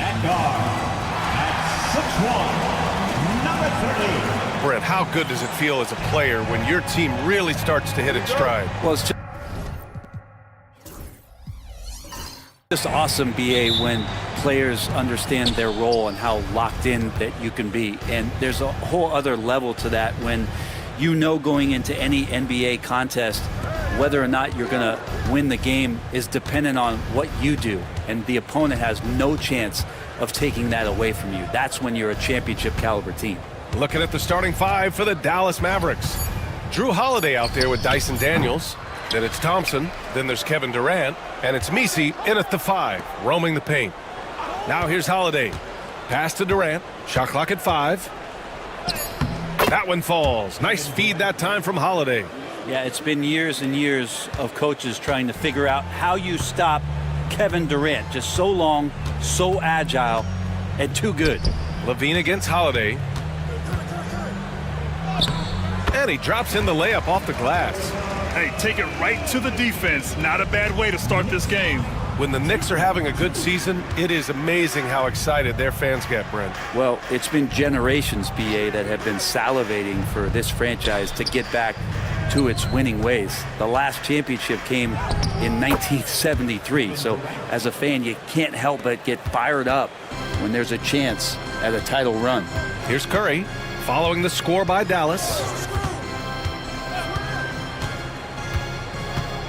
And guard at 6'1", number 30. Brent, how good does it feel as a player when your team really starts to hit its stride? Well, it's just awesome, BA, when players understand their role and how locked in that you can be. And there's a whole other level to that when you know going into any NBA contest whether or not you're going to win the game is dependent on what you do. And the opponent has no chance of taking that away from you. That's when you're a championship caliber team. Looking at the starting five for the Dallas Mavericks. Drew Holiday out there with Dyson Daniels. Then it's Thompson. Then there's Kevin Durant. And it's Messi in at the 5, roaming the paint. Now here's Holiday. Pass to Durant. Shot clock at 5. That one falls. Nice feed that time from Holiday. Yeah, it's been years and years of coaches trying to figure out how you stop Kevin Durant. Just so long, so agile, and too good. Levine against Holiday. And he drops in the layup off the glass. Hey, take it right to the defense. Not a bad way to start this game. When the Knicks are having a good season, it is amazing how excited their fans get, Brent. Well, it's been generations, BA, that have been salivating for this franchise to get back to its winning ways. The last championship came in 1973. So as a fan, you can't help but get fired up when there's a chance at a title run. Here's Curry following the score by Dallas.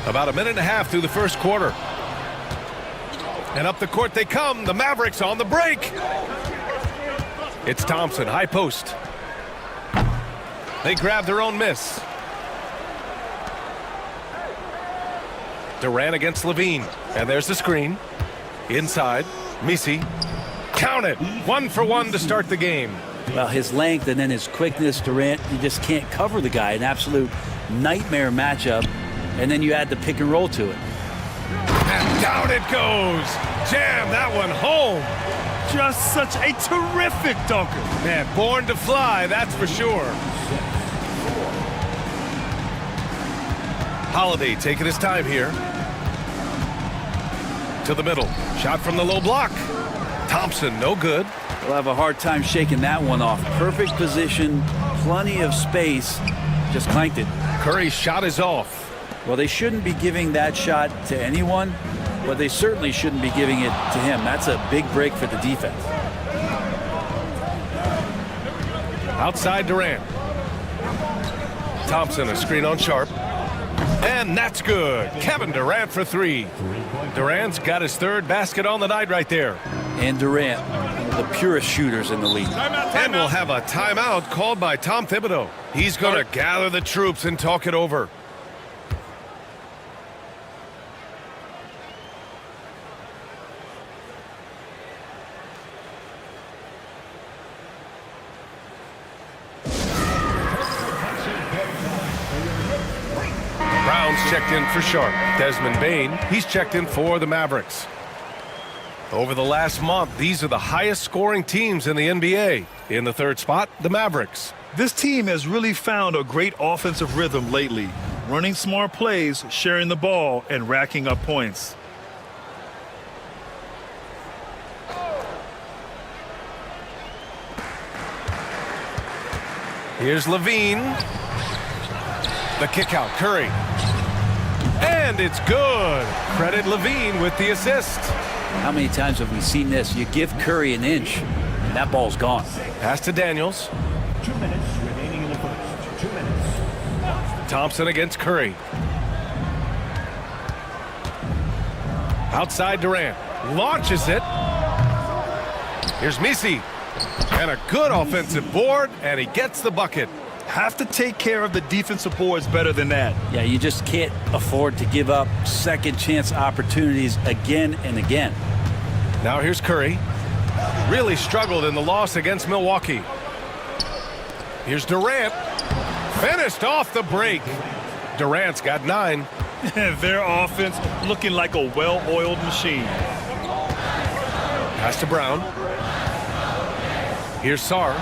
About a minute and a half through the first quarter. And up the court they come. The Mavericks on the break. It's Thompson, high post. They grab their own miss. Durant against Levine. And there's the screen. Inside. Messi. Count it. 1 for 1 to start the game. Well, his length and then his quickness, Durant, you just can't cover the guy. An absolute nightmare matchup. And then you add the pick and roll to it. And down it goes. Jam that one home. Just such a terrific dunker. Man, born to fly, that's for sure. Holiday taking his time here. To the middle. Shot from the low block. Thompson, no good. We'll have a hard time shaking that one off. Perfect position, plenty of space. Just clanked it. Curry's shot is off. Well, they shouldn't be giving that shot to anyone, but they certainly shouldn't be giving it to him. That's a big break for the defense. Outside Durant. Thompson, a screen on Sharp. And that's good. Kevin Durant for 3. Durant's got his 3rd basket on the night right there. And Durant, one of the purest shooters in the league. And we'll have a timeout called by Tom Thibodeau. He's going to gather the troops and talk it over. Brown's checked in for Sharp. Desmond Bane, he's checked in for the Mavericks. Over the last month, these are the highest scoring teams in the NBA. In the 3rd spot, the Mavericks. This team has really found a great offensive rhythm lately. Running smart plays, sharing the ball, and racking up points. Here's Levine. The kick out, Curry. And it's good. Credit Levine with the assist. How many times have we seen this? You give Curry an inch, and that ball's gone. Pass to Daniels. 2 minutes remaining in the first. 2 minutes. Thompson against Curry. Outside Durant. Launches it. Here's Messi. And a good offensive board, and he gets the bucket. Have to take care of the defensive boards better than that. Yeah, you just can't afford to give up second chance opportunities again and again. Now here's Curry. Really struggled in the loss against Milwaukee. Here's Durant. Finished off the break. Durant's got 9. Their offense looking like a well-oiled machine. Pass to Brown. Here's Sarr.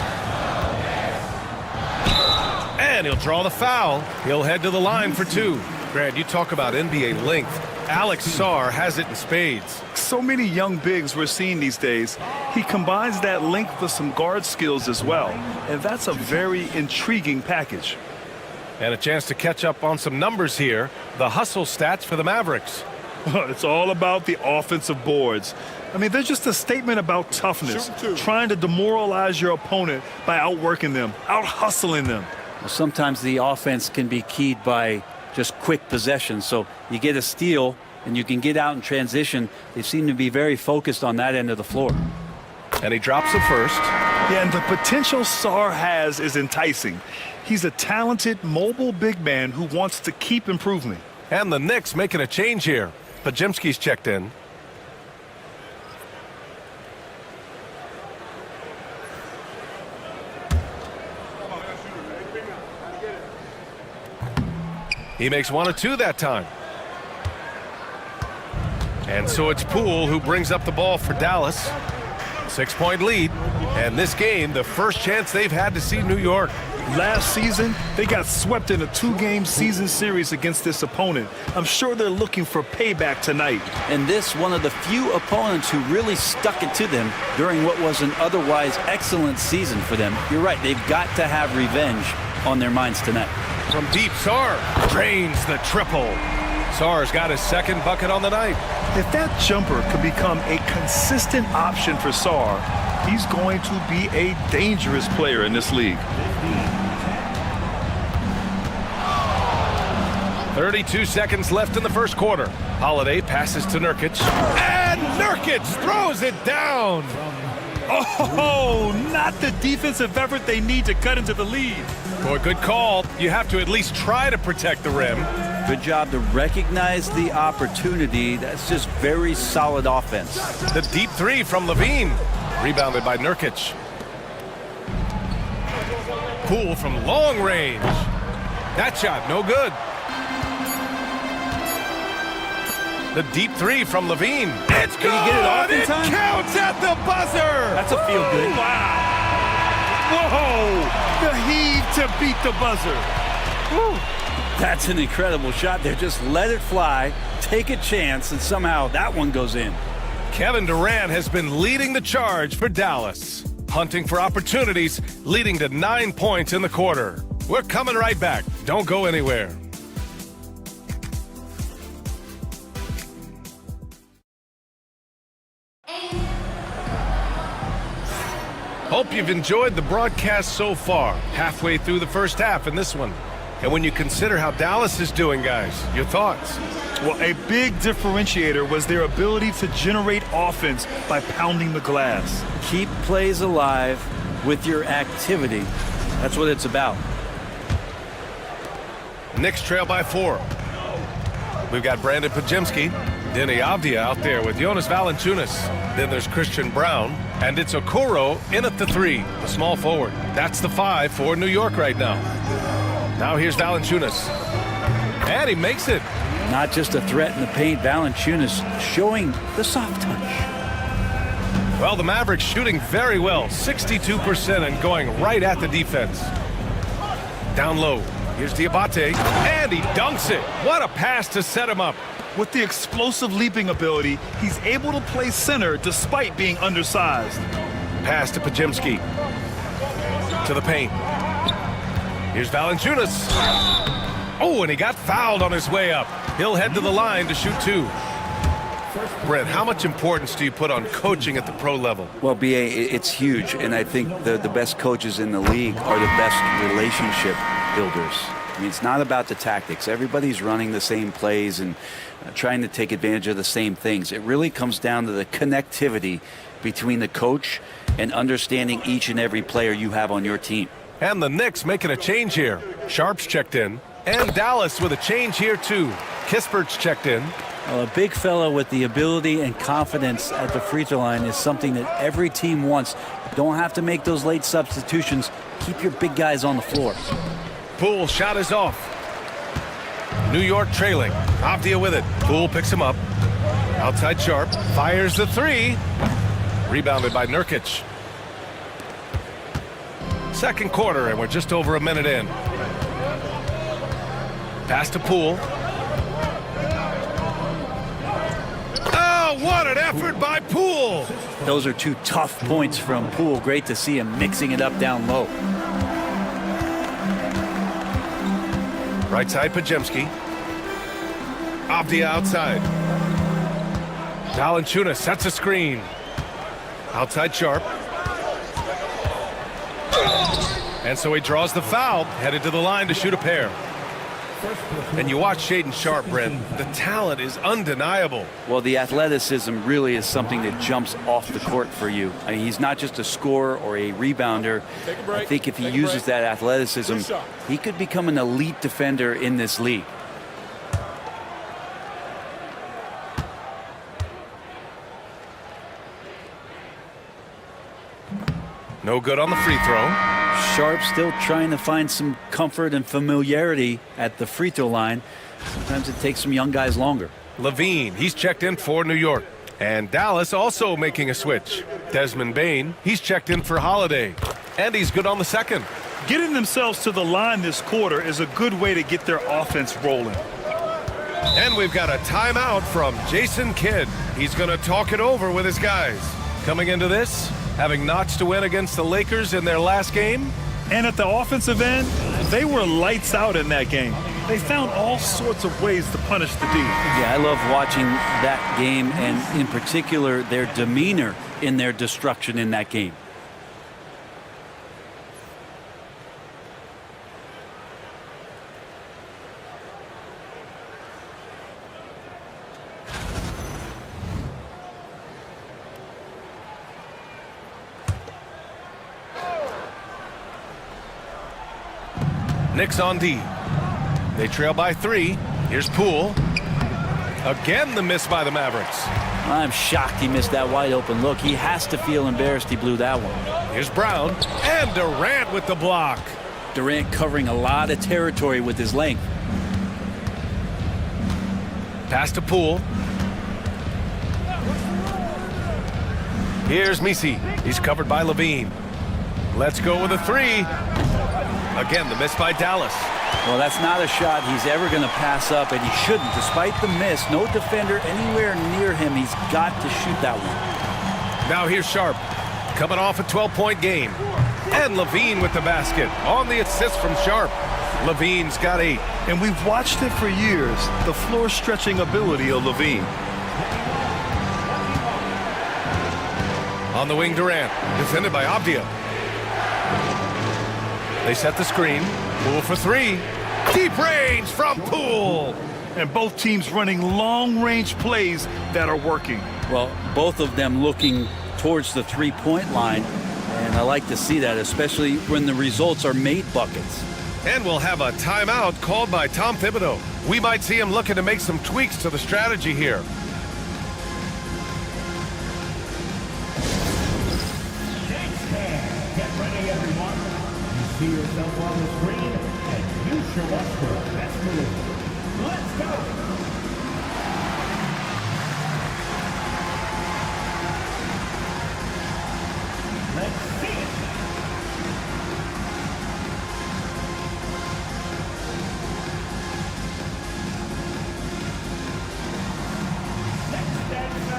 And he'll draw the foul. He'll head to the line for 2. Grant, you talk about NBA length. Alex Sarr has it in spades. So many young bigs we're seeing these days. He combines that length with some guard skills as well. And that's a very intriguing package. And a chance to catch up on some numbers here. The hustle stats for the Mavericks. It's all about the offensive boards. I mean, they're just a statement about toughness, trying to demoralize your opponent by outworking them, out-hustling them. Well, sometimes the offense can be keyed by just quick possession. So you get a steal and you can get out in transition. They seem to be very focused on that end of the floor. And he drops it first. Yeah, and the potential Sarr has is enticing. He's a talented, mobile big man who wants to keep improving. And the Knicks making a change here. Pajemski's checked in. He makes 1 of 2 that time. And so it's Poole who brings up the ball for Dallas. 6-point lead. And this game, the first chance they've had to see New York. Last season, they got swept in a 2-game season series against this opponent. I'm sure they're looking for payback tonight. And this, one of the few opponents who really stuck it to them during what was an otherwise excellent season for them. You're right, they've got to have revenge on their minds tonight. From deep, Sarr drains the triple. Sarr's got his second bucket on the night. If that jumper could become a consistent option for Sarr, he's going to be a dangerous player in this league. 32 seconds left in the first quarter. Holiday passes to Nurkic. And Nurkic throws it down. Oh, not the defensive effort they need to cut into the lead. Boy, good call. You have to at least try to protect the rim. Good job to recognize the opportunity. That's just very solid offense. The deep three from Levine. Rebounded by Nurkic. Poole from long range. That shot, no good. The deep three from Levine. It's good. Did he get it off in time? It counts at the buzzer. That's a feel good. Wow. Whoa, the heave to beat the buzzer. Woo. That's an incredible shot there. Just let it fly, take a chance, and somehow that one goes in. Kevin Durant has been leading the charge for Dallas. Hunting for opportunities, leading to 9 points in the quarter. We're coming right back. Don't go anywhere. Hope you've enjoyed the broadcast so far. Halfway through the first half in this one. And when you consider how Dallas is doing, guys, your thoughts? Well, a big differentiator was their ability to generate offense by pounding the glass. Keep plays alive with your activity. That's what it's about. Knicks trail by 4. We've got Brandon Pajemski, Denny Avdia out there with Jonas Valanciunas. Then there's Christian Brown, and it's Okoro in at the 3, the small forward. That's the 5 for New York right now. Now here's Valanciunas. And he makes it. Not just a threat in the paint. Valanciunas showing the soft touch. Well, the Mavericks shooting very well. 62% and going right at the defense. Down low. Here's Diabate. And he dunks it. What a pass to set him up. With the explosive leaping ability, he's able to play center despite being undersized. Pass to Pajemski. To the paint. Here's Valanciunas. Oh, and he got fouled on his way up. He'll head to the line to shoot 2. Brent, how much importance do you put on coaching at the pro level? Well, B.A., it's huge, and I think the best coaches in the league are the best relationship builders. I mean, it's not about the tactics. Everybody's running the same plays and trying to take advantage of the same things. It really comes down to the connectivity between the coach and understanding each and every player you have on your team. And the Knicks making a change here. Sharp's checked in. And Dallas with a change here, too. Kispert's checked in. Well, a big fella with the ability and confidence at the free throw line is something that every team wants. Don't have to make those late substitutions. Keep your big guys on the floor. Poole shot is off. New York trailing. Avdia with it. Poole picks him up. Outside Sharp. Fires the 3. Rebounded by Nurkic. Second quarter, and we're just over a minute in. Pass to Poole. Oh, what an effort by Poole. Those are two tough points from Poole. Great to see him mixing it up down low. Right side, Pajemski. Avdia outside. Valanciunas sets a screen. Outside Sharp. And so he draws the foul, headed to the line to shoot a pair. And you watch Shaedon Sharp, Brent. The talent is undeniable. Well, the athleticism really is something that jumps off the court for you. I mean, he's not just a scorer or a rebounder. I think if he uses that athleticism, he could become an elite defender in this league. No good on the free throw. Sharp still trying to find some comfort and familiarity at the free throw line. Sometimes it takes some young guys longer. Levine, he's checked in for New York. And Dallas also making a switch. Desmond Bane, he's checked in for Holiday. And he's good on the second. Getting themselves to the line this quarter is a good way to get their offense rolling. And we've got a timeout from Jason Kidd. He's going to talk it over with his guys. Coming into this, having notched to win against the Lakers in their last game. And at the offensive end, they were lights out in that game. They found all sorts of ways to punish the D. Yeah, I love watching that game, and in particular, their demeanor in their destruction in that game. Knicks on D. They trail by 3. Here's Poole. Again, the miss by the Mavericks. I'm shocked he missed that wide open look. He has to feel embarrassed he blew that one. Here's Brown. And Durant with the block. Durant covering a lot of territory with his length. Pass to Poole. Here's Misi. He's covered by Levine. Let's go with a 3. Again, the miss by Dallas. Well, that's not a shot he's ever going to pass up, and he shouldn't. Despite the miss, no defender anywhere near him. He's got to shoot that one. Now here's Sharp, coming off a 12-point game. And Levine with the basket on the assist from Sharp. Levine's got 8. And we've watched it for years, the floor-stretching ability of Levine. On the wing, Durant, defended by Avdia. They set the screen. Poole for 3. Deep range from Poole. And both teams running long-range plays that are working. Well, both of them looking towards the three-point line. And I like to see that, especially when the results are made buckets. And we'll have a timeout called by Tom Thibodeau. We might see him looking to make some tweaks to the strategy here. Get ready, everyone. You see yourself on the screen, and you show up for the best move. Let's go. Let's see it. Next dancer.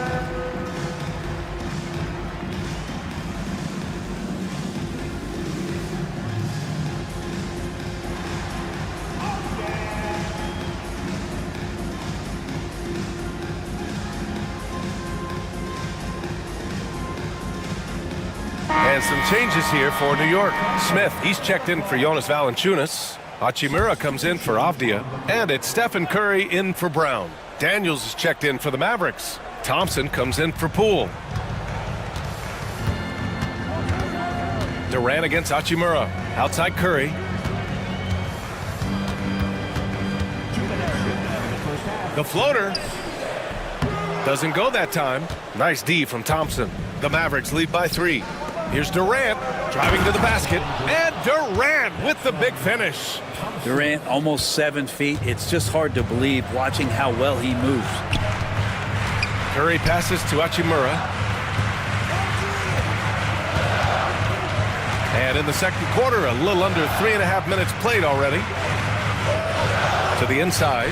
And some changes here for New York. Smith, he's checked in for Jonas Valanciunas. Hachimura comes in for Avdia. And it's Stephen Curry in for Brown. Daniels is checked in for the Mavericks. Thompson comes in for Poole. Durant against Hachimura. Outside Curry. The floater doesn't go that time. Nice D from Thompson. The Mavericks lead by 3. Here's Durant driving to the basket, and Durant with the big finish. Durant almost 7 feet. It's just hard to believe watching how well he moves. Curry passes to Hachimura. And in the second quarter, a little under 3.5 minutes played already. To the inside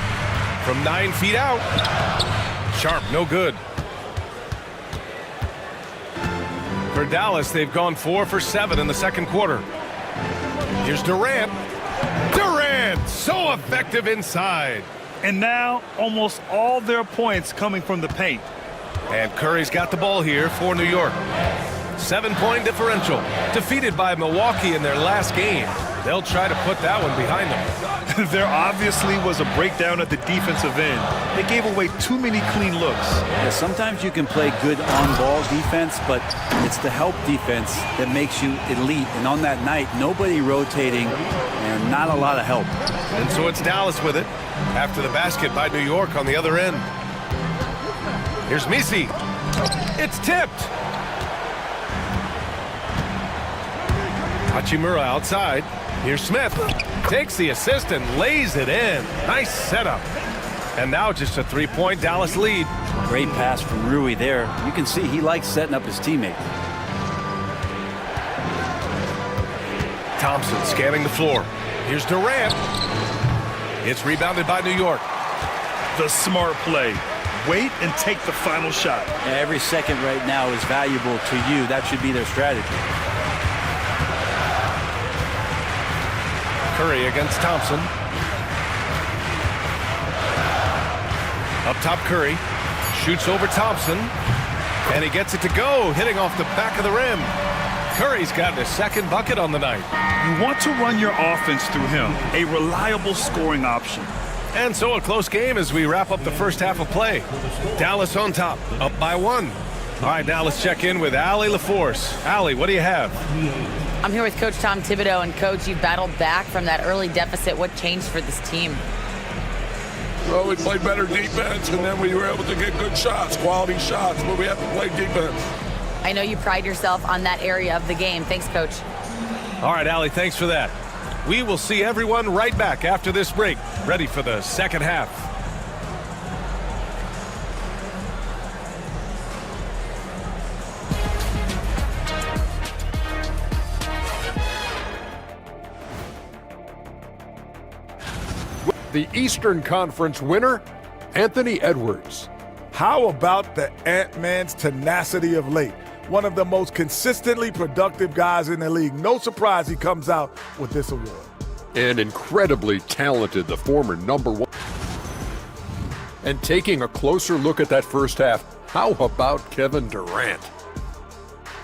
from 9 feet out. Sharp, no good. For Dallas, they've gone 4 for 7 in the second quarter. Here's Durant. Durant, so effective inside. And now, almost all their points coming from the paint. And Curry's got the ball here for New York. 7-point differential. Defeated by Milwaukee in their last game. They'll try to put that one behind them. There obviously was a breakdown at the defensive end. They gave away too many clean looks. Yeah, sometimes you can play good on-ball defense, but it's the help defense that makes you elite. And on that night, nobody rotating and not a lot of help. And so it's Dallas with it after the basket by New York on the other end. Here's Misi. It's tipped. Hachimura outside. Here's Smith. Takes the assist and lays it in. Nice setup. And now just a 3-point Dallas lead. Great pass from Rui there. You can see he likes setting up his teammate. Thompson scanning the floor. Here's Durant. It's rebounded by New York. The smart play. Wait and take the final shot. Every second right now is valuable to you. That should be their strategy. Curry against Thompson. Up top, Curry. Shoots over Thompson. And he gets it to go, hitting off the back of the rim. Curry's got his second bucket on the night. You want to run your offense through him. A reliable scoring option. And so a close game as we wrap up the first half of play. Dallas on top, up by 1. All right, now let's check in with Allie LaForce. Allie, what do you have? I'm here with Coach Tom Thibodeau, and Coach, you battled back from that early deficit. What changed for this team? Well, we played better defense, and then we were able to get good shots, quality shots, but we have to play defense. I know you pride yourself on that area of the game. Thanks, Coach. All right, Allie, thanks for that. We will see everyone right back after this break, ready for the second half. The Eastern Conference winner, Anthony Edwards. How about the Ant-Man's tenacity of late? One of the most consistently productive guys in the league. No surprise he comes out with this award. And incredibly talented, the former #1. And taking a closer look at that first half, how about Kevin Durant?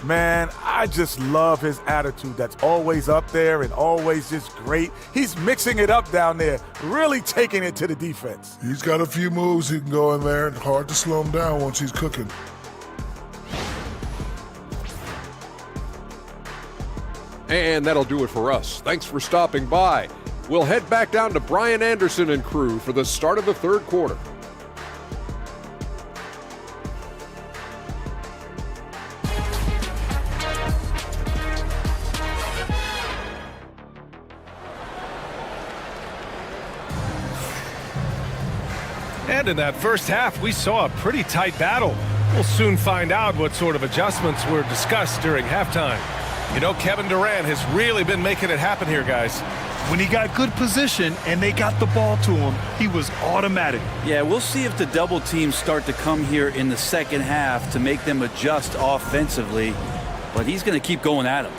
Man, I just love his attitude that's always up there and always just great. He's mixing it up down there, really taking it to the defense. He's got a few moves he can go in there, and hard to slow him down once he's cooking. And that'll do it for us. Thanks for stopping by. We'll head back down to Brian Anderson and crew for the start of the third quarter. And in that first half, we saw a pretty tight battle. We'll soon find out what sort of adjustments were discussed during halftime. You know, Kevin Durant has really been making it happen here, guys. When he got good position and they got the ball to him, he was automatic. Yeah, we'll see if the double teams start to come here in the second half to make them adjust offensively, but he's going to keep going at him.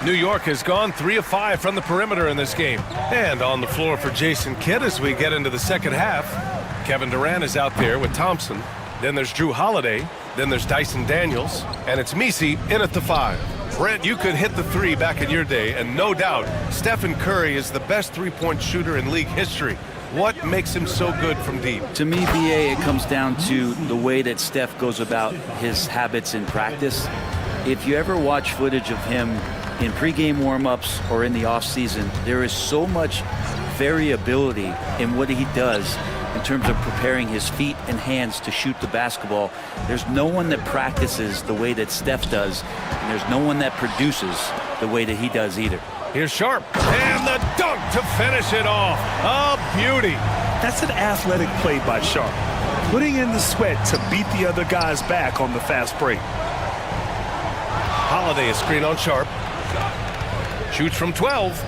New York has gone 3 of 5 from the perimeter in this game. And on the floor for Jason Kidd as we get into the second half. Kevin Durant is out there with Thompson. Then there's Drew Holiday. Then there's Dyson Daniels. And it's Misi in at the 5. Brent, you could hit the 3 back in your day, and no doubt, Stephen Curry is the best three-point shooter in league history. What makes him so good from deep? To me, BA, it comes down to the way that Steph goes about his habits in practice. If you ever watch footage of him in pregame warm-ups or in the off-season, there is so much variability in what he does in terms of preparing his feet and hands to shoot the basketball. There's no one that practices the way that Steph does, and there's no one that produces the way that he does either. Here's Sharp, and the dunk to finish it off. A beauty. That's an athletic play by Sharp, putting in the sweat to beat the other guys back on the fast break. Holiday is screen on Sharp. Shoots from 12.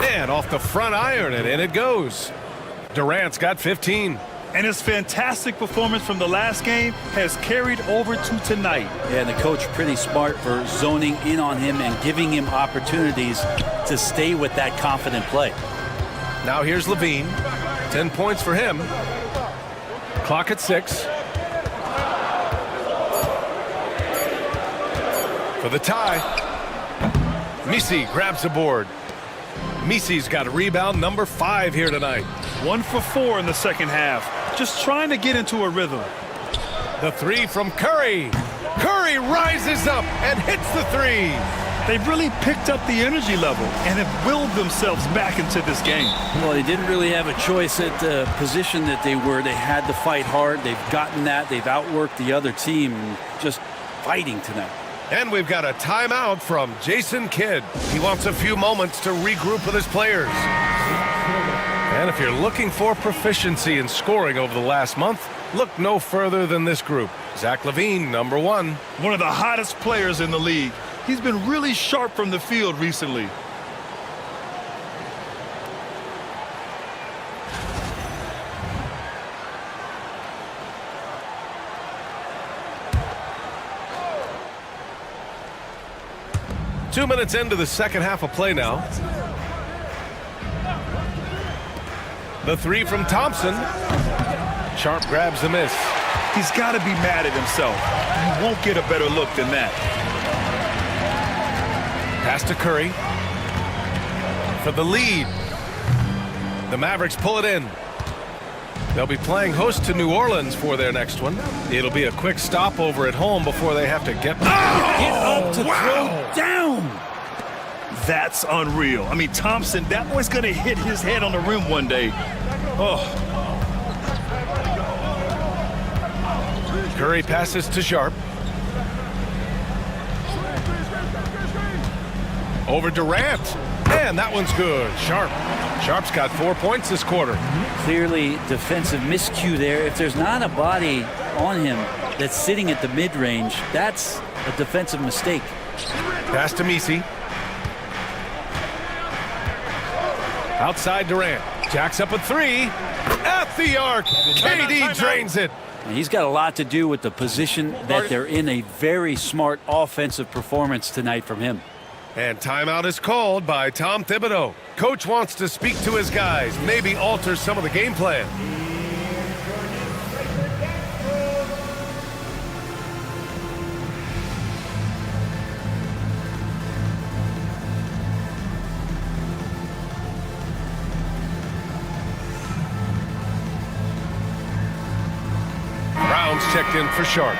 And off the front iron, and in it goes. Durant's got 15. And his fantastic performance from the last game has carried over to tonight. Yeah, and the coach pretty smart for zoning in on him and giving him opportunities to stay with that confident play. Now here's Levine. 10 points for him. Clock at 6. For the tie. Misi grabs the board. Misi's got a rebound number 5 here tonight. 1 for 4 in the second half. Just trying to get into a rhythm. The 3 from Curry. Curry rises up and hits the 3. They've really picked up the energy level and have willed themselves back into this game. Well, they didn't really have a choice at the position that they were. They had to fight hard. They've gotten that. They've outworked the other team. Just fighting tonight. And we've got a timeout from Jason Kidd. He wants a few moments to regroup with his players. And if you're looking for proficiency in scoring over the last month, look no further than this group. Zach LaVine, number 1. One of the hottest players in the league. He's been really sharp from the field recently. Two minutes into the second half of play now. The 3 from Thompson. Sharp grabs the miss. He's got to be mad at himself. You won't get a better look than that. Pass to Curry. For the lead. The Mavericks pull it in. They'll be playing host to New Orleans for their next one. It'll be a quick stopover at home before they have to get Up to throw down. That's unreal. I mean, Thompson, that boy's going to hit his head on the rim one day. Oh. Curry passes to Sharp. Over Durant. And that one's good. Sharp's got 4 points this quarter. Clearly defensive miscue there. If there's not a body on him that's sitting at the mid-range, that's a defensive mistake. Pass to Misi. Outside Durant. Jacks up a 3. At the arc. KD drains it. And he's got a lot to do with the position that they're in. A very smart offensive performance tonight from him. And timeout is called by Tom Thibodeau. Coach wants to speak to his guys, maybe alter some of the game plan. Brown's checked in for Sharp.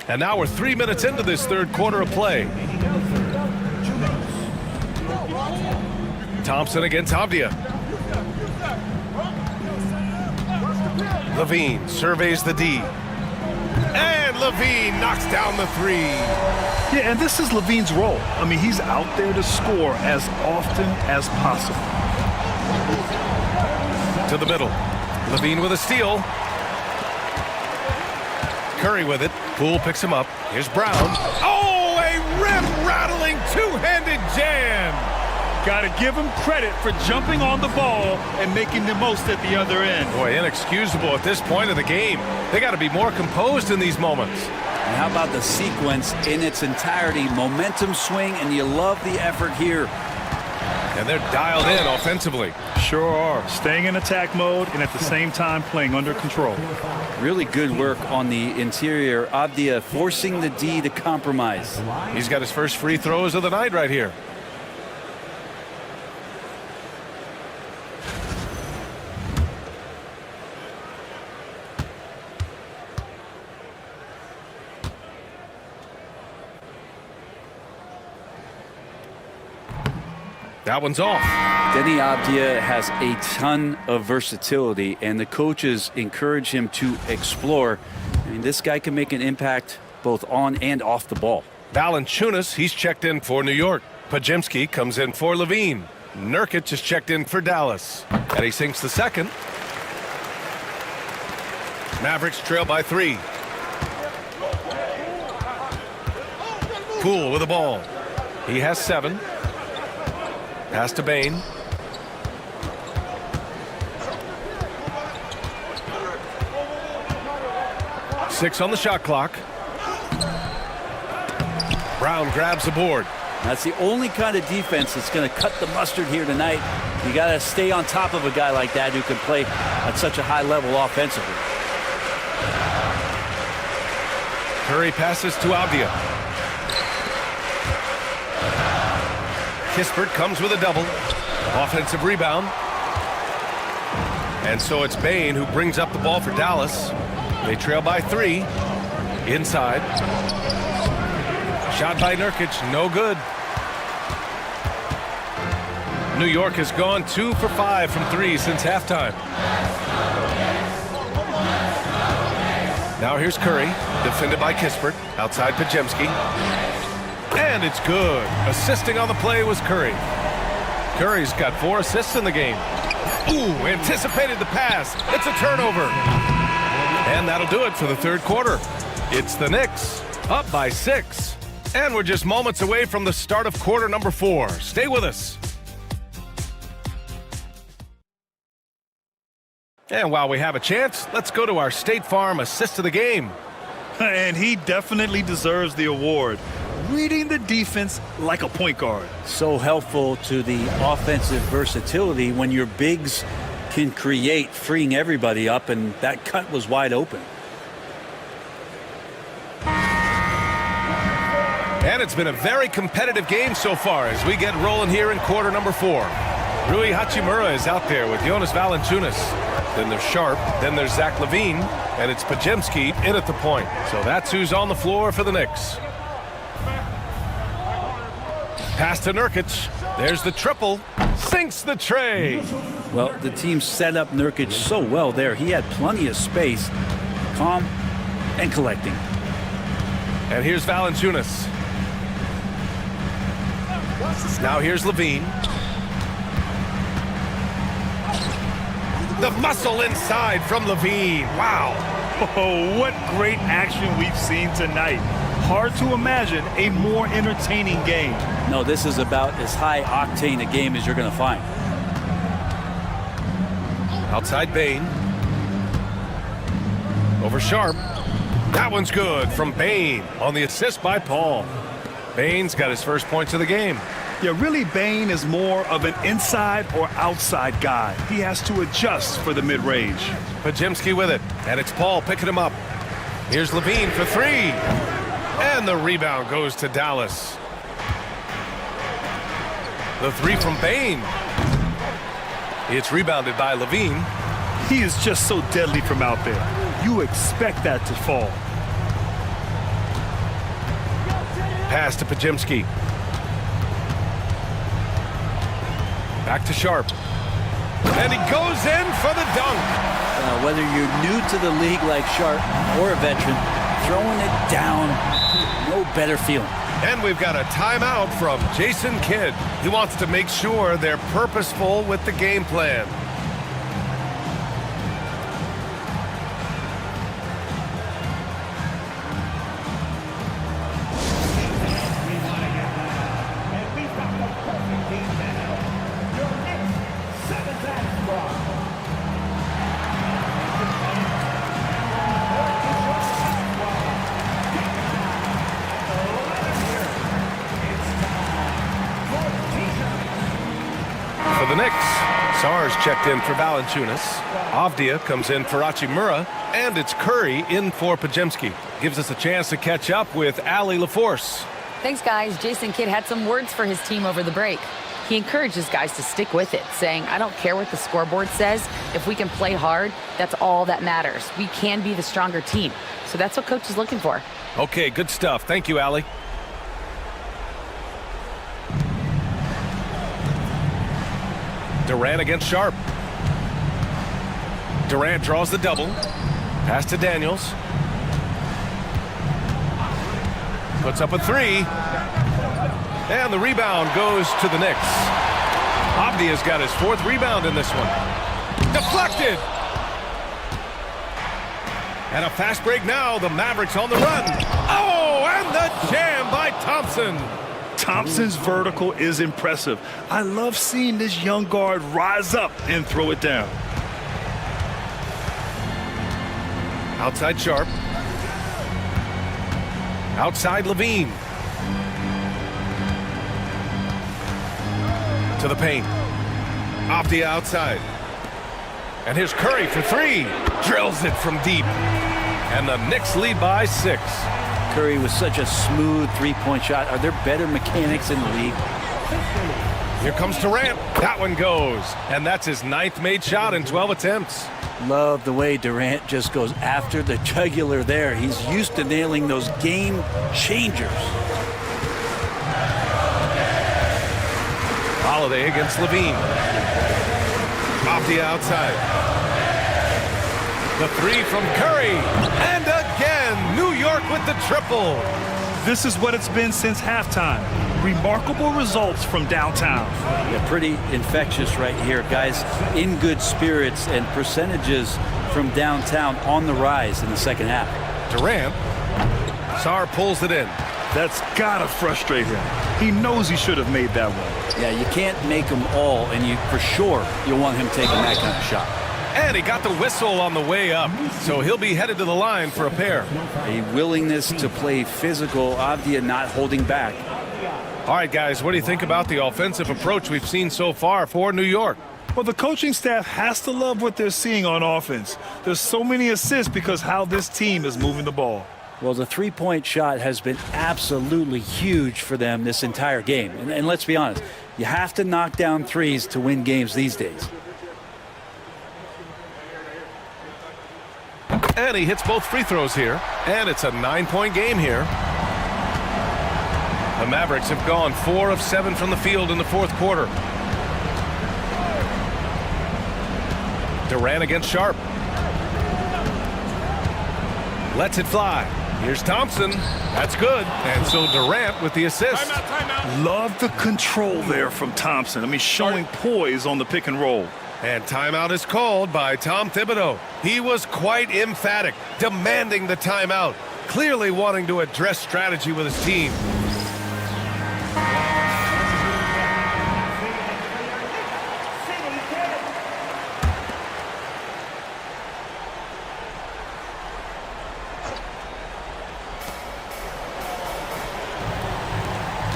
And now we're 3 minutes into this third quarter of play. Thompson against Avdia. Levine surveys the D. And Levine knocks down the 3. Yeah, and this is Levine's role. I mean, he's out there to score as often as possible. To the middle. Levine with a steal. Curry with it. Poole picks him up. Here's Brown. Oh, a rim-rattling two-handed jam. Got to give him credit for jumping on the ball and making the most at the other end. Boy, inexcusable at this point of the game. They got to be more composed in these moments. And how about the sequence in its entirety? Momentum swing, and you love the effort here. And they're dialed in offensively. Sure are. Staying in attack mode and at the same time playing under control. Really good work on the interior. Avdia forcing the D to compromise. He's got his first free throws of the night right here. That one's off. Denny Avdia has a ton of versatility, and the coaches encourage him to explore. I mean, this guy can make an impact both on and off the ball. Valanciunas, he's checked in for New York. Pajemski comes in for Levine. Nurkic is checked in for Dallas, and he sinks the second. Mavericks trail by 3. Poole with the ball. He has 7. Pass to Bane. Six on the shot clock. Brown grabs the board. That's the only kind of defense that's going to cut the mustard here tonight. You got to stay on top of a guy like that who can play at such a high level offensively. Curry passes to Avdia. Kispert comes with a double. Offensive rebound. And so it's Bane who brings up the ball for Dallas. They trail by 3. Inside. Shot by Nurkic, no good. New York has gone 2 for 5 from 3 since halftime. Now here's Curry, defended by Kispert, outside Podziemski. And it's good. Assisting on the play was Curry. Curry's got 4 assists in the game. Ooh, anticipated the pass. It's a turnover. And that'll do it for the third quarter. It's the Knicks, up by 6. And we're just moments away from the start of quarter number 4. Stay with us. And while we have a chance, let's go to our State Farm assist of the game. And he definitely deserves the award. Reading the defense like a point guard. So helpful to the offensive versatility when your bigs can create, freeing everybody up, and that cut was wide open. And it's been a very competitive game so far as we get rolling here in quarter number 4. Rui Hachimura is out there with Jonas Valanciunas. Then there's Sharp, then there's Zach LaVine, and it's Podziemski in at the point. So that's who's on the floor for the Knicks. Pass to Nurkic. There's the triple. Sinks the tray. Well, the team set up Nurkic so well there. He had plenty of space. Calm and collecting. And here's Valanciunas. Now here's LaVine. The muscle inside from LaVine. Wow. Oh, what great action we've seen tonight. Hard to imagine a more entertaining game. No, this is about as high octane a game as you're going to find. Outside Bane. Over Sharp. That one's good from Bane on the assist by Paul. Bane's got his first points of the game. Yeah, really, Bane is more of an inside or outside guy. He has to adjust for the mid-range. Podziemski with it, and it's Paul picking him up. Here's LaVine for 3. And the rebound goes to Dallas. The 3 from Bane. It's rebounded by LaVine. He is just so deadly from out there. You expect that to fall. Pass to Podziemski. Back to Sharp. And he goes in for the dunk. Whether you're new to the league like Sharp or a veteran, throwing it down, no better feeling. And we've got a timeout from Jason Kidd. He wants to make sure they're purposeful with the game plan. For the Knicks, Sarge checked in for Valanciunas. Avdia comes in for Hachimura, and it's Curry in for Podziemski. Gives us a chance to catch up with Allie LaForce. Thanks, guys. Jason Kidd had some words for his team over the break. He encourages guys to stick with it, saying, I don't care what the scoreboard says. If we can play hard, that's all that matters. We can be the stronger team. So that's what coach is looking for. Okay, good stuff. Thank you, Allie. Durant against Sharp. Durant draws the double. Pass to Daniels. Puts up a 3. And the rebound goes to the Knicks. Abdia's got his 4th rebound in this one. Deflected. And a fast break now. The Mavericks on the run. Oh, and the jam by Thompson. Thompson's vertical is impressive. I love seeing this young guard rise up and throw it down. Outside Sharp. Outside Levine. To the paint. Abdia outside. And here's Curry for 3. Drills it from deep. And the Knicks lead by 6. Curry was such a smooth three-point shot. Are there better mechanics in the league? Here comes Durant. That one goes. And that's his 9th made shot in 12 attempts. Love the way Durant just goes after the jugular there. He's used to nailing those game changers. Holiday against Levine. Abdia outside. The 3 from Curry. And again, New York with the triple. This is what it's been since halftime. Remarkable results from downtown. Yeah, pretty infectious right here. Guys in good spirits and percentages from downtown on the rise in the second half. Durant. Sarr pulls it in. That's gotta frustrate him. He knows he should have made that one. Yeah, you can't make them all, and for sure you'll want him taking that kind of shot. And he got the whistle on the way up, so he'll be headed to the line for a pair. A willingness to play physical, Abdia not holding back. All right, guys, what do you think about the offensive approach we've seen so far for New York? Well, the coaching staff has to love what they're seeing on offense. There's so many assists because how this team is moving the ball. Well, the three-point shot has been absolutely huge for them this entire game. And let's be honest, you have to knock down threes to win games these days. And he hits both free throws here. And it's a 9-point game here. The Mavericks have gone 4 of 7 from the field in the 4th quarter. Durant against Sharp. Lets it fly. Here's Thompson. That's good. And so Durant with the assist. Timeout. Love the control there from Thompson. I mean, showing poise on the pick and roll. And timeout is called by Tom Thibodeau. He was quite emphatic, demanding the timeout, clearly wanting to address strategy with his team.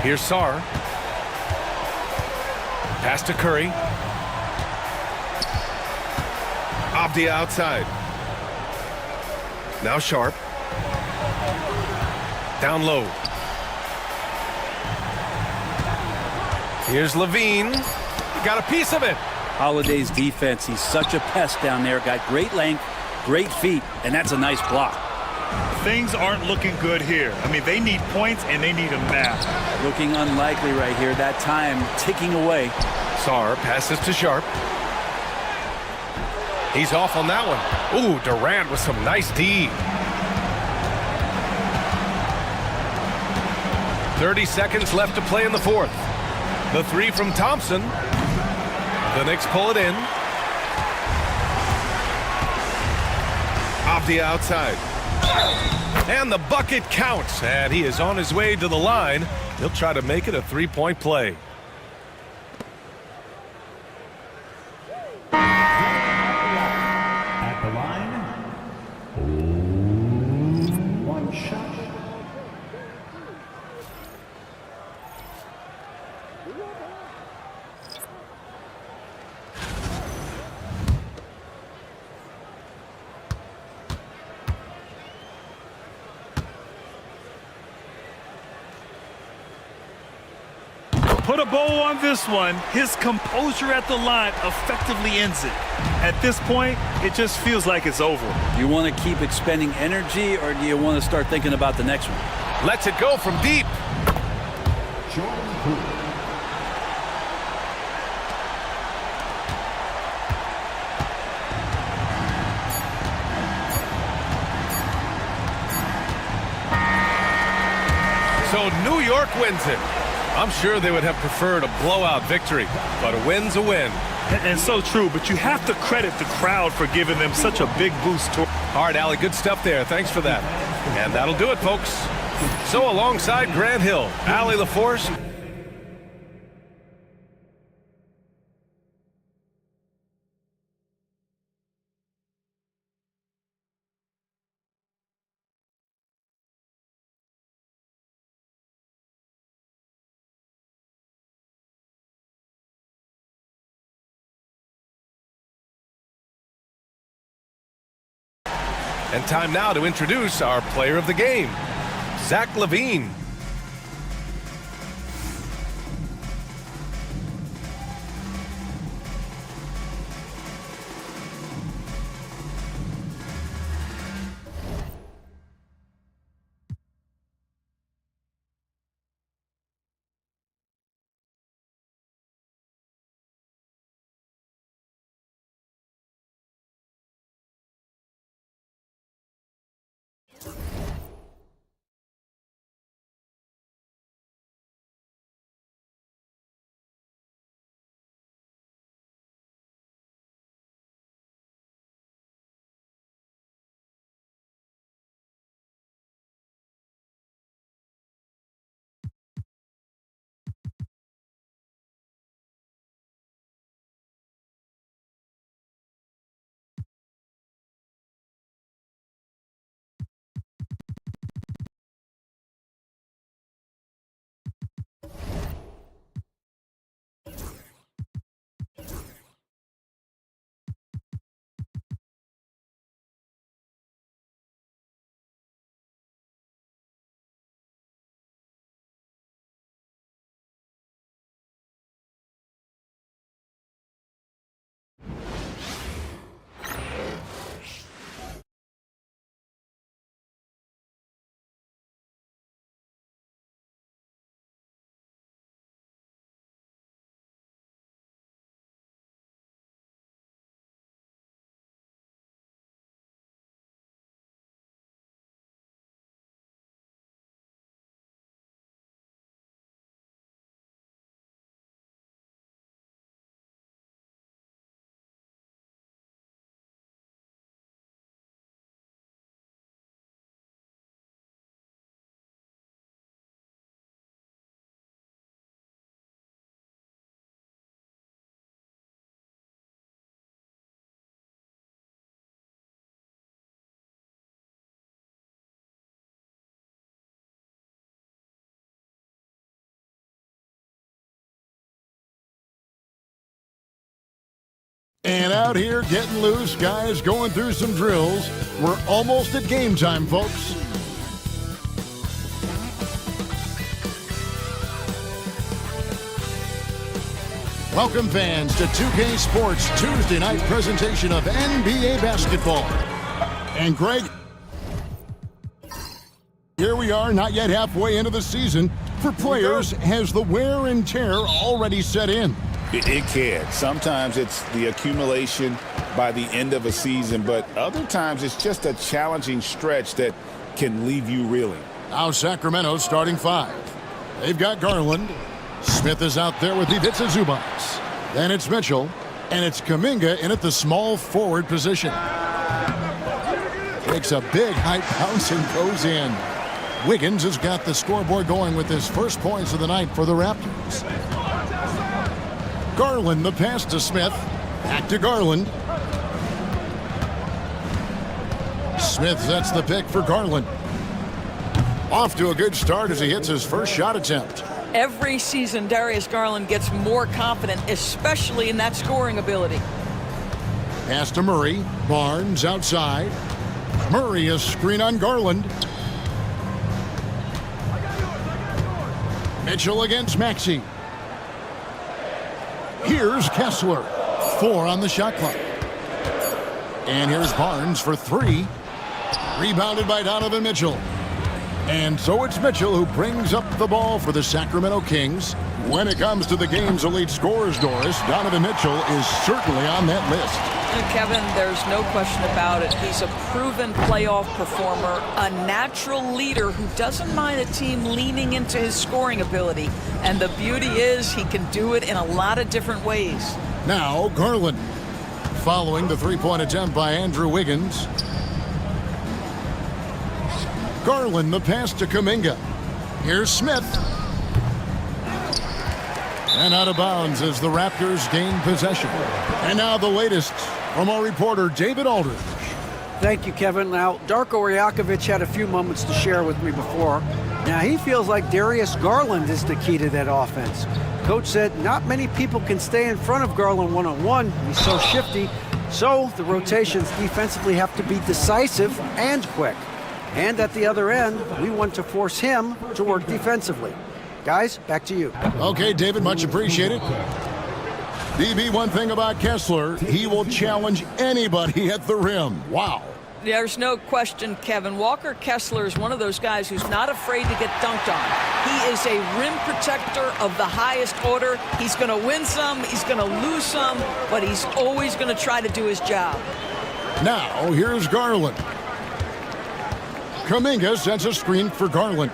Here's Sarr. Pass to Curry. Abdia outside. Now Sharp. Down low. Here's Levine. Got a piece of it. Holiday's defense, he's such a pest down there. Got great length, great feet, and that's a nice block. Things aren't looking good here. I mean, they need points and they need them now. Looking unlikely right here. That time ticking away. Sarr passes to Sharp. He's off on that one. Ooh, Durant with some nice D. 30 seconds left to play in the 4th. The 3 from Thompson. The Knicks pull it in. Abdia outside. And the bucket counts. And he is on his way to the line. He'll try to make it a 3-point play. At the line, 1 shot. Put a bow on this one. His composure at the line effectively ends it. At this point, it just feels like it's over. Do you want to keep expending energy, or do you want to start thinking about the next one? Lets it go from deep. Jordan Poole. So New York wins it. I'm sure they would have preferred a blowout victory, but a win's a win. And so true, but you have to credit the crowd for giving them such a big boost. All right, Allie, good stuff there. Thanks for that. And that'll do it, folks. So alongside Grant Hill, Allie LaForce. And time now to introduce our player of the game, Zach Levine. And out here getting loose, guys going through some drills. We're almost at game time, folks. Welcome, fans, to 2K Sports Tuesday night presentation of NBA basketball. And Greg, here we are, not yet halfway into the season. For players, has the wear and tear already set in? It can. Sometimes it's the accumulation by the end of a season, but other times it's just a challenging stretch that can leave you reeling. Now Sacramento starting five. They've got Garland. Smith is out there with Ivica Zubac. Then it's Mitchell, and it's Kuminga in at the small forward position. Takes a big high bounce and goes in. Wiggins has got the scoreboard going with his first points of the night for the Raptors. Garland, the pass to Smith. Back to Garland. Smith sets the pick for Garland. Off to a good start as he hits his first shot attempt. Every season, Darius Garland gets more confident, especially in that scoring ability. Pass to Murray. Barnes outside. Murray a screen on Garland. Mitchell against Maxey. Here's Kessler. 4 on the shot clock. And here's Barnes for 3. Rebounded by Donovan Mitchell. And so it's Mitchell who brings up the ball for the Sacramento Kings. When it comes to the game's elite scorers, Doris, Donovan Mitchell is certainly on that list. And Kevin, there's no question about it. He's a proven playoff performer, a natural leader who doesn't mind a team leaning into his scoring ability. And the beauty is he can do it in a lot of different ways. Now Garland, following the three-point attempt by Andrew Wiggins. Garland, the pass to Kuminga. Here's Smith. And out of bounds as the Raptors gain possession. And now the latest from our reporter, David Aldridge. Thank you, Kevin. Now, Darko Rajakovic had a few moments to share with me before. Now, he feels like Darius Garland is the key to that offense. Coach said not many people can stay in front of Garland one-on-one. He's so shifty. So the rotations defensively have to be decisive and quick. And at the other end, we want to force him to work defensively. Guys, back to you. Okay, David, much appreciated. DB, one thing about Kessler, he will challenge anybody at the rim. Wow. There's no question, Kevin. Walker Kessler is one of those guys who's not afraid to get dunked on. He is a rim protector of the highest order. He's going to win some, he's going to lose some, but he's always going to try to do his job. Now, here's Garland. Kuminga sets a screen for Garland.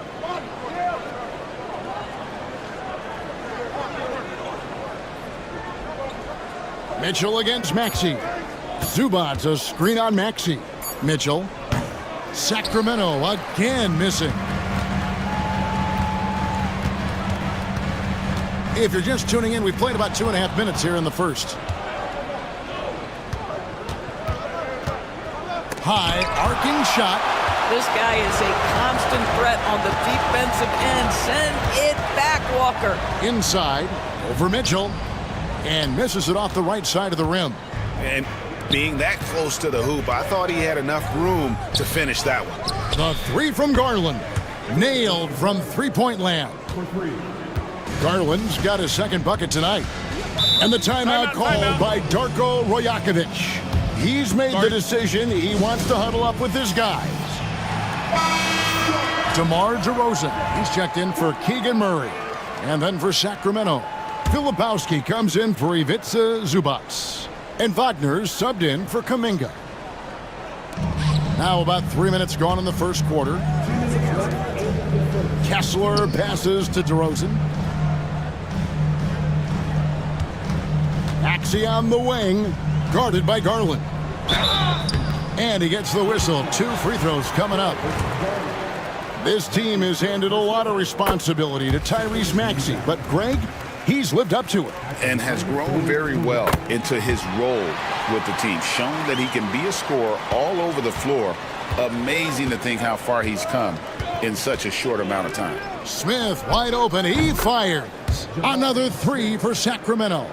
Mitchell against Maxey. Zubats a screen on Maxey. Mitchell. Sacramento again missing. If you're just tuning in, we've played about 2.5 minutes here in the first. High arcing shot. This guy is a constant threat on the defensive end. Send it back, Walker. Inside, over Mitchell, and misses it off the right side of the rim. And being that close to the hoop, I thought he had enough room to finish that one. The three from Garland, nailed from three-point land. Garland's got his second bucket tonight. And the timeout called by Darko Rajakovic. He's made the decision. He wants to huddle up with his guys. DeMar DeRozan, he's checked in for Keegan Murray. And then for Sacramento, Filipowski comes in for Ivica Zubats. And Wagner's subbed in for Kuminga. Now about 3 minutes gone in the first quarter. Kessler passes to DeRozan. Maxey on the wing, guarded by Garland. And he gets the whistle. 2 free throws coming up. This team has handed a lot of responsibility to Tyrese Maxey, but Greg, he's lived up to it. And has grown very well into his role with the team. Shown that he can be a scorer all over the floor. Amazing to think how far he's come in such a short amount of time. Smith wide open. He fires. Another 3 for Sacramento.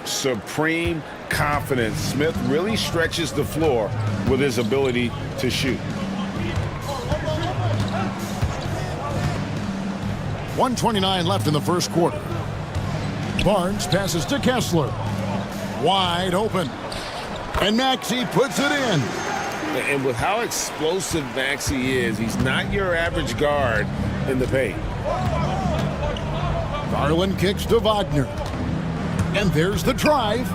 Supreme confidence. Smith really stretches the floor with his ability to shoot. 1:29 left in the first quarter. Barnes passes to Kessler. Wide open. And Maxey puts it in. And with how explosive Maxey is, he's not your average guard in the paint. Garland kicks to Wagner. And there's the drive.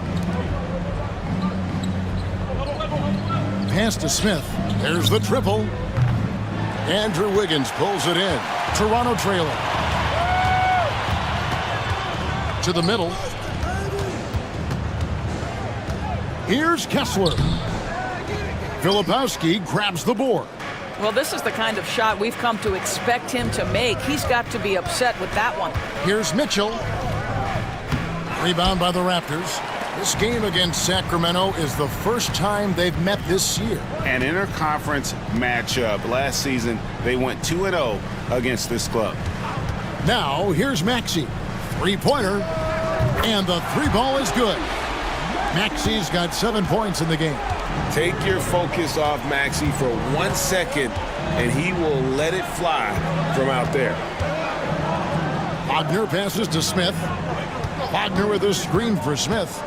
Pass to Smith. There's the triple. Andrew Wiggins pulls it in. Toronto trailing. To the middle. Here's Kessler. Filipowski grabs the board. Well, this is the kind of shot we've come to expect him to make. He's got to be upset with that one. Here's Mitchell. Rebound by the Raptors. This game against Sacramento is the first time they've met this year. An interconference matchup. Last season, they went 2-0 against this club. Now, here's Maxey. Three-pointer. And the three ball is good. Maxey's got 7 points in the game. Take your focus off Maxey for 1 second, and he will let it fly from out there. Wagner passes to Smith. Wagner with a screen for Smith.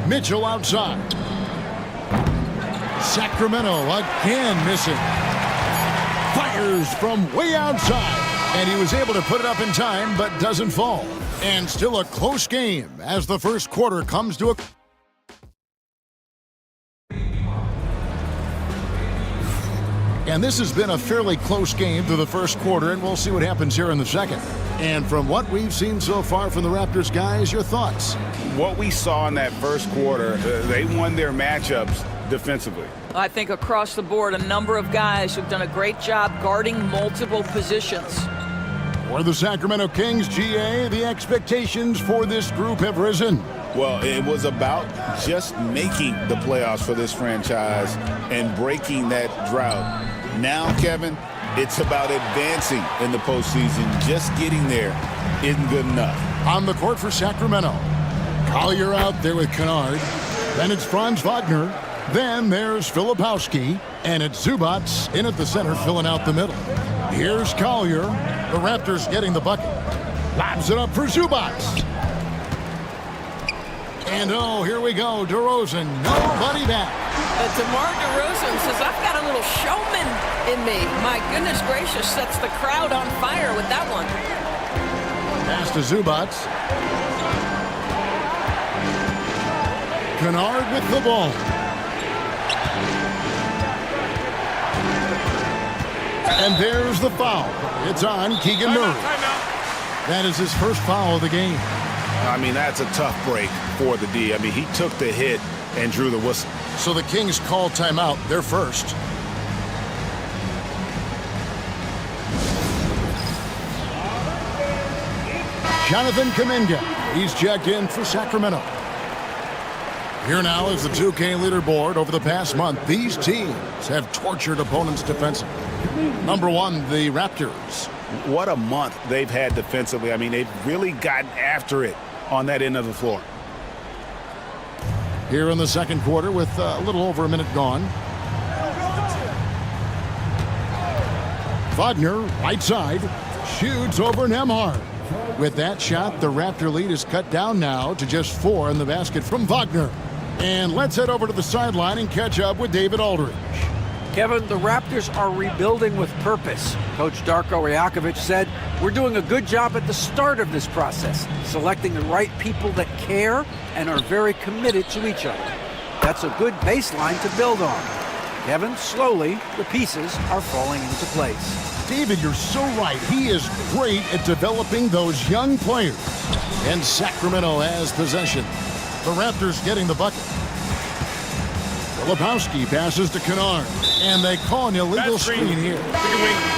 Mitchell outside. Sacramento again missing. Fires from way outside. And he was able to put it up in time, but doesn't fall. And still a close game as the first quarter comes to a... And this has been a fairly close game through the first quarter, and we'll see what happens here in the second. And from what we've seen so far from the Raptors, guys, your thoughts? What we saw in that first quarter, they won their matchups defensively. I think across the board, a number of guys who've done a great job guarding multiple positions. For the Sacramento Kings, GA, the expectations for this group have risen. Well, it was about just making the playoffs for this franchise and breaking that drought. Now, Kevin, it's about advancing in the postseason. Just getting there isn't good enough. On the court for Sacramento, Collier out there with Kennard. Then it's Franz Wagner. Then there's Filipowski. And it's Zubats in at the center, filling out the middle. Here's Collier. The Raptors getting the bucket. Lobs it up for Zubats. And oh, here we go. DeRozan, nobody back. DeMar DeRozan says, I've got a little showman in me. My goodness gracious, sets the crowd on fire with that one. Pass to Zubats. Kennard with the ball. And there's the foul. It's on Keegan Murray. That is his first foul of the game. I mean, that's a tough break for the D. I mean, he took the hit and drew the whistle. So the Kings call timeout. They're first. Jonathan Kuminga. He's checked in for Sacramento. Here now is the 2K leaderboard. Over the past month, these teams have tortured opponents defensively. Number one, the Raptors. What a month they've had defensively. I mean, they've really gotten after it on that end of the floor. Here in the second quarter with a little over a minute gone. Wagner, right side, shoots over Nembhard. With that shot, the Raptor lead is cut down now to just 4 in the basket from Wagner. And let's head over to the sideline and catch up with David Aldridge. Kevin, the Raptors are rebuilding with purpose. Coach Darko Rajakovic said, we're doing a good job at the start of this process, selecting the right people that care and are very committed to each other. That's a good baseline to build on. Kevin, slowly, the pieces are falling into place. David, you're so right. He is great at developing those young players. And Sacramento has possession. The Raptors getting the bucket. Filipowski passes to Kennard. And they call an illegal screen here.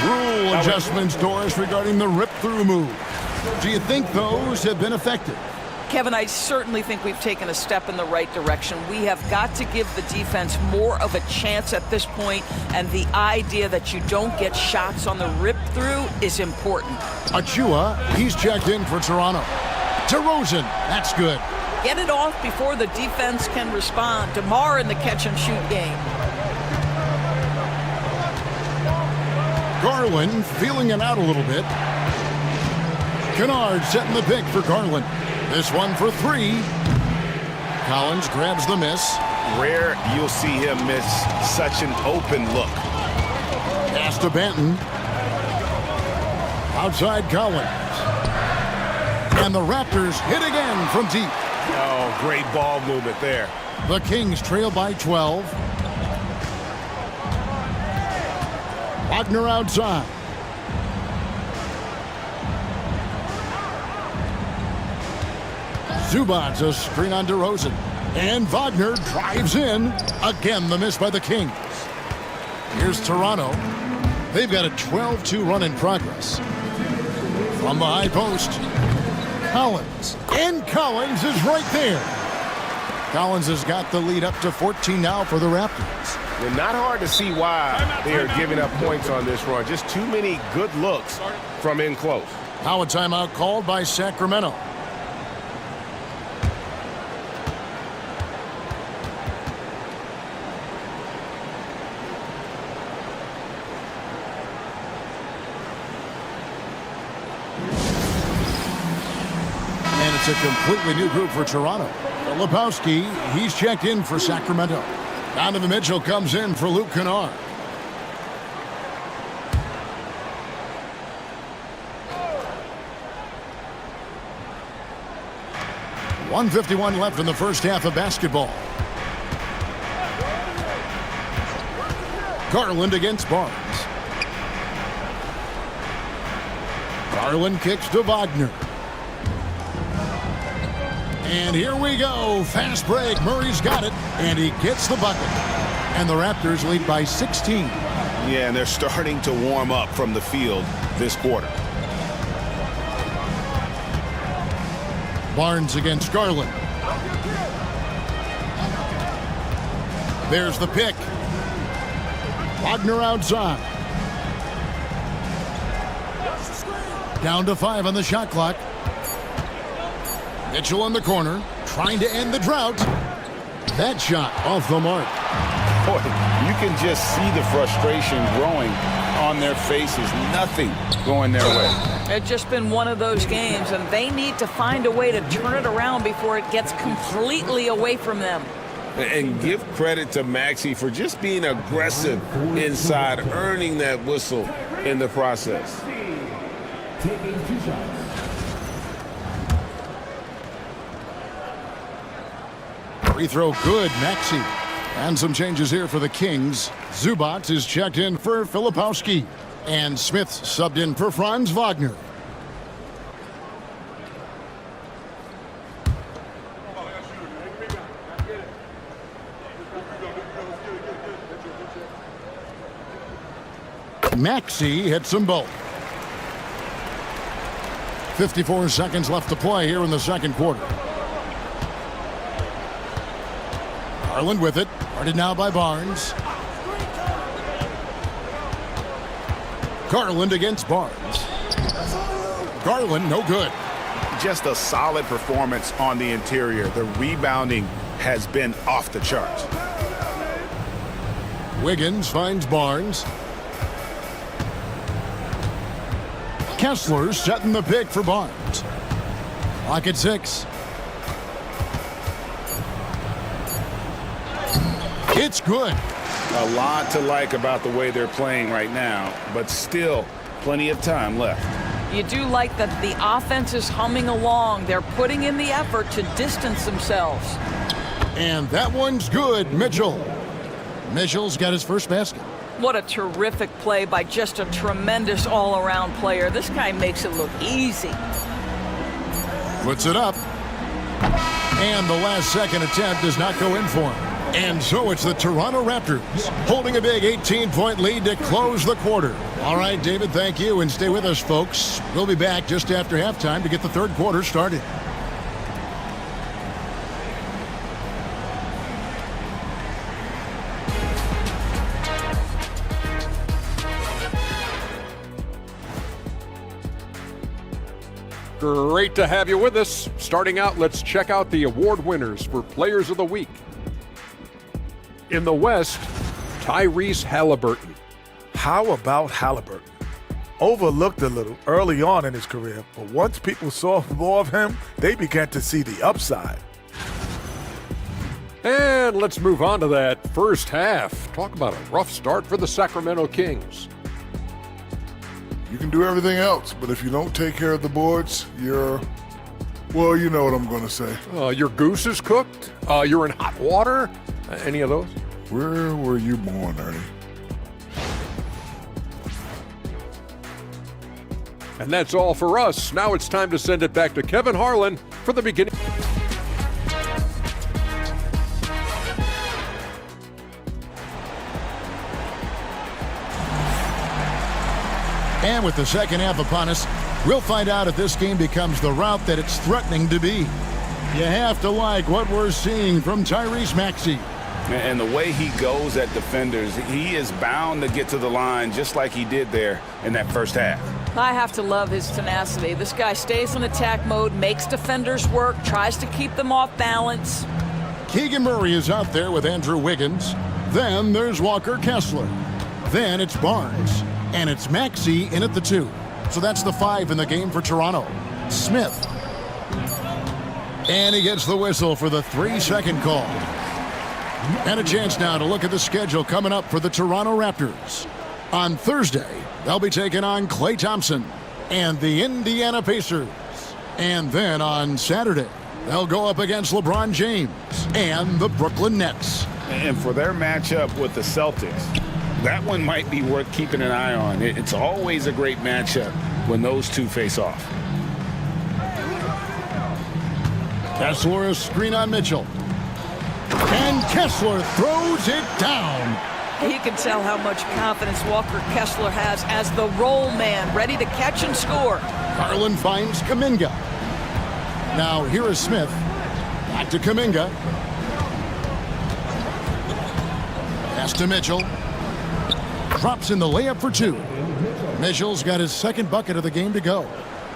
Rule adjustments, Doris, regarding the rip-through move. Do you think those have been effective? Kevin, I certainly think we've taken a step in the right direction. We have got to give the defense more of a chance at this point, and the idea that you don't get shots on the rip-through is important. Achua, he's checked in for Toronto. DeRozan, that's good. Get it off before the defense can respond. DeMar in the catch-and-shoot game. Garland feeling it out a little bit. Kennard setting the pick for Garland. This one for 3. Collins grabs the miss. Rare you'll see him miss such an open look. Pass to Banton. Outside Collins. And the Raptors hit again from deep. Oh, great ball movement there. The Kings trail by 12. Wagner outside. Zubats a screen on DeRozan. And Wagner drives in. Again, the miss by the Kings. Here's Toronto. They've got a 12-2 run in progress. From the high post, Collins. And Collins is right there. Collins has got the lead up to 14 now for the Raptors. Well, not hard to see why they are giving up points on this run. Just too many good looks from in close. Now a timeout called by Sacramento. And it's a completely new group for Toronto. Filipowski, he's checked in for Sacramento. Donovan Mitchell comes in for Luke Kennard. 1:51 left in the first half of basketball. Garland against Barnes. Garland kicks to Wagner. And here we go. Fast break. Murray's got it, and he gets the bucket. And the Raptors lead by 16. Yeah, and they're starting to warm up from the field this quarter. Barnes against Garland. There's the pick. Wagner outside. Down to 5 on the shot clock. Mitchell in the corner, trying to end the drought. That shot off the mark. Boy, you can just see the frustration growing on their faces. Nothing going their way. It's just been one of those games, and they need to find a way to turn it around before it gets completely away from them. And give credit to Maxey for just being aggressive inside, earning that whistle in the process. Taking 2 shots. Free throw good, Maxey. And some changes here for the Kings. Zubac is checked in for Filipowski. And Smith subbed in for Franz Wagner. Maxey hits them both. 54 seconds left to play here in the second quarter. Garland with it. Guarded now by Barnes. Garland against Barnes. Garland, no good. Just a solid performance on the interior. The rebounding has been off the charts. Wiggins finds Barnes. Kessler setting the pick for Barnes. Clock at 6. It's good. A lot to like about the way they're playing right now, but still plenty of time left. You do like that the offense is humming along. They're putting in the effort to distance themselves. And that one's good, Mitchell. Mitchell's got his first basket. What a terrific play by just a tremendous all-around player. This guy makes it look easy. Puts it up. And the last second attempt does not go in for him. And so it's the Toronto Raptors holding a big 18-point lead to close the quarter. All right, David, thank you, and stay with us, folks. We'll be back just after halftime to get the third quarter started. Great to have you with us. Starting out, let's check out the award winners for Players of the Week. In the West, Tyrese Halliburton. How about Halliburton? Overlooked a little early on in his career, but once people saw more of him, they began to see the upside. And let's move on to that first half. Talk about a rough start for the Sacramento Kings. You can do everything else, but if you don't take care of the boards, well, you know what I'm going to say. Your goose is cooked? You're in hot water? Any of those? Where were you born, Ernie? And that's all for us. Now it's time to send it back to Kevin Harlan for the beginning. And with the second half upon us, we'll find out if this game becomes the rout that it's threatening to be. You have to like what we're seeing from Tyrese Maxey. And the way he goes at defenders, he is bound to get to the line just like he did there in that first half. I have to love his tenacity. This guy stays in attack mode, makes defenders work, tries to keep them off balance. Keegan Murray is out there with Andrew Wiggins. Then there's Walker Kessler. Then it's Barnes. And it's Maxey in at the 2. So that's the 5 in the game for Toronto. Smith. And he gets the whistle for the 3-second call. And a chance now to look at the schedule coming up for the Toronto Raptors. On Thursday, they'll be taking on Klay Thompson and the Indiana Pacers. And then on Saturday, They'll go up against LeBron James and the Brooklyn Nets. And for their matchup with the Celtics, that one might be worth keeping an eye on. It's always a great matchup when those two face off. Kessler, a screen on Mitchell. And Kessler throws it down. You can tell how much confidence Walker Kessler has as the roll man, ready to catch and score. Garland finds Kuminga. Now here is Smith. Back to Kuminga. Pass to Mitchell. Drops in the layup for two. Mitchell's got his second bucket of the game to go.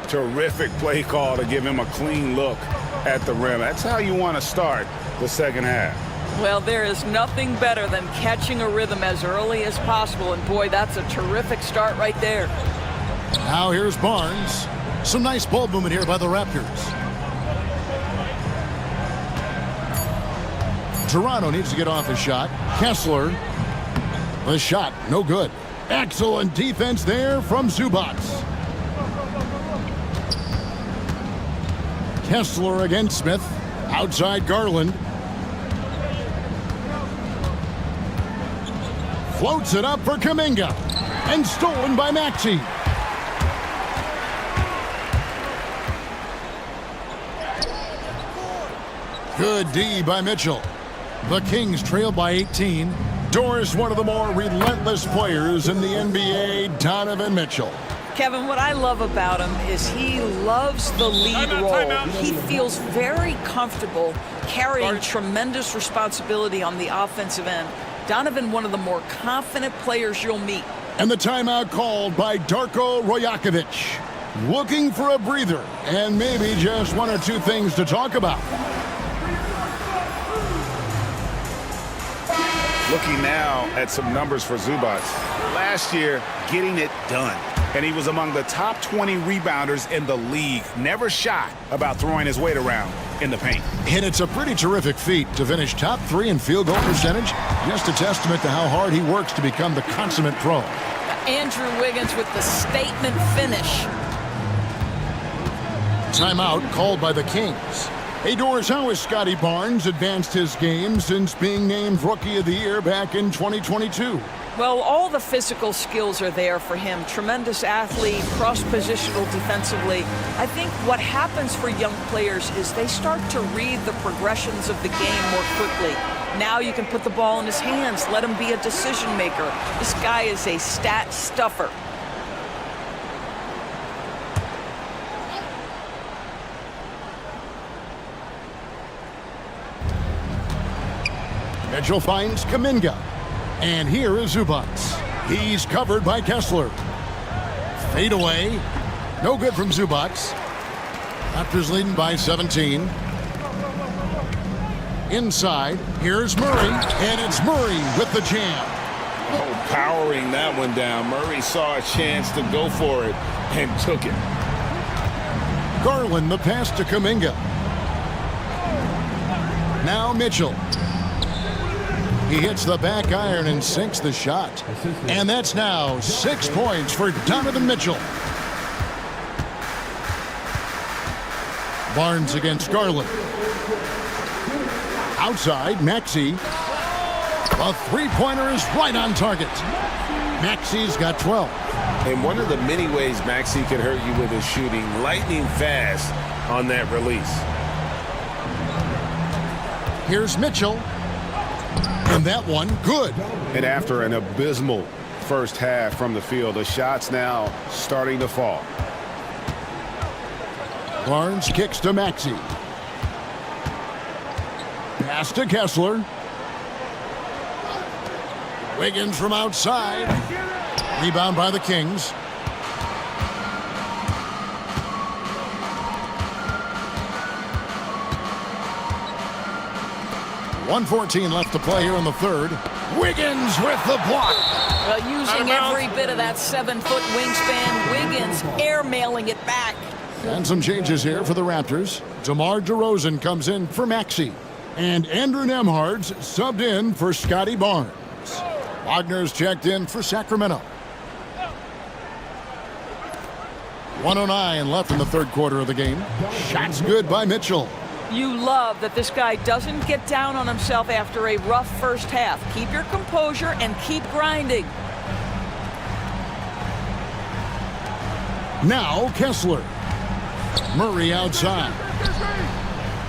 Terrific play call to give him a clean look at the rim. That's how you want to start the second half. Well, there is nothing better than catching a rhythm as early as possible, and boy, that's a terrific start right there. Now here's Barnes. Some nice ball movement here by the Raptors. Toronto needs to get off his shot. Kessler. The shot, no good. Excellent defense there from Zubac. Kessler against Smith. Outside Garland. Floats it up for Kuminga. And stolen by Maxey. Good D by Mitchell. The Kings trail by 18. Doris, one of the more relentless players in the NBA, Donovan Mitchell. Kevin, what I love about him is he loves the lead role. He feels very comfortable carrying tremendous responsibility on the offensive end. Donovan, one of the more confident players you'll meet. And the timeout called by Darko Rajakovic. Looking for a breather and maybe just one or two things to talk about. Looking now at some numbers for Zubac. Last year, getting it done. And he was among the top 20 rebounders in the league. Never shy about throwing his weight around in the paint. And it's a pretty terrific feat to finish top 3 in field goal percentage. Just a testament to how hard he works to become the consummate pro. Andrew Wiggins with the statement finish. Timeout called by the Kings. Hey, Doris, how has Scotty Barnes advanced his game since being named Rookie of the Year back in 2022? Well, all the physical skills are there for him. Tremendous athlete, cross-positional defensively. I think what happens for young players is they start to read the progressions of the game more quickly. Now you can put the ball in his hands, let him be a decision maker. This guy is a stat stuffer. Mitchell finds Kuminga. And here is Zubac. He's covered by Kessler. Fade away. No good from Zubac. Raptors leading by 17. Inside, here's Murray. And it's Murray with the jam. Oh, powering that one down. Murray saw a chance to go for it and took it. Garland the pass to Kuminga. Now Mitchell. He hits the back iron and sinks the shot. And that's now 6 points for Donovan Mitchell. Barnes against Garland. Outside, Maxey. A three-pointer is right on target. Maxey's got 12. And one of the many ways Maxey can hurt you with his shooting, lightning fast on that release. Here's Mitchell. And that one, good. And after an abysmal first half from the field, the shots now starting to fall. Barnes kicks to Maxey. Pass to Kessler. Wiggins from outside. Rebound by the Kings. .114 left to play here in the third. Wiggins with the block. Well, using every bit of that 7-foot wingspan, Wiggins airmailing it back. And some changes here for the Raptors. DeMar DeRozan comes in for Maxey. And Andrew Nembhard's subbed in for Scotty Barnes. Wagner's checked in for Sacramento. 1:09 left in the third quarter of the game. Shots good by Mitchell. You love that this guy doesn't get down on himself after a rough first half. Keep your composure and keep grinding. Now Kessler. Murray outside.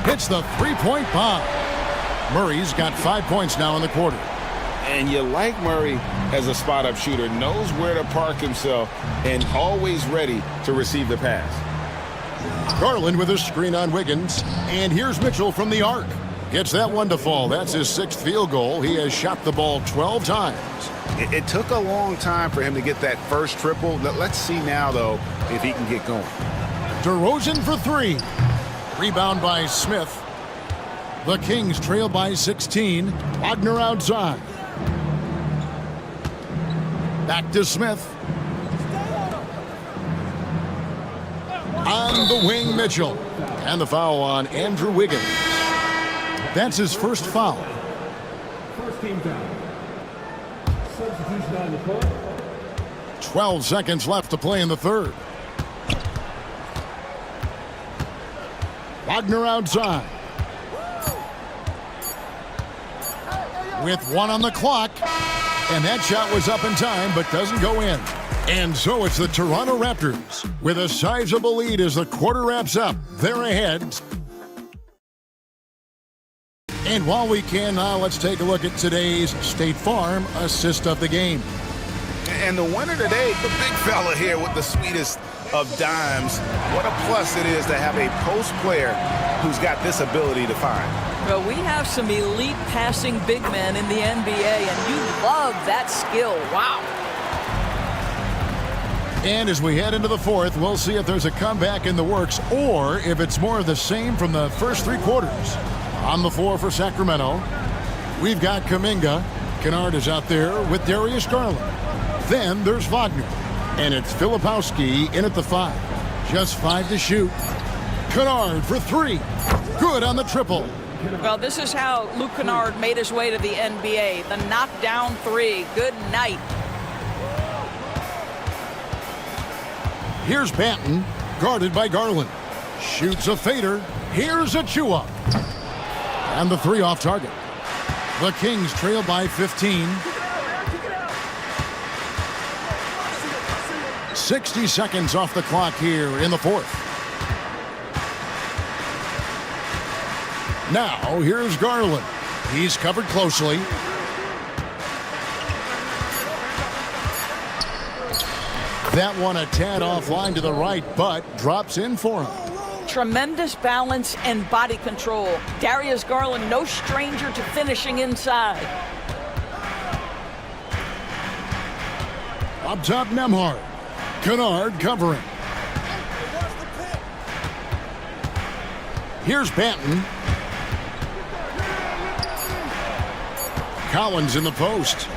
Hits the three-point bomb. Murray's got 5 points now in the quarter. And you like Murray as a spot-up shooter, knows where to park himself, and always ready to receive the pass. Garland with a screen on Wiggins. And here's Mitchell from the arc. Gets that one to fall. That's his 6th field goal. He has shot the ball 12 times. It took a long time for him to get that first triple. Let's see now, though, if he can get going. DeRozan for 3. Rebound by Smith. The Kings trail by 16. Wagner outside. Back to Smith. On the wing, Mitchell. And the foul on Andrew Wiggins. That's his first foul. First team down. Substitution on the court. 12 seconds left to play in the third. Wagner outside. With 1 on the clock. And that shot was up in time, but doesn't go in. And so it's the Toronto Raptors with a sizable lead as the quarter wraps up. They're ahead. And while we can now, let's take a look at today's State Farm assist of the game. And the winner today, the big fella here with the sweetest of dimes. What a plus it is to have a post player who's got this ability to find. Well, we have some elite passing big men in the NBA, and you love that skill. Wow. And as we head into the fourth, we'll see if there's a comeback in the works or if it's more of the same from the first 3 quarters. On the floor for Sacramento, we've got Kuminga. Kennard is out there with Darius Garland. Then there's Wagner. And it's Filipowski in at the 5. Just 5 to shoot. Kennard for 3. Good on the triple. Well, this is how Luke Kennard made his way to the NBA. The knockdown 3. Good night. Here's Banton, guarded by Garland. Shoots a fader. Here's Achua. And the 3 off target. The Kings trail by 15. 60 seconds off the clock here in the fourth. Now, here's Garland. He's covered closely. That one a tad offline to the right, but drops in for him. Tremendous balance and body control. Darius Garland, no stranger to finishing inside. Up top, Nembhard. Kennard covering. Here's Banton. Collins in the post.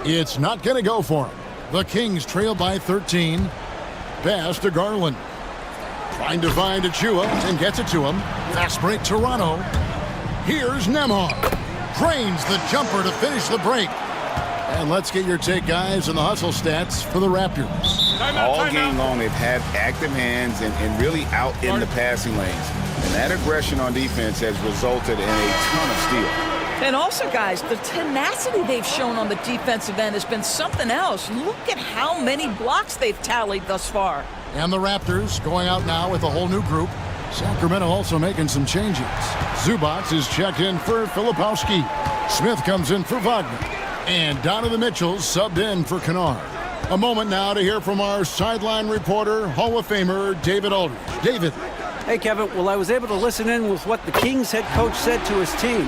It's not going to go for him. The Kings trail by 13. Pass to Garland. Trying to find Achua and gets it to him. Fast break Toronto. Here's Nembhard. Drains the jumper to finish the break. And let's get your take, guys, on the hustle stats for the Raptors. All game long, they've had active hands and really out in the passing lanes. And that aggression on defense has resulted in a ton of steals. And also, guys, the tenacity they've shown on the defensive end has been something else. Look at how many blocks they've tallied thus far. And the Raptors going out now with a whole new group. Sacramento also making some changes. Zubac is checked in for Filipowski. Smith comes in for Wagner. And Donovan Mitchell subbed in for Kennard. A moment now to hear from our sideline reporter, Hall of Famer David Aldridge. David. Hey, Kevin. Well, I was able to listen in with what the Kings head coach said to his team.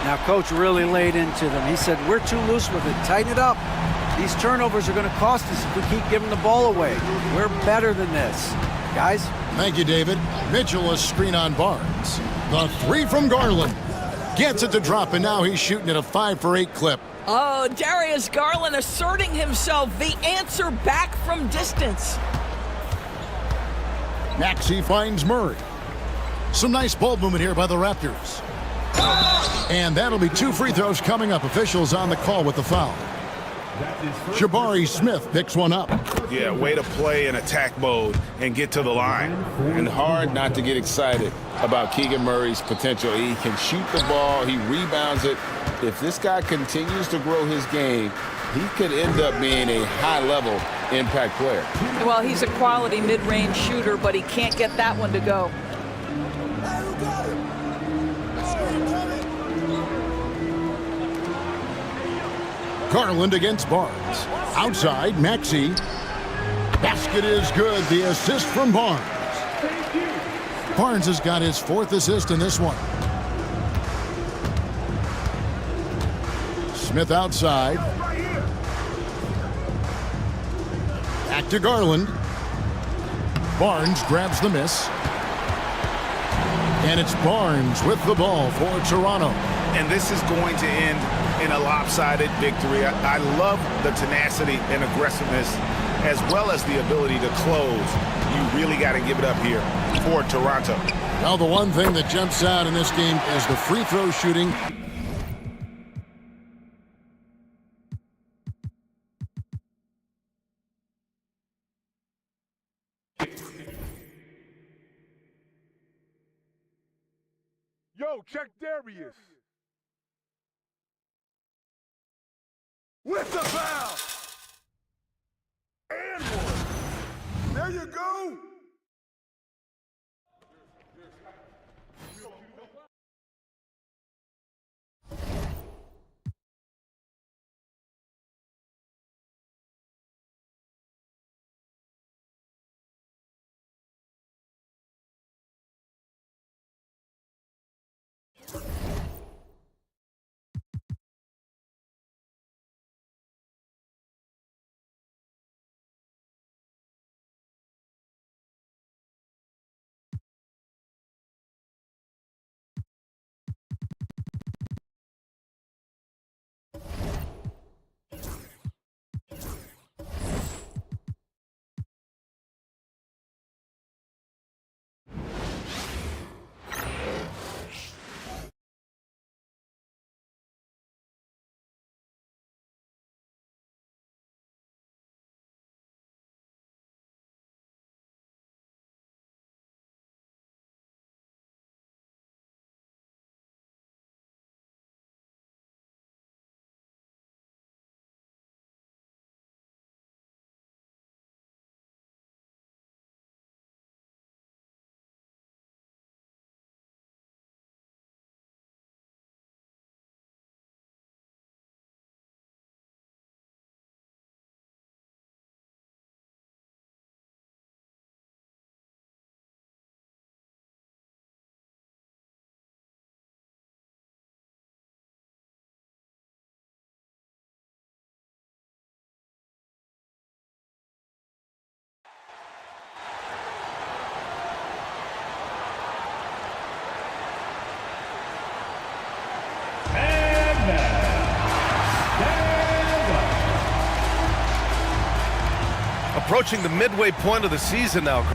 Now, coach really laid into them. He said, we're too loose with it. Tighten it up. These turnovers are going to cost us if we keep giving the ball away. We're better than this. Guys? Thank you, David. Mitchell a screen on Barnes. The 3 from Garland. Gets it to drop, and now he's shooting at a 5 for 8 clip. Oh, Darius Garland asserting himself. The answer back from distance. Maxey finds Murray. Some nice ball movement here by the Raptors. And that'll be 2 free throws coming up. Officials on the call with the foul. Jabari Smith picks one up. Yeah, way to play in attack mode and get to the line. And hard not to get excited about Keegan Murray's potential. He can shoot the ball. He rebounds it. If this guy continues to grow his game, he could end up being a high-level impact player. Well, he's a quality mid-range shooter, but he can't get that one to go. Garland against Barnes. Outside, Maxey. Basket is good. The assist from Barnes. Barnes has got his 4th assist in this one. Smith outside. Back to Garland. Barnes grabs the miss. And it's Barnes with the ball for Toronto. And this is going to end in a lopsided victory. I love the tenacity and aggressiveness as well as the ability to close. You really got to give it up here for Toronto. Well, the one thing that jumps out in this game is the free throw shooting. Yo, check Darius. With the foul. And one. There you go. Approaching the midway point of the season now,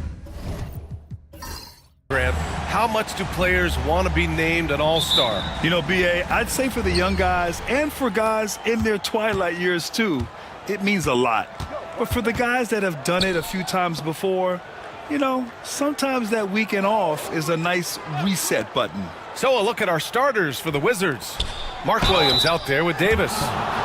Grant, how much do players want to be named an all-star? You know, B.A., I'd say for the young guys and for guys in their twilight years too, it means a lot. But for the guys that have done it a few times before, you know, sometimes that weekend off is a nice reset button. So a look at our starters for the Wizards. Mark Williams out there with Davis.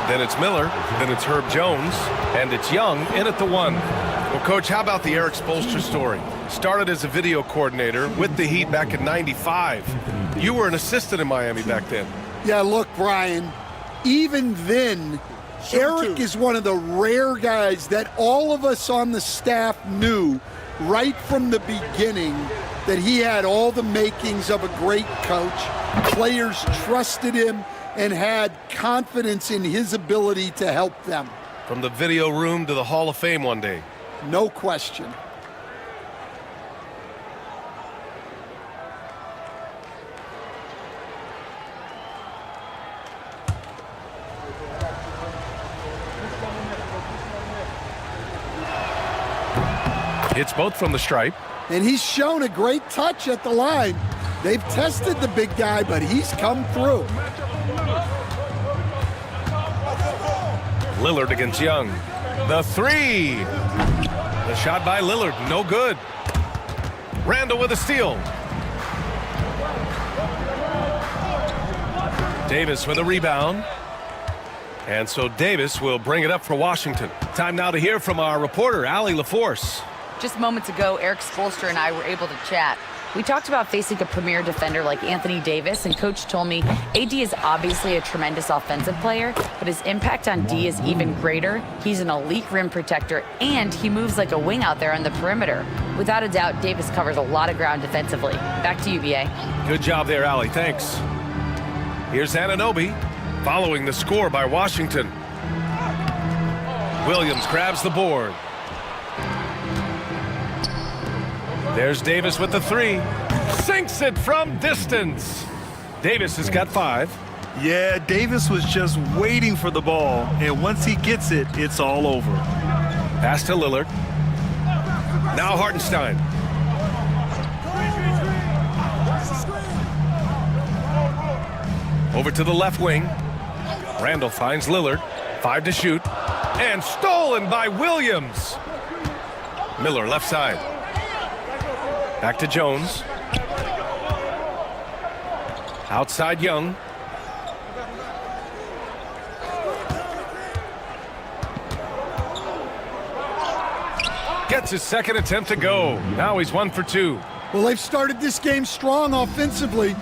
Then it's Miller. Then it's Herb Jones. And it's Young in at the 1. Well, Coach, how about the Eric Spoelstra story? Started as a video coordinator with the Heat back in '95. You were an assistant in Miami back then. Yeah, look, Brian, even then, Eric is one of the rare guys that all of us on the staff knew right from the beginning that he had all the makings of a great coach. Players trusted him and had confidence in his ability to help them. From the video room to the Hall of Fame one day. No question. It's both from the stripe. And he's shown a great touch at the line. They've tested the big guy, but he's come through. Lillard against Young. The three. The shot by Lillard, no good. Randall with a steal. Davis with a rebound. And so Davis will bring it up for Washington. Time now to hear from our reporter, Allie LaForce. Just moments ago, Eric Spoelstra and I were able to chat. We talked about facing a premier defender like Anthony Davis, and Coach told me AD is obviously a tremendous offensive player, but his impact on D is even greater. He's an elite rim protector, and he moves like a wing out there on the perimeter. Without a doubt, Davis covers a lot of ground defensively. Back to you, BA. Good job there, Allie. Thanks. Here's Anunoby, following the score by Washington. Williams grabs the board. There's Davis with the three. Sinks it from distance. Davis has got 5. Yeah, Davis was just waiting for the ball, and once he gets it, it's all over. Pass to Lillard. Now Hartenstein. Over to the left wing. Randall finds Lillard. 5 to shoot. And stolen by Williams. Miller left side. Back to Jones. Outside Young. Gets his second attempt to go. Now he's 1 for 2. Well, they've started this game strong offensively.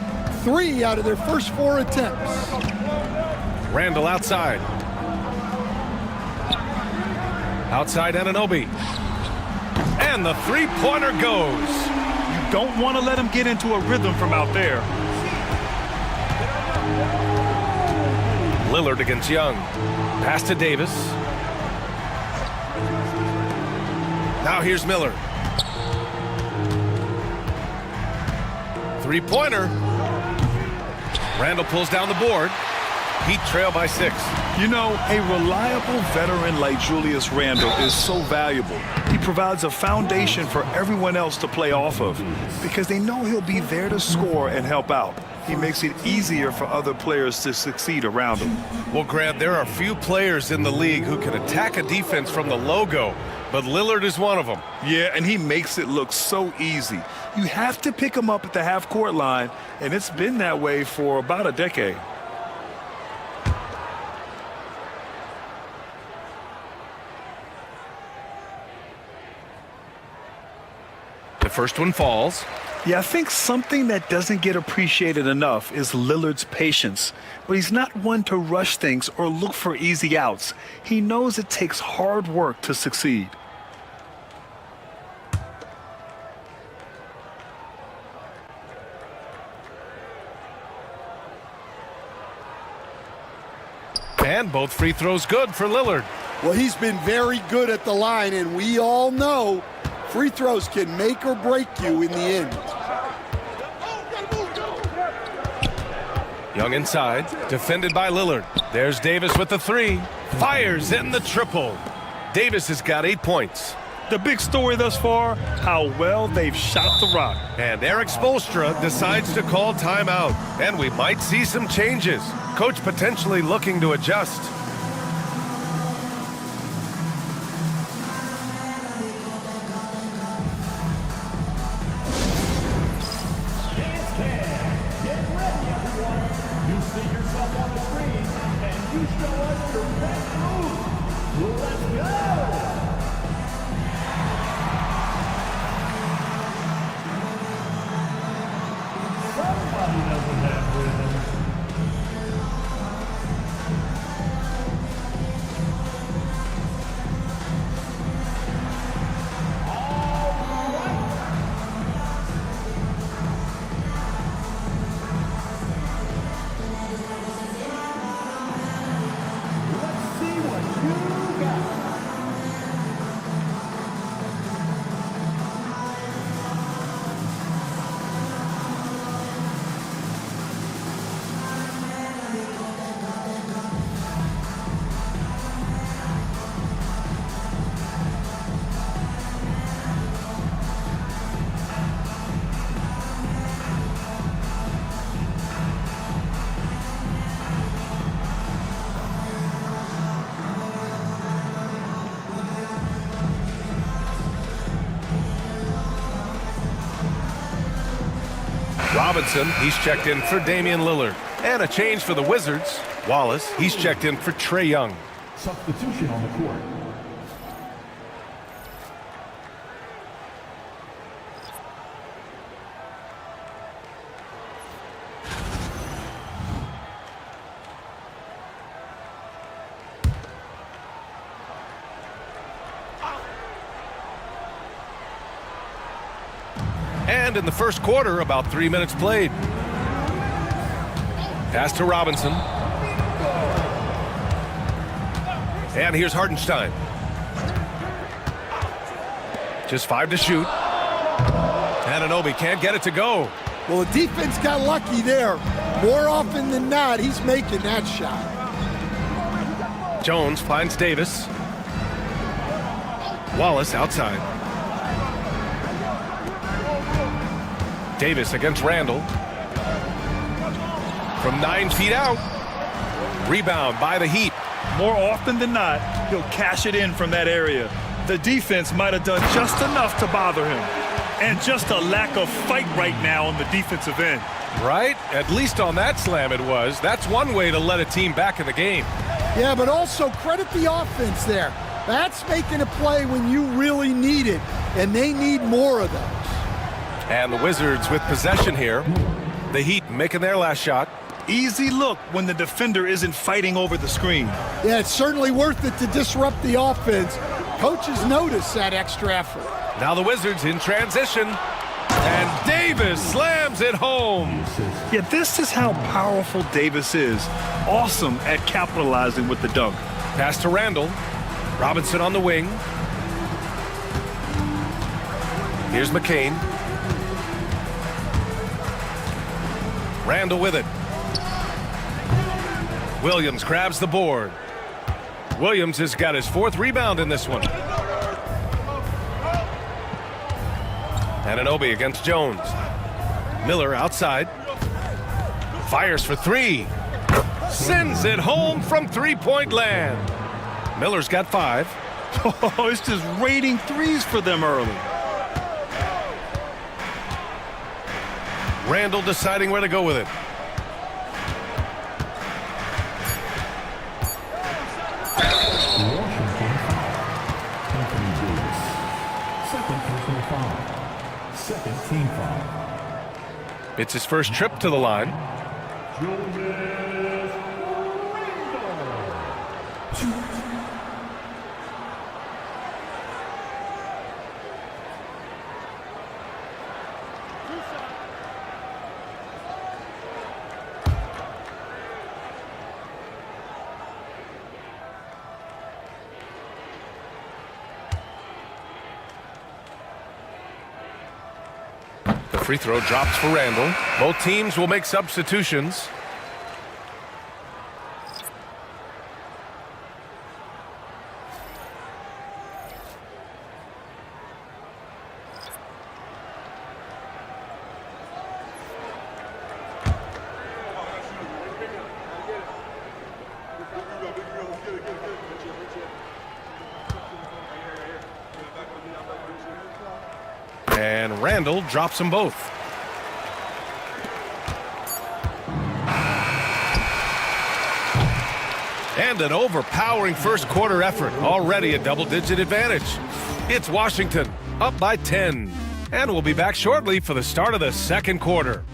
3 out of their first 4 attempts. Randall outside. Outside Anunoby. And the three-pointer goes. Don't want to let him get into a rhythm from out there. Lillard against Young. Pass to Davis. Now here's Miller. Three-pointer. Randall pulls down the board. Heat trail by 6. You know, a reliable veteran like Julius Randle is so valuable. He provides a foundation for everyone else to play off of because they know he'll be there to score and help out. He makes it easier for other players to succeed around him. Well, Grant, there are few players in the league who can attack a defense from the logo, but Lillard is one of them. Yeah, and he makes it look so easy. You have to pick him up at the half-court line, and it's been that way for about a decade. The first one falls. Yeah, I think something that doesn't get appreciated enough is Lillard's patience. But he's not one to rush things or look for easy outs. He knows it takes hard work to succeed. And both free throws good for Lillard. Well, he's been very good at the line, and we all know free throws can make or break you in the end. Young inside, defended by Lillard. There's Davis with the 3. Fires in the triple. Davis has got 8 points. The big story thus far, how well they've shot the rock. And Eric Spoelstra decides to call timeout. And we might see some changes. Coach potentially looking to adjust. Robinson, he's checked in for Damian Lillard. And a change for the Wizards. Wallace, he's checked in for Trae Young. Substitution on the court. And in the first quarter, about 3 minutes played. Pass to Robinson. And here's Hartenstein. Just 5 to shoot. Anunoby can't get it to go. Well, the defense got lucky there. More often than not, he's making that shot. Jones finds Davis. Wallace outside. Davis against Randall. From 9 feet out. Rebound by the Heat. More often than not, he'll cash it in from that area. The defense might have done just enough to bother him. And just a lack of fight right now on the defensive end. Right? At least on that slam it was. That's one way to let a team back in the game. Yeah, but also credit the offense there. That's making a play when you really need it, and they need more of those. And the Wizards with possession here. The Heat making their last shot. Easy look when the defender isn't fighting over the screen. Yeah, it's certainly worth it to disrupt the offense. Coaches notice that extra effort. Now the Wizards in transition. And Davis slams it home. Yeah, this is how powerful Davis is. Awesome at capitalizing with the dunk. Pass to Randall. Robinson on the wing. Here's McCain. Randall with it. Williams grabs the board. Williams has got his 4th rebound in this one. Anunoby against Jones. Miller outside. Fires for 3. Sends it home from 3-point land. Miller's got 5. Oh, it's just raining threes for them early. Randall deciding where to go with it. Second team foul. It's his first trip to the line. Free throw drops for Randall. Both teams will make substitutions. And Randall drops them both. And an overpowering first quarter effort. Already a double-digit advantage. It's Washington up by 10. And we'll be back shortly for the start of the second quarter.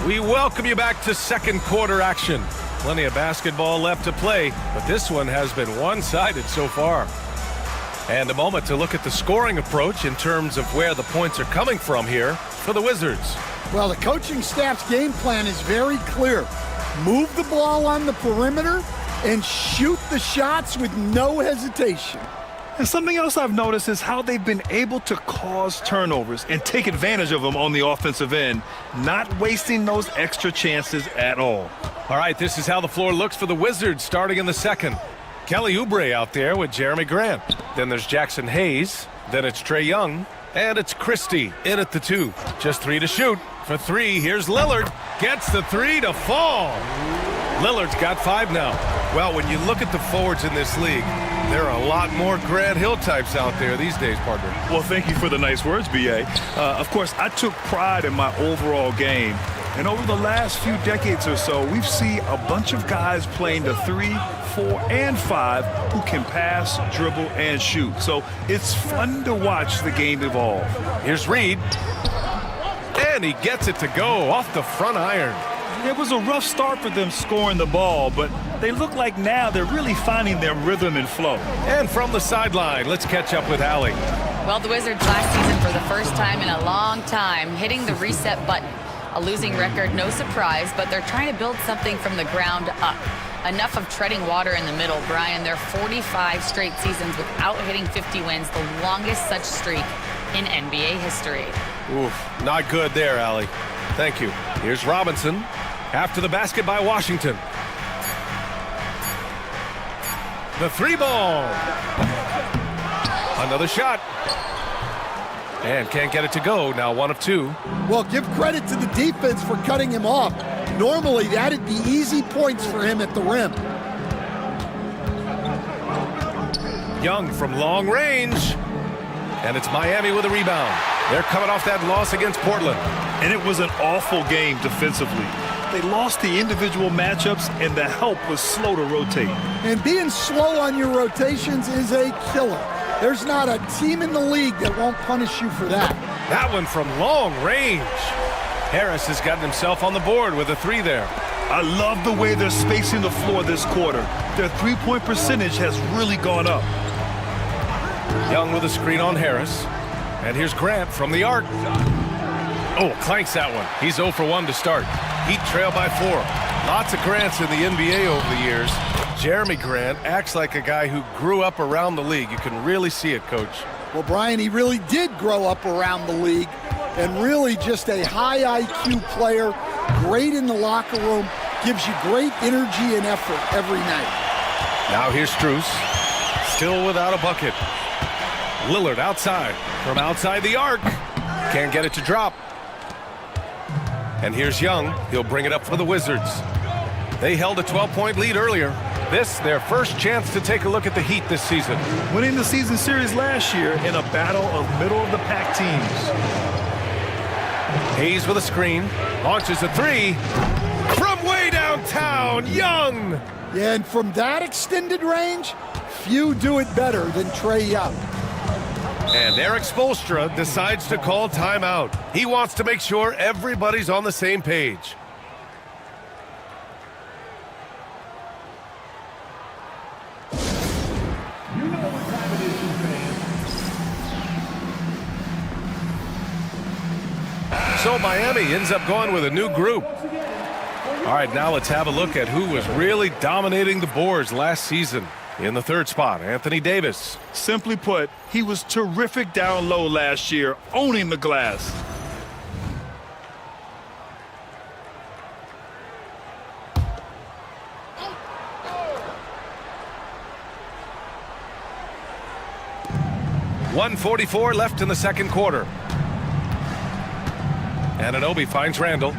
We welcome you back to second quarter action. Plenty of basketball left to play, but this one has been one-sided so far. And a moment to look at the scoring approach in terms of where the points are coming from here for the Wizards. Well, the coaching staff's game plan is very clear. Move the ball on the perimeter and shoot the shots with no hesitation. And something else I've noticed is how they've been able to cause turnovers and take advantage of them on the offensive end, not wasting those extra chances at all. All right, this is how the floor looks for the Wizards starting in the second. Kelly Oubre out there with Jeremy Grant. Then there's Jackson Hayes. Then it's Trae Young. And it's Christie in at the 2. Just 3 to shoot. For 3, here's Lillard. Gets the 3 to fall. Lillard's got 5 now. Well, when you look at the forwards in this league, there are a lot more Grant Hill types out there these days, partner. Well, thank you for the nice words, B.A. Of course, I took pride in my overall game. And over the last few decades or so, we've seen a bunch of guys playing the 3, 4, and 5 who can pass, dribble, and shoot. So it's fun to watch the game evolve. Here's Reed. And he gets it to go off the front iron. It was a rough start for them scoring the ball, but they look like now they're really finding their rhythm and flow. And from the sideline, let's catch up with Allie. Well, the Wizards last season, for the first time in a long time, hitting the reset button. A losing record, no surprise, but they're trying to build something from the ground up. Enough of treading water in the middle, Brian. They're 45 straight seasons without hitting 50 wins, the longest such streak in NBA history. Oof, not good there, Allie. Thank you. Here's Robinson. After the basket by Washington. The 3 ball. Another shot. And can't get it to go. Now 1 of 2. Well, give credit to the defense for cutting him off. Normally, that'd be easy points for him at the rim. Young from long range. And it's Miami with a rebound. They're coming off that loss against Portland. And it was an awful game defensively. They lost the individual matchups, and the help was slow to rotate. And being slow on your rotations is a killer. There's not a team in the league that won't punish you for that. That one from long range. Harris has gotten himself on the board with a 3 there. I love the way they're spacing the floor this quarter. Their three-point percentage has really gone up. Young with a screen on Harris. And here's Grant from the arc. Oh, clanks that one. He's 0 for 1 to start. Heat trail by 4. Lots of Grants in the NBA over the years. Jeremy Grant acts like a guy who grew up around the league. You can really see it, Coach. Well, Brian, he really did grow up around the league, and really just a high IQ player, great in the locker room, gives you great energy and effort every night. Now here's Strus, still without a bucket. Lillard outside, from outside the arc. Can't get it to drop. And here's Young. He'll bring it up for the Wizards. They held a 12-point lead earlier. This, their first chance to take a look at the Heat this season. Winning the season series last year in a battle of middle-of-the-pack teams. Hayes with a screen. Launches a 3. From way downtown, Young! Yeah, and from that extended range, few do it better than Trae Young. And Eric Spoelstra decides to call timeout. He wants to make sure everybody's on the same page. So Miami ends up going with a new group. All right, now let's have a look at who was really dominating the boards last season. In the 3rd spot, Anthony Davis. Simply put, he was terrific down low last year, owning the glass. .144 left in the 2nd quarter. Anunoby finds Randall.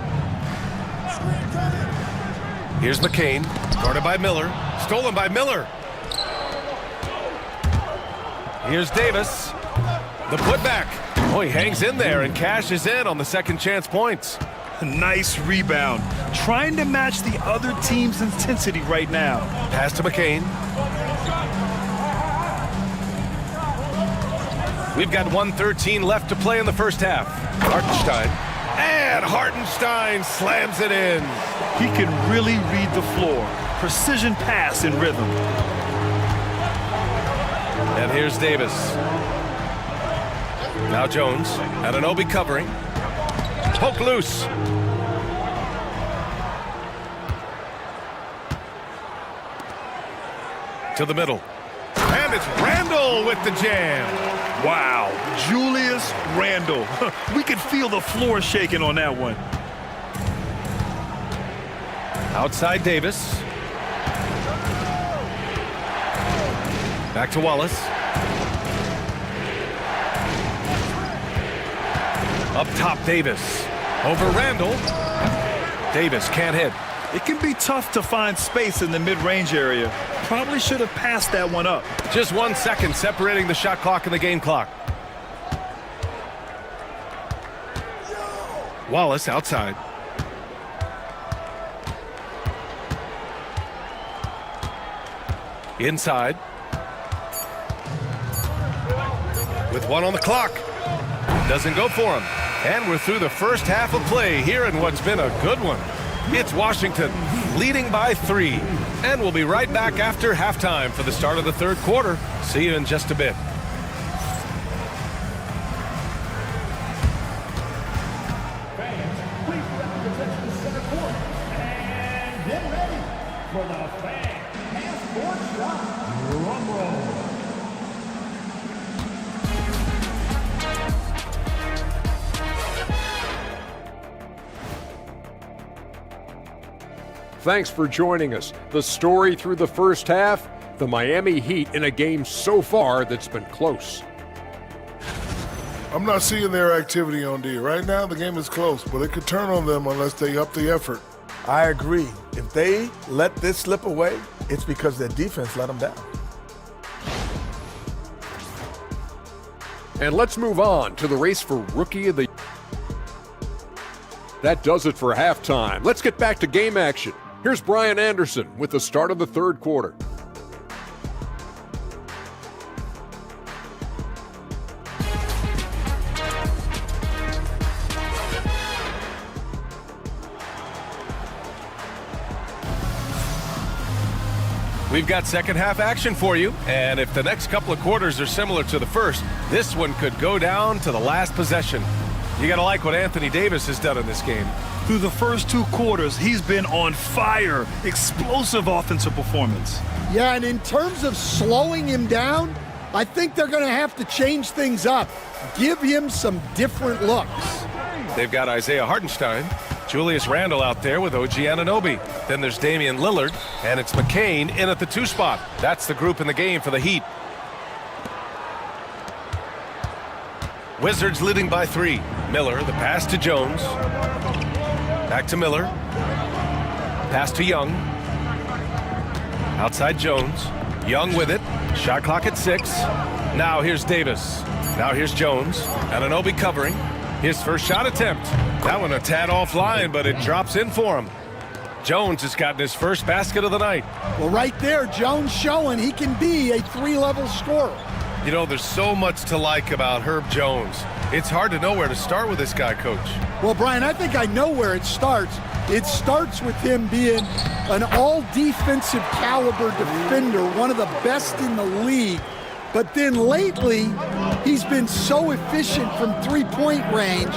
Here's McCain, guarded by Miller. Stolen by Miller. Here's Davis. The putback. Oh, he hangs in there and cashes in on the second chance points. Nice rebound. Trying to match the other team's intensity right now. Pass to McCain. We've got 1:13 left to play in the first half. Hartenstein. And Hartenstein slams it in. He can really read the floor. Precision pass and rhythm. And here's Davis. Now Jones. Anunoby covering. Poke loose. To the middle. And it's Randall with the jam. Wow, Julius Randle. We could feel the floor shaking on that one. Outside Davis. Back to Wallace. Up top, Davis. Over Randall. Davis can't hit. It can be tough to find space in the mid-range area. Probably should have passed that one up. Just 1 second separating the shot clock and the game clock. Wallace outside. Inside. With 1 on the clock. Doesn't go for him. And we're through the first half of play here in what's been a good one. It's Washington leading by 3. And we'll be right back after halftime for the start of the third quarter. See you in just a bit. Fans, please direct your attention to center court. And get ready for the fan half-court shot. Drum roll. Thanks for joining us. The story through the first half, the Miami Heat in a game so far that's been close. I'm not seeing their activity on D. Right now, the game is close, but it could turn on them unless they up the effort. I agree. If they let this slip away, it's because their defense let them down. And let's move on to the race for Rookie of the Year. That does it for halftime. Let's get back to game action. Here's Brian Anderson with the start of the third quarter. We've got second half action for you, and if the next couple of quarters are similar to the first, this one could go down to the last possession. You gotta like what Anthony Davis has done in this game. Through the first 2 quarters, he's been on fire. Explosive offensive performance. Yeah, and in terms of slowing him down, I think they're going to have to change things up. Give him some different looks. They've got Isaiah Hartenstein, Julius Randle out there with OG Anunoby. Then there's Damian Lillard, and it's McCain in at the 2 spot. That's the group in the game for the Heat. Wizards leading by 3. Miller, the pass to Jones. Back to Miller. Pass to Young. Outside Jones. Young with it. Shot clock at 6. Now here's Davis. Now here's Jones. Anunoby covering. His first shot attempt. That one a tad offline, but it drops in for him. Jones has gotten his first basket of the night. Well, right there, Jones showing he can be a 3-level scorer. You know, there's so much to like about Herb Jones. It's hard to know where to start with this guy, Coach. Well, Brian, I think I know where it starts. It starts with him being an all-defensive caliber defender, one of the best in the league. But then lately, he's been so efficient from three-point range,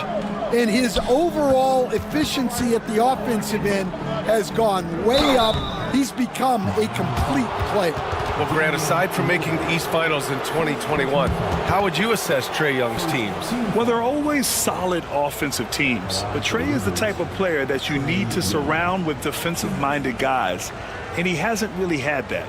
and his overall efficiency at the offensive end has gone way up. He's become a complete player. Well, Grant, aside from making the East Finals in 2021, how would you assess Trae Young's teams? Well, they're always solid offensive teams, but Trae is the type of player that you need to surround with defensive-minded guys, and he hasn't really had that.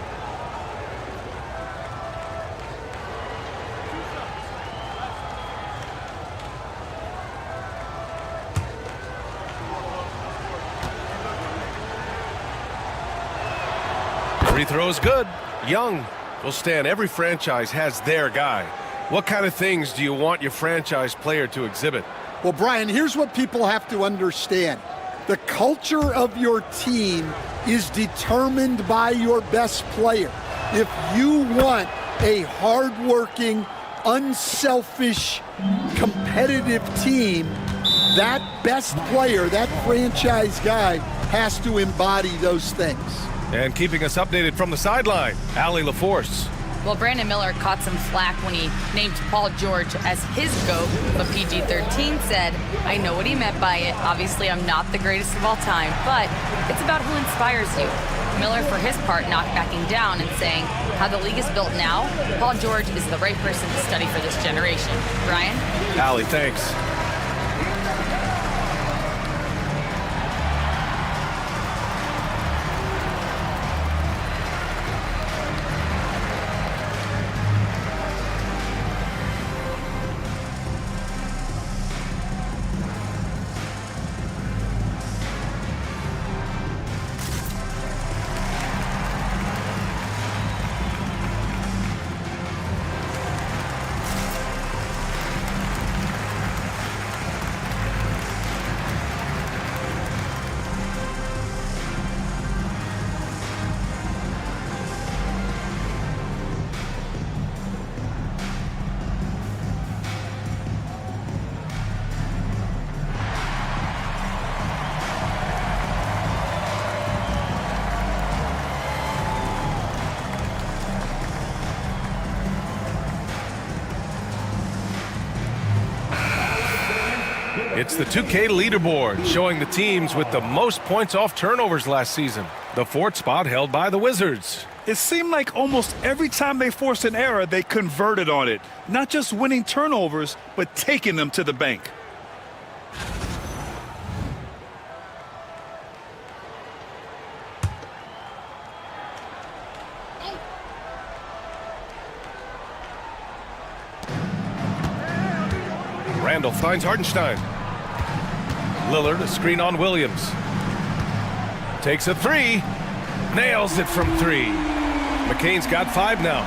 Free throw is good. Young. Well, Stan, every franchise has their guy. What kind of things do you want your franchise player to exhibit? Well, Brian, here's what people have to understand. The culture of your team is determined by your best player. If you want a hardworking, unselfish, competitive team, that best player, that franchise guy, has to embody those things. And keeping us updated from the sideline, Allie LaForce. Well, Brandon Miller caught some flack when he named Paul George as his GOAT, but PG-13 said, I know what he meant by it. Obviously, I'm not the greatest of all time, but it's about who inspires you. Miller, for his part, not backing down and saying, how the league is built now, Paul George is the right person to study for this generation. Brian? Allie, thanks. It's the 2K leaderboard showing the teams with the most points off turnovers last season. The fourth spot held by the Wizards. It seemed like almost every time they forced an error, they converted on it. Not just winning turnovers, but taking them to the bank. Randall finds Hartenstein. Lillard, a screen on Williams. Takes a three. Nails it from three. McCain's got 5 now.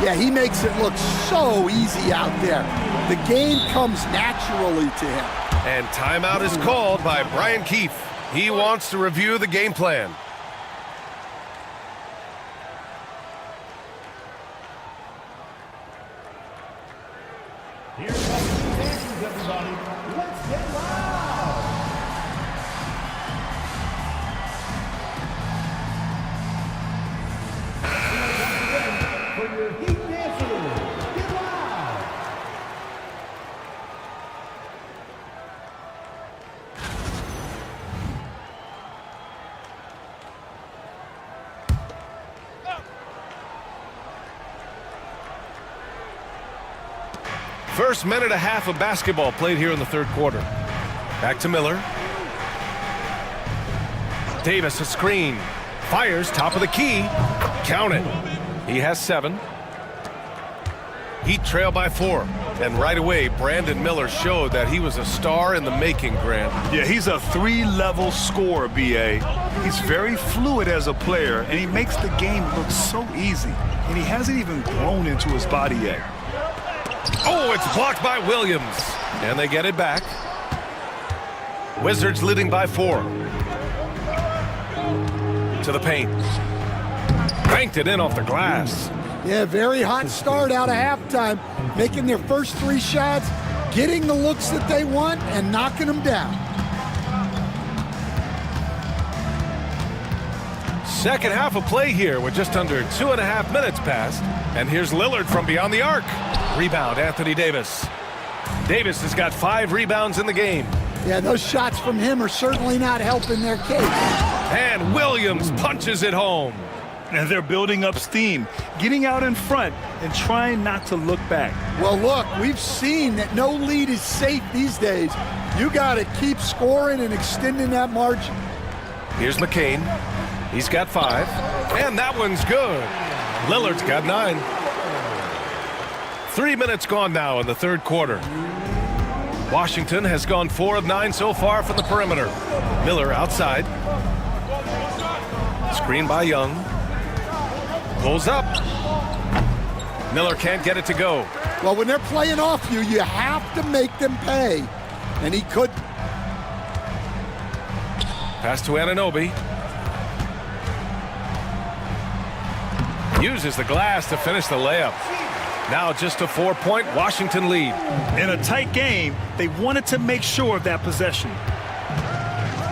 Yeah, he makes it look so easy out there. The game comes naturally to him. And timeout is called by Brian Keefe. He wants to review the game plan. Here comes the answers, everybody. Let's get loud. For your Heat dancers, get loud. First minute and a half of basketball played here in the third quarter. Back to Miller. Davis, a screen. Fires, top of the key. Count it. He has 7. Heat trail by 4. And right away, Brandon Miller showed that he was a star in the making, Grant. Yeah, he's a 3-level scorer, B.A. He's very fluid as a player, and he makes the game look so easy. And he hasn't even grown into his body yet. Oh, it's blocked by Williams. And they get it back. Wizards leading by 4. To the paint. Banked it in off the glass. Yeah, very hot start out of halftime, making their first 3 shots, getting the looks that they want, and knocking them down. Second half of play here with just under 2.5 minutes passed. And here's Lillard from beyond the arc. Rebound, Anthony Davis. Davis has got 5 rebounds in the game. Yeah, those shots from him are certainly not helping their case. And Williams punches it home. And they're building up steam, getting out in front and trying not to look back. Well, look, we've seen that no lead is safe these days. You got to keep scoring and extending that margin. Here's McCain. He's got 5. And that one's good. Lillard's got 9. 3 minutes gone now in the third quarter. Washington has gone 4 of 9 so far from the perimeter. Miller outside. Screen by Young. Pulls up. Miller can't get it to go. Well, when they're playing off you, you have to make them pay. And he could. Pass to Anunoby. Uses the glass to finish the layup. Now just a 4-point Washington lead. In a tight game, they wanted to make sure of that possession.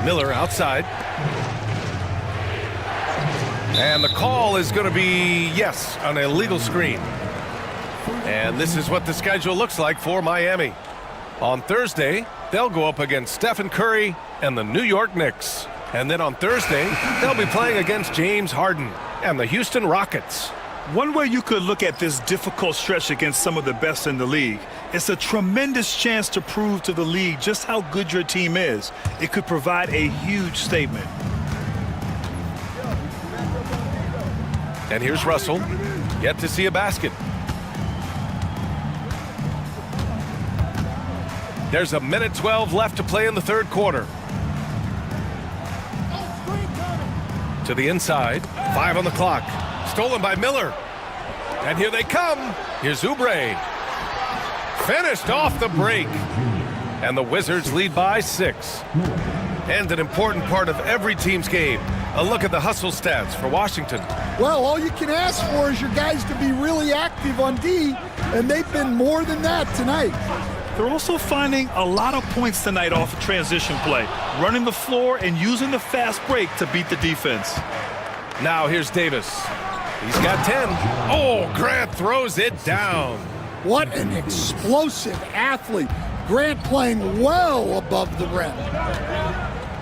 Miller outside. And the call is going to be, yes, an illegal screen. And this is what the schedule looks like for Miami. On Thursday, they'll go up against Stephen Curry and the New York Knicks. And then on Thursday, they'll be playing against James Harden and the Houston Rockets. One way you could look at this difficult stretch against some of the best in the league, it's a tremendous chance to prove to the league just how good your team is. It could provide a huge statement. And here's Russell, yet to see a basket. There's 1:12 left to play in the third quarter. To the inside, 5 on the clock. Stolen by Miller. And here they come. Here's Oubre. Finished off the break. And the Wizards lead by 6. And an important part of every team's game. A look at the hustle stats for Washington. Well, all you can ask for is your guys to be really active on D, and they've been more than that tonight. They're also finding a lot of points tonight off of transition play, running the floor and using the fast break to beat the defense. Now here's Davis. He's got 10. Oh, Grant throws it down. What an explosive athlete. Grant playing well above the rim.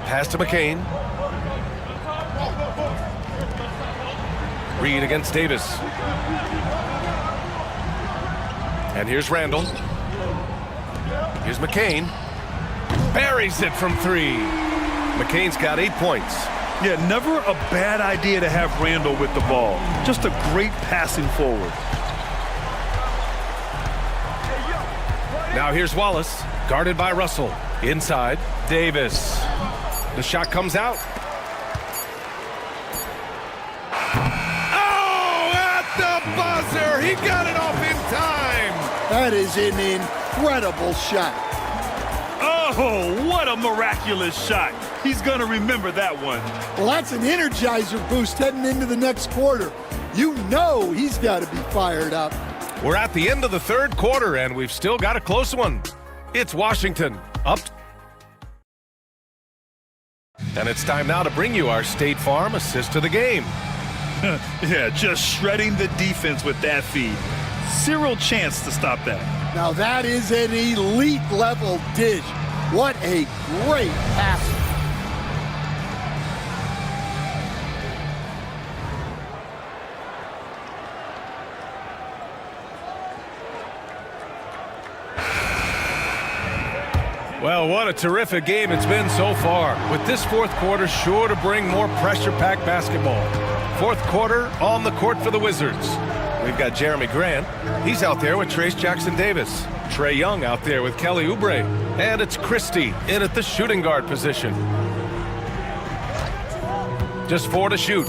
Pass to McCain. Reed against Davis. And here's Randall. Here's McCain. Buries it from 3. McCain's got 8 points. Yeah, never a bad idea to have Randall with the ball. Just a great passing forward. Now here's Wallace, guarded by Russell. Inside, Davis. The shot comes out. Oh, at the buzzer! He got it off in time! That is an incredible shot. Oh, what a miraculous shot. He's going to remember that one. Well, that's an energizer boost heading into the next quarter. You know he's got to be fired up. We're at the end of the 3rd quarter, and we've still got a close one. It's Washington up. And it's time now to bring you our State Farm assist of the game. Yeah, just shredding the defense with that feed. Zero chance to stop that. Now that is an elite level dish. What a great pass. Well, what a terrific game it's been so far, with this 4th quarter sure to bring more pressure-packed basketball. 4th quarter on the court for the Wizards. We've got Jeremy Grant. He's out there with Trace Jackson-Davis. Trae Young out there with Kelly Oubre. And it's Christie in at the shooting guard position. Just 4 to shoot.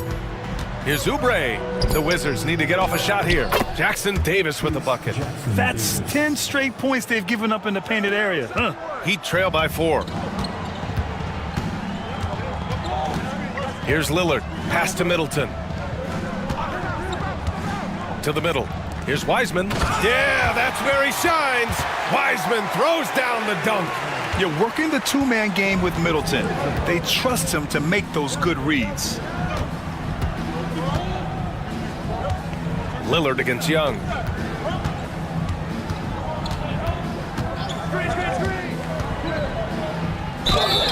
Here's Oubre. The Wizards need to get off a shot here. Jackson-Davis with the bucket. That's 10 straight points they've given up in the painted area. Heat trail by 4. Here's Lillard. Pass to Middleton. To the middle. Here's Wiseman. Yeah, that's where he shines. Wiseman throws down the dunk. You're working the 2-man game with Middleton. They trust him to make those good reads. Lillard against Young.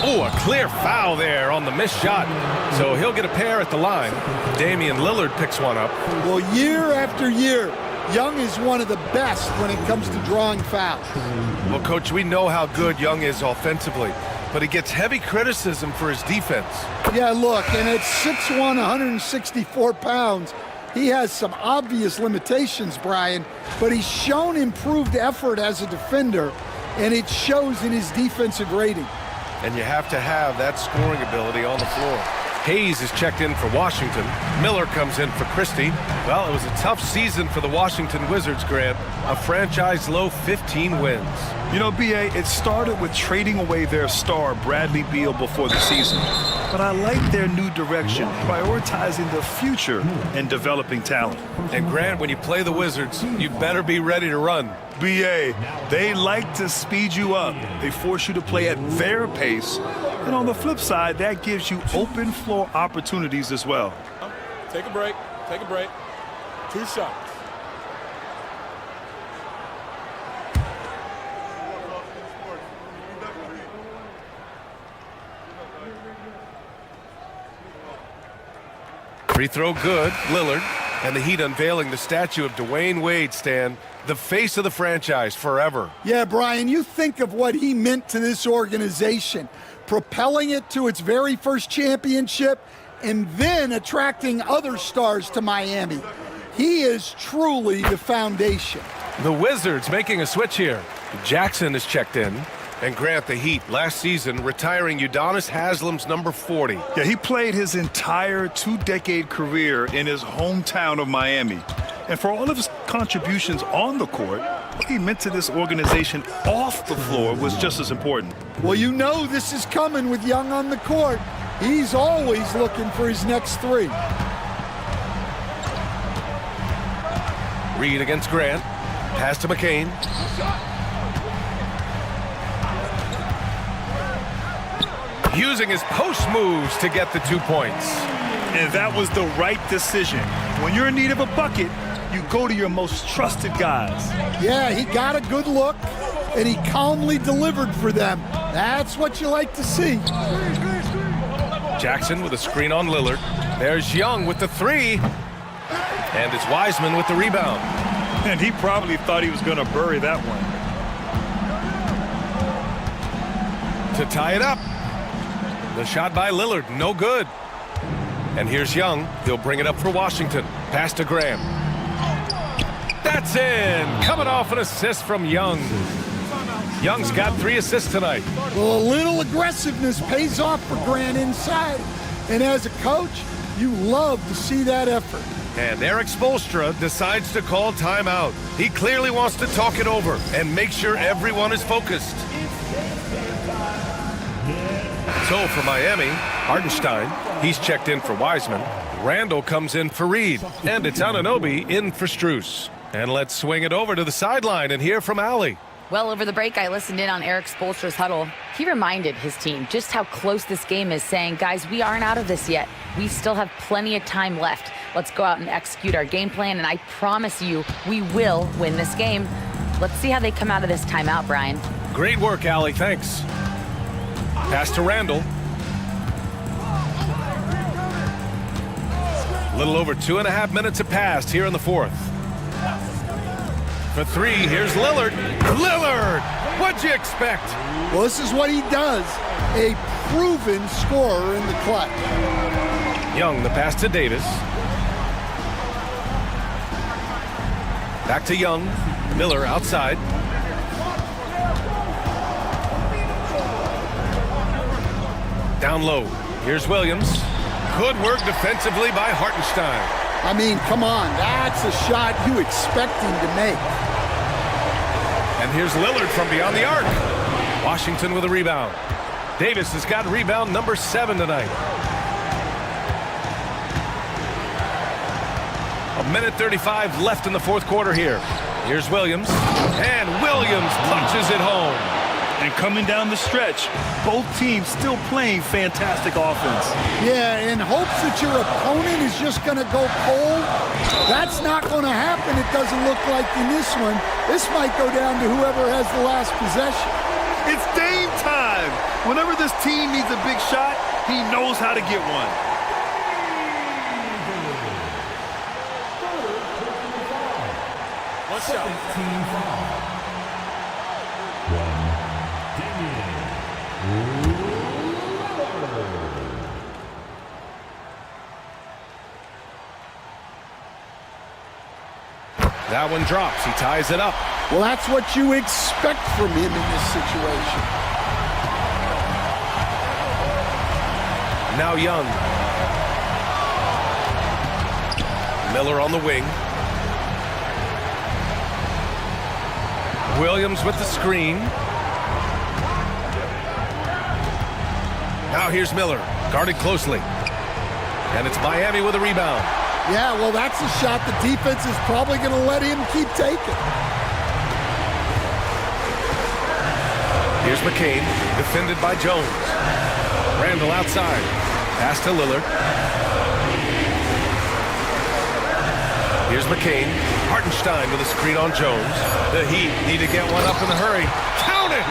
Oh, a clear foul there on the missed shot. So he'll get a pair at the line. Damian Lillard picks one up. Well, year after year, Young is one of the best when it comes to drawing fouls. Well, Coach, we know how good Young is offensively, but he gets heavy criticism for his defense. Yeah, look, and at 6'1", 164 pounds, he has some obvious limitations, Brian, but he's shown improved effort as a defender, and it shows in his defensive rating. And you have to have that scoring ability on the floor. Hayes is checked in for Washington. Miller comes in for Christie. Well, it was a tough season for the Washington Wizards, Grant. A franchise-low 15 wins. You know, B.A., it started with trading away their star, Bradley Beal, before the season. But I like their new direction, prioritizing the future and developing talent. And, Grant, when you play the Wizards, you better be ready to run. B.A., they like to speed you up. They force you to play at their pace. And on the flip side, that gives you open floor opportunities as well. Take a break. Take a break. 2 shots. Free throw good, Lillard. And the Heat unveiling the statue of Dwayne Wade, Stan, the face of the franchise forever. Yeah, Brian, you think of what he meant to this organization, propelling it to its very first championship and then attracting other stars to Miami. He is truly the foundation. The Wizards making a switch here. Jackson is checked in. And Grant, the Heat, last season retiring Udonis Haslam's number 40. Yeah, he played his entire 2-decade career in his hometown of Miami. And for all of his contributions on the court, what he meant to this organization off the floor was just as important. Well, you know this is coming with Young on the court. He's always looking for his next 3. Reed against Grant. Pass to McCain. Using his post moves to get the 2 points. And that was the right decision. When you're in need of a bucket, you go to your most trusted guys. Yeah, he got a good look, and he calmly delivered for them. That's what you like to see. Jackson with a screen on Lillard. There's Young with the three. And it's Wiseman with the rebound. And he probably thought he was going to bury that one. To tie it up. The shot by Lillard, no good. And here's Young. He'll bring it up for Washington. Pass to Graham. That's in. Coming off an assist from Young. Young's got 3 assists tonight. Well, a little aggressiveness pays off for Grant inside. And as a coach, you love to see that effort. And Eric Spoelstra decides to call timeout. He clearly wants to talk it over and make sure everyone is focused. So for Miami, Hartenstein, he's checked in for Wiseman. Randall comes in for Reed. And it's Anunoby in for Strus. And let's swing it over to the sideline and hear from Allie. Well, over the break, I listened in on Eric Spoelstra's huddle. He reminded his team just how close this game is, saying, guys, we aren't out of this yet. We still have plenty of time left. Let's go out and execute our game plan, and I promise you, we will win this game. Let's see how they come out of this timeout, Brian. Great work, Allie. Thanks. Pass to Randall. A little over 2.5 minutes have passed here in the fourth. For 3, here's Lillard. Lillard! What'd you expect? Well, this is what he does. A proven scorer in the clutch. Young, the pass to Davis. Back to Young. Miller outside. Down low. Here's Williams. Good work defensively by Hartenstein. I mean, come on. That's a shot you expect him to make. And here's Lillard from beyond the arc. Washington with a rebound. Davis has got rebound number 7 tonight. 1:35 left in the fourth quarter here. Here's Williams. And Williams punches it home. And coming down the stretch, both teams still playing fantastic offense. Yeah, in hopes that your opponent is just going to go cold. That's not going to happen, it doesn't look like in this one. This might go down to whoever has the last possession. It's Dame time. Whenever this team needs a big shot, he knows how to get one. What's up? Team foul. That one drops. He ties it up. Well, that's what you expect from him in this situation. Now Young. Miller on the wing. Williams with the screen. Now here's Miller, guarded closely. And it's Miami with a rebound. Yeah, well, that's a shot the defense is probably going to let him keep taking. Here's McCain, defended by Jones. Randall outside. Pass to Lillard. Here's McCain. Hartenstein with a screen on Jones. The Heat need to get one up in a hurry. Count it!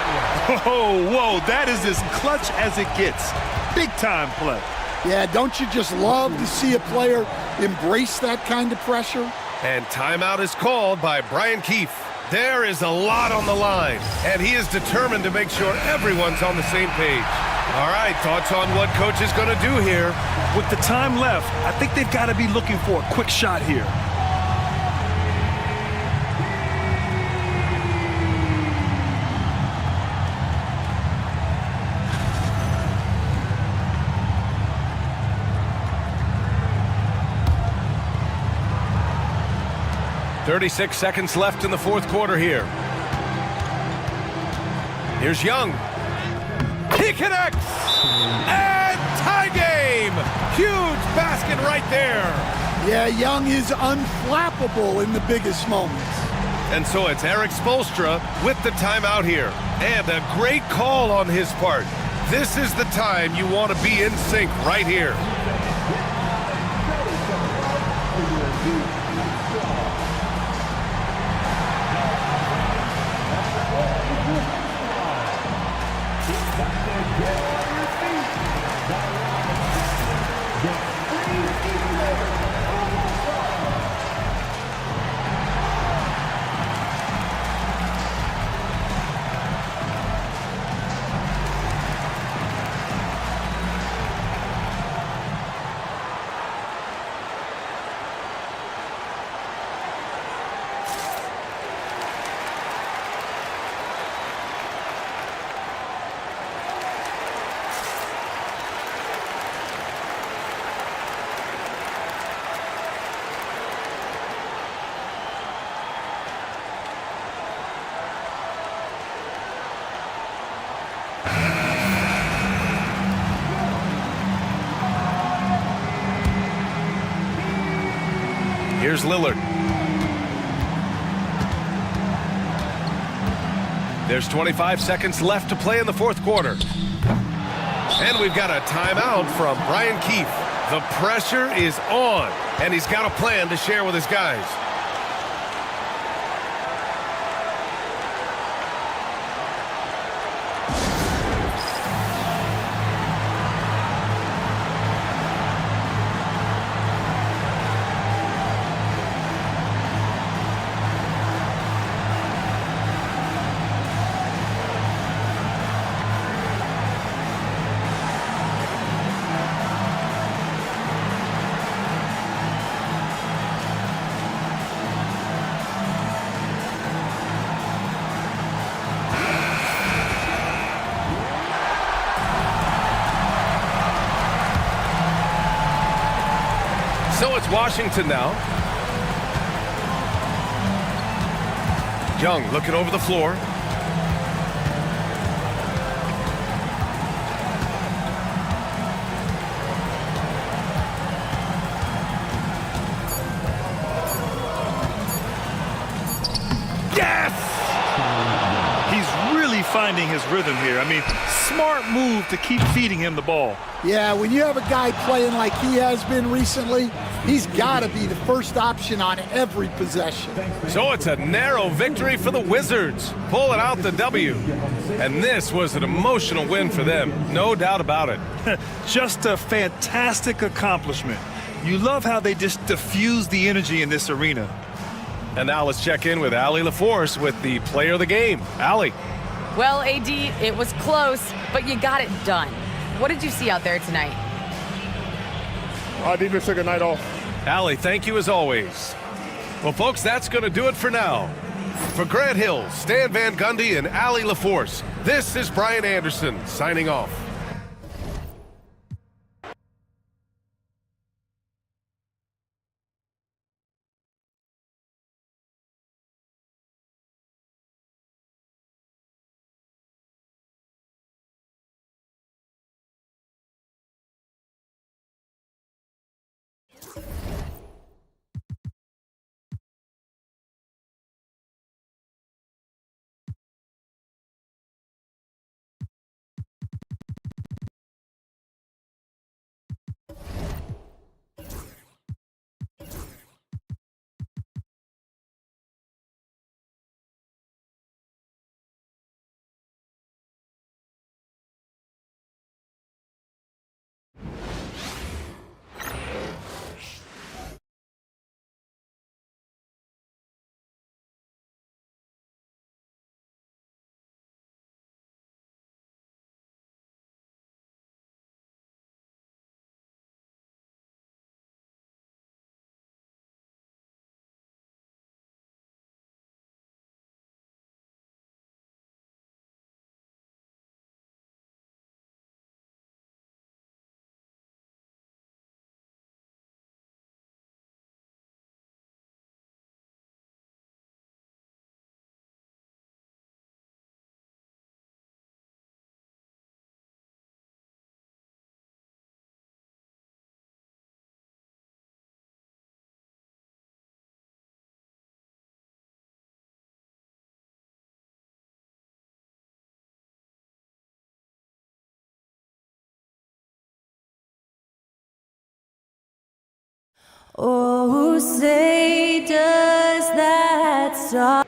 Oh, whoa, that is as clutch as it gets. Big time play. Yeah, don't you just love to see a player embrace that kind of pressure? And timeout is called by Brian Keefe. There is a lot on the line, and he is determined to make sure everyone's on the same page. All right, thoughts on what coach is going to do here? With the time left, I think they've got to be looking for a quick shot here. .36 seconds left in the fourth quarter here. Here's Young. He connects! And tie game! Huge basket right there! Yeah, Young is unflappable in the biggest moments. And so it's Eric Spoelstra with the timeout here. And a great call on his part. This is the time you want to be in sync right here. Here's Lillard. There's 25 seconds left to play in the fourth quarter. And we've got a timeout from Brian Keefe. The pressure is on, and he's got a plan to share with his guys. So it's Washington now. Young looking over the floor. Yes! He's really finding his rhythm here. I mean, smart move to keep feeding him the ball. Yeah, when you have a guy playing like he has been recently, he's got to be the first option on every possession. So it's a narrow victory for the Wizards, pulling out the W. And this was an emotional win for them, no doubt about it. Just a fantastic accomplishment. You love how they just diffuse the energy in this arena. And now let's check in with Allie LaForce with the player of the game. Allie. Well, AD, it was close, but you got it done. What did you see out there tonight? Our defense took a night off. Allie, thank you as always. Well, folks, that's going to do it for now. For Grant Hill, Stan Van Gundy, and Allie LaForce, this is Brian Anderson signing off. Oh, say does that song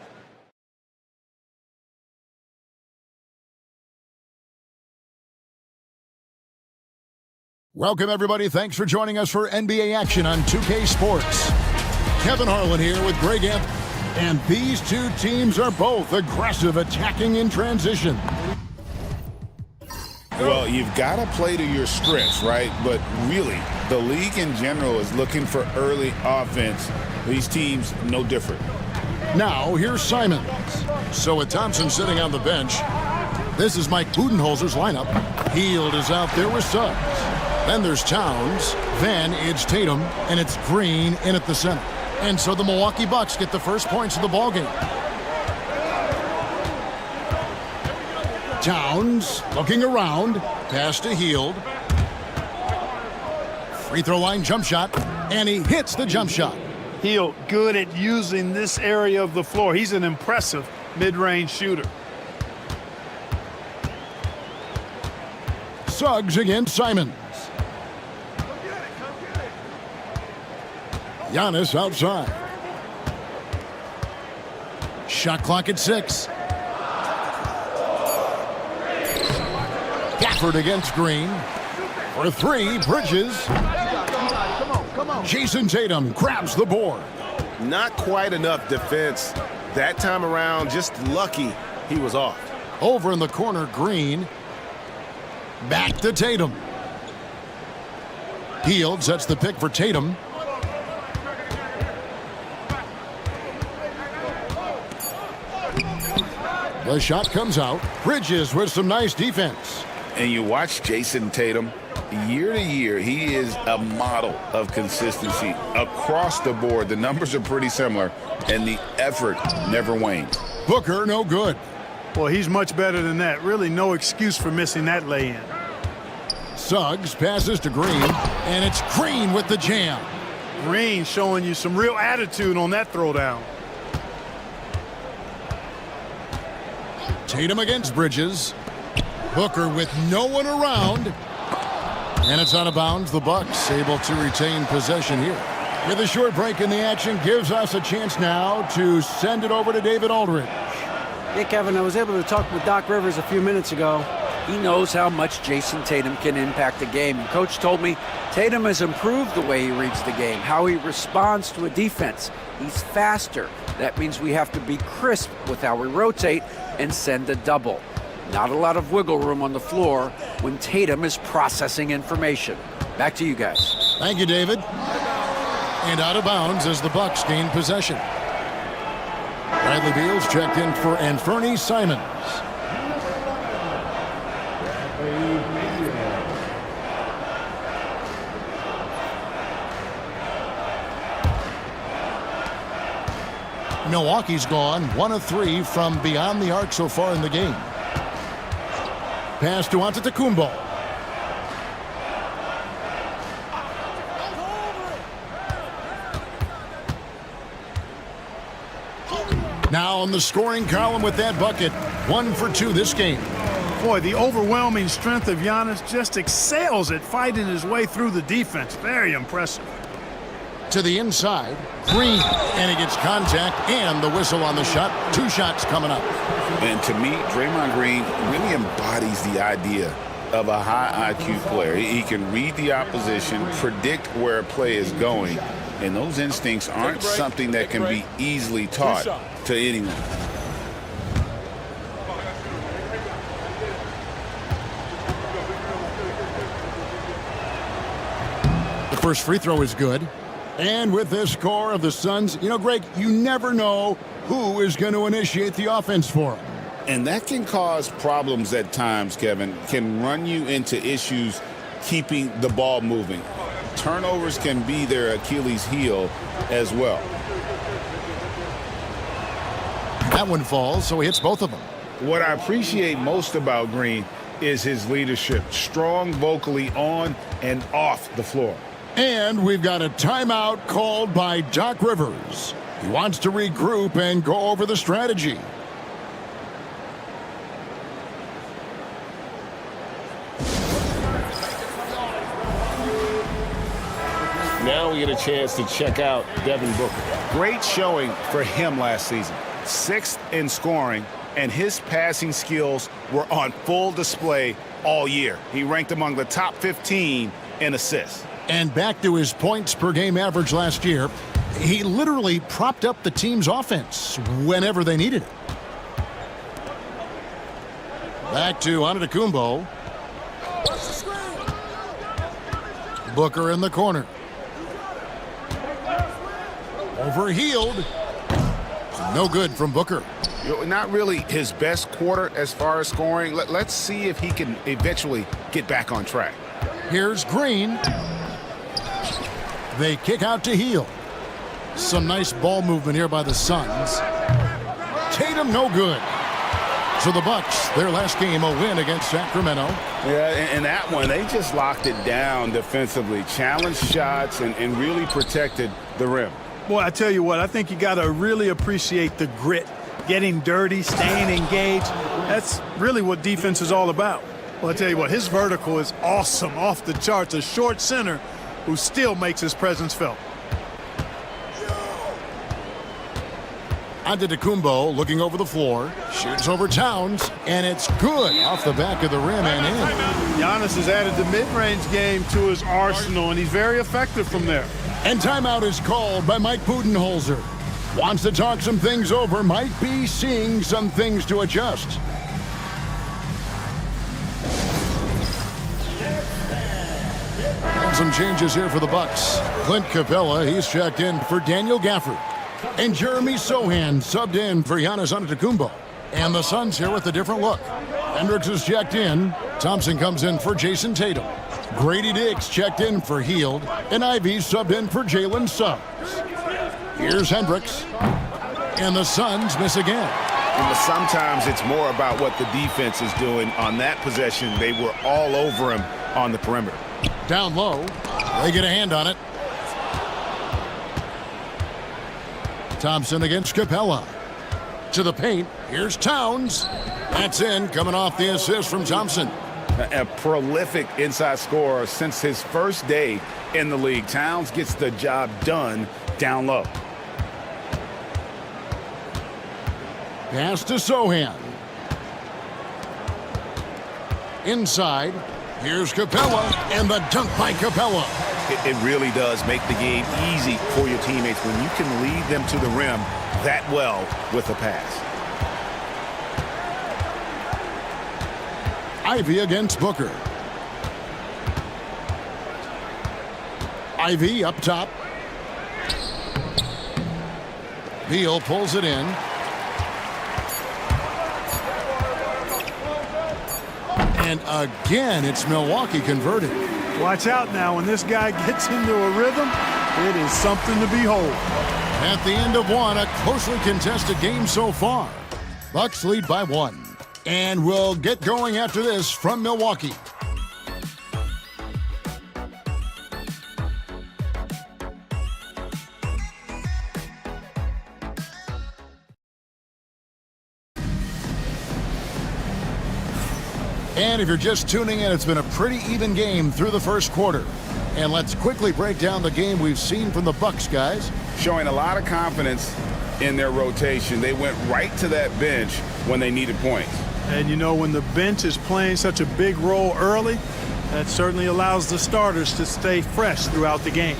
Welcome, everybody. Thanks for joining us for NBA action on 2K Sports. Kevin Harlan here with Greg Anthony. And these two teams are both aggressive, attacking in transition. Well, you've got to play to your strengths, right? But really, the league in general is looking for early offense. These teams, no different. Now, here's Simons. So with Thompson sitting on the bench, this is Mike Budenholzer's lineup. Hield is out there with Suggs. Then there's Towns. Then it's Tatum, and it's Green in at the center. And so the Milwaukee Bucks get the first points of the ballgame. Towns looking around. Pass to Hield. Free throw line jump shot. And he hits the jump shot. Hield good at using this area of the floor. He's an impressive mid-range shooter. Suggs against Simons. Giannis outside. Shot clock at 6. Gafford against Green. For 3, Bridges. Jason Tatum grabs the board. Not quite enough defense that time around. Just lucky he was off. Over in the corner, Green. Back to Tatum. Hield sets the pick for Tatum. The shot comes out. Bridges with some nice defense. And you watch Jason Tatum, year to year, he is a model of consistency across the board. The numbers are pretty similar, and the effort never wanes. Booker, no good. Well, he's much better than that. Really no excuse for missing that lay-in. Suggs passes to Green, and it's Green with the jam. Green showing you some real attitude on that throwdown. Tatum against Bridges. Booker with no one around. And it's out of bounds. The Bucks able to retain possession here. With a short break in the action, gives us a chance now to send it over to David Aldridge. Hey, Kevin, I was able to talk with Doc Rivers a few minutes ago. He knows how much Jason Tatum can impact a game. And Coach told me Tatum has improved the way he reads the game, how he responds to a defense. He's faster. That means we have to be crisp with how we rotate and send a double. Not a lot of wiggle room on the floor when Tatum is processing information. Back to you guys. Thank you, David. And out of bounds as the Bucks gain possession. Bradley Beal's checked in for Anthony Simons. Milwaukee's gone 1 of 3 from beyond the arc so far in the game. Pass to Antetokounmpo. Now on the scoring column with that bucket. 1 for 2 this game. Boy, the overwhelming strength of Giannis just excels at fighting his way through the defense. Very impressive. To the inside, Green, and he gets contact and the whistle on the shot. 2 shots coming up. And to me, Draymond Green really embodies the idea of a high IQ player. He can read the opposition, predict where a play is going, and those instincts aren't something that can be easily taught to anyone. The first free throw is good. And with this score of the Suns, you know, Greg, you never know who is going to initiate the offense for them. And that can cause problems at times, Kevin. Can run you into issues keeping the ball moving. Turnovers can be their Achilles heel as well. That one falls, so he hits both of them. What I appreciate most about Green is his leadership. Strong vocally on and off the floor. And we've got a timeout called by Doc Rivers. He wants to regroup and go over the strategy. Now we get a chance to check out Devin Booker. Great showing for him last season. 6th in scoring, and his passing skills were on full display all year. He ranked among the top 15 and assists. And back to his points per game average last year, he literally propped up the team's offense whenever they needed it. Back to Antetokounmpo. Booker in the corner. Overhealed. No good from Booker. Not really his best quarter as far as scoring. Let's see if he can eventually get back on track. Here's Green. They kick out to Hield. Some nice ball movement here by the Suns. Tatum no good. So the Bucks, their last game, a win against Sacramento. Yeah, and that one, they just locked it down defensively. Challenged shots and really protected the rim. Boy, I tell you what, I think you got to really appreciate the grit. Getting dirty, staying engaged. That's really what defense is all about. Well, I tell you what, his vertical is awesome, off the charts. A short center who still makes his presence felt. Antetokounmpo looking over the floor, shoots over Towns, and it's good off the back of the rim and in. Giannis has added the mid-range game to his arsenal, and he's very effective from there. And timeout is called by Mike Budenholzer. Wants to talk some things over, might be seeing some things to adjust. And some changes here for the Bucks. Clint Capella, he's checked in for Daniel Gafford. And Jeremy Sohan subbed in for Giannis Antetokounmpo. And the Suns here with a different look. Hendricks is checked in. Thompson comes in for Jason Tatum. Grady Diggs checked in for Hield. And Ivy subbed in for Jalen Suggs. Here's Hendricks. And the Suns miss again. Sometimes it's more about what the defense is doing. On that possession, they were all over him on the perimeter. Down low. They get a hand on it. Thompson against Capella. To the paint. Here's Towns. That's in, coming off the assist from Thompson. A prolific inside scorer since his first day in the league. Towns gets the job done down low. Pass to Sohan. Inside. Here's Capella, and the dunk by Capella. It really does make the game easy for your teammates when you can lead them to the rim that well with a pass. Ivy against Booker. Ivy up top. Beal pulls it in. And again, it's Milwaukee converted. Watch out now. When this guy gets into a rhythm, it is something to behold. At the end of one, a closely contested game so far. Bucks lead by 1. And we'll get going after this from Milwaukee. And if you're just tuning in, it's been a pretty even game through the first quarter. And let's quickly break down the game we've seen from the Bucks, guys. Showing a lot of confidence in their rotation. They went right to that bench when they needed points. And you know, when the bench is playing such a big role early, that certainly allows the starters to stay fresh throughout the game.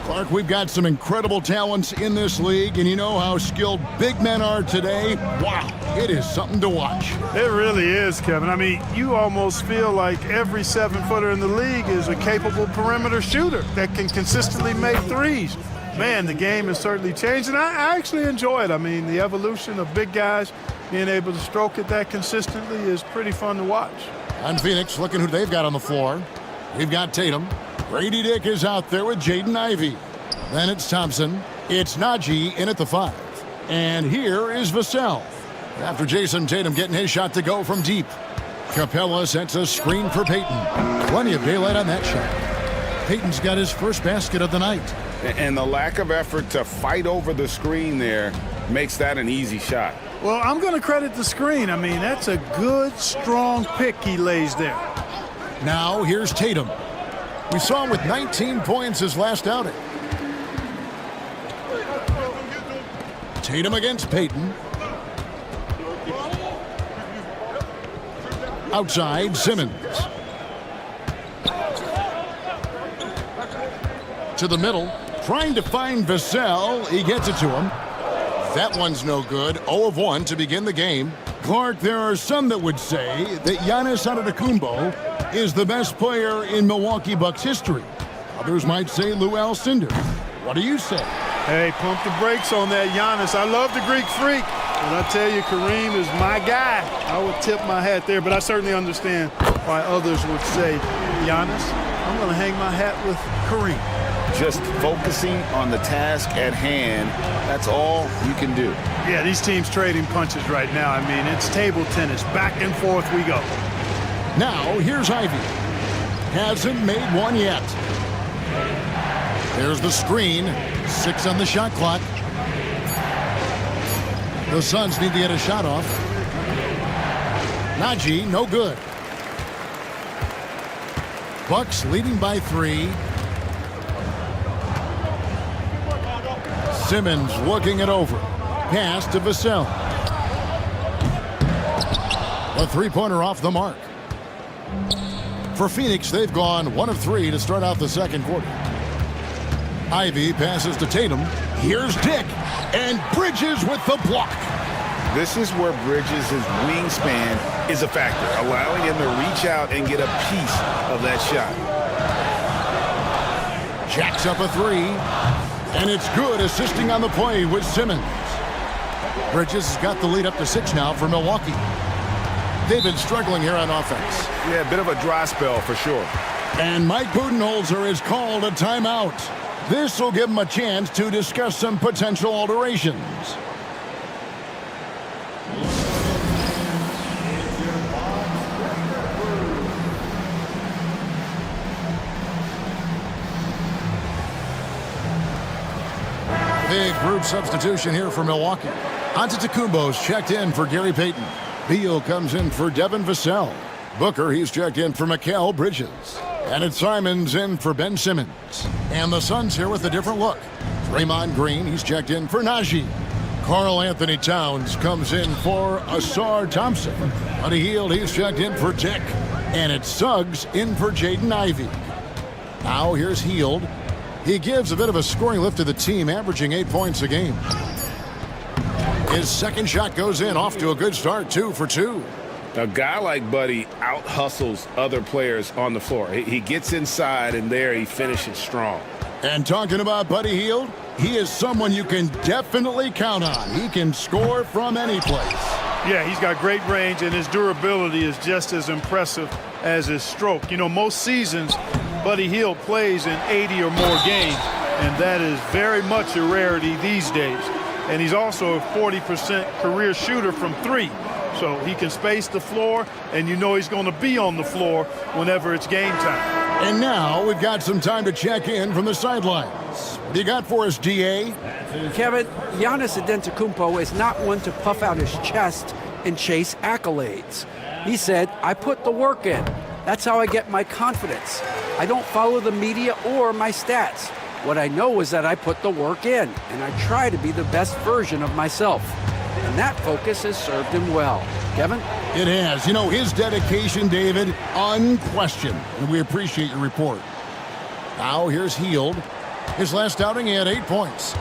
Clark, we've got some incredible talents in this league, and you know how skilled big men are today. Wow, it is something to watch. It really is, Kevin. I mean, you almost feel like every 7-footer in the league is a capable perimeter shooter that can consistently make threes. Man, the game has certainly changed, and I actually enjoy it. I mean, the evolution of big guys being able to stroke it that consistently is pretty fun to watch. On Phoenix, looking who they've got on the floor. We've got Tatum. Grady Dick is out there with Jaden Ivey. Then it's Thompson. It's Najee in at the 5. And here is Vassell. After Jason Tatum getting his shot to go from deep. Capella sets a screen for Payton. Plenty of daylight on that shot. Payton's got his first basket of the night. And the lack of effort to fight over the screen there makes that an easy shot. Well, I'm going to credit the screen. I mean, that's a good, strong pick he lays there. Now here's Tatum. We saw him with 19 points his last outing. Tatum against Payton. Outside, Simmons. to the middle. Trying to find Vassell. He gets it to him. That one's no good. 0 of 1 to begin the game. Clark, there are some that would say that Giannis Antetokounmpo is the best player in Milwaukee Bucks history. Others might say Lou Alcindor. What do you say? Hey, pump the brakes on that Giannis. I love the Greek Freak. And I tell you, Kareem is my guy. I would tip my hat there, but I certainly understand why others would say, Giannis, I'm going to hang my hat with Kareem. Just focusing on the task at hand, that's all you can do. Yeah, these teams trading punches right now. I mean, it's table tennis. Back and forth we go. Now, here's Ivy. Hasn't made one yet. There's the screen. 6 on the shot clock. The Suns need to get a shot off. Najee, no good. Bucks leading by 3. Simmons looking it over. Pass to Vassell. A three-pointer off the mark. For Phoenix, they've gone 1 of 3 to start out the second quarter. Ivy passes to Tatum. Here's Dick. And Bridges with the block. This is where Bridges' wingspan is a factor, allowing him to reach out and get a piece of that shot. Jacks up a 3. And it's good, assisting on the play with Simmons. Bridges has got the lead up to 6 now for Milwaukee. They've been struggling here on offense. Yeah, a bit of a dry spell for sure. And Mike Budenholzer has called a timeout. This will give him a chance to discuss some potential alterations. Big group substitution here for Milwaukee. Antetokounmpo's checked in for Gary Payton. Beal comes in for Devin Vassell. Booker, he's checked in for Mikal Bridges. And it's Simons in for Ben Simmons. And the Suns here with a different look. Draymond Green, he's checked in for Najee. Karl Anthony Towns comes in for Asar Thompson. Buddy Hield, he's checked in for Dick. And it's Suggs in for Jaden Ivey. Now here's Hield. He gives a bit of a scoring lift to the team, averaging 8 points a game. His second shot goes in, off to a good start, 2 for 2. A guy like Buddy out-hustles other players on the floor. He gets inside, and there he finishes strong. And talking about Buddy Hield, he is someone you can definitely count on. He can score from any place. Yeah, he's got great range, and his durability is just as impressive as his stroke. You know, most seasons, Buddy Hield plays in 80 or more games, and that is very much a rarity these days. And he's also a 40% career shooter from 3. So he can space the floor, and you know he's going to be on the floor whenever it's game time. And now we've got some time to check in from the sidelines. What do you got for us, DA? Kevin, Giannis Antetokounmpo is not one to puff out his chest and chase accolades. He said, I put the work in. That's how I get my confidence. I don't follow the media or my stats. What I know is that I put the work in, and I try to be the best version of myself. And that focus has served him well. Kevin? It has. You know, his dedication, David, unquestioned. And we appreciate your report. Now here's Hield. His last outing, he had 8 points.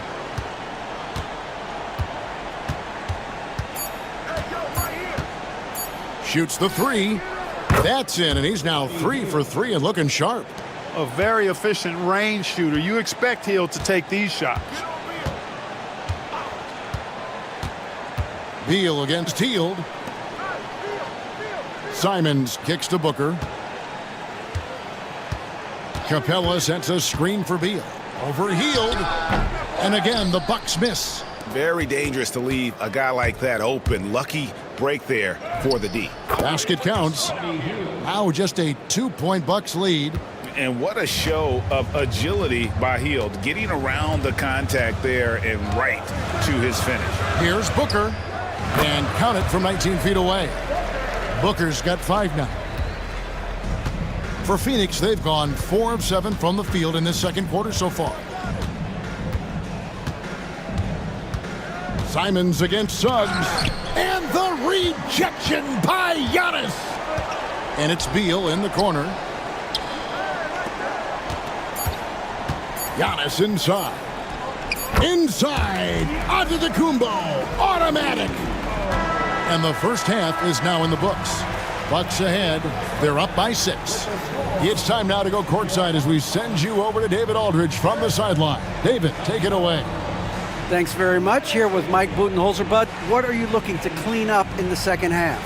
Shoots the 3. That's in, and he's now 3 for 3 and looking sharp. A very efficient range shooter. You expect Hield to take these shots. Beal against Hield. Simons kicks to Booker. Capella sets a screen for Beal. Over Hield. And again, the Bucks miss. Very dangerous to leave a guy like that open. Lucky break there for the D. Basket counts. Now just a 2-point Bucks lead. And what a show of agility by Hield, getting around the contact there and right to his finish. Here's Booker. And count it from 19 feet away. Booker's got 5 now. For Phoenix, they've gone 4 of 7 from the field in this second quarter so far. Simons against Suggs. And the rejection by Giannis. And it's Beal in the corner. Giannis inside. Inside. Onto the Kumbo. Automatic. And the first half is now in the books. Bucks ahead. They're up by 6. It's time now to go courtside as we send you over to David Aldridge from the sideline. David, take it away. Thanks very much. Here with Mike Budenholzer. Bud, what are you looking to clean up in the second half?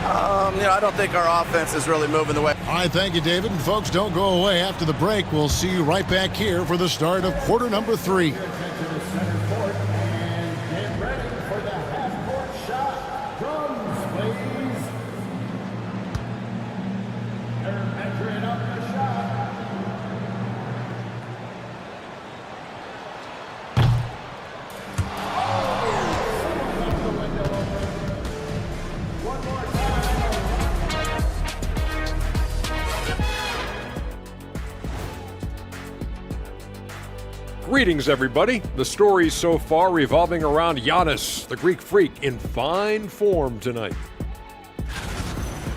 I don't think our offense is really moving the way. All right, thank you, David. And folks, don't go away. After the break, we'll see you right back here for the start of quarter number 3. Greetings, everybody. The stories so far revolving around Giannis, the Greek freak, in fine form tonight.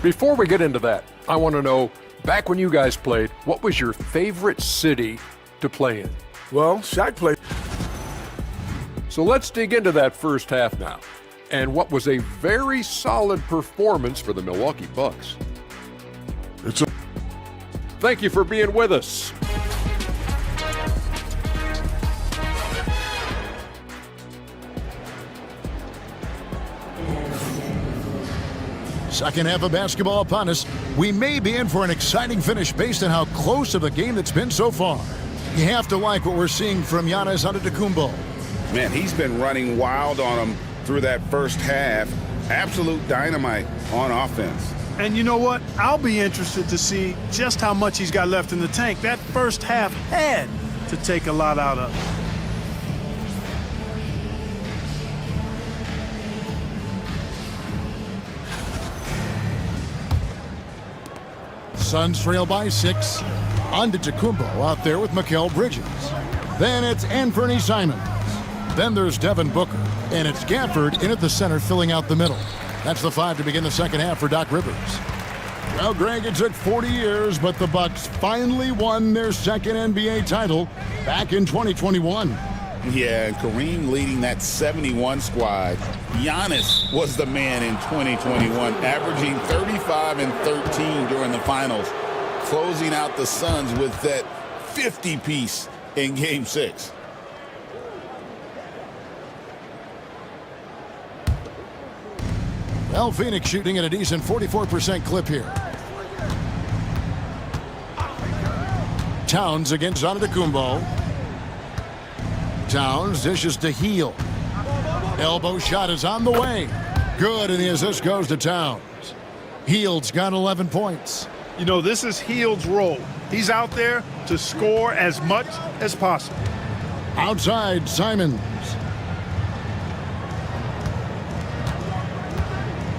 Before we get into that, I want to know, back when you guys played, what was your favorite city to play in? Well, Shaq played. So let's dig into that first half now, and what was a very solid performance for the Milwaukee Bucks. Thank you for being with us. Second half of basketball upon us. We may be in for an exciting finish based on how close of a game that's been so far. You have to like what we're seeing from Giannis Antetokounmpo. Man, he's been running wild on him through that first half. Absolute dynamite on offense. And you know what? I'll be interested to see just how much he's got left in the tank. That first half had to take a lot out of him. Suns trail by 6. Antetokounmpo out there with Mikal Bridges. Then it's Anthony Simons. Then there's Devin Booker. And it's Gafford in at the center filling out the middle. That's the 5 to begin the second half for Doc Rivers. Well, Greg, it took 40 years, but the Bucks finally won their second NBA title back in 2021. Yeah, and Kareem leading that 71 squad. Giannis was the man in 2021, averaging 35 and 13 during the finals, closing out the Suns with that 50-piece in Game 6. Well, Phoenix shooting at a decent 44% clip here. Towns against Antetokounmpo. Towns dishes to Heel. Elbow shot is on the way. Good, and the assist goes to Towns. Heald's got 11 points. You know, this is Heald's role. He's out there to score as much as possible. Outside, Simons.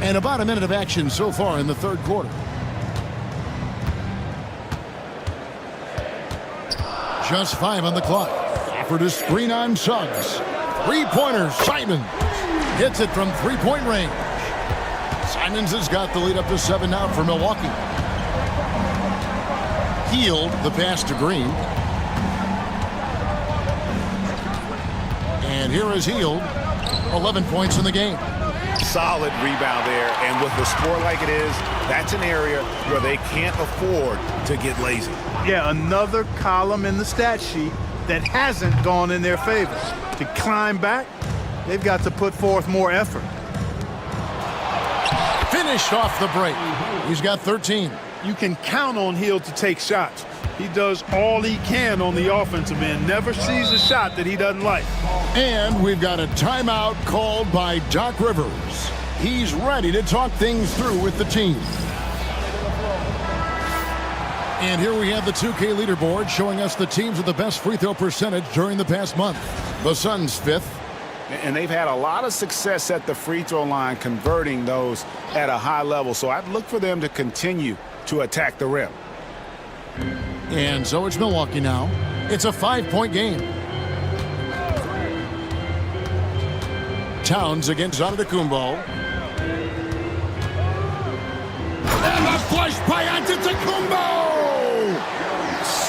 And about a minute of action so far in the third quarter. Just 5 on the clock. Offered a screen on Suggs. Three-pointer, Simons. Hits it from three-point range. Simons has got the lead up to 7 now for Milwaukee. Hield the pass to Green. And here is Hield. 11 points in the game. Solid rebound there, and with the score like it is, that's an area where they can't afford to get lazy. Yeah, another column in the stat sheet that hasn't gone in their favor. To climb back, they've got to put forth more effort. Finished off the break. He's got 13. You can count on Hield to take shots. He does all he can on the offensive end. Never sees a shot that he doesn't like. And we've got a timeout called by Doc Rivers. He's ready to talk things through with the team. And here we have the 2K leaderboard showing us the teams with the best free throw percentage during the past month. The Suns 5th. And they've had a lot of success at the free throw line converting those at a high level. So I'd look for them to continue to attack the rim. And so it's Milwaukee now. It's a 5-point game. Towns against Antetokounmpo. And a flush by Antetokounmpo!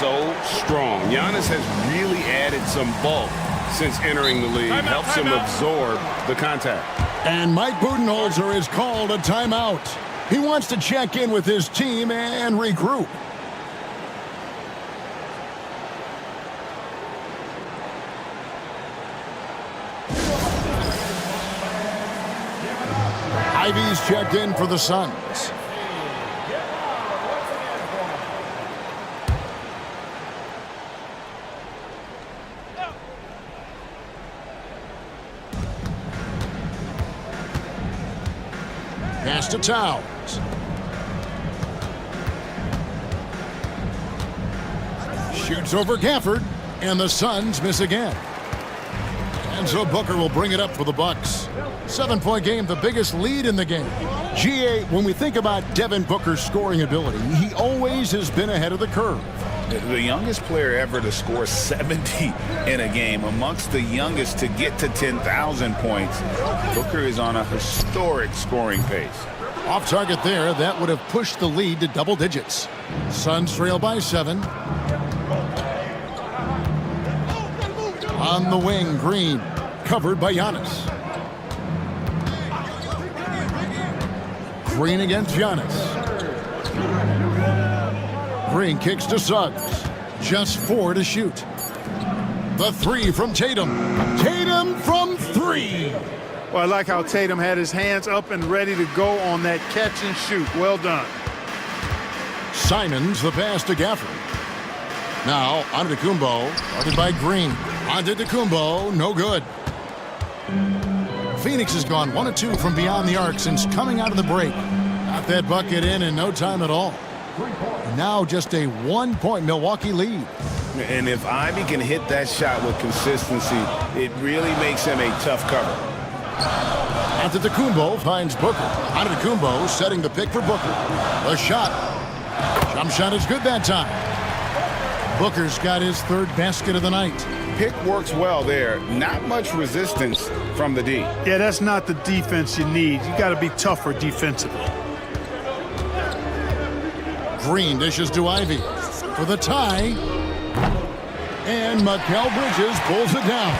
so strong. Giannis has really added some bulk since entering the league. Helps him absorb the contact. And Mike Budenholzer is called a timeout. He wants to check in with his team and regroup. Ivy's checked in for the Suns. Pass to Towns. Shoots over Gafford, and the Suns miss again. And so Booker will bring it up for the Bucks. 7-point game, the biggest lead in the game. GA, when we think about Devin Booker's scoring ability, he always has been ahead of the curve. The youngest player ever to score 70 in a game, amongst the youngest to get to 10,000 points. Booker is on a historic scoring pace. Off target there, that would have pushed the lead to double digits. Suns trail by 7. On the wing, Green, covered by Giannis. Green against Giannis. Green kicks to Suggs. Just 4 to shoot. The 3 from Tatum. Tatum from 3. Well, I like how Tatum had his hands up and ready to go on that catch and shoot. Well done. Simons, the pass to Gafford. Now, Antetokounmpo, guarded by Green. Antetokounmpo, no good. Phoenix has gone 1 of 2 from beyond the arc since coming out of the break. Got that bucket in no time at all. Now just a 1-point Milwaukee lead. And if Ivy can hit that shot with consistency, it really makes him a tough cover. Antetokounmpo finds Booker. Antetokounmpo setting the pick for Booker. The shot. Jump shot is good that time. Booker's got his 3rd basket of the night. Pick works well there. Not much resistance from the D. Yeah, that's not the defense you need. You got to be tougher defensively. Green dishes to Ivy for the tie. And Mikal Bridges pulls it down.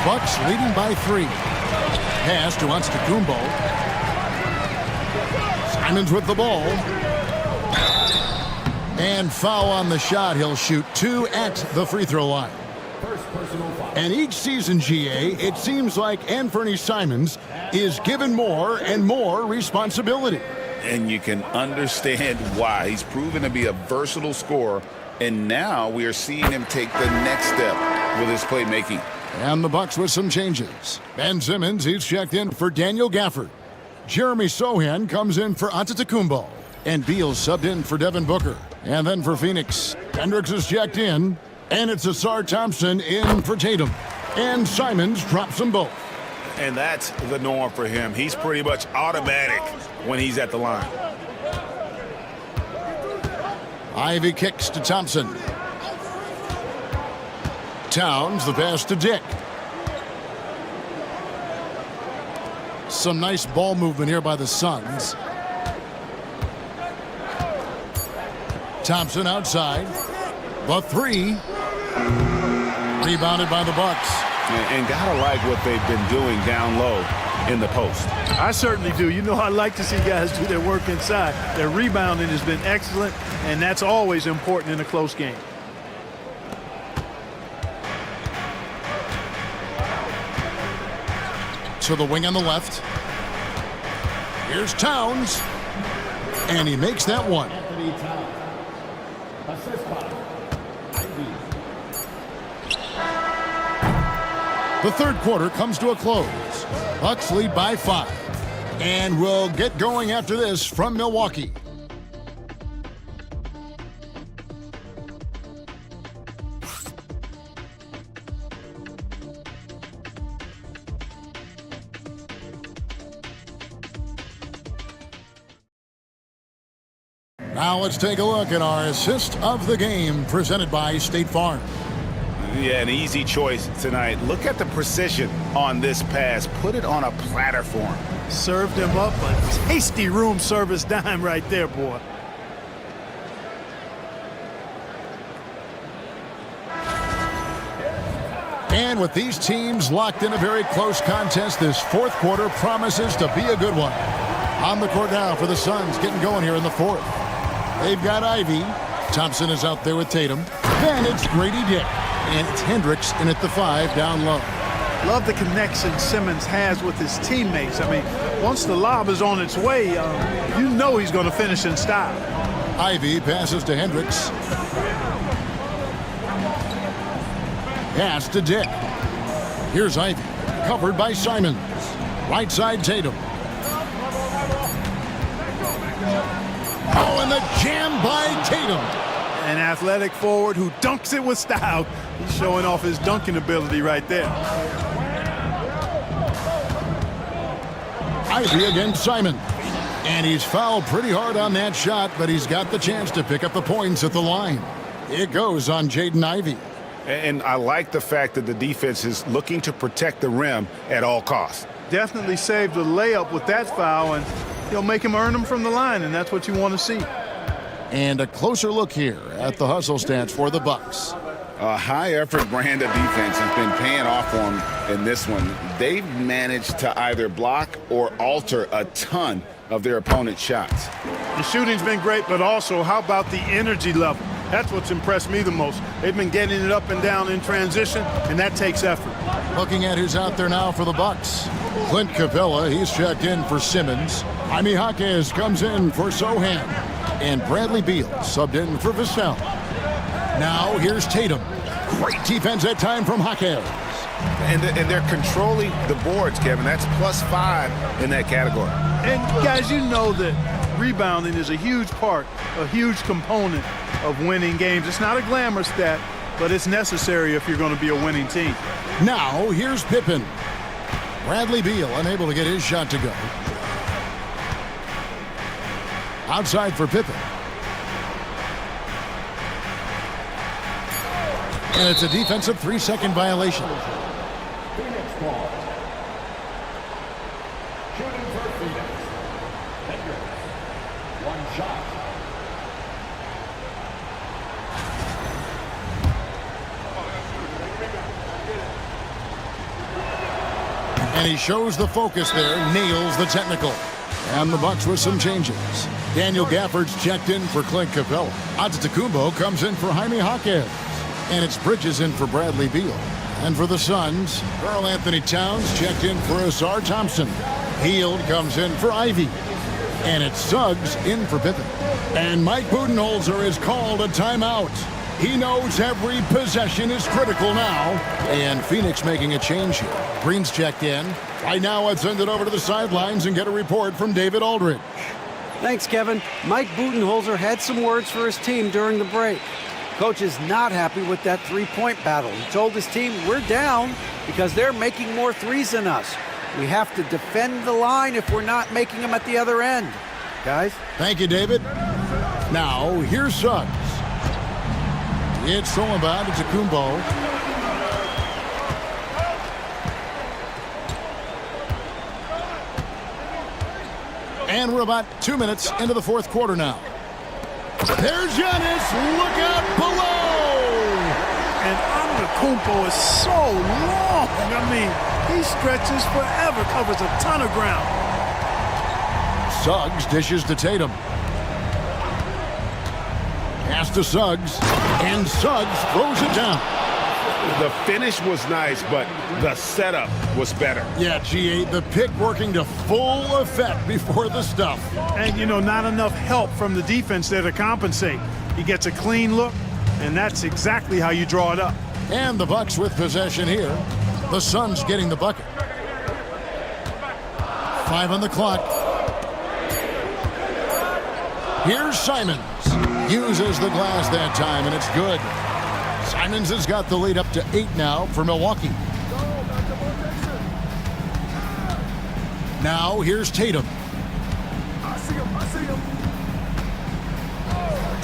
Bucks leading by 3. Pass to Antetokounmpo. Simons with the ball. And foul on the shot. He'll shoot 2 at the free throw line. And each season, GA, it seems like Anthony Simons is given more and more responsibility. And you can understand why. He's proven to be a versatile scorer, and now we are seeing him take the next step with his playmaking. And the Bucks with some changes. Ben Simmons, he's checked in for Daniel Gafford. Jeremy Sohan comes in for Antetokounmpo. And Beal subbed in for Devin Booker. And then for Phoenix, Hendricks is checked in. And it's Asar Thompson in for Tatum. And Simons drops them both. And that's the norm for him. He's pretty much automatic when he's at the line. Ivy kicks to Thompson. Towns, the pass to Dick. Some nice ball movement here by the Suns. Thompson outside. The 3. Rebounded by the Bucks. And gotta like what they've been doing down low in the post. I certainly do. You know, I like to see guys do their work inside. Their rebounding has been excellent, and that's always important in a close game. To the wing on the left. Here's Towns. And he makes that one. The 3rd quarter comes to a close. Bucks lead by 5. And we'll get going after this from Milwaukee. Now let's take a look at our assist of the game presented by State Farm. Yeah, an easy choice tonight. Look at the precision on this pass. Put it on a platter for him. Served him up a tasty room service dime right there, boy. And with these teams locked in a very close contest, this fourth quarter promises to be a good one. On the court now for the Suns, getting going here in the fourth. They've got Ivy. Thompson is out there with Tatum. Then it's Grady Dick. And it's Hendricks in at the 5 down low. Love the connection Simmons has with his teammates. I mean, once the lob is on its way, you know he's going to finish in style. Ivy passes to Hendricks. Pass to Dick. Here's Ivy, covered by Simons. Right side Tatum. Oh, and the jam by Tatum. An athletic forward who dunks it with style. He's showing off his dunking ability right there. Ivy against Simon. And he's fouled pretty hard on that shot, but he's got the chance to pick up the points at the line. It goes on Jaden Ivey. And I like the fact that the defense is looking to protect the rim at all costs. Definitely saved the layup with that foul, and he'll make him earn them from the line, and that's what you want to see. And a closer look here at the hustle stats for the Bucks. A high-effort brand of defense has been paying off for them in this one. They've managed to either block or alter a ton of their opponent's shots. The shooting's been great, but also how about the energy level? That's what's impressed me the most. They've been getting it up and down in transition, and that takes effort. Looking at who's out there now for the Bucks. Clint Capella, he's checked in for Simmons. Jaime Jaquez comes in for Sohan. And Bradley Beal subbed in for Vassell. Now here's Tatum. Great defense that time from Jaquez. And they're controlling the boards, Kevin. That's +5 in that category. And guys, you know that rebounding is a huge part, a huge component of winning games. It's not a glamour stat, but it's necessary if you're going to be a winning team. Now here's Pippen. Bradley Beal unable to get his shot to go. Outside for Pippen. And it's a defensive 3-second violation. Phoenix ball. Shooting for Phoenix. Hendricks. One shot. And he shows the focus there, nails the technical. And the Bucks with some changes. Daniel Gafford's checked in for Clint Capella. Antetokounmpo comes in for Jaime Jaquez. And it's Bridges in for Bradley Beal. And for the Suns, Karl Anthony Towns checked in for Azar Thompson. Hield comes in for Ivy. And it's Suggs in for Pippen. And Mike Budenholzer is called a timeout. He knows every possession is critical now. And Phoenix making a change here. Green's checked in. Right now, let's send it over to the sidelines and get a report from David Aldridge. Thanks, Kevin. Mike Budenholzer had some words for his team during the break. Coach is not happy with that three-point battle. He told his team, we're down because they're making more threes than us. We have to defend the line if we're not making them at the other end. Guys? Thank you, David. Now, here's Suggs. It's Solomon to Antetokounmpo. And we're about 2 minutes into the fourth quarter now. There's Giannis. Look out below. And Antetokounmpo is so long. I mean, he stretches forever, covers a ton of ground. Suggs dishes to Tatum. Pass to Suggs. And Suggs throws it down. The finish was nice, but the setup was better. Yeah, G8, the pick working to full effect before the stuff. And, you know, not enough help from the defense there to compensate. He gets a clean look, and that's exactly how you draw it up. And the Bucks with possession here. The Suns getting the bucket. 5 on the clock. Here's Simons. Uses the glass that time, and it's good. Simons has got the lead up to 8 now for Milwaukee. Now here's Tatum. I see him.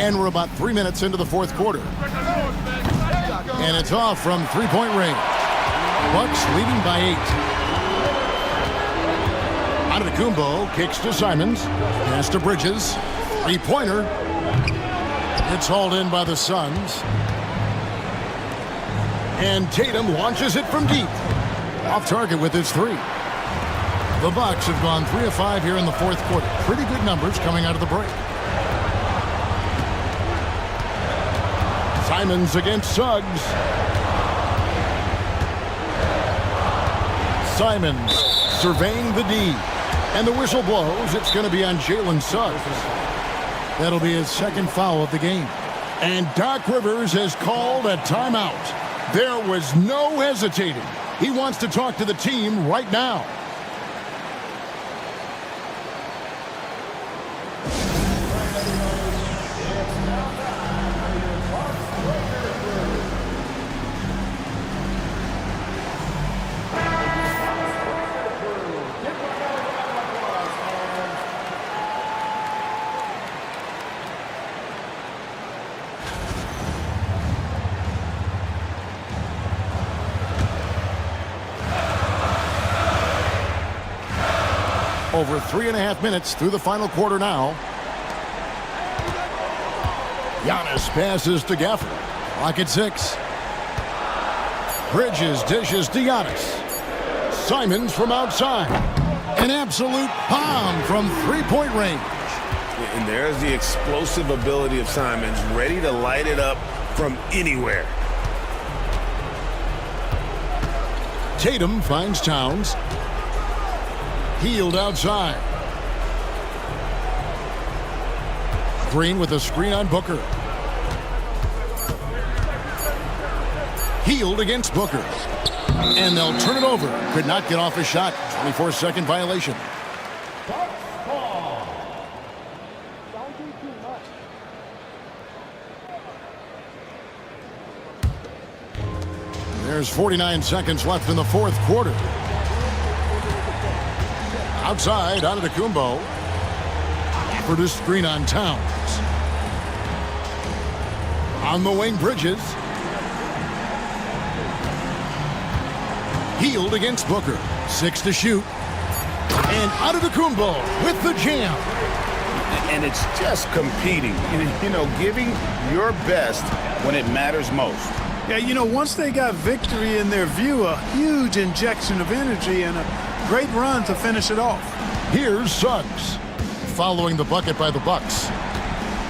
And we're about 3 minutes into the fourth quarter. And it's off from three-point range. Bucks leading by 8. Antetokounmpo kicks to Simons. Pass to Bridges. Three-pointer. It's hauled in by the Suns. And Tatum launches it from deep. Off target with his three. The Bucks have gone 3 of 5 here in the fourth quarter. Pretty good numbers coming out of the break. Simons against Suggs. Simons surveying the D. And the whistle blows. It's going to be on Jalen Suggs. That'll be his second foul of the game. And Doc Rivers has called a timeout. There was no hesitating. He wants to talk to the team right now. Over 3.5 minutes through the final quarter now. Giannis passes to Gafford. Clock at 6. Bridges dishes to Giannis. Simons from outside. An absolute bomb from three-point range. And there's the explosive ability of Simons, ready to light it up from anywhere. Tatum finds Towns. Healed outside. Green with a screen on Booker. Healed against Booker. And they'll turn it over. Could not get off a shot. 24-second violation. There's 49 seconds left in the fourth quarter. Outside, Antetokounmpo. For the screen on Towns. On the wing, Bridges. Healed against Booker. 6 to shoot. And Antetokounmpo with the jam. And it's just competing. You know, giving your best when it matters most. Yeah, you know, once they got victory in their view, a huge injection of energy and a great run to finish it off. Here's Suggs. Following the bucket by the Bucks.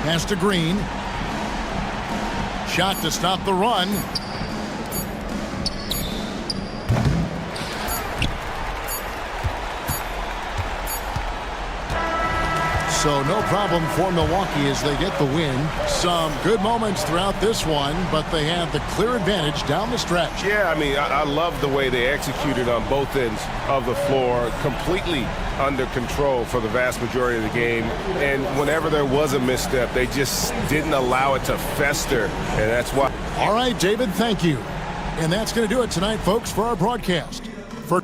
Pass to Green. Shot to stop the run. So no problem for Milwaukee as they get the win. Some good moments throughout this one, but they have the clear advantage down the stretch. Yeah, I mean, I love the way they executed on both ends of the floor. Completely under control for the vast majority of the game. And whenever there was a misstep, they just didn't allow it to fester. And that's why. All right, David, thank you. And that's going to do it tonight, folks, for our broadcast. For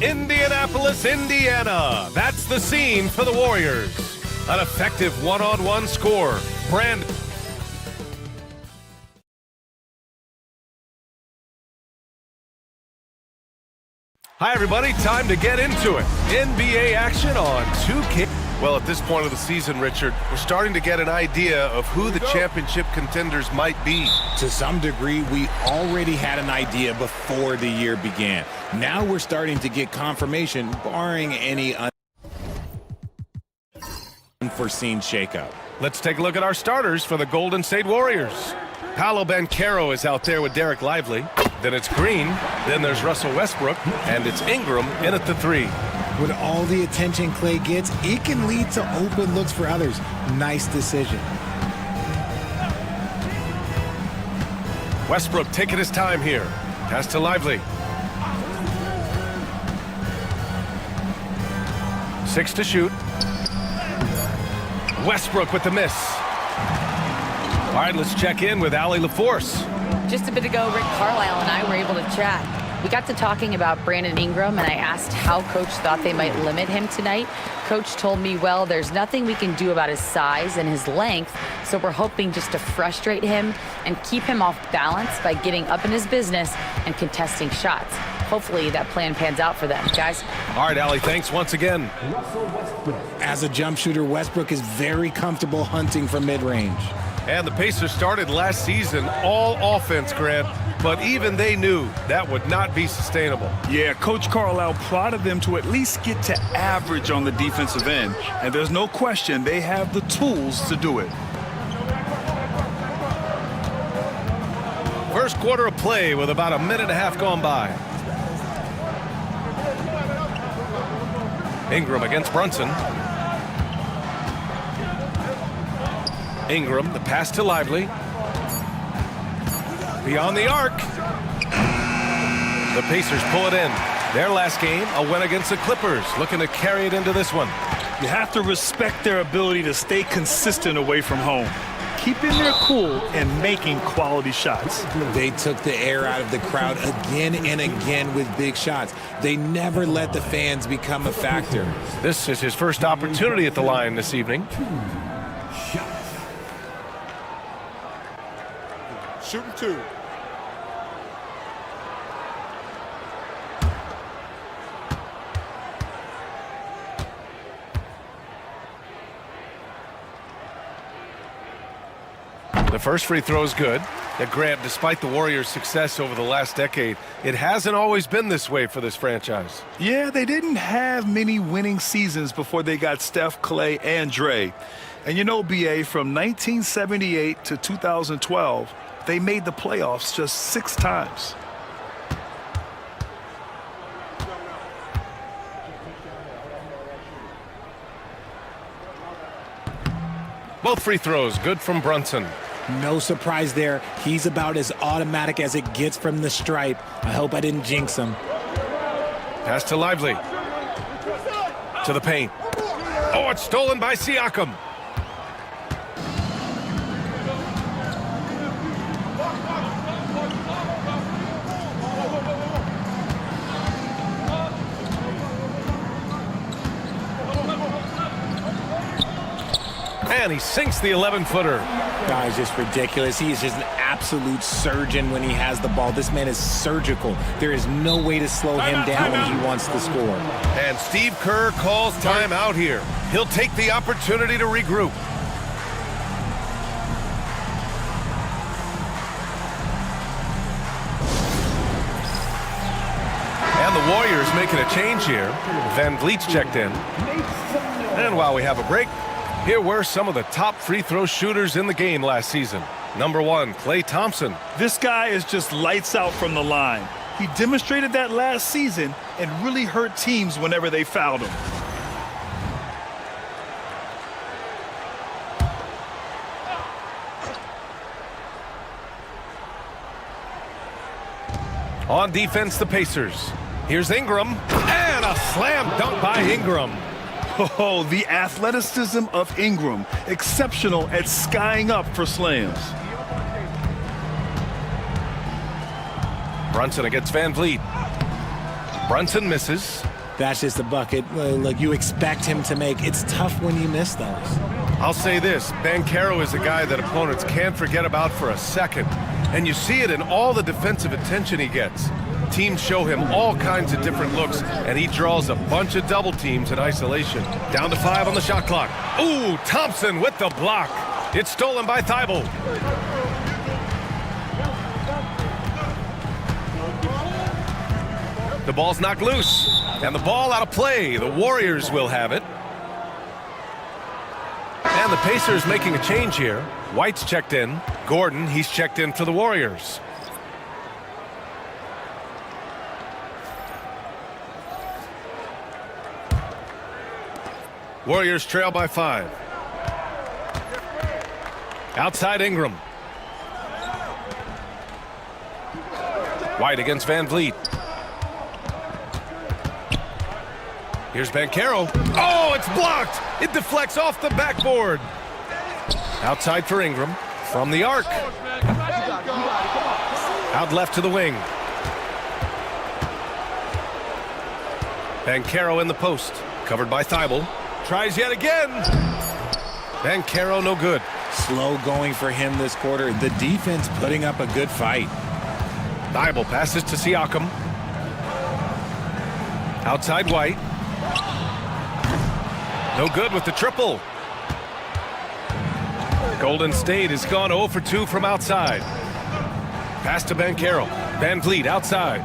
Indianapolis, Indiana. That's the scene for the Warriors. An effective one-on-one score. Brandon. Hi, everybody. Time to get into it. NBA action on 2K. Well, at this point of the season, Richard, we're starting to get an idea of who the championship contenders might be. To some degree, we already had an idea before the year began. Now we're starting to get confirmation, barring any unforeseen shakeup. Let's take a look at our starters for the Golden State Warriors. Paolo Banchero is out there with Derek Lively. Then it's Green. Then there's Russell Westbrook. And it's Ingram in at the 3. With all the attention Clay gets, it can lead to open looks for others. Nice decision. Westbrook taking his time here. Pass to Lively. 6 to shoot. Westbrook with the miss. All right, let's check in with Allie LaForce. Just a bit ago, Rick Carlisle and I were able to chat. We got to talking about Brandon Ingram, and I asked how Coach thought they might limit him tonight. Coach told me, well, there's nothing we can do about his size and his length, so we're hoping just to frustrate him and keep him off balance by getting up in his business and contesting shots. Hopefully that plan pans out for them, guys. All right, Allie, thanks once again. As a jump shooter, Westbrook is very comfortable hunting from mid-range. And the Pacers started last season all offense, Grant, but even they knew that would not be sustainable. Yeah, Coach Carlisle prodded them to at least get to average on the defensive end. And there's no question they have the tools to do it. First quarter of play with about a minute and a half gone by. Ingram against Brunson. Ingram, the pass to Lively. Beyond the arc. The Pacers pull it in. Their last game, a win against the Clippers, looking to carry it into this one. You have to respect their ability to stay consistent away from home. Keeping their cool and making quality shots. They took the air out of the crowd again and again with big shots. They never let the fans become a factor. This is his first opportunity at the line this evening. Shooting 2. The first free throw is good. Now, Grant, despite the Warriors' success over the last decade, it hasn't always been this way for this franchise. Yeah, they didn't have many winning seasons before they got Steph, Clay, and Dre. And you know, BA, from 1978 to 2012, they made the playoffs just 6 times. Both free throws good from Brunson. No surprise there. He's about as automatic as it gets from the stripe. I hope I didn't jinx him. Pass to Lively. To the paint. Oh, it's stolen by Siakam. And he sinks the 11-footer. Guy's just ridiculous. He is just an absolute surgeon when he has the ball. This man is surgical. There is no way to slow him down when he wants to score. And Steve Kerr calls time out here. He'll take the opportunity to regroup. And the Warriors making a change here. Van Vliet's checked in. And while we have a break, here were some of the top free throw shooters in the game last season. Number 1, Klay Thompson. This guy is just lights out from the line. He demonstrated that last season and really hurt teams whenever they fouled him. On defense, the Pacers. Here's Ingram. And a slam dunk by Ingram. Oh, the athleticism of Ingram. Exceptional at skying up for slams. Brunson against Van Vliet. Brunson misses. That's just a bucket like you expect him to make. It's tough when you miss those. I'll say this, Banchero is a guy that opponents can't forget about for a second. And you see it in all the defensive attention he gets. Teams show him all kinds of different looks, and he draws a bunch of double teams in isolation. Down to 5 on the shot clock. Ooh, Thompson with the block. It's stolen by Thibault. The ball's knocked loose, and the ball out of play. The Warriors will have it. And the Pacers making a change here. White's checked in. Gordon, he's checked in for the Warriors. Warriors trail by 5. Outside Ingram. White against Van Vliet. Here's Banchero. Oh, it's blocked. It deflects off the backboard. Outside for Ingram. From the arc. Out left to the wing. Banchero in the post. Covered by Thibault. Tries yet again. Banchero no good. Slow going for him this quarter. The defense putting up a good fight. Thibault passes to Siakam. Outside White. No good with the triple. Golden State has gone 0 for 2 from outside. Pass to Banchero. Van Vliet outside.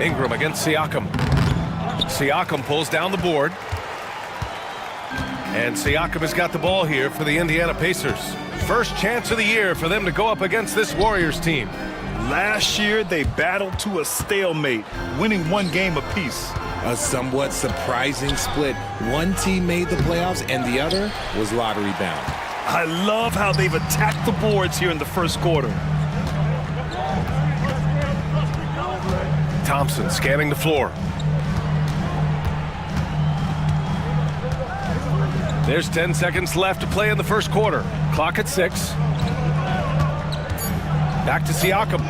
Ingram against Siakam. Siakam pulls down the board. And Siakam has got the ball here for the Indiana Pacers. First chance of the year for them to go up against this Warriors team. Last year, they battled to a stalemate, winning 1 game apiece. A somewhat surprising split. One team made the playoffs and the other was lottery bound. I love how they've attacked the boards here in the first quarter. Thompson scanning the floor. There's 10 seconds left to play in the first quarter. Clock at 6. Back to Siakam.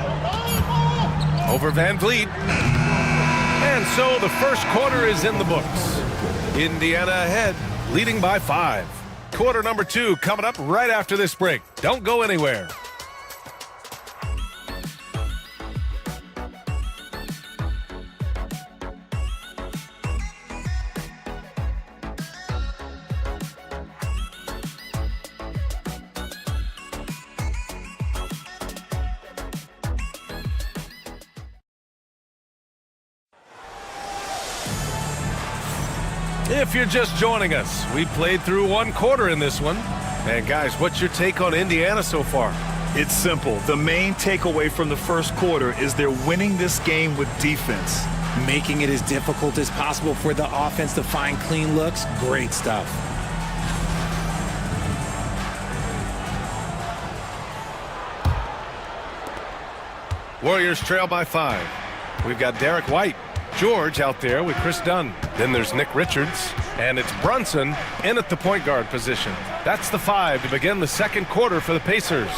Over Van Vliet. And so the first quarter is in the books. Indiana ahead, leading by 5. Quarter number 2 coming up right after this break. Don't go anywhere. If you're just joining us, we played through 1 quarter in this one. And guys, what's your take on Indiana so far? It's simple. The main takeaway from the first quarter is they're winning this game with defense. Making it as difficult as possible for the offense to find clean looks. Great stuff. Warriors trail by 5. We've got Derek White. George out there with Chris Dunn. Then there's Nick Richards. And it's Brunson in at the point guard position. That's the 5 to begin the second quarter for the Pacers.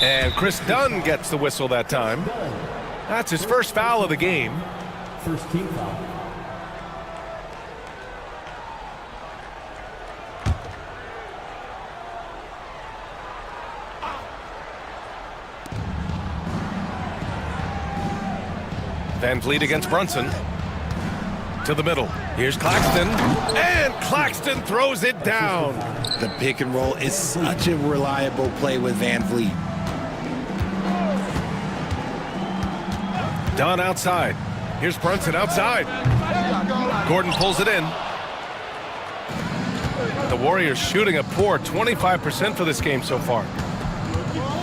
And Chris Dunn gets the whistle that time. That's his first foul of the game. First team foul. Van Vliet against Brunson. To the middle. Here's Claxton. And Claxton throws it down. The pick and roll is such a reliable play with Van Vliet. Dunn outside. Here's Brunson outside. Gordon pulls it in. The Warriors shooting a poor 25% for this game so far.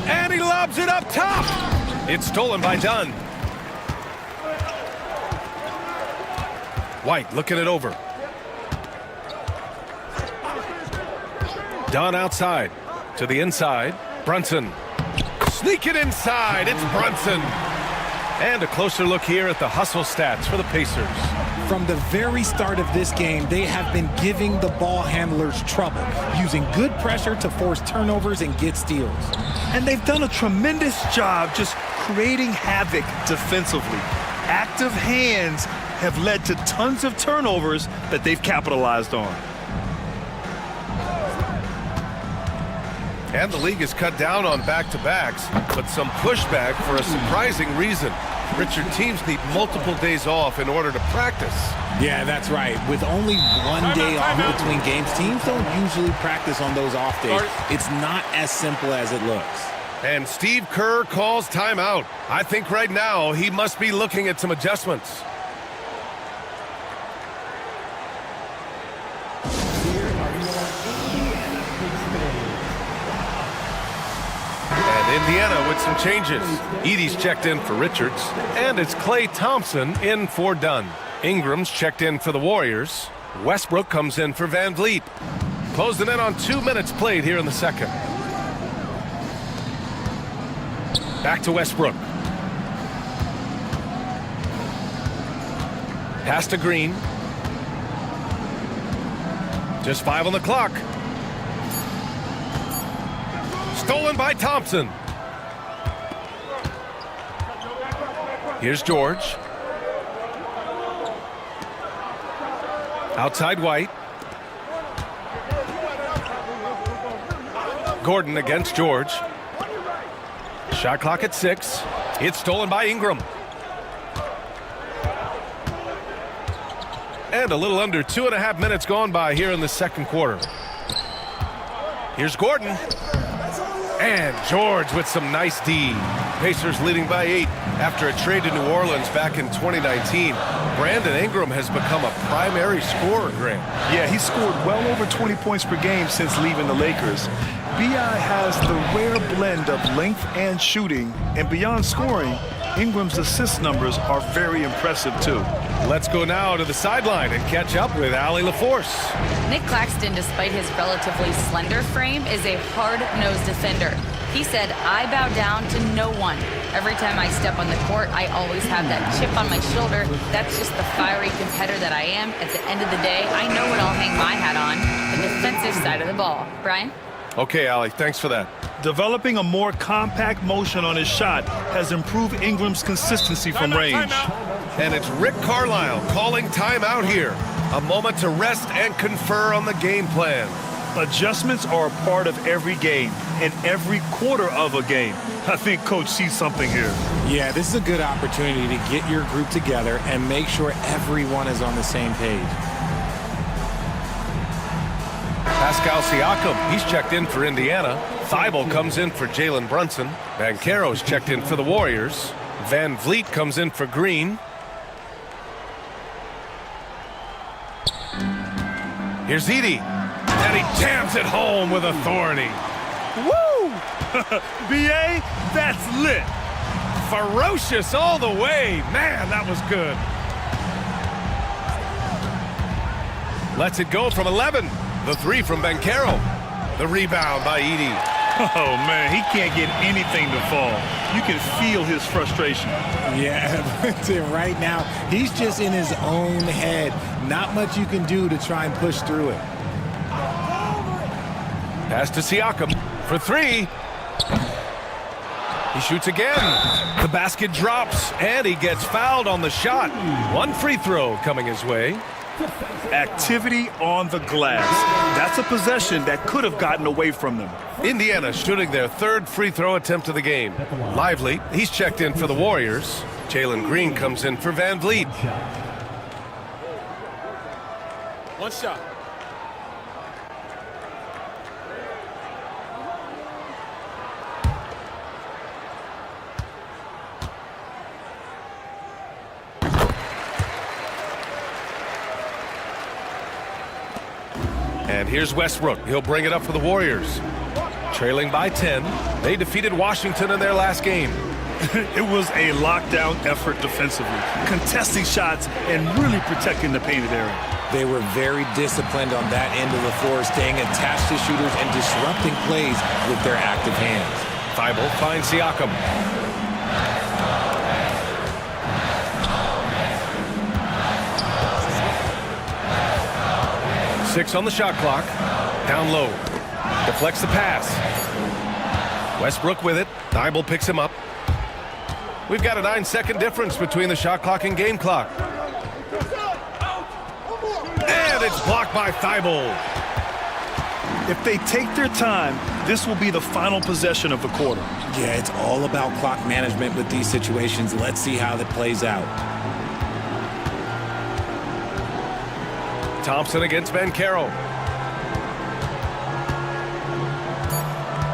And he lobs it up top. It's stolen by Dunn. White looking it over. Dunn outside. To the inside. Brunson. Sneak it inside. It's Brunson. And a closer look here at the hustle stats for the Pacers. From the very start of this game, they have been giving the ball handlers trouble, using good pressure to force turnovers and get steals. And they've done a tremendous job just creating havoc defensively. Active hands have led to tons of turnovers that they've capitalized on. And the league has cut down on back-to-backs, but some pushback for a surprising reason. Richard, teams need multiple days off in order to practice. Yeah, that's right. With only one day off between games, teams don't usually practice on those off days. It's not as simple as it looks. And Steve Kerr calls timeout. I think right now he must be looking at some adjustments. And Indiana with some changes. Edey's checked in for Richards, and it's Klay Thompson in for Dunn. Ingram's checked in for the Warriors. Westbrook comes in for Van Vliet. Closing in on 2 minutes played here in the second. Back to Westbrook. Pass to Green. Just 5 on the clock. Stolen by Thompson. Here's George. Outside White. Gordon against George. Shot clock at 6. It's stolen by Ingram. And a little under 2.5 minutes gone by here in the second quarter. Here's Gordon. And George with some nice D. Pacers leading by 8 after a trade to New Orleans back in 2019. Brandon Ingram has become a primary scorer, Grant. Yeah, he scored well over 20 points per game since leaving the Lakers. B.I. has the rare blend of length and shooting, and beyond scoring, Ingram's assist numbers are very impressive too. Let's go now to the sideline and catch up with Allie LaForce. Nick Claxton, despite his relatively slender frame, is a hard-nosed defender. He said, "I bow down to no one. Every time I step on the court, I always have that chip on my shoulder. That's just the fiery competitor that I am. At the end of the day, I know what I'll hang my hat on, the defensive side of the ball." Brian? Okay, Allie, thanks for that. Developing a more compact motion on his shot has improved Ingram's consistency from range. And it's Rick Carlisle calling timeout here. A moment to rest and confer on the game plan. Adjustments are a part of every game and every quarter of a game. I think Coach sees something here. Yeah, this is a good opportunity to get your group together and make sure everyone is on the same page. Pascal Siakam, he's checked in for Indiana. Thibault comes in for Jalen Brunson. Banchero's checked in for the Warriors. Van Vliet comes in for Green. Here's Edey. And he jams it home with authority. Woo! B.A., that's lit. Ferocious all the way. Man, that was good. Lets it go from 11. The 3 from Banchero. The rebound by Edey. Oh, man, he can't get anything to fall. You can feel his frustration. Yeah, right now, he's just in his own head. Not much you can do to try and push through it. Pass to Siakam for 3. He shoots again. The basket drops, and he gets fouled on the shot. 1 free throw coming his way. Activity on the glass. That's a possession that could have gotten away from them. Indiana shooting their 3rd free throw attempt of the game. Lively, he's checked in for the Warriors. Jalen Green comes in for Van Vliet. One shot. And here's Westbrook. He'll bring it up for the Warriors. Trailing by 10. They defeated Washington in their last game. It was a lockdown effort defensively, contesting shots and really protecting the painted area. They were very disciplined on that end of the floor, staying attached to shooters and disrupting plays with their active hands. Thibault finds Siakam. 6 on the shot clock. Down low. Deflects the pass. Westbrook with it. Thibault picks him up. We've got a 9-second difference between the shot clock and game clock. And it's blocked by Thibault. If they take their time, this will be the final possession of the quarter. Yeah, it's all about clock management with these situations. Let's see how that plays out. Thompson against Banchero.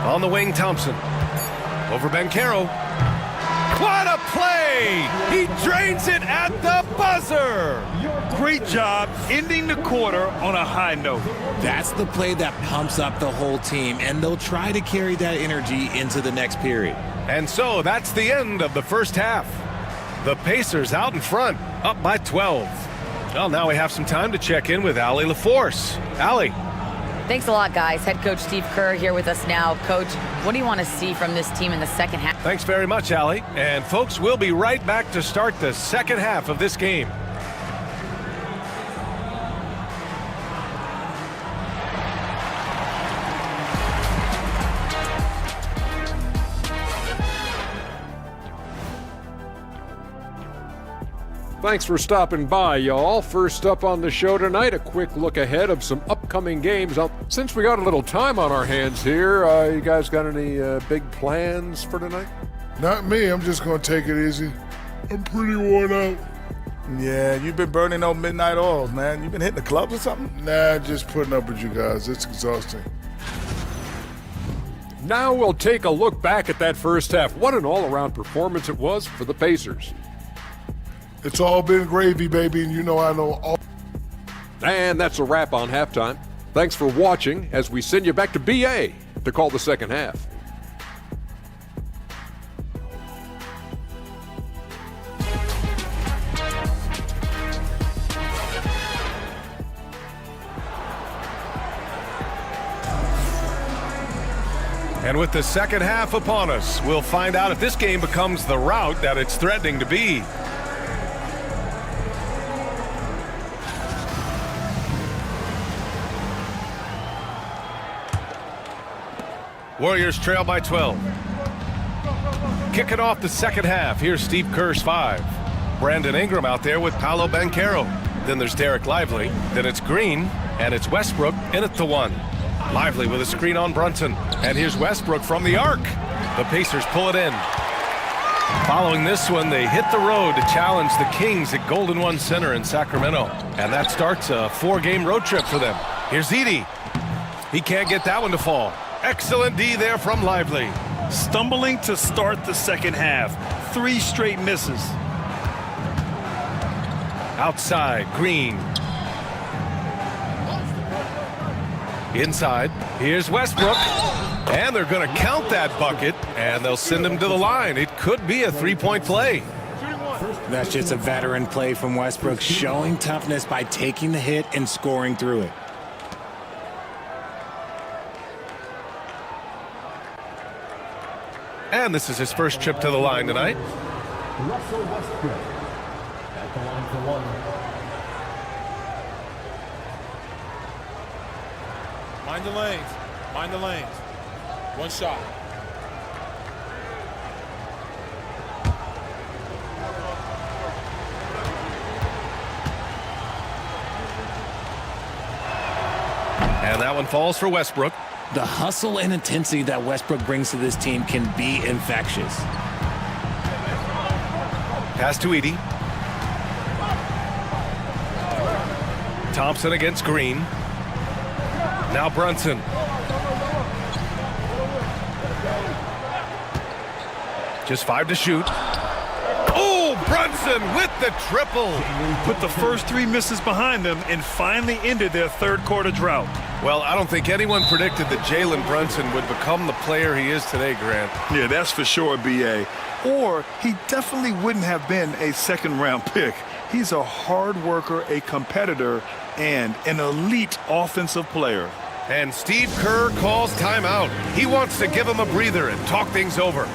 On the wing, Thompson. Over Banchero. What a play! He drains it at the buzzer! Great job ending the quarter on a high note. That's the play that pumps up the whole team, and they'll try to carry that energy into the next period. And so that's the end of the first half. The Pacers out in front, up by 12. Well, now we have some time to check in with Allie LaForce. Allie. Thanks a lot, guys. Head coach Steve Kerr here with us now. Coach, what do you want to see from this team in the second half? Thanks very much, Allie. And folks, we'll be right back to start the second half of this game. Thanks for stopping by, y'all. First up on the show tonight, a quick look ahead of some upcoming games. Since we got a little time on our hands here, you guys got any big plans for tonight? Not me. I'm just going to take it easy. I'm pretty worn out. Yeah, you've been burning those midnight oils, man. You been hitting the clubs or something? Nah, just putting up with you guys. It's exhausting. Now we'll take a look back at that first half. What an all-around performance it was for the Pacers. It's all been gravy, baby, and you know I know all. And that's a wrap on halftime. Thanks for watching as we send you back to BA to call the second half. And with the second half upon us, we'll find out if this game becomes the rout that it's threatening to be. Warriors trail by 12. Kicking off the second half, here's Steve Kerr's 5. Brandon Ingram out there with Paolo Banchero. Then there's Derek Lively. Then it's Green, and it's Westbrook in at the 1. Lively with a screen on Brunson. And here's Westbrook from the arc. The Pacers pull it in. Following this one, they hit the road to challenge the Kings at Golden One Center in Sacramento. And that starts a 4-game road trip for them. Here's Edey. He can't get that one to fall. Excellent D there from Lively. Stumbling to start the second half. 3 straight misses. Outside, Green. Inside, here's Westbrook. And they're going to count that bucket, and they'll send him to the line. It could be a 3-point play. That's just a veteran play from Westbrook, showing toughness by taking the hit and scoring through it. And this is his first trip to the line tonight. Russell Westbrook at the line for 1. Mind the lanes. Mind the lanes. One shot. And that one falls for Westbrook. The hustle and intensity that Westbrook brings to this team can be infectious. Pass to Edey. Thompson against Green. Now Brunson. Just 5 to shoot. Oh, Brunson with the triple. Put the first 3 misses behind them and finally ended their third quarter drought. Well, I don't think anyone predicted that Jalen Brunson would become the player he is today, Grant. Yeah, that's for sure, B.A. Or he definitely wouldn't have been a second-round pick. He's a hard worker, a competitor, and an elite offensive player. And Steve Kerr calls timeout. He wants to give him a breather and talk things over.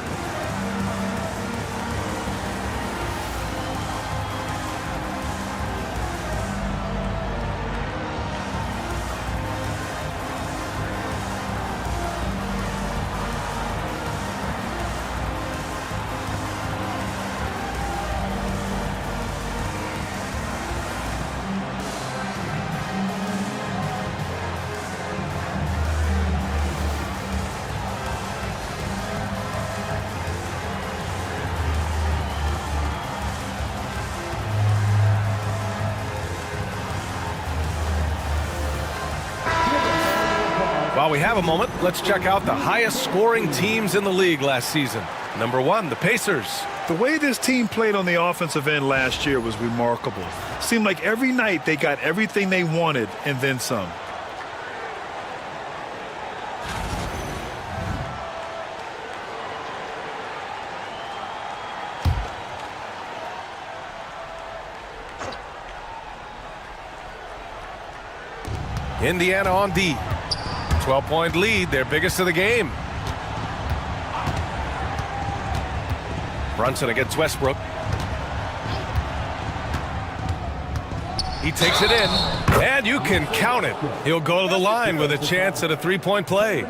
While we have a moment, let's check out the highest scoring teams in the league last season. Number 1, the Pacers. The way this team played on the offensive end last year was remarkable. Seemed like every night they got everything they wanted and then some. Indiana on D. 12-point lead, their biggest of the game. Brunson against Westbrook. He takes it in, and you can count it. He'll go to the line with a chance at a three-point play.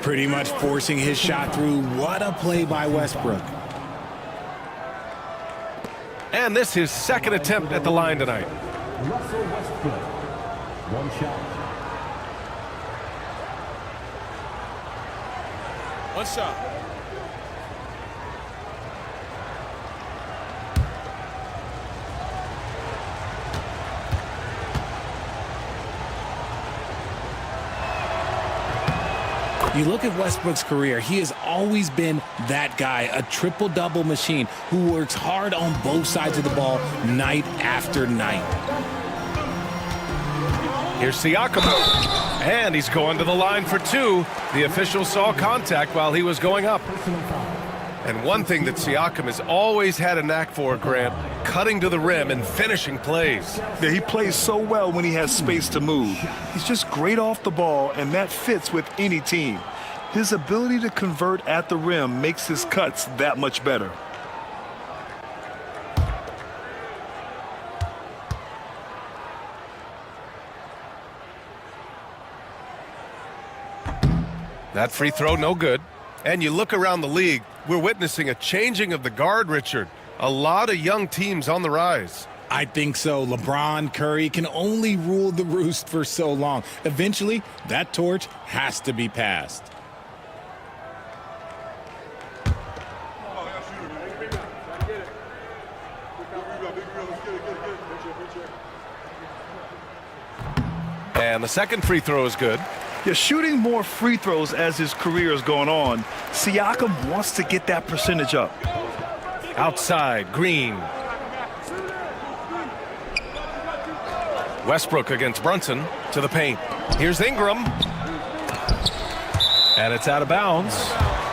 Pretty much forcing his shot through. What a play by Westbrook. And this his second attempt at the line tonight. Russell Westbrook. One shot. One shot. You look at Westbrook's career, he has always been that guy, a triple-double machine who works hard on both sides of the ball night after night. Here's Siakam, and he's going to the line for 2. The official saw contact while he was going up. And one thing that Siakam has always had a knack for, Grant, cutting to the rim and finishing plays. Yeah, he plays so well when he has space to move. He's just great off the ball, and that fits with any team. His ability to convert at the rim makes his cuts that much better. That free throw, no good. And you look around the league, we're witnessing a changing of the guard, Richard. A lot of young teams on the rise. I think so. LeBron, Curry can only rule the roost for so long. Eventually, that torch has to be passed. And the second free throw is good. Yeah, shooting more free throws as his career is going on, Siakam wants to get that percentage up. Outside, Green. Westbrook against Brunson to the paint. Here's Ingram. And it's out of bounds.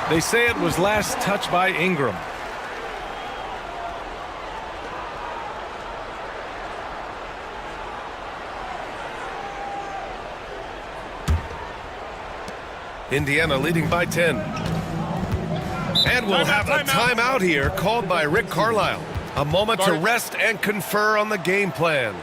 They say it was last touched by Ingram. Indiana leading by 10. And we'll have a timeout here called by Rick Carlisle. A moment to rest and confer on the game plan.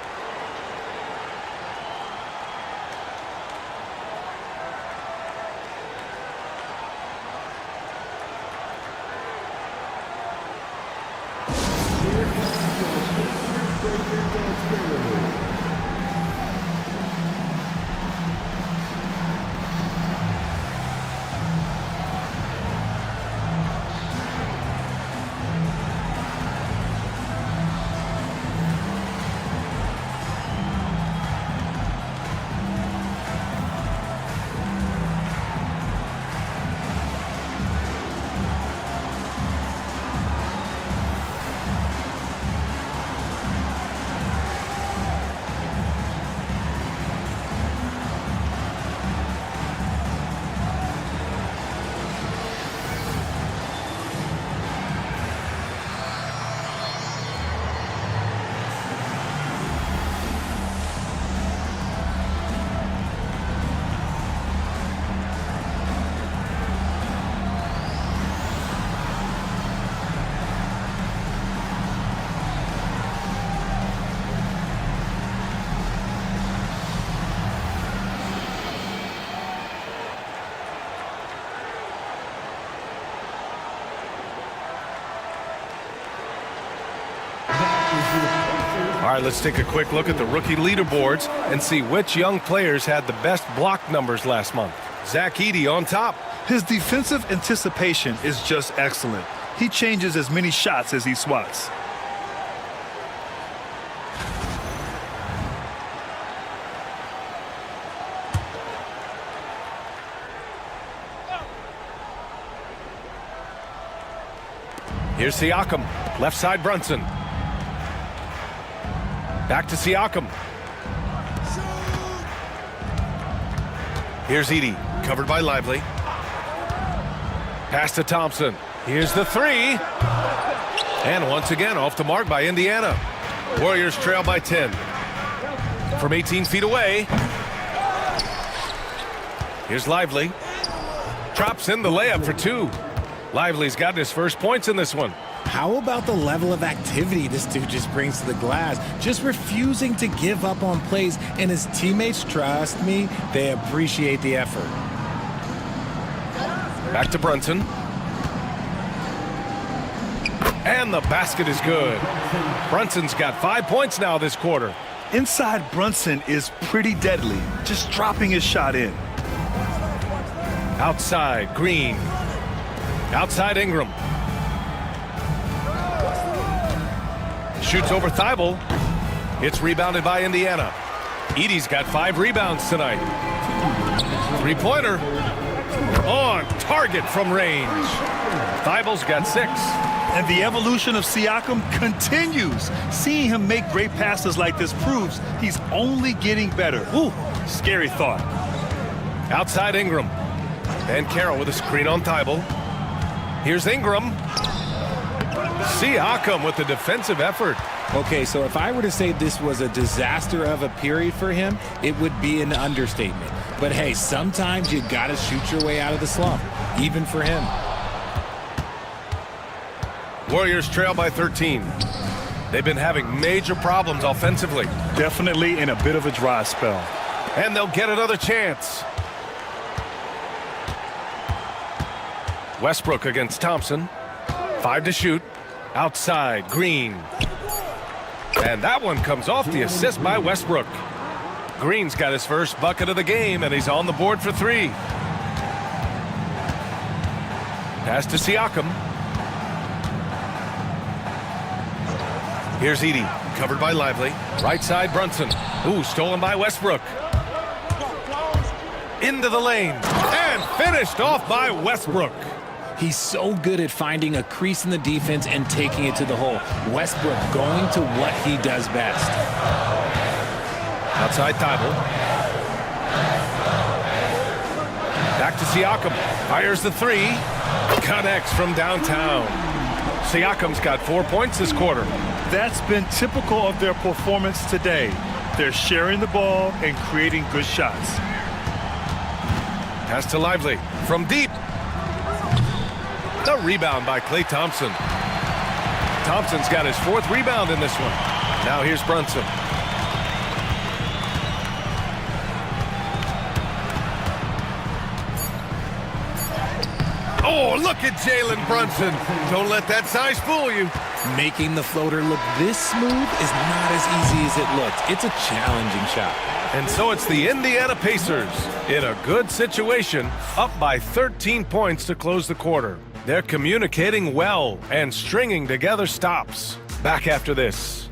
All right, let's take a quick look at the rookie leaderboards and see which young players had the best block numbers last month. Zach Edey on top. His defensive anticipation is just excellent. He changes as many shots as he swats. Here's Siakam. Left side Brunson. Back to Siakam. Here's Edey. Covered by Lively. Pass to Thompson. Here's the three. And once again, off the mark by Indiana. Warriors trail by 10. From 18 feet away. Here's Lively. Drops in the layup for two. Lively's gotten his first points in this one. How about the level of activity this dude just brings to the glass? Just refusing to give up on plays, and his teammates, trust me, they appreciate the effort. Back to Brunson. And the basket is good. Brunson's got 5 points now this quarter. Inside Brunson is pretty deadly, just dropping his shot in. Outside, Green. Outside, Ingram. Shoots over Thibault. It's rebounded by Indiana. Edey's got 5 rebounds tonight. Three-pointer. On target from range. Thibault's got 6. And the evolution of Siakam continues. Seeing him make great passes like this proves he's only getting better. Ooh, scary thought. Outside Ingram. And Carroll with a screen on Thibault. Here's Ingram. Siakam with the defensive effort. Okay, so if I were to say this was a disaster of a period for him, it would be an understatement. But hey, sometimes you got to shoot your way out of the slump, even for him. Warriors trail by 13. They've been having major problems offensively. Definitely in a bit of a dry spell. And they'll get another chance. Westbrook against Thompson. 5 to shoot. Outside, Green. And that one comes off the assist by Westbrook. Green's got his first bucket of the game, and he's on the board for 3. Pass to Siakam. Here's Edey, covered by Lively. Right side, Brunson. Ooh, stolen by Westbrook. Into the lane, and finished off by Westbrook. He's so good at finding a crease in the defense and taking it to the hole. Westbrook going to what he does best. Outside Thibault. Back to Siakam. Fires the 3. Connects from downtown. Siakam's got 4 points this quarter. That's been typical of their performance today. They're sharing the ball and creating good shots. Pass to Lively. From deep. The rebound by Klay Thompson. Thompson's got his 4th rebound in this one. Now here's Brunson. Oh, look at Jalen Brunson. Don't let that size fool you. Making the floater look this smooth is not as easy as it looks. It's a challenging shot. And so it's the Indiana Pacers in a good situation, up by 13 points to close the quarter. They're communicating well and stringing together stops. Back after this.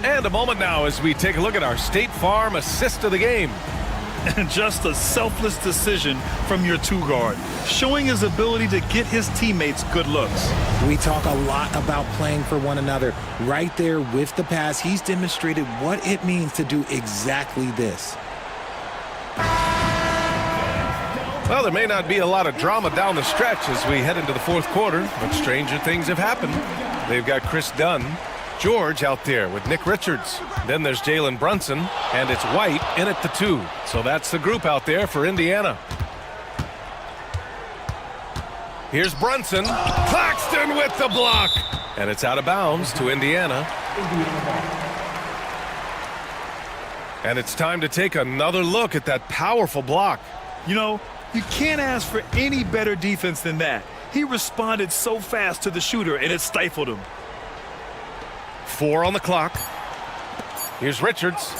And a moment now as we take a look at our State Farm assist of the game. And just a selfless decision from your 2-guard, showing his ability to get his teammates good looks. We talk a lot about playing for one another. Right there with the pass, he's demonstrated what it means to do exactly this. Well, there may not be a lot of drama down the stretch as we head into the 4th quarter, but stranger things have happened. They've got Chris Dunn, George out there with Nick Richards. Then there's Jalen Brunson, and it's White in at the 2. So that's the group out there for Indiana. Here's Brunson. Claxton with the block. And it's out of bounds to Indiana. And it's time to take another look at that powerful block. You know, you can't ask for any better defense than that. He responded so fast to the shooter, and it stifled him. 4 on the clock. Here's Richards.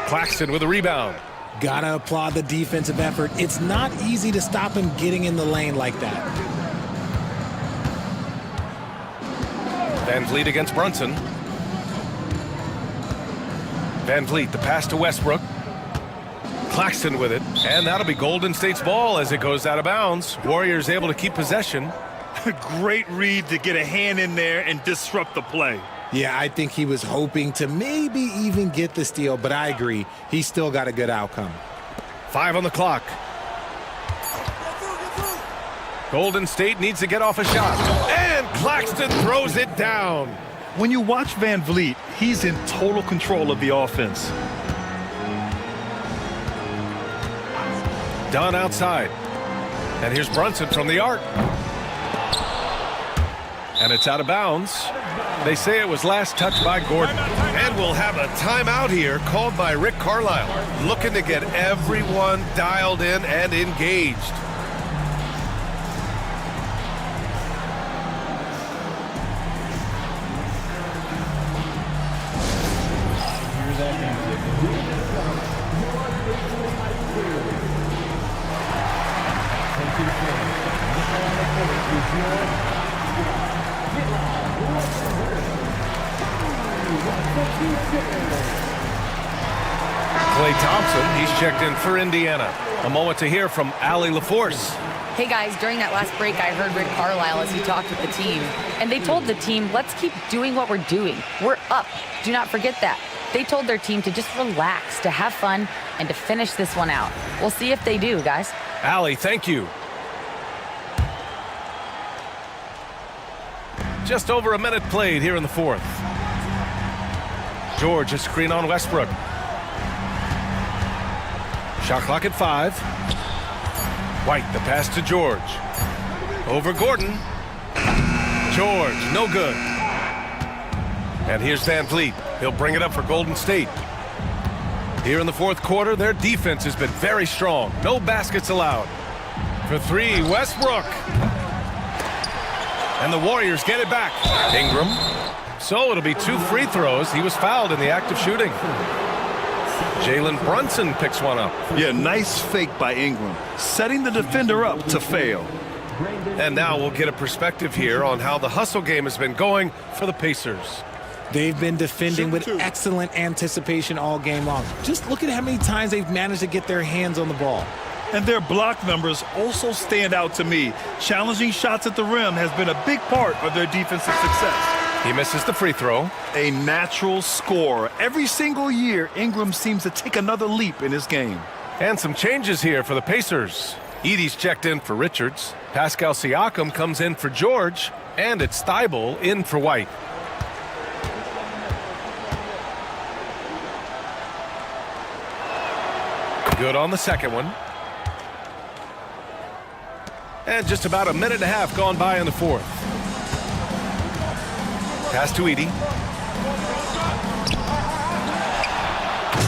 Claxton with a rebound. Gotta applaud the defensive effort. It's not easy to stop him getting in the lane like that. Van Vliet against Brunson. Van Vliet, the pass to Westbrook. Claxton with it, and that'll be Golden State's ball as it goes out of bounds. Warriors able to keep possession. Great read to get a hand in there and disrupt the play. Yeah, I think he was hoping to maybe even get the steal, but I agree. He still got a good outcome. 5 on the clock. Golden State needs to get off a shot, and Claxton throws it down. When you watch Van Vliet, he's in total control of the offense. Dunn outside. And here's Brunson from the arc. And it's out of bounds. They say it was last touched by Gordon. And we'll have a timeout here called by Rick Carlisle, looking to get everyone dialed in and engaged. Klay Thompson, he's checked in for Indiana. A moment to hear from Allie LaForce. Hey guys, during that last break, I heard Rick Carlisle as he talked with the team. And they told the team, let's keep doing what we're doing. We're up. Do not forget that. They told their team to just relax, to have fun, and to finish this one out. We'll see if they do, guys. Allie, thank you. Just over a minute played here in the fourth. George, a screen on Westbrook. Shot clock at 5. White, the pass to George. Over Gordon. George, no good. And here's Van Vliet. He'll bring it up for Golden State. Here in the fourth quarter, their defense has been very strong. No baskets allowed. For 3, Westbrook. And the Warriors get it back. Ingram. So it'll be 2 free throws. He was fouled in the act of shooting. Jalen Brunson picks one up. Yeah, nice fake by Ingram, setting the defender up to fail. And now we'll get a perspective here on how the hustle game has been going for the Pacers. They've been defending with excellent anticipation all game long. Just look at how many times they've managed to get their hands on the ball. And their block numbers also stand out to me. Challenging shots at the rim has been a big part of their defensive success. He misses the free throw. A natural scorer. Every single year, Ingram seems to take another leap in his game. And some changes here for the Pacers. Edey's checked in for Richards. Pascal Siakam comes in for George. And it's Thibault in for White. Good on the second one. And just about a minute and a half gone by in the fourth. Pass to Edey.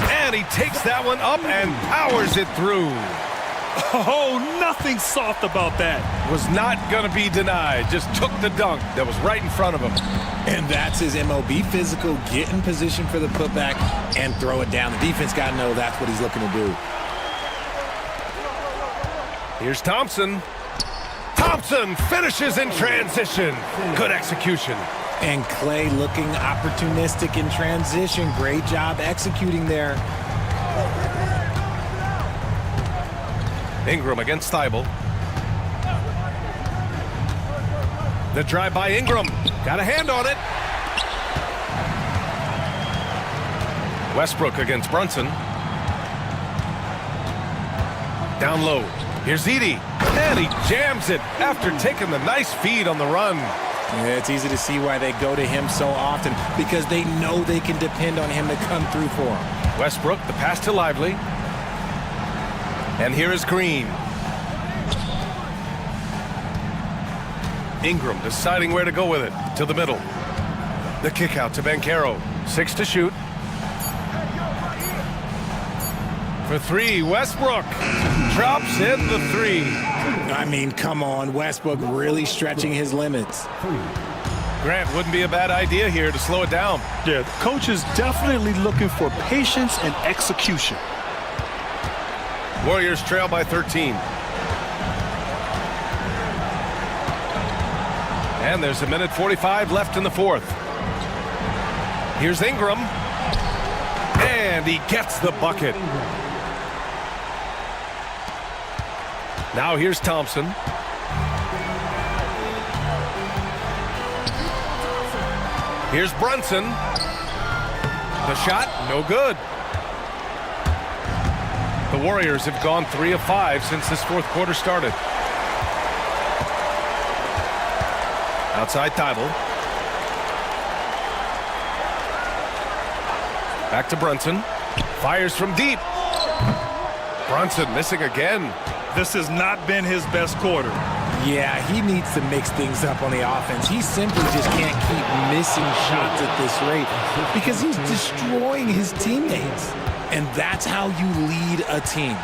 And he takes that one up and powers it through. Oh, nothing soft about that. Was not going to be denied. Just took the dunk that was right in front of him. And that's his MO. Be physical, get in position for the putback, and throw it down. The defense got to know that's what he's looking to do. Here's Thompson. Thompson finishes in transition. Good execution. And Klay looking opportunistic in transition. Great job executing there. Ingram against Thibault. The drive by Ingram. Got a hand on it. Westbrook against Brunson. Down low. Here's Edey. And he jams it after taking the nice feed on the run. Yeah, it's easy to see why they go to him so often, because they know they can depend on him to come through for them. Westbrook, the pass to Lively. And here is Green. Ingram deciding where to go with it. To the middle. The kick out to Banchero. 6 to shoot. For 3, Westbrook. Drops in the 3. I mean, come on. Westbrook really stretching his limits. Grant, wouldn't be a bad idea here to slow it down. Yeah, the coach is definitely looking for patience and execution. Warriors trail by 13. And there's 1:45 left in the fourth. Here's Ingram. And he gets the bucket. Now here's Thompson. Here's Brunson. The shot, no good. The Warriors have gone 3 of 5 since this fourth quarter started. Outside Tybal. Back to Brunson. Fires from deep. Brunson missing again. This has not been his best quarter. Yeah, he needs to mix things up on the offense. He simply just can't keep missing shots at this rate because he's destroying his teammates. And that's how you lead a team,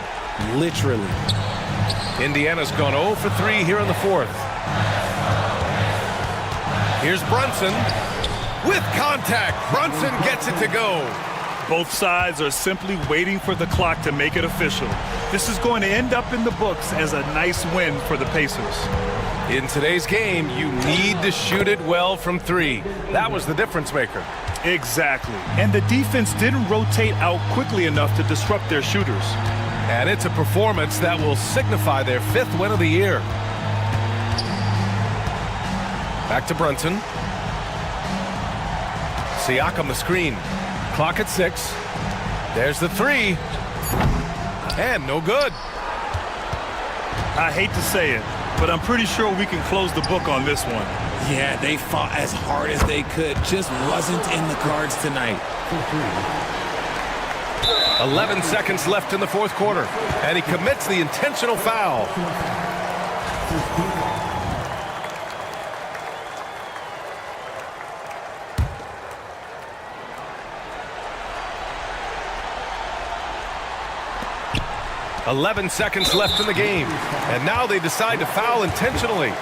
literally. Indiana's gone 0 for 3 here in the fourth. Here's Brunson with contact. Brunson gets it to go. Both sides are simply waiting for the clock to make it official. This is going to end up in the books as a nice win for the Pacers. In today's game, you need to shoot it well from 3. That was the difference maker. Exactly. And the defense didn't rotate out quickly enough to disrupt their shooters. And it's a performance that will signify their 5th win of the year. Back to Brunson. Siakam the screen. Clock at 6. There's the 3. And no good. I hate to say it, but I'm pretty sure we can close the book on this one. Yeah, they fought as hard as they could. Just wasn't in the cards tonight. 11 seconds left in the fourth quarter. And he commits the intentional foul. "11 seconds left in the game. And now they decide to foul intentionally.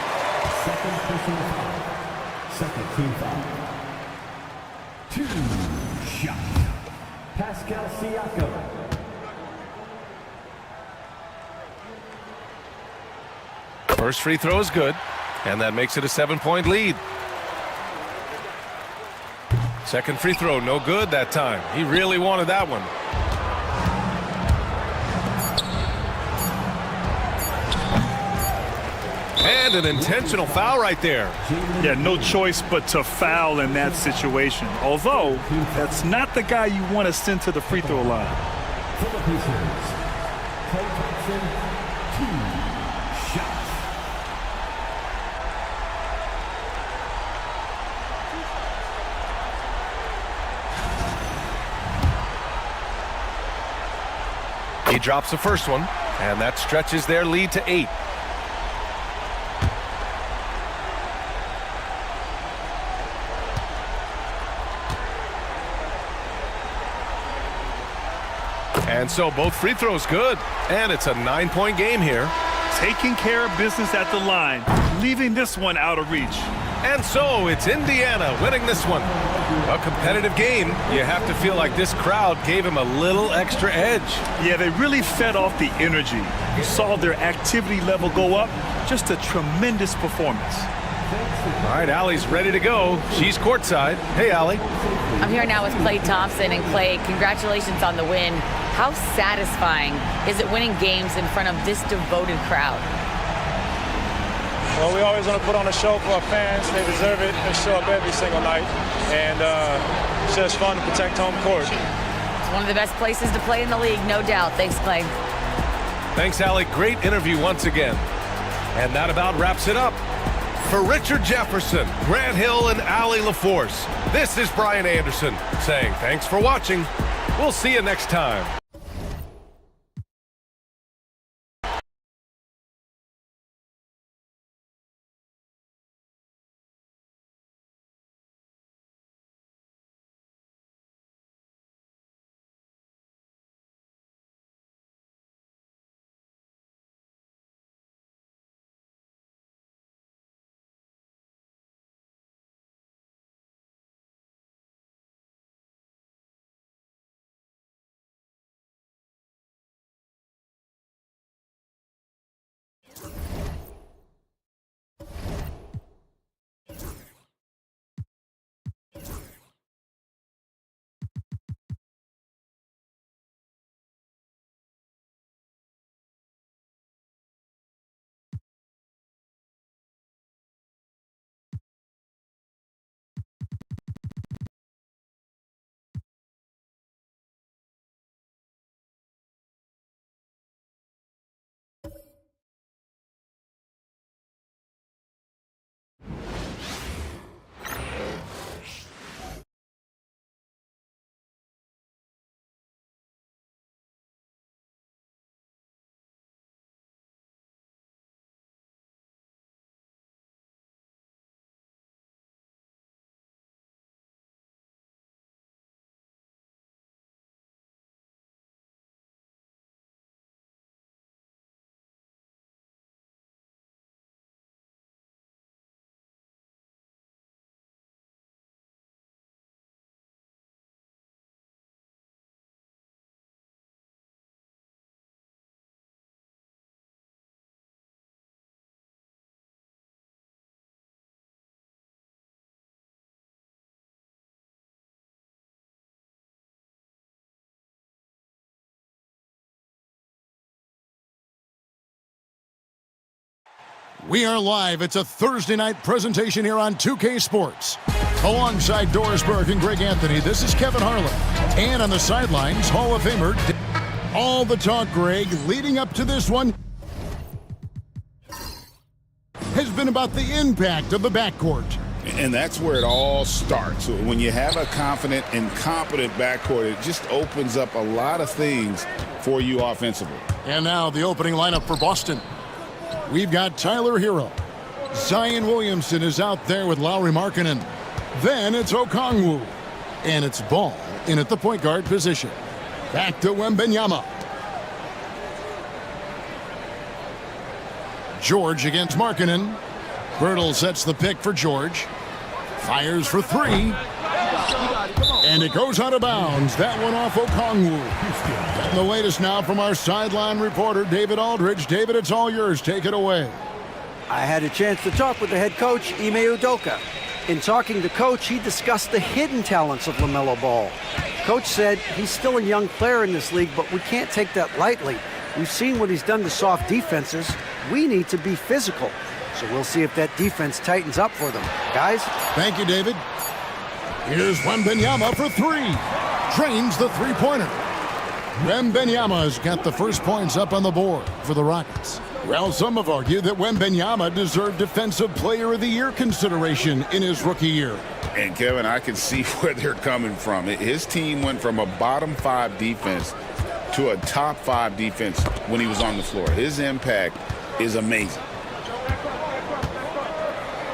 Second team foul. 2 shot. Pascal Siakam. First free throw is good, and that makes it a 7-point lead. Second free throw, no good that time. He really wanted that one. And an intentional foul right there. Yeah, no choice but to foul in that situation. Although, that's not the guy you want to send to the free throw line. For the Pacers, Klay Thompson, 2 shots. He drops the first one, and that stretches their lead to 8. And so both free throws good, and it's a 9-point game here. Taking care of business at the line, leaving this one out of reach. And so it's Indiana winning this one. A competitive game. You have to feel like this crowd gave him a little extra edge. Yeah, they really fed off the energy. You saw their activity level go up. Just a tremendous performance. All right, Allie's ready to go. She's courtside. Hey, Allie. I'm here now with Klay Thompson. And Klay, congratulations on the win. How satisfying is it winning games in front of this devoted crowd? Well, we always want to put on a show for our fans. They deserve it. They show up every single night. And it's just fun to protect home court. It's one of the best places to play in the league, no doubt. Thanks, Klay. Thanks, Allie. Great interview once again. And that about wraps it up. For Richard Jefferson, Grant Hill, and Allie LaForce, this is Brian Anderson saying thanks for watching. We'll see you next time. We are live. It's a Thursday night presentation here on 2K Sports. Alongside Doris Burke and Greg Anthony, this is Kevin Harlan. And on the sidelines, Hall of Famer. All the talk, Greg, leading up to this one has been about the impact of the backcourt. And that's where it all starts. When you have a confident and competent backcourt, it just opens up a lot of things for you offensively. And now the opening lineup for Boston. We've got Tyler Hero. Zion Williamson is out there with Lauri Markkanen. Then it's Okongwu. And it's Ball in at the point guard position. Back to Wembanyama. George against Markkanen. Birtle sets the pick for George. Fires for three. And it goes out of bounds. That one off Okongwu. And the latest now from our sideline reporter, David Aldridge. David, it's all yours. Take it away. I had a chance to talk with the head coach, Ime Udoka. In talking to Coach, he discussed the hidden talents of LaMelo Ball. Coach said he's still a young player in this league, but we can't take that lightly. We've seen what he's done to soft defenses. We need to be physical. So we'll see if that defense tightens up for them. Guys? Thank you, David. Here's Wembanyama for three. Drains the three-pointer. Wembanyama's got the first points up on the board for the Rockets. Well, some have argued that Wembanyama deserved Defensive Player of the Year consideration in his rookie year. And, Kevin, I can see where they're coming from. His team went from a bottom five defense to a top five defense when he was on the floor. His impact is amazing.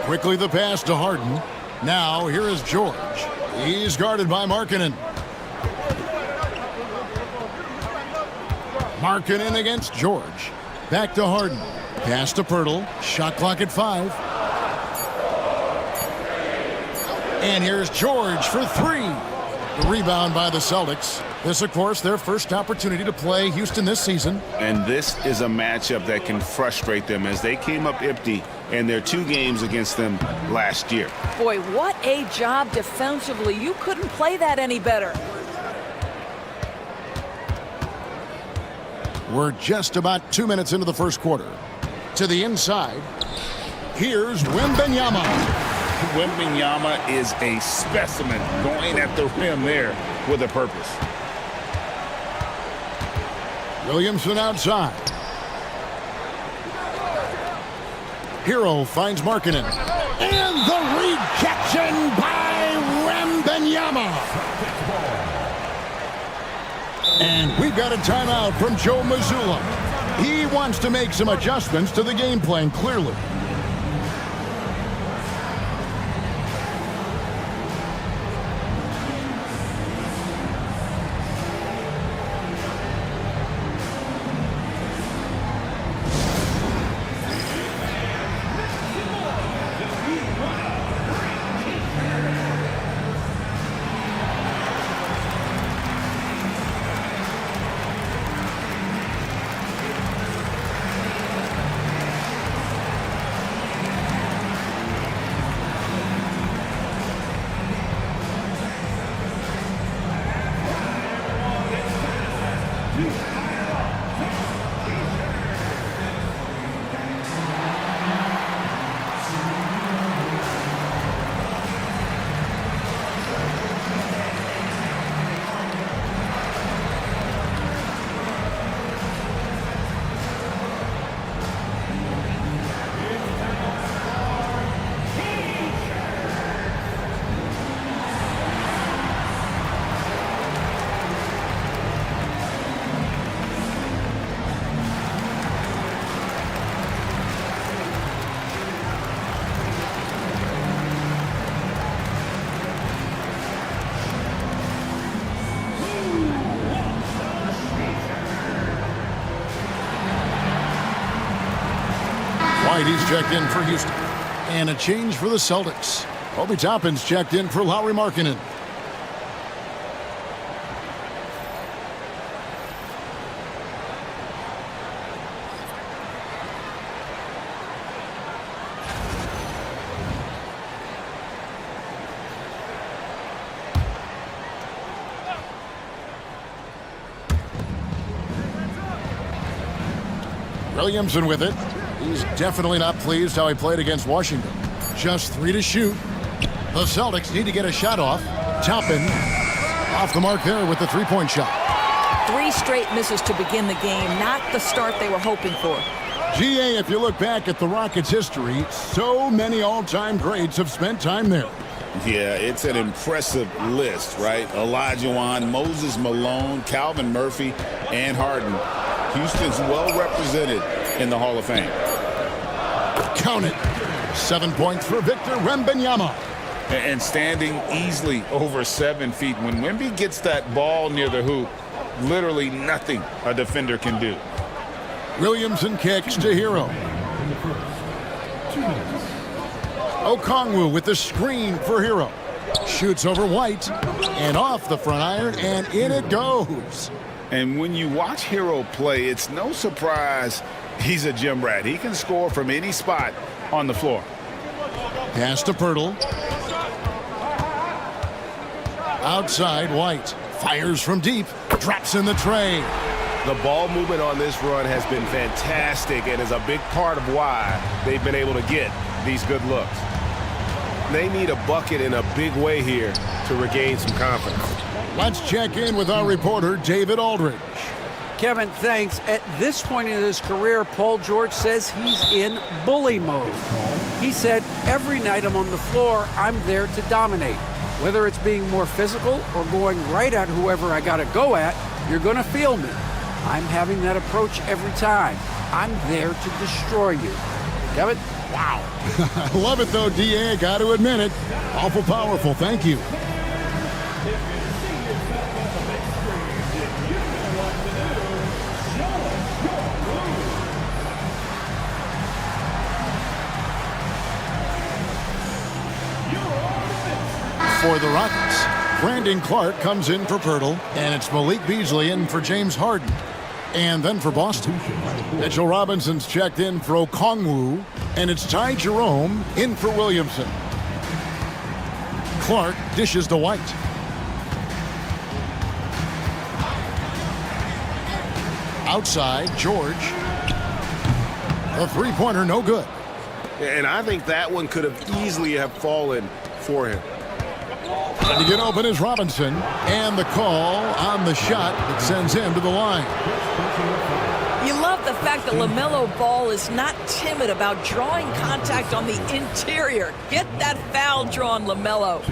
Quickly the pass to Harden. Now here is George. He's guarded by Markkanen. Markkanen against George. Back to Harden. Pass to Pirtle. Shot clock at 5. And here's George for three. The rebound by the Celtics. This, of course, their first opportunity to play Houston this season. And this is a matchup that can frustrate them as they came up empty in their 2 games against them last year. Boy, what a job defensively. You couldn't play that any better. We're just about 2 minutes into the first quarter. To the inside, here's Wembanyama. Wembanyama is a specimen going at the rim there with a purpose. Williamson outside. Hero finds Markkanen. And the rejection by Wembanyama. And we've got a timeout from Joe Mazzulla. He wants to make some adjustments to the game plan, clearly. He's checked in for Houston. And a change for the Celtics. Obi Toppin's checked in for Lauri Markkanen. Williamson with it. He's definitely not pleased how he played against Washington. Just 3 to shoot. The Celtics need to get a shot off. Toppin off the mark there with the three-point shot. 3 straight misses to begin the game, not the start they were hoping for. GA, if you look back at the Rockets' history, so many all-time greats have spent time there. Yeah, it's an impressive list, right? Olajuwon, Moses Malone, Calvin Murphy, and Harden. Houston's well represented in the Hall of Fame. Count it. 7 points for Victor Wembanyama. And standing easily over 7 feet. When Wemby gets that ball near the hoop, literally nothing a defender can do. Williamson kicks to Hero. Okongwu with the screen for Hero. Shoots over White and off the front iron, and in it goes. And when you watch Hero play, it's no surprise he's a gym rat. He can score from any spot on the floor. Pass to Pirtle. Outside, White fires from deep, drops in the tray. The ball movement on this run has been fantastic and is a big part of why they've been able to get these good looks. They need a bucket in a big way here to regain some confidence. Let's check in with our reporter, David Aldridge. Kevin, thanks. At this point in his career, Paul George says he's in bully mode. He said, every night I'm on the floor, I'm there to dominate. Whether it's being more physical or going right at whoever I got to go at, you're going to feel me. I'm having that approach every time. I'm there to destroy you. Kevin? Wow. I love it, though, D.A. I got to admit it. Awful powerful. Thank you. For the Rockets, Brandon Clark comes in for Pirtle, and it's Malik Beasley in for James Harden. And then for Boston, Mitchell Robinson's checked in for Okongwu, and it's Ty Jerome in for Williamson. Clark dishes to White. Outside, George. The three-pointer, no good. And I think that one could have easily have fallen for him. To get open is Robinson, and the call on the shot that sends him to the line. You love the fact that LaMelo Ball is not timid about drawing contact on the interior. Get that foul drawn, LaMelo.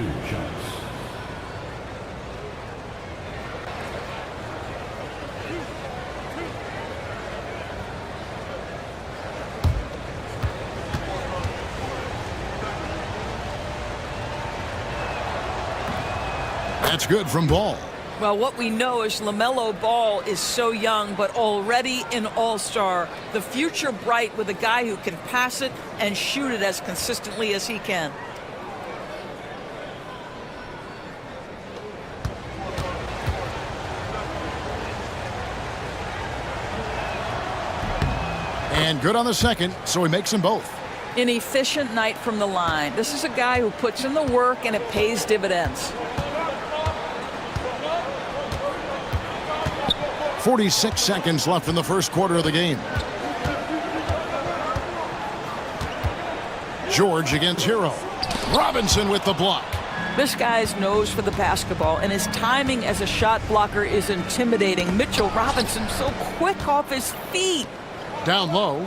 That's good from Ball. Well, what we know is LaMelo Ball is so young, but already an all-star. The future bright with a guy who can pass it and shoot it as consistently as he can. And good on the second, so he makes them both. An efficient night from the line. This is a guy who puts in the work and it pays dividends. 46 seconds left in the first quarter of the game. George against Hero. Robinson with the block. This guy's nose for the basketball, and his timing as a shot blocker is intimidating. Mitchell Robinson so quick off his feet. Down low.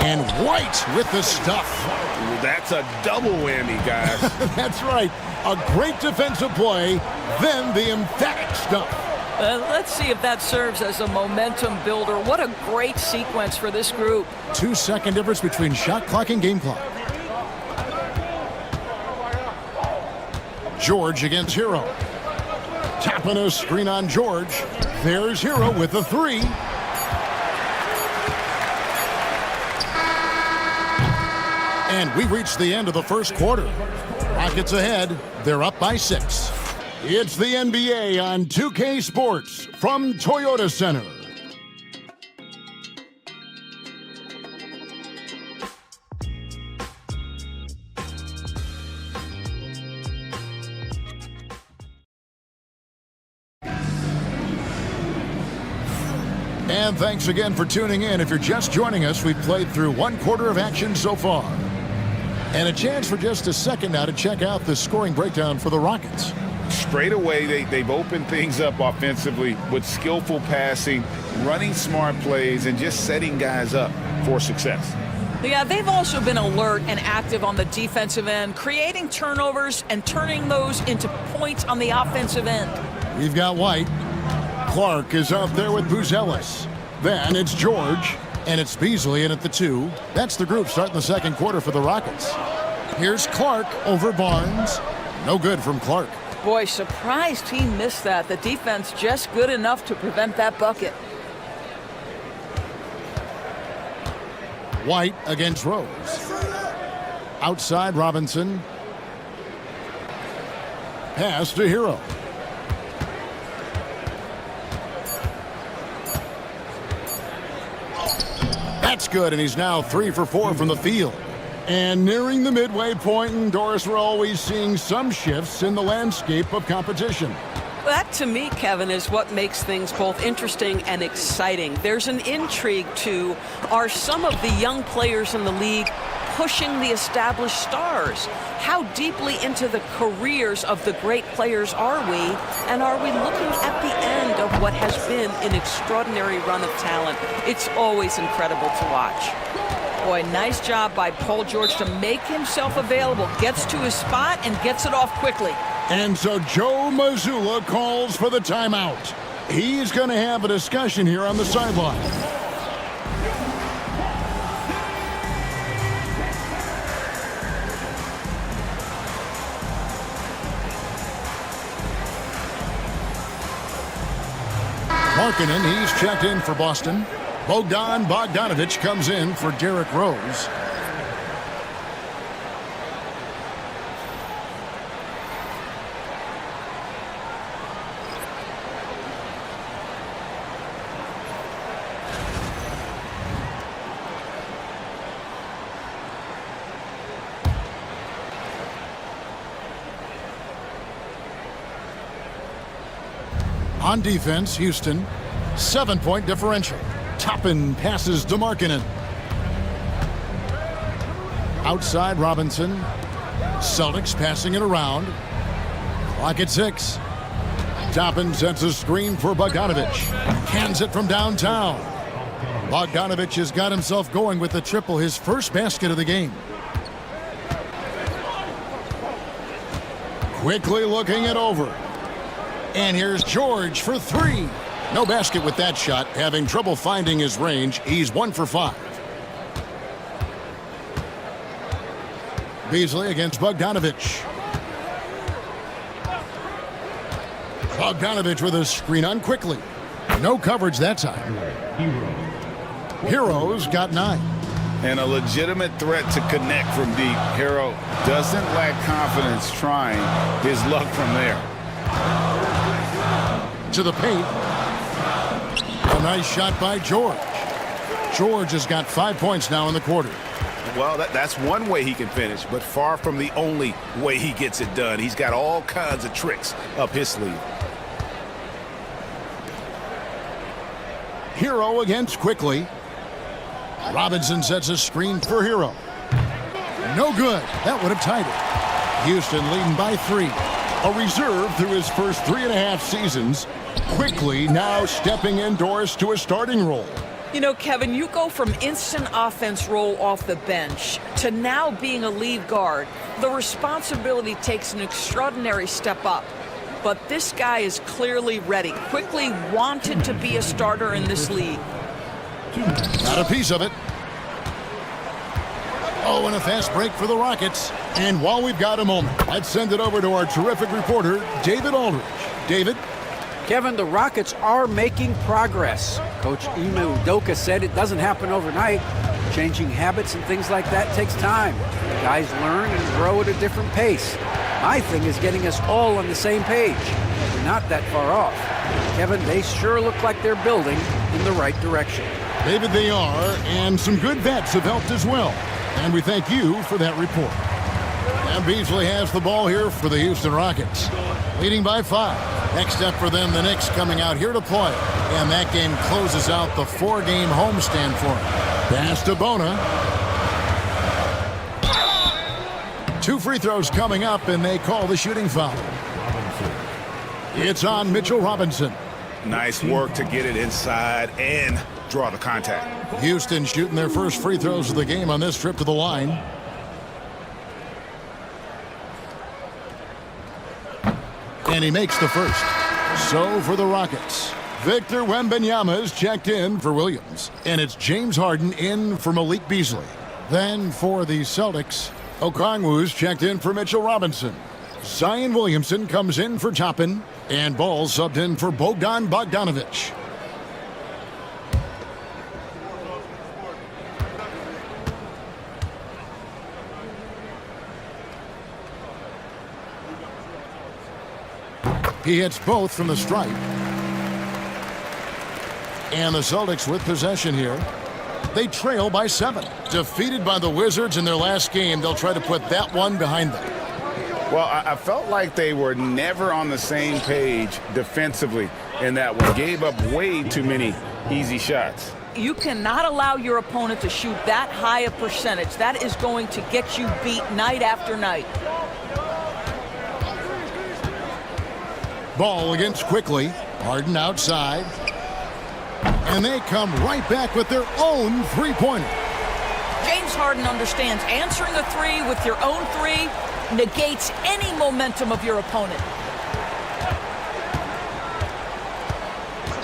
And White with the stuff. Ooh, that's a double whammy, guys. That's right. A great defensive play, then the emphatic stuff. Let's see if that serves as a momentum builder. What a great sequence for this group. 2-second difference between shot clock and game clock. George against Hero. Tapping a screen on George. There's Hero with the three. And we reached the end of the first quarter. Rockets ahead. They're up by 6. It's the NBA on 2K Sports from Toyota Center. And thanks again for tuning in. If you're just joining us, we've played through 1 quarter of action so far. And a chance for just a second now to check out the scoring breakdown for the Rockets. Straight away, they've opened things up offensively with skillful passing, running smart plays, and just setting guys up for success. Yeah, they've also been alert and active on the defensive end, creating turnovers and turning those into points on the offensive end. We've got White. Clark is out there with Buzelis. Then it's George, and it's Beasley in at the 2. That's the group starting the second quarter for the Rockets. Here's Clark over Barnes. No good from Clark. Boy, surprised he missed that. The defense just good enough to prevent that bucket. White against Rose. Outside Robinson. Pass to Hero. That's good, and he's now 3 for 4 from the field. And nearing the midway point, and Doris, we're always seeing some shifts in the landscape of competition. That, to me, Kevin, is what makes things both interesting and exciting. There's an intrigue to, are some of the young players in the league pushing the established stars? How deeply into the careers of the great players are we? And are we looking at the end of what has been an extraordinary run of talent? It's always incredible to watch. Boy, nice job by Paul George to make himself available, gets to his spot and gets it off quickly. And so Joe Mazzulla calls for the timeout. He's going to have a discussion here on the sideline. Markkanen, he's checked in for Boston. Bogdan Bogdanovic comes in for Derrick Rose. On defense, Houston, 7-point differential. Toppin passes to Markkanen. Outside Robinson. Celtics passing it around. Clock at 6. Toppin sets a screen for Bogdanovic. Hands it from downtown. Bogdanovic has got himself going with the triple, his first basket of the game. Quickly looking it over. And here's George for 3. No basket with that shot, having trouble finding his range. He's 1 for 5. Beasley against Bogdanovic. Bogdanovic with a screen on quickly. No coverage that time. Hero's got 9. And a legitimate threat to connect from deep. Hero doesn't lack confidence trying his luck from there. To the paint. A nice shot by George. George has got 5 points now in the quarter. Well, that's one way he can finish, but far from the only way he gets it done. He's got all kinds of tricks up his sleeve. Hero against quickly. Robinson sets a screen for Hero. No good. That would have tied it. Houston leading by 3. A reserve through his first 3.5 seasons. Quickly now stepping indoors to a starting role. You know, Kevin, you go from instant offense role off the bench to now being a lead guard. The responsibility takes an extraordinary step up. But this guy is clearly ready. Quickly wanted to be a starter in this league. Got a piece of it. Oh, and a fast break for the Rockets. And while we've got a moment, let's send it over to our terrific reporter, David Aldridge. David? Kevin, the Rockets are making progress. Coach Ime Udoka said it doesn't happen overnight. Changing habits and things like that takes time. Guys learn and grow at a different pace. My thing is getting us all on the same page. We're not that far off. Kevin, they sure look like they're building in the right direction. David, they are, and some good vets have helped as well. And we thank you for that report. And Beasley has the ball here for the Houston Rockets, leading by 5. Next up for them, the Knicks coming out here to play. And that game closes out the 4-game homestand for them. Pass to Bona. 2 free throws coming up, and they call the shooting foul. It's on Mitchell Robinson. Nice work to get it inside and draw the contact. Houston shooting their first free throws of the game on this trip to the line. And he makes the first. So for the Rockets, Victor Wembanyama is checked in for Williams. And it's James Harden in for Malik Beasley. Then for the Celtics, Okongwu's checked in for Mitchell Robinson. Zion Williamson comes in for Toppin. And Ball subbed in for Bogdan Bogdanovic. He hits both from the stripe. And the Celtics with possession here. They trail by 7. Defeated by the Wizards in their last game, they'll try to put that one behind them. Well, I felt like they were never on the same page defensively in that one. Gave up way too many easy shots. You cannot allow your opponent to shoot that high a percentage. That is going to get you beat night after night. Ball against Quickly. Harden outside. And they come right back with their own three-pointer. James Harden understands answering a three with your own three negates any momentum of your opponent.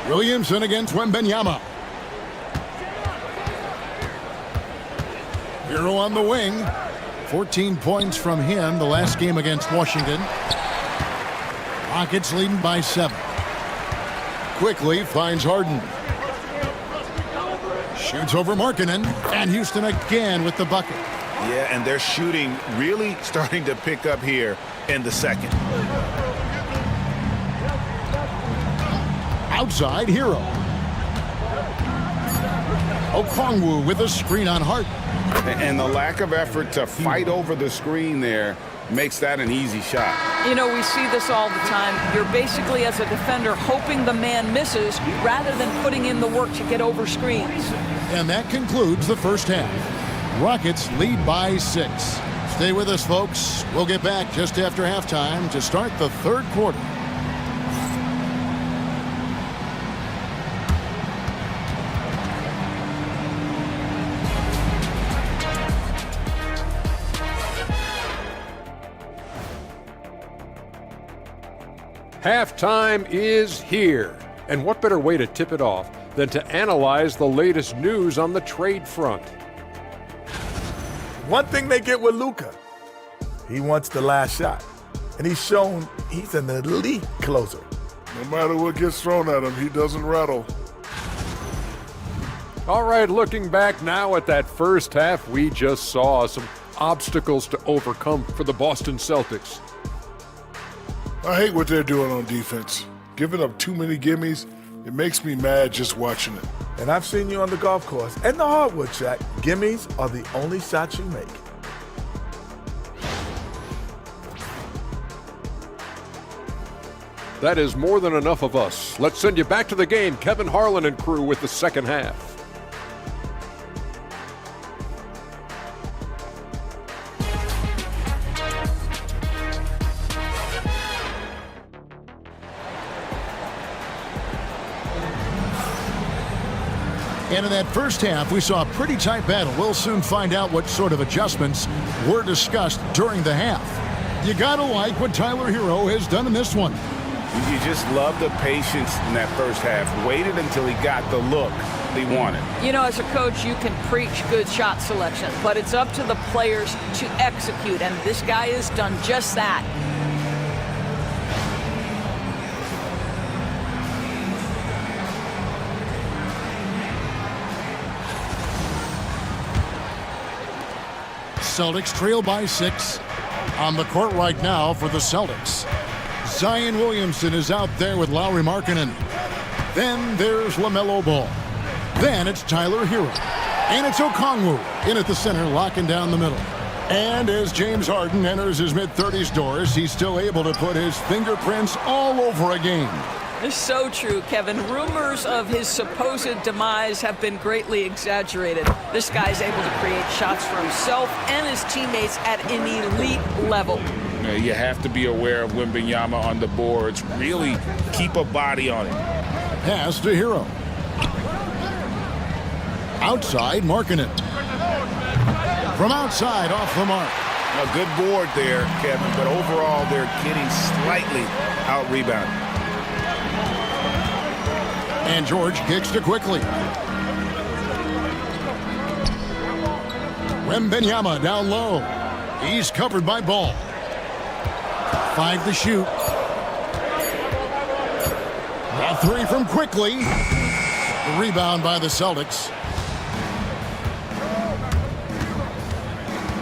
Williamson against Wembanyama. Hero on the wing. 14 points from him the last game against Washington. Rockets leading by 7. Quickly finds Harden. Shoots over Markkanen. And Houston again with the bucket. Yeah, and they're shooting really starting to pick up here in the second. Outside, Hero. Okongwu with a screen on Harden. And the lack of effort to fight over the screen there makes that an easy shot. You know, we see this all the time. You're basically, as a defender, hoping the man misses rather than putting in the work to get over screens. And that concludes the first half. Rockets lead by 6. Stay with us, folks. We'll get back just after halftime to start the third quarter. Halftime is here. And what better way to tip it off than to analyze the latest news on the trade front? One thing they get with Luka, he wants the last shot. And he's shown he's an elite closer. No matter what gets thrown at him, he doesn't rattle. All right, looking back now at that first half, we just saw some obstacles to overcome for the Boston Celtics. I hate what they're doing on defense. Giving up too many gimmies, it makes me mad just watching it. And I've seen you on the golf course and the hardwood track. Gimmies are the only shots you make. That is more than enough of us. Let's send you back to the game. Kevin Harlan and crew with the second half. And in that first half, we saw a pretty tight battle. We'll soon find out what sort of adjustments were discussed during the half. You gotta like what Tyler Hero has done in this one. You just love the patience in that first half. Waited until he got the look he wanted. You know, as a coach, you can preach good shot selection, but it's up to the players to execute, and this guy has done just that. Celtics trail by 6. On the court right now for the Celtics, Zion Williamson is out there with Lauri Markkanen. Then there's LaMelo Ball. Then it's Tyler Hero. And it's Okongwu in at the center, locking down the middle. And as James Harden enters his mid-30s doors, he's still able to put his fingerprints all over a game. It's so true, Kevin. Rumors of his supposed demise have been greatly exaggerated. This guy's able to create shots for himself and his teammates at an elite level. You have to be aware of Wembanyama on the boards. Really keep a body on it. Pass to Hero. Outside, Markkanen. From outside, off the mark. A good board there, Kevin, but overall they're getting slightly out-rebounded. And George kicks to quickly. Wembanyama down low. He's covered by Ball. 5 to shoot. A 3 from quickly. The rebound by the Celtics.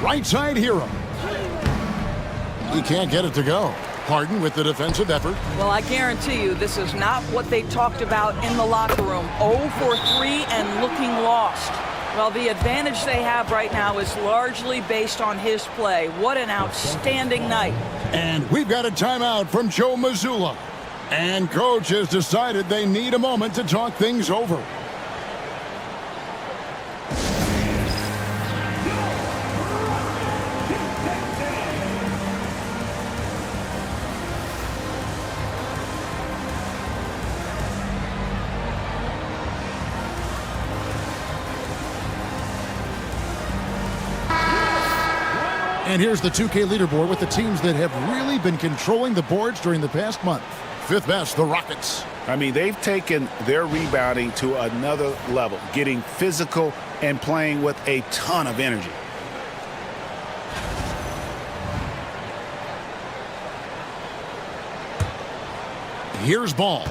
Right side Hero. He can't get it to go. Harden with the defensive effort. Well, I guarantee you this is not what they talked about in the locker room. 0 for 3 and looking lost. Well, the advantage they have right now is largely based on his play. What an outstanding night. And we've got a timeout from Joe Mazzulla. And coach has decided they need a moment to talk things over. And here's the 2K leaderboard with the teams that have really been controlling the boards during the past month. 5th best, the Rockets. I mean, they've taken their rebounding to another level, getting physical and playing with a ton of energy. Here's Ball.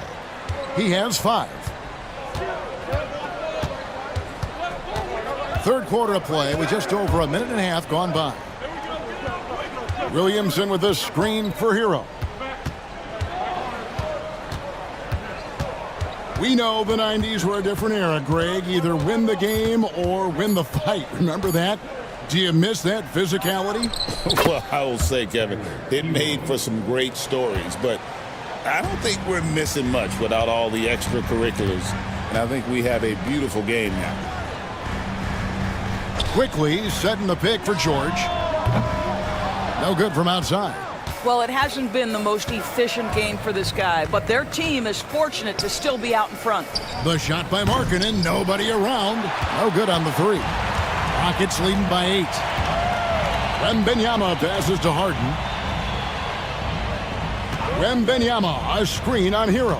He has 5. Third quarter of play with just over a minute and a half gone by. Williamson with the screen for Hero. We know the 90s were a different era, Greg. Either win the game or win the fight. Remember that? Do you miss that physicality? Well, I will say, Kevin, it made for some great stories, but I don't think we're missing much without all the extracurriculars. And I think we have a beautiful game now. Quickly setting the pick for George. No good from outside. Well, it hasn't been the most efficient game for this guy, but their team is fortunate to still be out in front. The shot by Markkanen, nobody around. No good on the 3. Rockets leading by 8. Wembanyama passes to Harden. Wembanyama, a screen on Hero.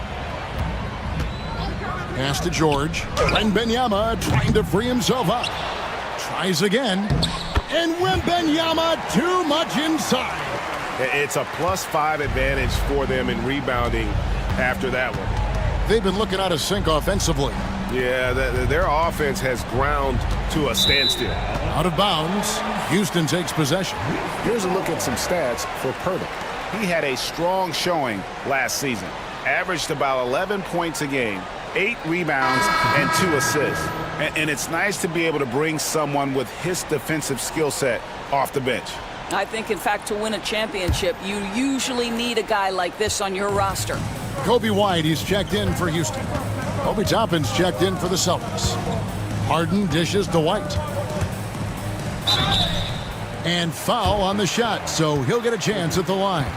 Pass to George. Wembanyama trying to free himself up. Tries again. And Wembanyama too much inside. It's a +5 advantage for them in rebounding after that one. They've been looking out of sync offensively. Yeah, their offense has ground to a standstill. Out of bounds. Houston takes possession. Here's a look at some stats for Purtle. He had a strong showing last season. Averaged about 11 points a game, 8 rebounds, and 2 assists. And it's nice to be able to bring someone with his defensive skill set off the bench. I think, in fact, to win a championship, you usually need a guy like this on your roster. Kobe White, he's checked in for Houston. Obi Toppin's checked in for the Celtics. Harden dishes to White. And foul on the shot, so he'll get a chance at the line.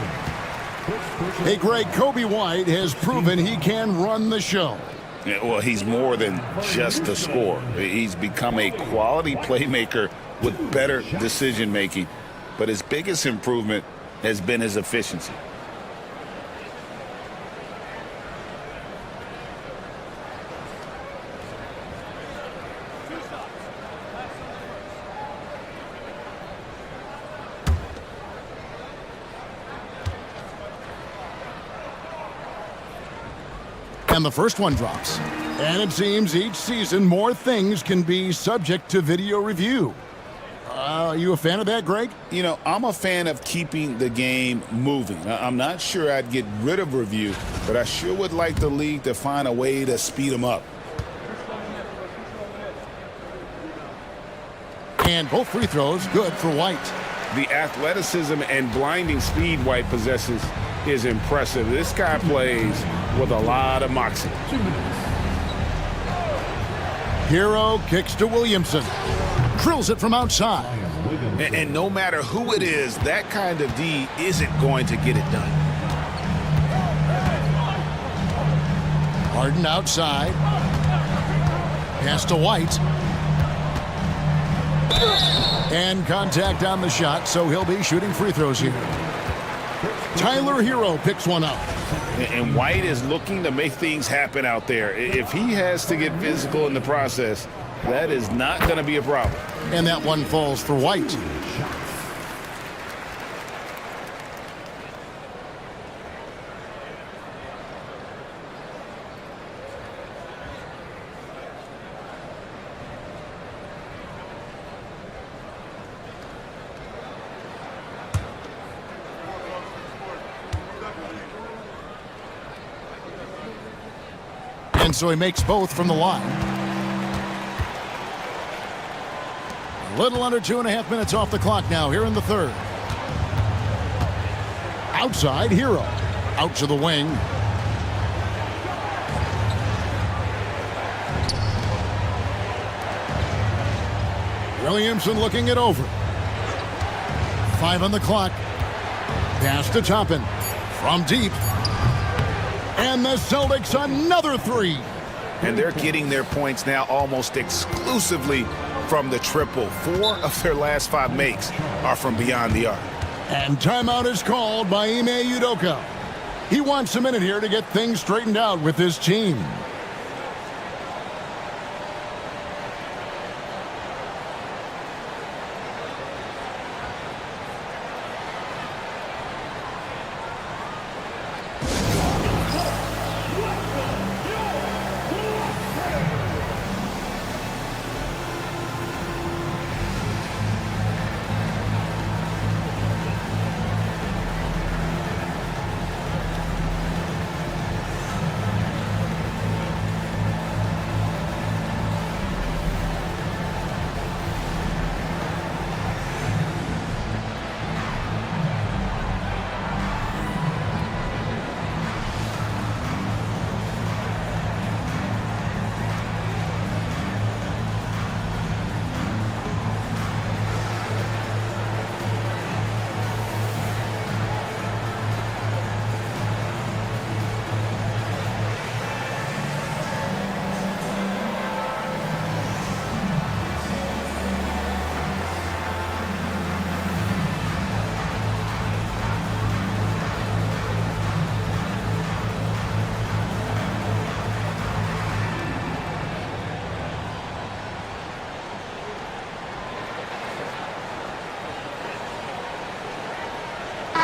Hey, Greg, Kobe White has proven he can run the show. Yeah, well, he's more than just a scorer. He's become a quality playmaker with better decision-making. But his biggest improvement has been his efficiency. And the first one drops. And it seems each season more things can be subject to video review. Are you a fan of that, Greg? You know, I'm a fan of keeping the game moving. I'm not sure I'd get rid of review, but I sure would like the league to find a way to speed them up. And both free throws good for White. The athleticism and blinding speed White possesses is impressive. This guy plays with a lot of moxie. Hero kicks to Williamson. Drills it from outside. And no matter who it is, that kind of D isn't going to get it done. Harden outside. Pass to White. And contact on the shot, so he'll be shooting free throws here. Tyler Hero picks one up. And White is looking to make things happen out there. If he has to get physical in the process, that is not going to be a problem. And that one falls for White. And so he makes both from the line. A little under 2.5 minutes off the clock now here in the third. Outside, Hero. Out to the wing. Williamson looking it over. 5 on the clock. Pass to Toppin. From deep. And the Celtics another three. And they're getting their points now almost exclusively from the triple. 4 of their last 5 makes are from beyond the arc. And timeout is called by Ime Udoka. He wants a minute here to get things straightened out with his team.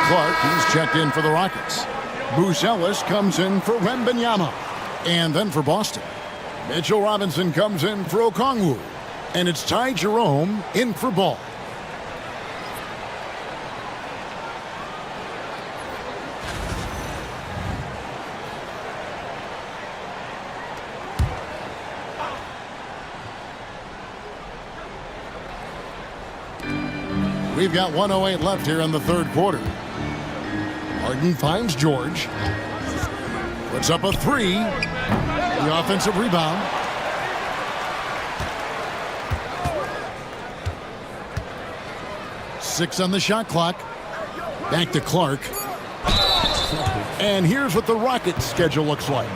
Clark, he's checked in for the Rockets. Bruce Ellis comes in for Wembanyama. And then for Boston, Mitchell Robinson comes in for Okongwu. And it's Ty Jerome in for Ball. We've got 1:08 left here in the third quarter. Harden finds George. Puts up a three. The offensive rebound. Six on the shot clock. Back to Clark. And here's what the Rockets' schedule looks like.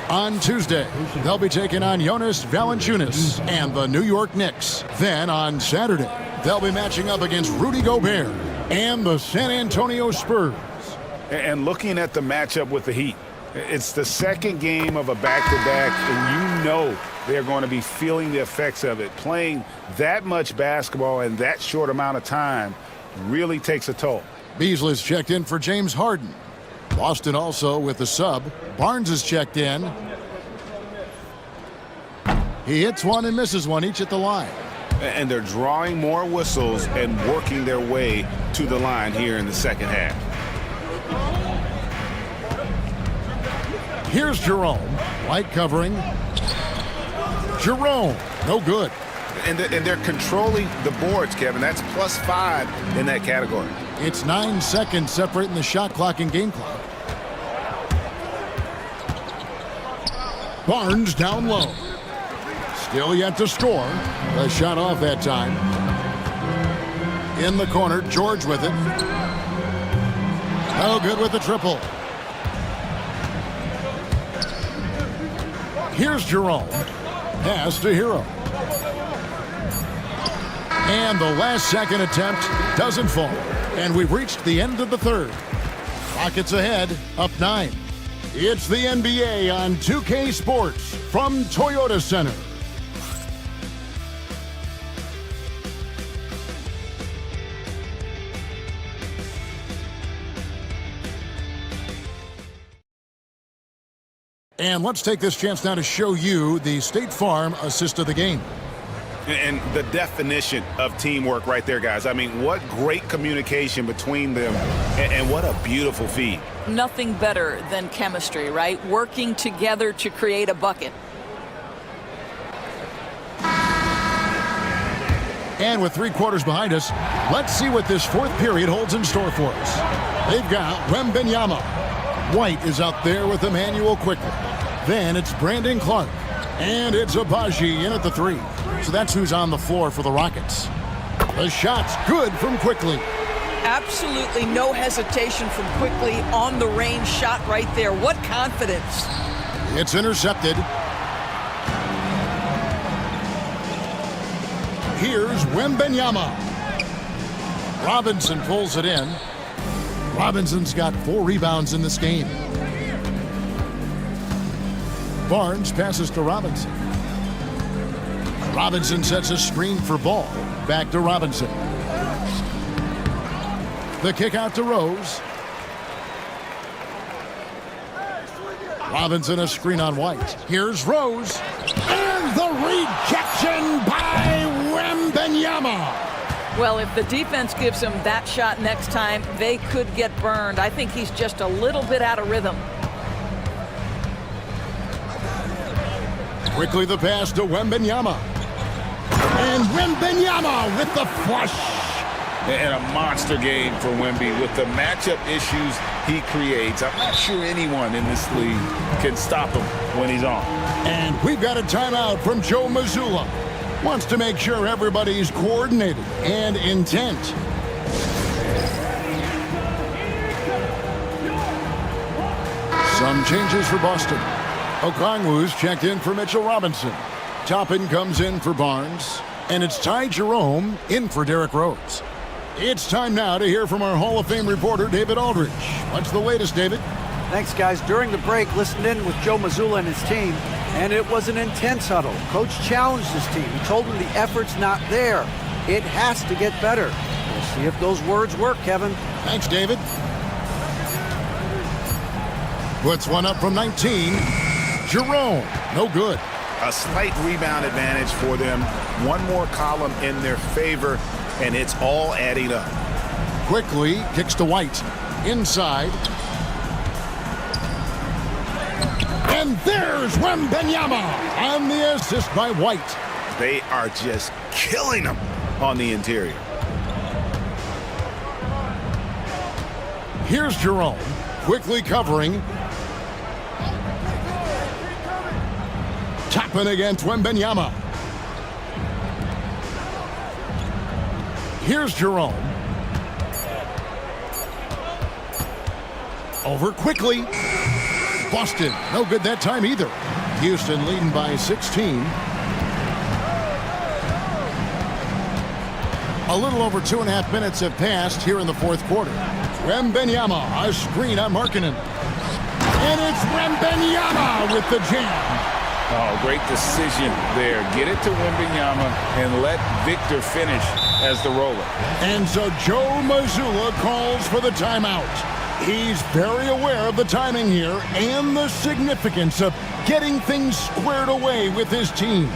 On Tuesday, they'll be taking on Jonas Valanciunas and the New York Knicks. Then on Saturday, they'll be matching up against Rudy Gobert and the San Antonio Spurs. And looking at the matchup with the Heat, it's the second game of a back-to-back, and you know they're going to be feeling the effects of it. Playing that much basketball in that short amount of time really takes a toll. Beasley's checked in for James Harden. Boston also with the sub. Barnes is checked in. He hits one and misses one, each at the line. And they're drawing more whistles and working their way to the line here in the second half. Here's Jerome. White covering. Jerome, no good. And they're controlling the boards, Kevin. That's +5 in that category. It's 9 seconds separating the shot clock and game clock. Barnes down low. Still yet to score. The shot off that time. In the corner, George with it. No good with the triple. Here's Jerome. Pass to Hero. And the last second attempt doesn't fall. And we've reached the end of the third. Rockets ahead, up 9. It's the NBA on 2K Sports from Toyota Center. And let's take this chance now to show you the State Farm assist of the game. And the definition of teamwork right there, guys. I mean, what great communication between them, and what a beautiful feed. Nothing better than chemistry, right? Working together to create a bucket. And with 3 quarters behind us, let's see what this fourth period holds in store for us. They've got Wembenyama. White is out there with Emmanuel quickly. Then it's Brandon Clark. And it's Abaji in at the 3. So that's who's on the floor for the Rockets. The shot's good from Quickly. Absolutely no hesitation from Quickly on the range shot right there. What confidence. It's intercepted. Here's Wembenyama. Robinson pulls it in. Robinson's got 4 rebounds in this game. Barnes passes to Robinson. Robinson sets a screen for Ball. Back to Robinson. The kick out to Rose. Robinson a screen on White. Here's Rose. And the rejection by Wembenyama. Well, if the defense gives him that shot next time, they could get burned. I think he's just a little bit out of rhythm. Quickly the pass to Wembenyama. And Wembenyama with the flush. And a monster game for Wemby with the matchup issues he creates. I'm not sure anyone in this league can stop him when he's on. And we've got a timeout from Joe Mazzulla. Wants to make sure everybody's coordinated and intent. Some changes for Boston. Okongwu's checked in for Mitchell Robinson. Toppin comes in for Barnes. And it's Ty Jerome in for Derrick Rose. It's time now to hear from our Hall of Fame reporter, David Aldridge. What's the latest, David? Thanks, guys. During the break, listened in with Joe Mazzulla and his team, and it was an intense huddle. Coach challenged his team. He told them the effort's not there. It has to get better. We'll see if those words work, Kevin. Thanks, David. Puts one up from 19. Jerome, no good. A slight rebound advantage for them. One more column in their favor, and it's all adding up. Quickly kicks to White. Inside. And there's Wembenyama on the assist by White. They are just killing them on the interior. Here's Jerome. Quickly covering. Toppin against Wembenyama. Here's Jerome. Over Quickly. Boston, no good that time either. Houston leading by 16. A little over 2.5 minutes have passed here in the fourth quarter. Wembenyama, a screen on Markkanen. And it's Wembenyama with the jam. Oh, great decision there. Get it to Wembenyama and let Victor finish as the roller. And so Joe Mazzulla calls for the timeout. He's very aware of the timing here and the significance of getting things squared away with his team.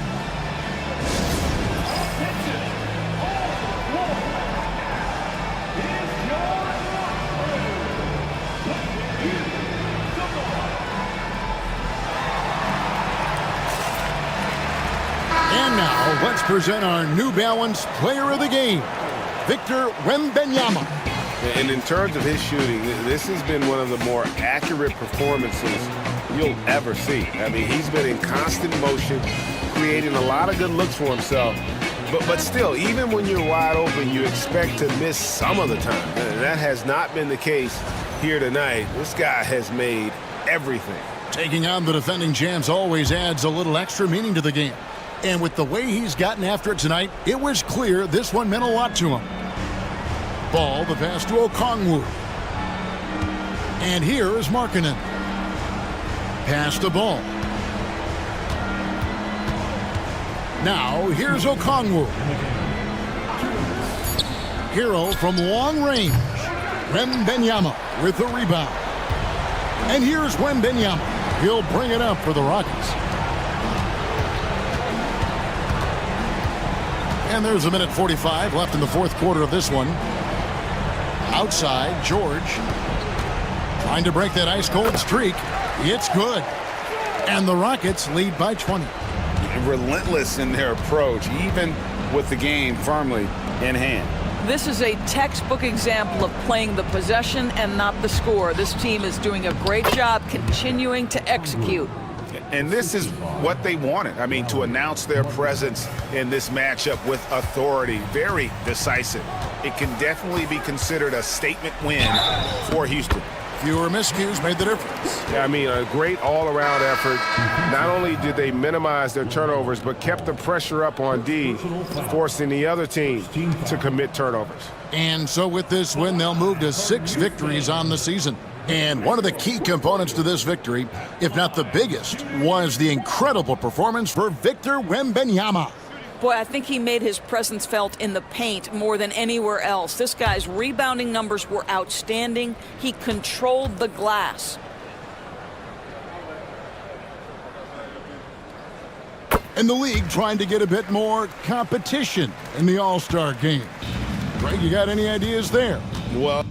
And now let's Let's present our New Balance Player of the Game, Victor Wembanyama. And in terms of his shooting, this has been one of the more accurate performances you'll ever see. I mean, he's been in constant motion, creating a lot of good looks for himself. But still, even when you're wide open, you expect to miss some of the time. And that has not been the case here tonight. This guy has made everything. Taking on the defending champs always adds a little extra meaning to the game. And with the way he's gotten after it tonight, it was clear this one meant a lot to him. Ball, the pass to Okongwu. And here is Markkanen. Pass the ball. Now, here's Okongwu. Hero from long range. Wembanyama with the rebound. And here's Wembanyama. He'll bring it up for the Rockets. And there's a minute 45 left in the fourth quarter of this one. Outside, George trying to break that ice-cold streak. It's good. And the Rockets lead by 20. Relentless in their approach, even with the game firmly in hand. This is a textbook example of playing the possession and not the score. This team is doing a great job continuing to execute. And this is what they wanted. I mean, to announce their presence in this matchup with authority. Very decisive. It can definitely be considered a statement win for Houston. Fewer miscues made the difference. Yeah, I mean, a great all-around effort. Not only did they minimize their turnovers, but kept the pressure up on D, forcing the other team to commit turnovers. And so with this win, they'll move to 6 victories on the season. And one of the key components to this victory, if not the biggest, was the incredible performance for Victor Wembanyama. Boy, I think he made his presence felt in the paint more than anywhere else. This guy's rebounding numbers were outstanding. He controlled the glass. And the league trying to get a bit more competition in the All-Star game. Greg, you got any ideas there? Well,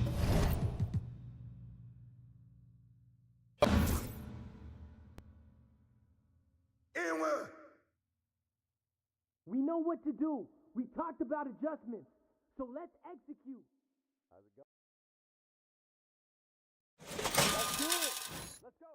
we know what to do. We talked about adjustments. So let's execute. How's it going? Let's do it. Let's go.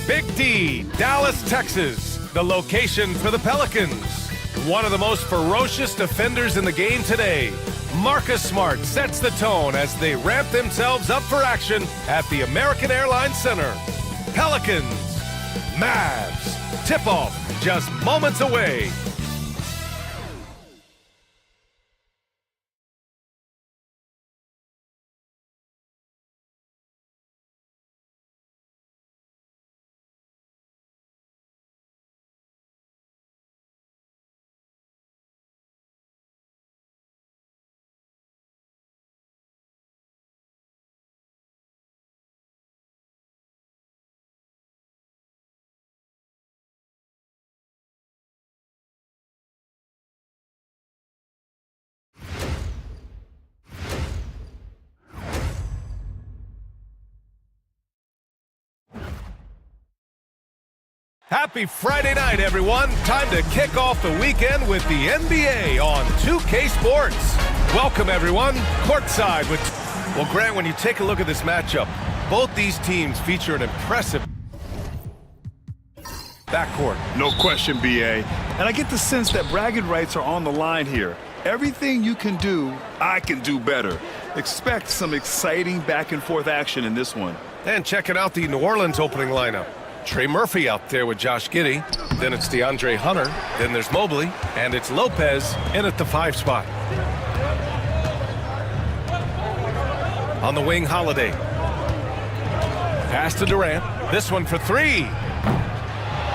Big D, Dallas, Texas, the location for the Pelicans. One of the most ferocious defenders in the game today, Marcus Smart sets the tone as they ramp themselves up for action at the American Airlines Center. Pelicans, Mavs, tip-off just moments away. Happy Friday night, everyone. Time to kick off the weekend with the NBA on 2K Sports. Welcome, everyone. Courtside with... Well, Grant, when you take a look at this matchup, both these teams feature an impressive backcourt. No question, BA. And I get the sense that bragging rights are on the line here. Everything you can do, I can do better. Expect some exciting back-and-forth action in this one. And checking out the New Orleans opening lineup. Trey Murphy out there with Josh Giddey. Then it's DeAndre Hunter. Then there's Mobley. And it's Lopez in at the 5 spot. On the wing, Holiday. Pass to Durant. This one for 3.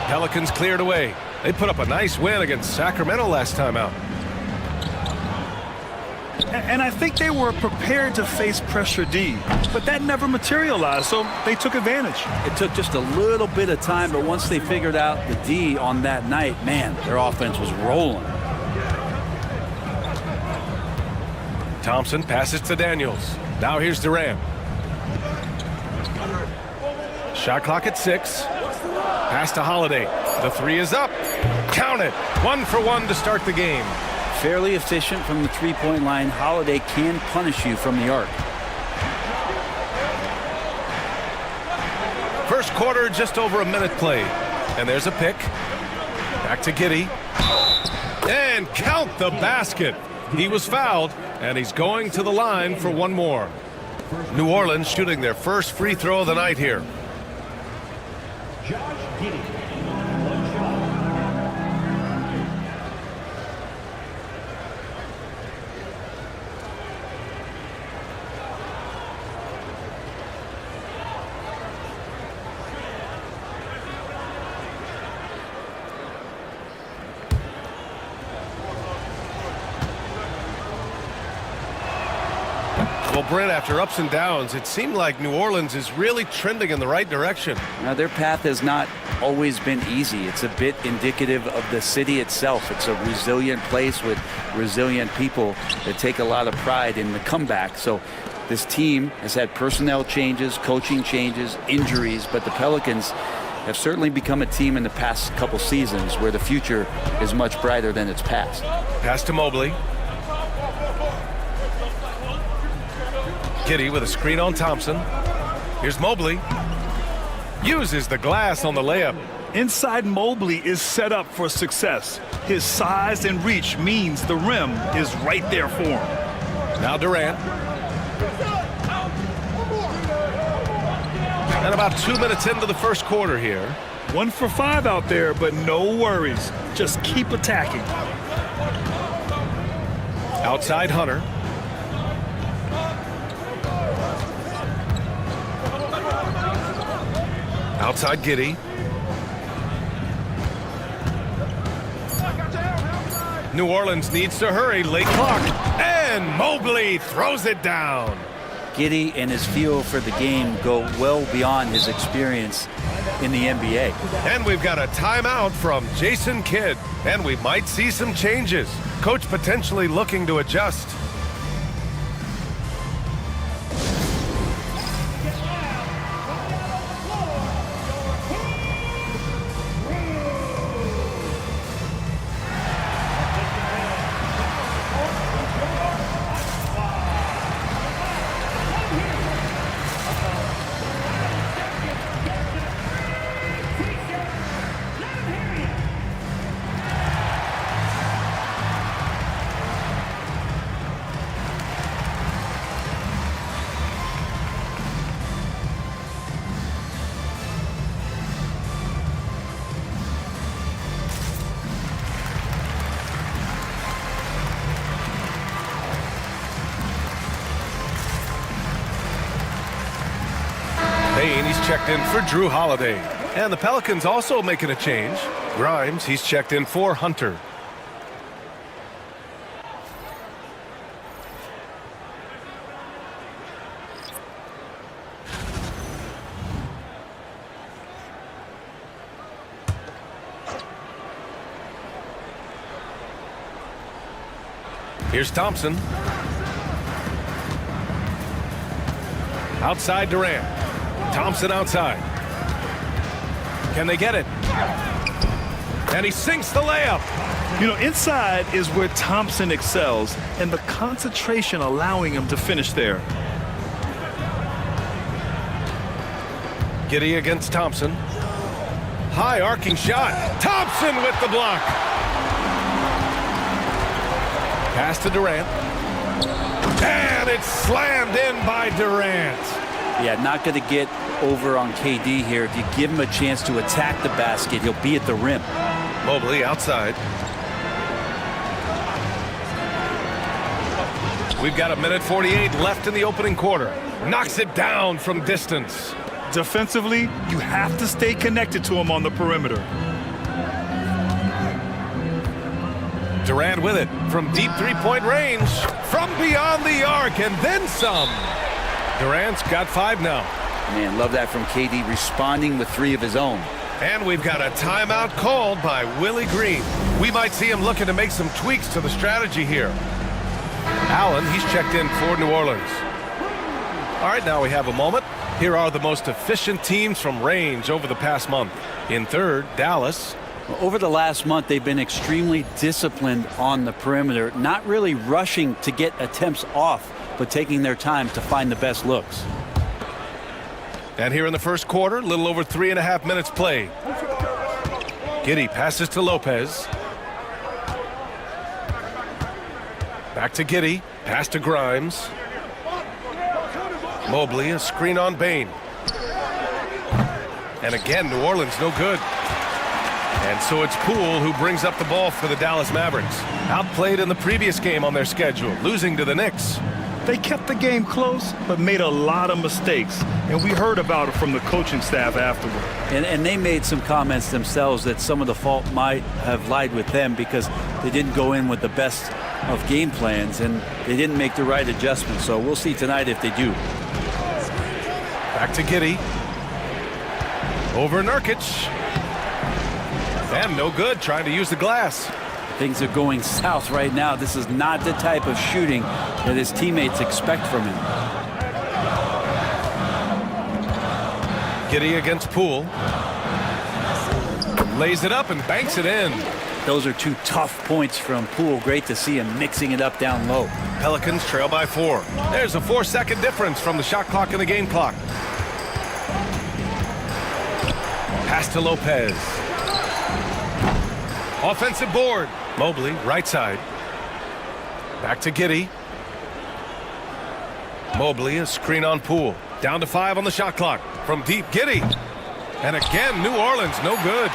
Pelicans cleared away. They put up a nice win against Sacramento last time out. And I think they were prepared to face pressure D, but that never materialized, so they took advantage. It took just a little bit of time, but once they figured out the D on that night, man, their offense was rolling. Thompson passes to Daniels. Now here's Durant. Shot clock at 6. Pass to Holiday. The 3 is up. Count it. 1 for 1 to start the game. Fairly efficient from the three-point line. Holiday can punish you from the arc. First quarter, just over a minute played. And there's a pick. Back to Giddey. And count the basket. He was fouled, and he's going to the line for one more. New Orleans shooting their first free throw of the night here. Josh Giddey. Well, Brent, after ups and downs, it seemed like New Orleans is really trending in the right direction. Now, their path has not always been easy. It's a bit indicative of the city itself. It's a resilient place with resilient people that take a lot of pride in the comeback. So this team has had personnel changes, coaching changes, injuries, but the Pelicans have certainly become a team in the past couple seasons where the future is much brighter than its past. Pass to Mobley. Giddey with a screen on Thompson. Here's Mobley. Uses the glass on the layup. Inside Mobley is set up for success. His size and reach means the rim is right there for him. Now Durant. And about 2 minutes into the first quarter here. 1 for 5 out there, but no worries. Just keep attacking. Outside Hunter. Outside Giddey. New Orleans needs to hurry. Late clock. And Mobley throws it down. Giddey and his feel for the game go well beyond his experience in the NBA. And we've got a timeout from Jason Kidd. And we might see some changes. Coach potentially looking to adjust. checked in for Drew Holiday. And the Pelicans also making a change. Grimes, he's checked in for Hunter. Here's Thompson. Outside Durant. Thompson outside. Can they get it? And he sinks the layup. You know, inside is where Thompson excels, and the concentration allowing him to finish there. Giddey against Thompson. High arcing shot. Thompson with the block. Pass to Durant. And it's slammed in by Durant. Yeah, not going to get over on KD here. If you give him a chance to attack the basket, he'll be at the rim. Mobley outside. We've got 1:48 left in the opening quarter. Knocks it down from distance. Defensively, you have to stay connected to him on the perimeter. Durant with it from deep three-point range, from beyond the arc, and then some. Durant's got 5 now. Man, love that from KD, responding with 3 of his own. And we've got a timeout called by Willie Green. We might see him looking to make some tweaks to the strategy here. Allen, he's checked in for New Orleans. All right, now we have a moment. Here are the most efficient teams from range over the past month. In third, Dallas. Over the last month, they've been extremely disciplined on the perimeter, not really rushing to get attempts off, but taking their time to find the best looks. And here in the first quarter, a little over 3.5 minutes played. Giddey passes to Lopez. Back to Giddey. Pass to Grimes. Mobley, a screen on Bane. And again, New Orleans no good. And so it's Poole who brings up the ball for the Dallas Mavericks. Outplayed in the previous game on their schedule, losing to the Knicks. They kept the game close, but made a lot of mistakes. And we heard about it from the coaching staff afterward. And they made some comments themselves that some of the fault might have lied with them because they didn't go in with the best of game plans and they didn't make the right adjustments. So we'll see tonight if they do. Back to Giddey. Over Nurkic. And no good, trying to use the glass. Things are going south right now. This is not the type of shooting that his teammates expect from him. Giddey against Poole. Lays it up and banks it in. Those are 2 tough points from Poole. Great to see him mixing it up down low. Pelicans trail by 4. There's a 4-second difference from the shot clock and the game clock. Pass to Lopez. Offensive board. Mobley, right side. Back to Giddey. Mobley, a screen on Poole. Down to 5 on the shot clock. From deep, Giddey. And again, New Orleans, no good.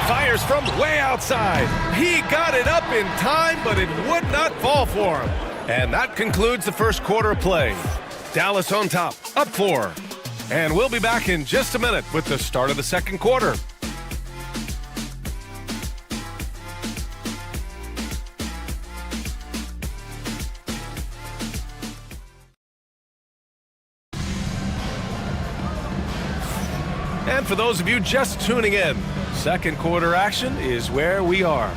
Fires from way outside. He got it up in time, but it would not fall for him. And that concludes the first quarter of play. Dallas on top, up 4. And we'll be back in just a minute with the start of the second quarter. And for those of you just tuning in, second quarter action is where we are.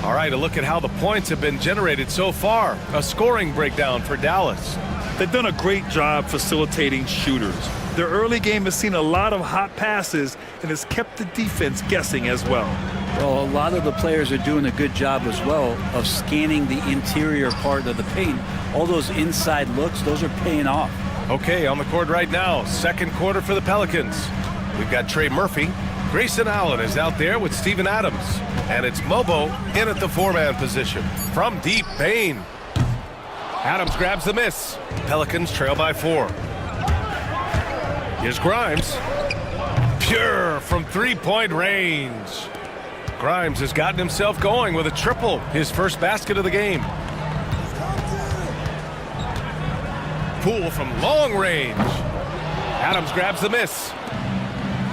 All right, a look at how the points have been generated so far. A scoring breakdown for Dallas. They've done a great job facilitating shooters. Their early game has seen a lot of hot passes and has kept the defense guessing as well. Well, a lot of the players are doing a good job as well of scanning the interior part of the paint. All those inside looks, those are paying off. Okay, on the court right now, second quarter for the Pelicans. We've got Trey Murphy. Grayson Allen is out there with Steven Adams. And it's Mobo in at the 4-man position. From deep, Bane. Adams grabs the miss. Pelicans trail by 4. Here's Grimes. Pure from 3-point range. Grimes has gotten himself going with a triple, his first basket of the game. Poole from long range. Adams grabs the miss.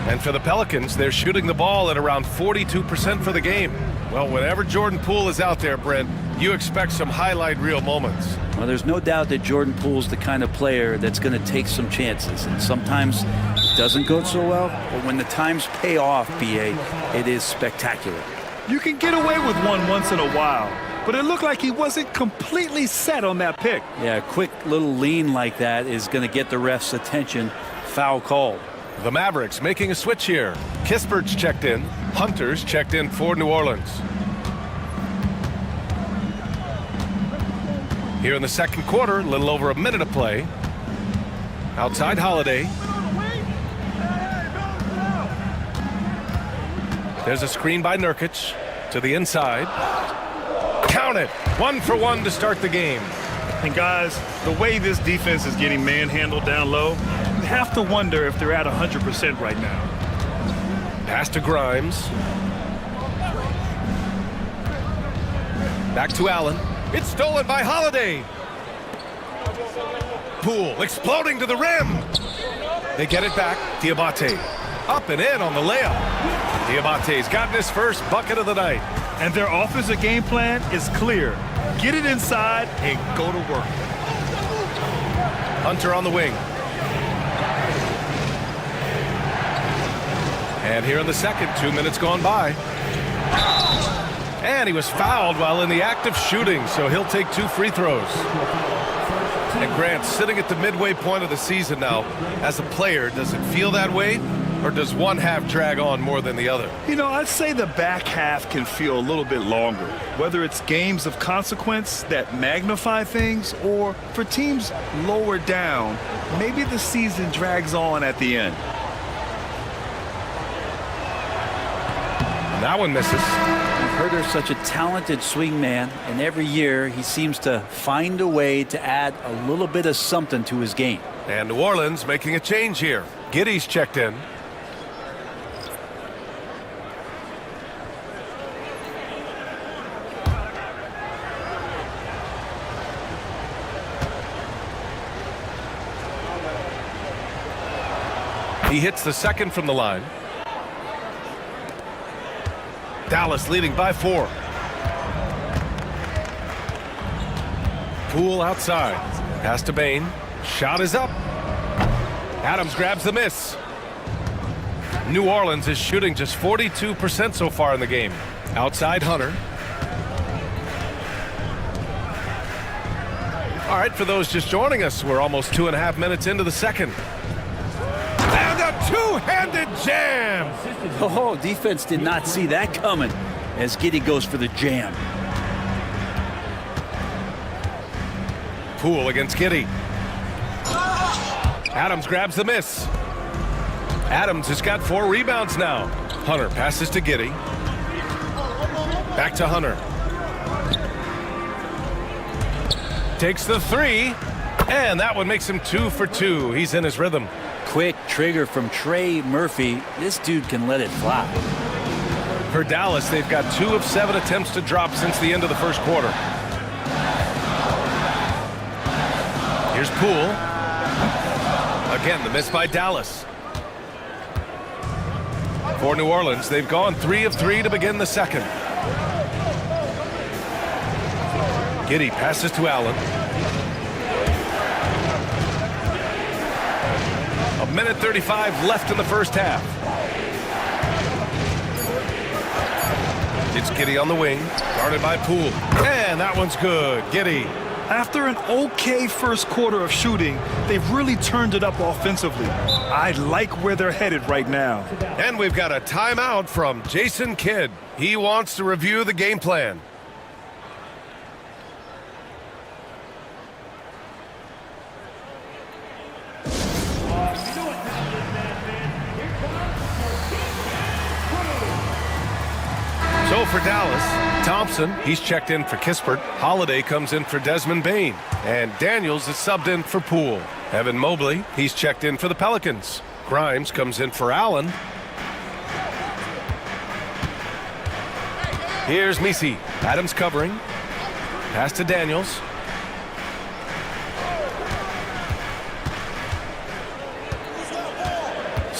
And for the Pelicans, they're shooting the ball at around 42% for the game. Well, whenever Jordan Poole is out there, Brent, you expect some highlight reel moments. Well, there's no doubt that Jordan Poole's the kind of player that's going to take some chances. And sometimes it doesn't go so well. But when the times pay off, B.A., it is spectacular. You can get away with one once in a while, but it looked like he wasn't completely set on that pick. Yeah, a quick little lean like that is going to get the ref's attention. Foul called. The Mavericks making a switch here. Kispert's checked in. Hunter's checked in for New Orleans. Here in the second quarter, a little over a minute of play. Outside Holiday. There's a screen by Nurkic to the inside. Count it. 1 for 1 to start the game. And guys, the way this defense is getting manhandled down low, you have to wonder if they're at 100% right now. Pass to Grimes. Back to Allen. It's stolen by Holiday. Poole exploding to the rim. They get it back. Diabate up and in on the layup. Diabate's gotten his first bucket of the night. And their offensive game plan is clear. Get it inside and go to work. Hunter on the wing. And here in the second, 2 minutes gone by. And he was fouled while in the act of shooting, so he'll take 2 free throws. And Grant, sitting at the midway point of the season now, as a player, does it feel that way? Or does one half drag on more than the other? You know, I'd say the back half can feel a little bit longer, whether it's games of consequence that magnify things or for teams lower down, maybe the season drags on at the end. That one misses. Herder's such a talented swing man, and every year he seems to find a way to add a little bit of something to his game. And New Orleans making a change here. Giddey's checked in. He hits the second from the line. Dallas leading by 4. Poole outside. Pass to Bane. Shot is up. Adams grabs the miss. New Orleans is shooting just 42% so far in the game. Outside Hunter. All right, for those just joining us, we're almost 2.5 minutes into the second. And a two-handed jam. Oh, defense did not see that coming as Giddey goes for the jam. Poole against Giddey. Adams grabs the miss. Adams has got 4 rebounds now. Hunter passes to Giddey. Back to Hunter. Takes the 3. And that one makes him 2 for 2. He's in his rhythm. Quick trigger from Trey Murphy. This dude can let it fly. For Dallas, they've got 2 of 7 attempts to drop since the end of the first quarter. Here's Poole. Again, the miss by Dallas. For New Orleans, they've gone 3 of 3 to begin the second. Giddey passes to Allen. 1:35 left in the first half. It's Giddey on the wing, guarded by Poole. And that one's good. Giddey. After an okay first quarter of shooting, they've really turned it up offensively. I like where they're headed right now. And we've got a timeout from Jason Kidd. He wants to review the game plan. So for Dallas, Thompson, he's checked in for Kispert. Holiday comes in for Desmond Bane. And Daniels is subbed in for Poole. Evan Mobley, he's checked in for the Pelicans. Grimes comes in for Allen. Here's Misi. Adams covering. Pass to Daniels.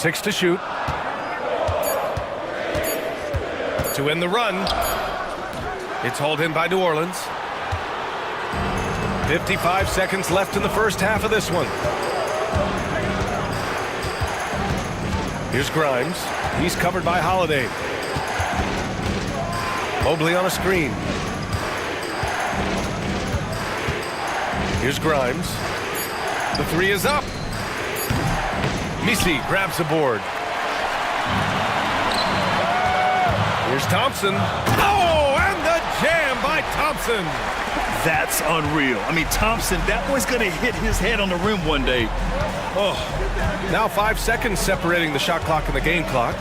6 to shoot. To win the run. It's hauled in by New Orleans. 55 seconds left in the first half of this one. Here's Grimes. He's covered by Holiday. Mobley on a screen. Here's Grimes. The three is up. Misi grabs the board. Here's Thompson. Oh, and the jam by Thompson. That's unreal. I mean, Thompson, that boy's going to hit his head on the rim one day. Oh. Now 5 seconds separating the shot clock and the game clock.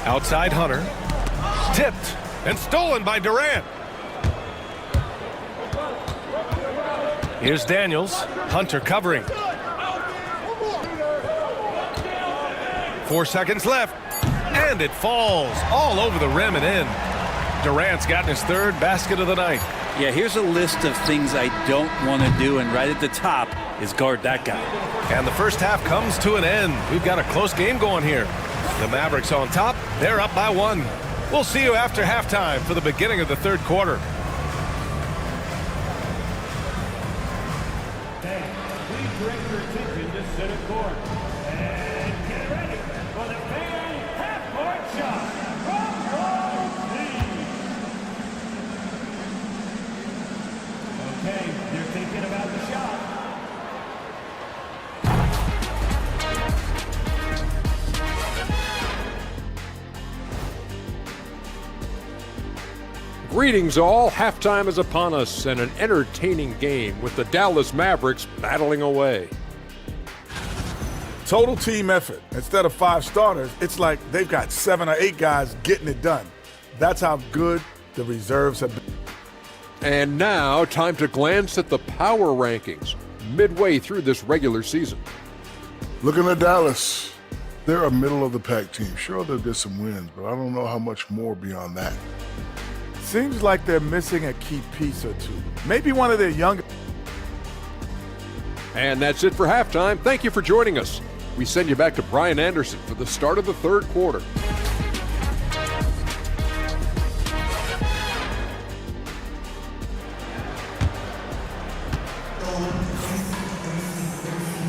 Outside Hunter. Tipped and stolen by Durant. Here's Daniels. Hunter covering. 4 seconds left. And it falls all over the rim and in. Durant's gotten his third basket of the night. Yeah, here's a list of things I don't want to do, and right at the top is guard that guy. And the first half comes to an end. We've got a close game going here. The Mavericks on top. They're up by 1. We'll see you after halftime for the beginning of the third quarter. Please direct your attention to center court. And get ready for the fan half-court shot from both teams. Okay, they're thinking about the shot. Greetings all. Halftime is upon us and an entertaining game with the Dallas Mavericks battling away. Total team effort. Instead of 5 starters, it's like they've got 7 or 8 guys getting it done. That's how good the reserves have been. And now, time to glance at the power rankings midway through this regular season. Looking at Dallas, they're a middle-of-the-pack team. Sure, they'll get some wins, but I don't know how much more beyond that. Seems like they're missing a key piece or two. Maybe one of their younger. And that's it for halftime. Thank you for joining us. We send you back to Brian Anderson for the start of the third quarter.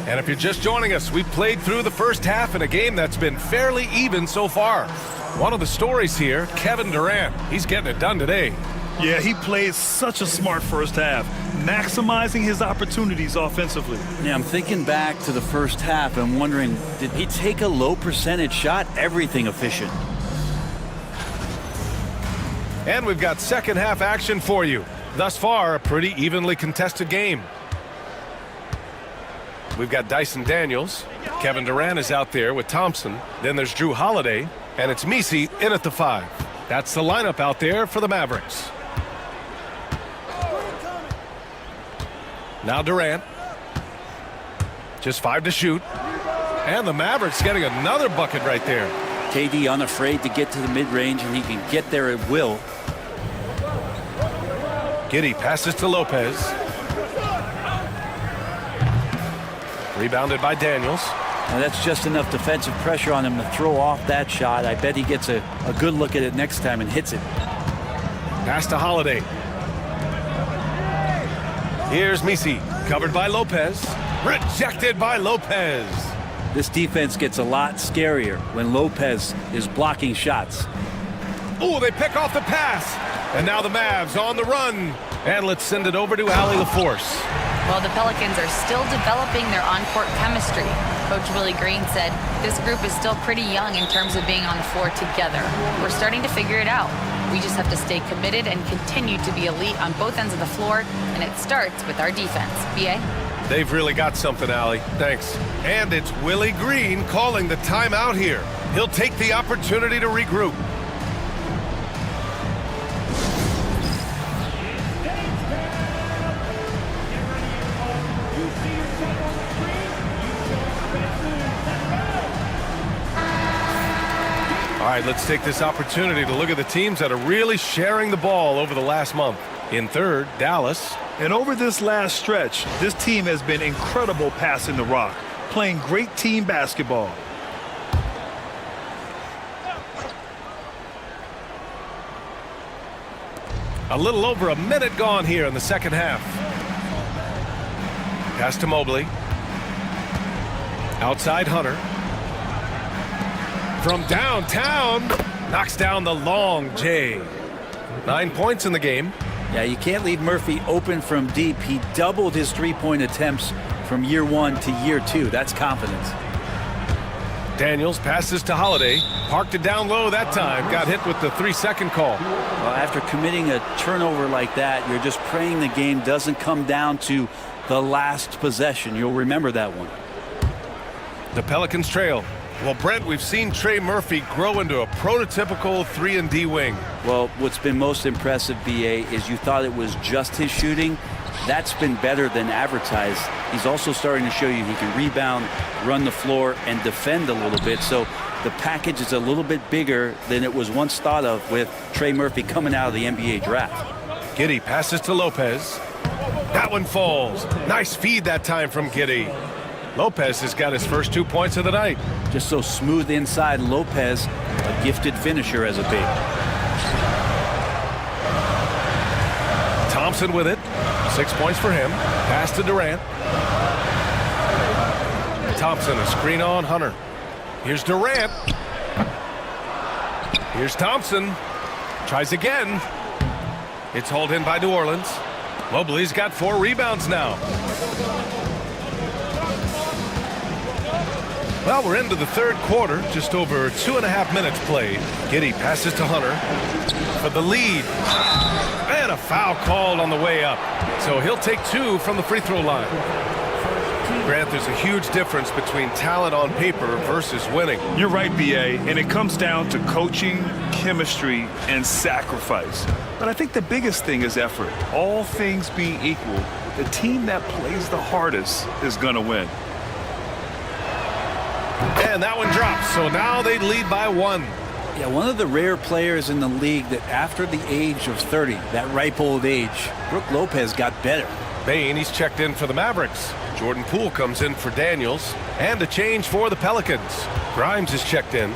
And if you're just joining us, we've played through the first half in a game that's been fairly even so far. One of the stories here, Kevin Durant. He's getting it done today. Yeah, he played such a smart first half, maximizing his opportunities offensively. Yeah, I'm thinking back to the first half and wondering, did he take a low percentage shot? Everything efficient. And we've got second half action for you. Thus far, a pretty evenly contested game. We've got Dyson Daniels. Kevin Durant is out there with Thompson. Then there's Drew Holiday. And it's Misi in at the 5. That's the lineup out there for the Mavericks. Now Durant. Just 5 to shoot. And the Mavericks getting another bucket right there. KD unafraid to get to the mid-range, and he can get there at will. Giddey passes to Lopez. Rebounded by Daniels. Now that's just enough defensive pressure on him to throw off that shot. I bet he gets a good look at it next time and hits it. Pass to Holiday. Here's Misi, covered by Lopez. Rejected by Lopez. This defense gets a lot scarier when Lopez is blocking shots. Oh, they pick off the pass. And now the Mavs on the run. And let's send it over to Allie LaForce. Well, the Pelicans are still developing their on-court chemistry. Coach Willie Green said this group is still pretty young in terms of being on the floor together. We're starting to figure it out. We just have to stay committed and continue to be elite on both ends of the floor, and it starts with our defense. B.A.? They've really got something, Allie. Thanks. And it's Willie Green calling the timeout here. He'll take the opportunity to regroup. All right, let's take this opportunity to look at the teams that are really sharing the ball over the last month. In third, Dallas. And over this last stretch, this team has been incredible passing the rock, playing great team basketball. A little over a minute gone here in the second half. Pass to Mobley. Outside Hunter. From downtown, knocks down the long J. 9 points in the game. Yeah, you can't leave Murphy open from deep. He doubled his three-point attempts from year 1 to year 2. That's confidence. Daniels passes to Holiday. Parked it down low that time. Got hit with the 3-second call. Well, after committing a turnover like that, you're just praying the game doesn't come down to the last possession. You'll remember that one. The Pelicans trail. Well, Brent, we've seen Trey Murphy grow into a prototypical 3-and-D wing. Well, what's been most impressive, BA, is you thought it was just his shooting. That's been better than advertised. He's also starting to show you he can rebound, run the floor, and defend a little bit. So the package is a little bit bigger than it was once thought of with Trey Murphy coming out of the NBA draft. Giddey passes to Lopez. That one falls. Nice feed that time from Giddey. Lopez has got his first 2 points of the night. Just so smooth inside. Lopez, a gifted finisher as a big. Thompson with it. 6 points for him. Pass to Durant. Thompson, a screen on Hunter. Here's Durant. Here's Thompson. Tries again. It's hauled in by New Orleans. Mobley's got 4 rebounds now. Well, we're into the third quarter. Just over 2.5 minutes played. Giddey passes to Hunter for the lead. And a foul called on the way up. So he'll take 2 from the free throw line. Grant, there's a huge difference between talent on paper versus winning. You're right, BA, and it comes down to coaching, chemistry, and sacrifice. But I think the biggest thing is effort. All things being equal, the team that plays the hardest is going to win. And that one drops, so now they lead by 1. Yeah, one of the rare players in the league that after the age of 30, that ripe old age, Brook Lopez got better. Bain, he's checked in for the Mavericks. Jordan Poole comes in for Daniels. And a change for the Pelicans. Grimes is checked in.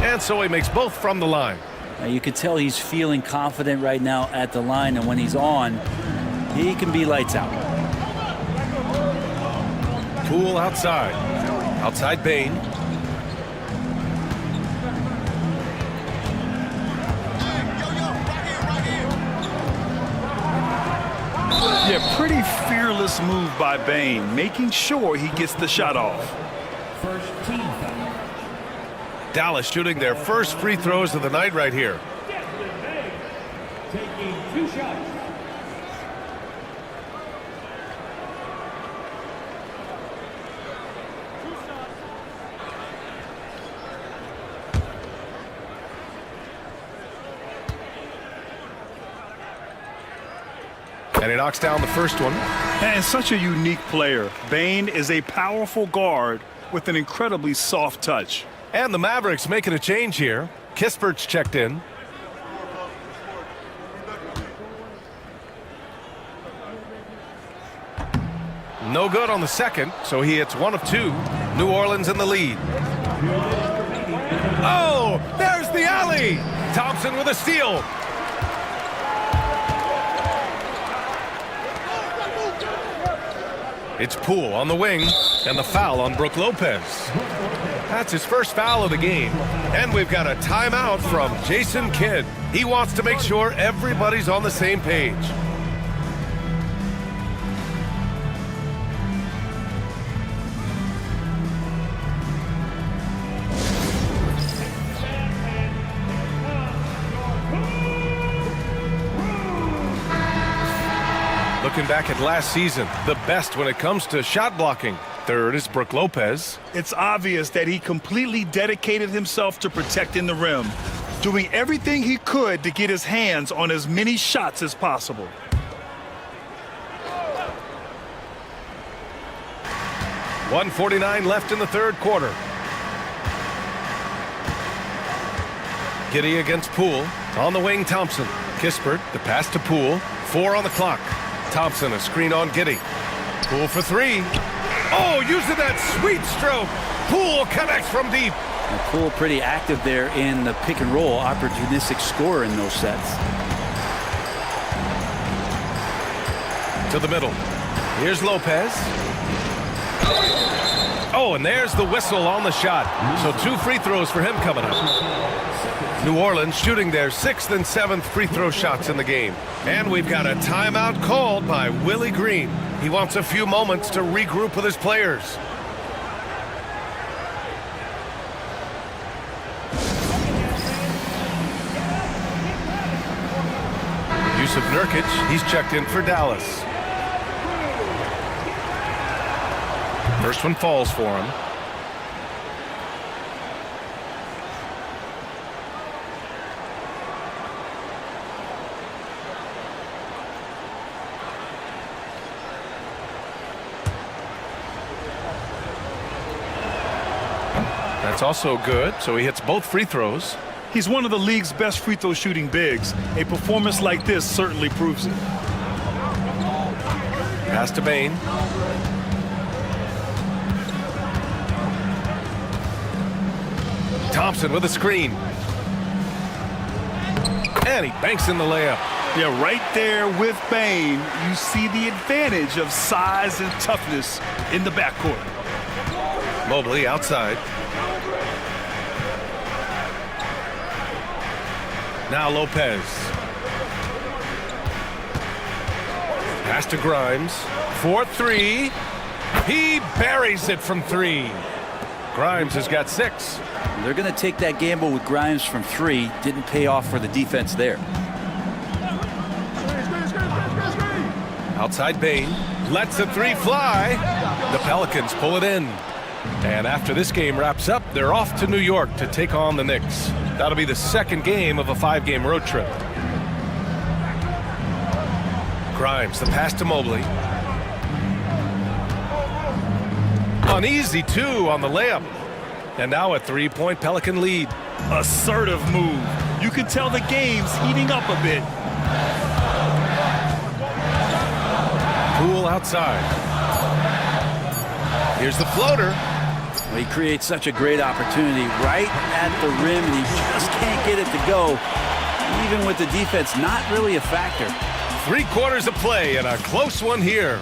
And so he makes both from the line. Now you can tell he's feeling confident right now at the line, and when he's on, he can be lights out. Poole outside. Outside Bain. Yeah, pretty fearless move by Bain, making sure he gets the shot off. First team foul. Dallas shooting their first free throws of the night right here. Taking 2 shots. And he knocks down the first one. And such a unique player. Bain is a powerful guard with an incredibly soft touch. And the Mavericks making a change here. Kispert's checked in. No good on the second, so he hits 1 of 2. New Orleans in the lead. Oh, there's the alley. Thompson with a steal. It's Poole on the wing, and the foul on Brook Lopez. That's his first foul of the game. And we've got a timeout from Jason Kidd. He wants to make sure everybody's on the same page. Looking back at last season, the best when it comes to shot blocking. Third is Brook Lopez. It's obvious that he completely dedicated himself to protecting the rim, doing everything he could to get his hands on as many shots as possible. .149 left in the third quarter. Giddey against Poole. On the wing, Thompson. Kispert, the pass to Poole. 4 on the clock. Thompson, a screen on Giddey. Poole for 3. Oh, using that sweet stroke. Poole connects from deep. And Poole pretty active there in the pick and roll, opportunistic scorer in those sets. To the middle. Here's Lopez. Oh, and there's the whistle on the shot. So 2 free throws for him coming up. New Orleans shooting their 6th and 7th free throw shots in the game. And we've got a timeout called by Willie Green. He wants a few moments to regroup with his players. Use of Nurkic. He's checked in for Dallas. First one falls for him. That's also good, so he hits both free throws. He's one of the league's best free throw shooting bigs. A performance like this certainly proves it. Pass to Bane. Thompson with a screen. And he banks in the layup. Yeah, right there with Bane, you see the advantage of size and toughness in the backcourt. Mobley outside. Now Lopez. Pass to Grimes. 4-3. He buries it from 3. Grimes has got 6. They're going to take that gamble with Grimes from 3. Didn't pay off for the defense there. Outside Bane. Lets the 3 fly. The Pelicans pull it in. And after this game wraps up, they're off to New York to take on the Knicks. That'll be the second game of a 5-game road trip. Grimes, the pass to Mobley. An easy 2 on the layup. And now a 3-point Pelican lead. Assertive move. You can tell the game's heating up a bit. Poole outside. Here's the floater. Well, he creates such a great opportunity right at the rim, and he just can't get it to go. Even with the defense not really a factor. 3 quarters of play and a close one here.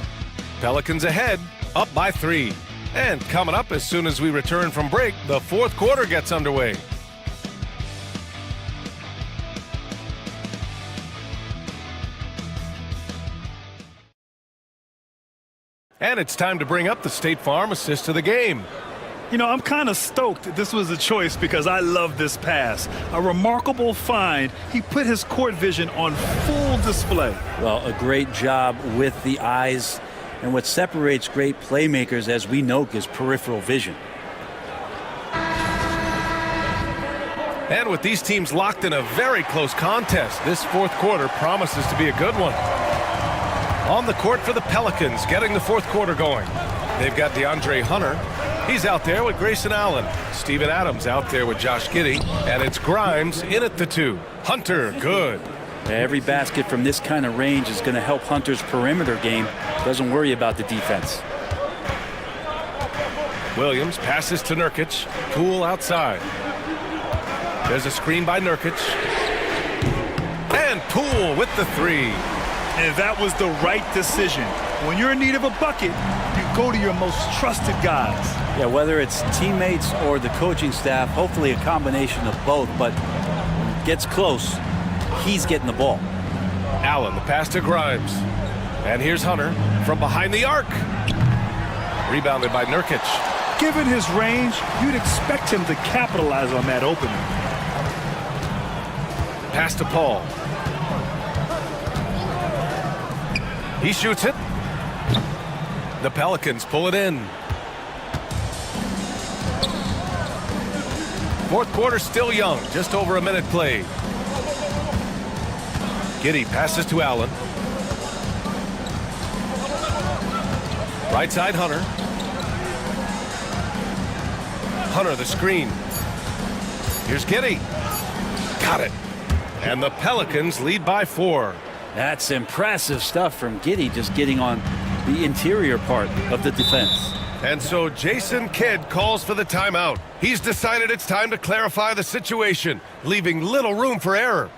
Pelicans ahead, up by 3. And coming up as soon as we return from break, the 4th quarter gets underway. And it's time to bring up the State Farm assist of the game. You know, I'm kind of stoked this was a choice because I love this pass. A remarkable find. He put his court vision on full display. Well, a great job with the eyes. And what separates great playmakers, as we know, is peripheral vision. And with these teams locked in a very close contest, this 4th quarter promises to be a good one. On the court for the Pelicans, getting the 4th quarter going. They've got DeAndre Hunter. He's out there with Grayson Allen. Steven Adams out there with Josh Giddey. And it's Grimes in at the 2. Hunter, good. Every basket from this kind of range is going to help Hunter's perimeter game. Doesn't worry about the defense. Williams passes to Nurkic. Poole outside. There's a screen by Nurkic. And Poole with the 3. And that was the right decision. When you're in need of a bucket, you go to your most trusted guys. Yeah, whether it's teammates or the coaching staff, hopefully a combination of both, but when it gets close, he's getting the ball. Allen, the pass to Grimes. And here's Hunter from behind the arc. Rebounded by Nurkic. Given his range, you'd expect him to capitalize on that opening. Pass to Paul. He shoots it. The Pelicans pull it in. 4th quarter still young, just over a minute played. Giddey passes to Allen. Right side Hunter. Hunter the screen. Here's Giddey. Got it. And the Pelicans lead by 4. That's impressive stuff from Giddey, just getting on the interior part of the defense. And so Jason Kidd calls for the timeout. He's decided it's time to clarify the situation, leaving little room for error.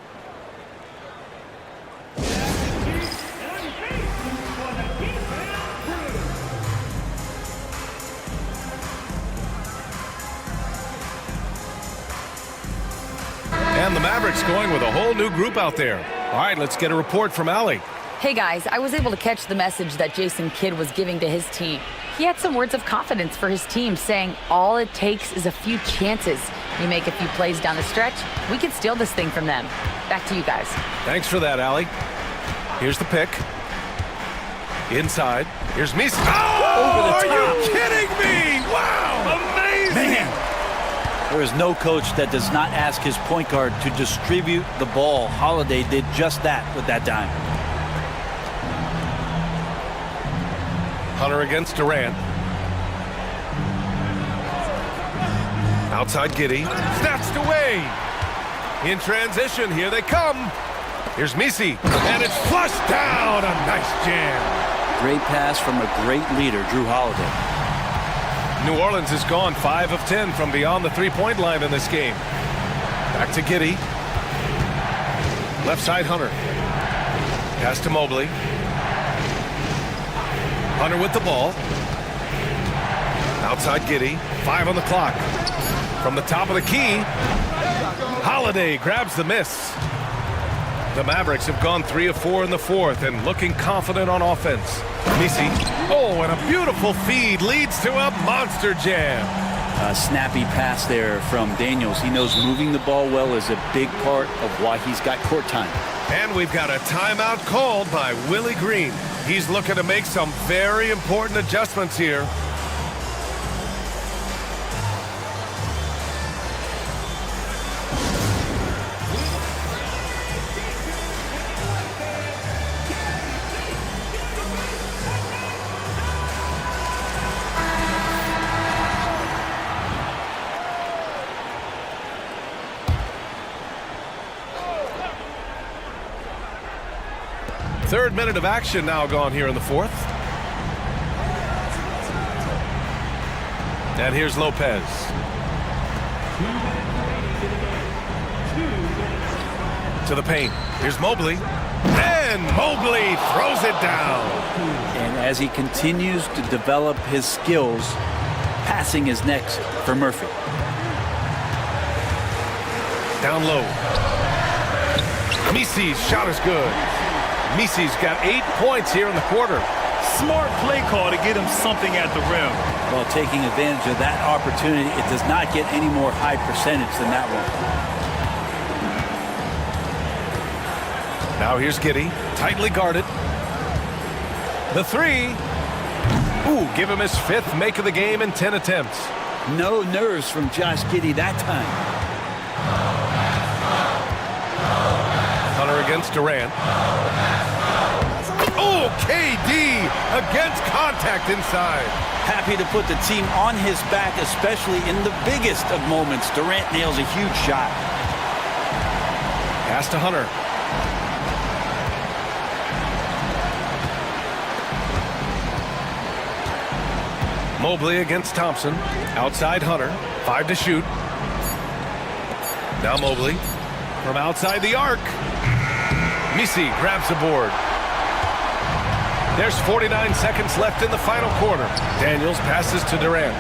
And the Mavericks going with a whole new group out there. All right, let's get a report from Allie. Hey guys, I was able to catch the message that Jason Kidd was giving to his team. He had some words of confidence for his team, saying all it takes is a few chances. We make a few plays down the stretch, we can steal this thing from them. Back to you guys. Thanks for that, Allie. Here's the pick. Inside. Here's Misi. Oh, are you kidding me? Wow, amazing. Man. There is no coach that does not ask his point guard to distribute the ball. Holiday did just that with that dime. Hunter against Durant. Outside Giddey. Snatched away. In transition, here they come. Here's Misi. And it's flushed down. A nice jam. Great pass from a great leader, Drew Holiday. New Orleans has gone 5 of 10 from beyond the three-point line in this game. Back to Giddey. Left side, Hunter. Pass to Mobley. Hunter with the ball. Outside Giddey. 5 on the clock. From the top of the key, Holiday grabs the miss. The Mavericks have gone 3 of 4 in the fourth and looking confident on offense. Misi. Oh, and a beautiful feed leads to a monster jam. A snappy pass there from Daniels. He knows moving the ball well is a big part of why he's got court time. And we've got a timeout called by Willie Green. He's looking to make some very important adjustments here. Third minute of action now gone here in the fourth. And here's Lopez. To the paint. Here's Mobley. And Mobley throws it down. And as he continues to develop his skills, passing is next for Murphy. Down low. Misi's shot is good. Misi's got 8 points here in the quarter. Smart play call to get him something at the rim. Well, taking advantage of that opportunity, it does not get any more high percentage than that one. Now here's Giddey, tightly guarded. The three. Ooh, give him his 5th make of the game in 10 attempts. No nerves from Josh Giddey that time. Hunter against Durant. Oh, KD against contact inside. Happy to put the team on his back, especially in the biggest of moments. Durant nails a huge shot. Pass to Hunter. Mobley against Thompson. Outside Hunter. 5 to shoot. Now Mobley. From outside the arc. Misi grabs the board. There's 49 seconds left in the final quarter. Daniels passes to Durant.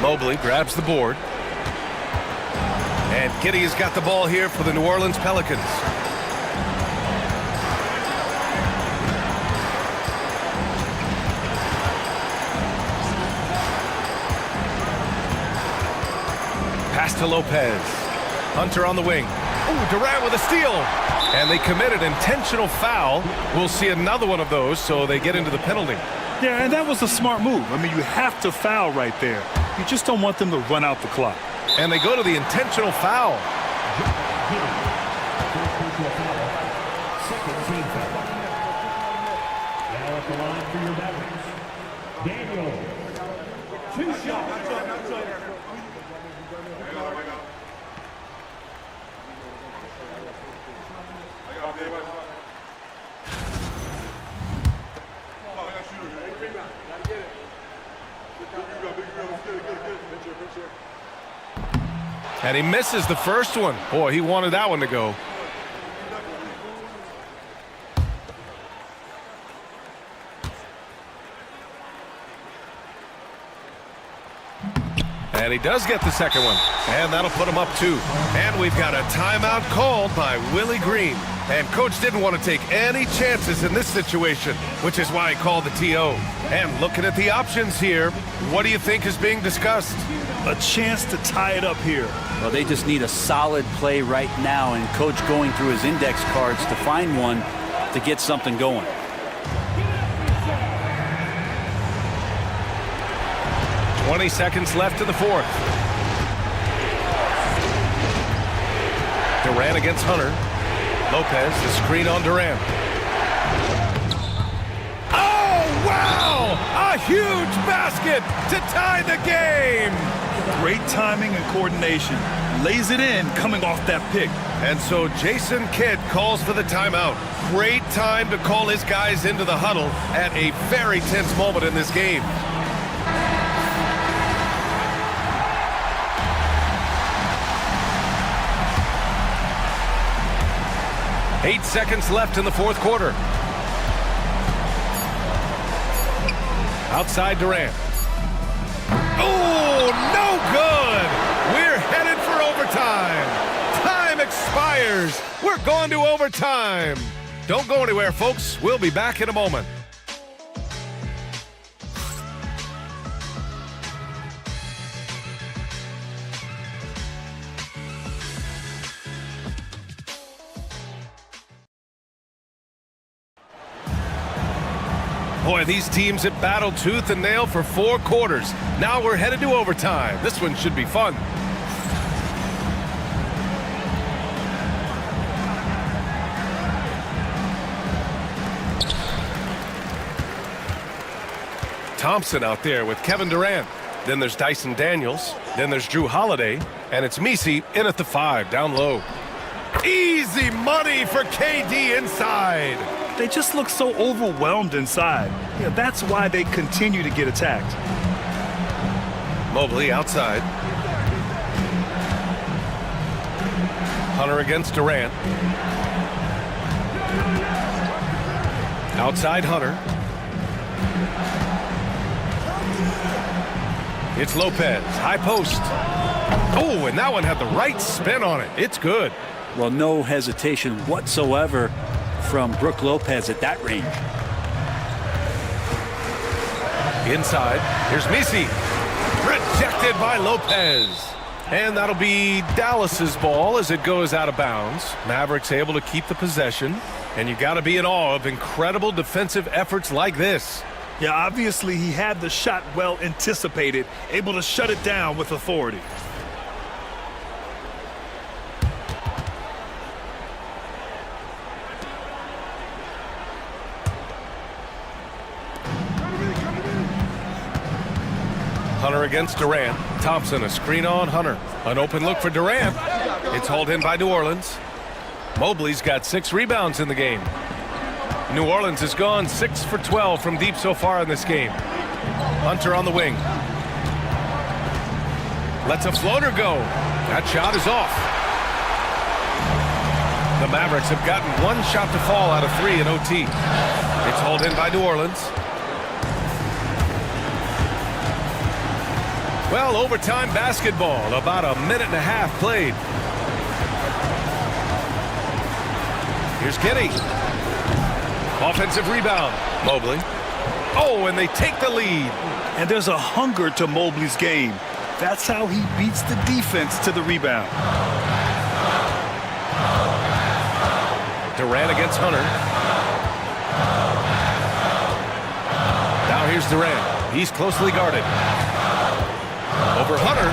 Mobley grabs the board. And Giddey has got the ball here for the New Orleans Pelicans. Pass to Lopez. Hunter on the wing. Ooh, Durant with a steal. And they committed intentional foul. We'll see another one of those, so they get into the penalty. Yeah, and that was a smart move. I mean, you have to foul right there. You just don't want them to run out the clock. And they go to the intentional foul. Second team foul. Now at the line for your Mavericks. Daniel. 2 shots. And he misses the first one. Boy, he wanted that one to go. And he does get the second one. And that'll put him up 2. And we've got a timeout called by Willie Green. And Coach didn't want to take any chances in this situation, which is why he called the TO. And looking at the options here, what do you think is being discussed? A chance to tie it up here. Well, they just need a solid play right now, and Coach going through his index cards to find one to get something going. "20 seconds left in the fourth. Durant against Hunter. Lopez, the screen on Durant. Oh, wow! A huge basket to tie the game! Great timing and coordination. Lays it in coming off that pick. And so Jason Kidd calls for the timeout. Great time to call his guys into the huddle at a very tense moment in this game. Eight seconds left in the fourth quarter. Outside Durant. Oh, no good! We're headed for overtime. Time expires. We're going to overtime. Don't go anywhere, folks. We'll be back in a moment. Boy, these teams have battled tooth and nail for 4 quarters. Now we're headed to overtime. This one should be fun. Thompson out there with Kevin Durant. Then there's Dyson Daniels. Then there's Drew Holiday. And it's Misi in at the 5, down low. Easy money for KD inside. They just look so overwhelmed inside. Yeah, that's why they continue to get attacked. Mobley outside. Hunter against Durant. Outside Hunter. It's Lopez, high post. Oh, and that one had the right spin on it. It's good. Well, no hesitation whatsoever from Brook Lopez at that range. Inside, here's Misi. Rejected by Lopez. And that'll be Dallas's ball as it goes out of bounds. Mavericks able to keep the possession. And you got to be in awe of incredible defensive efforts like this. Yeah, obviously he had the shot well anticipated, able to shut it down with authority. Hunter against Durant. Thompson, a screen on Hunter. An open look for Durant. It's hauled in by New Orleans. Mobley's got 6 rebounds in the game. New Orleans has gone 6 for 12 from deep so far in this game. Hunter on the wing. Lets a floater go. That shot is off. The Mavericks have gotten 1 shot to fall out of 3 in OT. It's hauled in by New Orleans. Well, overtime basketball, about a minute and a half played. Here's Kenny. Offensive rebound. Mobley. Oh, and they take the lead. And there's a hunger to Mobley's game. That's how he beats the defense to the rebound. Durant against Hunter. Now here's Durant. He's closely guarded. Over Hunter.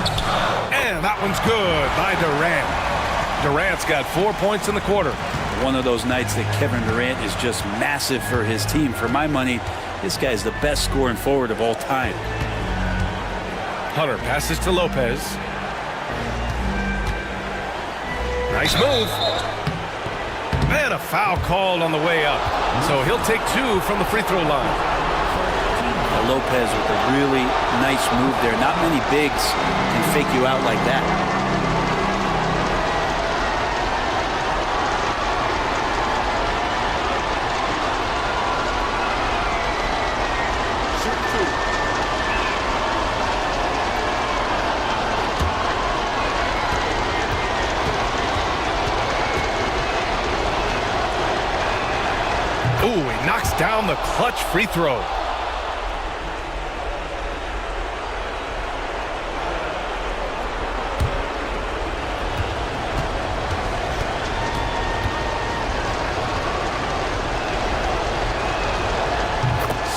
And that one's good by Durant. Durant's got 4 points in the quarter. One of those nights that Kevin Durant is just massive for his team. For my money, this guy's the best scoring forward of all time. Hunter passes to Lopez. Nice move. And a foul called on the way up. So he'll take 2 from the free throw line. Lopez with a really nice move there. Not many bigs can fake you out like that. Ooh, he knocks down the clutch free throw.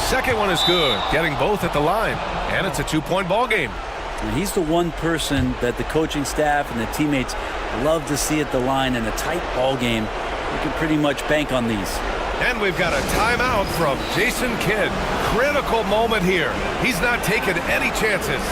Second one is good, getting both at the line, and it's a 2-point ball game. And he's the one person that the coaching staff and the teammates love to see at the line in a tight ball game. You can pretty much bank on these. And we've got a timeout from Jason Kidd. Critical moment here. He's not taking any chances.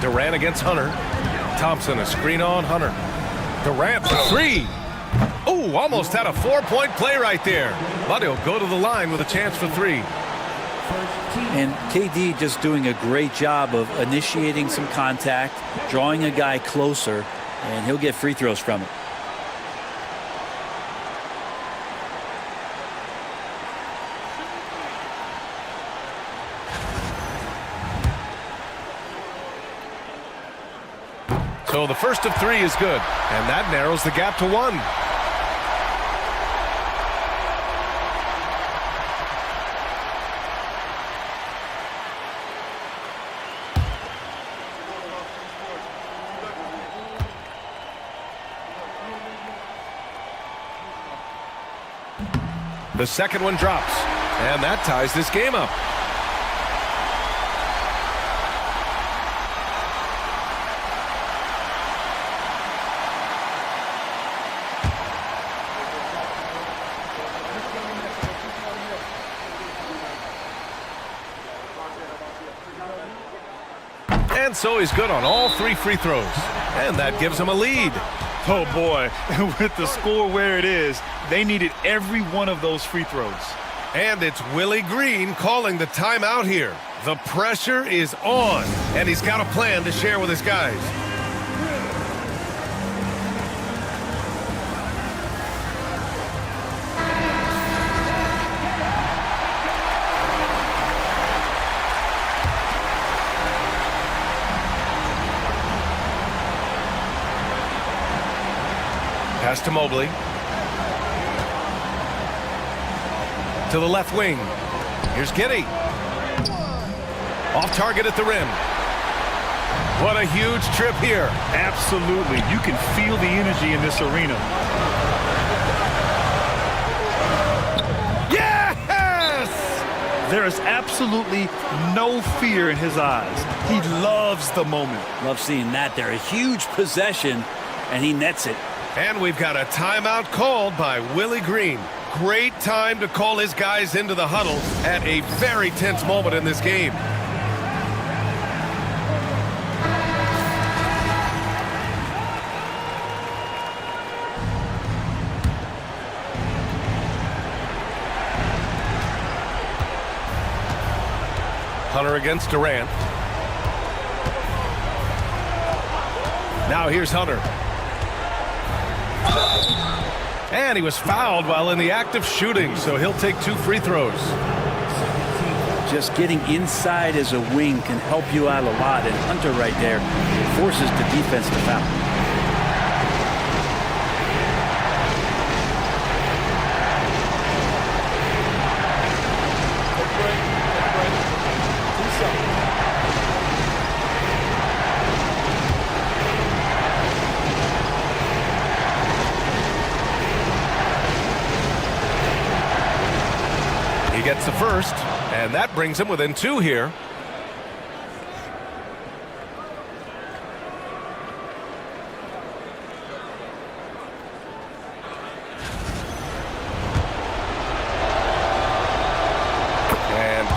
Durant against Hunter. Thompson, a screen on Hunter. Durant for 3. Oh, almost had a 4-point play right there. But he'll go to the line with a chance for 3. And KD just doing a great job of initiating some contact, drawing a guy closer, and he'll get free throws from it. So the first of 3 is good, and that narrows the gap to 1. The second one drops, and that ties this game up. And so he's good on all 3 free throws. And that gives him a lead. Oh, boy. With the score where it is, they needed every one of those free throws. And it's Willie Green calling the timeout here. The pressure is on, and he's got a plan to share with his guys. Pass to Mobley. To the left wing. Here's Giddey. Off target at the rim. What a huge trip here. Absolutely. You can feel the energy in this arena. Yes! There is absolutely no fear in his eyes. He loves the moment. Love seeing that there. A huge possession, and he nets it. And we've got a timeout called by Willie Green. Great time to call his guys into the huddle at a very tense moment in this game. Hunter against Durant. Now here's Hunter. And he was fouled while in the act of shooting, so he'll take 2 free throws. Just getting inside as a wing can help you out a lot, and Hunter right there forces the defense to foul. Gets the first, and that brings him within 2 here.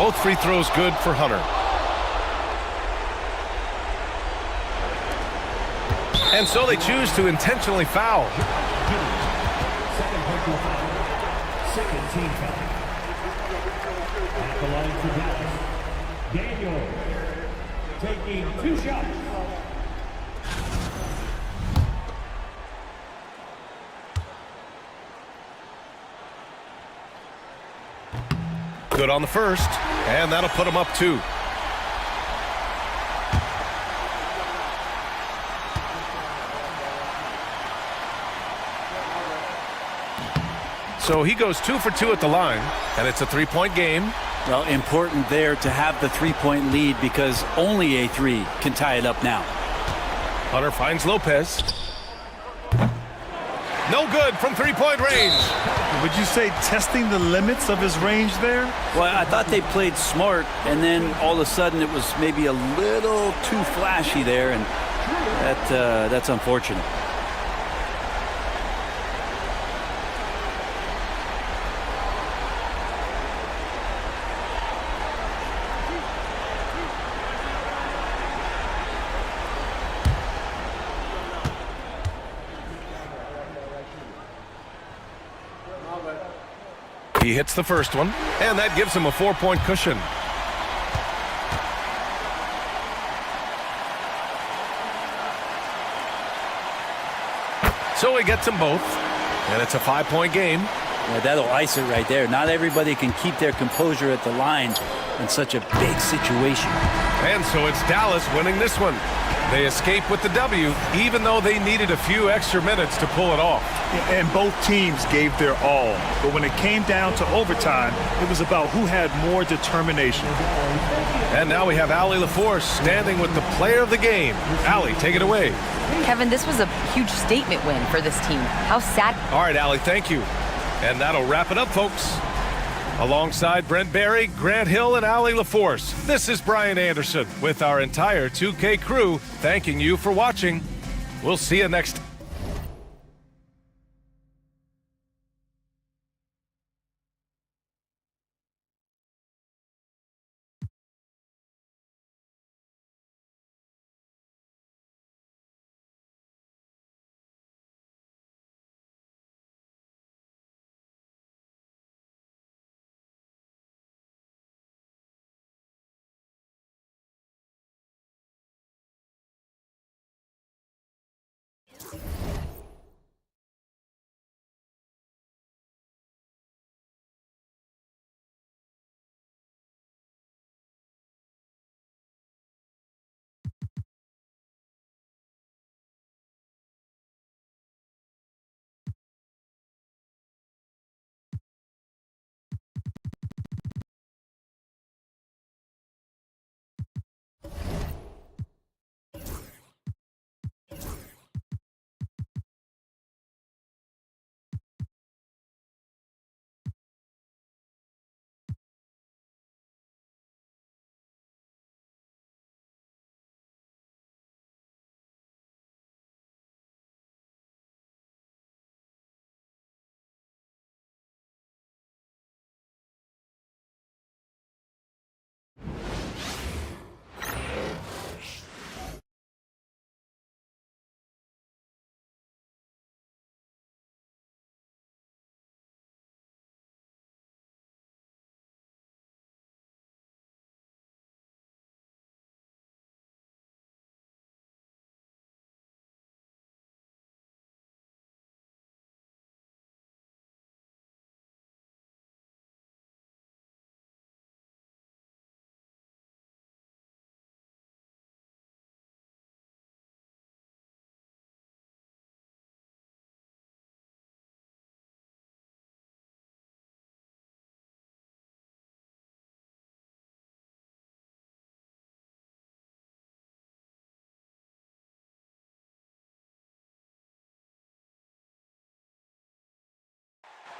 Both free throws good for Hunter. And so they choose to intentionally foul. Second personal foul. Second team foul. At the line for Dallas, Daniel taking 2 shots. Good on the first, and that'll put him up 2. So he goes 2 for 2 at the line, and it's a 3-point game. Well, important there to have the 3-point lead because only a 3 can tie it up now. Hunter finds Lopez. No good from 3-point range. Would you say testing the limits of his range there? Well, I thought they played smart, and then all of a sudden it was maybe a little too flashy there, and that's unfortunate. He hits the first one, and that gives him a 4-point cushion. So he gets them both, and it's a 5-point game. Yeah, that'll ice it right there. Not everybody can keep their composure at the line in such a big situation. And so it's Dallas winning this one. They escape with the W, even though they needed a few extra minutes to pull it off. And both teams gave their all. But when it came down to overtime, it was about who had more determination. And now we have Allie LaForce standing with the player of the game. Allie, take it away. Kevin, this was a huge statement win for this team. How sad. All right, Allie, thank you. And that'll wrap it up, folks. Alongside Brent Barry, Grant Hill, and Allie LaForce, this is Brian Anderson with our entire 2K crew thanking you for watching. We'll see you next time.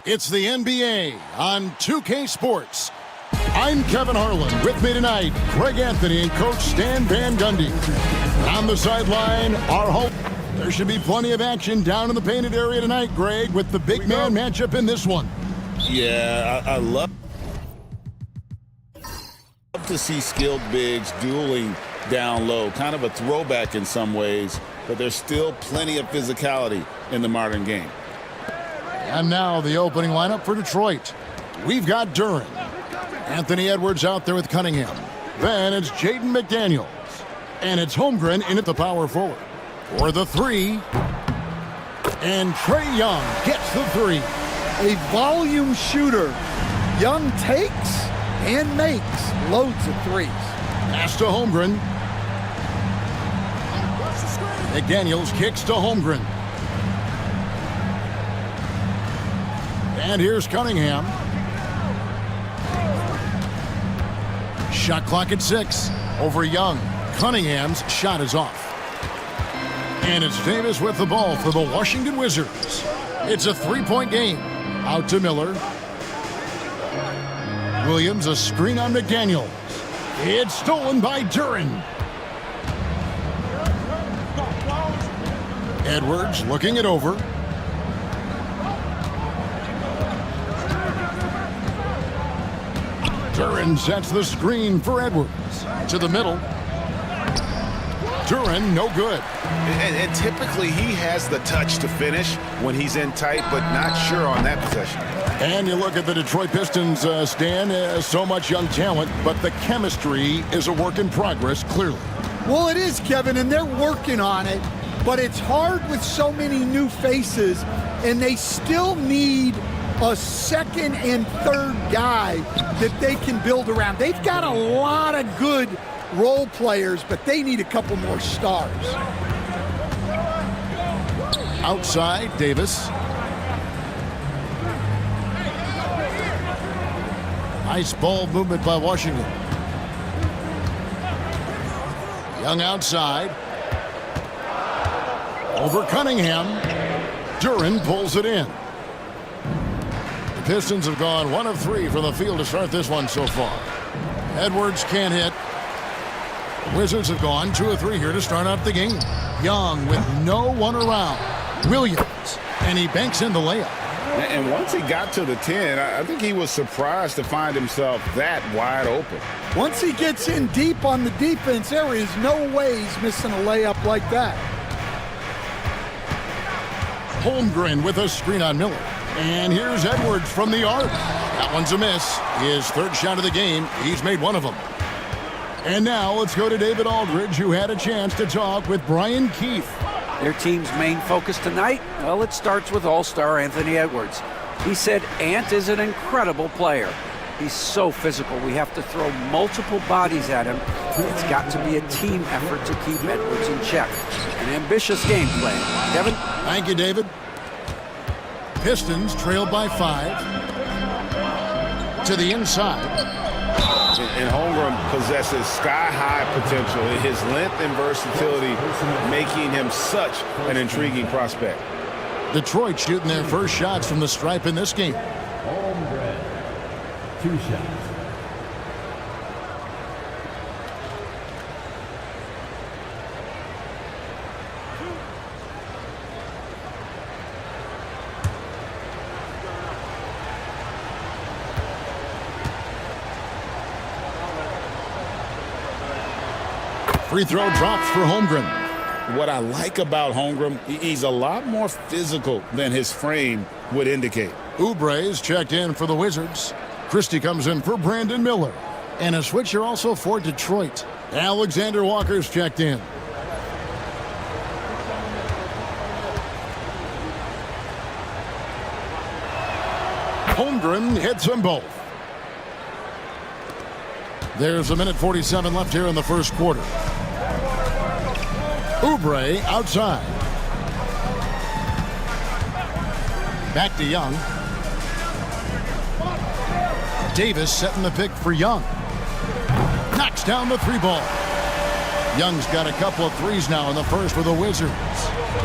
It's the NBA on 2K Sports. I'm Kevin Harlan. With me tonight, Greg Anthony and Coach Stan Van Gundy. On the sideline, our hope. There should be plenty of action down in the painted area tonight, Greg, with the big man matchup in this one. Yeah, I love. to see skilled bigs dueling down low, kind of a throwback in some ways, but there's still plenty of physicality in the modern game. And now the opening lineup for Detroit. We've got Duran. Anthony Edwards out there with Cunningham. Then it's Jaden McDaniels. And it's Holmgren in at the power forward. For the 3. And Trae Young gets the 3. A volume shooter. Young takes and makes loads of threes. Pass to Holmgren. McDaniels kicks to Holmgren. And here's Cunningham. Shot clock at 6. Over Young. Cunningham's shot is off. And it's Davis with the ball for the Washington Wizards. It's a 3-point game. Out to Miller. Williams, a screen on McDaniels. It's stolen by Duran. Edwards looking it over. Duran sets the screen for Edwards. To the middle. Duran, no good. And typically he has the touch to finish when he's in tight, but not sure on that possession. And you look at the Detroit Pistons, Stan, so much young talent, but the chemistry is a work in progress, clearly. Well, it is, Kevin, and they're working on it, but it's hard with so many new faces, and they still need a second and third guy that they can build around. They've got a lot of good role players, but they need a couple more stars. Outside, Davis. Nice ball movement by Washington. Young outside. Over Cunningham. Duran pulls it in. The Pistons have gone 1 of 3 from the field to start this one so far. Edwards can't hit. The Wizards have gone 2 of 3 here to start out the game. Young with no one around. Williams. And he banks in the layup. And once he got to the 10, I think he was surprised to find himself that wide open. Once he gets in deep on the defense, there is no way he's missing a layup like that. Holmgren with a screen on Miller. And here's Edwards from the arc. That one's a miss. His 3rd shot of the game. He's made 1 of them. And now let's go to David Aldridge, who had a chance to talk with Brian Keefe. Their team's main focus tonight? Well, it starts with All-Star Anthony Edwards. He said Ant is an incredible player. He's so physical. We have to throw multiple bodies at him. It's got to be a team effort to keep Edwards in check. An ambitious game plan. Kevin? Thank you, David. Pistons trail by 5. To the inside. And Holmgren possesses sky-high potential. His length and versatility making him such an intriguing prospect. Detroit shooting their first shots from the stripe in this game. Holmgren, 2 shots. Free throw drops for Holmgren. What I like about Holmgren, he's a lot more physical than his frame would indicate. Oubre's checked in for the Wizards. Christie comes in for Brandon Miller. And a switcher also for Detroit. Alexander Walker's checked in. Holmgren hits them both. There's 1:47 left here in the first quarter. Oubre outside. Back to Young. Davis setting the pick for Young. Knocks down the 3 ball. Young's got a couple of threes now in the first for the Wizards.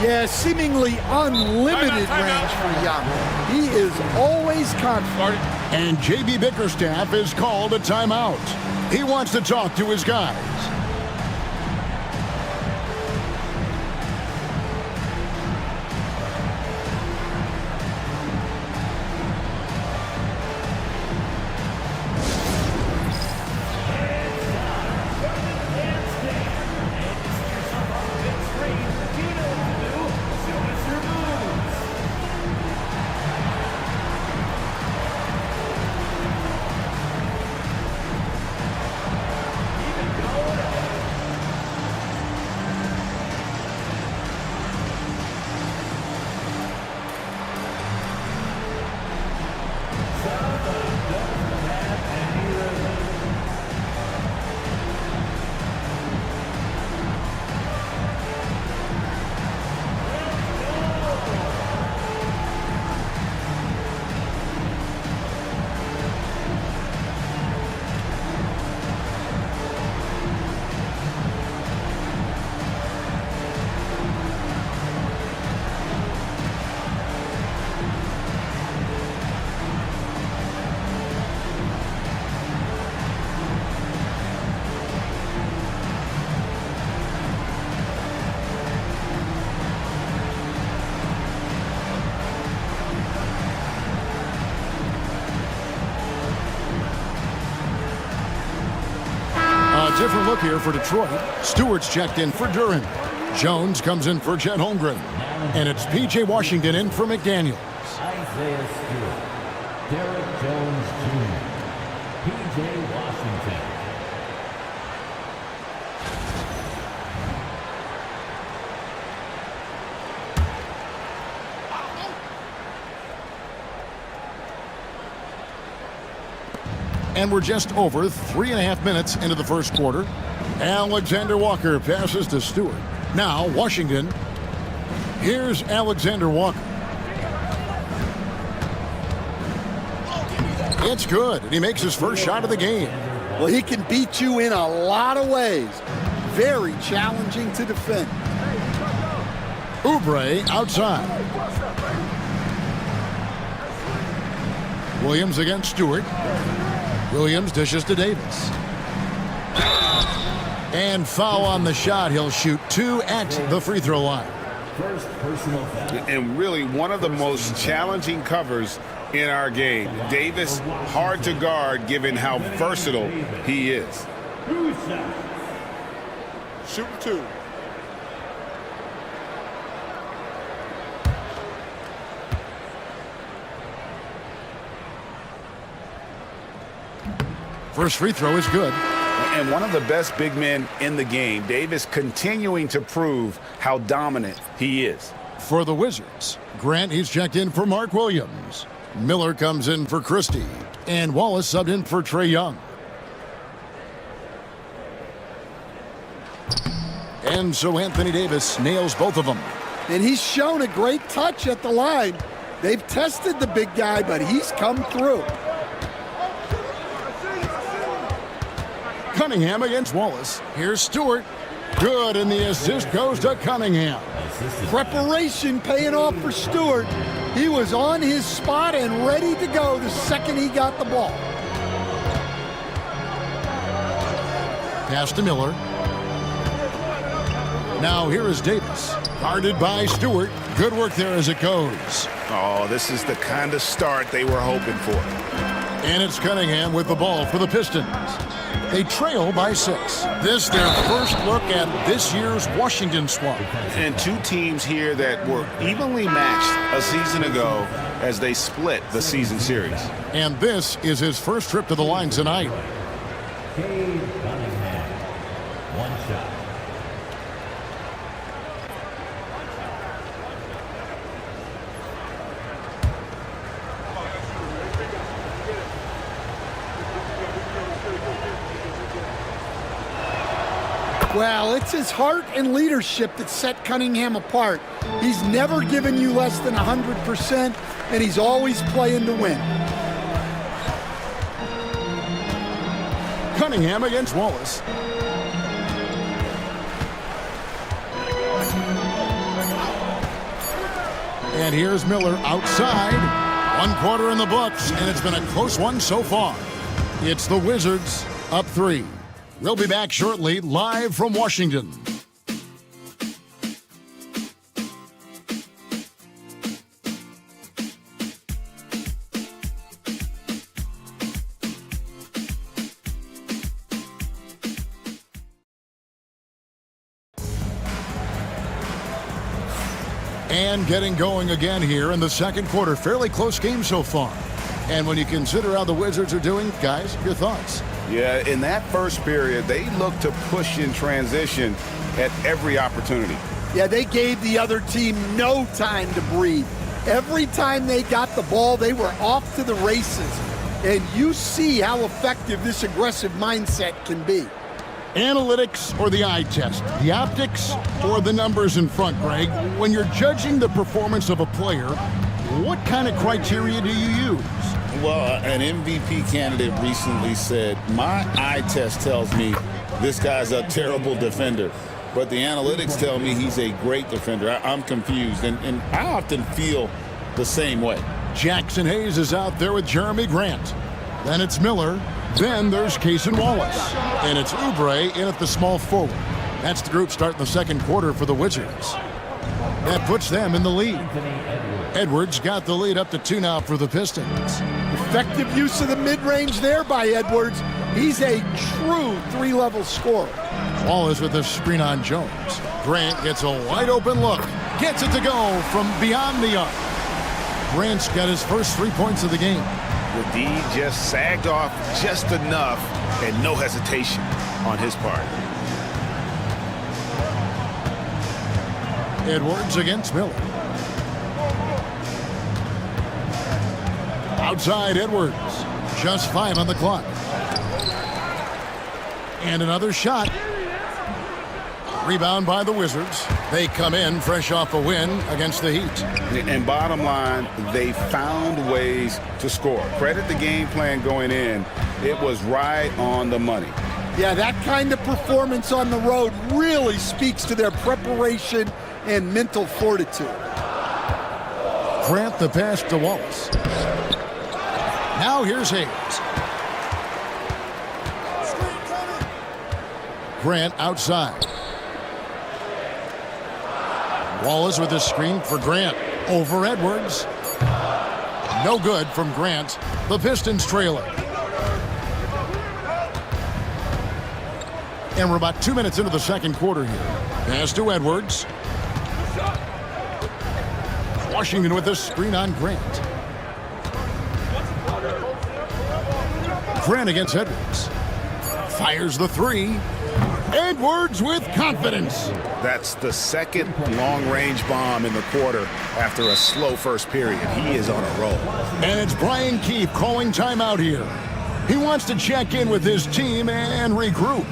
Yeah, seemingly unlimited range for Young. He is always confident. And J.B. Bickerstaff is called a timeout. He wants to talk to his guys. different look here for Detroit. Stewart's checked in for Duran. Jones comes in for Chet Holmgren. And it's P.J. Washington in for McDaniels. Isaiah Stewart, Derek Jones Jr., P.J. Washington. And we're just over 3.5 minutes into the first quarter. Alexander Walker passes to Stewart. Now Washington. Here's Alexander Walker. It's good, and he makes his first shot of the game. Well, he can beat you in a lot of ways. Very challenging to defend. Oubre outside. Williams against Stewart. Williams dishes to Davis. And foul on the shot. He'll shoot 2 at the free throw line. First personal foul. And really one of the most challenging covers in our game. Davis, hard to guard given how versatile he is. Shoot 2. First free throw is good. And one of the best big men in the game. Davis continuing to prove how dominant he is. For the Wizards, Grant, he's checked in for Mark Williams. Miller comes in for Christie. And Wallace subbed in for Trae Young. And so Anthony Davis nails both of them. And he's shown a great touch at the line. They've tested the big guy, but he's come through. Cunningham against Wallace. Here's Stewart. Good, and the assist goes to Cunningham. Preparation paying off for Stewart. He was on his spot and ready to go the second he got the ball. Pass to Miller. Now here is Davis. Guarded by Stewart. Good work there as it goes. Oh, this is the kind of start they were hoping for. And it's Cunningham with the ball for the Pistons. They trail by 6. This their first look at this year's Washington squad. And two teams here that were evenly matched a season ago as they split the season series. And this is his first trip to the line tonight. Cade Cunningham. One shot. Well, it's his heart and leadership that set Cunningham apart. He's never given you less than 100%, and he's always playing to win. Cunningham against Wallace. And here's Miller outside. 1 quarter in the books, and it's been a close one so far. It's the Wizards up 3. We'll be back shortly, live from Washington. And getting going again here in the second quarter. Fairly close game so far. And when you consider how the Wizards are doing, guys, your thoughts? Yeah, in that first period, they looked to push in transition at every opportunity. Yeah, they gave the other team no time to breathe. Every time they got the ball, they were off to the races. And you see how effective this aggressive mindset can be. Analytics or the eye test? The optics or the numbers in front, Greg? When you're judging the performance of a player, what kind of criteria do you use? Well, an MVP candidate recently said, my eye test tells me this guy's a terrible defender, but the analytics tell me he's a great defender. I'm confused, and I often feel the same way. Jackson Hayes is out there with Jeremy Grant. Then it's Miller. Then there's Cason Wallace. And it's Oubre in at the small forward. That's the group starting the second quarter for the Wizards. That puts them in the lead. Edwards got the lead up to 2 now for the Pistons. Effective use of the mid-range there by Edwards. He's a true three-level scorer. Wallace with the screen on Jones. Grant gets a wide open look. Gets it to go from beyond the arc. Grant's got his first 3 points of the game. The D just sagged off just enough and no hesitation on his part. Edwards against Miller. Outside Edwards. Just 5 on the clock. And another shot. Rebound by the Wizards. They come in fresh off a win against the Heat. And bottom line, they found ways to score. Credit the game plan going in. It was right on the money. Yeah, that kind of performance on the road really speaks to their preparation and mental fortitude. Grant the pass to Wallace. Now here's Hayes. Grant outside. Wallace with a screen for Grant. Over Edwards. No good from Grant. The Pistons trailing. And we're about 2 minutes into the second quarter here. Pass to Edwards. Washington with a screen on Grant. Grant against Edwards. Fires the three. Edwards with confidence. That's the second long-range bomb in the quarter after a slow first period. He is on a roll. And it's Brian Keefe calling timeout here. He wants to check in with his team and regroup.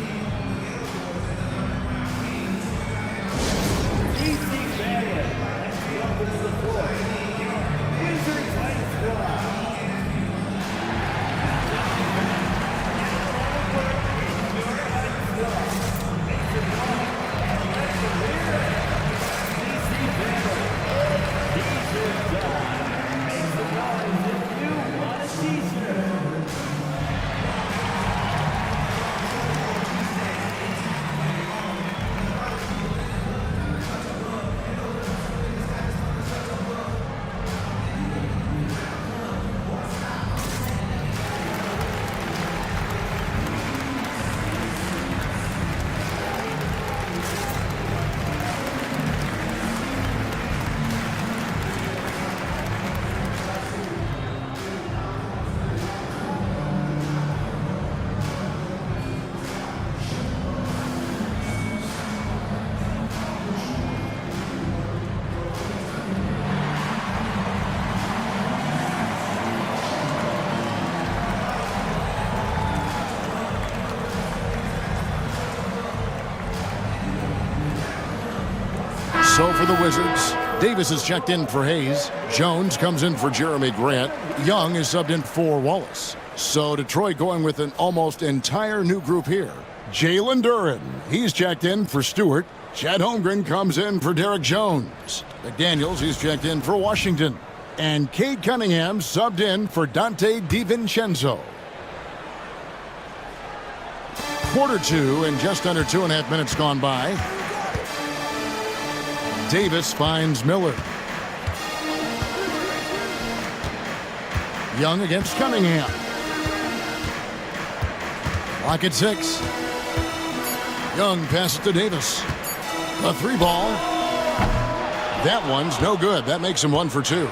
So for the Wizards, Davis is checked in for Hayes. Jones comes in for Jeremy Grant. Young is subbed in for Wallace. So Detroit going with an almost entire new group here. Jalen Duren, he's checked in for Stewart. Chad Holmgren comes in for Derek Jones. McDaniels, he's checked in for Washington. And Cade Cunningham subbed in for Dante DiVincenzo. Quarter two and just under 2.5 minutes gone by. Davis finds Miller. Young against Cunningham. Lock at 6. Young passes to Davis. A 3-ball. That one's no good. That makes him 1 for 2.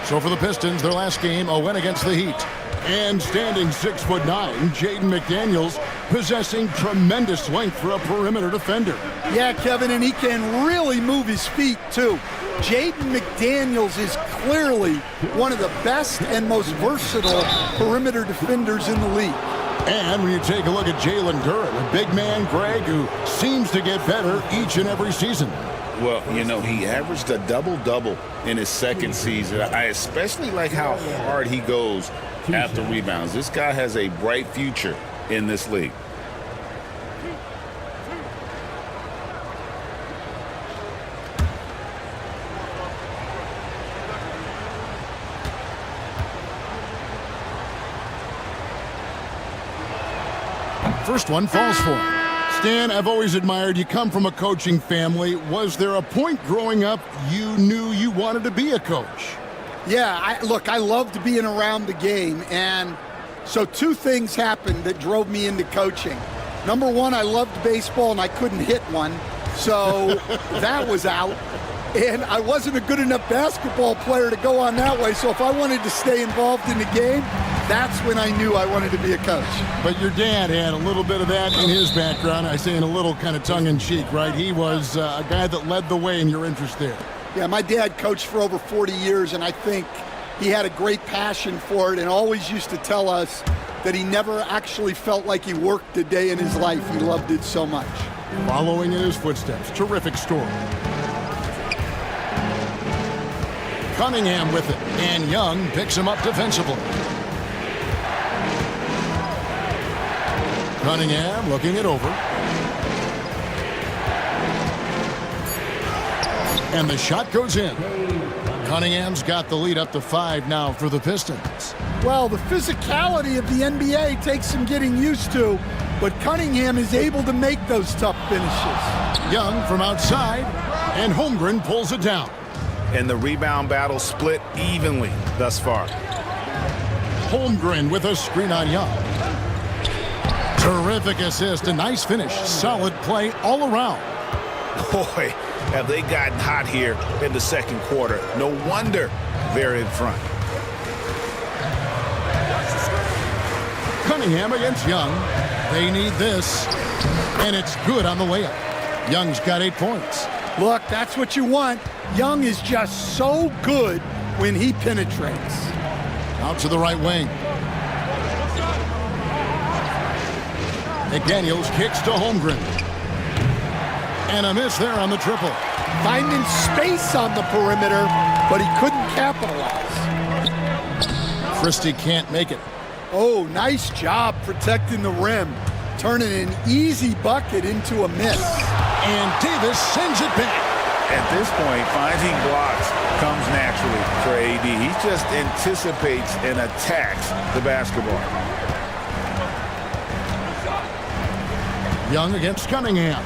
So for the Pistons, their last game, a win against the Heat. And standing 6'9", Jaden McDaniels, possessing tremendous length for a perimeter defender. Yeah, Kevin, and he can really move his feet, too. Jaden McDaniels is clearly one of the best and most versatile perimeter defenders in the league. And when you take a look at Jalen Duren, a big man, Greg, who seems to get better each and every season. Well, you know, he averaged a double-double in his second season. I especially like how hard he goes after rebounds. This guy has a bright future in this league. First one falls for him. Stan, I've always admired you. Come from a coaching family. Was there a point growing up you knew you wanted to be a coach? Yeah, look, I loved being around the game, and So 2 things happened that drove me into coaching. Number one, I loved baseball and I couldn't hit one, so that was out. And I wasn't a good enough basketball player to go on that way, so if I wanted to stay involved in the game, that's when I knew I wanted to be a coach. But your dad had a little bit of that in his background. I say in a little kind of tongue-in-cheek, right? He was a guy that led the way in your interest there. Yeah, my dad coached for over 40 years, and I think he had a great passion for it and always used to tell us that he never actually felt like he worked a day in his life. He loved it so much. Following in his footsteps. Terrific story. Cunningham with it, and Young picks him up defensively. Cunningham looking it over. And the shot goes in. Cunningham's got the lead up to 5 now for the Pistons. Well, the physicality of the NBA takes some getting used to, but Cunningham is able to make those tough finishes. Young from outside, and Holmgren pulls it down. And the rebound battle split evenly thus far. Holmgren with a screen on Young. Terrific assist, a nice finish. Solid play all around. Boy, have they gotten hot here in the second quarter. No wonder they're in front. Cunningham against Young. They need this, and it's good on the layup. Young's got 8 points. Look, that's what you want. Young is just so good when he penetrates. Out to the right wing. McDaniels kicks to Holmgren. And a miss there on the triple. Finding space on the perimeter, but he couldn't capitalize. Christie can't make it. Oh, nice job protecting the rim. Turning an easy bucket into a miss. And Davis sends it back. At this point, finding blocks comes naturally for AD. He just anticipates and attacks the basketball. Young against Cunningham.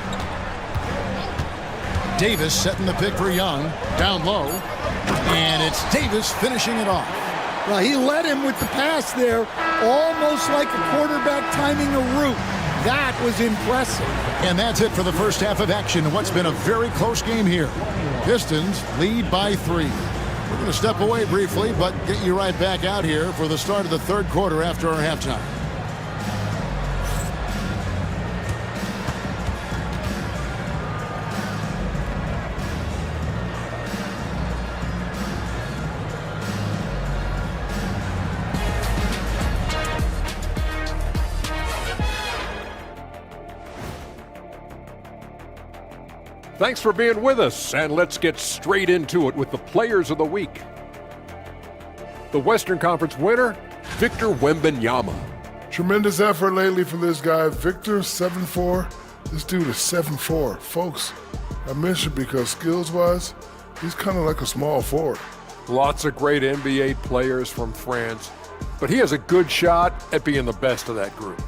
Davis setting the pick for Young. Down low. And it's Davis finishing it off. Well, he led him with the pass there, almost like a quarterback timing a route. That was impressive. And that's it for the first half of action in what's been a very close game here. Pistons lead by 3. We're going to step away briefly, but get you right back out here for the start of the third quarter after our halftime. Thanks for being with us, and let's get straight into it with the players of the week. The Western Conference winner, Victor Wembanyama. Tremendous effort lately for this guy, Victor, 7'4". This dude is 7'4". Folks, I mentioned because skills-wise, he's kind of like a small forward. Lots of great NBA players from France, but he has a good shot at being the best of that group.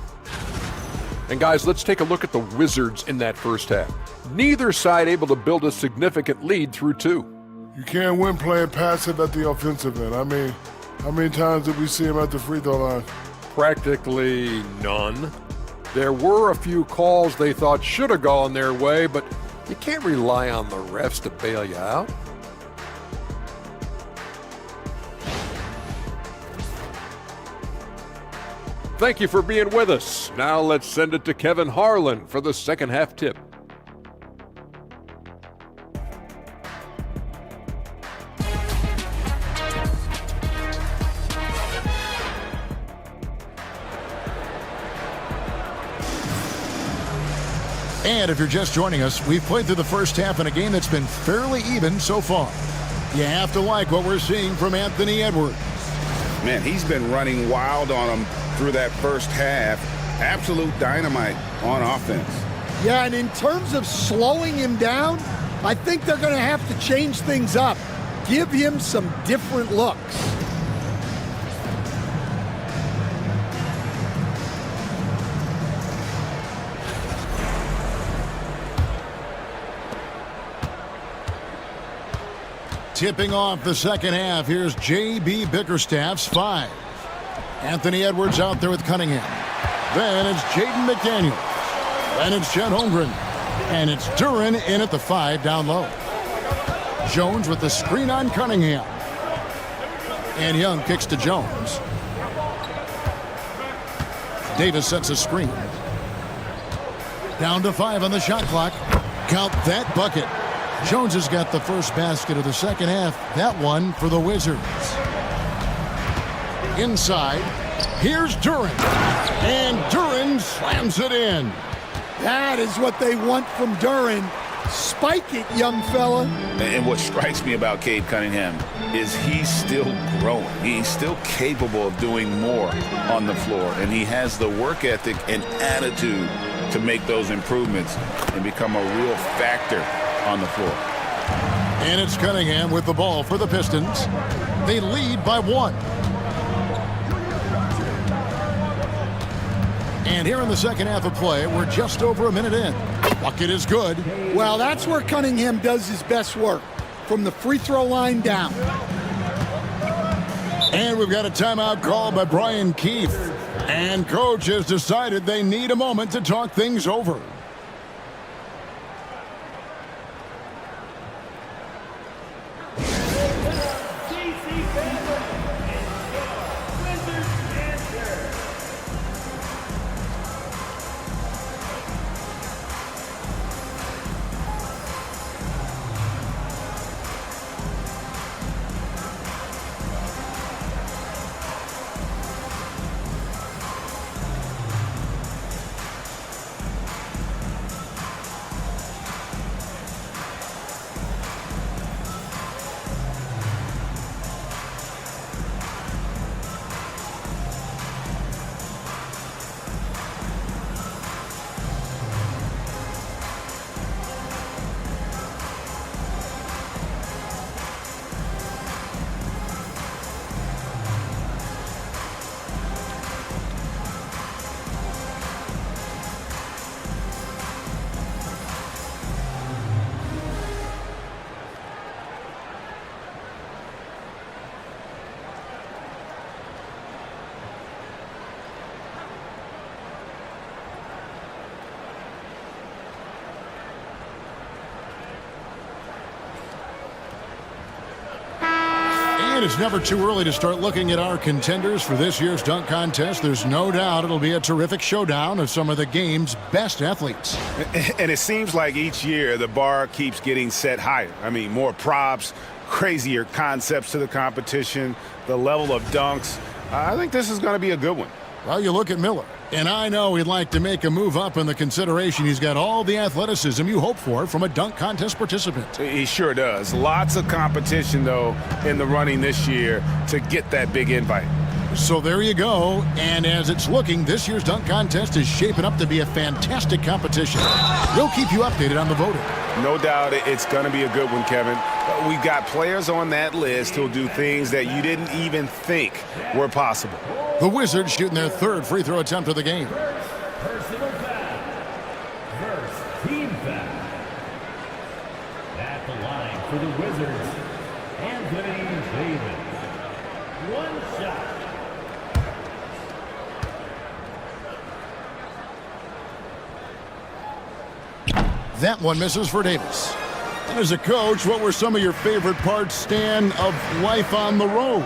And guys, let's take a look at the Wizards in that first half. Neither side able to build a significant lead through 2. You can't win playing passive at the offensive end. I mean, how many times did we see him at the free throw line? Practically none. There were a few calls they thought should have gone their way, but you can't rely on the refs to bail you out. Thank you for being with us. Now let's send it to Kevin Harlan for the second half tip. And if you're just joining us, we've played through the first half in a game that's been fairly even so far. You have to like what we're seeing from Anthony Edwards. Man, he's been running wild on him through that first half. Absolute dynamite on offense. Yeah, and in terms of slowing him down, I think they're going to have to change things up. Give him some different looks. Tipping off the second half, here's J.B. Bickerstaff's 5. Anthony Edwards out there with Cunningham. Then it's Jaden McDaniels. Then it's Chet Holmgren. And it's Duran in at the 5 down low. Jones with the screen on Cunningham. And Young kicks to Jones. Davis sets a screen. Down to 5 on the shot clock. Count that bucket. Jones has got the first basket of the second half. That one for the Wizards. Inside, here's Duran. And Duran slams it in. That is what they want from Duran. Spike it, young fella. And what strikes me about Cade Cunningham is he's still growing. He's still capable of doing more on the floor. And he has the work ethic and attitude to make those improvements and become a real factor on the floor. And it's Cunningham with the ball for the Pistons. They lead by 1. And here in the second half of play, we're just over a minute in. Bucket is good. Well, that's where Cunningham does his best work, from the free throw line down. And we've got a timeout called by Brian Keefe. And coach has decided they need a moment to talk things over. And it's never too early to start looking at our contenders for this year's dunk contest. There's no doubt it'll be a terrific showdown of some of the game's best athletes. And it seems like each year the bar keeps getting set higher. I mean, more props, crazier concepts to the competition, the level of dunks. I think this is going to be a good one. Well, you look at Miller, and I know he'd like to make a move up in the consideration. He's got all the athleticism you hope for from a dunk contest participant. He sure does. Lots of competition, though, in the running this year to get that big invite. So there you go. And as it's looking, this year's dunk contest is shaping up to be a fantastic competition. We'll keep you updated on the voting. No doubt it's going to be a good one, Kevin. We've got players on that list who'll do things that you didn't even think were possible. The Wizards shooting their third free throw attempt of the game. Personal foul. First team foul. At the line for the Wizards, Anthony Davis. One shot. That one misses for Davis. And as a coach, what were some of your favorite parts, Stan, of life on the road?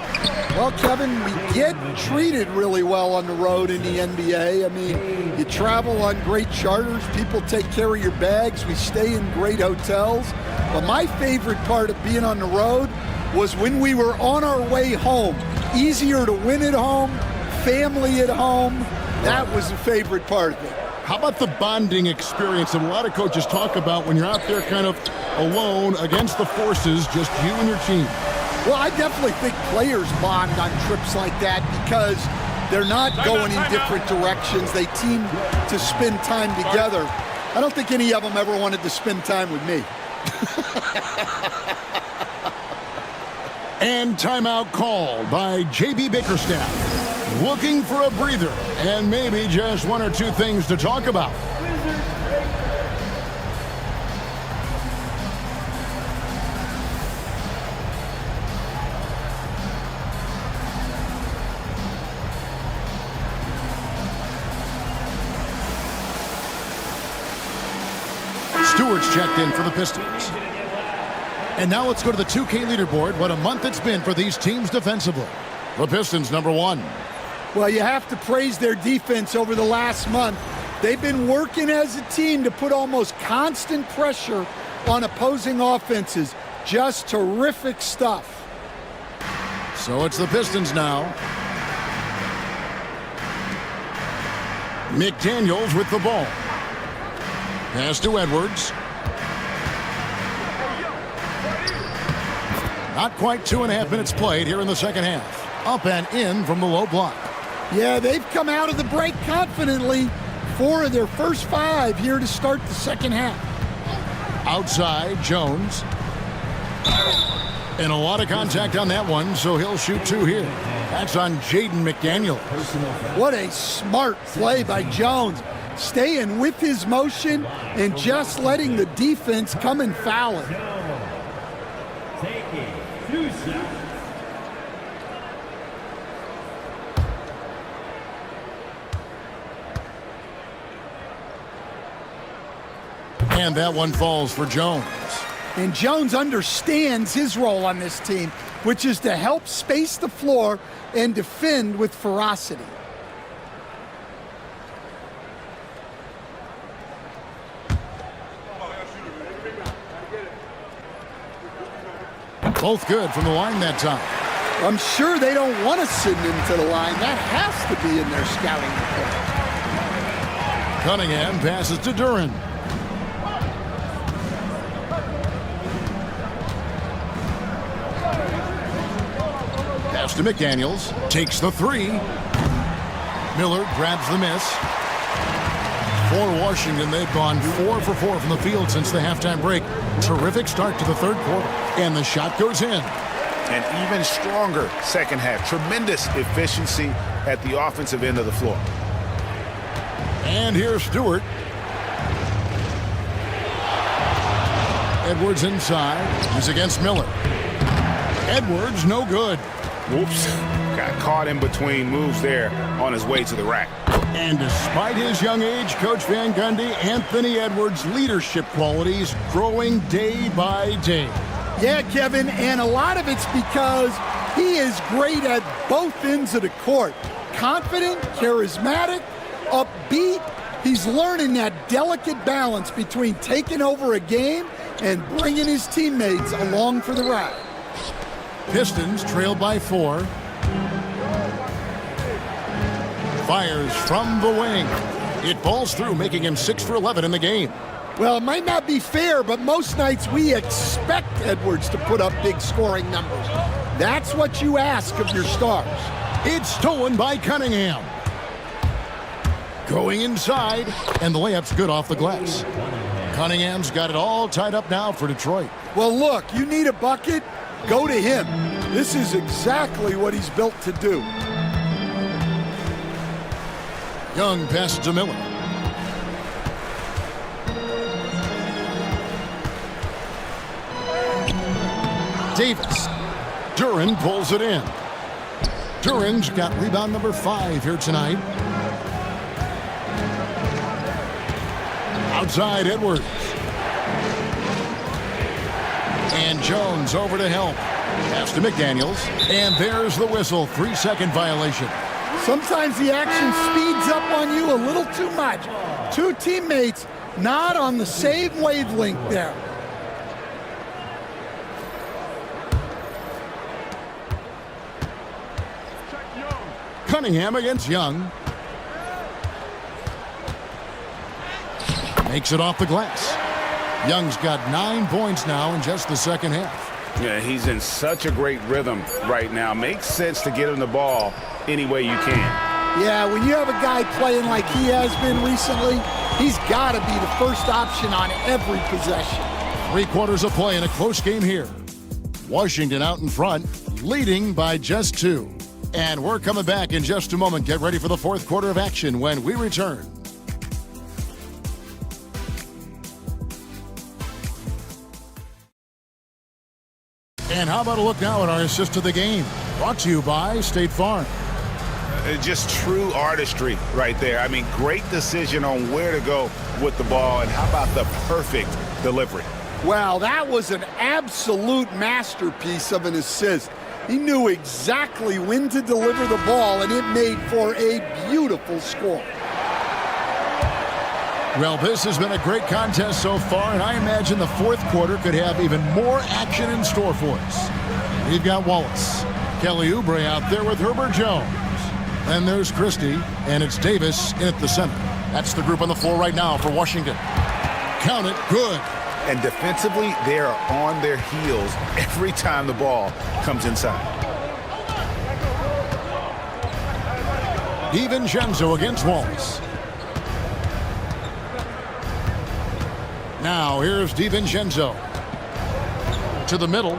Well, Kevin, we get treated really well on the road in the NBA. I mean, you travel on great charters. People take care of your bags. We stay in great hotels. But my favorite part of being on the road was when we were on our way home. Easier to win at home, family at home. That was the favorite part of it. How about the bonding experience that a lot of coaches talk about when you're out there kind of alone against the forces, just you and your team? Well, I definitely think players bond on trips like that because they're not going in different directions. They team to spend time together. I don't think any of them ever wanted to spend time with me. And timeout called by J.B. Bickerstaff. Looking for a breather and maybe just one or two things to talk about. Stewart's checked in for the Pistons. And now let's go to the 2K leaderboard. What a month it's been for these teams defensively. The Pistons, #1. Well, you have to praise their defense over the last month. They've been working as a team to put almost constant pressure on opposing offenses. Just terrific stuff. So it's the Pistons now. McDaniels with the ball. Pass to Edwards. Not quite 2.5 minutes played here in the second half. Up and in from the low block. Yeah, they've come out of the break confidently. 4 of their first 5 here to start the second half. Outside, Jones. And a lot of contact on that one, so he'll shoot 2 here. That's on Jaden McDaniels. What a smart play by Jones. Staying with his motion and just letting the defense come and foul him. Taking 2 shots. And that one falls for Jones. And Jones understands his role on this team, which is to help space the floor and defend with ferocity. Both good from the line that time. I'm sure they don't want to send him to the line. That has to be in their scouting report. Cunningham passes to Duran. Pass to McDaniels. Takes the 3. Miller grabs the miss. For Washington, they've gone 4 for 4 from the field since the halftime break. Terrific start to the third quarter. And the shot goes in. An even stronger second half. Tremendous efficiency at the offensive end of the floor. And here's Stewart. Edwards inside. He's against Miller. Edwards, no good. Whoops. Got caught in between moves there on his way to the rack. And despite his young age, Coach Van Gundy, Anthony Edwards' leadership qualities growing day by day. Yeah, Kevin, and a lot of it's because he is great at both ends of the court. Confident, charismatic, upbeat. He's learning that delicate balance between taking over a game and bringing his teammates along for the ride. Pistons trail by 4. Fires from the wing. It falls through, making him 6 for 11 in the game. Well, it might not be fair, but most nights we expect Edwards to put up big scoring numbers. That's what you ask of your stars. It's stolen by Cunningham. Going inside, and the layup's good off the glass. Cunningham's got it all tied up now for Detroit. Well, look, you need a bucket, go to him. This is exactly what he's built to do. Young passes to Miller. Davis. Duran pulls it in. Duran's got rebound number 5 here tonight. Outside Edwards. And Jones over to help. Pass to McDaniels. And there's the whistle. 3-second violation. Sometimes the action speeds up on you a little too much. 2 teammates not on the same wavelength there. Cunningham against Young. Makes it off the glass. Young's got 9 points now in just the second half. Yeah, he's in such a great rhythm right now. Makes sense to get him the ball any way you can. Yeah, when you have a guy playing like he has been recently, he's got to be the first option on every possession. 3 quarters of play in a close game here. Washington out in front, leading by just 2. And we're coming back in just a moment. Get ready for the fourth quarter of action when we return. And how about a look now at our assist of the game? Brought to you by State Farm. just true artistry right there. I mean, great decision on where to go with the ball, and how about the perfect delivery? Wow, that was an absolute masterpiece of an assist. He knew exactly when to deliver the ball, and it made for a beautiful score. Well, this has been a great contest so far, and I imagine the fourth quarter could have even more action in store for us. We've got Wallace, Kelly Oubre out there with Herbert Jones. Then there's Christie, and it's Davis in at the center. That's the group on the floor right now for Washington. Count it, good. And defensively, they are on their heels every time the ball comes inside. DiVincenzo against Wallace. Now here's DiVincenzo to the middle.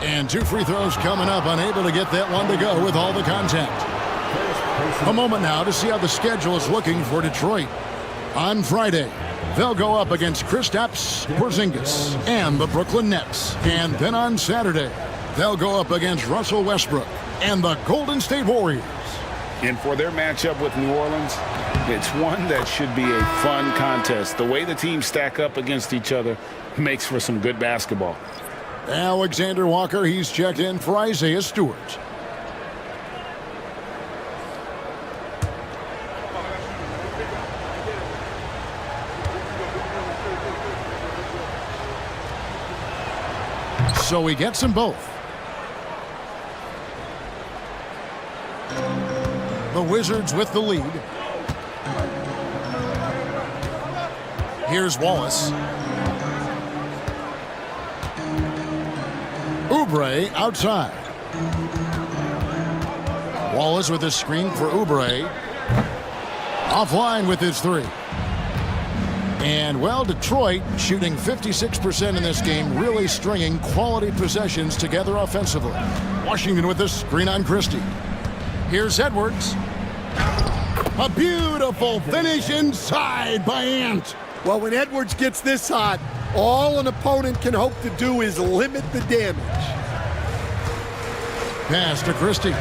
And 2 free throws coming up, unable to get that one to go with all the contact. A moment now to see how the schedule is looking for Detroit. On Friday, they'll go up against Kristaps Porzingis and the Brooklyn Nets. And then on Saturday, they'll go up against Russell Westbrook and the Golden State Warriors. And for their matchup with New Orleans, it's one that should be a fun contest. The way the teams stack up against each other makes for some good basketball. Alexander Walker, he's checked in for Isaiah Stewart. So he gets them both. The Wizards with the lead. Here's Wallace. Oubre outside. Wallace with a screen for Oubre. Offline with his three. And, well, Detroit shooting 56% in this game, really stringing quality possessions together offensively. Washington with a screen on Christie. Here's Edwards. A beautiful finish inside by Ant. Well, when Edwards gets this hot, all an opponent can hope to do is limit the damage. Pass to Christie.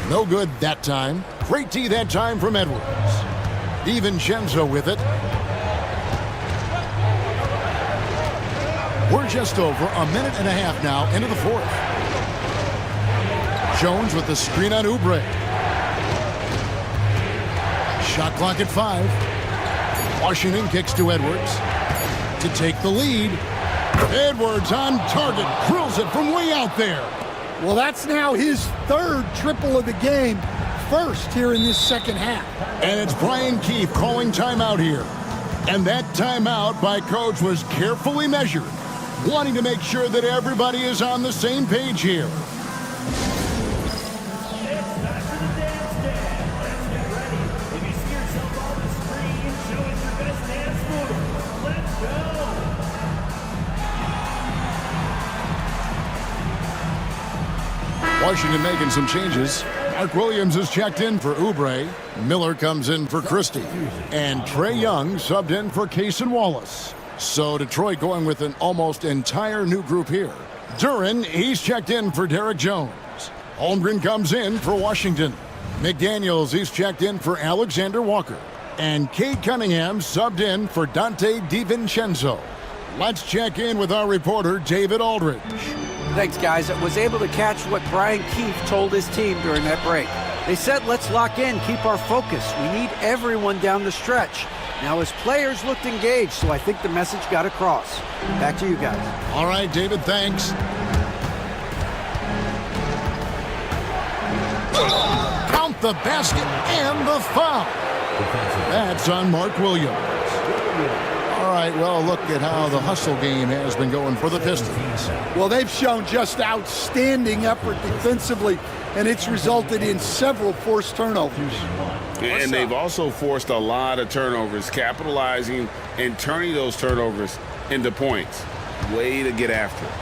No good that time. Great D that time from Edwards. DiVincenzo with it. We're just over a minute and a half now into the fourth. Jones with the screen on Oubre. Shot clock at 5. Washington kicks to Edwards to take the lead. Edwards on target, drills it from way out there. Well, that's now his third triple of the game, first here in this second half. And it's Brian Keefe calling timeout here. And that timeout by Coach was carefully measured, wanting to make sure that everybody is on the same page here. Washington making some changes. Mark Williams is checked in for Oubre. Miller comes in for Christie. And Trae Young subbed in for Cason Wallace. So Detroit going with an almost entire new group here. Duren, he's checked in for Derek Jones. Holmgren comes in for Washington. McDaniels, he's checked in for Alexander Walker. And Cade Cunningham subbed in for Dante DiVincenzo. Let's check in with our reporter, David Aldridge. Thanks, guys. I was able to catch what Brian Keefe told his team during that break. They said, let's lock in, keep our focus. We need everyone down the stretch. Now, his players looked engaged, so I think the message got across. Back to you guys. All right, David, thanks. Count the basket and the foul. That's on Mark Williams. All right, well, look at how the hustle game has been going for the Pistons. Well, they've shown just outstanding effort defensively, and it's resulted in several forced turnovers. And they've also forced a lot of turnovers, capitalizing and turning those turnovers into points. Way to get after it.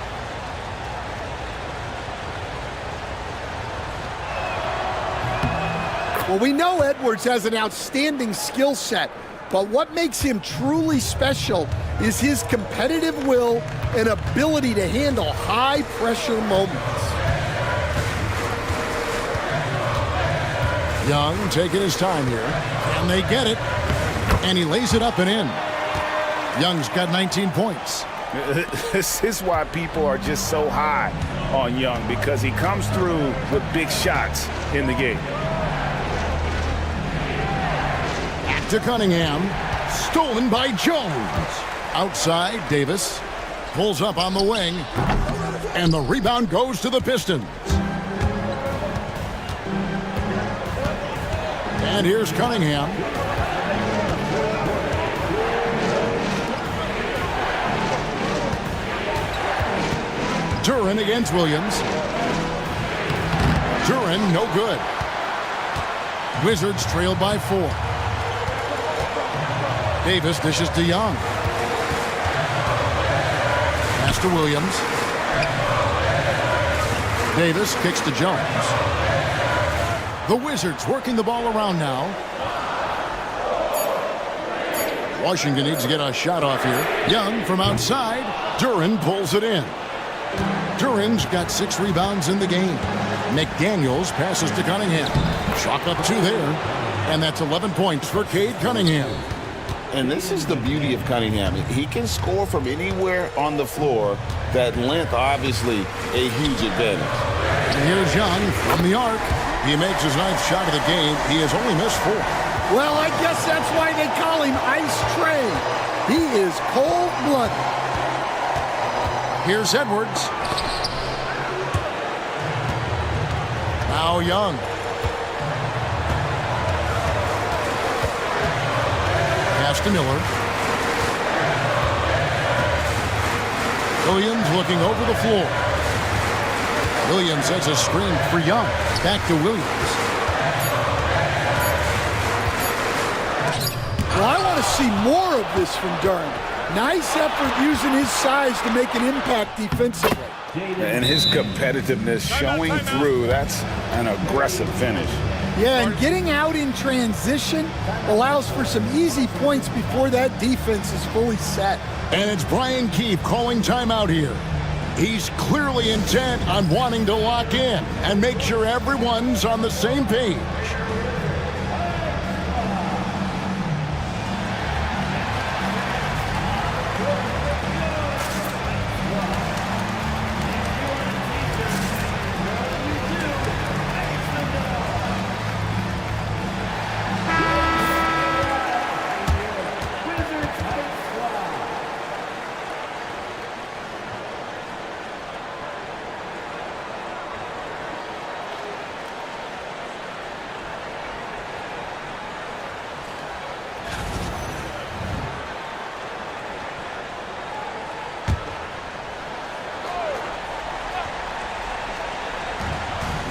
Well, we know Edwards has an outstanding skill set, but what makes him truly special is his competitive will and ability to handle high-pressure moments. Young taking his time here, and they get it, and he lays it up and in. Young's got 19 points. This is why people are just so high on Young, because he comes through with big shots in the game. Back to Cunningham. Stolen by Jones. Outside, Davis pulls up on the wing, and the rebound goes to the Pistons. And here's Cunningham. Duren against Williams. Duren, no good. Wizards trail by 4. Davis dishes to Young. Pass to Williams. Davis kicks to Jones. The Wizards working the ball around now. Washington needs to get a shot off here. Young from outside. Duren pulls it in. Duren's got 6 rebounds in the game. McDaniels passes to Cunningham. Chalk up 2 there. And that's 11 points for Cade Cunningham. And this is the beauty of Cunningham. He can score from anywhere on the floor. That length, obviously, a huge advantage. And here's Young from the arc. He makes his 9th shot of the game. He has only missed 4. Well, I guess that's why they call him Ice Tray. He is cold-blooded. Here's Edwards. Now Young. Pass to Miller. Williams looking over the floor. Williams sets a screen for Young. Back to Williams. Well, I want to see more of this from Duren. Nice effort using his size to make an impact defensively. And his competitiveness showing through. That's an aggressive finish. Yeah, and getting out in transition allows for some easy points before that defense is fully set. And it's Brian Keefe calling timeout here. He's clearly intent on wanting to lock in and make sure everyone's on the same page.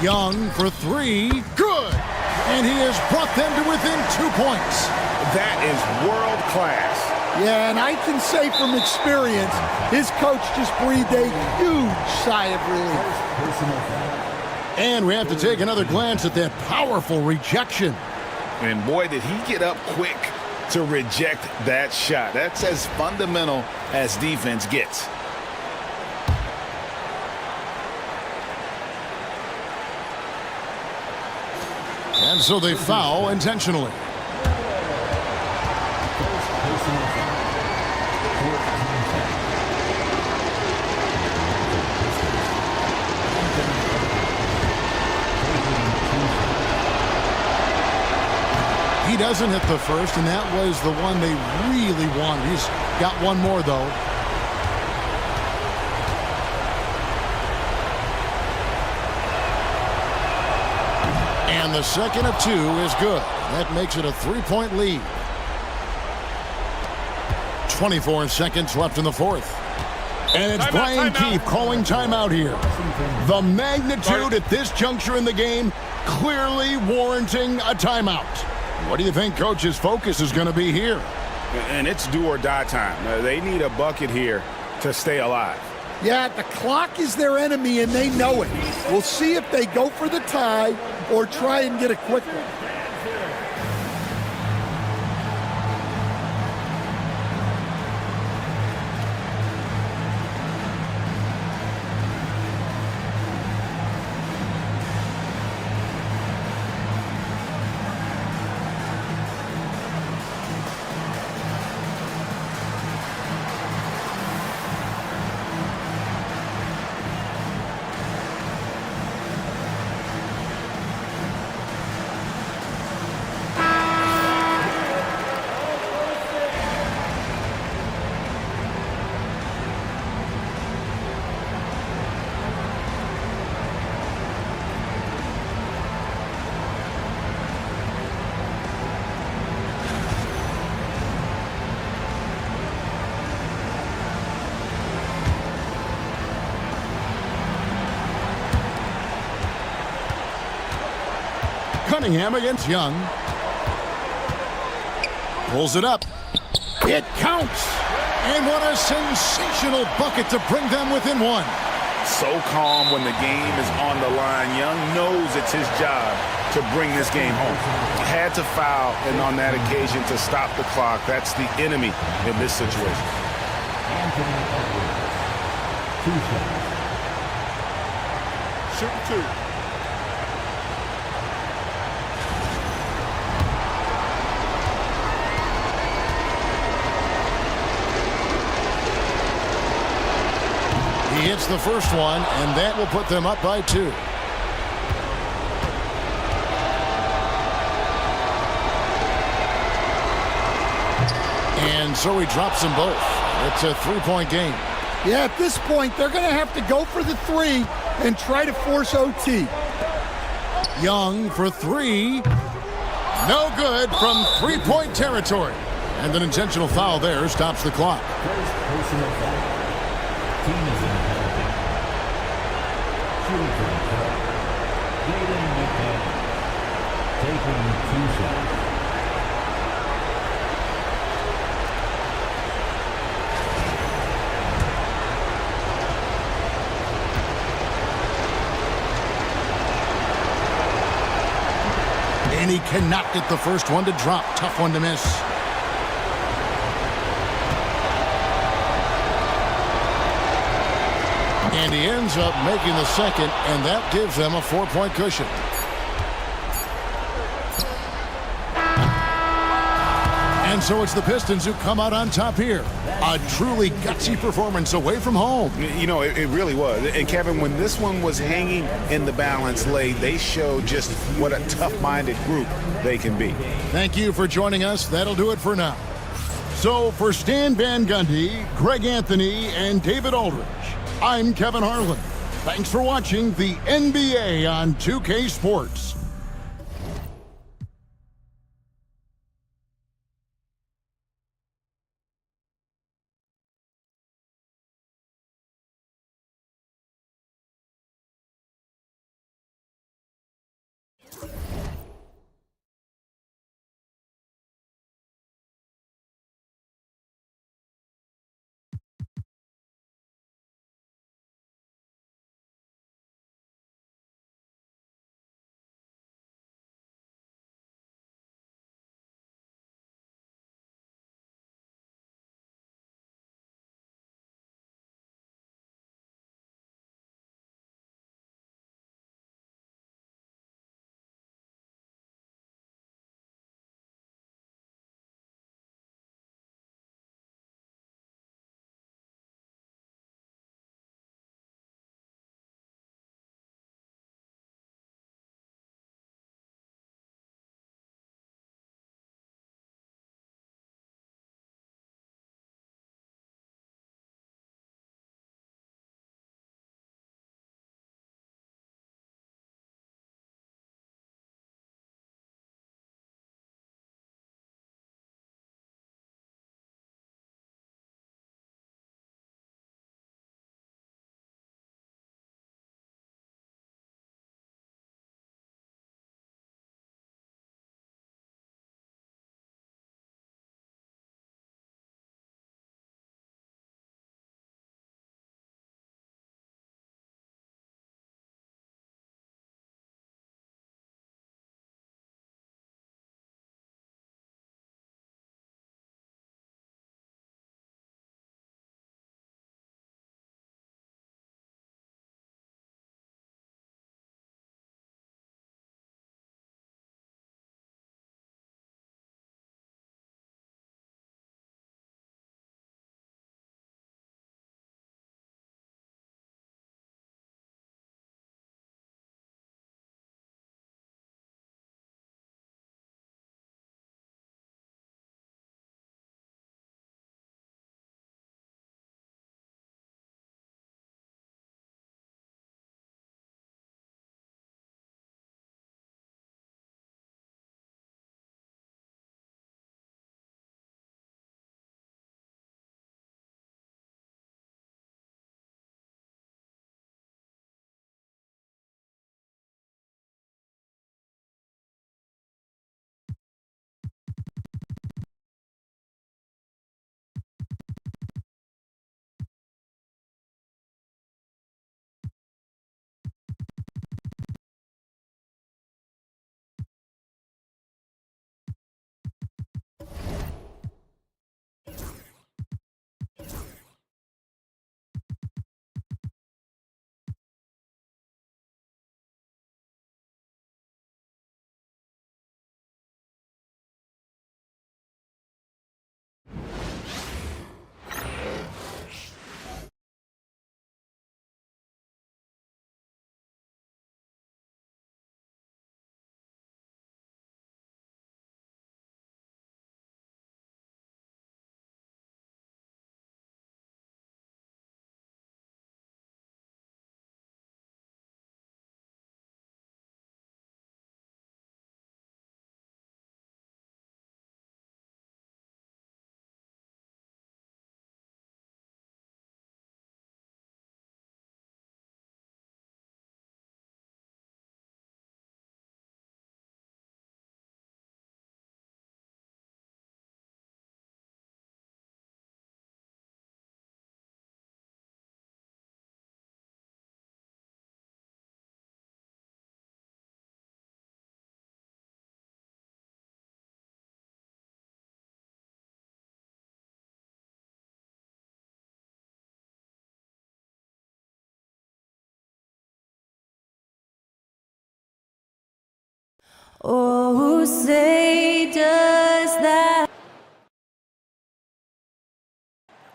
Young for 3. Good. And he has brought them to within 2 points. That is world class. Yeah, and I can say from experience, his coach just breathed a huge sigh of relief. And we have to take another glance at that powerful rejection. And boy, did he get up quick to reject that shot. That's as fundamental as defense gets. And so they foul intentionally. He doesn't hit the first, and that was the one they really wanted. He's got one more, though. And the second of 2 is good. That makes it a 3-point lead. 24 seconds left in the 4th. And it's Brian Keefe calling timeout here. The magnitude at this juncture in the game clearly warranting a timeout. What do you think Coach's focus is going to be here? And it's do or die time. They need a bucket here to stay alive. Yeah, the clock is their enemy, and they know it. We'll see if they go for the tie or try and get a quick one. Cunningham against Young. Pulls it up. It counts. And what a sensational bucket to bring them within one. So calm when the game is on the line. Young knows it's his job to bring this game home. Had to foul, and on that occasion to stop the clock. That's the enemy in this situation. Shooting two. He hits the first one, and that will put them up by 2. And so he drops them both. It's a 3-point game. Yeah, at this point, they're going to have to go for the 3 and try to force OT. Young for 3. No good from 3-point territory. And an intentional foul there stops the clock. Personal foul. Team is in the penalty. Shooting for the play. Jaden McDaniel. Taking 2 shots. And he cannot get the first one to drop. Tough one to miss. And he ends up making the second, and that gives them a 4-point cushion. And so it's the Pistons who come out on top here. A truly gutsy performance away from home. You know, it really was. And Kevin, when this one was hanging in the balance late, they showed just what a tough-minded group they can be. Thank you for joining us. That'll do it for now. So for Stan Van Gundy, Greg Anthony, and David Aldridge, I'm Kevin Harlan. Thanks for watching the NBA on 2K Sports. Oh, say does that.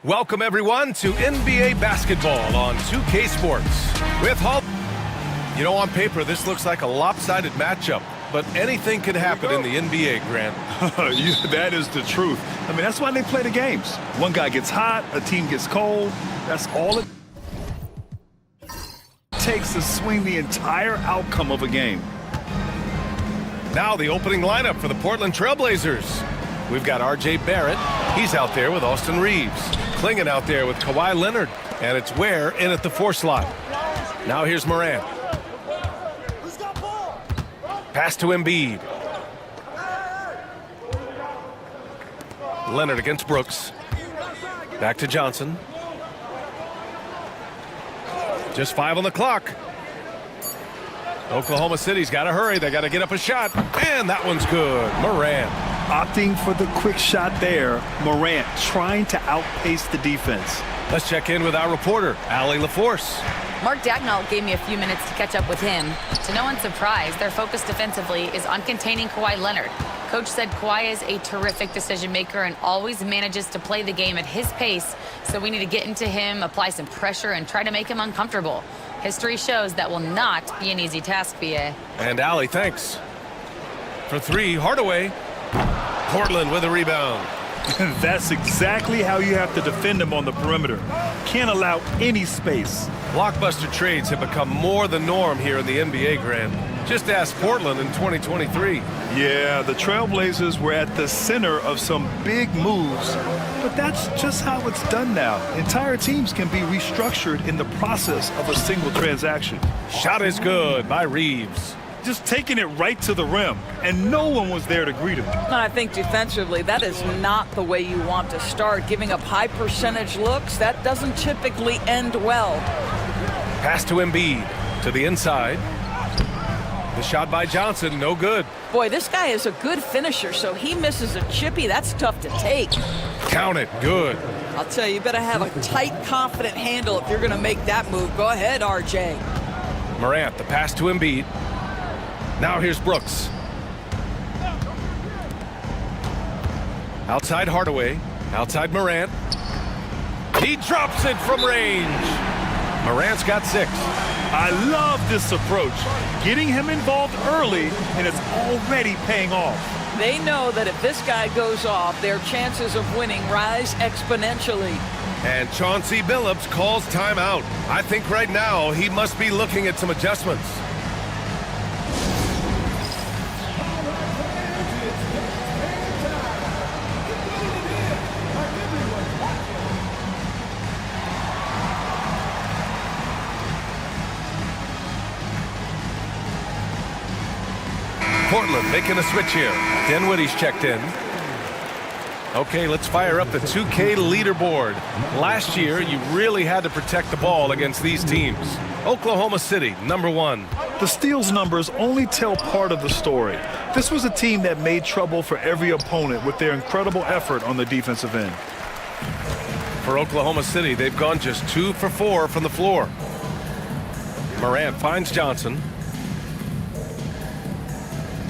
Welcome, everyone, to NBA basketball on 2K Sports with Hall. You know, on paper, this looks like a lopsided matchup, but anything can happen in the NBA, Grant. That is the truth. I mean, that's why they play the games. One guy gets hot, a team gets cold. That's all it takes to swing the entire outcome of a game. Now the opening lineup for the Portland Trailblazers. We've got R.J. Barrett. He's out there with Austin Reeves. Klingon out there with Kawhi Leonard. And it's Ware in at the 4 slot. Now here's Morant. Pass to Embiid. Leonard against Brooks. Back to Johnson. Just 5 on the clock. Oklahoma City's got to hurry. They got to get up a shot. And that one's good. Morant. Opting for the quick shot there. Morant trying to outpace the defense. Let's check in with our reporter, Allie LaForce. Mark Dagnall gave me a few minutes to catch up with him. To no one's surprise, their focus defensively is on containing Kawhi Leonard. Coach said Kawhi is a terrific decision maker and always manages to play the game at his pace, so we need to get into him, apply some pressure, and try to make him uncomfortable. History shows that will not be an easy task, BA. And Allie, thanks. For 3, Hardaway. Portland with a rebound. That's exactly how you have to defend him on the perimeter. Can't allow any space. Blockbuster trades have become more the norm here in the NBA, Grant. Just ask Portland in 2023. Yeah, the Trailblazers were at the center of some big moves, but that's just how it's done now. Entire teams can be restructured in the process of a single transaction. Shot is good by Reeves. Just taking it right to the rim, and no one was there to greet him. And I think defensively, that is not the way you want to start. Giving up high percentage looks, that doesn't typically end well. Pass to Embiid, to the inside. The shot by Johnson, no good. Boy, this guy is a good finisher, so he misses a chippy. That's tough to take. Count it, good. I'll tell you, you better have a tight, confident handle if you're going to make that move. Go ahead, RJ. Morant, the pass to Embiid. Now here's Brooks. Outside Hardaway. Outside Morant. He drops it from range. Morant's got 6. I love this approach. Getting him involved early, and it's already paying off. They know that if this guy goes off, their chances of winning rise exponentially. And Chauncey Billups calls timeout. I think right now he must be looking at some adjustments. Portland making a switch here. Dinwiddie's checked in. Okay, let's fire up the 2K leaderboard. Last year, you really had to protect the ball against these teams. Oklahoma City, number 1. The steals numbers only tell part of the story. This was a team that made trouble for every opponent with their incredible effort on the defensive end. For Oklahoma City, they've gone just 2 for 4 from the floor. Morant finds Johnson.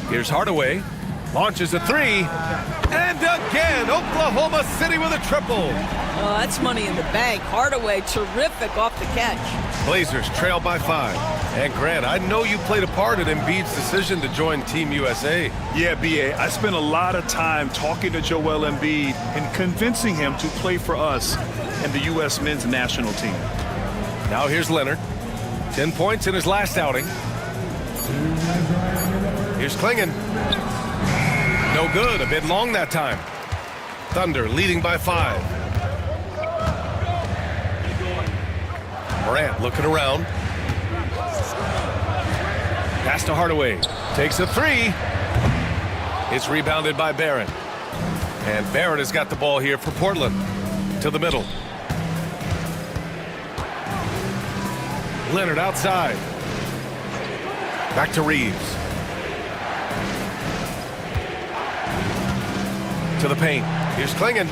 Here's Hardaway. Launches a 3. And again, Oklahoma City with a triple. Oh, that's money in the bank. Hardaway, terrific off the catch. Blazers trail by 5. And Grant, I know you played a part in Embiid's decision to join Team USA. Yeah, B.A., I spent a lot of time talking to Joel Embiid and convincing him to play for us and the U.S. men's national team. Now here's Leonard. 10 points in his last outing. Here's Klingon. No good. A bit long that time. Thunder leading by 5. Morant looking around. Pass to Hardaway. Takes a 3. It's rebounded by Barrett. And Barrett has got the ball here for Portland. To the middle. Leonard outside. Back to Reeves. To the paint. Here's Klingon.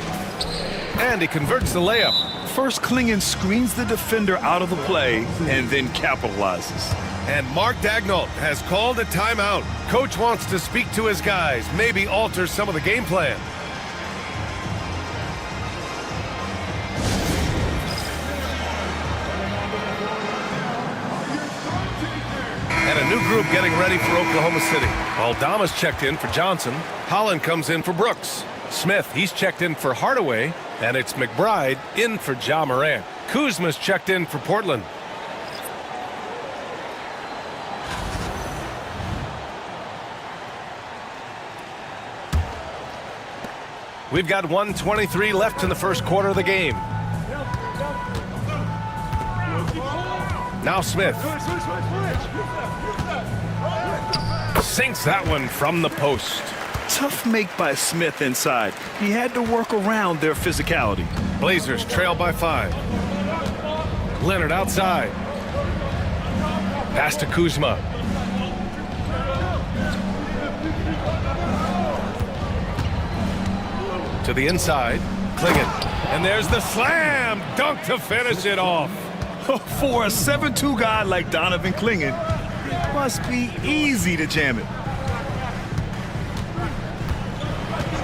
And he converts the layup. First, Klingon screens the defender out of the play and then capitalizes. And Mark Daigneault has called a timeout. Coach wants to speak to his guys, maybe alter some of the game plan. And a new group getting ready for Oklahoma City. Aldama's checked in for Johnson. Holland comes in for Brooks. Smith, he's checked in for Hardaway. And it's McBride in for Ja Morant. Kuzma's checked in for Portland. We've got 1:23 left in the first quarter of the game. Now Smith. Sinks that one from the post. Tough make by Smith inside. He had to work around their physicality. Blazers trail by 5. Leonard outside. Pass to Kuzma. To the inside. Clingan. And there's the slam dunk to finish it off. For a 7'2" guy like Donovan Clingan, it must be easy to jam it.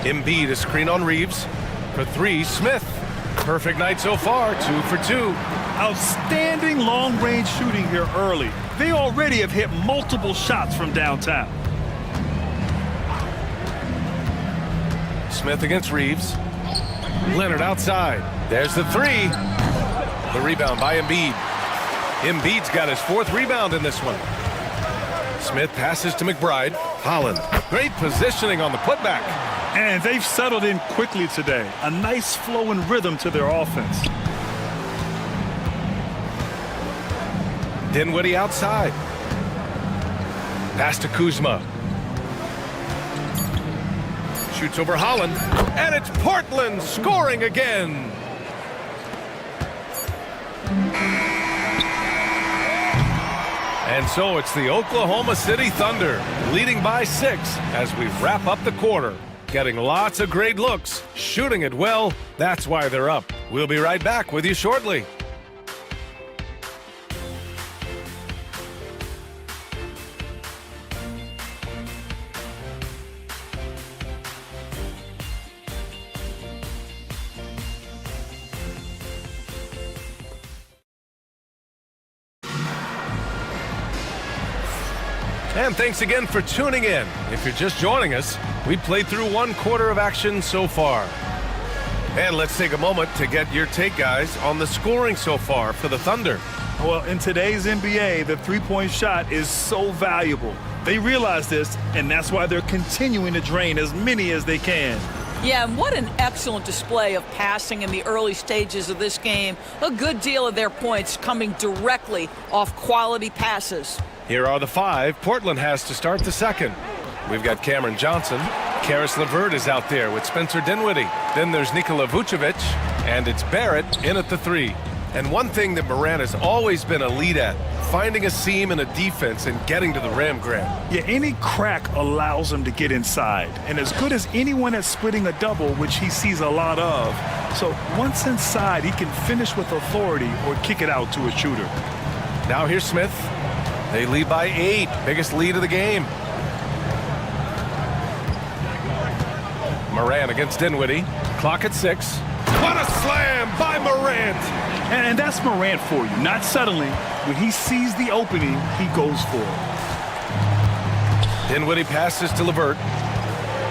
Embiid a screen on Reeves. For 3, Smith. Perfect night so far, 2 for 2. Outstanding long-range shooting here early. They already have hit multiple shots from downtown. Smith against Reeves. Leonard outside. There's the 3. The rebound by Embiid. Embiid's got his 4th rebound in this one. Smith passes to McBride. Holland. Great positioning on the putback. And they've settled in quickly today. A nice flow and rhythm to their offense. Dinwiddie outside. Pass to Kuzma. Shoots over Holland. And it's Portland scoring again. And so it's the Oklahoma City Thunder leading by 6 as we wrap up the quarter. Getting lots of great looks, shooting it well. That's why they're up. We'll be right back with you shortly. And thanks again for tuning in. If you're just joining us, we played through 1 quarter of action so far. And let's take a moment to get your take, guys, on the scoring so far for the Thunder. Well, in today's NBA, the three-point shot is so valuable. They realize this, and that's why they're continuing to drain as many as they can. Yeah, and what an excellent display of passing in the early stages of this game. A good deal of their points coming directly off quality passes. Here are the 5 Portland has to start the second. We've got Cameron Johnson. Karis LeVert is out there with Spencer Dinwiddie. Then there's Nikola Vucevic, and it's Barrett in at the 3. And one thing that Morant has always been a lead at, finding a seam in a defense and getting to the rim, Grant. Yeah, any crack allows him to get inside. And as good as anyone at splitting a double, which he sees a lot of. So once inside, he can finish with authority or kick it out to a shooter. Now here's Smith. They lead by 8, biggest lead of the game. Morant against Dinwiddie. Clock at 6. What a slam by Morant! And that's Morant for you, not settling. When he sees the opening, he goes for it. Dinwiddie passes to LeVert.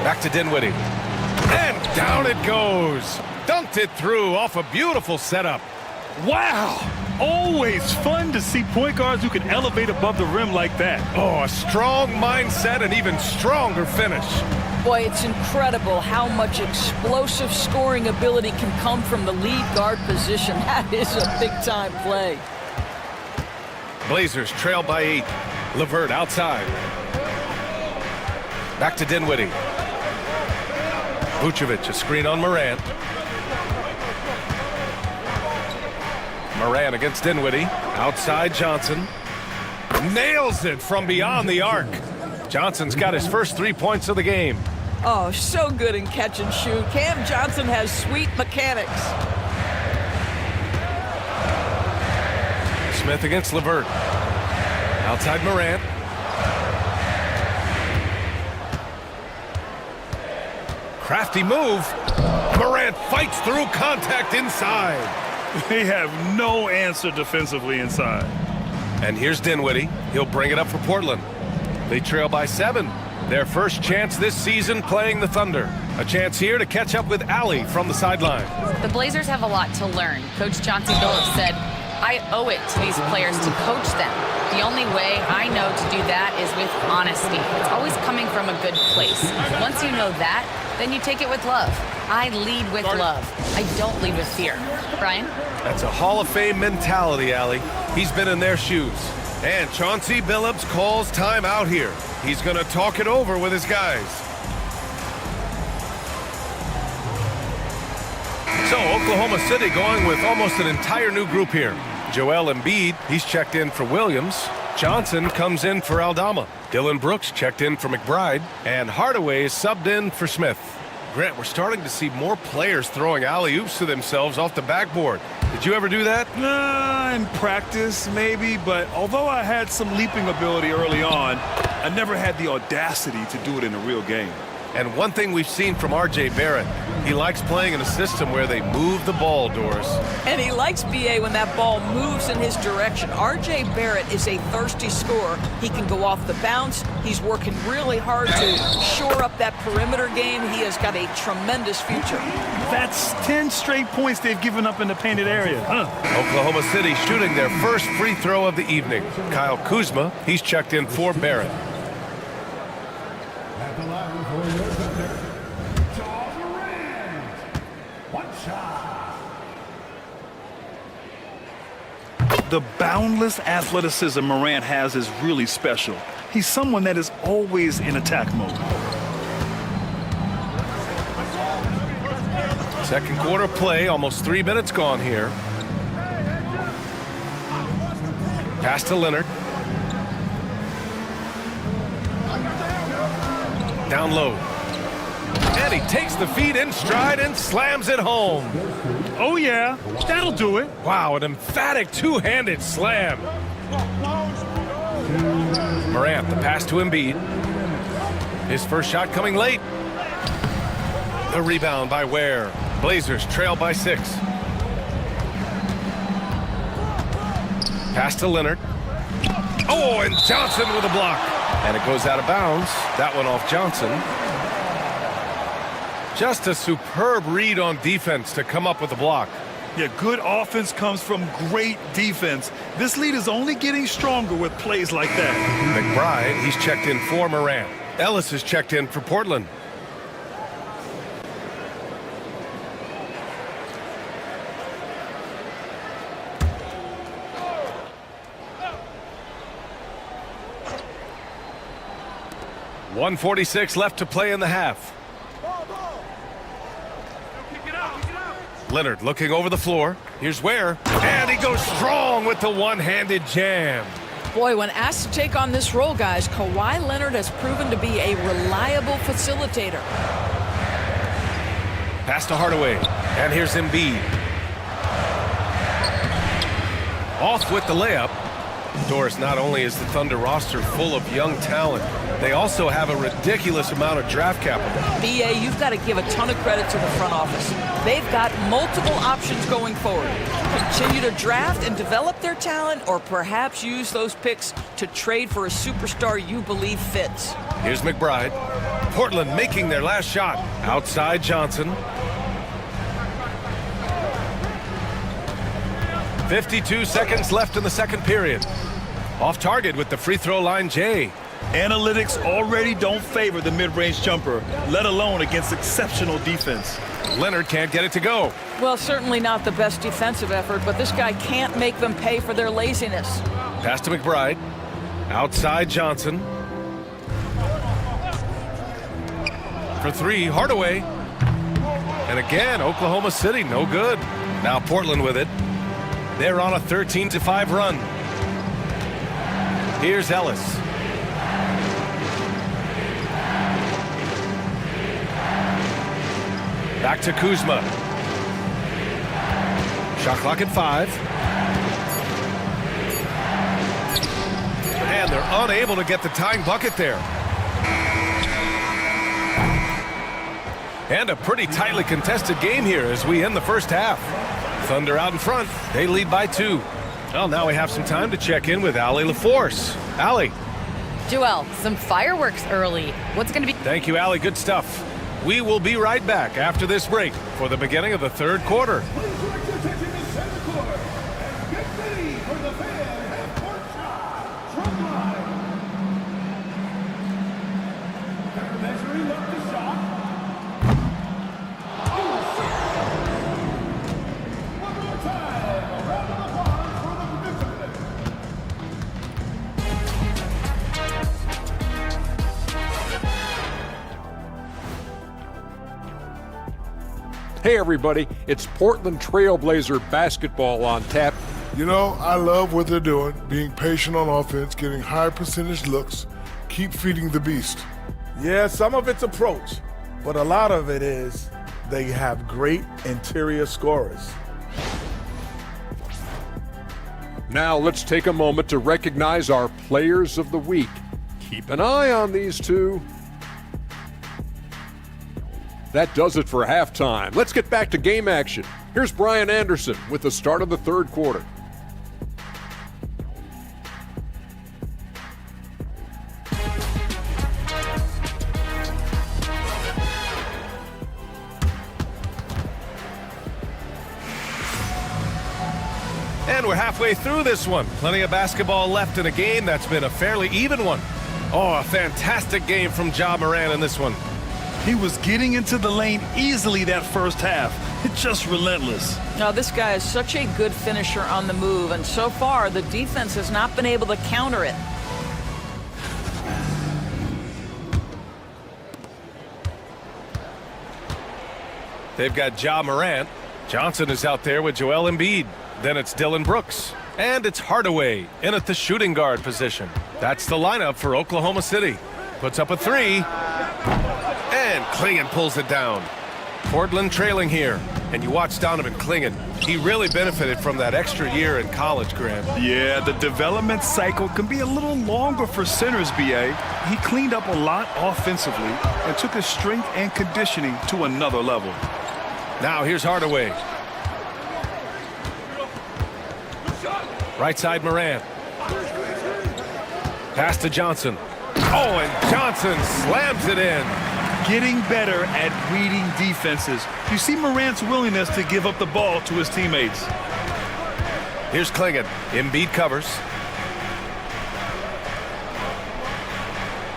Back to Dinwiddie. And down it goes. Dunked it through off a beautiful setup. Wow! Always fun to see point guards who can elevate above the rim like that. Oh, a strong mindset and even stronger finish. Boy, it's incredible how much explosive scoring ability can come from the lead guard position. That is a big-time play. Blazers trail by 8. LeVert outside. Back to Dinwiddie. Vucevic, a screen on Morant. Morant against Dinwiddie. Outside Johnson. Nails it from beyond the arc. Johnson's got his first 3 points of the game. Oh, so good in catch and shoot. Cam Johnson has sweet mechanics. Smith against LeVert. Outside Morant. Crafty move. Morant fights through contact inside. They have no answer defensively inside. And here's Dinwiddie. He'll bring it up for Portland. They trail by 7. Their first chance this season playing the Thunder. A chance here to catch up with Allie from the sideline. The Blazers have a lot to learn. Coach Chauncey Billups said, I owe it to these players to coach them. The only way I know to do that is with honesty. It's always coming from a good place. Once you know that, then you take it with love. I lead with love. I don't lead with fear. Brian? That's a Hall of Fame mentality, Allie. He's been in their shoes. And Chauncey Billups calls time out here. He's going to talk it over with his guys. So Oklahoma City going with almost an entire new group here. Joel Embiid, he's checked in for Williams. Johnson comes in for Aldama. Dylan Brooks checked in for McBride. And Hardaway is subbed in for Smith. Grant, we're starting to see more players throwing alley-oops to themselves off the backboard. Did you ever do that? In practice, maybe, but although I had some leaping ability early on, I never had the audacity to do it in a real game. And one thing we've seen from R.J. Barrett, he likes playing in a system where they move the ball, Doris. And he likes B.A. when that ball moves in his direction. R.J. Barrett is a thirsty scorer. He can go off the bounce. He's working really hard to shore up that perimeter game. He has got a tremendous future. That's 10 straight points they've given up in the painted area. Oklahoma City shooting their first free throw of the evening. Kyle Kuzma, he's checked in for Barrett. The boundless athleticism Morant has is really special. He's someone that is always in attack mode. Second quarter play, almost 3 minutes gone here. Pass to Leonard. Down low. And he takes the feed in stride and slams it home. Oh, yeah. That'll do it. Wow, an emphatic two-handed slam. Morant, the pass to Embiid. His first shot coming late. The rebound by Ware. Blazers trail by 6. Pass to Leonard. Oh, and Johnson with a block. And it goes out of bounds. That one off Johnson. Just a superb read on defense to come up with a block. Yeah, good offense comes from great defense. This lead is only getting stronger with plays like that. McBride, he's checked in for Morant. Ellis is checked in for Portland. .146 left to play in the half. Leonard looking over the floor. Here's Ware. And he goes strong with the one-handed jam. Boy, when asked to take on this role, guys, Kawhi Leonard has proven to be a reliable facilitator. Pass to Hardaway. And here's Embiid. Off with the layup. Doris, not only is the Thunder roster full of young talent, they also have a ridiculous amount of draft capital. B.A., you've got to give a ton of credit to the front office. They've got multiple options going forward. Continue to draft and develop their talent, or perhaps use those picks to trade for a superstar you believe fits. Here's McBride. Portland making their last shot. Outside Johnson. 52 seconds left in the second period. Off target with the free throw line, Jay. Analytics already don't favor the mid-range jumper, let alone against exceptional defense. Leonard can't get it to go. Well, certainly not the best defensive effort, but this guy can't make them pay for their laziness. Pass to McBride. Outside Johnson. For 3, Hardaway. And again, Oklahoma City, no good. Now Portland with it. They're on a 13-5 run. Here's Ellis. Back to Kuzma. Shot clock at 5. unable to get the tying bucket there. And a pretty tightly contested game here as we end the first half. Thunder out in front. They lead by 2. Well, now we have some time to check in with Allie LaForce. Allie. Joel, some fireworks early. What's going to be? Thank you, Allie. Good stuff. We will be right back after this break for the beginning of the third quarter. Hey everybody, it's Portland Trailblazer basketball on tap. You know, I love what they're doing, being patient on offense, getting high percentage looks, keep feeding the beast. Yeah, some of it's approach, but a lot of it is they have great interior scorers. Now let's take a moment to recognize our players of the week. Keep an eye on these two. That does it for halftime. Let's get back to game action. Here's Brian Anderson with the start of the third quarter. And we're halfway through this one. Plenty of basketball left in a game that's been a fairly even one. Oh, a fantastic game from Ja Morant in this one. He was getting into the lane easily that first half. It's just relentless. Now, this guy is such a good finisher on the move, and so far the defense has not been able to counter it. They've got Ja Morant. Johnson is out there with Joel Embiid. Then it's Dylan Brooks. And it's Hardaway in at the shooting guard position. That's the lineup for Oklahoma City. Puts up a 3. And Clingan pulls it down. Portland trailing here. And you watch Donovan Clingan. He really benefited from that extra year in college, Grant. Yeah, the development cycle can be a little longer for centers, B.A. He cleaned up a lot offensively and took his strength and conditioning to another level. Now here's Hardaway. Right side Morant. Pass to Johnson. Oh, and Johnson slams it in. Getting better at reading defenses. You see Morant's willingness to give up the ball to his teammates. Here's Clingan. Embiid covers.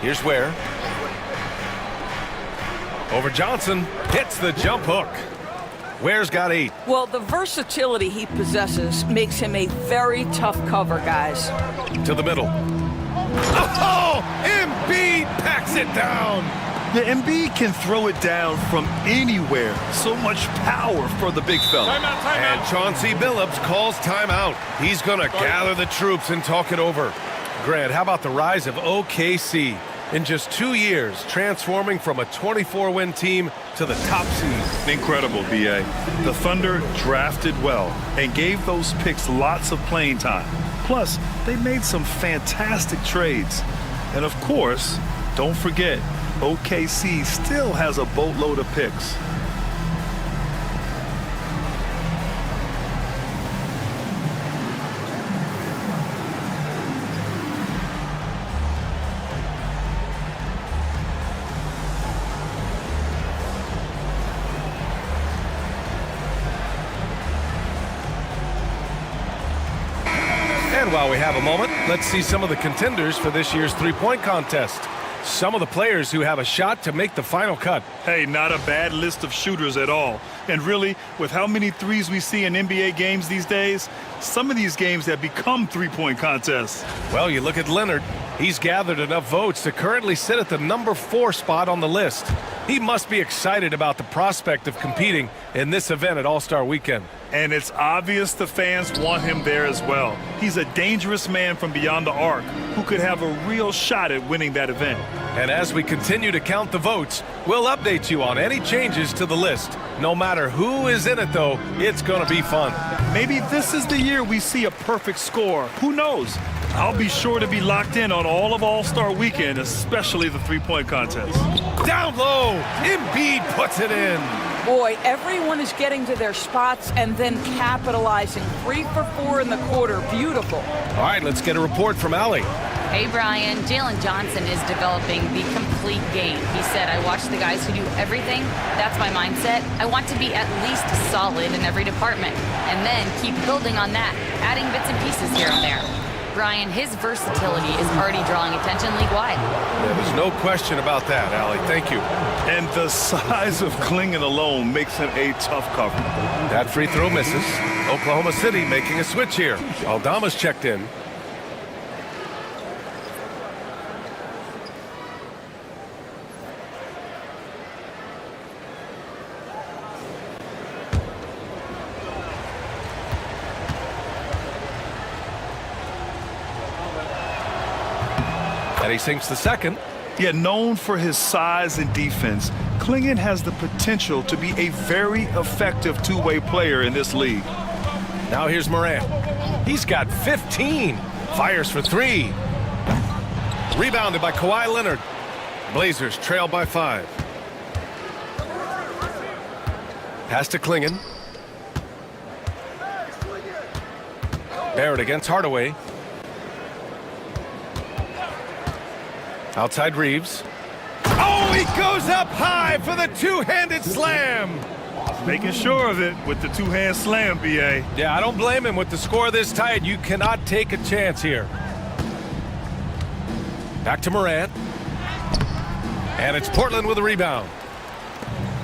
Here's Ware. Over Johnson. Hits the jump hook. Ware's got 8. Well, the versatility he possesses makes him a very tough cover, guys. To the middle. Oh! Embiid packs it down! The Embiid can throw it down from anywhere. So much power for the big fella. Timeout. And Chauncey Billups calls timeout. He's going to gather the troops and talk it over. Grant, how about the rise of OKC? In just 2 years, transforming from a 24-win team to the top seed. Incredible, B.A. The Thunder drafted well and gave those picks lots of playing time. Plus, they made some fantastic trades. And of course, don't forget, OKC still has a boatload of picks. And while we have a moment, let's see some of the contenders for this year's three-point contest. Some of the players who have a shot to make the final cut. Hey, not a bad list of shooters at all. And really, with how many threes we see in NBA games these days, some of these games have become three-point contests. Well, you look at Leonard. He's gathered enough votes to currently sit at the number 4 spot on the list. He must be excited about the prospect of competing in this event at All-Star Weekend. And it's obvious the fans want him there as well. He's a dangerous man from beyond the arc who could have a real shot at winning that event. And as we continue to count the votes, we'll update you on any changes to the list. No matter who is in it, though, it's going to be fun. Maybe this is the year we see a perfect score. Who knows? I'll be sure to be locked in on all of All-Star Weekend, especially the three-point contest. Down low, Embiid puts it in. Boy, everyone is getting to their spots and then capitalizing. 3 for 4 in the quarter. Beautiful. All right, let's get a report from Allie. Hey, Brian. Jalen Johnson is developing the complete game. He said, I watch the guys who do everything. That's my mindset. I want to be at least solid in every department and then keep building on that, adding bits and pieces here and there. Brian, his versatility is already drawing attention league-wide. Yeah, there's no question about that, Allie. Thank you. And the size of Klingon alone makes him a tough cover. That free throw misses. Oklahoma City making a switch here. Aldama's checked in. And he sinks the second. Yet known for his size and defense, Klingon has the potential to be a very effective two-way player in this league. Now here's Morant. He's got 15. Fires for 3. Rebounded by Kawhi Leonard. Blazers trail by 5. Pass to Klingon. Barrett against Hardaway. Outside Reeves. Oh, he goes up high for the two-handed slam. Making sure of it with the two-hand slam, B.A. Yeah, I don't blame him. With the score this tight, you cannot take a chance here. Back to Morant. And it's Portland with a rebound.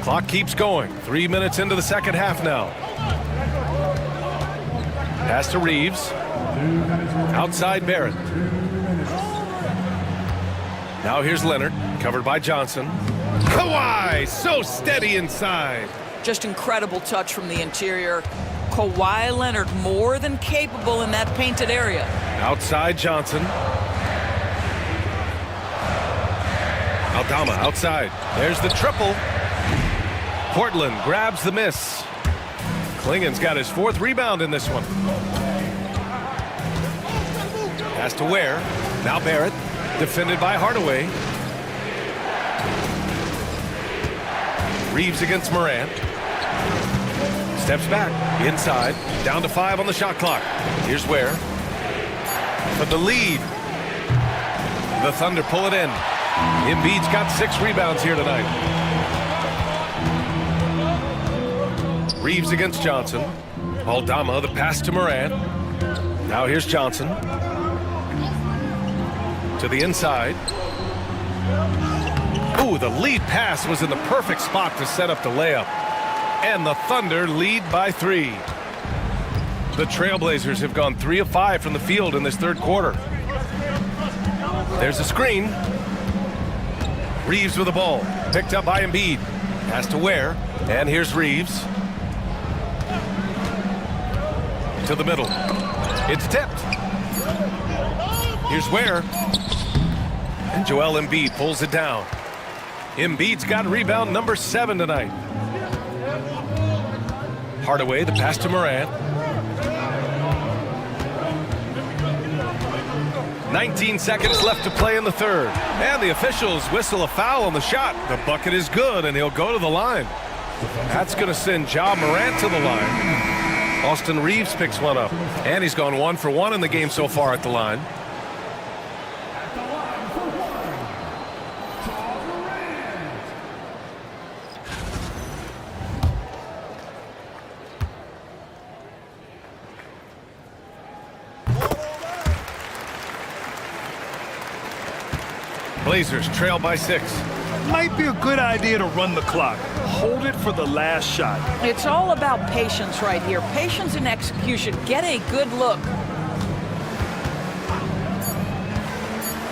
Clock keeps going. 3 minutes into the second half now. Pass to Reeves. Outside Barrett. Now here's Leonard, covered by Johnson. Kawhi, so steady inside. Just incredible touch from the interior. Kawhi Leonard more than capable in that painted area. Outside Johnson. Aldama outside. There's the triple. Portland grabs the miss. Klingon's got his 4th rebound in this one. Pass to Ware. Now Barrett. Defended by Hardaway. Reeves against Morant. Steps back. Inside. Down to 5 on the shot clock. Here's Ware. For the lead. The Thunder pull it in. Embiid's got 6 rebounds here tonight. Reeves against Johnson. Aldama, the pass to Morant. Now here's Johnson. To the inside. Ooh, the lead pass was in the perfect spot to set up the layup. And the Thunder lead by 3. The Trailblazers have gone 3 of 5 from the field in this third quarter. There's a screen. Reeves with the ball. Picked up by Embiid. Pass to Ware. And here's Reeves. To the middle. It's tipped. Here's Ware. And Joel Embiid pulls it down. Embiid's got rebound number 7 tonight. Hardaway, the pass to Morant. 19 seconds left to play in the third. And the officials whistle a foul on the shot. The bucket is good, and he'll go to the line. That's going to send Ja Morant to the line. Austin Reeves picks one up. And he's gone 1 for 1 in the game so far at the line. Blazers trail by 6. Might be a good idea to run the clock. Hold it for the last shot. It's all about patience right here. Patience and execution. Get a good look.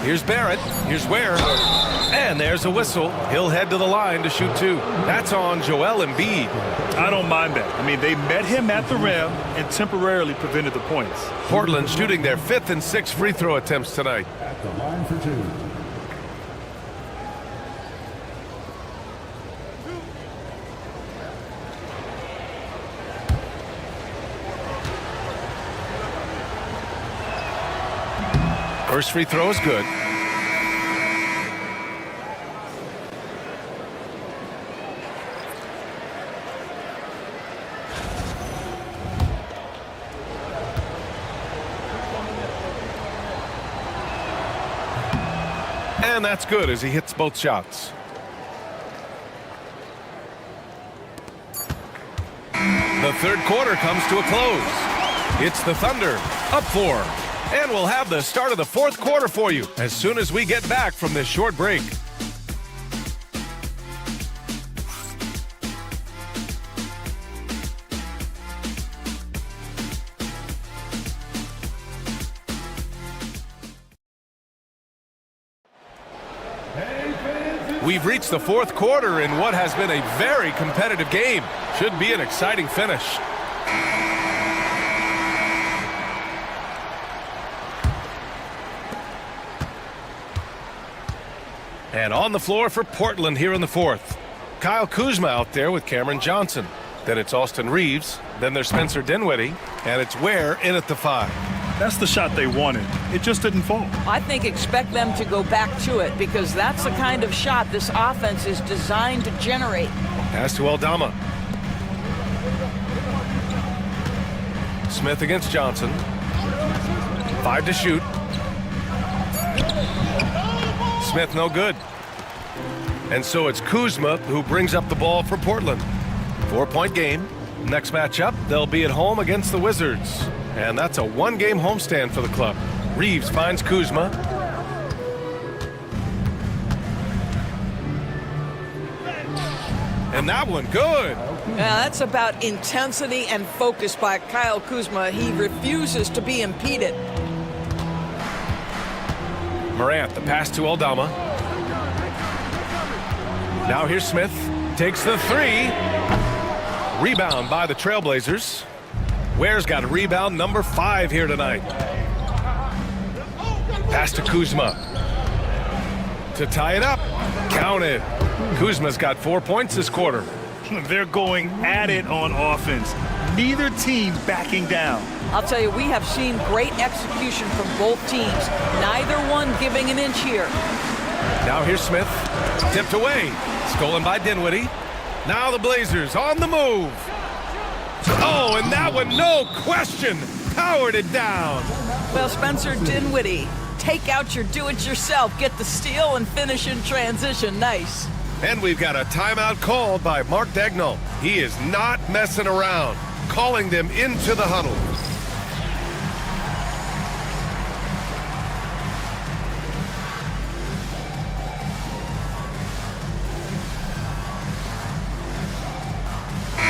Here's Barrett. Here's Ware. And there's a whistle. He'll head to the line to shoot 2. That's on Joel Embiid. I don't mind that. I mean, they met him at the rim and temporarily prevented the points. Portland shooting their 5th and 6th free throw attempts tonight. At the line for 2. First free throw is good. And that's good as he hits both shots. The third quarter comes to a close. It's the Thunder up 4. And we'll have the start of the fourth quarter for you as soon as we get back from this short break. We've reached the fourth quarter in what has been a very competitive game. Should be an exciting finish. And on the floor for Portland here in the fourth. Kyle Kuzma out there with Cameron Johnson. Then it's Austin Reeves. Then there's Spencer Dinwiddie. And it's Ware in at the 5. That's the shot they wanted. It just didn't fall. I think expect them to go back to it because that's the kind of shot this offense is designed to generate. Pass to Aldama. Smith against Johnson. 5 to shoot. Smith no good. And so it's Kuzma who brings up the ball for Portland. 4-point game. Next matchup, they'll be at home against the Wizards. And that's a one-game homestand for the club. Reeves finds Kuzma. And that one good. Yeah, that's about intensity and focus by Kyle Kuzma. He refuses to be impeded. Morant, the pass to Aldama. Now here's Smith. Takes the 3. Rebound by the Trailblazers. Ware's got a rebound number 5 here tonight. Pass to Kuzma. To tie it up. Counted. Kuzma's got 4 points this quarter. They're going at it on offense. Neither team backing down. I'll tell you, we have seen great execution from both teams. Neither one giving an inch here. Now here's Smith. Tipped away. Stolen by Dinwiddie. Now the Blazers on the move. Oh, and that one, no question, powered it down. Well, Spencer Dinwiddie, take out your do-it-yourself, get the steal, and finish in transition. Nice. And we've got a timeout called by Mark Daigneault. He is not messing around, calling them into the huddle.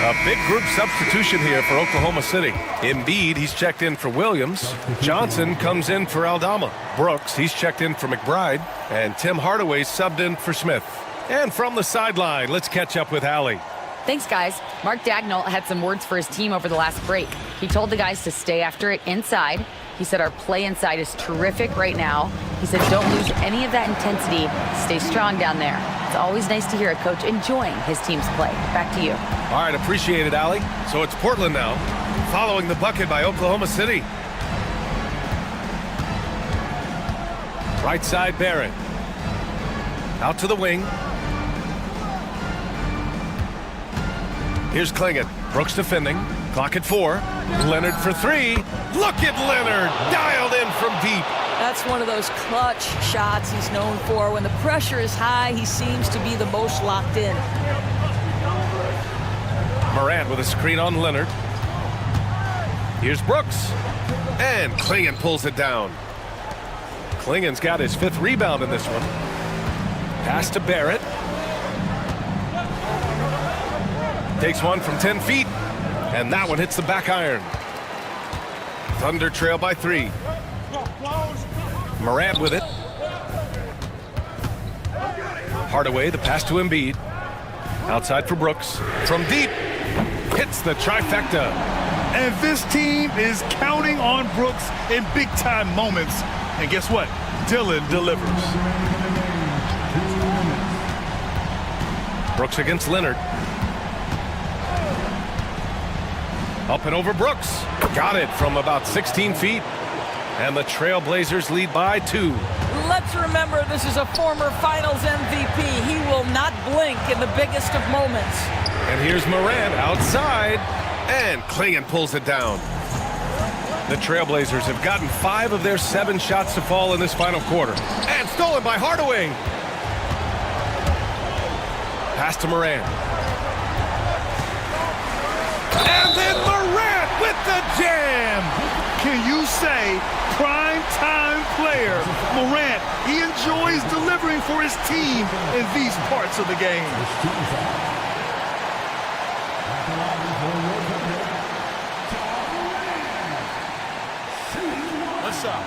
A big group substitution here for Oklahoma City. Embiid, he's checked in for Williams. Johnson comes in for Aldama. Brooks, he's checked in for McBride. And Tim Hardaway subbed in for Smith. And from the sideline, let's catch up with Allie. Thanks, guys. Mark Daigneault had some words for his team over the last break. He told the guys to stay after it inside. He said our play inside is terrific right now. He said don't lose any of that intensity. Stay strong down there. It's always nice to hear a coach enjoying his team's play. Back to you. All right, appreciate it, Allie. So it's Portland now, following the bucket by Oklahoma City. Right side, Barrett. Out to the wing. Here's Klingon. Brooks defending. Clock at 4. Leonard for 3. Look at Leonard, dialed in from deep. That's one of those clutch shots he's known for. When the pressure is high, he seems to be the most locked in. Morant with a screen on Leonard. Here's Brooks. And Klingon pulls it down. Klingon's got his 5th rebound in this one. Pass to Barrett. Takes one from 10 feet. And that one hits the back iron. Thunder trail by 3. Morant with it. Hardaway, the pass to Embiid. Outside for Brooks. From deep. Hits the trifecta. And this team is counting on Brooks in big-time moments. And guess what? Dylan delivers. Brooks against Leonard. Up and over Brooks. Got it from about 16 feet. And the Trailblazers lead by 2. Let's remember this is a former Finals MVP. He will not blink in the biggest of moments. And here's Morant outside, and Klingon pulls it down. The Trailblazers have gotten 5 of their 7 shots to fall in this final quarter. And stolen by Hardaway. Pass to Morant. And then Morant with the jam. Can you say prime time player Morant? He enjoys delivering for his team in these parts of the game. What's up?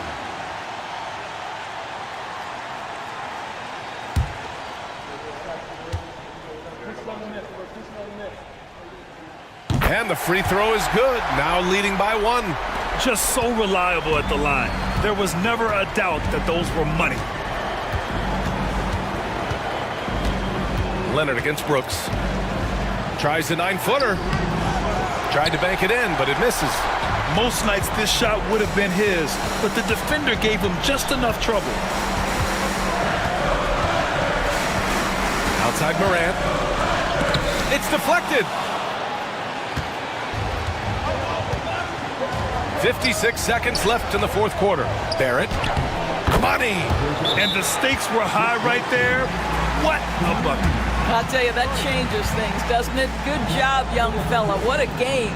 And the free throw is good, now leading by 1. Just so reliable at the line. There was never a doubt that those were money. Leonard against Brooks. Tries the 9-footer. Tried to bank it in, but it misses. Most nights this shot would have been his, but the defender gave him just enough trouble. Outside Morant. It's deflected. 56 seconds left in the fourth quarter. Barrett. Money. And the stakes were high right there. What a bucket. I'll tell you, that changes things, doesn't it? Good job, young fella. What a game.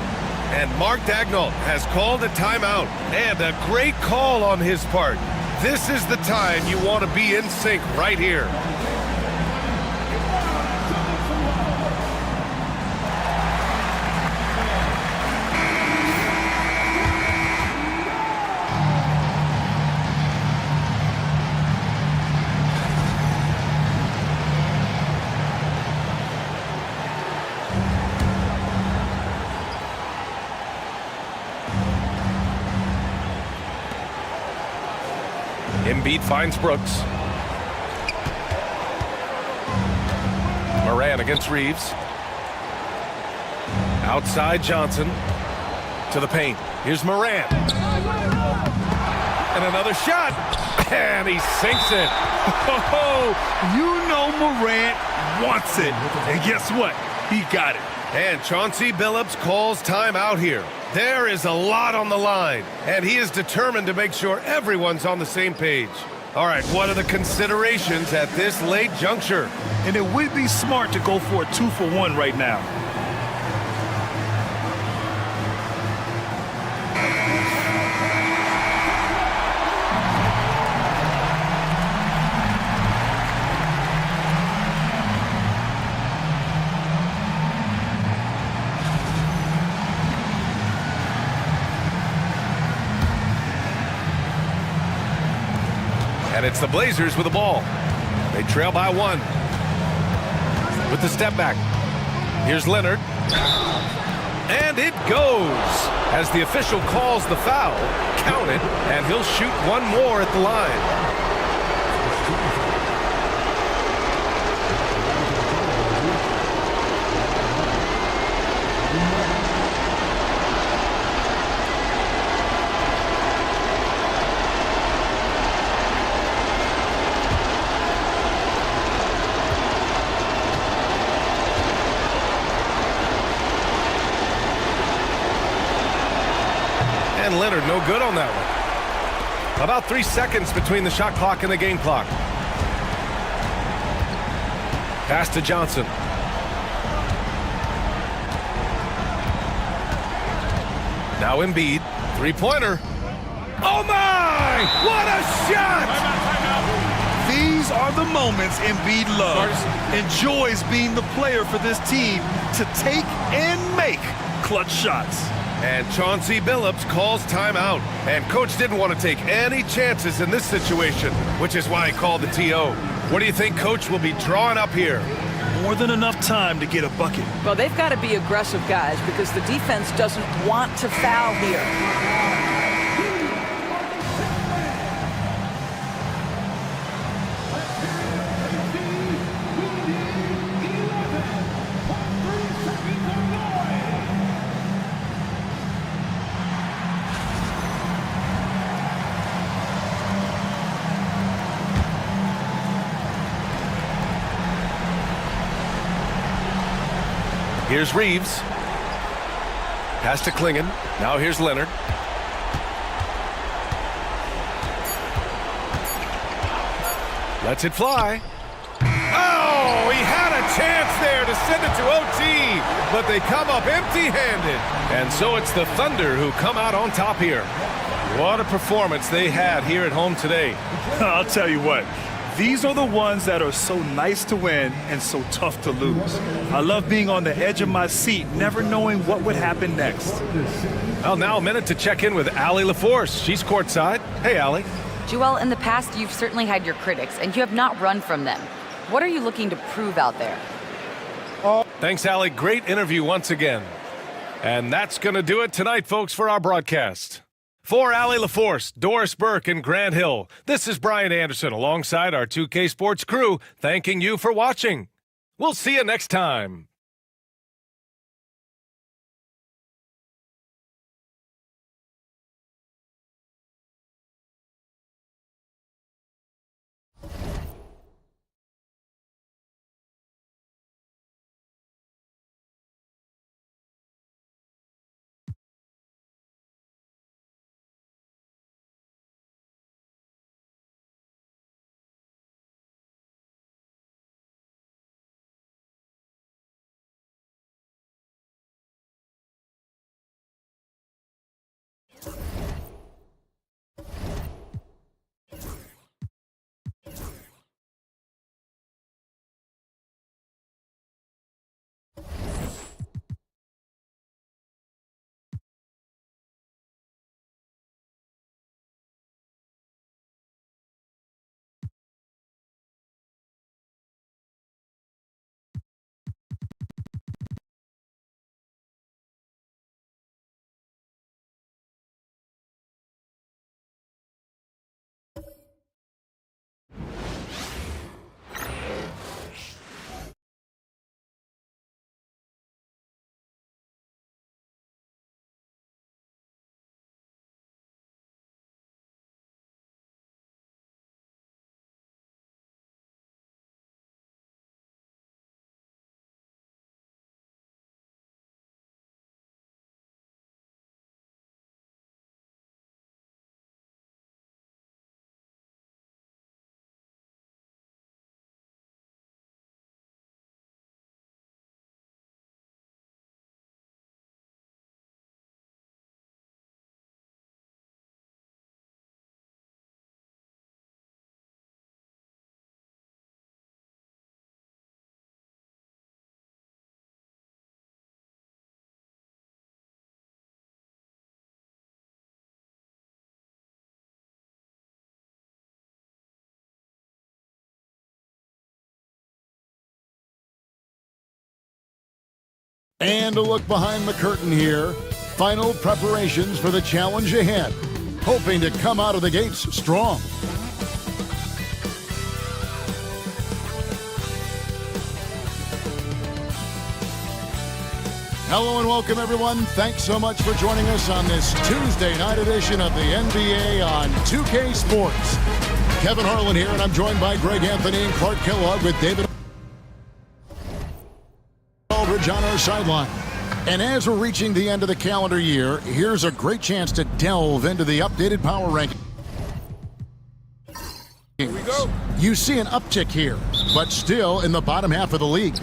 And Mark Daigneault has called a timeout. And a great call on his part. This is the time you want to be in sync right here. Embiid finds Brooks. Morant against Reeves. Outside Johnson. To the paint. Here's Morant. And another shot. And he sinks it. Oh, you know Morant wants it. And guess what? He got it. And Chauncey Billups calls timeout here. There is a lot on the line, and he is determined to make sure everyone's on the same page. All right, what are the considerations at this late juncture? And it would be smart to go for a 2-for-1 right now. And it's the Blazers with the ball. They trail by 1. With the step back. Here's Leonard. And it goes. As the official calls the foul, count it, and he'll shoot one more at the line. And Leonard no good on that one. About 3 seconds between the shot clock and the game clock. Pass to Johnson. Now Embiid. 3-pointer. Oh my! What a shot! These are the moments Embiid loves. Enjoys being the player for this team to take and make clutch shots. And Chauncey Billups calls timeout. And coach didn't want to take any chances in this situation, which is why he called the TO. What do you think coach will be drawing up here? More than enough time to get a bucket. Well, they've got to be aggressive, guys, because the defense doesn't want to foul here. Here's Reeves. Pass to Klingon. Now here's Leonard. Lets it fly. Oh, he had a chance there to send it to OT, but they come up empty-handed. And so it's the Thunder who come out on top here. What a performance they had here at home today. I'll tell you what. These are the ones that are so nice to win and so tough to lose. I love being on the edge of my seat, never knowing what would happen next. Well, now a minute to check in with Allie LaForce. She's courtside. Hey, Allie. Joel, in the past, you've certainly had your critics, and you have not run from them. What are you looking to prove out there? Thanks, Allie. Great interview once again. And that's going to do it tonight, folks, for our broadcast. For Allie LaForce, Doris Burke, and Grant Hill, this is Brian Anderson alongside our 2K Sports crew, thanking you for watching. We'll see you next time. And a look behind the curtain here. Final preparations for the challenge ahead. Hoping to come out of the gates strong. Hello and welcome, everyone. Thanks so much for joining us on this Tuesday night edition of the NBA on 2K Sports. Kevin Harlan here, and I'm joined by Greg Anthony and Clark Kellogg with David Aldridge on our sideline. And as we're reaching the end of the calendar year, here's a great chance to delve into the updated power rankings. Here we go. You see an uptick here, but still in the bottom half of the league.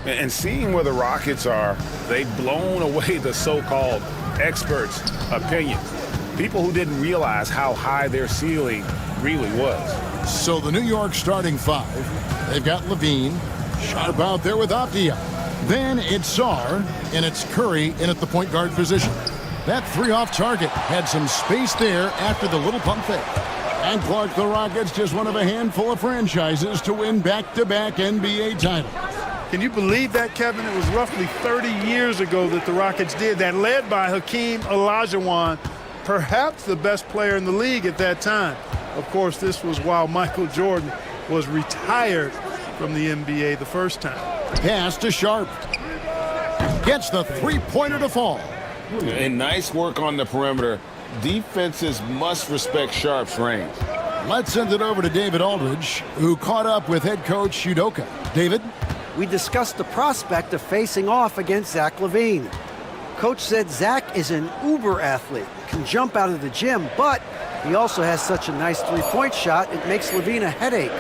And seeing where the Rockets are, they've blown away the so-called experts' opinions. People who didn't realize how high their ceiling really was. So the New York starting five, they've got Levine, Sharp out there with Avdija. Then it's Sarr, and it's Curry in at the point guard position. That three off target had some space there after the little pump fake. And Clark, the Rockets, just one of a handful of franchises to win back-to-back NBA titles. Can you believe that, Kevin? It was roughly 30 years ago that the Rockets did that, led by Hakeem Olajuwon, perhaps the best player in the league at that time. Of course, this was while Michael Jordan was retired from the NBA the first time. Pass to Sharp. Gets the three-pointer to fall. And nice work on the perimeter. Defenses must respect Sharp's range. Let's send it over to David Aldridge, who caught up with head coach Udoka. David? we discussed the prospect of facing off against Zach LaVine. Coach said Zach is an uber athlete, can jump out of the gym, but he also has such a nice three-point shot, it makes LaVine a headache.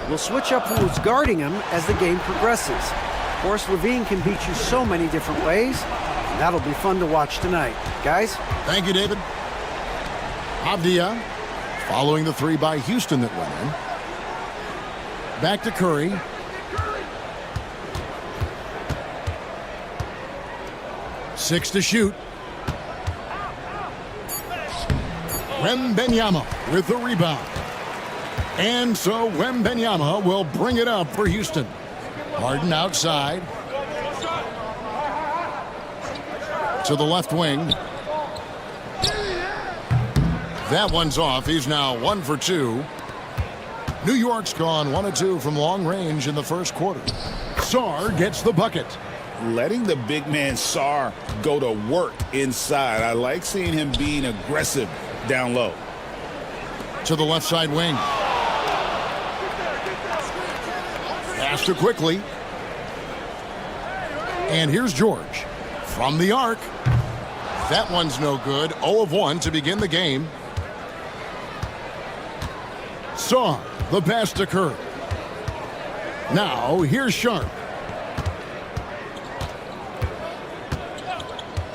We'll switch up who's guarding him as the game progresses. Of course, LaVine can beat you so many different ways, and that'll be fun to watch tonight. Guys? Thank you, David. Avdia following the three by Houston that went in. Back to Curry. Six to shoot. Wembanyama with the rebound. And so Wembanyama will bring it up for Houston. Harden outside. To the left wing. That one's off. He's now 1 for 2. New York's gone 1 of 2 from long range in the first quarter. Sarr gets the bucket. Letting the big man Sarr go to work inside. I like seeing him being aggressive down low. To the left side wing. Pass to quickly. And here's George. From the arc. That one's no good. 0 of 1 to begin the game. Sarr, the pass to Curry. Now, here's Sharp.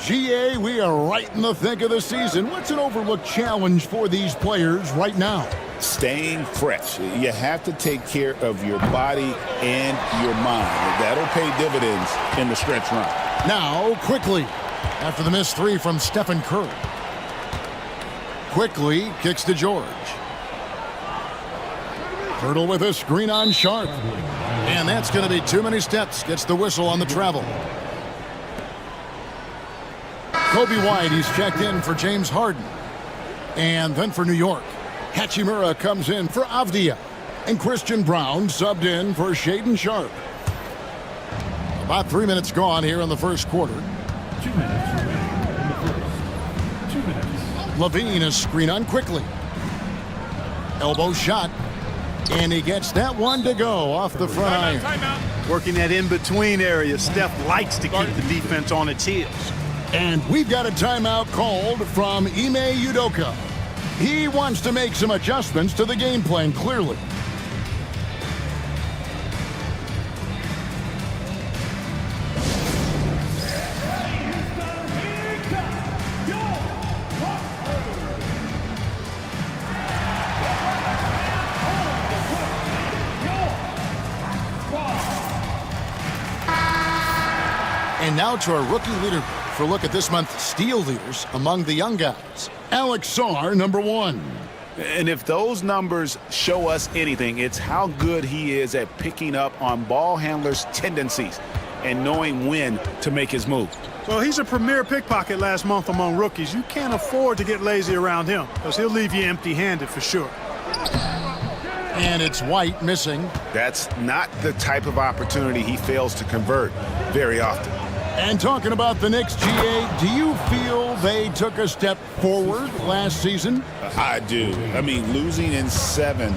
GA, we are right in the thick of the season. What's an overlooked challenge for these players right now? Staying fresh. You have to take care of your body and your mind. That'll pay dividends in the stretch run. Now, quickly, after the missed three from Stephen Curry. Quickly kicks to George. Hurdle with a screen on Sharp. And that's going to be too many steps. Gets the whistle on the travel. Kobe White, he's checked in for James Harden. And then for New York, Hachimura comes in for Avdia. And Christian Brown subbed in for Shaedon Sharp. About 3 minutes gone here in the first quarter. 2 minutes remaining in the first. 2 minutes. LaVine is screen on quickly. Elbow shot. And he gets that one to go off the front iron. Working that in-between area. Steph likes to keep the defense on its heels. And we've got a timeout called from Ime Udoka. He wants to make some adjustments to the game plan, clearly. And now to our rookie leader for a look at this month's steal leaders among the young guys. Alex Sarr, number 1. And if those numbers show us anything, it's how good he is at picking up on ball handlers' tendencies and knowing when to make his move. Well, he's a premier pickpocket last month among rookies. You can't afford to get lazy around him because he'll leave you empty-handed for sure. And it's White missing. That's not the type of opportunity he fails to convert very often. And talking about the Knicks, GA, do you feel they took a step forward last season? I do. I mean, losing in 7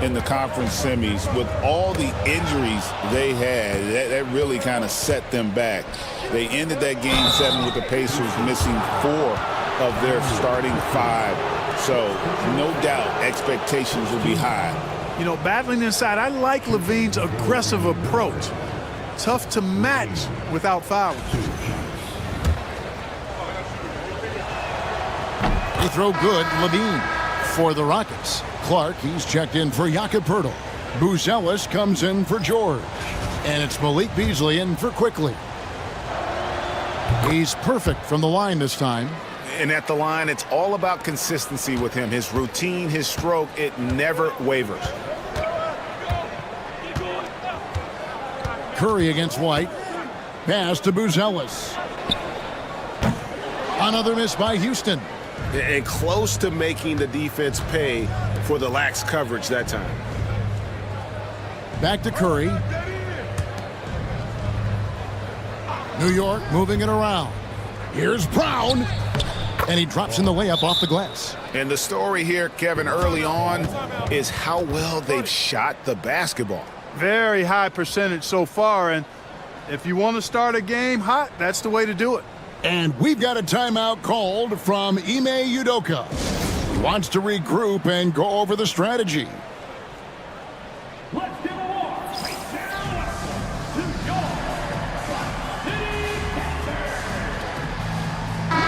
in the conference semis with all the injuries they had, that really kind of set them back. They ended that game 7 with the Pacers missing 4 of their starting 5. So, no doubt, expectations will be high. You know, battling inside, I like LaVine's aggressive approach. Tough to match without fouling. They throw good, LaVine for the Rockets. Clark, he's checked in for Jakob Poeltl. Buzelis comes in for George. And it's Malik Beasley in for Quickly. He's perfect from the line this time. And at the line, it's all about consistency with him. His routine, his stroke, it never wavers. Curry against White. Pass to Buzelis. Another miss by Houston. And close to making the defense pay for the lax coverage that time. Back to Curry. New York moving it around. Here's Brown. And he drops in the layup off the glass. And the story here, Kevin, early on is how well they've shot the basketball. very high percentage so far, and if you want to start a game hot, that's the way to do it. And we've got a timeout called from Ime Udoka. He wants to regroup and go over the strategy.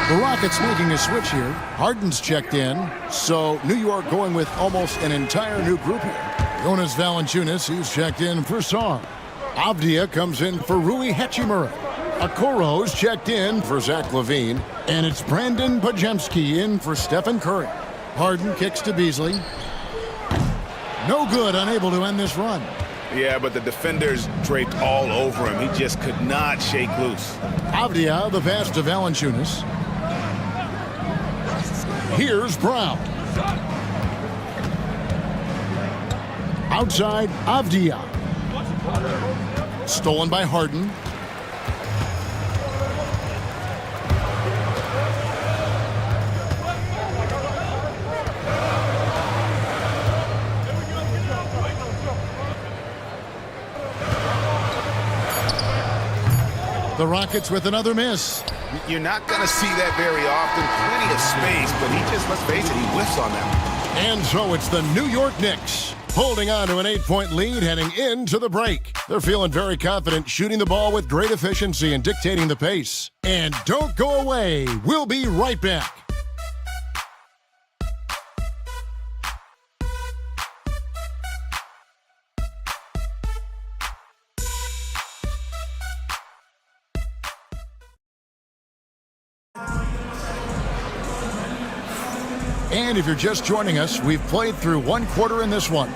The Rockets making a switch here. Harden's checked in, so New York going with almost an entire new group here. Jonas Valanciunas, he's checked in for Song. Avdia comes in for Rui Hachimura. Okoro's checked in for Zach LaVine. And it's Brandon Pajemski in for Stephen Curry. Harden kicks to Beasley. No good, unable to end this run. Yeah, but the defenders draped all over him. He just could not shake loose. Avdia, the pass to Valanciunas. Here's Brown. Outside, Avdia. Stolen by Harden. The Rockets with another miss. You're not going to see that very often. Plenty of space, but he just, let's face it, he whiffs on that. And so it's the New York Knicks holding on to an 8-point lead heading into the break. They're feeling very confident, shooting the ball with great efficiency and dictating the pace. And don't go away. We'll be right back. And if you're just joining us, we've played through one quarter in this one.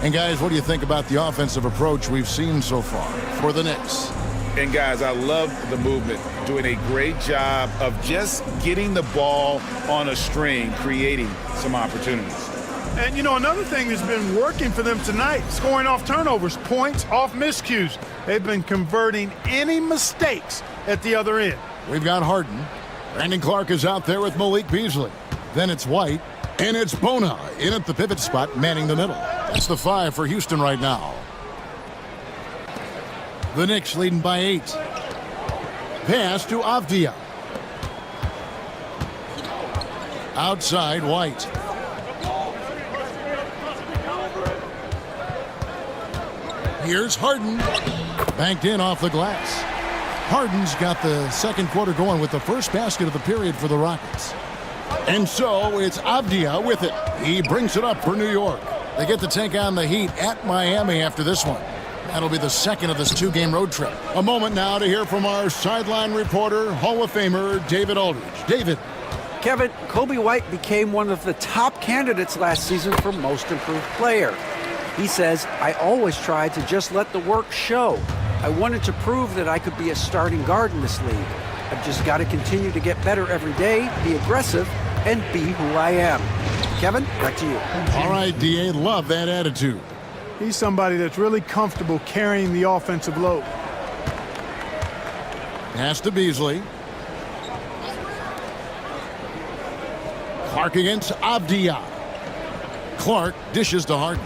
And guys, what do you think about the offensive approach we've seen so far for the Knicks? And guys, I love the movement, doing a great job of just getting the ball on a string, creating some opportunities. And, you know, another thing that's been working for them tonight, scoring off turnovers, points off miscues. They've been converting any mistakes at the other end. We've got Harden. Brandon Clark is out there with Malik Beasley. Then it's White, and it's Bona in at the pivot spot, manning the middle. That's the 5 for Houston right now. The Knicks leading by 8. Pass to Avdia. Outside, White. Here's Harden. Banked in off the glass. Harden's got the second quarter going with the first basket of the period for the Rockets. And so it's Avdia with it. He brings it up for New York. They get to take on the Heat at Miami after this one. That'll be the second of this 2-game road trip. A moment now to hear from our sideline reporter, Hall of Famer David Aldridge. David. Kevin, Kobe White became one of the top candidates last season for Most Improved Player. He says, I always tried to just let the work show. I wanted to prove that I could be a starting guard in this league. I've just got to continue to get better every day, be aggressive, and be who I am. Kevin, back to you. All right, D.A., love that attitude. He's somebody that's really comfortable carrying the offensive load. Pass to Beasley. Clark against Avdia. Clark dishes to Harden.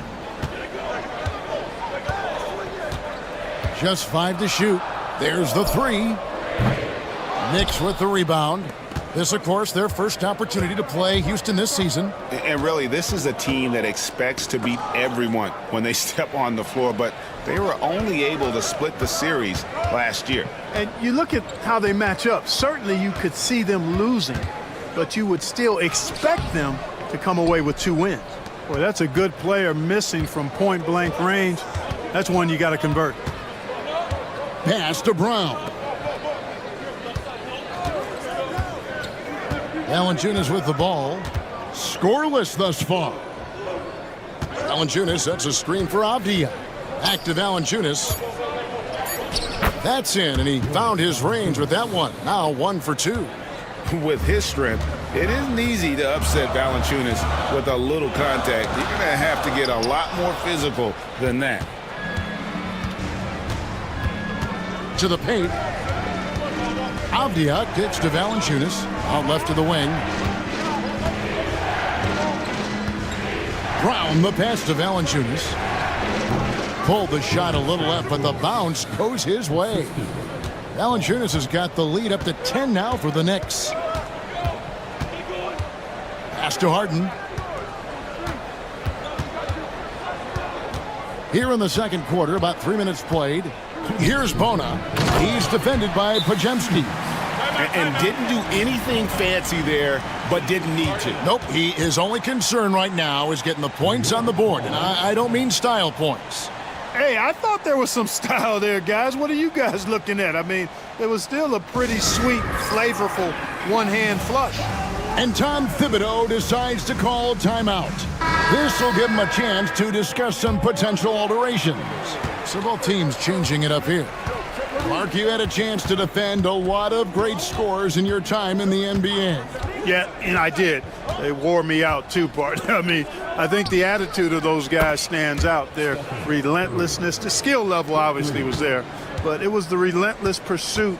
Just 5 to shoot. There's the 3. Knicks with the rebound. This, of course, their first opportunity to play Houston this season. And really, this is a team that expects to beat everyone when they step on the floor, but they were only able to split the series last year. And you look at how they match up. Certainly you could see them losing, but you would still expect them to come away with 2 wins. Boy, that's a good player missing from point-blank range. That's one you got to convert. Pass to Brown. Valanciunas with the ball. Scoreless thus far. Valanciunas sets a screen for Avdia. Back to Valanciunas. That's in, and he found his range with that one. Now 1 for 2. With his strength, it isn't easy to upset Valanciunas with a little contact. You're going to have to get a lot more physical than that. To the paint. Avdia kicks to Valanciunas. Out left to the wing. Brown the pass to Valanciunas. pulled the shot a little left, but the bounce goes his way. Valanciunas has got the lead up to 10 now for the Knicks. Pass to Harden. Here in the second quarter, about 3 minutes played. Here's Bona. He's defended by Podziemski. And didn't do anything fancy there, but didn't need to. Nope, his only concern right now is getting the points on the board. And I don't mean style points. Hey, I thought there was some style there, guys. What are you guys looking at? I mean, it was still a pretty sweet, flavorful one-hand flush. And Tom Thibodeau decides to call timeout. This will give him a chance to discuss some potential alterations. So both teams changing it up here. Mark, you had a chance to defend a lot of great scores in your time in the NBA. Yeah, and I did. They wore me out too, Bart. I mean, I think the attitude of those guys stands out. Their relentlessness, the skill level obviously was there, but it was the relentless pursuit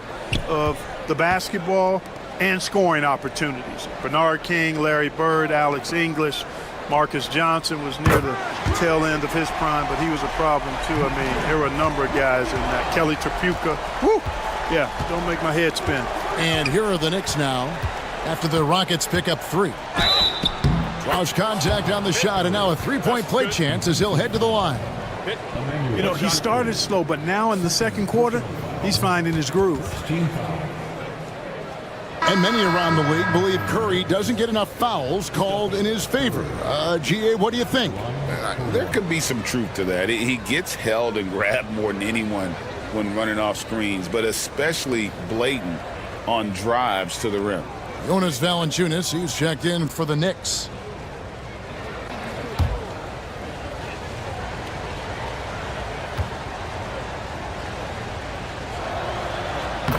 of the basketball and scoring opportunities. Bernard King, Larry Bird, Alex English, Marcus Johnson was near the tail end of his prime, but he was a problem too. I mean, there were a number of guys in that. Kelly Tripucka. Whew! Yeah, don't make my head spin. And here are the Knicks now after the Rockets pick up 3. Draws contact on the shot, and now a three-point play chance as he'll head to the line. You know, he started slow, but now in the second quarter, he's finding his groove. And many around the league believe Curry doesn't get enough fouls called in his favor. GA, what do you think? There could be some truth to that. He gets held and grabbed more than anyone when running off screens, but especially blatant on drives to the rim. Jonas Valanciunas, he's checked in for the Knicks.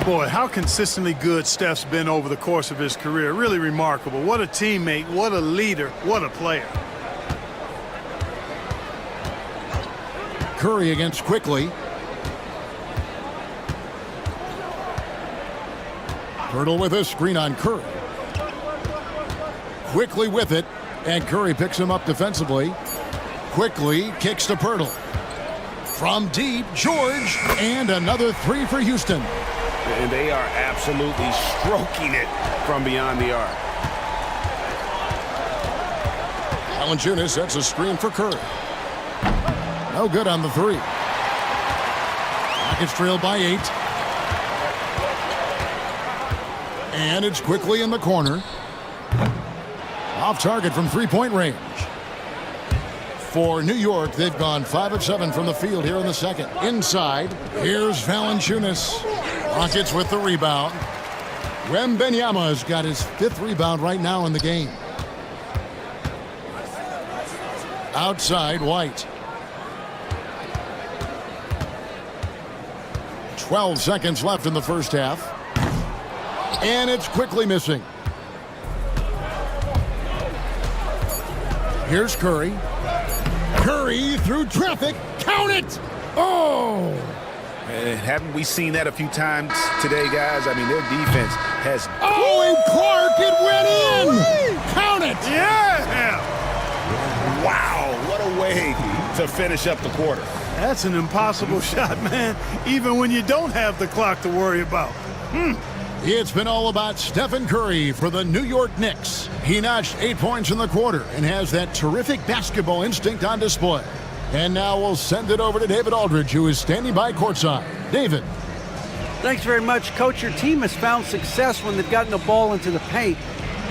Boy, how consistently good Steph's been over the course of his career. Really remarkable. What a teammate, what a leader, what a player. Curry against Quickly. Hurdle with a screen on Curry. Quickly with it, and Curry picks him up defensively. Quickly kicks to Pirtle. From deep, George, and another 3 for Houston. And they are absolutely stroking it from beyond the arc. Valanciunas sets a screen for Curry. No good on the 3. Rockets trail by 8. And it's Quickly in the corner. Off target from three-point range. For New York, they've gone 5 of 7 from the field here in the second. Inside, here's Valanciunas. Rockets with the rebound. Wembanyama's got his 5th rebound right now in the game. Outside, White. 12 seconds left in the first half. And it's Quickly missing. Here's Curry. Curry through traffic. Count it! Oh! Haven't we seen that a few times today, guys? I mean, their defense has... Oh, and Clark, it went in! Count it! Yeah! Wow, what a way to finish up the quarter. That's an impossible shot, man, even when you don't have the clock to worry about. It's been all about Stephen Curry for the New York Knicks. He notched 8 points in the quarter and has that terrific basketball instinct on display. And now we'll send it over to David Aldridge, who is standing by courtside. David. Thanks very much, Coach. Your team has found success when they've gotten the ball into the paint.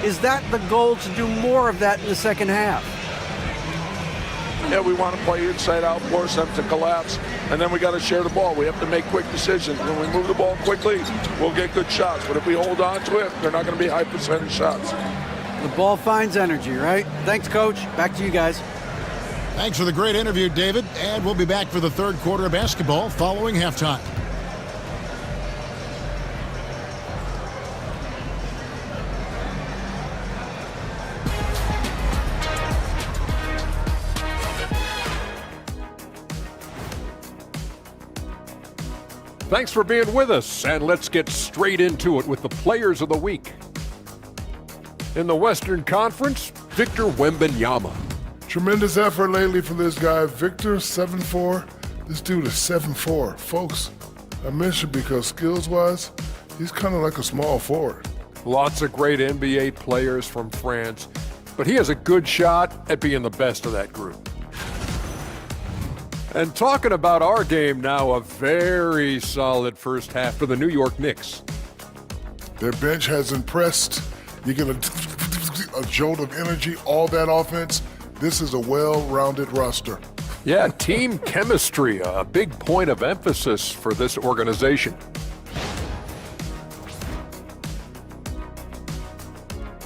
Is that the goal, to do more of that in the second half? Yeah, we want to play inside out, force them to collapse, and then we got to share the ball. We have to make quick decisions. When we move the ball quickly, we'll get good shots. But if we hold on to it, they're not going to be high percentage shots. The ball finds energy, right? Thanks, Coach. Back to you guys. Thanks for the great interview, David. And we'll be back for the third quarter of basketball following halftime. Thanks for being with us, and let's get straight into it with the Players of the Week. In the Western Conference, Victor Wembanyama. Tremendous effort lately for this guy, Victor, 7'4", This dude is 7'4". Folks, I mentioned because skills-wise, he's kind of like a small forward. Lots of great NBA players from France, but he has a good shot at being the best of that group. And talking about our game now, a very solid first half for the New York Knicks. Their bench has impressed. You get a jolt of energy, all that offense. This is a well-rounded roster. Yeah, team chemistry, a big point of emphasis for this organization.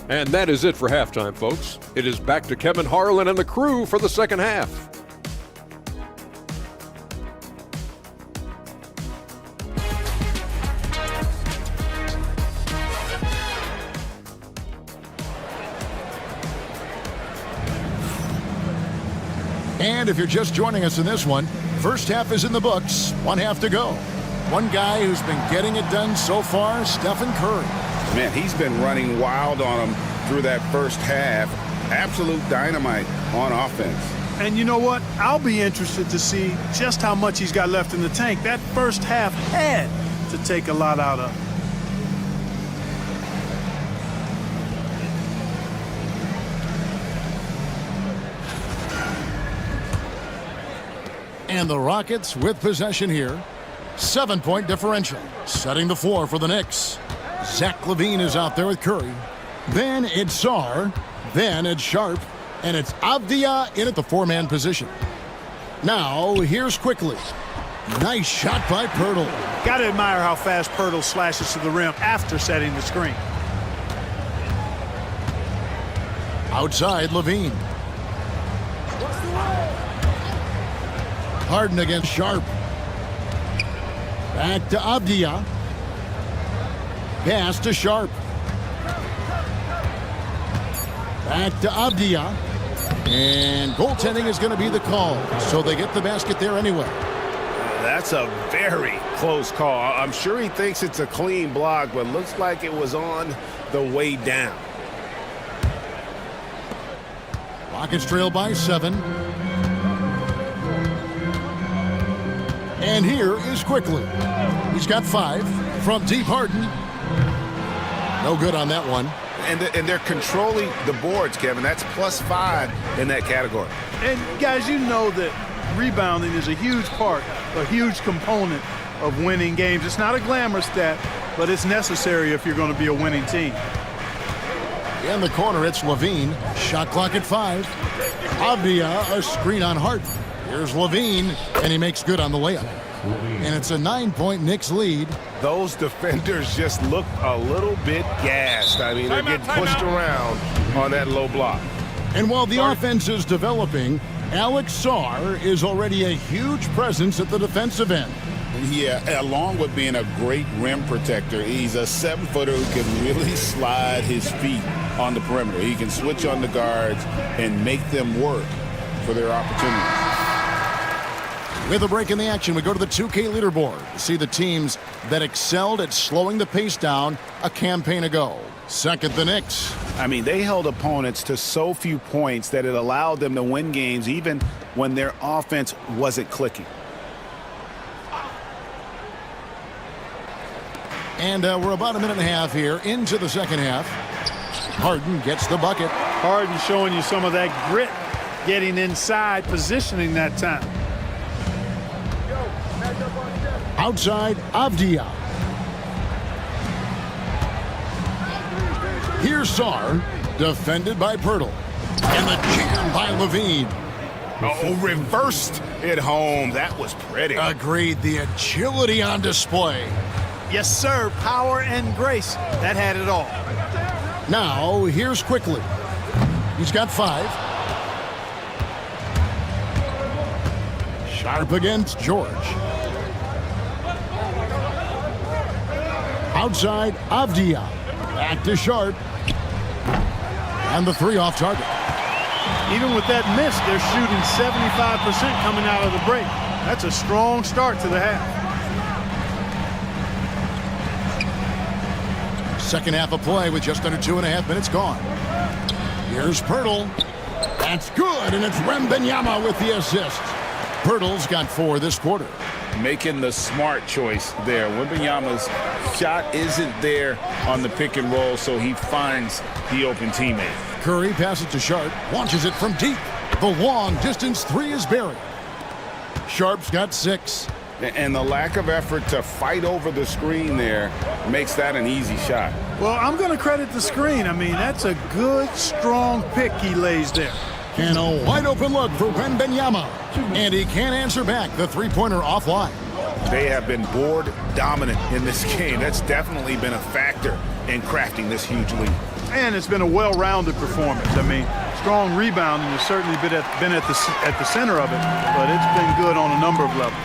And that is it for halftime, folks. It is back to Kevin Harlan and the crew for the second half. And if you're just joining us in this one, first half is in the books, one half to go. One guy who's been getting it done so far, Stephen Curry. Man, he's been running wild on him through that first half. Absolute dynamite on offense. And you know what? I'll be interested to see just how much he's got left in the tank. That first half had to take a lot out of him. And the Rockets with possession here. 7-point differential. Setting the floor for the Knicks. Zach LaVine is out there with Curry. Then it's Sarr. Then it's Sharp. And it's Avdia in at the four-man position. Now, here's Quickly. Nice shot by Pirtle. Got to admire how fast Pirtle slashes to the rim after setting the screen. Outside, LaVine. Harden against Sharp. Back to Avdia. Pass to Sharp. Back to Avdia. And goaltending is going to be the call. So they get the basket there anyway. That's a very close call. I'm sure he thinks it's a clean block, but looks like it was on the way down. Rockets trail by 7. And here is Quickly. He's got 5 from deep. Harden. No good on that one. And they're controlling the boards, Kevin. That's +5 in that category. And guys, you know that rebounding is a huge part, a huge component of winning games. It's not a glamour stat, but it's necessary if you're going to be a winning team. In the corner, it's LaVine. Shot clock at 5. Avdia, a screen on Harden. Here's LaVine, and he makes good on the layup. And it's a 9-point Knicks lead. Those defenders just look a little bit gassed. I mean, they're getting pushed around on that low block. And while the offense is developing, Alex Sarr is already a huge presence at the defensive end. Yeah, along with being a great rim protector, he's a 7-footer who can really slide his feet on the perimeter. He can switch on the guards and make them work for their opportunities. With a break in the action, we go to the 2K leaderboard to see the teams that excelled at slowing the pace down a campaign ago. Second, the Knicks. I mean, they held opponents to so few points that it allowed them to win games even when their offense wasn't clicking. And we're about a minute and a half here into the second half. Harden gets the bucket. Harden showing you some of that grit, getting inside, positioning that time. Outside, Avdia. Here's Sarr, defended by Pirtle. And the jam by LaVine. Oh, reversed it home. That was pretty. Agreed. The agility on display. Yes, sir. Power and grace. That had it all. Now, here's Quickly. He's got 5. Sharp against George. Outside, Avdia. Back to Sharp. And the 3 off target. Even with that miss, they're shooting 75% coming out of the break. That's a strong start to the half. Second half of play with just under 2.5 minutes gone. Here's Pirtle. That's good, and it's Wembanyama with the assist. Pirtle's got 4 this quarter. Making the smart choice there. Wembanyama's shot isn't there on the pick and roll, so he finds the open teammate. Curry passes to Sharp, launches it from deep. The long distance 3 is buried. Sharp's got 6. And the lack of effort to fight over the screen there makes that an easy shot. Well, I'm going to credit the screen. I mean, that's a good, strong pick he lays there. And a wide open look for Wembanyama. And he can't answer back the three-pointer offline. They have been board dominant in this game. That's definitely been a factor in crafting this huge lead. And it's been a well-rounded performance. I mean, strong rebounding has certainly been at the center of it, but it's been good on a number of levels.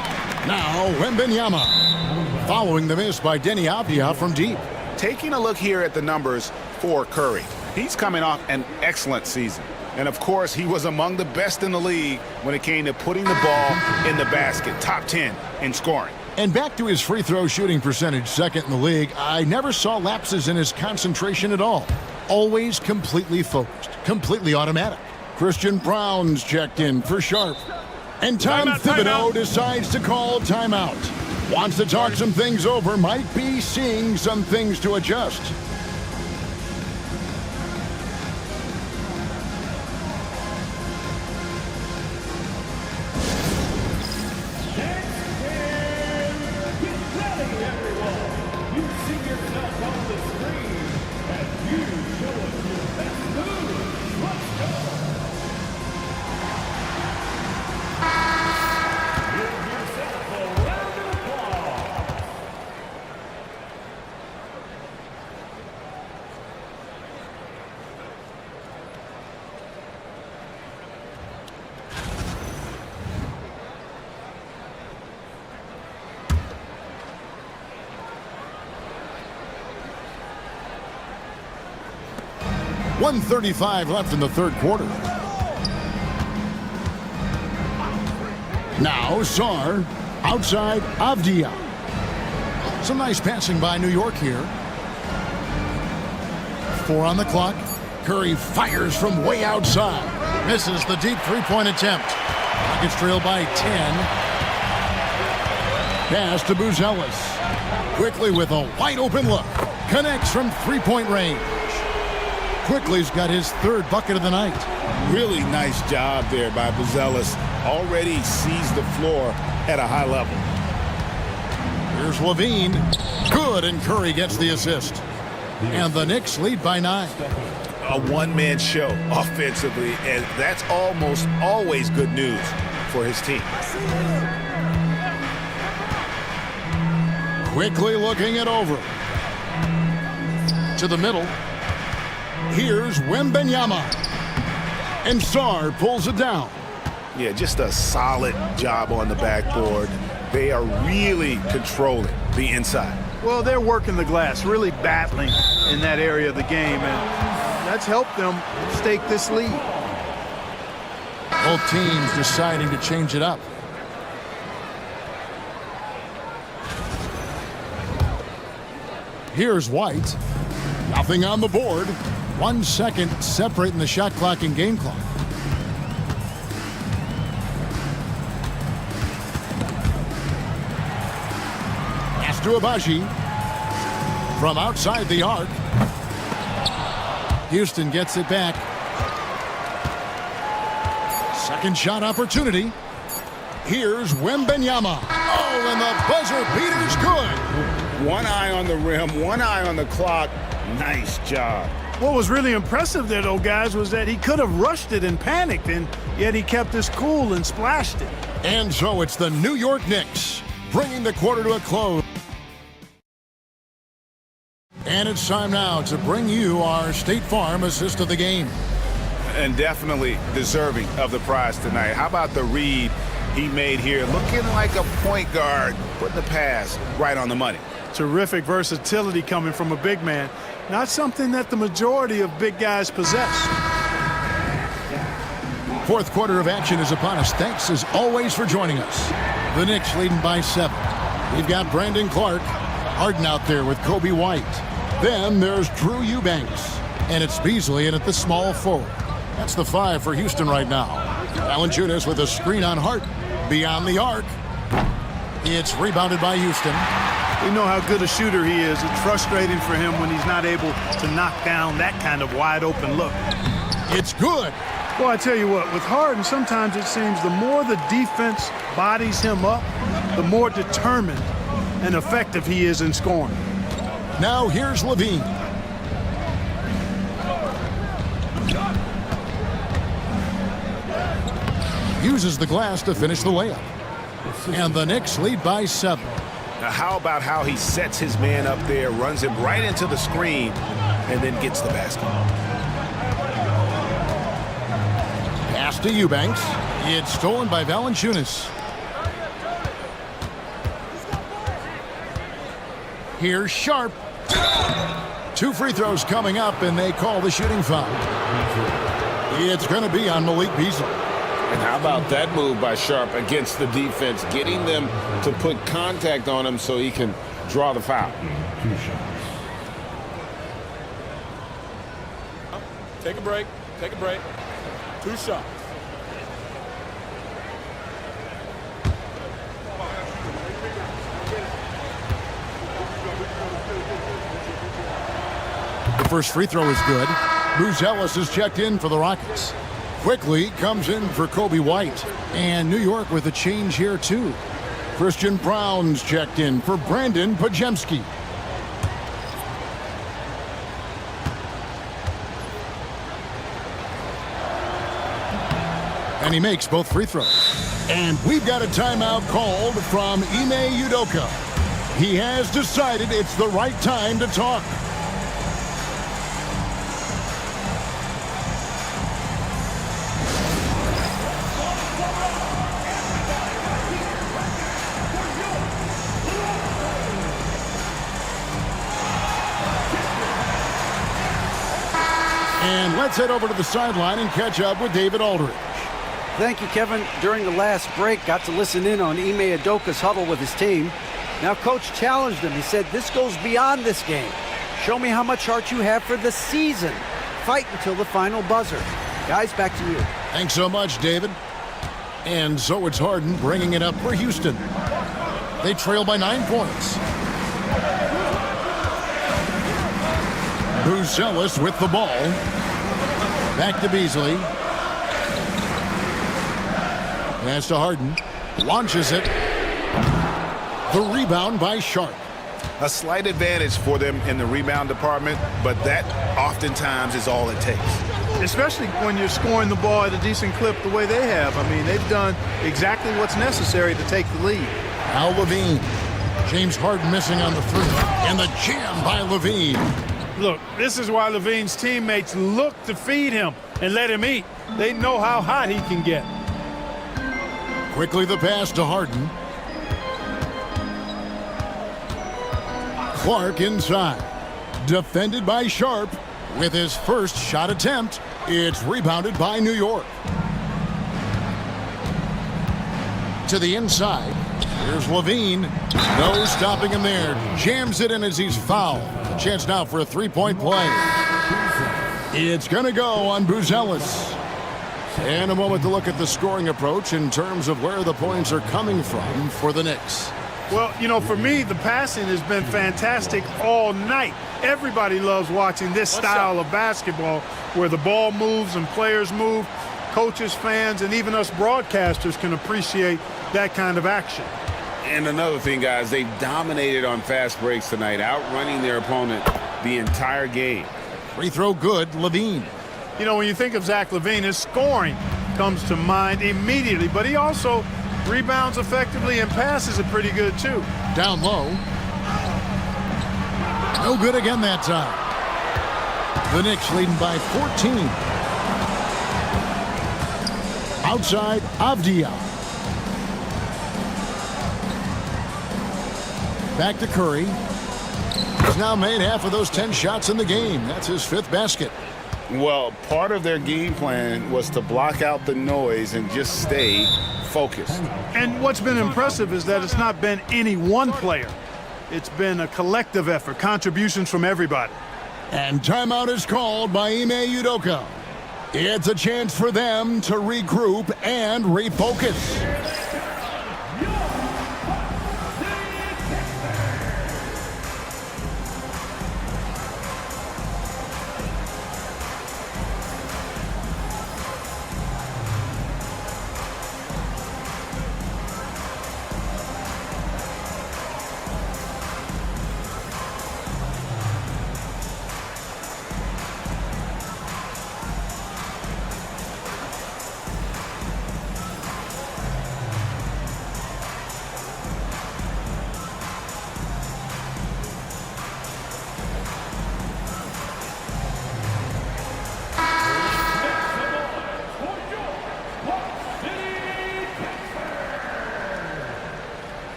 Now Wembanyama, following the miss by Denny Avdia from deep. Taking a look here at the numbers for Curry. He's coming off an excellent season. And of course, he was among the best in the league when it came to putting the ball in the basket. Top 10 in scoring. And back to his free throw shooting percentage, second in the league. I never saw lapses in his concentration at all. Always completely focused, completely automatic. Christian Brown's checked in for Sharp. And Tom Thibodeau decides to call timeout. Wants to talk some things over, might be seeing some things to adjust. .135 left in the third quarter. Now Sarr outside Avdia. Some nice passing by New York here. 4 on the clock. Curry fires from way outside. Misses the deep three-point attempt. Rockets trail by 10. Pass to Buzelis. Quickly with a wide open look. Connects from three-point range. Quickly's got his third bucket of the night. Really nice job there by Buzelis. Already sees the floor at a high level. Here's Levine. Good, and Curry gets the assist. And the Knicks lead by 9. A one-man show offensively, and that's almost always good news for his team. Quickly looking it over. To the middle. Here's Wembanyama. And Sarr pulls it down. Yeah, just a solid job on the backboard. They are really controlling the inside. Well, they're working the glass, really battling in that area of the game, and that's helped them stake this lead. Both teams deciding to change it up. Here's White. Nothing on the board. 1 second separating the shot clock and game clock. Pass to Abaji. From outside the arc. Houston gets it back. Second shot opportunity. Here's Wembanyama. Oh, and the buzzer beater's good. One eye on the rim, one eye on the clock. Nice job. What was really impressive there, though, guys, was that he could have rushed it and panicked, and yet he kept his cool and splashed it. And so it's the New York Knicks bringing the quarter to a close. And it's time now to bring you our State Farm assist of the game. And definitely deserving of the prize tonight. How about the read he made here? Looking like a point guard, putting the pass right on the money. Terrific versatility coming from a big man. Not something that the majority of big guys possess. Fourth quarter of action is upon us. Thanks as always for joining us. The Knicks leading by 7. We've got Brandon Clark, Harden out there with Kobe White. Then there's Drew Eubanks, and it's Beasley in at the small forward. That's the 5 for Houston right now. Valanciunas with a screen on Harden. Beyond the arc. It's rebounded by Houston. We know how good a shooter he is. It's frustrating for him when he's not able to knock down that kind of wide open look. It's good. Well, I tell you what, with Harden, sometimes it seems the more the defense bodies him up, the more determined and effective he is in scoring. Now here's Levine. Uses the glass to finish the layup. And the Knicks lead by 7. Now, how about how he sets his man up there, runs him right into the screen, and then gets the basket. Pass to Eubanks. It's stolen by Valanciunas. Here's Sharp. 2 free throws coming up, and they call the shooting foul. It's going to be on Malik Beasley. And how about that move by Sharp against the defense, getting them to put contact on him so he can draw the foul. 2 shots. Take a break. Take a break. 2 shots. The first free throw is good. Bruce Ellis is checked in for the Rockets. Quickly comes in for Kobe White. And New York with a change here, too. Christian Brown's checked in for Brandon Pajemski. And he makes both free throws. And we've got a timeout called from Ime Udoka. He has decided it's the right time to talk. And let's head over to the sideline and catch up with David Aldridge. Thank you, Kevin. During the last break, got to listen in on Ime Udoka's huddle with his team. Now, Coach challenged him. He said, this goes beyond this game. Show me how much heart you have for the season. Fight until the final buzzer. Guys, back to you. Thanks so much, David. And so it's Harden bringing it up for Houston. They trail by 9 points. Bruce Ellis with the ball. Back to Beasley. Pass to Harden. Launches it. The rebound by Sharp. A slight advantage for them in the rebound department, but that oftentimes is all it takes. Especially when you're scoring the ball at a decent clip the way they have. I mean, they've done exactly what's necessary to take the lead. Al Levine. James Harden missing on the 3. And the jam by Levine. Look, this is why Levine's teammates look to feed him and let him eat. They know how hot he can get. Quickly the pass to Harden. Clark inside. Defended by Sharp. With his first shot attempt, it's rebounded by New York. To the inside. Here's Levine. No stopping him there. Jams it in as he's fouled. A chance now for a 3-point play. It's going to go on Bruce Ellis. And a moment to look at the scoring approach in terms of where the points are coming from for the Knicks. Well, you know, for me, the passing has been fantastic all night. Everybody loves watching this style of basketball where the ball moves and players move. Coaches, fans, and even us broadcasters can appreciate that kind of action. And another thing, guys, they've dominated on fast breaks tonight, outrunning their opponent the entire game. Free throw good, Levine. You know, when you think of Zach LaVine, his scoring comes to mind immediately, but he also rebounds effectively and passes it pretty good, too. Down low. No good again that time. The Knicks leading by 14. Outside, Avdia. Back to Curry. He's now made half of those 10 shots in the game. That's his 5th basket. Well, part of their game plan was to block out the noise and just stay focused. And what's been impressive is that it's not been any one player. It's been a collective effort, contributions from everybody. And timeout is called by Ime Udoka. It's a chance for them to regroup and refocus.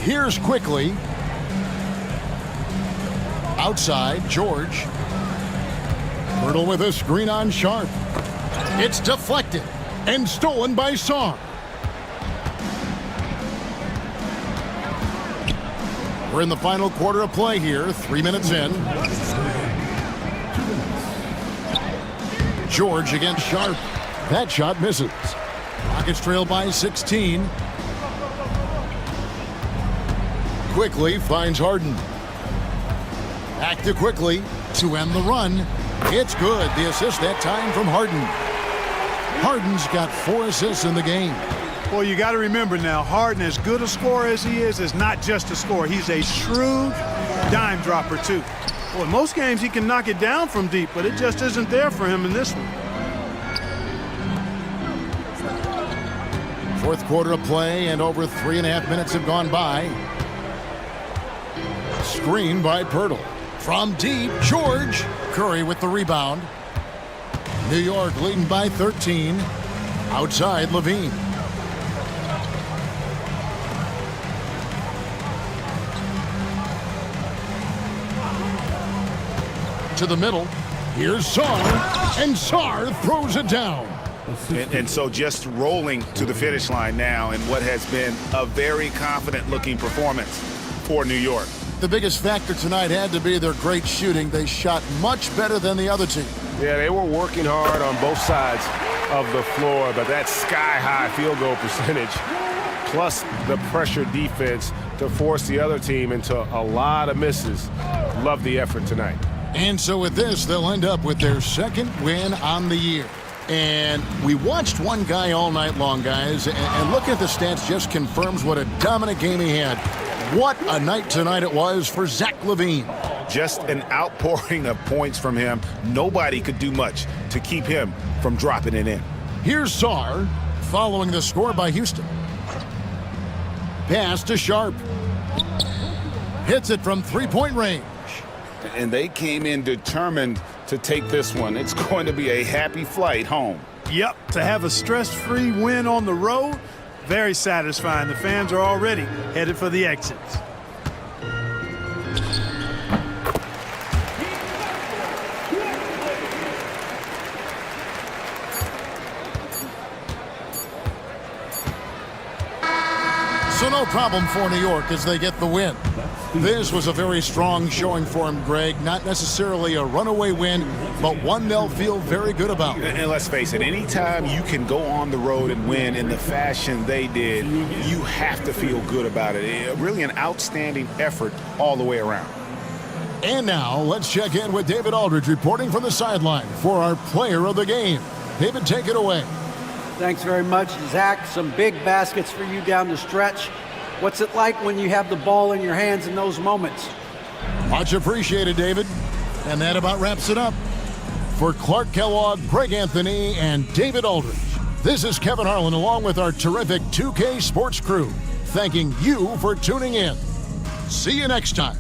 Here's quickly. Outside, George. Myrtle with a screen on Sharp. It's deflected and stolen by Sarr. We're in the final quarter of play here, 3 minutes in. George against Sharp. That shot misses. Rockets trail by 16. Quickly finds Harden. Back to Quickly to end the run. It's good. The assist that time from Harden. Harden's got 4 assists in the game. Well, you got to remember now, Harden, as good a scorer as he is not just a scorer. He's a shrewd dime dropper, too. Well, in most games, he can knock it down from deep, but it just isn't there for him in this one. Fourth quarter of play, and over 3.5 minutes have gone by. Screen by Pirtle. From deep, George. Curry with the rebound. New York leading by 13. Outside, Levine. To the middle. Here's Sarr. And Sarr throws it down. And so just rolling to the finish line now in what has been a very confident-looking performance for New York. The biggest factor tonight had to be their great shooting. They shot much better than the other team. Yeah, they were working hard on both sides of the floor, but that sky-high field goal percentage plus the pressure defense to force the other team into a lot of misses. Love the effort tonight. And so with this, they'll end up with their second win on the year. And we watched one guy all night long, guys, and looking at the stats just confirms what a dominant game he had. What a night tonight it was for Zach LaVine. Just an outpouring of points from him. Nobody could do much to keep him from dropping it in. Here's Sarr following the score by Houston. Pass to Sharp. Hits it from three-point range. And they came in determined to take this one. It's going to be a happy flight home. Yep, to have a stress-free win on the road, very satisfying. The fans are already headed for the exits. So no problem for New York as they get the win. This was a very strong showing for him, Greg. Not necessarily a runaway win, but one they'll feel very good about. And let's face it, anytime you can go on the road and win in the fashion they did, you have to feel good about it. Really an outstanding effort all the way around. And now let's check in with David Aldridge reporting from the sideline for our player of the game. David, take it away. Thanks very much, Zach. Some big baskets for you down the stretch. What's it like when you have the ball in your hands in those moments? Much appreciated, David. And that about wraps it up. For Clark Kellogg, Greg Anthony, and David Aldridge, this is Kevin Harlan along with our terrific 2K Sports crew, thanking you for tuning in. See you next time.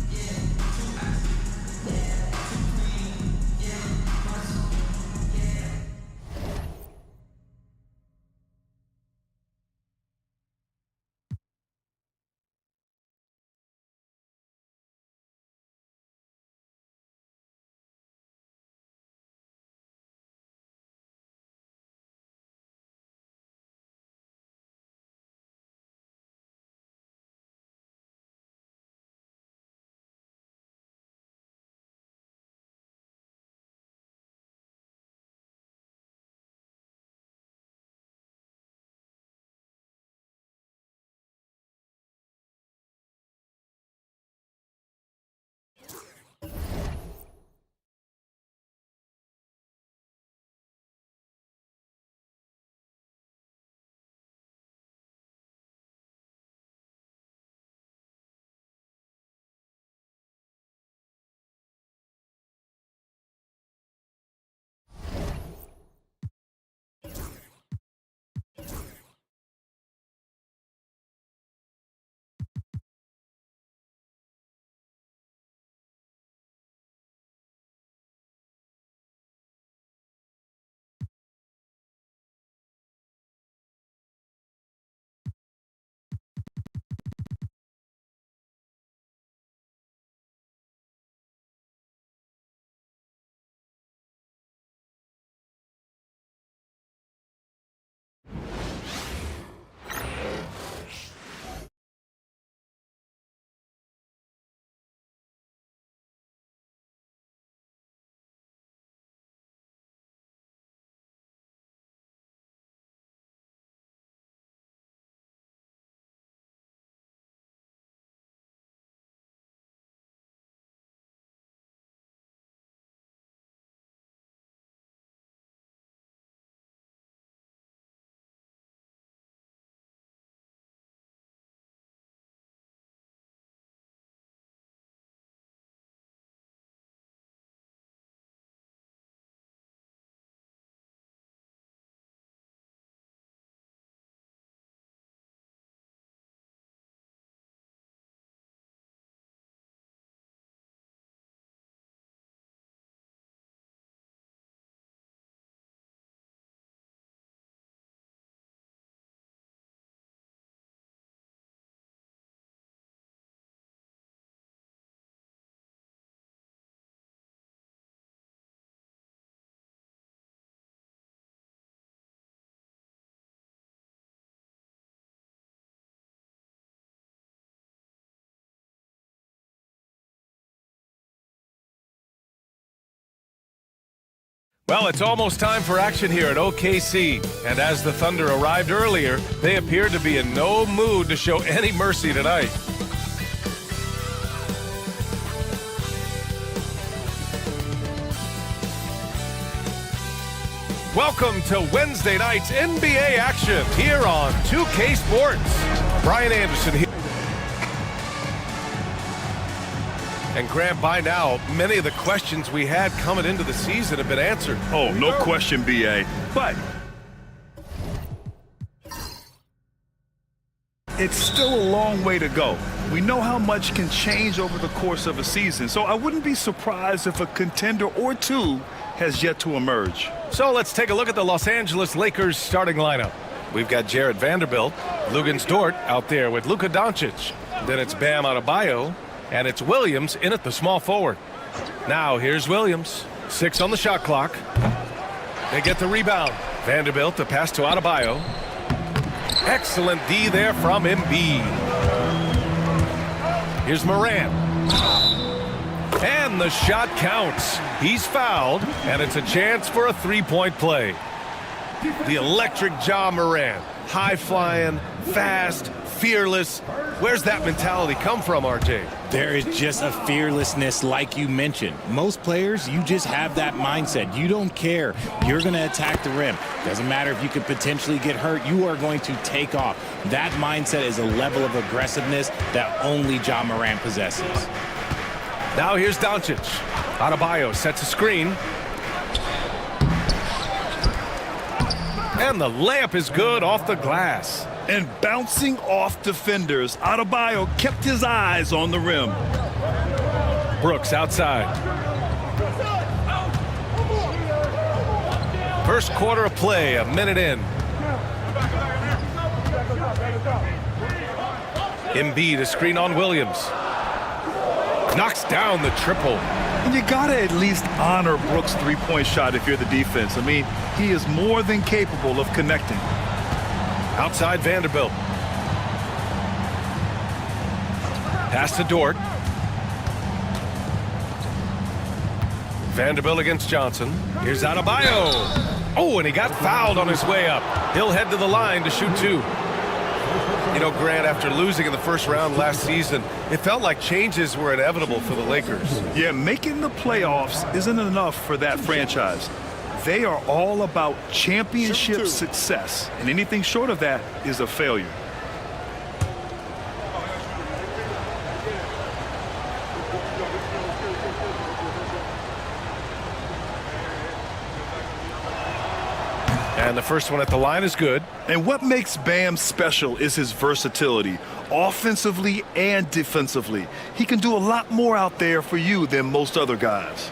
Well, it's almost time for action here at OKC. And as the Thunder arrived earlier, they appeared to be in no mood to show any mercy tonight. Welcome to Wednesday night's NBA action here on 2K Sports. Brian Anderson here. And Grant, by now, many of the questions we had coming into the season have been answered. Oh, no question, BA. But it's still a long way to go. We know how much can change over the course of a season, so I wouldn't be surprised if a contender or two has yet to emerge. So let's take a look at the Los Angeles Lakers starting lineup. We've got Jared Vanderbilt, Luguentz Dort out there with Luka Doncic. Then it's Bam Adebayo, and it's Williams in at the small forward. Now here's Williams, 6 on the shot clock. They get the rebound. Vanderbilt, the pass to Adebayo. Excellent D there from Embiid. Here's Morant. And the shot counts. He's fouled, and it's a chance for a three-point play. The electric Ja Morant. High-flying, fast, fearless. Where's that mentality come from, RJ? There is just a fearlessness like you mentioned. Most players, you just have that mindset. You don't care. You're going to attack the rim. Doesn't matter if you could potentially get hurt. You are going to take off. That mindset is a level of aggressiveness that only Ja Morant possesses. Now here's Doncic. Adebayo sets a screen. And the layup is good off the glass. And bouncing off defenders, Adebayo kept his eyes on the rim. Brooks outside. First quarter of play, a minute in. Embiid, a screen on Williams. Knocks down the triple. And you gotta at least honor Brooks' three-point shot if you're the defense. I mean, he is more than capable of connecting. Outside Vanderbilt. Pass to Dort. Vanderbilt against Johnson. Here's Adebayo. Oh, and he got fouled on his way up. He'll head to the line to shoot two. You know, Grant, after losing in the first round last season, it felt like changes were inevitable for the Lakers. Yeah, making the playoffs isn't enough for that franchise. They are all about championship success, and anything short of that is a failure. And the first one at the line is good. And what makes Bam special is his versatility, offensively and defensively. He can do a lot more out there for you than most other guys.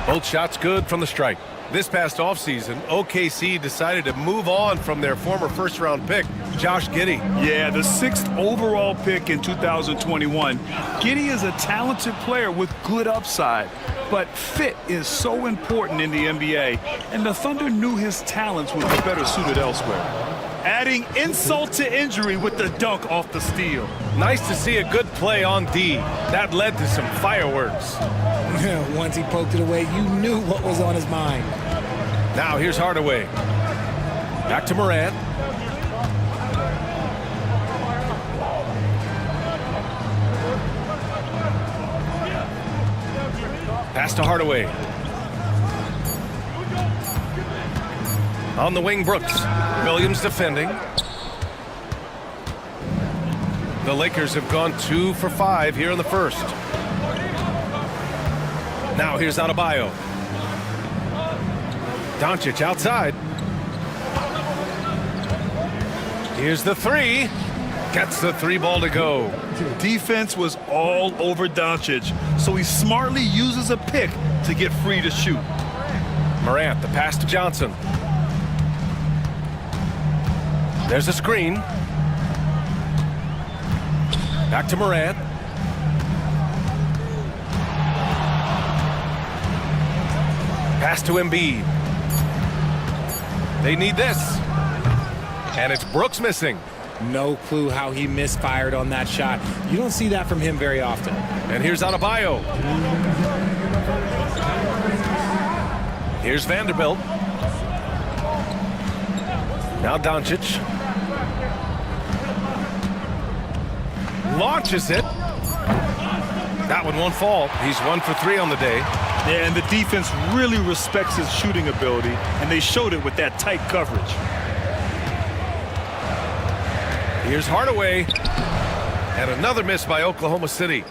Both shots good from the strike. This past offseason, OKC decided to move on from their former first-round pick, Josh Giddey. Yeah, the 6th overall pick in 2021. Giddey is a talented player with good upside, but fit is so important in the NBA, and the Thunder knew his talents would be better suited elsewhere. Adding insult to injury with the dunk off the steal. Nice to see a good play on D. That led to some fireworks. Once he poked it away, you knew what was on his mind. Now here's Hardaway. Back to Morant. Pass to Hardaway. On the wing, Brooks. Williams defending. The Lakers have gone 2 for 5 here in the first. Now here's Adebayo. Doncic outside. Here's the three. Gets the three ball to go. Defense was all over Doncic, so he smartly uses a pick to get free to shoot. Morant, the pass to Johnson. There's a screen. Back to Morant. Pass to Embiid. They need this. And it's Brooks missing. No clue how he misfired on that shot. You don't see that from him very often. And here's Adebayo. Here's Vanderbilt. Now Doncic. Launches it. That one won't fall. He's 1 for 3 on the day. Yeah, and the defense really respects his shooting ability, and they showed it with that tight coverage. Here's Hardaway. And another miss by Oklahoma City.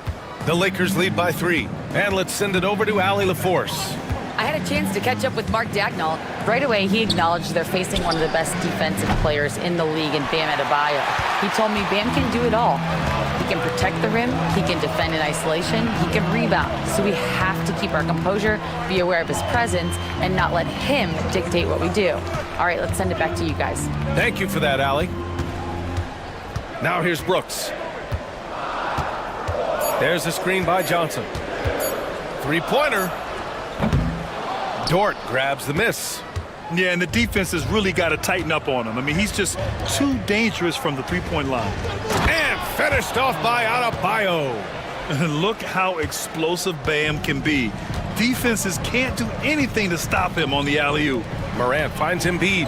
The Lakers lead by 3. And let's send it over to Allie LaForce. I had a chance to catch up with Mark Dagnall. Right away, he acknowledged they're facing one of the best defensive players in the league in Bam Adebayo. He told me Bam can do it all. He can protect the rim, he can defend in isolation, he can rebound. So we have to keep our composure, be aware of his presence, and not let him dictate what we do. All right, let's send it back to you guys. Thank you for that, Allie. Now here's Brooks. There's a screen by Johnson. Three-pointer. Dort grabs the miss. Yeah, and the defense has really got to tighten up on him. I mean, he's just too dangerous from the three-point line. And finished off by Adebayo. Look how explosive Bam can be. Defenses can't do anything to stop him on the alley-oop. Morant finds Embiid.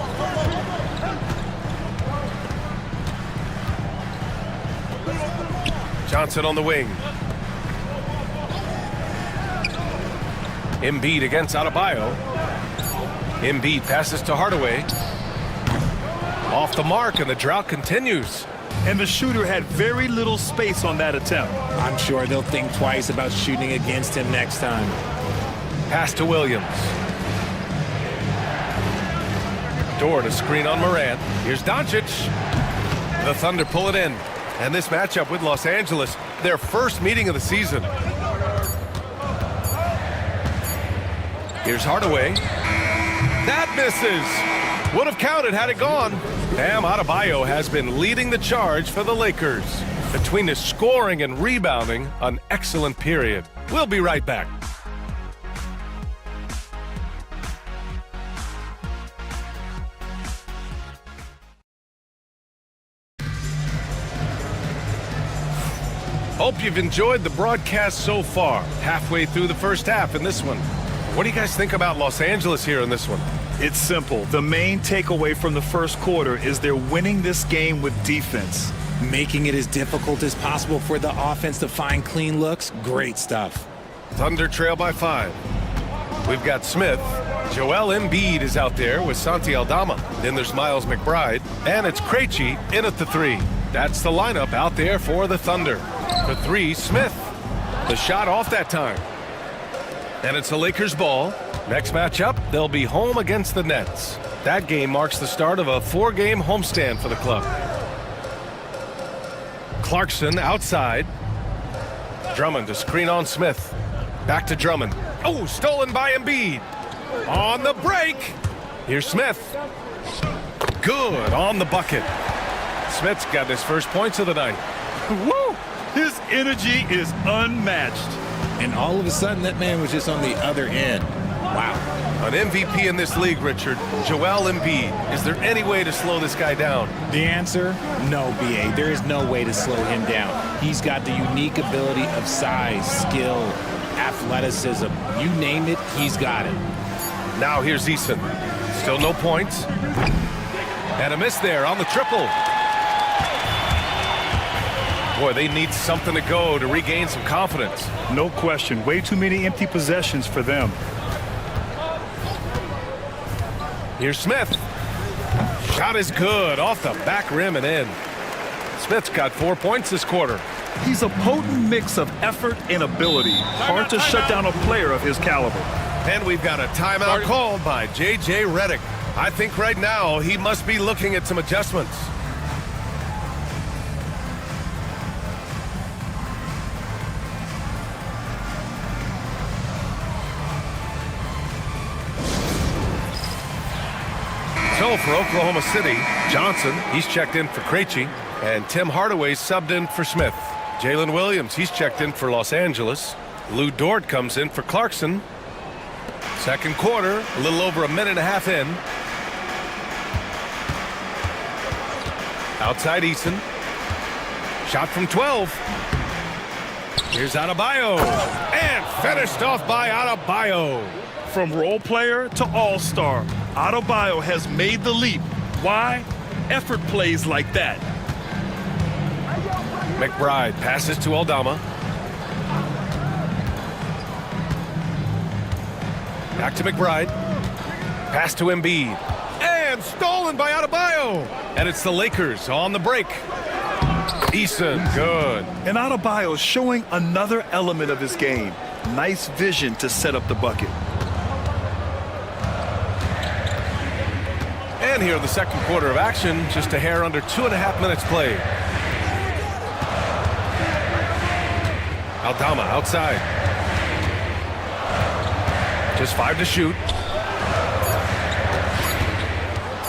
Johnson on the wing. Embiid against Adebayo. Embiid passes to Hardaway. Off the mark, and the drought continues. And the shooter had very little space on that attempt. I'm sure they'll think twice about shooting against him next time. Pass to Williams. Dort, a screen on Morant. Here's Doncic. The Thunder pull it in. And this matchup with Los Angeles, their first meeting of the season. Here's Hardaway. That misses. Would have counted had it gone. Bam Adebayo has been leading the charge for the Lakers. Between his scoring and rebounding, an excellent period. We'll be right back. Hope you've enjoyed the broadcast so far. Halfway through the first half in this one. What do you guys think about Los Angeles here in this one? It's simple. The main takeaway from the first quarter is they're winning this game with defense. Making it as difficult as possible for the offense to find clean looks. Great stuff. Thunder trail by 5. We've got Smith. Joel Embiid is out there with Santi Aldama. Then there's Miles McBride. And it's Krejci in at the 3. That's the lineup out there for the Thunder. For 3, Smith. The shot off that time. And it's the Lakers' ball. Next matchup, they'll be home against the Nets. That game marks the start of a 4-game homestand for the club. Clarkson outside. Drummond to screen on Smith. Back to Drummond. Oh, stolen by Embiid. On the break. Here's Smith. Good on the bucket. Smith's got his first points of the night. Woo! His energy is unmatched. And all of a sudden, that man was just on the other end. Wow. An MVP in this league, Richard. Joel Embiid. Is there any way to slow this guy down? The answer? No, B.A. There is no way to slow him down. He's got the unique ability of size, skill, athleticism. You name it, he's got it. Now here's Eason. Still no points. And a miss there on the triple. Boy, they need something to go to regain some confidence. No question. Way too many empty possessions for them. Here's Smith. Shot is good. Off the back rim and in. Smith's got 4 points this quarter. He's a potent mix of effort and ability. Hard to shut down a player of his caliber. And we've got a timeout called by J.J. Redick. I think right now he must be looking at some adjustments. So for Oklahoma City, Johnson, he's checked in for Krejci, and Tim Hardaway subbed in for Smith. Jalen Williams, he's checked in for Los Angeles. Lou Dort comes in for Clarkson. Second quarter, a little over a minute and a half in. Outside Eason. Shot from 12. Here's Adebayo. And finished off by Adebayo. From role player to all-star, Adebayo has made the leap. Why? Effort plays like that. McBride passes to Aldama. Back to McBride. Pass to Embiid. And stolen by Adebayo. And it's the Lakers on the break. Eason, good. And Adebayo showing another element of his game. Nice vision to set up the bucket. And here in the second quarter of action, just a hair under 2.5 minutes played. Aldama outside. Just 5 to shoot.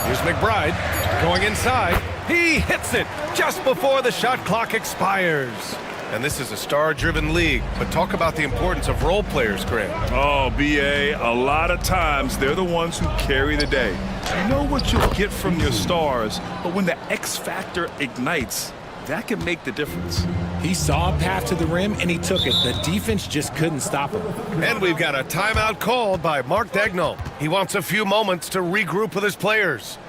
Here's McBride going inside. He hits it just before the shot clock expires. And this is a star-driven league, but talk about the importance of role players, Grant. Oh, B.A., a lot of times they're the ones who carry the day. You know what you'll get from your stars, but when the X factor ignites, that can make the difference. He saw a path to the rim, and he took it. The defense just couldn't stop him. And we've got a timeout called by Mark Daigneault. He wants a few moments to regroup with his players.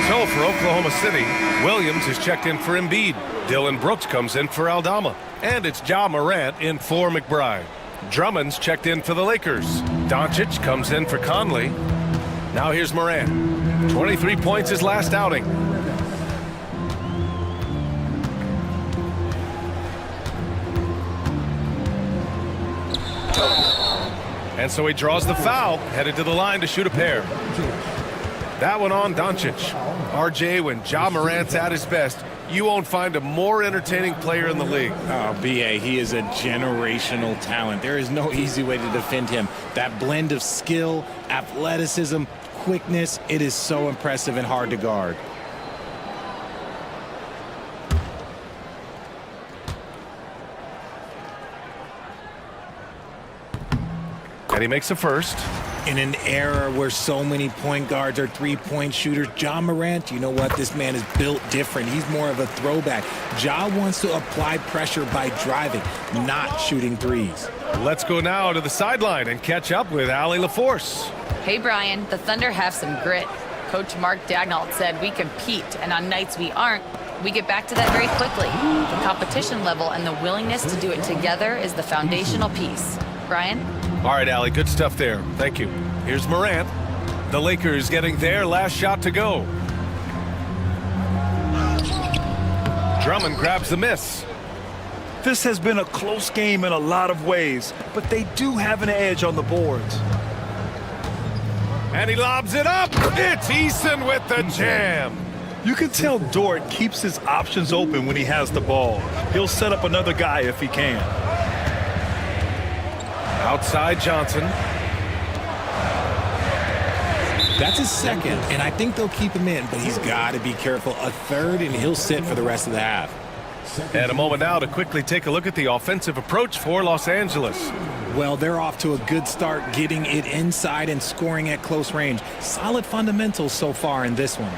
So for Oklahoma City, Williams is checked in for Embiid. Dylan Brooks comes in for Aldama. And it's Ja Morant in for McBride. Drummond's checked in for the Lakers. Doncic comes in for Conley. Now here's Morant. 23 points his last outing. And so he draws the foul, headed to the line to shoot a pair. That one on Doncic. RJ, when Ja Morant's at his best, you won't find a more entertaining player in the league. Oh, B.A., he is a generational talent. There is no easy way to defend him. That blend of skill, athleticism, quickness, it is so impressive and hard to guard. And he makes a first. In an era where so many point guards are three-point shooters, Ja Morant, you know what? This man is built different. He's more of a throwback. Ja wants to apply pressure by driving, not shooting threes. Let's go now to the sideline and catch up with Allie LaForce. Hey, Brian, the Thunder have some grit. Coach Mark Daigneault said we compete, and on nights we aren't, we get back to that very quickly. The competition level and the willingness to do it together is the foundational piece. Brian? All right, Allie, good stuff there. Thank you. Here's Morant. The Lakers getting their last shot to go. Drummond grabs the miss. This has been a close game in a lot of ways, but they do have an edge on the boards. And he lobs it up. It's Eason with the jam. You can tell Dort keeps his options open when he has the ball. He'll set up another guy if he can. Outside Johnson. That's his second, and I think they'll keep him in, but he's got to be careful. A third, and he'll sit for the rest of the half. And a moment now to quickly take a look at the offensive approach for Los Angeles. Well, they're off to a good start, getting it inside and scoring at close range. Solid fundamentals so far in this one.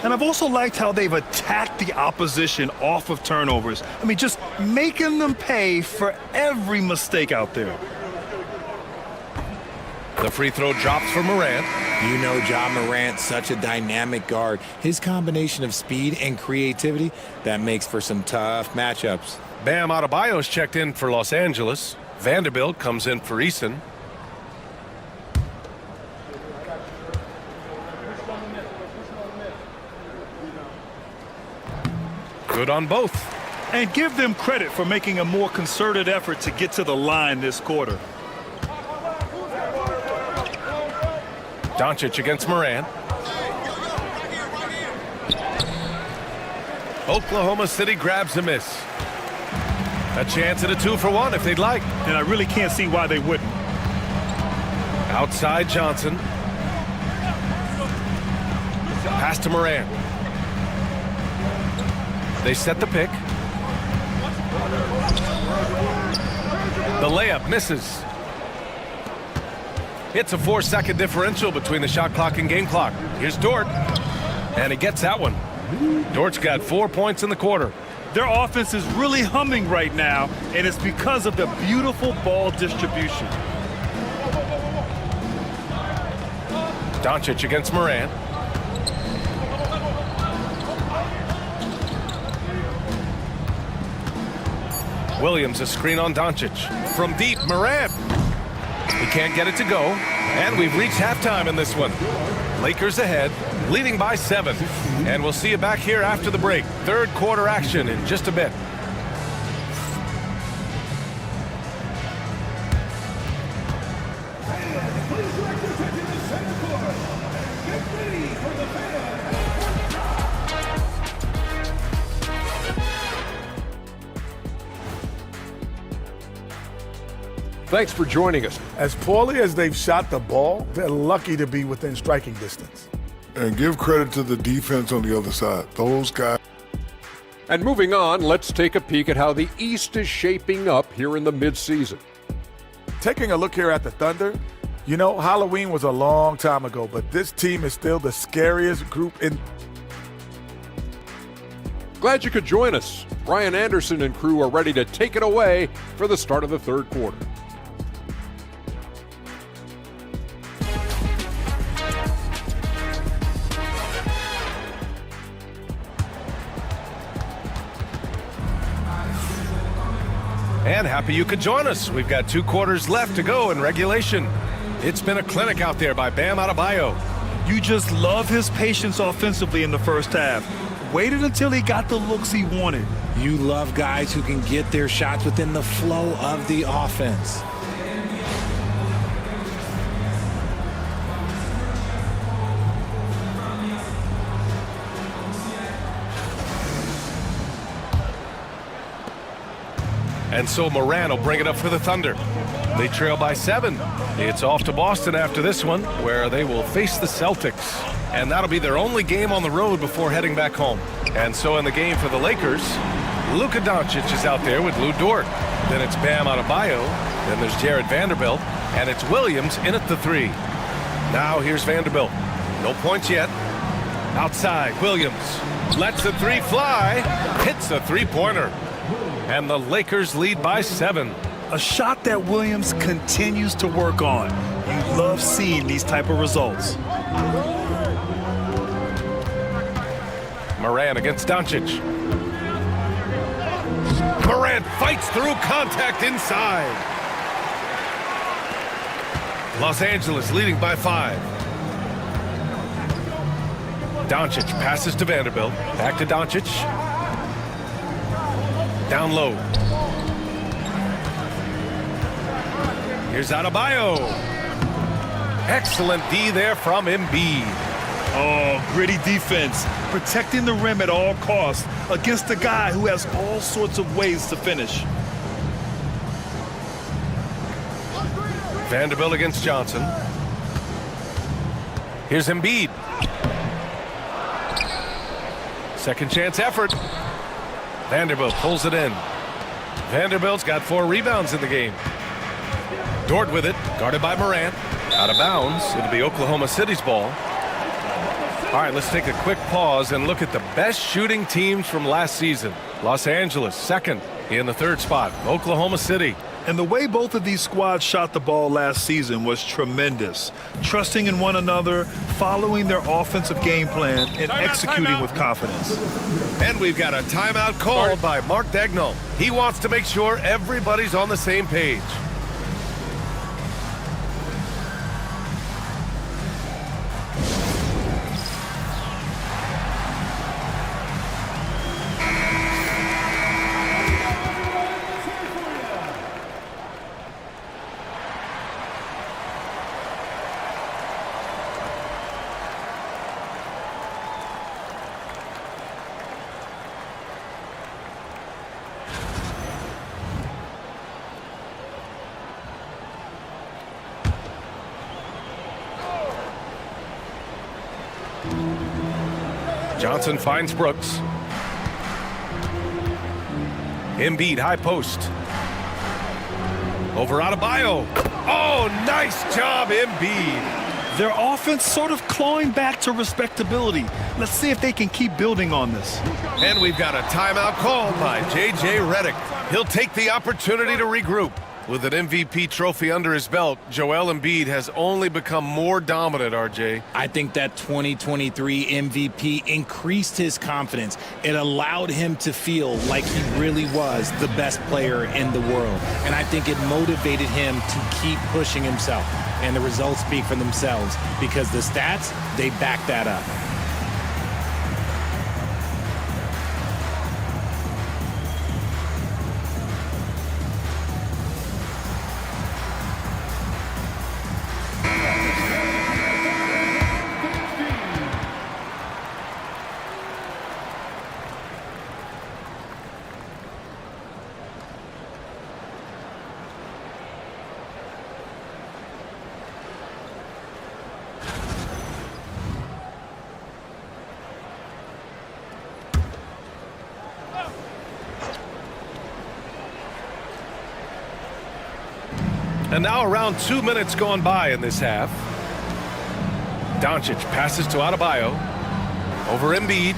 And I've also liked how they've attacked the opposition off of turnovers. I mean, just making them pay for every mistake out there. The free throw drops for Morant. You know Ja Morant, such a dynamic guard. His combination of speed and creativity, that makes for some tough matchups. Bam Adebayo's checked in for Los Angeles. Vanderbilt comes in for Eason. Good on both. And give them credit for making a more concerted effort to get to the line this quarter. Doncic against Morant. Oklahoma City grabs a miss. A chance at a 2-for-1 if they'd like. And I really can't see why they wouldn't. Outside Johnson. Pass to Moran. They set the pick. The layup misses. It's a 4-second differential between the shot clock and game clock. Here's Dort, and he gets that one. Dort's got 4 points in the quarter. Their offense is really humming right now, and it's because of the beautiful ball distribution. Doncic against Moran. Williams, a screen on Doncic. From deep, Moran. He can't get it to go. And we've reached halftime in this one. Lakers ahead, leading by 7. And we'll see you back here after the break. Third quarter action in just a bit. Thanks for joining us. As poorly as they've shot the ball, they're lucky to be within striking distance. And give credit to the defense on the other side. Those guys. And moving on, let's take a peek at how the East is shaping up here in the midseason. Taking a look here at the Thunder, you know, Halloween was a long time ago, but this team is still the scariest group in. Glad you could join us. Brian Anderson and crew are ready to take it away for the start of the third quarter. And happy you could join us. We've got 2 quarters left to go in regulation. It's been a clinic out there by Bam Adebayo. You just love his patience offensively in the first half. Waited until he got the looks he wanted. You love guys who can get their shots within the flow of the offense. And so Moran will bring it up for the Thunder. They trail by 7. It's off to Boston after this one, where they will face the Celtics. And that'll be their only game on the road before heading back home. And so in the game for the Lakers, Luka Doncic is out there with Lou Dort. Then it's Bam Adebayo. Then there's Jared Vanderbilt. And it's Williams in at the 3. Now here's Vanderbilt. No points yet. Outside, Williams lets the 3 fly. Hits a 3-pointer. And the Lakers lead by 7. A shot that Williams continues to work on. You love seeing these type of results. Moran against Doncic. Moran fights through contact inside. Los Angeles leading by 5. Doncic passes to Vanderbilt. Back to Doncic. Down low. Here's Adebayo. Excellent D there from Embiid. Oh, gritty defense. Protecting the rim at all costs against a guy who has all sorts of ways to finish. Vanderbilt against Johnson. Here's Embiid. Second chance effort. Vanderbilt pulls it in. Vanderbilt's got 4 rebounds in the game. Dort with it, guarded by Moran. Out of bounds, it'll be Oklahoma City's ball. All right, let's take a quick pause and look at the best shooting teams from last season. Los Angeles, second in the 3rd spot. Oklahoma City. And the way both of these squads shot the ball last season was tremendous. Trusting in one another, following their offensive game plan, and executing with confidence. And we've got a timeout called by Mark Dagnall. He wants to make sure everybody's on the same page. Johnson finds Brooks. Embiid, high post. Over Adebayo. Oh, nice job, Embiid. Their offense sort of clawing back to respectability. Let's see if they can keep building on this. And we've got a timeout called by J.J. Redick. He'll take the opportunity to regroup. With an MVP trophy under his belt, Joel Embiid has only become more dominant, RJ. I think that 2023 MVP increased his confidence. It allowed him to feel like he really was the best player in the world. And I think it motivated him to keep pushing himself. And the results speak for themselves because the stats, they back that up. And now around 2 minutes gone by in this half. Doncic passes to Adebayo. Over Embiid.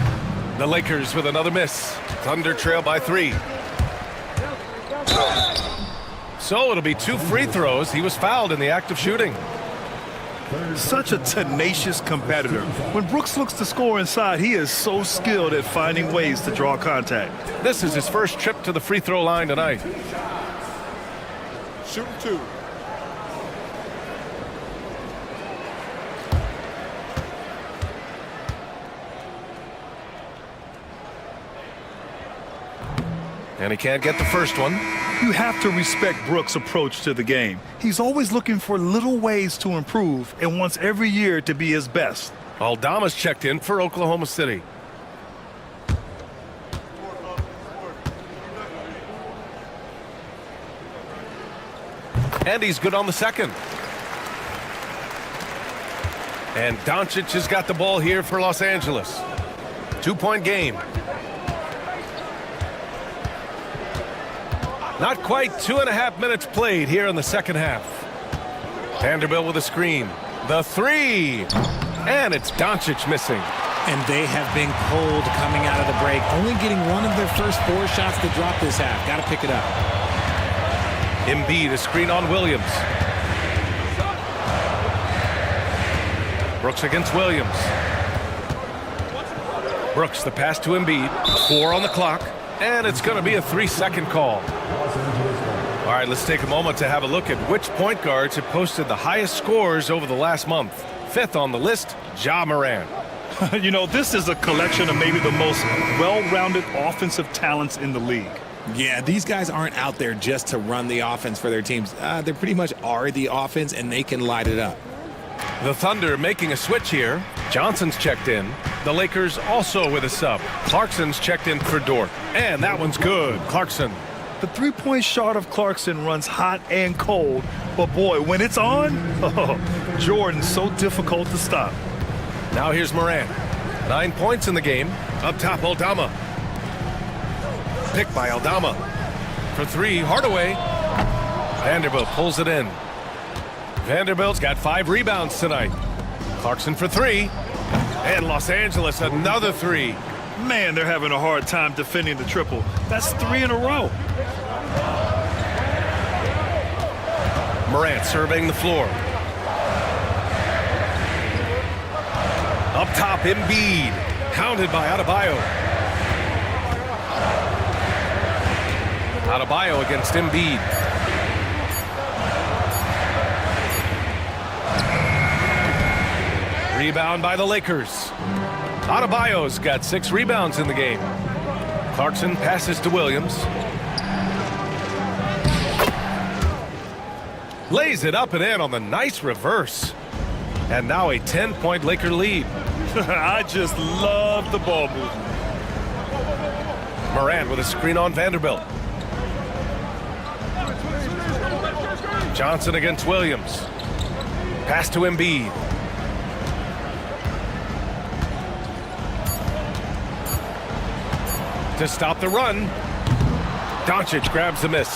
The Lakers with another miss. Thunder trail by 3. So it'll be 2 free throws. He was fouled in the act of shooting. Such a tenacious competitor. When Brooks looks to score inside, he is so skilled at finding ways to draw contact. This is his first trip to the free throw line tonight. Shooting 2. And he can't get the first one. You have to respect Brooks' approach to the game. He's always looking for little ways to improve and wants every year to be his best. Aldama's checked in for Oklahoma City. And he's good on the second. And Doncic has got the ball here for Los Angeles. 2-point game. Not quite 2.5 minutes played here in the second half. Vanderbilt with a screen. The 3. And it's Doncic missing. And they have been cold coming out of the break. Only getting one of their first 4 shots to drop this half. Got to pick it up. Embiid, a screen on Williams. Brooks against Williams. Brooks, the pass to Embiid. 4 on the clock. And it's going to be a 3-second call. All right, let's take a moment to have a look at which point guards have posted the highest scores over the last month. 5th on the list, Ja Morant. You know, this is a collection of maybe the most well-rounded offensive talents in the league. Yeah, these guys aren't out there just to run the offense for their teams. They pretty much are the offense, and they can light it up. The Thunder making a switch here. Johnson's checked in. The Lakers also with a sub. Clarkson's checked in for Dort. And that one's good. Clarkson. The 3-point shot of Clarkson runs hot and cold. But boy, when it's on, Jordan's so difficult to stop. Now here's Morant. 9 points in the game. Up top, Aldama. Picked by Aldama. For 3, Hardaway. Vanderbilt pulls it in. Vanderbilt's got 5 rebounds tonight. Clarkson for 3. And Los Angeles another 3. Man, they're having a hard time defending the triple. That's 3 in a row. Morant surveying the floor. Up top, Embiid. Hounded by Adebayo. Adebayo against Embiid. Rebound by the Lakers. Adebayo's got 6 rebounds in the game. Clarkson passes to Williams. Lays it up and in on the nice reverse. And now a 10-point Laker lead. I just love the ball movement. Morant with a screen on Vanderbilt. Johnson against Williams. Pass to Embiid. to stop the run. Doncic grabs the miss.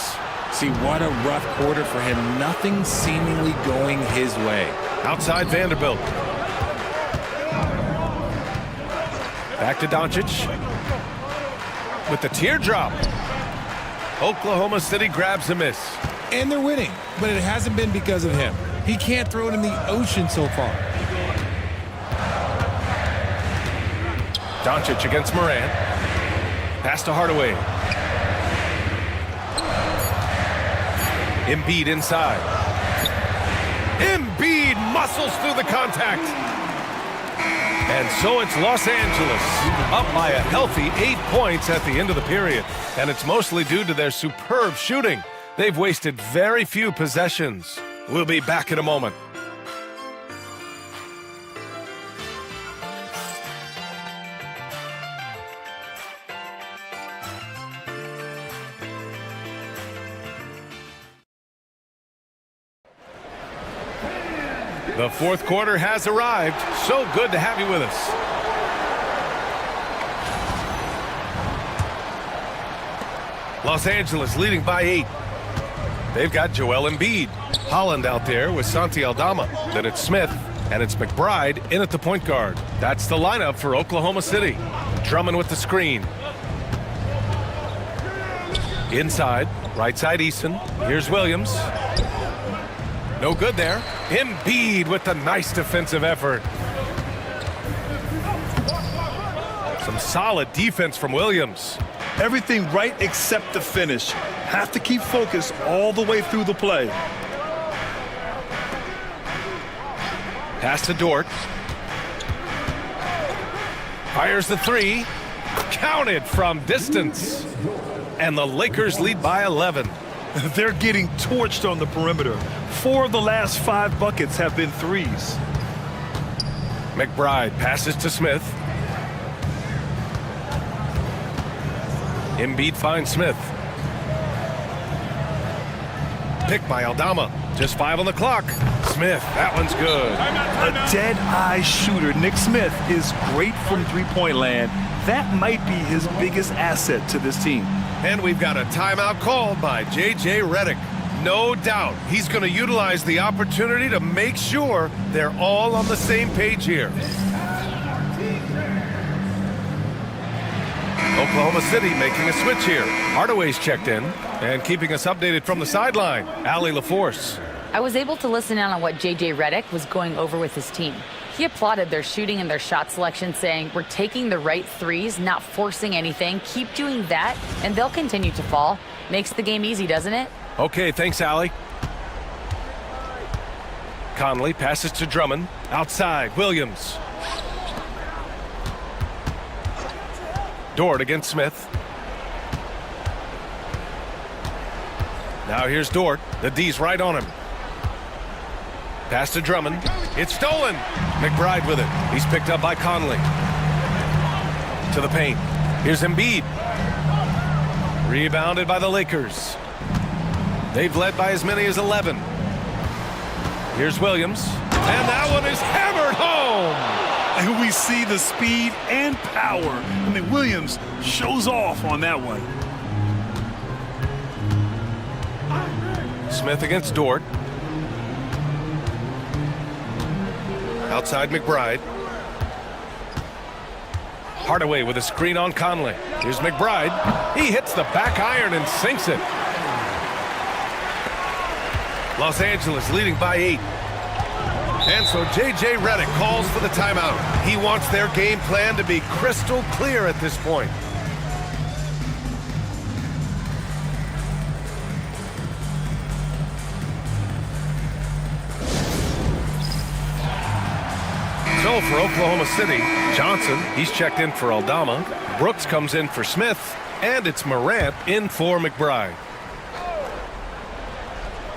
See, what a rough quarter for him. Nothing seemingly going his way. Outside Vanderbilt. Back to Doncic. With the teardrop. Oklahoma City grabs the miss. And they're winning, but it hasn't been because of him. He can't throw it in the ocean so far. Doncic against Morant. Pass to Hardaway. Embiid inside. Embiid muscles through the contact. And so it's Los Angeles up by a healthy 8 points at the end of the period. And it's mostly due to their superb shooting. They've wasted very few possessions. We'll be back in a moment. The fourth quarter has arrived. So good to have you with us. Los Angeles leading by 8. They've got Joel Embiid. Holland out there with Santi Aldama. Then it's Smith, and it's McBride in at the point guard. That's the lineup for Oklahoma City. Drummond with the screen. Inside, right side Eason. Here's Williams. No good there. Embiid with the nice defensive effort. Some solid defense from Williams. Everything right except the finish. Have to keep focused all the way through the play. Pass to Dort. Fires the three. Counted from distance. And the Lakers lead by 11. They're getting torched on the perimeter. 4 of the last 5 buckets have been threes. McBride passes to Smith. Embiid finds Smith. Picked by Aldama. Just 5 on the clock. Smith, that one's good. A dead-eye shooter. Nick Smith is great from three-point land. That might be his biggest asset to this team. And we've got a timeout called by J.J. Redick. No doubt he's going to utilize the opportunity to make sure they're all on the same page here. Oklahoma City making a switch here. Hardaway's checked in and keeping us updated from the sideline. Allie LaForce. I was able to listen in on what J.J. Redick was going over with his team. He applauded their shooting and their shot selection, saying, we're taking the right threes, not forcing anything. Keep doing that, and they'll continue to fall. Makes the game easy, doesn't it? Okay, thanks, Allie. Conley passes to Drummond. Outside, Williams. Dort against Smith. Now here's Dort. The D's right on him. Pass to Drummond. It's stolen. McBride with it. He's picked up by Conley. To the paint. Here's Embiid. Rebounded by the Lakers. They've led by as many as 11. Here's Williams. And that one is hammered home. And we see the speed and power. I mean, Williams shows off on that one. Smith against Dort. Outside McBride. Hardaway with a screen on Conley. Here's McBride. He hits the back iron and sinks it. Los Angeles leading by 8. And so J.J. Redick calls for the timeout. He wants their game plan to be crystal clear at this point. So for Oklahoma City, Johnson, he's checked in for Aldama. Brooks comes in for Smith. And it's Morant in for McBride.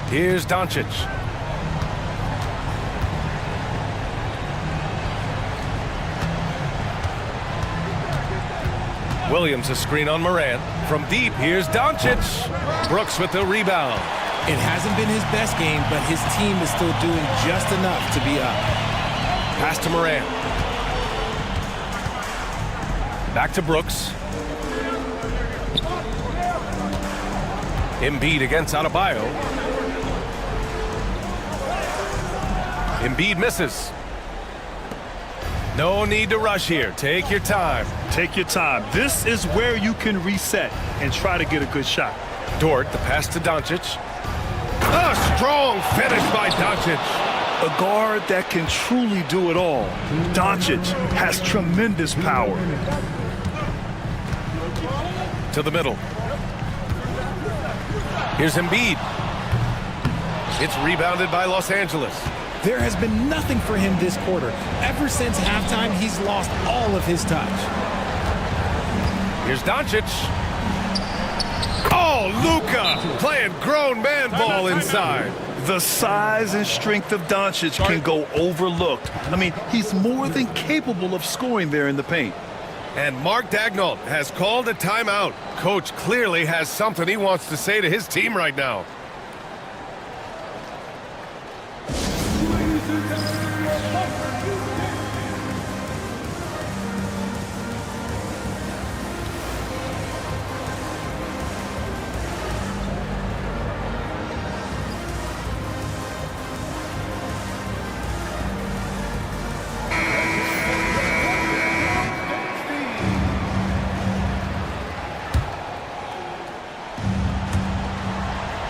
Here's Doncic. Williams a screen on Morant. From deep, here's Doncic. Brooks with the rebound. It hasn't been his best game, but his team is still doing just enough to be up. Pass to Morant. Back to Brooks. Embiid against Adebayo. Embiid misses. No need to rush here. Take your time. Take your time. This is where you can reset and try to get a good shot. Dort, the pass to Doncic. A strong finish by Doncic. A guard that can truly do it all. Doncic has tremendous power. To the middle. Here's Embiid. It's rebounded by Los Angeles. There has been nothing for him this quarter. Ever since halftime, he's lost all of his touch. Here's Doncic. Oh, Luka playing grown man ball inside. The size and strength of Doncic can go overlooked. I mean, he's more than capable of scoring there in the paint. And Mark Daigneault has called a timeout. Coach clearly has something he wants to say to his team right now.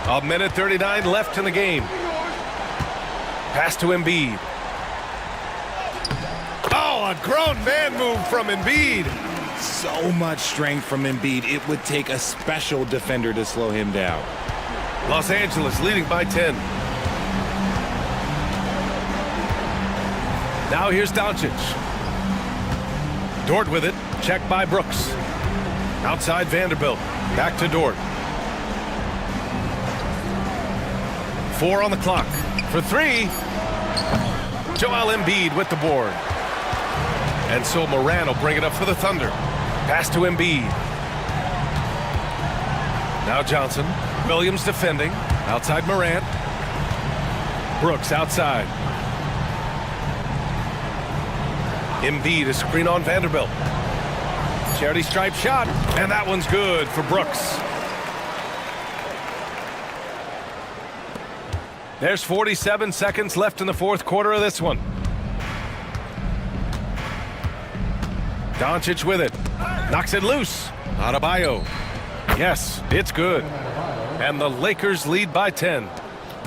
A minute 39 left in the game. Pass to Embiid. Oh, a grown man move from Embiid. So much strength from Embiid. It would take a special defender to slow him down. Los Angeles leading by 10. Now here's Doncic. Dort with it. Checked by Brooks. Outside Vanderbilt. Back to Dort. 4 on the clock. For 3. Joel Embiid with the board. And so Moran will bring it up for the Thunder. Pass to Embiid. Now Johnson. Williams defending. Outside Moran. Brooks outside. Embiid, a screen on Vanderbilt. Charity stripe shot. And that one's good for Brooks. There's 47 seconds left in the fourth quarter of this one. Doncic with it. Knocks it loose. Adebayo. Yes, it's good. And the Lakers lead by 10.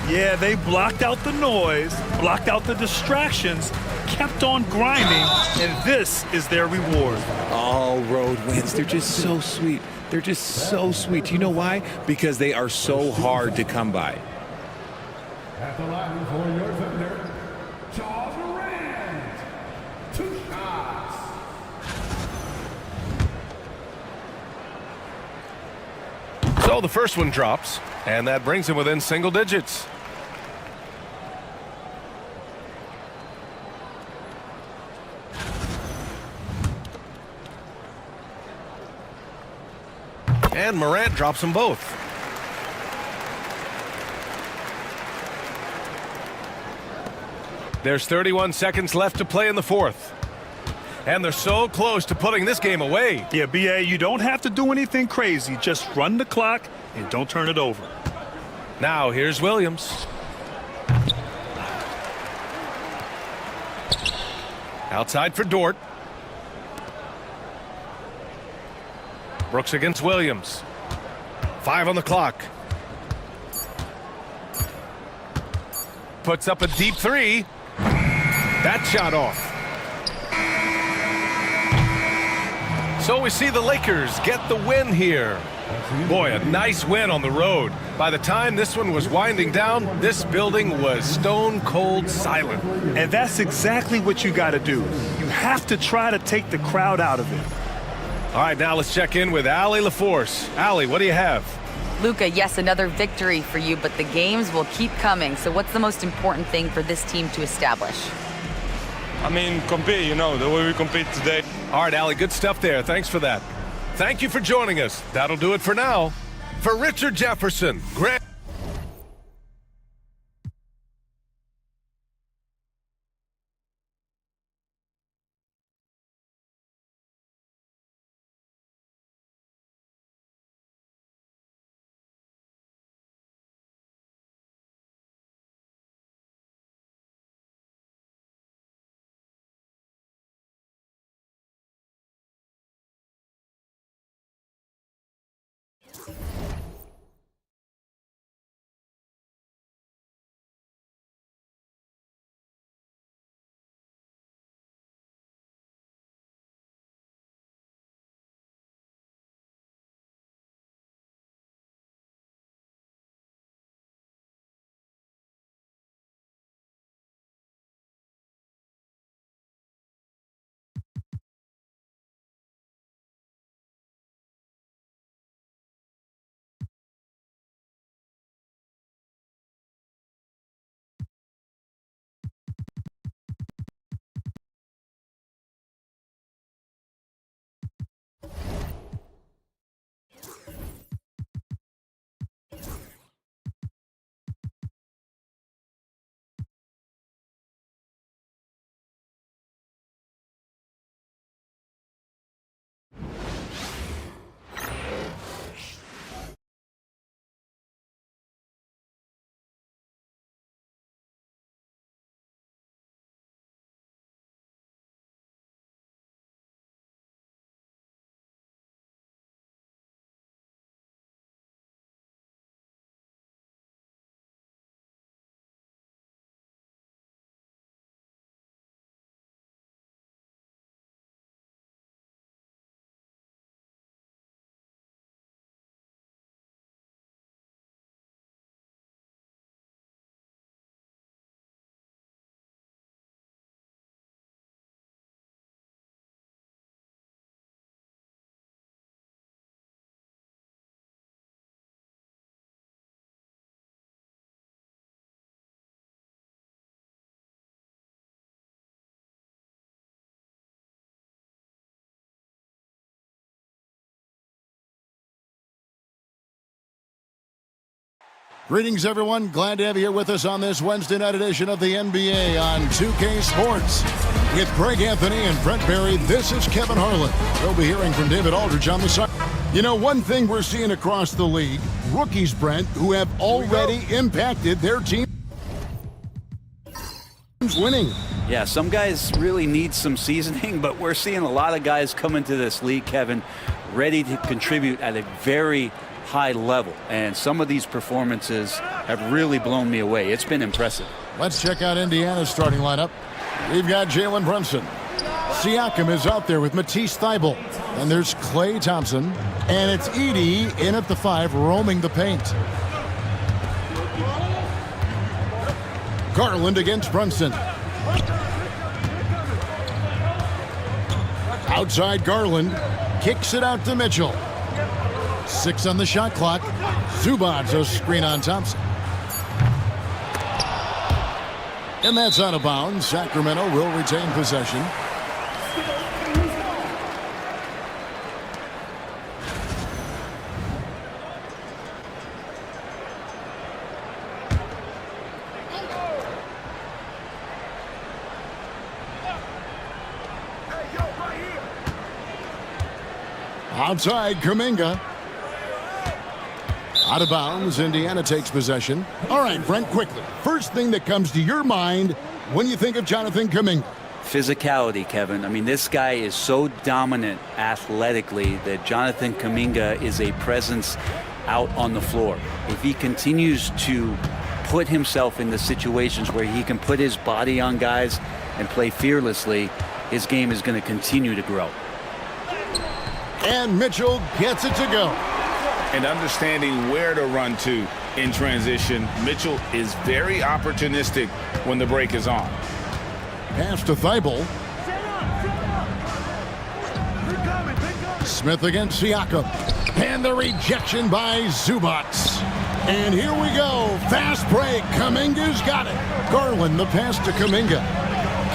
Yeah, they blocked out the noise, blocked out the distractions, kept on grinding, and this is their reward. All road wins. They're just so sweet. They're just so sweet. You know why? Because they are so hard to come by. At the line for your Thunder, Ja Morant. 2 shots. So the first one drops, and that brings him within single digits. And Morant drops them both. There's 31 seconds left to play in the fourth. And they're so close to putting this game away. Yeah, B.A., you don't have to do anything crazy. Just run the clock and don't turn it over. Now here's Williams. Outside for Dort. Brooks against Williams. 5 on the clock. Puts up a deep 3. That shot off. So we see the Lakers get the win here. Boy, a nice win on the road. By the time this one was winding down, this building was stone cold silent. And that's exactly what you got to do. You have to try to take the crowd out of it. All right, now let's check in with Allie LaForce. Allie, what do you have? Luka, yes, another victory for you, but the games will keep coming. So what's the most important thing for this team to establish? I mean, compete, you know, the way we compete today. All right, Allie, good stuff there. Thanks for that. Thank you for joining us. That'll do it for now. For Richard Jefferson, Grant. Greetings, everyone. Glad to have you here with us on this Wednesday night edition of the NBA on 2K Sports. With Greg Anthony and Brent Barry, this is Kevin Harlan. We'll be hearing from David Aldridge on the side. You know, one thing we're seeing across the league, rookies, Brent, who have already impacted their team's winning. Yeah, some guys really need some seasoning, but we're seeing a lot of guys come into this league, Kevin, ready to contribute at a very high level. And some of these performances have really blown me away. It's been impressive. Let's check out Indiana's starting lineup. We've got Jalen Brunson. Siakam is out there with Matisse Thybulle. And there's Klay Thompson. And it's Edey in at the 5, roaming the paint. Garland against Brunson. Outside Garland. Kicks it out to Mitchell. 6 on the shot clock. Zubac's a screen on Thompson. And that's out of bounds. Sacramento will retain possession. Outside Kuminga. Out of bounds. Indiana takes possession. All right, Brent, quickly. First thing that comes to your mind when you think of Jonathan Kuminga. Physicality, Kevin. I mean, this guy is so dominant athletically that Jonathan Kuminga is a presence out on the floor. If he continues to put himself in the situations where he can put his body on guys and play fearlessly, his game is going to continue to grow. And Mitchell gets it to go. And understanding where to run to in transition, Mitchell is very opportunistic when the break is on. Pass to Thybulle. Smith against Siakam. And the rejection by Zubac. And here we go. Fast break. Kuminga's got it. Garland, the pass to Kuminga.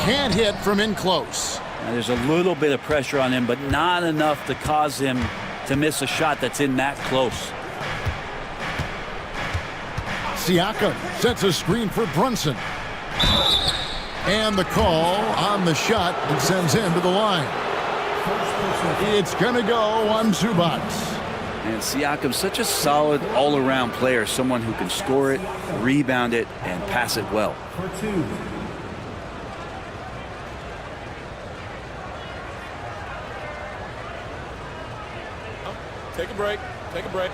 Can't hit from in close. Now, there's a little bit of pressure on him, but not enough to cause him to miss a shot that's in that close. Siakam sets a screen for Brunson. And the call on the shot and sends him to the line. It's going to go on Zubac. And Siakam's such a solid all-around player, someone who can score it, rebound it, and pass it well. Take a break. Take a break.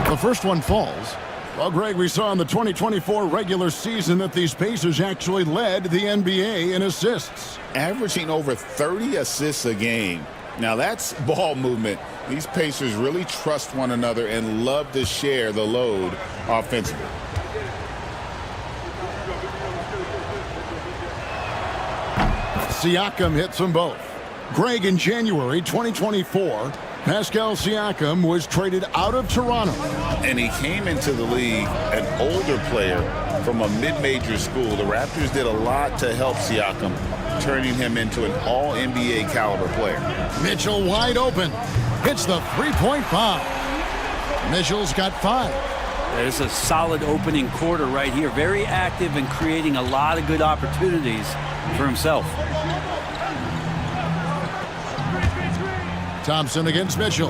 The first one falls. Well, Greg, we saw in the 2024 regular season that these Pacers actually led the NBA in assists. Averaging over 30 assists a game. Now that's ball movement. These Pacers really trust one another and love to share the load offensively. Siakam hits them both. Greg, in January 2024, Pascal Siakam was traded out of Toronto. And he came into the league an older player from a mid-major school. The Raptors did a lot to help Siakam, turning him into an all-NBA caliber player. Mitchell wide open. Hits the three-point bomb. Mitchell's got 5. There's a solid opening quarter right here. Very active and creating a lot of good opportunities for himself. Thompson against Mitchell.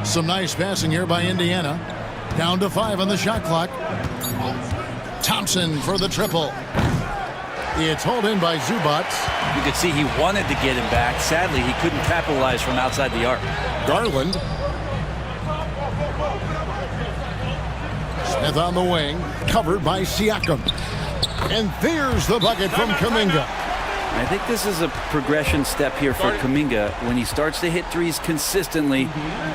Some nice passing here by Indiana. Down to 5 on the shot clock. Thompson for the triple. It's hauled in by Zubac. You could see he wanted to get him back. Sadly, he couldn't capitalize from outside the arc. Garland. Smith on the wing. Covered by Siakam. And there's the bucket from Kuminga. I think this is a progression step here for Kuminga. When he starts to hit threes consistently,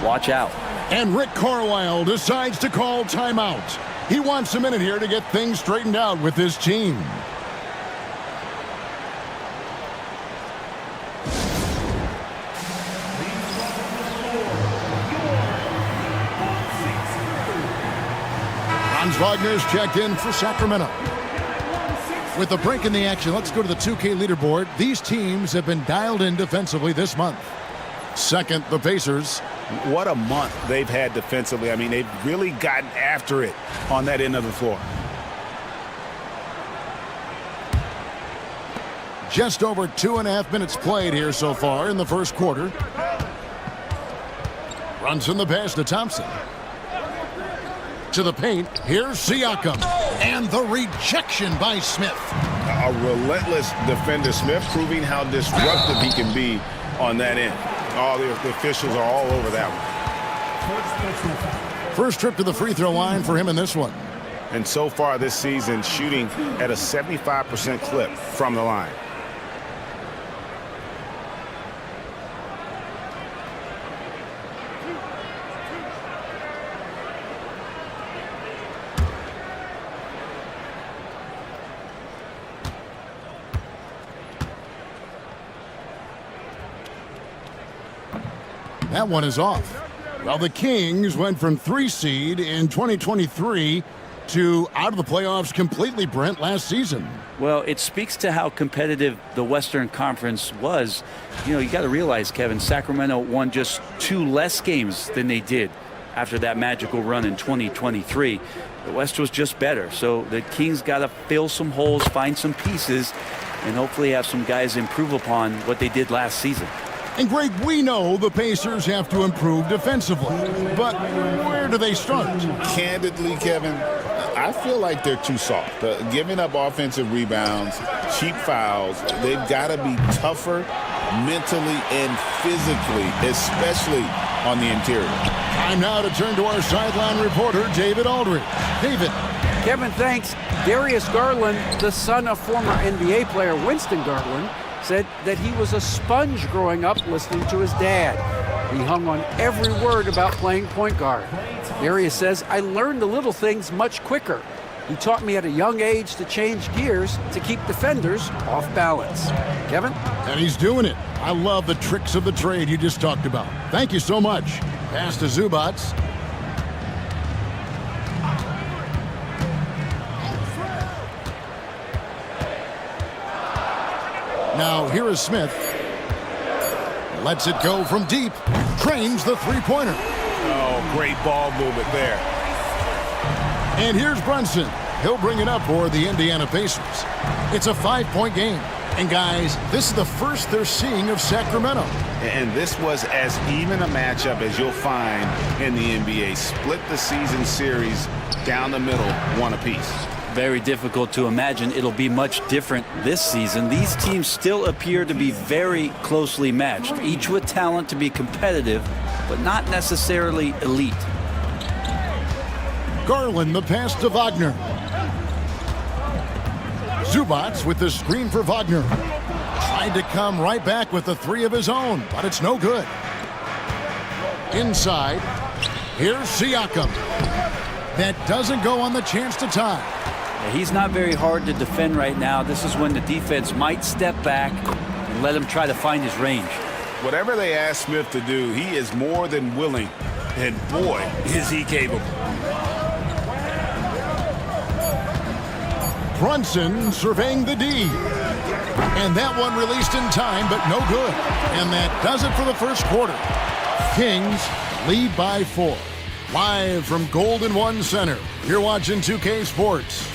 watch out. And Rick Carlisle decides to call timeout. He wants a minute here to get things straightened out with his team. Hans Wagner's checked in for Sacramento. With a break in the action, let's go to the 2K leaderboard. These teams have been dialed in defensively this month. Second, the Pacers. What a month they've had defensively. I mean, they've really gotten after it on that end of the floor. Just over 2.5 minutes played here so far in the first quarter. Brunson the pass to Thompson. To the paint. Here's Siakam. And the rejection by Smith. A relentless defender, Smith, proving how disruptive he can be on that end. All the officials are all over that one. First trip to the free throw line for him in this one. And so far this season, shooting at a 75% clip from the line. That one is off. Well, the Kings went from 3 seed in 2023 to out of the playoffs completely, Brent, last season. Well, it speaks to how competitive the Western Conference was. You know, you got to realize, Kevin, Sacramento won just 2 less games than they did after that magical run in 2023. The West was just better. So the Kings got to fill some holes, find some pieces, and hopefully have some guys improve upon what they did last season. And Greg, we know the Pacers have to improve defensively, but where do they start? Candidly, Kevin, I feel like they're too soft. Giving up offensive rebounds, cheap fouls, they've got to be tougher mentally and physically, especially on the interior. Time now to turn to our sideline reporter, David Aldridge. David. Kevin, thanks. Darius Garland, the son of former NBA player Winston Garland, said that he was a sponge growing up listening to his dad. He hung on every word about playing point guard. Darius says, I learned the little things much quicker. He taught me at a young age to change gears to keep defenders off balance. Kevin? And he's doing it. I love the tricks of the trade you just talked about. Thank you so much. Pass to Zubac. Now here is Smith. Lets it go from deep. Trains the three-pointer. Oh, great ball movement there. And here's Brunson. He'll bring it up for the Indiana Pacers. It's a 5-point game. And guys, this is the first they're seeing of Sacramento. And this was as even a matchup as you'll find in the NBA. Split the season series down the middle, one apiece. Very difficult to imagine it'll be much different this season. These teams still appear to be very closely matched, each with talent to be competitive, but not necessarily elite. Garland the pass to Wagner. Zubac with the screen for Wagner. Tried to come right back with the 3 of his own, but it's no good. Inside, here's Siakam. That doesn't go on the chance to tie. He's not very hard to defend right now. This is when the defense might step back and let him try to find his range. Whatever they ask Smith to do, he is more than willing. And boy, is he capable. Brunson surveying the D. And that one released in time, but no good. And that does it for the first quarter. Kings lead by 4. Live from Golden One Center, you're watching 2K Sports.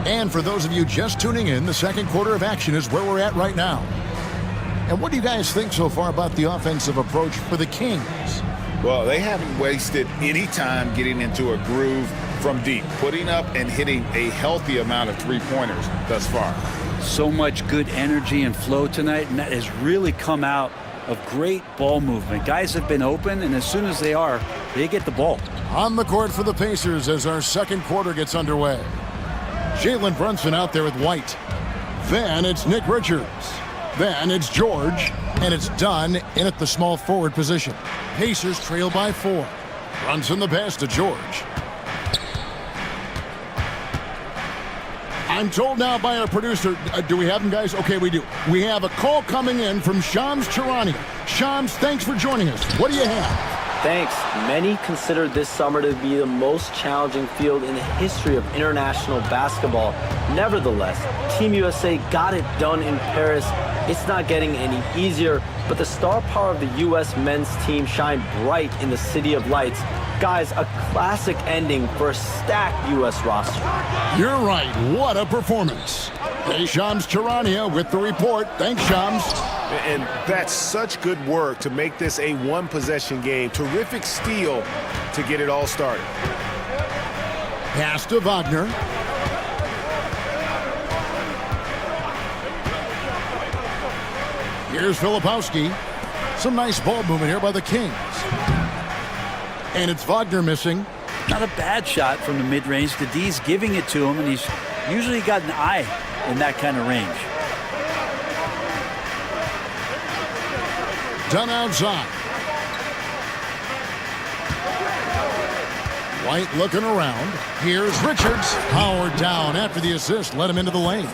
And for those of you just tuning in, the second quarter of action is where we're at right now. And what do you guys think so far about the offensive approach for the Kings? Well, they haven't wasted any time getting into a groove from deep, putting up and hitting a healthy amount of three-pointers thus far. So much good energy and flow tonight, and that has really come out of great ball movement. Guys have been open, and as soon as they are, they get the ball. On the court for the Pacers as our second quarter gets underway. Jalen Brunson out there with White. Then it's Nick Richards. Then it's George. And it's done in at the small forward position. Pacers trail by 4. Brunson the pass to George. I'm told now by our producer, do we have him, guys? Okay, we do. We have a call coming in from Shams Charania. Shams, thanks for joining us. What do you have? Thanks. Many consider this summer to be the most challenging field in the history of international basketball. Nevertheless, Team USA got it done in Paris. It's not getting any easier, but the star power of the U.S. men's team shined bright in the City of Lights. Guys, a classic ending for a stacked U.S. roster. You're right. What a performance. Hey, Shams Charania with the report. Thanks, Shams. And that's such good work to make this a one-possession game. Terrific steal to get it all started. Pass to Wagner. Here's Filipowski. Some nice ball movement here by the Kings. And it's Wagner missing. Not a bad shot from the mid-range. The D's giving it to him, and he's usually got an eye in that kind of range. Done outside. White looking around. Here's Richards. Powered down after the assist. Let him into the lane.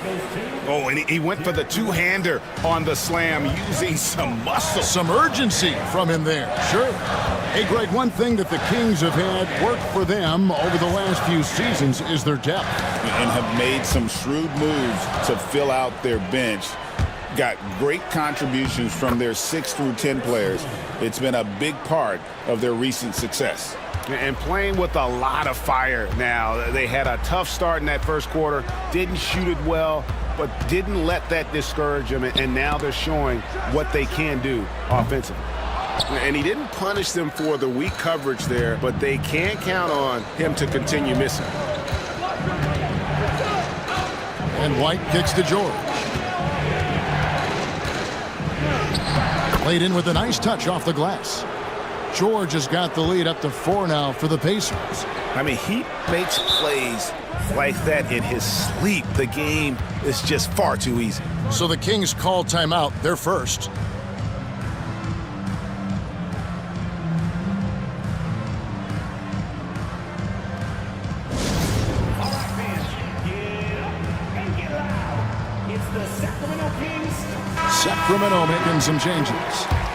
Oh, and he went for the two-hander on the slam using some muscle. Some urgency from him there. Sure. Hey, Greg, one thing that the Kings have had work for them over the last few seasons is their depth. And have made some shrewd moves to fill out their bench. Got great contributions from their 6 through 10 players. It's been a big part of their recent success. And playing with a lot of fire now. They had a tough start in that first quarter, didn't shoot it well, but didn't let that discourage them, and now they're showing what they can do offensively. And he didn't punish them for the weak coverage there, but they can't count on him to continue missing. And White kicks to George. Played in with a nice touch off the glass. George has got the lead up to 4 now for the Pacers. I mean, he makes plays like that in his sleep. The game is just far too easy. So the Kings call timeout. They're first. Sacramento making some changes.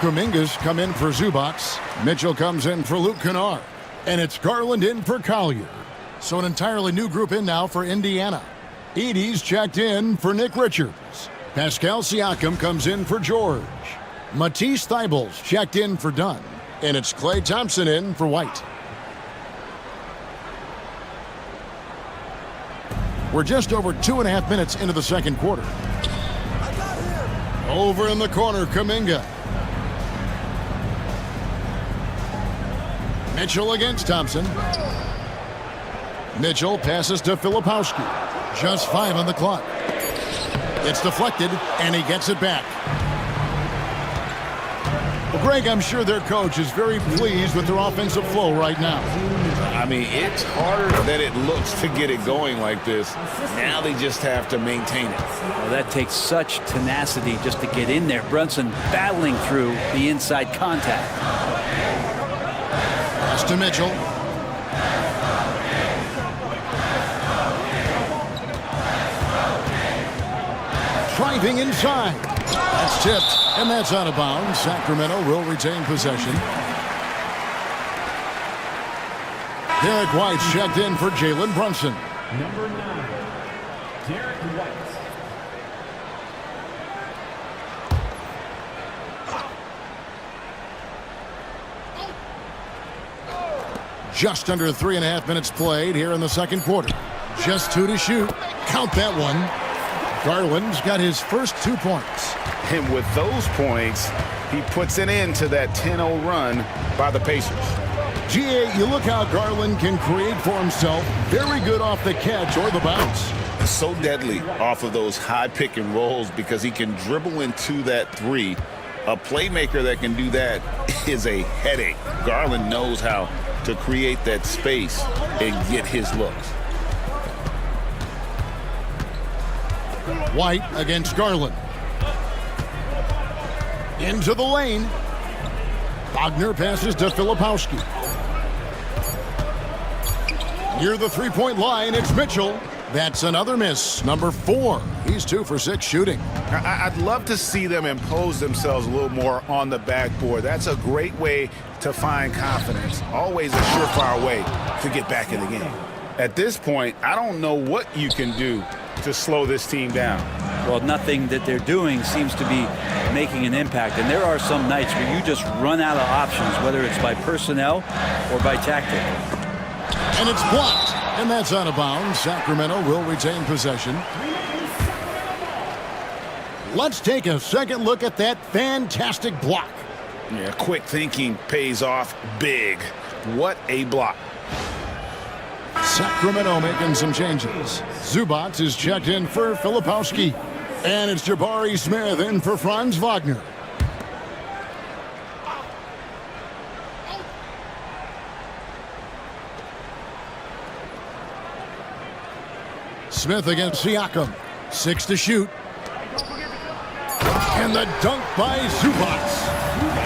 Kuminga's come in for Zubac. Mitchell comes in for Luke Kennard. And it's Garland in for Collier. So an entirely new group in now for Indiana. Edey's checked in for Nick Richards. Pascal Siakam comes in for George. Matisse Thybulle's checked in for Dunn. And it's Klay Thompson in for White. We're just over 2.5 minutes into the second quarter. Over in the corner, Kuminga. Mitchell against Thompson. Mitchell passes to Filipowski. Just 5 on the clock. It's deflected, and he gets it back. Well, Greg, I'm sure their coach is very pleased with their offensive flow right now. I mean, it's harder than it looks to get it going like this. Now they just have to maintain it. Well, that takes such tenacity just to get in there. Brunson battling through the inside contact. Pass to Mitchell. Driving inside. That's tipped, and that's out of bounds. Sacramento will retain possession. Derek White's checked in for Jalen Brunson. Number 9, Derek White. Just under 3.5 minutes played here in the second quarter. Just 2 to shoot. Count that one. Garland's got his first 2 points. And with those points, he puts an end to that 10-0 run by the Pacers. GA, you look how Garland can create for himself. Very good off the catch or the bounce. So deadly off of those high pick and rolls because he can dribble into that 3. A playmaker that can do that is a headache. Garland knows how to create that space and get his looks. White against Garland. Into the lane. Wagner passes to Filipowski. Near the 3-point line, it's Mitchell. That's another miss. Number 4. He's 2 for 6 shooting. I'd love to see them impose themselves a little more on the backboard. That's a great way to find confidence. Always a surefire way to get back in the game. At this point, I don't know what you can do to slow this team down. Well, nothing that they're doing seems to be making an impact. And there are some nights where you just run out of options, whether it's by personnel or by tactic. And it's blocked. And that's out of bounds. Sacramento will retain possession. Let's take a second look at that fantastic block. Yeah, quick thinking pays off big. What a block. Sacramento making some changes. Zubac is checked in for Filipowski. And it's Jabari Smith in for Franz Wagner. Smith against Siakam. 6 to shoot. And the dunk by Zubac.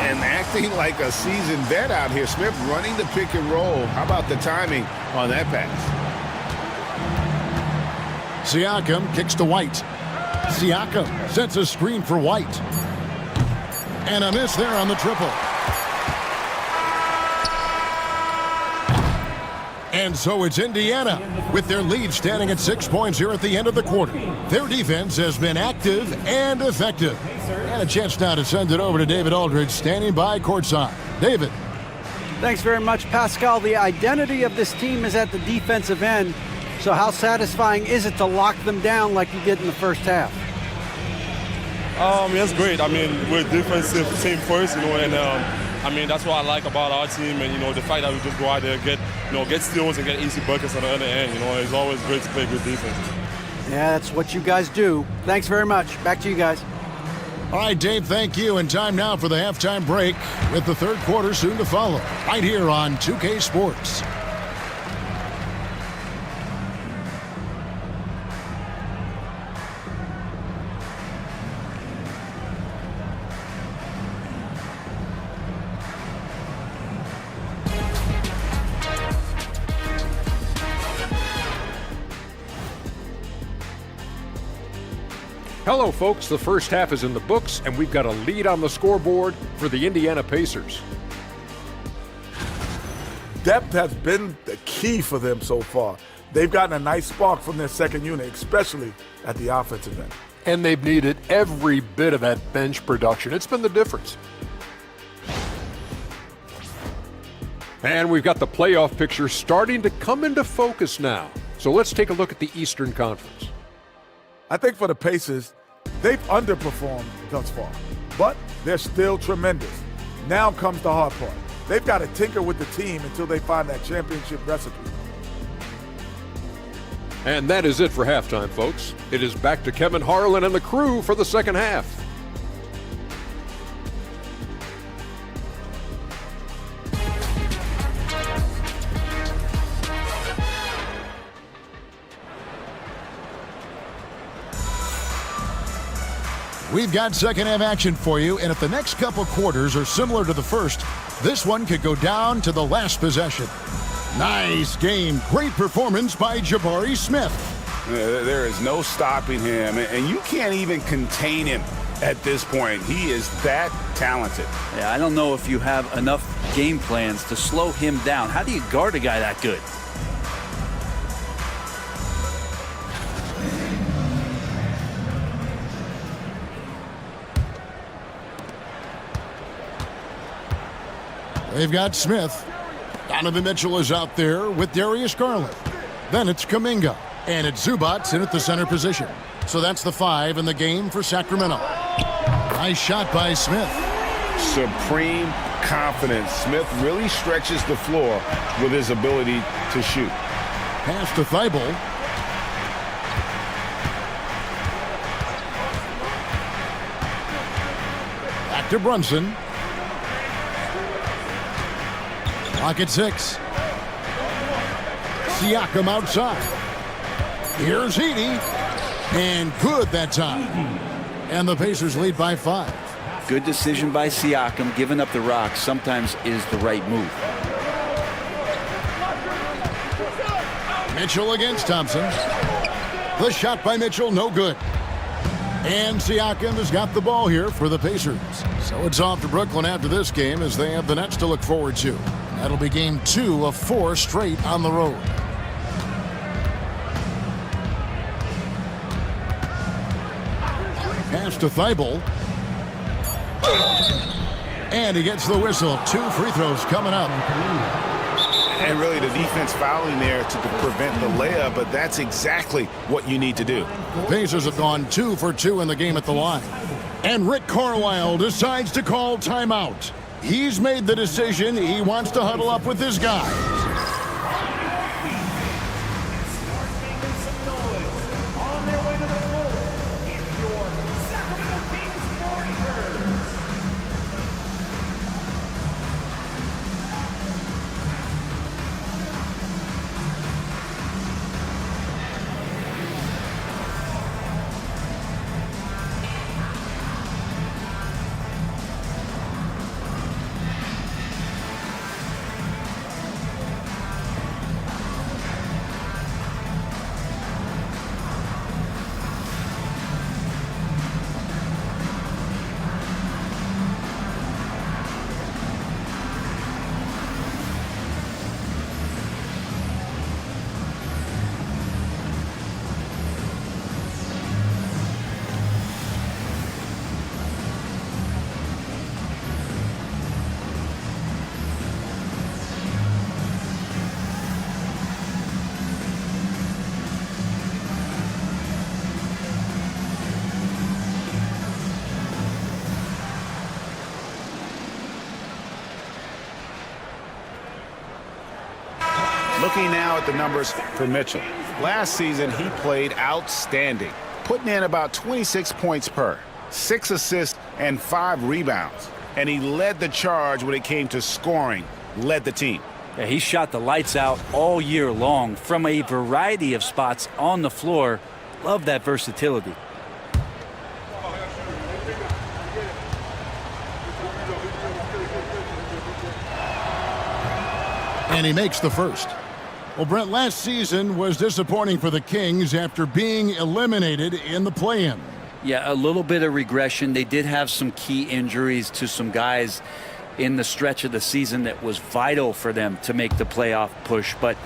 And acting like a seasoned vet out here. Smith running the pick and roll. How about the timing on that pass? Siakam kicks to White. Siakam sets a screen for White. And a miss there on the triple. And so it's Indiana with their lead standing at 6 points here at the end of the quarter. Their defense has been active and effective. And a chance now to send it over to David Aldridge standing by courtside. David. Thanks very much, Pascal. The identity of this team is at the defensive end. So how satisfying is it to lock them down like you did in the first half? It's great. I mean, we're a defensive team first, and I mean, that's what I like about our team, and the fact that we just go out there and get steals and get easy buckets on the other end. It's always great to play good defense. Yeah, that's what you guys do. Thanks very much. Back to you guys. All right, Dave, thank you. And time now for the halftime break with the third quarter soon to follow. Right here on 2K Sports. Hello, folks. The first half is in the books, and we've got a lead on the scoreboard for the Indiana Pacers. Depth has been the key for them so far. They've gotten a nice spark from their second unit, especially at the offensive end. And they've needed every bit of that bench production. It's been the difference. And we've got the playoff picture starting to come into focus now. So let's take a look at the Eastern Conference. I think for the Pacers, they've underperformed thus far, but they're still tremendous. Now comes the hard part. They've got to tinker with the team until they find that championship recipe. And that is it for halftime, folks. It is back to Kevin Harlan and the crew for the second half. We've got second half action for you, and if the next couple quarters are similar to the first, this one could go down to the last possession. Nice game. Great performance by Jabari Smith. There is no stopping him, and you can't even contain him at this point. He is that talented. Yeah, I don't know if you have enough game plans to slow him down. How do you guard a guy that good? They've got Smith. Donovan Mitchell is out there with Darius Garland. Then it's Kuminga. And it's Zubac in at the center position. So that's the 5 in the game for Sacramento. Nice shot by Smith. Supreme confidence. Smith really stretches the floor with his ability to shoot. Pass to Thibault. Back to Brunson. Clock at 6. Siakam outside. Here's Heaney. And good that time. And the Pacers lead by 5. Good decision by Siakam. Giving up the rock sometimes is the right move. Mitchell against Thompson. The shot by Mitchell, no good. And Siakam has got the ball here for the Pacers. So it's off to Brooklyn after this game as they have the Nets to look forward to. That'll be game 2 of 4 straight on the road. Pass to Thibault. And he gets the whistle. 2 free throws coming up. And really the defense fouling there to prevent the layup, but that's exactly what you need to do. The Pacers have gone 2 for 2 in the game at the line. And Rick Carlisle decides to call timeout. He's made the decision. He wants to huddle up with his guys. Looking now at the numbers for Mitchell. Last season, he played outstanding, putting in about 26 points per, 6 assists, and 5 rebounds. And he led the charge when it came to scoring, led the team. Yeah, he shot the lights out all year long from a variety of spots on the floor. Love that versatility. And he makes the first. Well, Brent, last season was disappointing for the Kings after being eliminated in the play-in. Yeah, a little bit of regression. They did have some key injuries to some guys in the stretch of the season that was vital for them to make the playoff push. But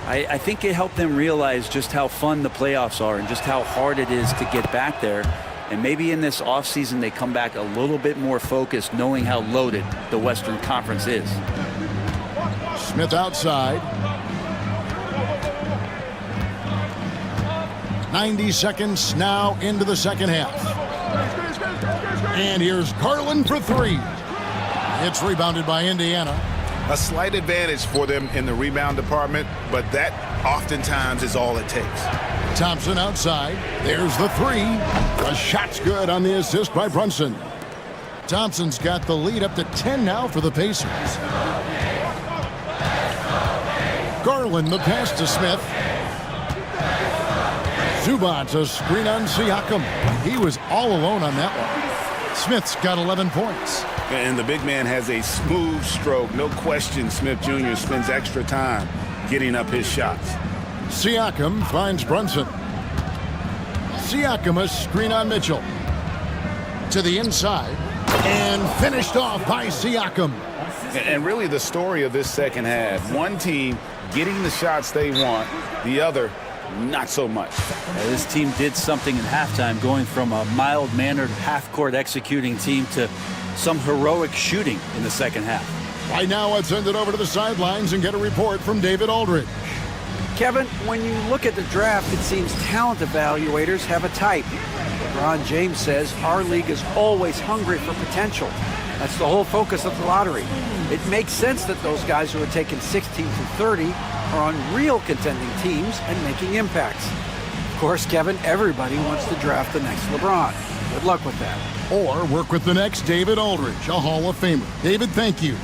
I think it helped them realize just how fun the playoffs are and just how hard it is to get back there. And maybe in this offseason they come back a little bit more focused, knowing how loaded the Western Conference is. Smith outside. 90 seconds now into the second half. And here's Garland for 3. It's rebounded by Indiana. A slight advantage for them in the rebound department, but that oftentimes is all it takes. Thompson outside. There's the 3. The shot's good on the assist by Brunson. Thompson's got the lead up to 10 now for the Pacers. Garland, the pass to Smith. Zubac, a screen on Siakam. He was all alone on that one. Smith's got 11 points. And the big man has a smooth stroke. No question Smith Jr. spends extra time getting up his shots. Siakam finds Brunson. Siakam, a screen on Mitchell. To the inside. And finished off by Siakam. And really the story of this second half. One team getting the shots they want. The other, not so much. This team did something in halftime, going from a mild-mannered half-court executing team to some heroic shooting in the second half. Right now, let's send it over to the sidelines and get a report from David Aldridge. Kevin, when you look at the draft, it seems talent evaluators have a type. LeBron James says our league is always hungry for potential. That's the whole focus of the lottery. It makes sense that those guys who are taken 16 through 30 are on real contending teams and making impacts. Of course, Kevin, everybody wants to draft the next LeBron. Good luck with that. Or work with the next David Aldridge, a Hall of Famer. David, thank you.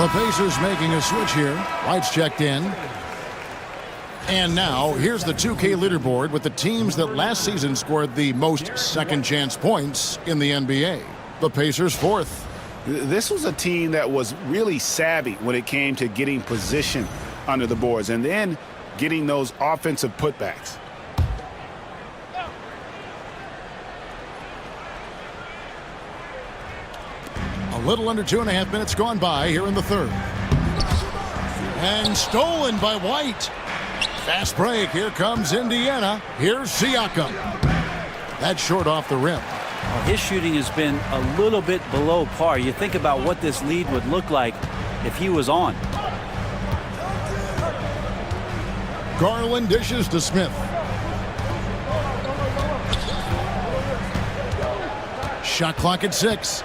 The Pacers making a switch here. White's checked in. And now, here's the 2K leaderboard with the teams that last season scored the most second-chance points in the NBA. The Pacers fourth. This was a team that was really savvy when it came to getting position under the boards and then getting those offensive putbacks. A little under 2.5 minutes gone by here in the third. And stolen by White. Fast break. Here comes Indiana. Here's Siakam. That's short off the rim. Well, his shooting has been a little bit below par. You think about what this lead would look like if he was on. Garland dishes to Smith. Shot clock at 6.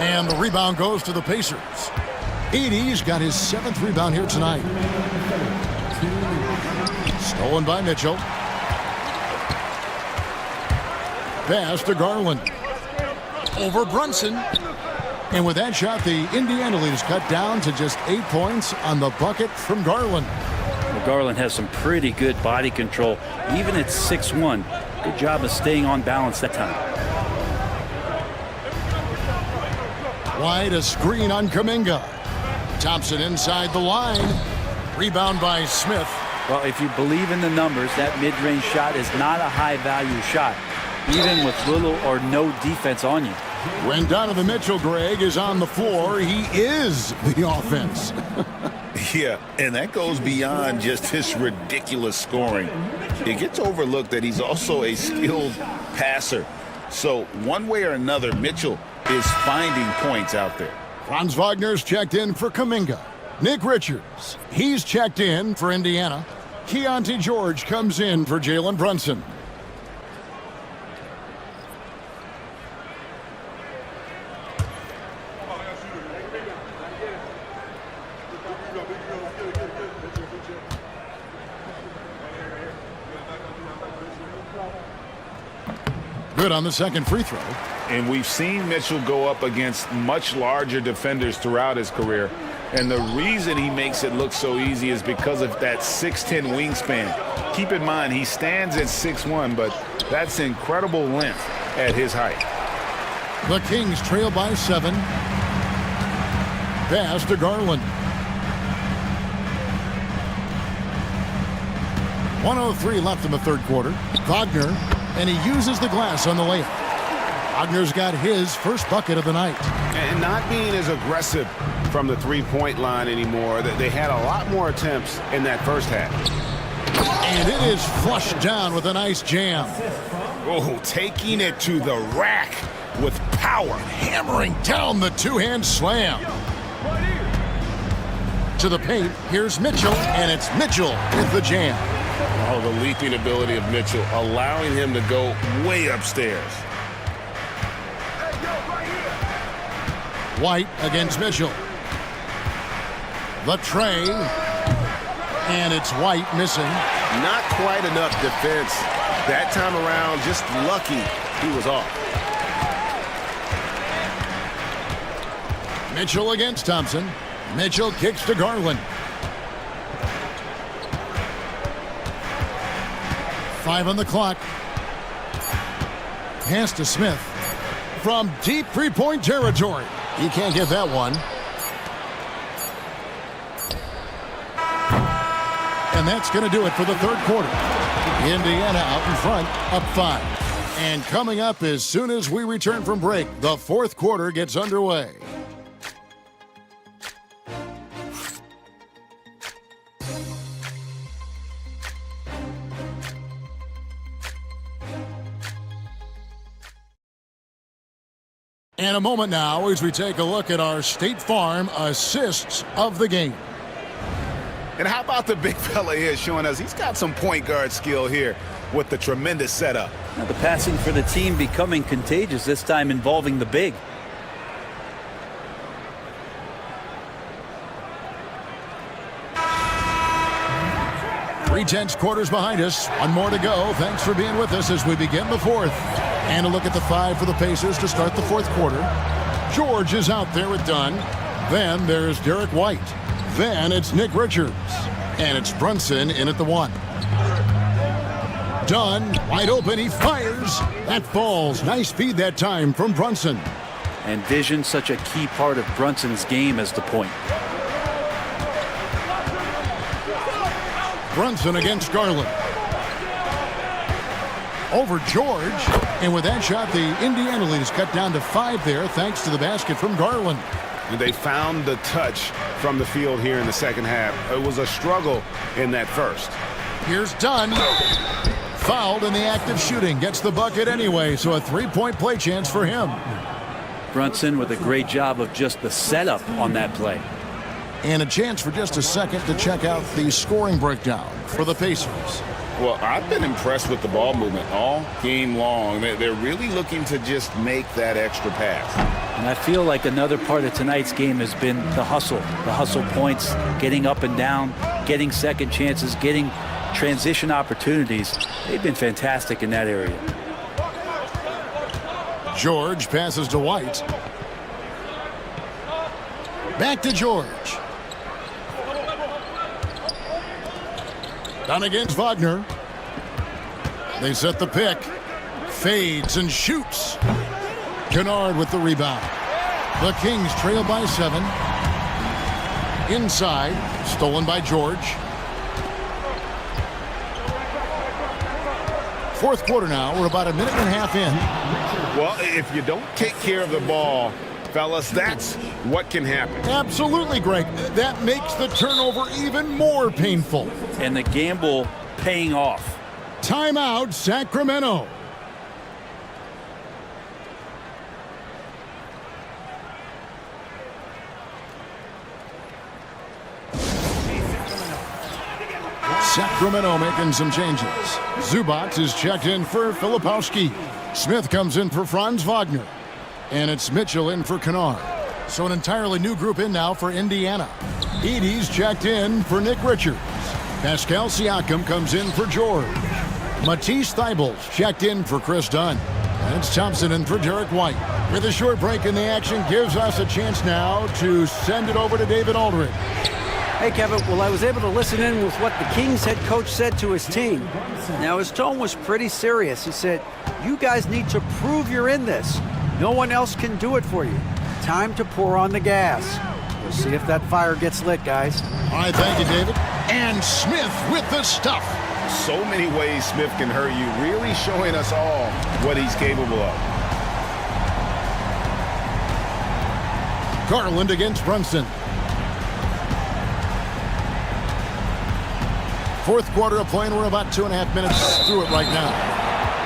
And the rebound goes to the Pacers. Edey's got his 7th rebound here tonight. Stolen by Mitchell. Pass to Garland. Over Brunson. And with that shot, the Indiana lead is cut down to just 8 points on the bucket from Garland. Well, Garland has some pretty good body control, even at 6'1". Good job of staying on balance that time. White, a screen on Kuminga. Thompson inside the line. Rebound by Smith. Well, if you believe in the numbers, that mid-range shot is not a high-value shot, even with little or no defense on you. When Donovan Mitchell, Greg, is on the floor, he is the offense. Yeah, and that goes beyond just his ridiculous scoring. It gets overlooked that he's also a skilled passer. So one way or another, Mitchell is finding points out there. Franz Wagner's checked in for Kuminga. Nick Richards, he's checked in for Indiana. Keontae George comes in for Jalen Brunson. Good on the second free throw. And we've seen Mitchell go up against much larger defenders throughout his career. And the reason he makes it look so easy is because of that 6'10" wingspan. Keep in mind, he stands at 6'1", but that's incredible length at his height. The Kings trail by 7. Pass to Garland. 1:03 left in the third quarter. Wagner, and he uses the glass on the layup. Wagner's got his first bucket of the night. And not being as aggressive from the three-point line anymore. They had a lot more attempts in that first half. And it is flushed down with a nice jam. Oh, taking it to the rack with power. Hammering down the two-hand slam. To the paint, here's Mitchell, and it's Mitchell with the jam. Oh, the leaping ability of Mitchell, allowing him to go way upstairs. White against Mitchell. The tray. And it's White missing. Not quite enough defense. That time around, just lucky he was off. Mitchell against Thompson. Mitchell kicks to Garland. 5 on the clock. Pass to Smith. From deep three-point territory. He can't get that one. And that's going to do it for the third quarter. Indiana out in front, up 5. And coming up as soon as we return from break, the fourth quarter gets underway. And a moment now as we take a look at our State Farm assists of the game. And how about the big fella here showing us he's got some point guard skill here with the tremendous setup. Now the passing for the team becoming contagious, this time involving the big. Three-tenths quarters behind us. One more to go. Thanks for being with us as we begin the fourth. And a look at the 5 for the Pacers to start the fourth quarter. George is out there with Dunn. Then there's Derek White. Then it's Nick Richards. And it's Brunson in at the 1. Dunn, wide open, he fires. That falls. Nice feed that time from Brunson. And vision, such a key part of Brunson's game as the point. Brunson against Garland. Over George. And with that shot, the Indiana lead is cut down to 5 there thanks to the basket from Garland. They found the touch from the field here in the second half. It was a struggle in that first. Here's Dunn. Fouled in the act of shooting. Gets the bucket anyway, so a 3-point play chance for him. Brunson with a great job of just the setup on that play. And a chance for just a second to check out the scoring breakdown for the Pacers. Well, I've been impressed with the ball movement all game long. They're really looking to just make that extra pass. And I feel like another part of tonight's game has been the hustle points, getting up and down, getting second chances, getting transition opportunities. They've been fantastic in that area. George passes to White. Back to George. Down against Wagner. They set the pick. Fades and shoots. Kennard with the rebound. The Kings trail by 7. Inside. Stolen by George. Fourth quarter now. We're about a minute and a half in. Well, if you don't take care of the ball, fellas, that's what can happen. Absolutely, Greg. That makes the turnover even more painful. And the gamble paying off. Timeout, Sacramento. Sacramento making some changes. Zubac is checked in for Filipowski. Smith comes in for Franz Wagner. And it's Mitchell in for Kennard. So an entirely new group in now for Indiana. Edey's checked in for Nick Richards. Pascal Siakam comes in for George. Matisse Thybulle's checked in for Chris Dunn. And it's Thompson in for Derek White. With a short break in the action, gives us a chance now to send it over to David Aldridge. Hey, Kevin. Well, I was able to listen in with what the Kings head coach said to his team. Now, his tone was pretty serious. He said, you guys need to prove you're in this. No one else can do it for you. Time to pour on the gas. We'll see if that fire gets lit, guys. All right, thank you, David. And Smith with the stuff. So many ways Smith can hurt you, really showing us all what he's capable of. Garland against Brunson. Fourth quarter of play, and we're about 2.5 minutes through it right now.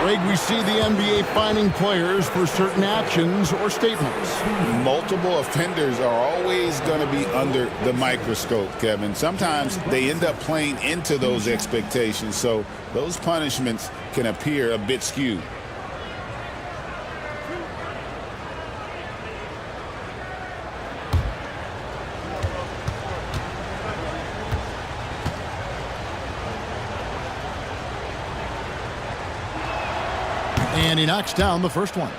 Greg, we see the NBA fining players for certain actions or statements. Multiple offenders are always going to be under the microscope, Kevin. Sometimes they end up playing into those expectations, so those punishments can appear a bit skewed. And he knocks down the first one.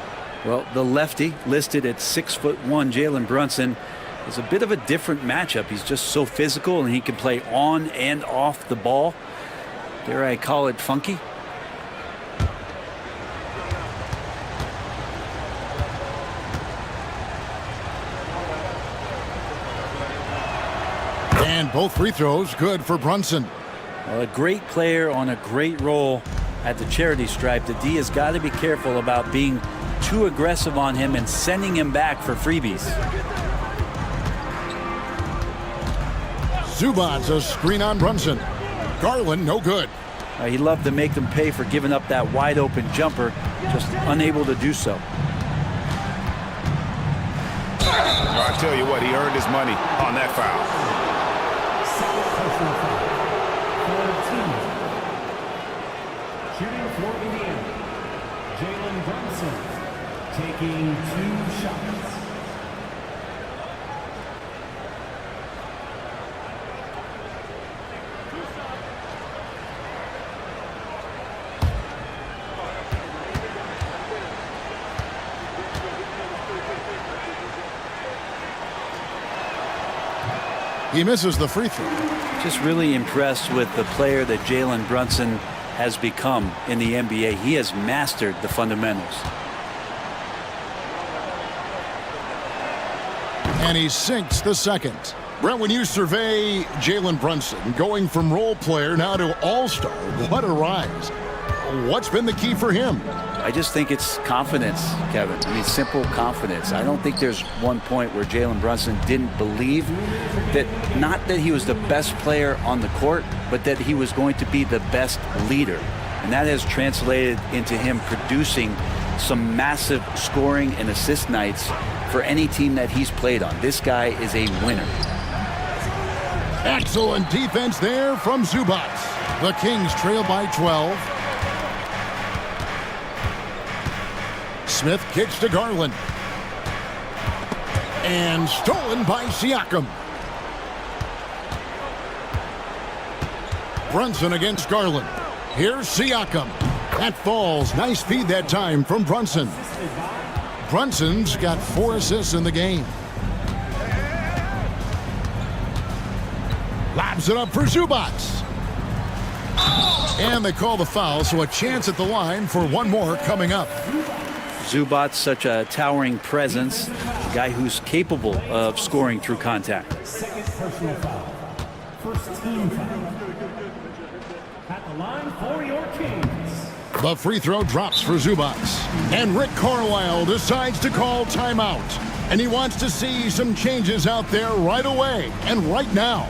Well, the lefty listed at 6'1", Jalen Brunson, is a bit of a different matchup. He's just so physical, and he can play on and off the ball. Dare I call it funky? And both free throws good for Brunson. Well, a great player on a great role at the charity stripe. The D has got to be careful about being too aggressive on him and sending him back for freebies. Zubac's a screen on Brunson. Garland, no good. He loved to make them pay for giving up that wide open jumper, just unable to do so. I tell you what, he earned his money on that foul. Shooting for Indiana, Jalen Brunson taking 2 shots. He misses the free throw. Just really impressed with the player that Jalen Brunson has become in the NBA. He has mastered the fundamentals. And he sinks the second. Brent, when you survey Jalen Brunson going from role player now to all-star, what a rise. What's been the key for him? I just think it's confidence, Kevin. I mean, simple confidence. I don't think there's one point where Jalen Brunson didn't believe that, not that he was the best player on the court, but that he was going to be the best leader. And that has translated into him producing some massive scoring and assist nights for any team that he's played on. This guy is a winner. Excellent defense there from Zubac. The Kings trail by 12. Smith kicks to Garland. And stolen by Siakam. Brunson against Garland. Here's Siakam. That falls. Nice feed that time from Brunson. Brunson's got 4 assists in the game. Lobs it up for Zubac. And they call the foul, so a chance at the line for one more coming up. Zubac, such a towering presence, a guy who's capable of scoring through contact. Second personal foul. First team foul. At the line for your Kings. The free throw drops for Zubac. And Rick Carlisle decides to call timeout. And he wants to see some changes out there right away and right now.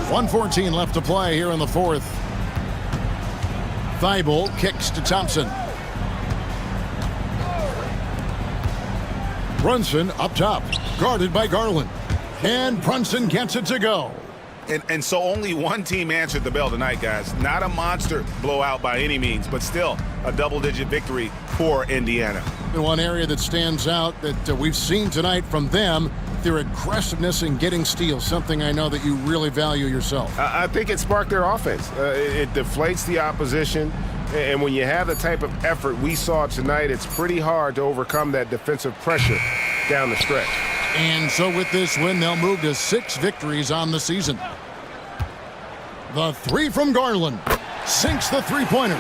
.114 left to play here in the fourth. Thibault kicks to Thompson. Brunson up top, guarded by Garland. And Brunson gets it to go. And so only one team answered the bell tonight, guys. Not a monster blowout by any means, but still a double-digit victory for Indiana. And one area that stands out that we've seen tonight from them, their aggressiveness in getting steals, something I know that you really value yourself. I think it sparked their offense. It deflates the opposition, and when you have the type of effort we saw tonight, it's pretty hard to overcome that defensive pressure down the stretch. And so with this win, they'll move to 6 victories on the season. The three from Garland sinks the three-pointer.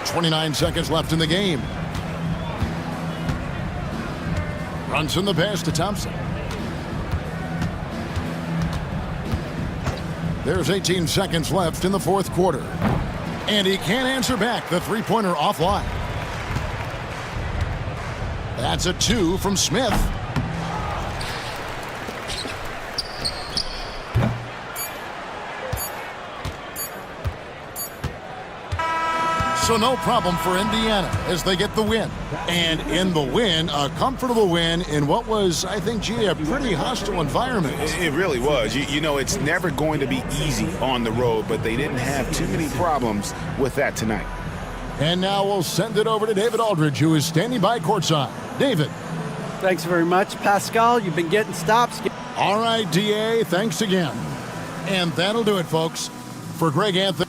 29 seconds left in the game. Brunson the pass to Thompson. There's 18 seconds left in the fourth quarter. And he can't answer back. The three-pointer offline. That's a 2 from Smith. So no problem for Indiana as they get the win. And in the win, a comfortable win in what was, I think, gee, a pretty hostile environment. It really was. You know, it's never going to be easy on the road, but they didn't have too many problems with that tonight. And now we'll send it over to David Aldridge, who is standing by courtside. David. Thanks very much, Pascal. You've been getting stops. All right, DA, thanks again. And that'll do it, folks. For Greg Anthony.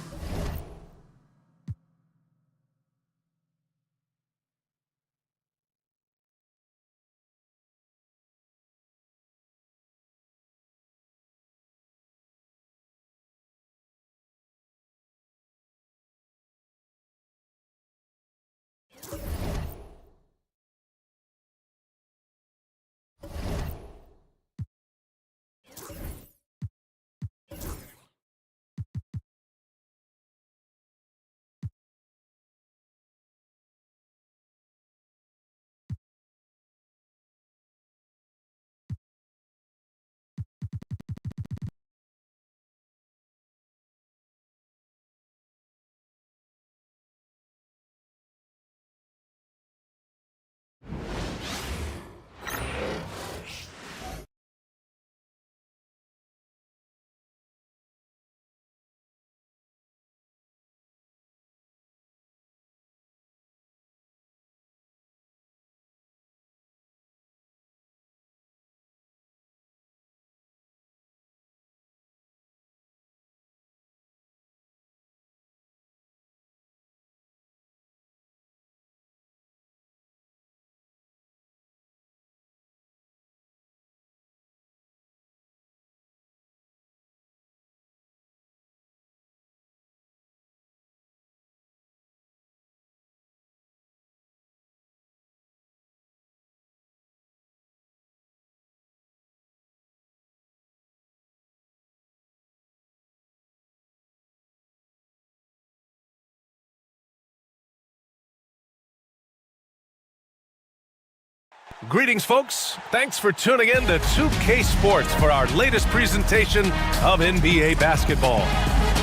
Greetings, folks. Thanks for tuning in to 2K Sports for our latest presentation of NBA basketball.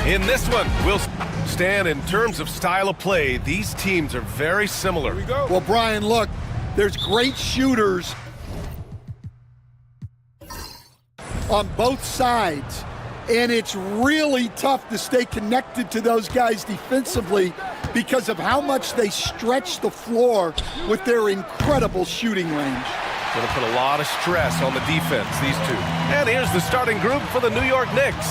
In this one, we'll stand in terms of style of play. These teams are very similar. Well, Brian, look, there's great shooters on both sides, and it's really tough to stay connected to those guys defensively because of how much they stretch the floor with their incredible shooting range. Going to put a lot of stress on the defense, these two. And here's the starting group for the New York Knicks.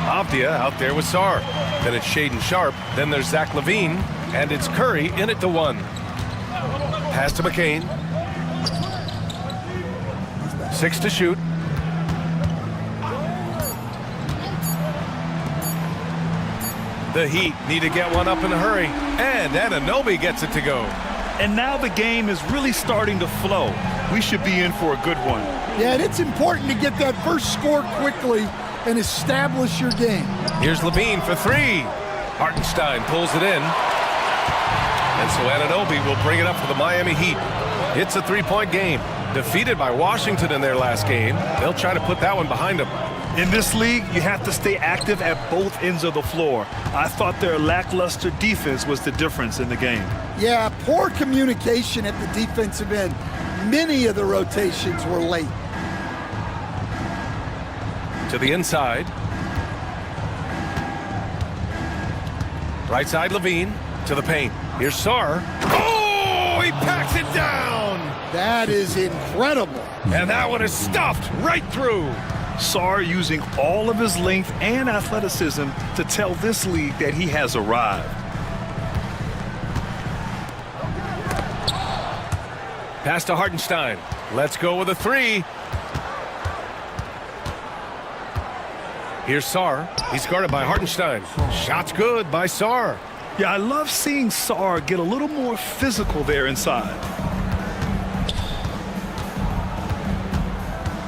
Avdia out there with Sarr. Then it's Shaedon Sharpe. Then there's Zach LaVine. And it's Curry in at the 1. Pass to McCain. 6 to shoot. The Heat need to get one up in a hurry. And Anunoby gets it to go. And now the game is really starting to flow. We should be in for a good one. Yeah, and it's important to get that first score quickly and establish your game. Here's LaVine for 3. Hartenstein pulls it in. And so Anunoby will bring it up for the Miami Heat. It's a 3-point game. Defeated by Washington in their last game. They'll try to put that one behind them. In this league, you have to stay active at both ends of the floor. I thought their lackluster defense was the difference in the game. Yeah, poor communication at the defensive end. Many of the rotations were late. To the inside. Right side, LaVine. To the paint. Here's Sarr. Oh, he packs it down! That is incredible. And that one is stuffed right through. Sarr using all of his length and athleticism to tell this league that he has arrived. Pass to Hartenstein. Let's go with a 3. Here's Sarr. He's guarded by Hartenstein. Shot's good by Sarr. Yeah, I love seeing Sarr get a little more physical there inside.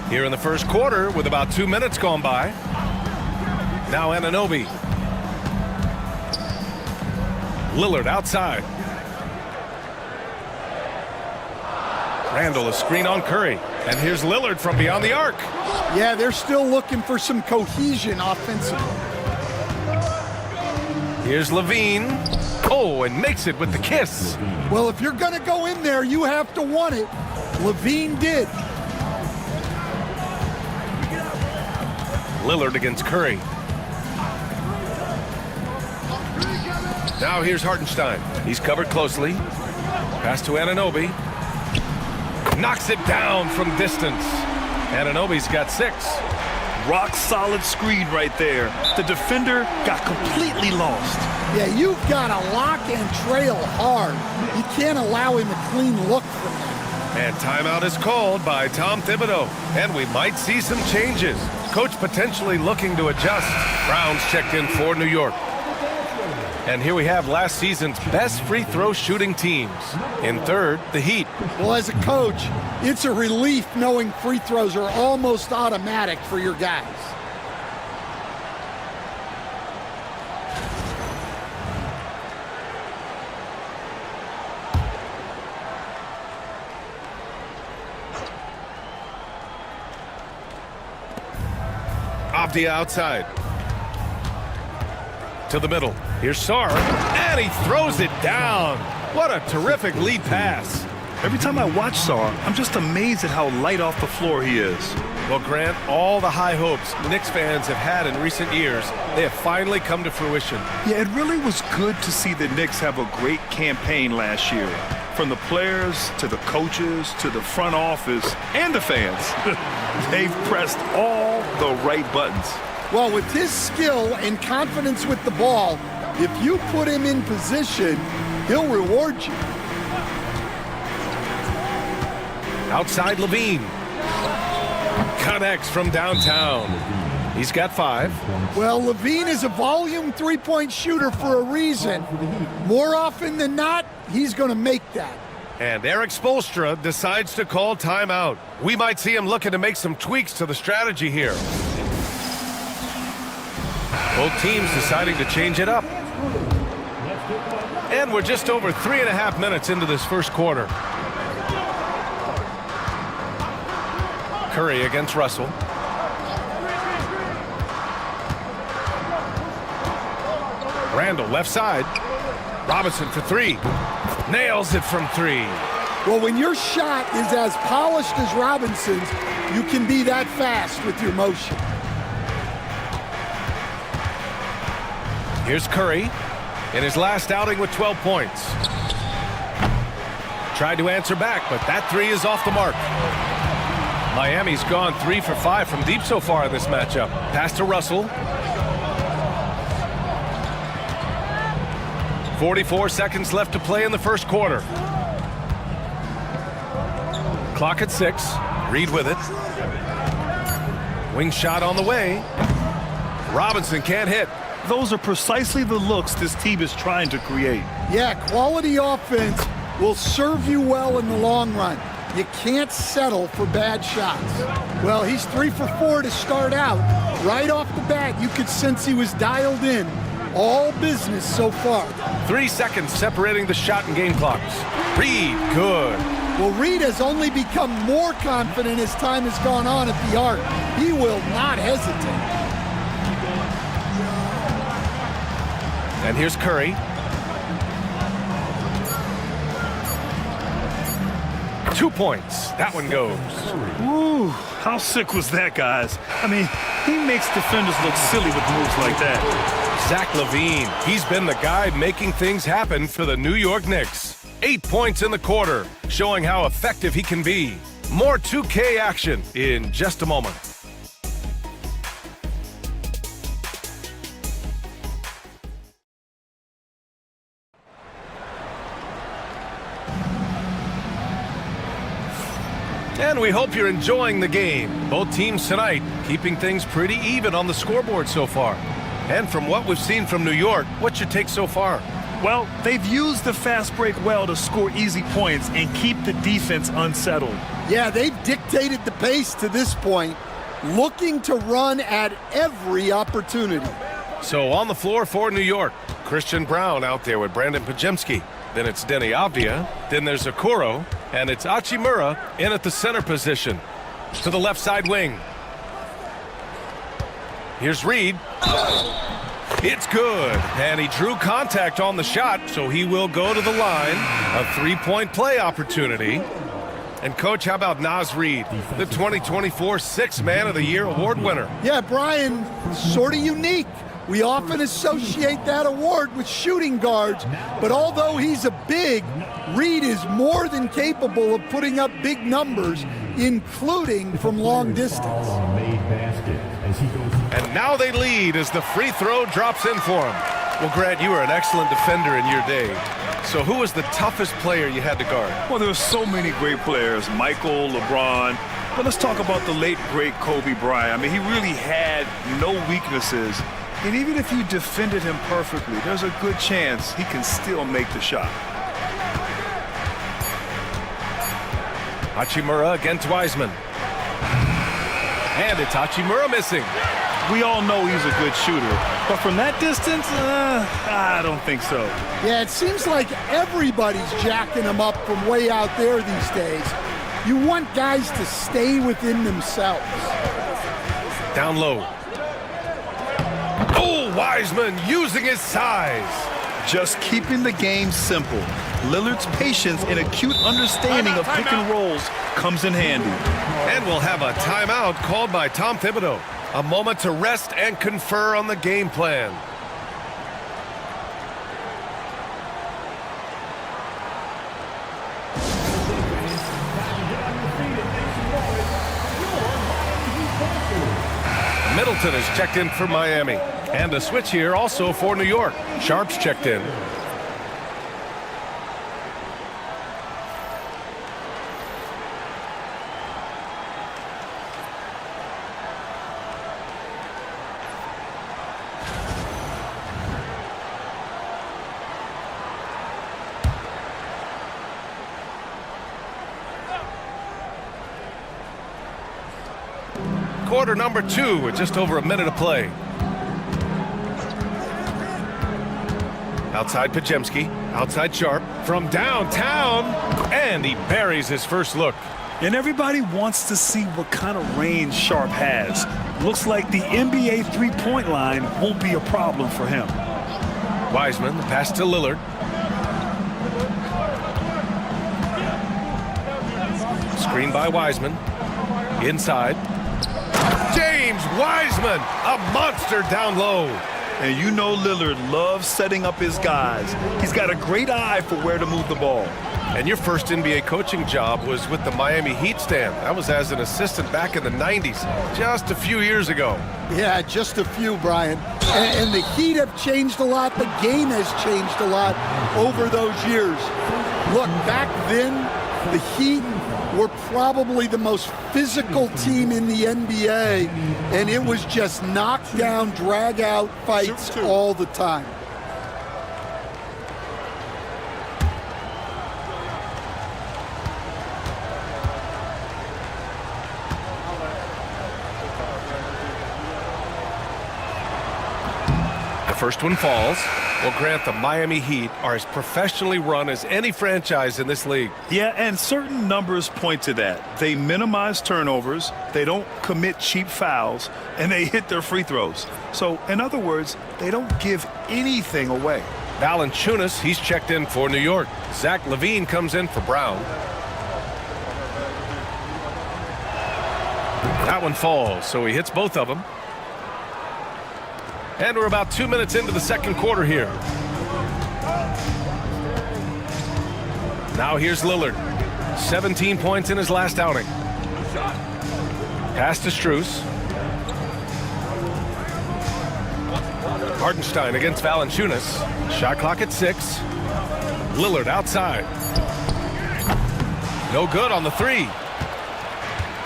Here in the first quarter with about 2 minutes gone by. Now Anunoby. Lillard outside. Randall a screen on Curry. And here's Lillard from beyond the arc. Yeah, they're still looking for some cohesion offensively. Here's LaVine. Oh, and makes it with the kiss. Well, if you're going to go in there, you have to want it. LaVine did. Lillard against Curry. Now here's Hartenstein. He's covered closely. Pass to Anunoby. Knocks it down from distance. Anunoby's got 6. Rock solid screen right there. The defender got completely lost. Yeah, you've got to lock and trail hard. You can't allow him a clean look from that. And timeout is called by Tom Thibodeau. And we might see some changes. Coach potentially looking to adjust. Browns checked in for New York. And here we have last season's best free throw shooting teams. In third, the Heat. Well, as a coach, it's a relief knowing free throws are almost automatic for your guys. Avdia outside. To the middle. Here's Sarr. And he throws it down. What a terrific lead pass. Every time I watch Sarr, I'm just amazed at how light off the floor he is. Well, Grant, all the high hopes Knicks fans have had in recent years, they have finally come to fruition. Yeah, it really was good to see the Knicks have a great campaign last year. From the players to the coaches to the front office and the fans. They've pressed all the right buttons. Well, with his skill and confidence with the ball, if you put him in position, he'll reward you. Outside LaVine. Connects from downtown. He's got 5. Well, LaVine is a volume three-point shooter for a reason. More often than not, he's going to make that. And Eric Spoelstra decides to call timeout. We might see him looking to make some tweaks to the strategy here. Both teams deciding to change it up. And we're just over 3.5 minutes into this first quarter. Curry against Russell. Randall left side. Robinson for three. Nails it from three. Well, when your shot is as polished as Robinson's, you can be that fast with your motion. Here's Curry in his last outing with 12 points. Tried to answer back, but that three is off the mark. Miami's gone 3 for 5 from deep so far in this matchup. Pass to Russell. 44 seconds left to play in the first quarter. Clock at 6. Reed with it. Wing shot on the way. Robinson can't hit. Those are precisely the looks this team is trying to create. Yeah, quality offense will serve you well in the long run. You can't settle for bad shots. Well, he's 3 for 4 to start out. Right off the bat, you could sense he was dialed in. All business so far. 3 seconds separating the shot and game clocks. Reed, good. Well, Reed has only become more confident as time has gone on at the arc. He will not hesitate. And here's Curry. Two points. That one goes. Ooh, how sick was that, guys? I mean, he makes defenders look silly with moves like that. Zach LaVine, he's been the guy making things happen for the New York Knicks. 8 points in the quarter, showing how effective he can be. More 2K action in just a moment. And we hope you're enjoying the game. Both teams tonight keeping things pretty even on the scoreboard so far. And from what we've seen from New York, what's your take so far? Well, they've used the fast break well to score easy points and keep the defense unsettled. Yeah, they've dictated the pace to this point, looking to run at every opportunity. So on the floor for New York, Christian Brown out there with Brandon Pajemski. Then it's Denny Avdia. Then there's Okoro. And it's Hachimura in at the center position. To the left side wing. Here's Reed. It's good. And he drew contact on the shot, so he will go to the line. A three-point play opportunity. And, Coach, how about Naz Reid, the 2024 Sixth Man of the Year award winner? Yeah, Brian, sort of unique. We often associate that award with shooting guards, but although he's a big, Reed is more than capable of putting up big numbers, including from long distance. And now they lead as the free throw drops in for him. Well, Grant, you were an excellent defender in your day. So who was the toughest player you had to guard? Well, there were so many great players, Michael, LeBron. But let's talk about the late, great Kobe Bryant. I mean, he really had no weaknesses. And even if you defended him perfectly, there's a good chance he can still make the shot. Hachimura against Wiseman. And it's Hachimura missing. We all know he's a good shooter, but from that distance, I don't think so. Yeah, it seems like everybody's jacking him up from way out there these days. You want guys to stay within themselves. Down low. Oh, Wiseman using his size. Just keeping the game simple. Lillard's patience and acute understanding of pick and rolls comes in handy. And we'll have a timeout called by Tom Thibodeau. A moment to rest and confer on the game plan. Middleton has checked in for Miami. And a switch here also for New York. Sharp's checked in. Quarter number 2 with just over a minute of play. Outside Pajemski, outside Sharp, from downtown, and he buries his first look. And everybody wants to see what kind of range Sharp has. Looks like the NBA three-point line won't be a problem for him. Wiseman, the pass to Lillard. Screen by Wiseman. Inside. James Wiseman, a monster down low. And you know Lillard loves setting up his guys. He's got a great eye for where to move the ball. And your first NBA coaching job was with the Miami Heat, Stan. That was as an assistant back in the 90s, just a few years ago. Yeah, just a few, Brian. And the Heat have changed a lot. The game has changed a lot over those years. Look, back then, the Heat were probably the most physical team in the NBA, and it was just knockdown, drag-out fights all the time. First one falls. Well, Grant, the Miami Heat are as professionally run as any franchise in this league. Yeah, and certain numbers point to that. They minimize turnovers, they don't commit cheap fouls, and they hit their free throws. So, in other words, they don't give anything away. Valanciunas, he's checked in for New York. Zach LaVine comes in for Brown. That one falls, so he hits both of them. And we're about 2 minutes into the second quarter here. Now here's Lillard. 17 points in his last outing. Pass to Strus. Hartenstein against Valanciunas. Shot clock at 6. Lillard outside. No good on the three.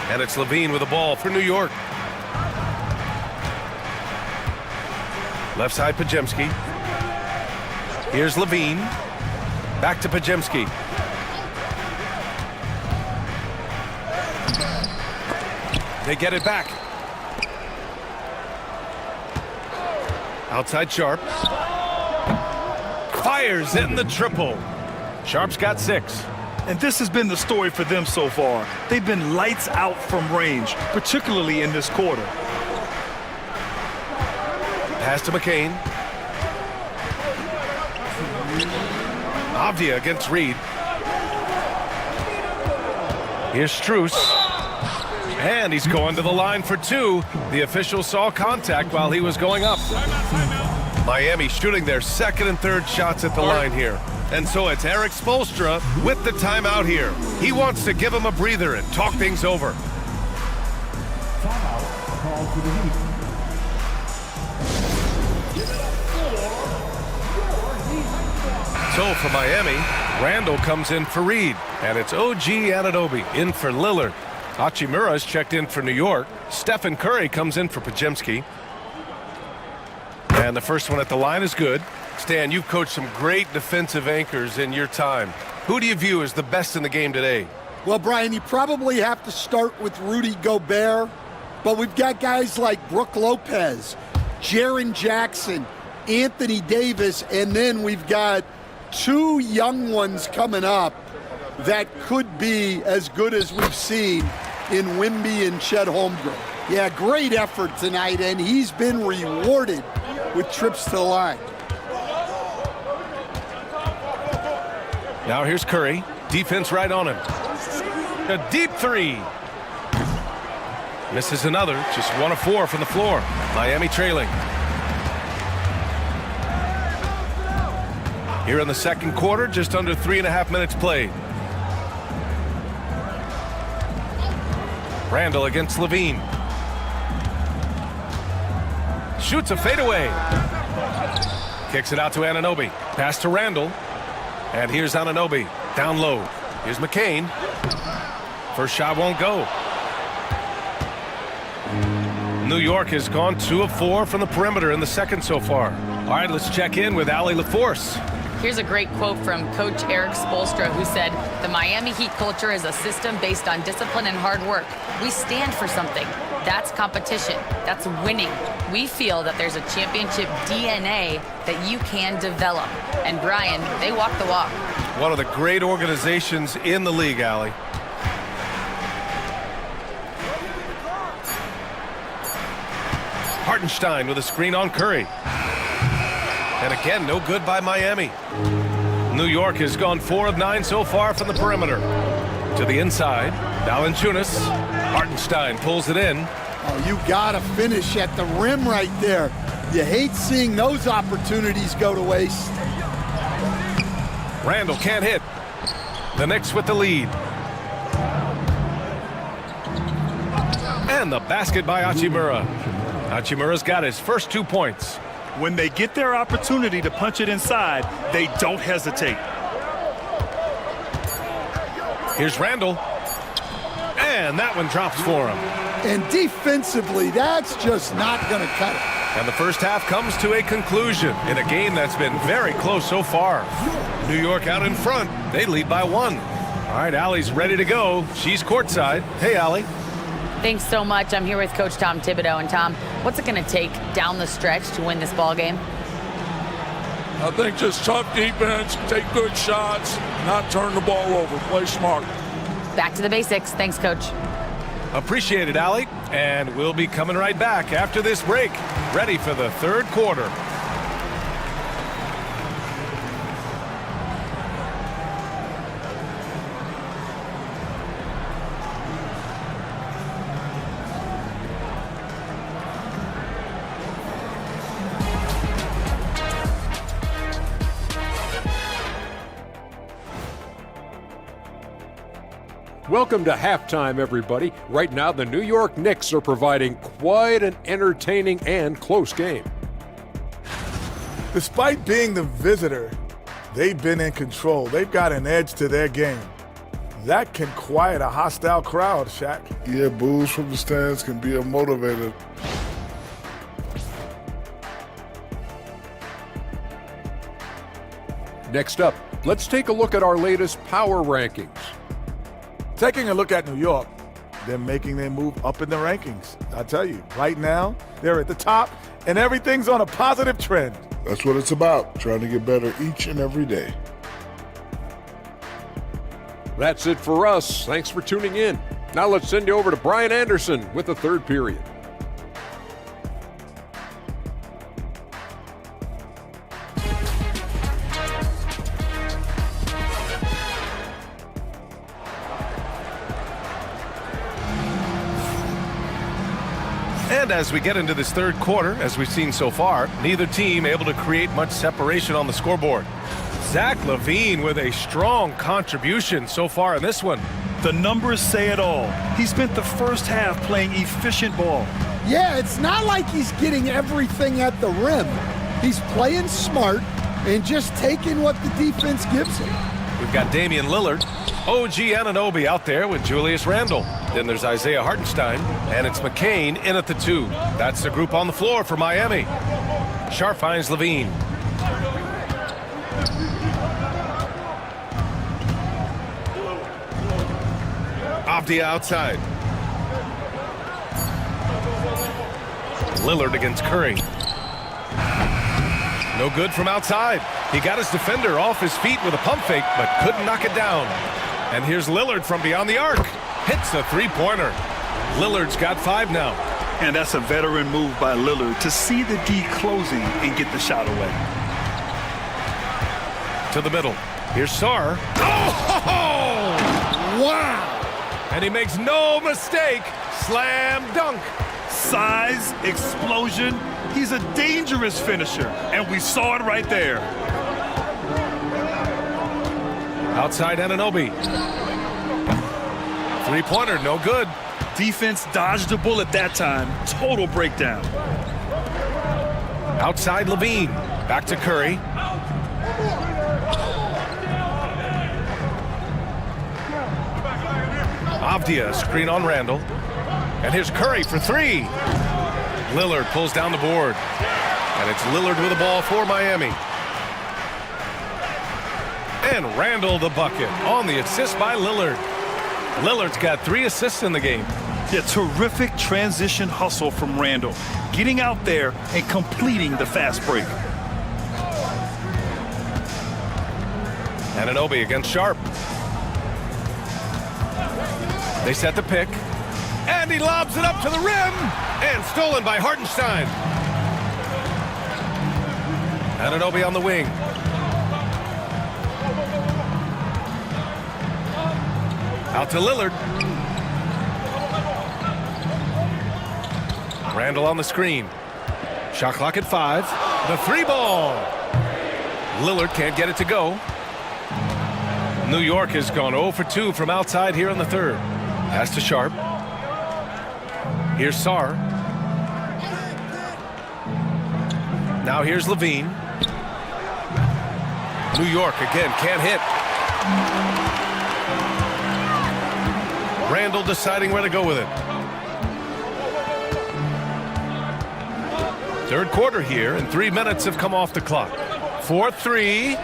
And it's LaVine with the ball for New York. Left side, Podziemski. Here's LaVine. Back to Podziemski. They get it back. Outside Sharp. Fires in the triple. Sharp's got 6. And this has been the story for them so far. They've been lights out from range, particularly in this quarter. Pass to McCain. Avdia against Reed. Here's Strus. And he's going to the line for 2. The official saw contact while he was going up. Miami shooting their second and third shots at the line here. And so it's Eric Spoelstra with the timeout here. He wants to give him a breather and talk things over. Timeout called for the Heat. So for Miami, Randall comes in for Reed, and it's OG Anunoby in for Lillard. Hachimura's checked in for New York. Stephen Curry comes in for Podziemski. And the first one at the line is good. Stan, you've coached some great defensive anchors in your time. Who do you view as the best in the game today? Well, Brian, you probably have to start with Rudy Gobert, but we've got guys like Brook Lopez, Jaren Jackson, Anthony Davis, and then we've got 2 young ones coming up that could be as good as we've seen in Wemby and Chet Holmgren. Yeah, great effort tonight, and he's been rewarded with trips to the line. Now here's Curry. Defense right on him. A deep 3. Misses another. Just 1 of 4 from the floor. Miami trailing. Here in the second quarter, just under 3.5 minutes played. Randall against LaVine. Shoots a fadeaway. Kicks it out to Anunoby. Pass to Randall. And here's Anunoby. Down low. Here's McCain. First shot won't go. New York has gone 2 of 4 from the perimeter in the second so far. All right, let's check in with Allie LaForce. Here's a great quote from Coach Eric Spoelstra, who said, "The Miami Heat culture is a system based on discipline and hard work. We stand for something. That's competition. That's winning. We feel that there's a championship DNA that you can develop." And Brian, they walk the walk. One of the great organizations in the league, Allie. Hartenstein with a screen on Curry. And again, no good by Miami. New York has gone 4 of 9 so far from the perimeter. To the inside, Valanciunas. Hartenstein pulls it in. Oh, you gotta finish at the rim right there. You hate seeing those opportunities go to waste. Randall can't hit. The Knicks with the lead. And the basket by Hachimura. Hachimura's got his first 2 points. When they get their opportunity to punch it inside, they don't hesitate. Here's Randall. And that one drops for him. And defensively, that's just not going to cut it. And the first half comes to a conclusion in a game that's been very close so far. New York out in front. They lead by 1. All right, Allie's ready to go. She's courtside. Hey, Allie. Thanks so much. I'm here with Coach Tom Thibodeau. And Tom, what's it going to take down the stretch to win this ball game? I think just tough defense, take good shots, not turn the ball over, play smart. Back to the basics. Thanks, Coach. Appreciate it, Allie. And we'll be coming right back after this break. Ready for the third quarter. Welcome to halftime, everybody. Right now, the New York Knicks are providing quite an entertaining and close game. Despite being the visitor, they've been in control. They've got an edge to their game. That can quiet a hostile crowd, Shaq. Yeah, boos from the stands can be a motivator. Next up, let's take a look at our latest power rankings. Taking a look at New York, they're making their move up in the rankings. I tell you, right now, they're at the top, and everything's on a positive trend. That's what it's about, trying to get better each and every day. That's it for us. Thanks for tuning in. Now let's send you over to Brian Anderson with the third period. And as we get into this third quarter, as we've seen so far, neither team able to create much separation on the scoreboard. Zach LaVine with a strong contribution so far in this one. The numbers say it all. He spent the first half playing efficient ball. Yeah, it's not like he's getting everything at the rim. He's playing smart and just taking what the defense gives him. We've got Damian Lillard, OG Anunoby out there with Julius Randle. Then there's Isaiah Hartenstein, and it's McCain in at the 2. That's the group on the floor for Miami. Sharp finds LaVine. Avdia outside. Lillard against Curry. No good from outside. He got his defender off his feet with a pump fake, but couldn't knock it down. And here's Lillard from beyond the arc. Hits the three-pointer. Lillard's got 5 now. And that's a veteran move by Lillard to see the D closing and get the shot away. To the middle. Here's Sarr. Oh! Wow! And he makes no mistake. Slam dunk. Size, explosion. He's a dangerous finisher, and we saw it right there. Outside Anunoby. Three-pointer, no good. Defense dodged the bullet that time. Total breakdown. Outside LaVine. Back to Curry. Avdia, screen on Randall. And here's Curry for 3. Lillard pulls down the board. And it's Lillard with the ball for Miami. And Randall the bucket on the assist by Lillard. Lillard's got 3 assists in the game. Yeah, terrific transition hustle from Randall. Getting out there and completing the fast break. Anunoby against Sharp. They set the pick. And he lobs it up to the rim. And stolen by Hartenstein. Anunoby on the wing. Out to Lillard. Randall on the screen. Shot clock at 5. The 3 ball. Lillard can't get it to go. New York has gone 0 for 2 from outside here in the third. Pass to Sharp. Here's Sarr. Now here's Levine. New York again can't hit. Randall deciding where to go with it. Third quarter here, and 3 minutes have come off the clock. 4-3.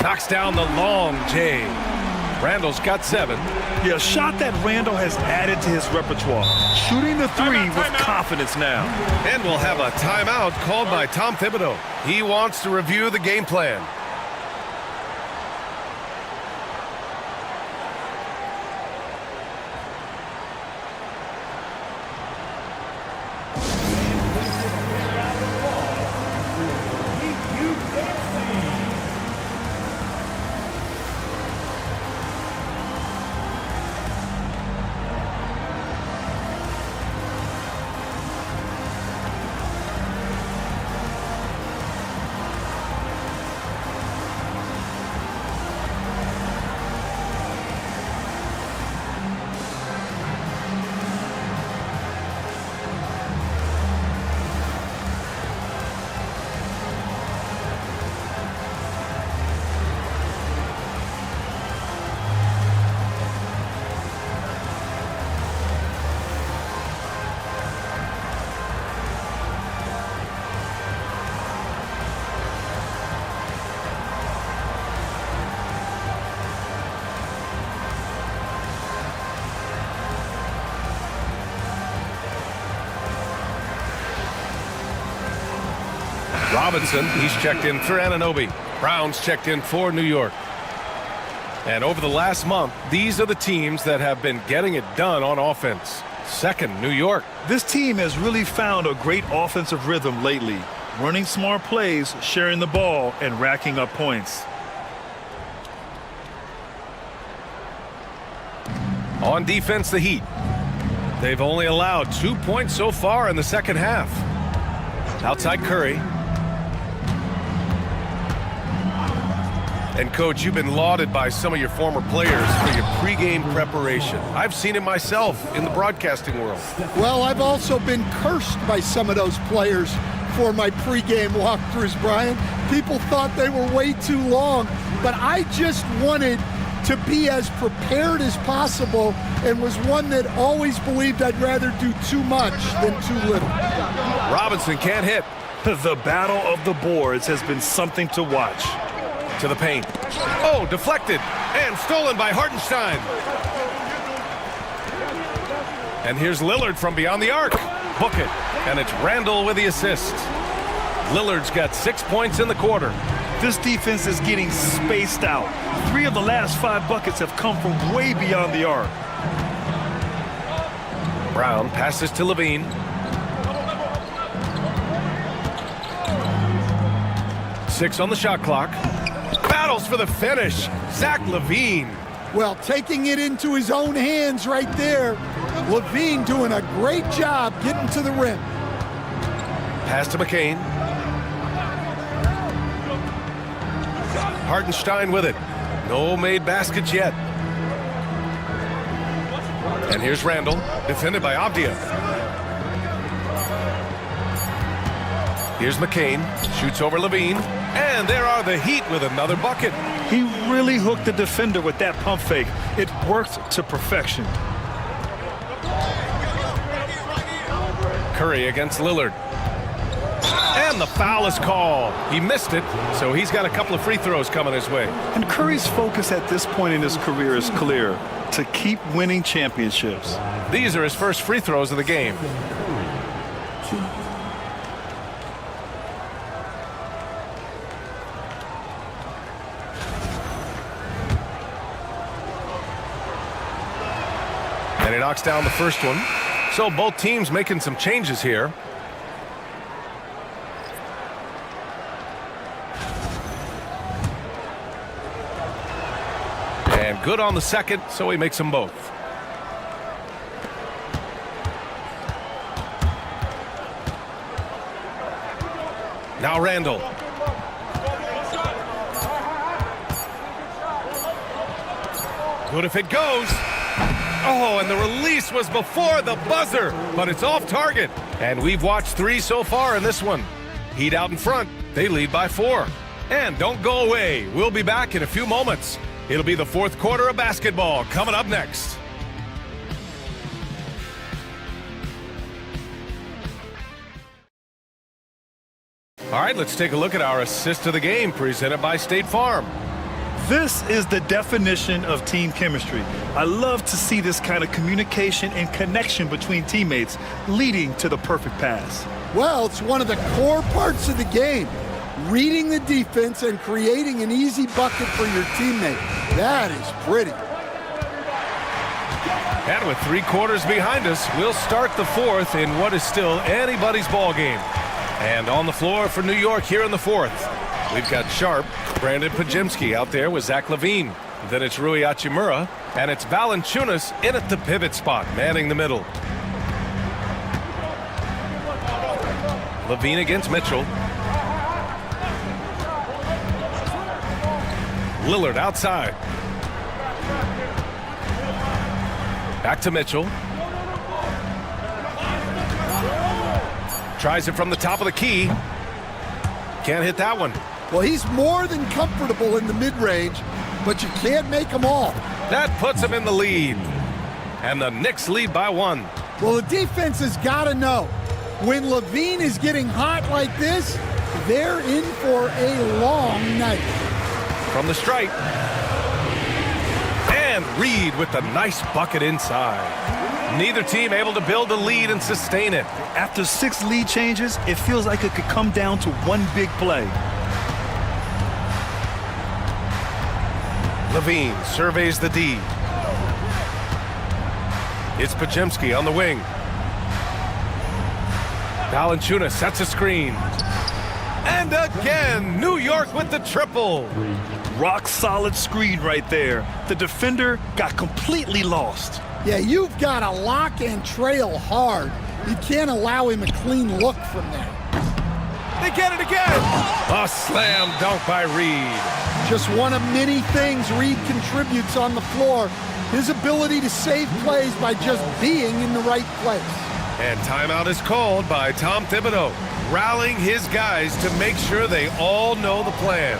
Knocks down the long J. Randall's got 7. Yeah, a shot that Randall has added to his repertoire. Shooting the 3 with confidence now. And we'll have a timeout called by Tom Thibodeau. He wants to review the game plan. Robinson, he's checked in for Anunoby. Brown's checked in for New York. And over the last month, these are the teams that have been getting it done on offense. Second, New York. This team has really found a great offensive rhythm lately. Running smart plays, sharing the ball, and racking up points. On defense, the Heat. They've only allowed 2 points so far in the second half. Outside Curry. And, Coach, you've been lauded by some of your former players for your pregame preparation. I've seen it myself in the broadcasting world. Well, I've also been cursed by some of those players for my pregame walkthroughs, Brian. People thought they were way too long, but I just wanted to be as prepared as possible and was one that always believed I'd rather do too much than too little. Robinson can't hit. The battle of the boards has been something to watch. To the paint. Oh, deflected and stolen by Hartenstein. And here's Lillard from beyond the arc. Book it. And it's Randall with the assist. Lillard's got 6 points in the quarter. This defense is getting spaced out. 3 of the last 5 buckets have come from way beyond the arc. Brown passes to Levine. Six on the shot clock. Battles for the finish. Zach LaVine. Well, taking it into his own hands right there. LaVine doing a great job getting to the rim. Pass to McCain. Hartenstein with it. No made baskets yet. And here's Randall, defended by Avdia. Here's McCain, shoots over Levine, and there are the Heat with another bucket. He really hooked the defender with that pump fake. It worked to perfection. Curry against Lillard. And the foul is called. He missed it, so he's got a couple of free throws coming his way. And Curry's focus at this point in his career is clear: to keep winning championships. These are his first free throws of the game. And he knocks down the first one. So both teams making some changes here. good on the second, so he makes them both. Now Randall. Good if it goes. Oh, and the release was before the buzzer, but it's off target. And we've watched 3 so far in this one. Heat out in front. They lead by 4. And don't go away. We'll be back in a few moments. It'll be the fourth quarter of basketball coming up next. All right, let's take a look at our assist of the game presented by State Farm. This is the definition of team chemistry. I love to see this kind of communication and connection between teammates leading to the perfect pass. Well, it's one of the core parts of the game. Reading the defense and creating an easy bucket for your teammate. That is pretty. And with 3 quarters behind us, we'll start the fourth in what is still anybody's ball game. And on the floor for New York here in the fourth, we've got Sharp, Brandon Pajemski out there with Zach Levine. Then it's Rui Hachimura, and it's Valanciunas in at the pivot spot, manning the middle. Levine against Mitchell. Lillard outside. Back to Mitchell. Tries it from the top of the key. Can't hit that one. Well, he's more than comfortable in the mid-range, but you can't make them all. That puts him in the lead. And the Knicks lead by 1. Well, the defense has got to know. When Levine is getting hot like this, they're in for a long night. From the stripe. And Reed with the nice bucket inside. Neither team able to build a lead and sustain it. After 6 lead changes, it feels like it could come down to one big play. Levine surveys the D. It's Pajemski on the wing. Valanciunas sets a screen. And again, New York with the triple. Rock solid screen right there. The defender got completely lost. Yeah, you've got to lock and trail hard. You can't allow him a clean look from there. They get it again. A slam dunk by Reed. Just one of many things Reed contributes on the floor. His ability to save plays by just being in the right place. And timeout is called by Tom Thibodeau, rallying his guys to make sure they all know the plan.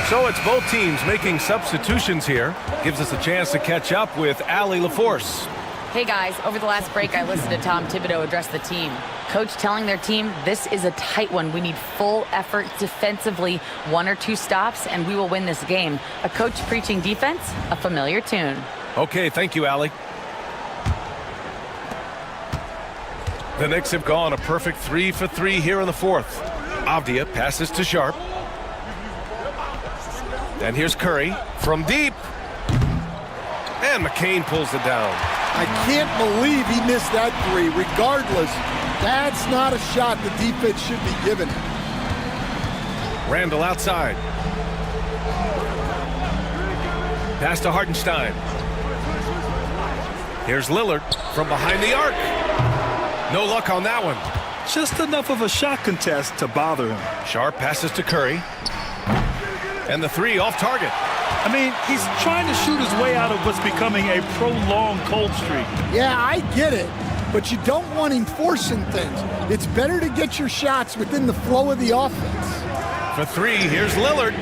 So it's both teams making substitutions here. Gives us a chance to catch up with Allie LaForce. Hey guys, over the last break I listened to Tom Thibodeau address the team. Coach telling their team, this is a tight one. We need full effort defensively, 1 or 2 stops, and we will win this game. A coach preaching defense, a familiar tune. Okay, thank you, Allie. The Knicks have gone a perfect 3 for 3 here in the fourth. Avdia passes to Sharp. And here's Curry from deep. And McCain pulls it down. I can't believe he missed that 3. Regardless, that's not a shot the defense should be giving him. Randall outside. Pass to Hartenstein. Here's Lillard from behind the arc. No luck on that one. Just enough of a shot contest to bother him. Sharp passes to Curry. And the 3 off target. I mean, he's trying to shoot his way out of what's becoming a prolonged cold streak. Yeah, I get it, but you don't want him forcing things. It's better to get your shots within the flow of the offense. For 3, here's Lillard.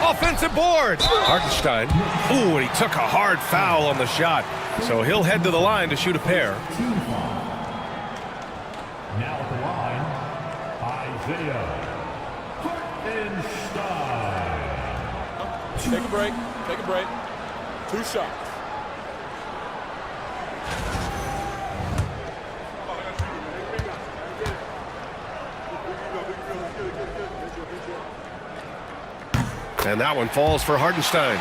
Offensive board. Hartenstein. Ooh, and he took a hard foul on the shot. So he'll head to the line to shoot a pair. Now at the line, Isaiah. Take a break. Take a break. 2 shots. And that one falls for Hartenstein.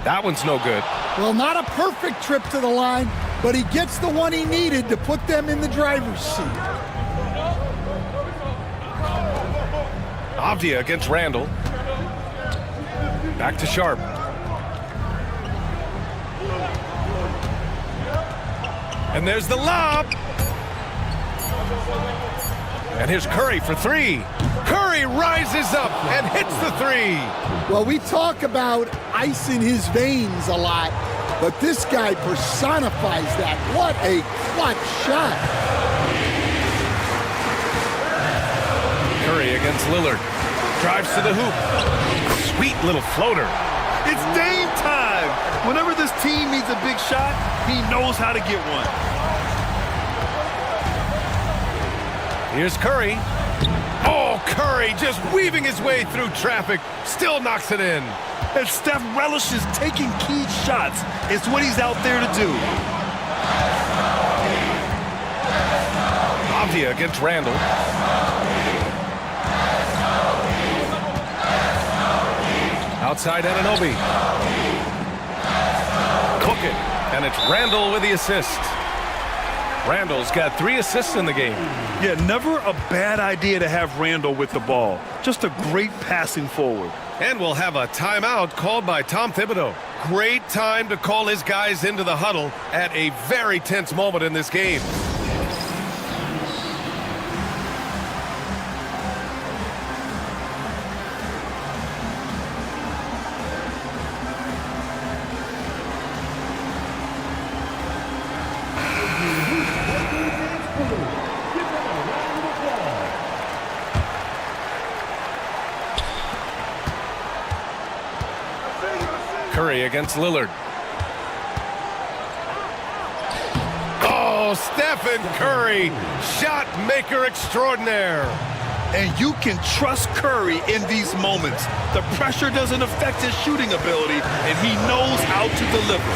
That one's no good. Well, not a perfect trip to the line, but he gets the one he needed to put them in the driver's seat. Avdia against Randall. Back to Sharp. And there's the lob. And here's Curry for three. Curry rises up and hits the three. Well, we talk about ice in his veins a lot, but this guy personifies that. What a clutch shot. Curry against Lillard. Drives to the hoop. Sweet little floater. It's Dame time. Whenever this team needs a big shot, he knows how to get one. Here's Curry. Oh, Curry just weaving his way through traffic. Still knocks it in. And Steph relishes taking key shots. It's what he's out there to do. Avdia against Randall. Outside Anunoby. Cook it. And it's Randall with the assist. Randall's got 3 assists in the game. Yeah, never a bad idea to have Randall with the ball. Just a great passing forward. And we'll have a timeout called by Tom Thibodeau. Great time to call his guys into the huddle at a very tense moment in this game. Curry against Lillard. Oh, Stephen Curry, shot maker extraordinaire. And you can trust Curry in these moments. The pressure doesn't affect his shooting ability, and he knows how to deliver.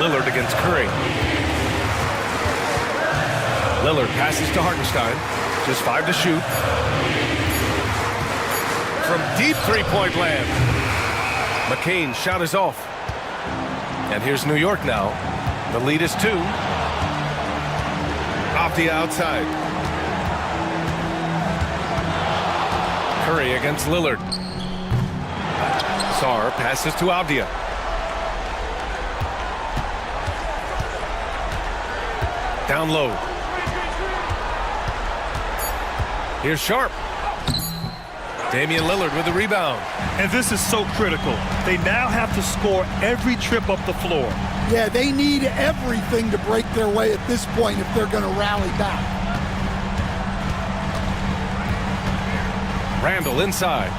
Lillard against Curry. Lillard passes to Hartenstein. Just 5 to shoot. From deep three-point land. McCain's shot is off. And here's New York now. The lead is 2. Avdia outside. Curry against Lillard. Sarr passes to Avdia. Down low. Here's Sharp. Damian Lillard with the rebound. And this is so critical. They now have to score every trip up the floor. Yeah, they need everything to break their way at this point if they're going to rally back. Randall inside.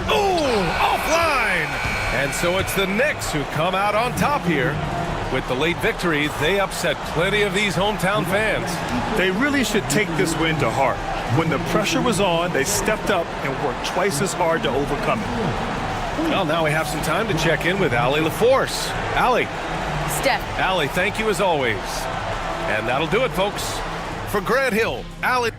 Oh, offline! And so it's the Knicks who come out on top here. With the late victory, they upset plenty of these hometown fans. They really should take this win to heart. When the pressure was on, they stepped up and worked twice as hard to overcome it. Well, now we have some time to check in with Allie LaForce. Allie. Steph. Allie, thank you as always. And that'll do it, folks. For Grant Hill, Allie.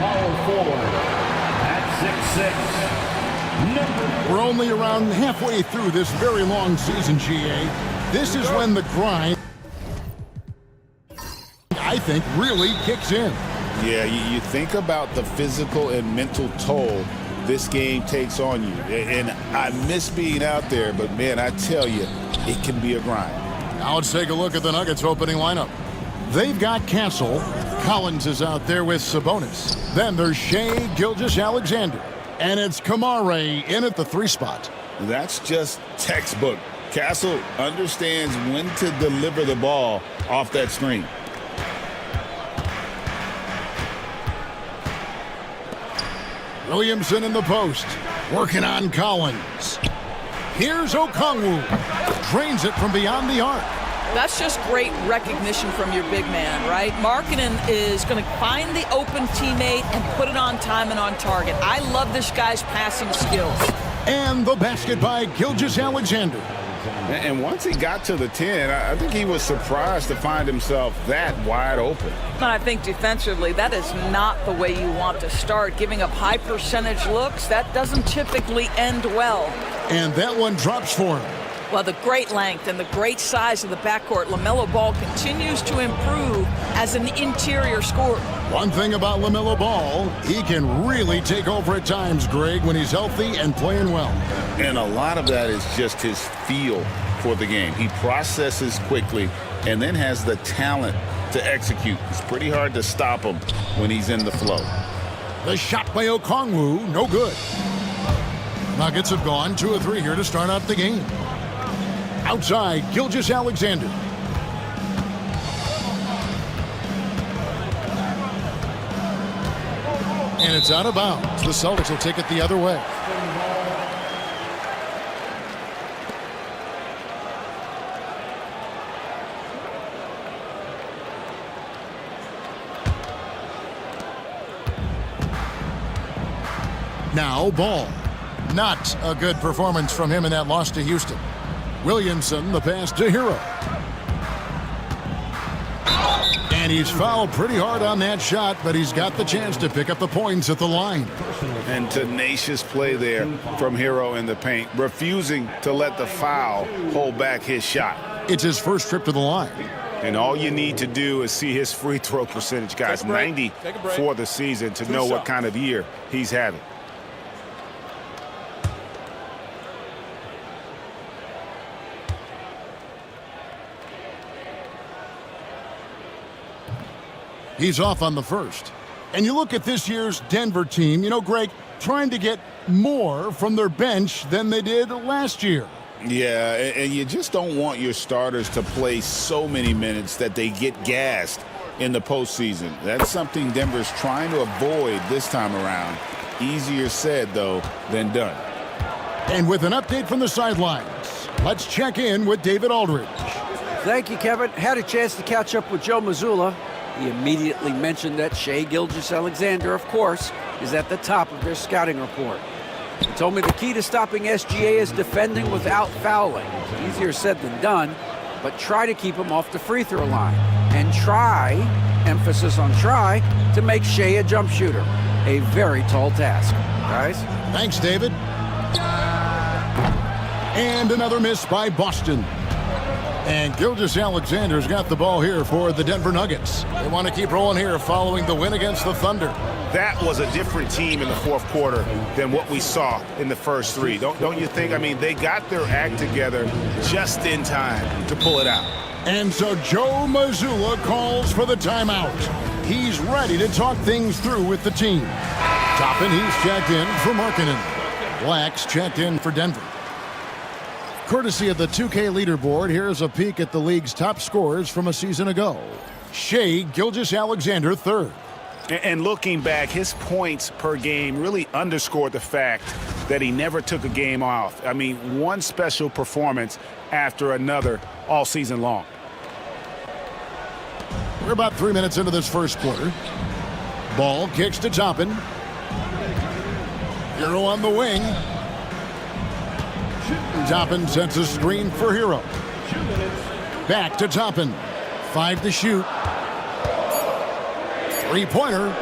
power forward at 6'6", number... We're only around halfway through this very long season, GA. This is when the grind, I think, really kicks in. Yeah, you think about the physical and mental toll this game takes on you. And I miss being out there, but man, I tell you, it can be a grind. Now let's take a look at the Nuggets opening lineup. They've got Castle. Collins is out there with Sabonis. Then there's Shea Gilgeous-Alexander. And it's Kamare in at the 3 spot. That's just textbook. Castle understands when to deliver the ball off that screen. Williamson in the post, working on Collins. Here's Okongwu. Drains it from beyond the arc. That's just great recognition from your big man, right? Markkanen is going to find the open teammate and put it on time and on target. I love this guy's passing skills. And the basket by Gilgeous-Alexander. And once he got to the 10, I think he was surprised to find himself that wide open. And I think defensively, that is not the way you want to start. Giving up high percentage looks, that doesn't typically end well. And that one drops for him. Well, the great length and the great size of the backcourt, LaMelo Ball continues to improve as an interior scorer. One thing about LaMelo Ball, he can really take over at times, Greg, when he's healthy and playing well. And a lot of that is just his feel for the game. He processes quickly and then has the talent to execute. It's pretty hard to stop him when he's in the flow. The shot by Okongwu, no good. Nuggets have gone 2 of 3 here to start out the game. Outside, Gilgeous-Alexander. And it's out of bounds. The Celtics will take it the other way. Now Ball. Not a good performance from him in that loss to Houston. Williamson, the pass to Hero. And he's fouled pretty hard on that shot, but he's got the chance to pick up the points at the line. And tenacious play there from Hero in the paint, refusing to let the foul hold back his shot. It's his first trip to the line. And all you need to do is see his free throw percentage, guys. 90 for the season to know what kind of year he's having. He's off on the first. And you look at this year's Denver team, you know, Greg, trying to get more from their bench than they did last year. Yeah, and you just don't want your starters to play so many minutes that they get gassed in the postseason. That's something Denver's trying to avoid this time around. Easier said, though, than done. And with an update from the sidelines, let's check in with David Aldridge. Thank you, Kevin. Had a chance to catch up with Joe Mazzulla. He immediately mentioned that Shea Gilgeous-Alexander, of course, is at the top of their scouting report. He told me the key to stopping SGA is defending without fouling. Easier said than done, but try to keep him off the free throw line. And try, emphasis on try, to make Shea a jump shooter. A very tall task. Guys? Thanks, David. And another miss by Boston. And Gilgeous-Alexander's got the ball here for the Denver Nuggets. They want to keep rolling here following the win against the Thunder. That was a different team in the fourth quarter than what we saw in the first 3. Don't you think? I mean, they got their act together just in time to pull it out. And so Joe Mazzulla calls for the timeout. He's ready to talk things through with the team. Toppin, he's checked in for Markkanen. Black's checked in for Denver. Courtesy of the 2K leaderboard, here's a peek at the league's top scorers from a season ago. Shea Gilgeous-Alexander, 3rd. And looking back, his points per game really underscored the fact that he never took a game off. I mean, one special performance after another all season long. We're about 3 minutes into this first quarter. Ball kicks to Toppin. Hero on the wing. Toppin sets a screen for Hero. Back to Toppin. 5 to shoot. 3-pointer.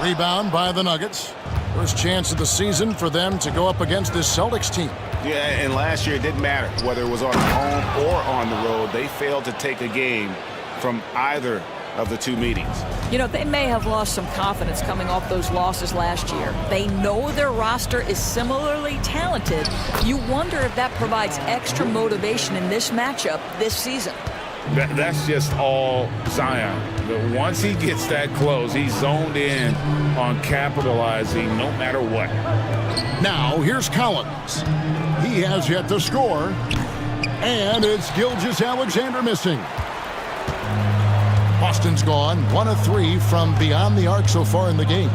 Rebound by the Nuggets. First chance of the season for them to go up against this Celtics team. Yeah, and last year it didn't matter whether it was on home or on the road. They failed to take a game from either of the two meetings. You know, they may have lost some confidence coming off those losses last year. They know their roster is similarly talented. You wonder if that provides extra motivation in this matchup this season. That's just all Zion. But once he gets that close, he's zoned in on capitalizing no matter what. Now, here's Collins. He has yet to score. And it's Gilgeous-Alexander missing. Boston's gone 1 of 3 from beyond the arc so far in the game.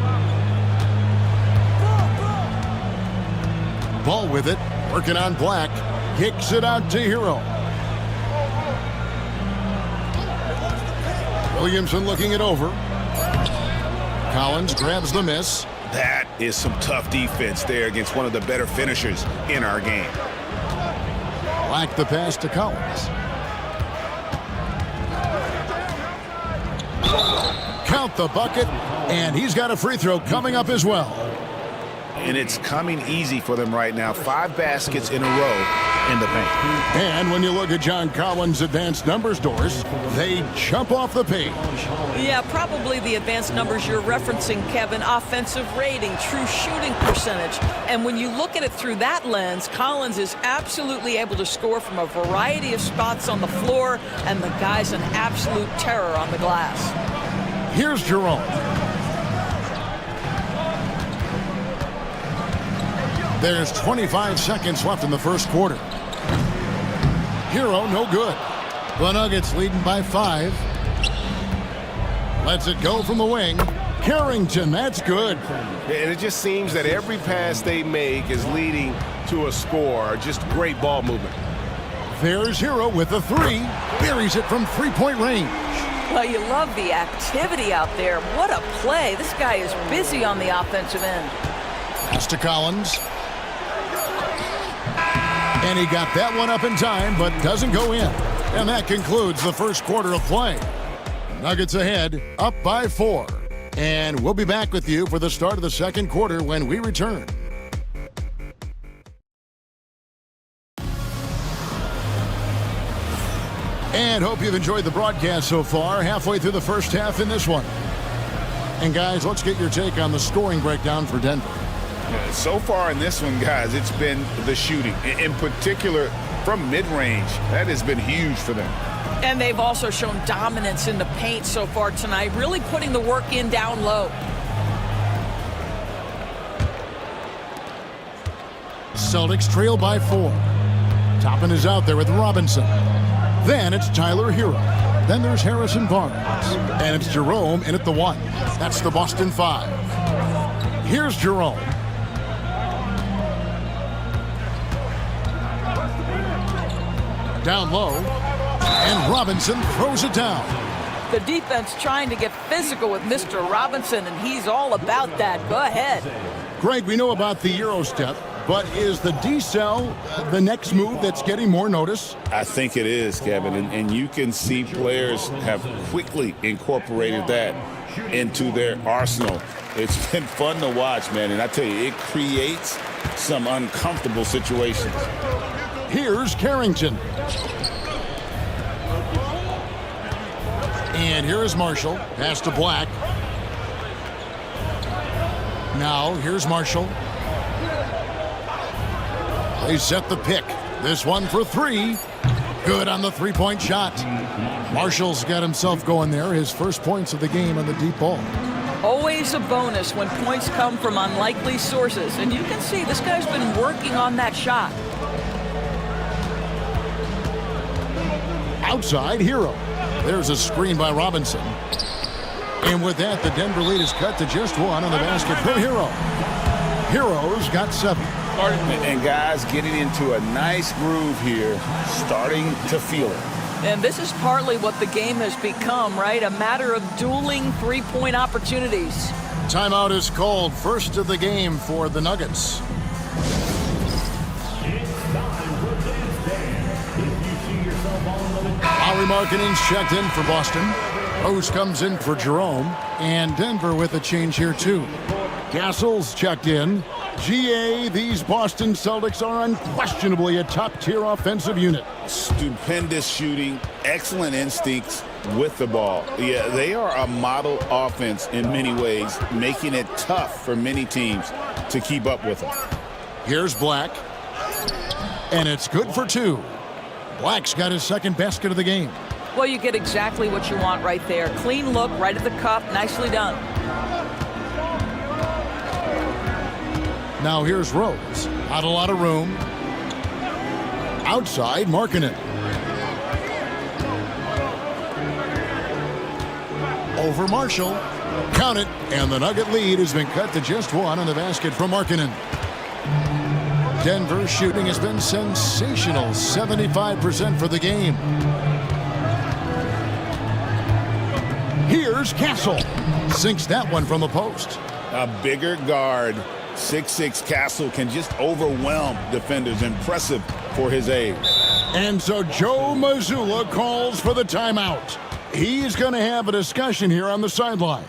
Ball with it, working on Black. Kicks it out to Hero. Williamson looking it over. Collins grabs the miss. That is some tough defense there against one of the better finishers in our game. Black the pass to Collins. Count the bucket, and he's got a free throw coming up as well. And it's coming easy for them right now. 5 baskets in a row in the paint. And when you look at John Collins' advanced numbers, Doris, they jump off the page. Yeah, probably the advanced numbers you're referencing, Kevin. Offensive rating, true shooting percentage. And when you look at it through that lens, Collins is absolutely able to score from a variety of spots on the floor, and the guy's an absolute terror on the glass. Here's Jerome. There's 25 seconds left in the first quarter. Hero, no good. The Nuggets leading by 5. Lets it go from the wing. Carrington, that's good. And it just seems that every pass they make is leading to a score. Just great ball movement. There's Hero with a 3. Buries it from 3-point range. Well, you love the activity out there. What a play. This guy is busy on the offensive end. Pass to Collins. And he got that one up in time, but doesn't go in. And that concludes the first quarter of play. Nuggets ahead, up by 4. And we'll be back with you for the start of the second quarter when we return. And hope you've enjoyed the broadcast so far. Halfway through the first half in this one. And guys, let's get your take on the scoring breakdown for Denver. So far in this one, guys, it's been the shooting. In particular, from mid-range. That has been huge for them. And they've also shown dominance in the paint so far tonight, really putting the work in down low. Celtics trail by 4. Toppin is out there with Robinson. Then it's Tyler Hero. Then there's Harrison Barnes. And it's Jerome in at the 1. That's the Boston 5. Here's Jerome. Down low. And Robinson throws it down. The defense trying to get physical with Mr. Robinson, and he's all about that. Go ahead. Greg, we know about the Euro step, but is the decel the next move that's getting more notice? I think it is, Kevin, and you can see players have quickly incorporated that into their arsenal. It's been fun to watch, man, and I tell you, it creates some uncomfortable situations. Here's Carrington. And here is Marshall. Pass to Black. Now, here's Marshall. They set the pick. This one for 3. Good on the 3-point shot. Marshall's got himself going there. His first points of the game on the deep ball. Always a bonus when points come from unlikely sources. And you can see this guy's been working on that shot. Outside, Hero. There's a screen by Robinson. And with that, the Denver lead is cut to just 1 on the basket from Hero. Hero's got 7. And guys getting into a nice groove here, starting to feel it. And this is partly what the game has become, right? A matter of dueling 3-point opportunities. Timeout is called. First of the game for the Nuggets. It's time for this day. If you see your Lauri Markkanen's checked in for Boston. Rose comes in for Jerome. And Denver with a change here, too. Castle's checked in. GA, these Boston Celtics are unquestionably a top-tier offensive unit. Stupendous shooting, excellent instincts with the ball. Yeah, they are a model offense in many ways, making it tough for many teams to keep up with them. Here's Black. And it's good for 2. Black's got his second basket of the game. Well, you get exactly what you want right there. Clean look, right at the cup, nicely done. Now here's Rose. Not a lot of room. Outside, Markkanen. Over Marshall. Count it. And the Nugget lead has been cut to just 1 on the basket from Markkanen. Denver's shooting has been sensational. 75% for the game. Here's Castle. Sinks that one from the post. A bigger guard. 6'6" Castle can just overwhelm defenders. Impressive for his age. And so Joe Mazzulla calls for the timeout. He's going to have a discussion here on the sideline.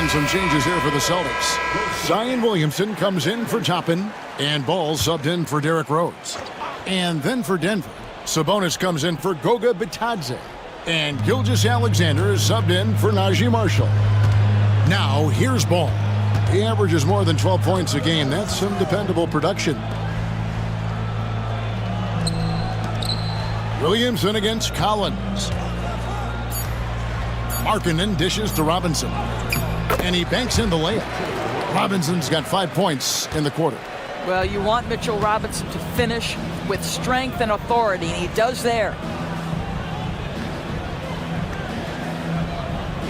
Some changes here for the Celtics. Zion Williamson comes in for Toppin, and Ball subbed in for Derrick Rose. And then for Denver, Sabonis comes in for Goga Bitadze, and Gilgeous-Alexander is subbed in for Najee Marshall. Now here's Ball. He averages more than 12 points a game. That's some dependable production. Williamson against Collins. Markkanen dishes to Robinson. And he banks in the layup. Robinson's got 5 points in the quarter. Well, you want Mitchell Robinson to finish with strength and authority, and he does there.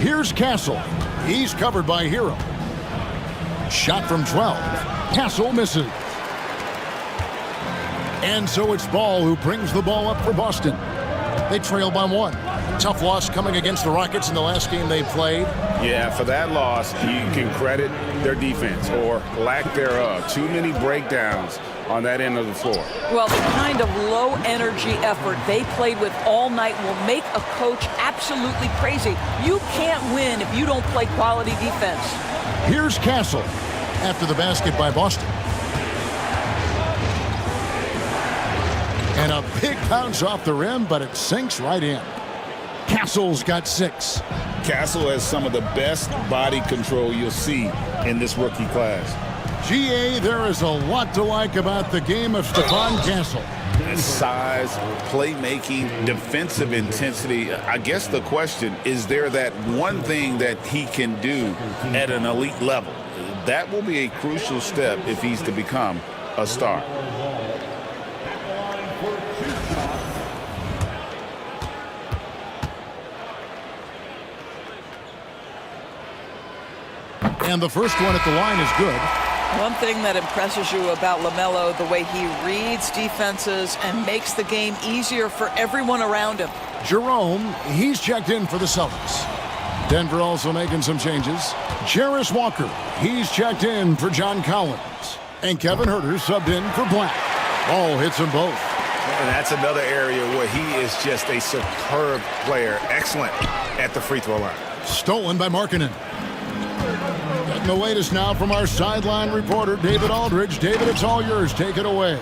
Here's Castle. He's covered by Hero. Shot from 12. Castle misses. And so it's Ball who brings the ball up for Boston. They trail by 1. Tough loss coming against the Rockets in the last game they played. Yeah, for that loss, you can credit their defense or lack thereof. Too many breakdowns on that end of the floor. Well, the kind of low-energy effort they played with all night will make a coach absolutely crazy. You can't win if you don't play quality defense. Here's Castle after the basket by Boston. And a big bounce off the rim, but it sinks right in. Castle's got 6. Castle has some of the best body control you'll see in this rookie class. GA, there is a lot to like about the game of Stephon Castle. Size, playmaking, defensive intensity. I guess the question, is there that one thing that he can do at an elite level? That will be a crucial step if he's to become a star. And the first one at the line is good. One thing that impresses you about LaMelo, the way he reads defenses and makes the game easier for everyone around him. Jerome, he's checked in for the Celtics. Denver also making some changes. Jarris Walker, he's checked in for John Collins. And Kevin Huerter subbed in for Black. Ball hits them both. And that's another area where he is just a superb player. Excellent at the free throw line. Stolen by Markkanen. Getting the latest now from our sideline reporter, David Aldridge. David, it's all yours. Take it away.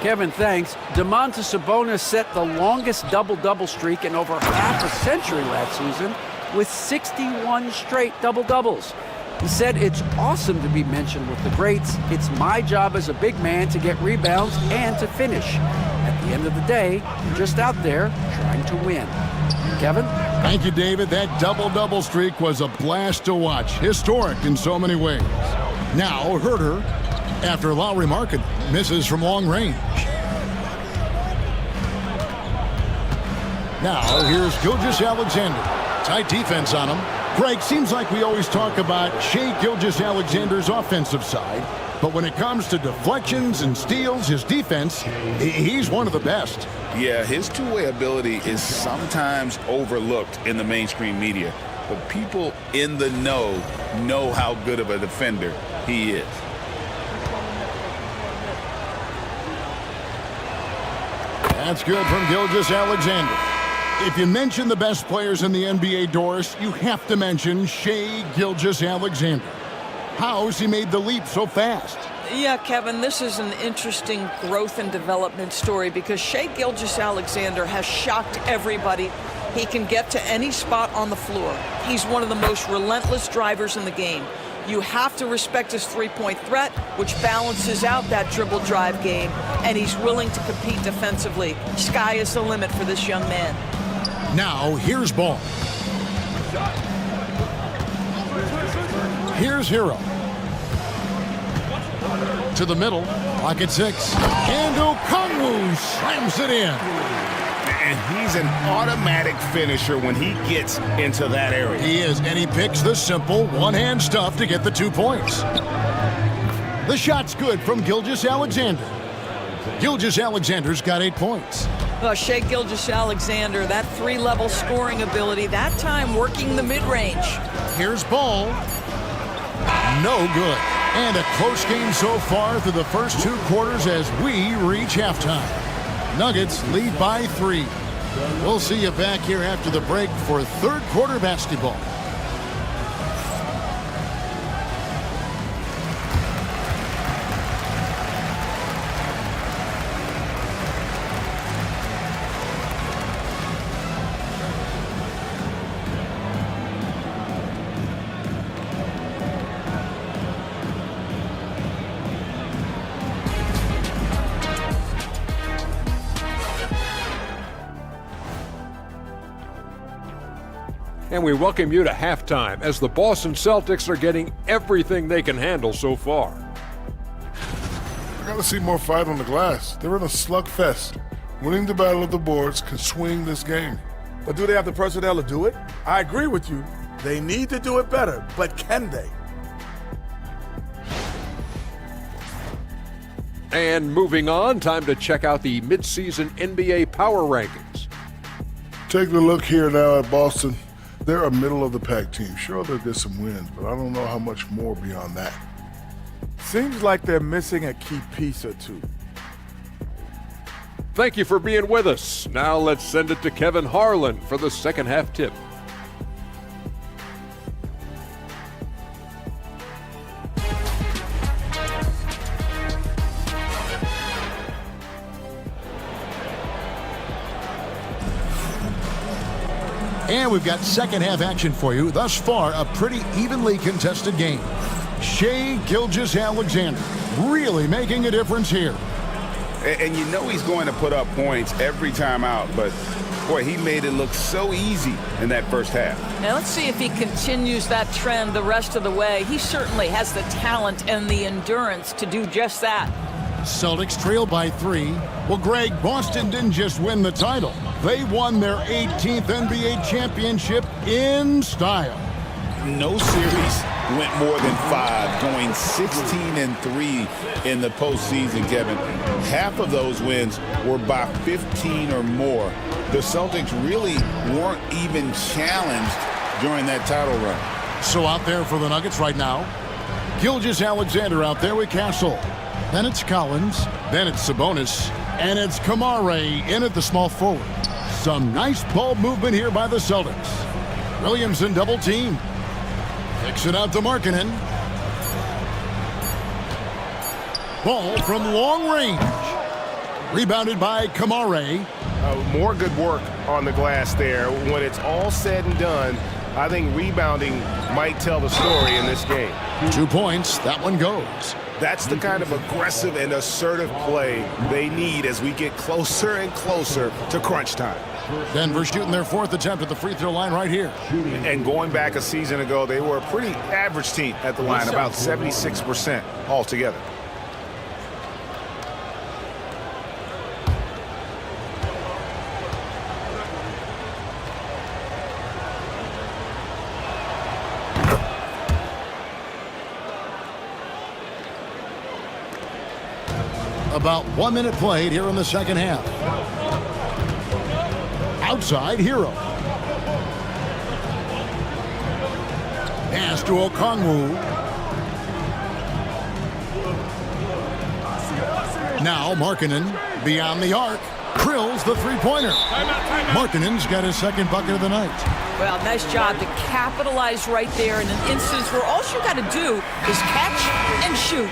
Kevin, thanks. Domantas Sabonis set the longest double-double streak in over half a century last season with 61 straight double-doubles. He said, "It's awesome to be mentioned with the greats. It's my job as a big man to get rebounds and to finish. At the end of the day, you're just out there trying to win." Kevin? Thank you, David. That double-double streak was a blast to watch. Historic in so many ways. Now, Huerter, after Lauri Markkanen misses from long range. Now, here's Gilgeous-Alexander. Tight defense on him. Greg, seems like we always talk about Shai Gilgeous-Alexander's offensive side, but when it comes to deflections and steals, his defense, he's one of the best. Yeah, his two-way ability is sometimes overlooked in the mainstream media, but people in the know how good of a defender he is. That's good from Gilgeous-Alexander. If you mention the best players in the NBA, Doris, you have to mention Shai Gilgeous-Alexander. How has he made the leap so fast? Yeah, Kevin, this is an interesting growth and development story because Shai Gilgeous-Alexander has shocked everybody. He can get to any spot on the floor. He's one of the most relentless drivers in the game. You have to respect his three-point threat, which balances out that dribble drive game, and he's willing to compete defensively. Sky is the limit for this young man. Now, here's Ball. Here's Hero. To the middle, pocket 6. And Okongwu slams it in. And he's an automatic finisher when he gets into that area. He is, and he picks the simple one-hand stuff to get the 2 points. The shot's good from Gilgeous-Alexander. Gilgeous-Alexander's got 8 points. Well, Shai Gilgeous-Alexander, that 3-level scoring ability, that time working the mid-range. Here's Ball. No good. And a close game so far through the first 2 quarters as we reach halftime. Nuggets lead by 3. We'll see you back here after the break for third quarter basketball. And we welcome you to halftime as the Boston Celtics are getting everything they can handle so far. I gotta see more fight on the glass. They're in a slugfest. Winning the battle of the boards can swing this game. But do they have the personnel to do it? I agree with you. They need to do it better, but can they? And moving on, time to check out the midseason NBA power rankings. Taking a look here now at Boston. They're a middle-of-the-pack team. Sure, they'll get some wins, but I don't know how much more beyond that. Seems like they're missing a key piece or two. Thank you for being with us. Now let's send it to Kevin Harlan for the second half tip. And we've got second half action for you. Thus far, a pretty evenly contested game. Shai Gilgeous-Alexander really making a difference here. And you know he's going to put up points every time out, but boy, he made it look so easy in that first half. Now let's see if he continues that trend the rest of the way. He certainly has the talent and the endurance to do just that. Celtics trail by 3. Well, Greg, Boston didn't just win the title. They won their 18th NBA championship in style. No series went more than 5, going 16-3 in the postseason, Kevin. Half of those wins were by 15 or more. The Celtics really weren't even challenged during that title run. So out there for the Nuggets right now, Gilgeous-Alexander out there with Castle. Then it's Collins, then it's Sabonis, and it's Kamare in at the small forward. Some nice ball movement here by the Celtics. Williamson double team. Kicks it out to Markkanen. Ball from long range. Rebounded by Kamare. More good work on the glass there. When it's all said and done, I think rebounding might tell the story in this game. 2 points. That one goes. That's the kind of aggressive and assertive play they need as we get closer and closer to crunch time. Denver shooting their 4th attempt at the free throw line right here. And going back a season ago, they were a pretty average team at the line, about 76% altogether. About 1 minute played here in the second half. Outside, Hero. Pass to Okongwu. Now Markkanen beyond the arc. Drills the three-pointer. Markkanen's got his second bucket of the night. Well, nice job to capitalize right there in an instance where all you got to do is catch and shoot.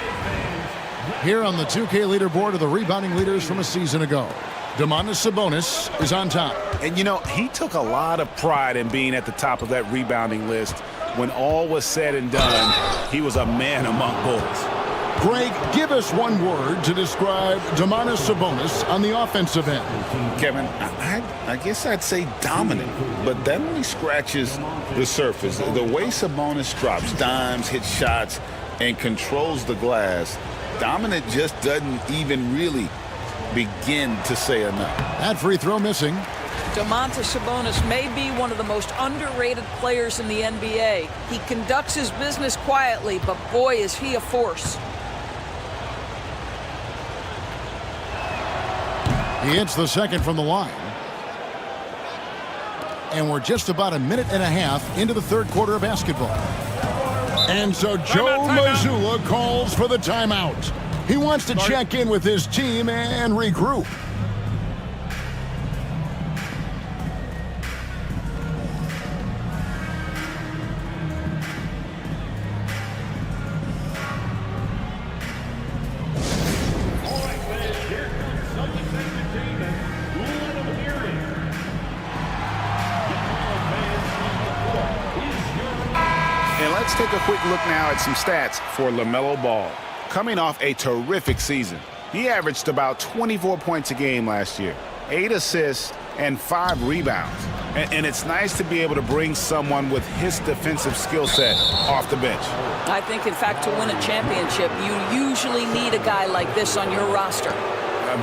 Here on the 2K leaderboard are the rebounding leaders from a season ago. Domantas Sabonis is on top. And, you know, he took a lot of pride in being at the top of that rebounding list. When all was said and done, he was a man among bulls. Greg, give us one word to describe Domantas Sabonis on the offensive end. Kevin, I guess I'd say dominant, but that only scratches the surface. The way Sabonis drops dimes, hits shots, and controls the glass, dominant just doesn't even really begin to say enough. That free throw missing. Domantas Sabonis may be one of the most underrated players in the NBA. He conducts his business quietly, but boy, is he a force. He hits the second from the line. And we're just about a minute and a half into the third quarter of basketball. And so Joe Mazzulla calls for the timeout. He wants to check in with his team and regroup. Let's take a quick look now at some stats for LaMelo Ball. Coming off a terrific season, he averaged about 24 points a game last year, 8 assists, and 5 rebounds. And it's nice to be able to bring someone with his defensive skill set off the bench. I think, in fact, to win a championship, you usually need a guy like this on your roster.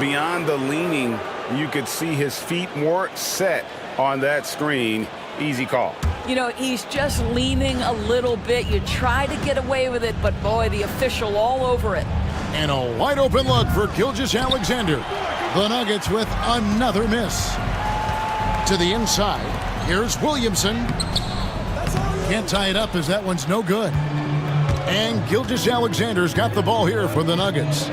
Beyond the leaning, you could see his feet more set on that screen. Easy call. You know, he's just leaning a little bit. You try to get away with it, but boy, the official all over it. And a wide open look for Gilgeous-Alexander. The Nuggets with another miss. To the inside, here's Williamson. Can't tie it up as that one's no good. And Gilgeous-Alexander's got the ball here for the Nuggets.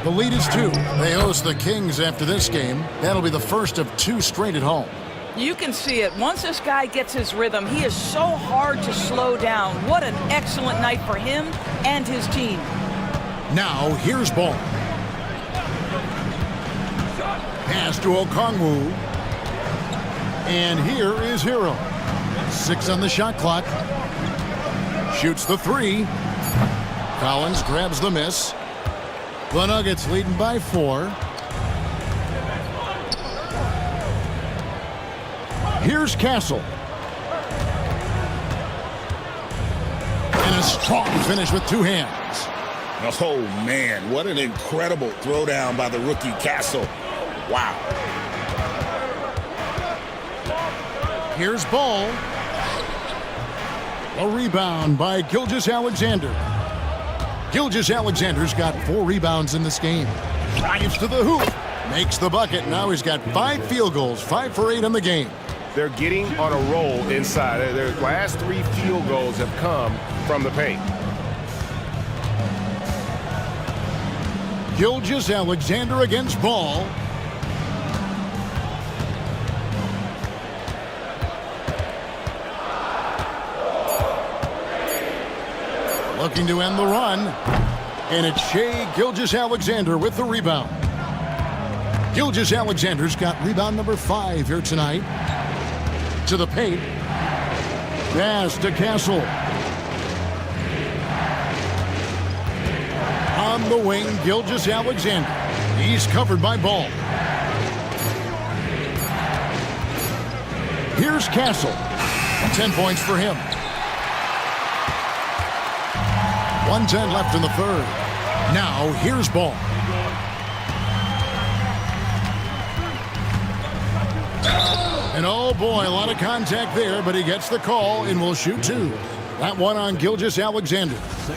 The lead is 2. They host the Kings after this game. That'll be the first of 2 straight at home. You can see it. Once this guy gets his rhythm, he is so hard to slow down. What an excellent night for him and his team. Now, here's Ball. Pass to Okongwu. And here is Hero. 6 on the shot clock. Shoots the 3. Collins grabs the miss. The Nuggets leading by 4. Here's Castle. And a strong finish with 2 hands. Oh, man, what an incredible throwdown by the rookie Castle. Wow. Here's Ball. A rebound by Gilgeous-Alexander. Gilgeous-Alexander's got 4 rebounds in this game. Drives to the hoop. Makes the bucket. Now he's got 5 field goals, 5 for 8 in the game. They're getting on a roll inside. Their last 3 field goals have come from the paint. Gilgeous-Alexander against Ball. Looking to end the run. And it's Shai Gilgeous-Alexander with the rebound. Gilgeous-Alexander's got rebound number 5 here tonight. To the paint. Pass to Castle. On the wing, Gilgeous-Alexander. He's covered by Ball. Here's Castle. 10 points for him. 1:10 left in the third. Now, here's Ball. And oh boy, a lot of contact there, but he gets the call and will shoot 2. That one on Gilgeous-Alexander.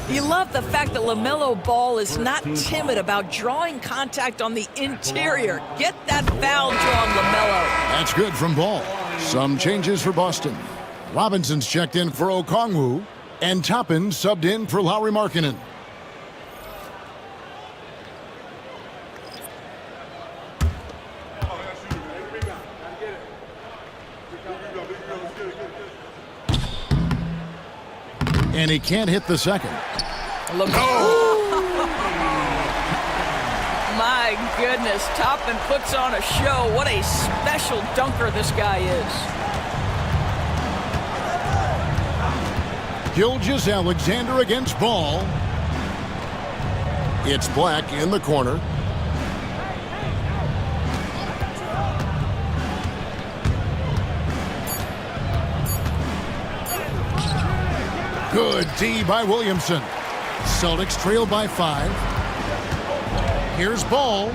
You love the fact that LaMelo Ball is not timid about drawing contact on the interior. Get that foul drawn, LaMelo. That's good from Ball. Some changes for Boston. Robinson's checked in for Okongwu, and Toppin subbed in for Lauri Markkanen. And he can't hit the second. My goodness, Toppin puts on a show. What a special dunker this guy is. Gilgeous-Alexander against Ball. It's Black in the corner. Good D by Williamson. Celtics trail by 5. Here's Ball.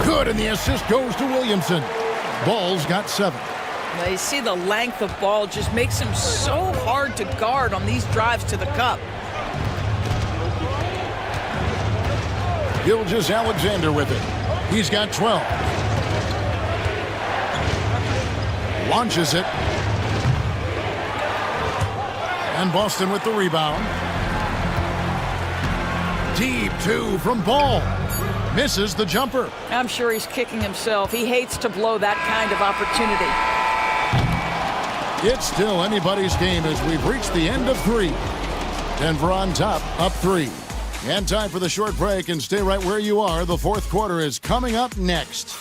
Good, and the assist goes to Williamson. Ball's got 7. Now you see the length of Ball just makes him so hard to guard on these drives to the cup. Gilgeous-Alexander with it. He's got 12. Launches it. And Boston with the rebound. Deep 2 from Ball. Misses the jumper. I'm sure he's kicking himself. He hates to blow that kind of opportunity. It's still anybody's game as we've reached the end of 3. Denver on top, up 3. And time for the short break, and stay right where you are. The fourth quarter is coming up next.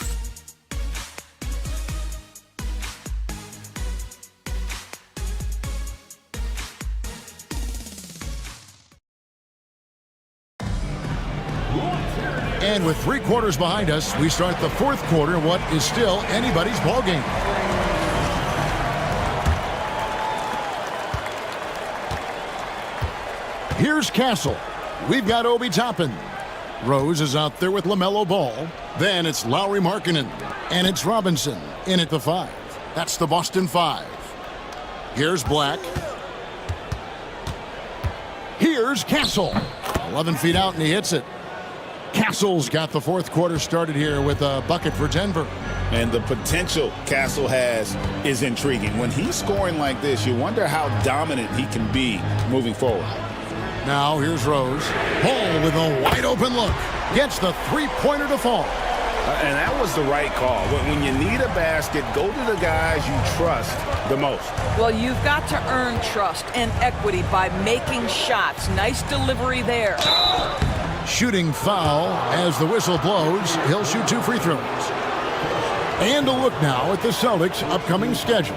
And with 3 quarters behind us, we start the fourth quarter in what is still anybody's ballgame. Here's Castle. We've got Obi Toppin. Rose is out there with LaMelo Ball. Then it's Lauri Markkanen. And it's Robinson in at the 5. That's the Boston 5. Here's Black. Here's Castle. 11 feet out and he hits it. Castle's got the fourth quarter started here with a bucket for Denver. And the potential Castle has is intriguing. When he's scoring like this, you wonder how dominant he can be moving forward. Now here's Rose. Ball with a wide open look. Gets the three-pointer to fall. And that was the right call. When you need a basket, go to the guys you trust the most. Well, you've got to earn trust and equity by making shots. Nice delivery there. Shooting foul as the whistle blows. He'll shoot 2 free throws. And a look now at the Celtics' upcoming schedule.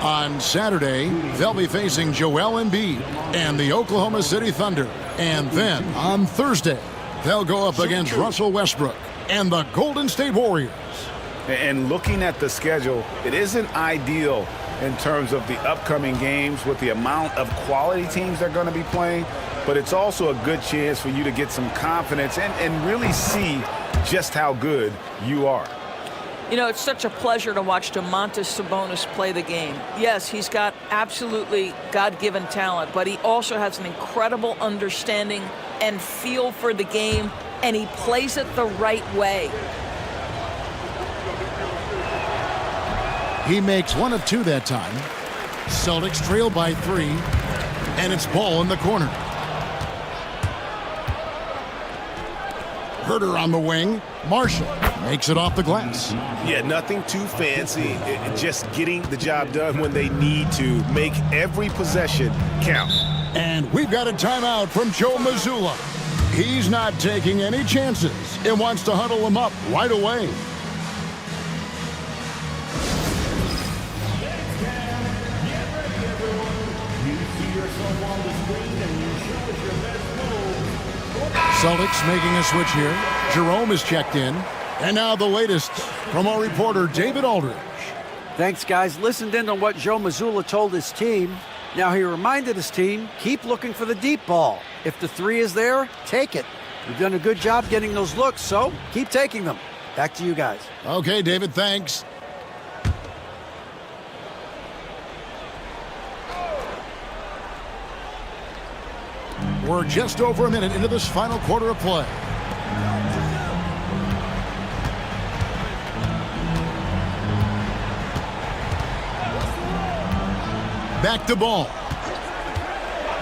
On Saturday, they'll be facing Joel Embiid and the Oklahoma City Thunder. And then on Thursday, they'll go up against Russell Westbrook and the Golden State Warriors. And looking at the schedule, it isn't ideal in terms of the upcoming games with the amount of quality teams they're going to be playing, but it's also a good chance for you to get some confidence and really see just how good you are. You know, it's such a pleasure to watch Domantas Sabonis play the game. Yes, he's got absolutely God-given talent, but he also has an incredible understanding and feel for the game, and he plays it the right way. He makes 1 of 2 that time. Celtics trail by 3, and it's Ball in the corner. Herter on the wing. Marshall makes it off the glass. Yeah, nothing too fancy. Just getting the job done when they need to. Make every possession count. And we've got a timeout from Joe Mazzulla. He's not taking any chances and wants to huddle him up right away. Celtics making a switch here. Jerome is checked in. And now the latest from our reporter, David Aldridge. Thanks, guys. Listened in on what Joe Mazzulla told his team. Now he reminded his team, keep looking for the deep ball. If the 3 is there, take it. You've done a good job getting those looks, so keep taking them. Back to you guys. Okay, David, thanks. We're just over a minute into this final quarter of play. Back to ball.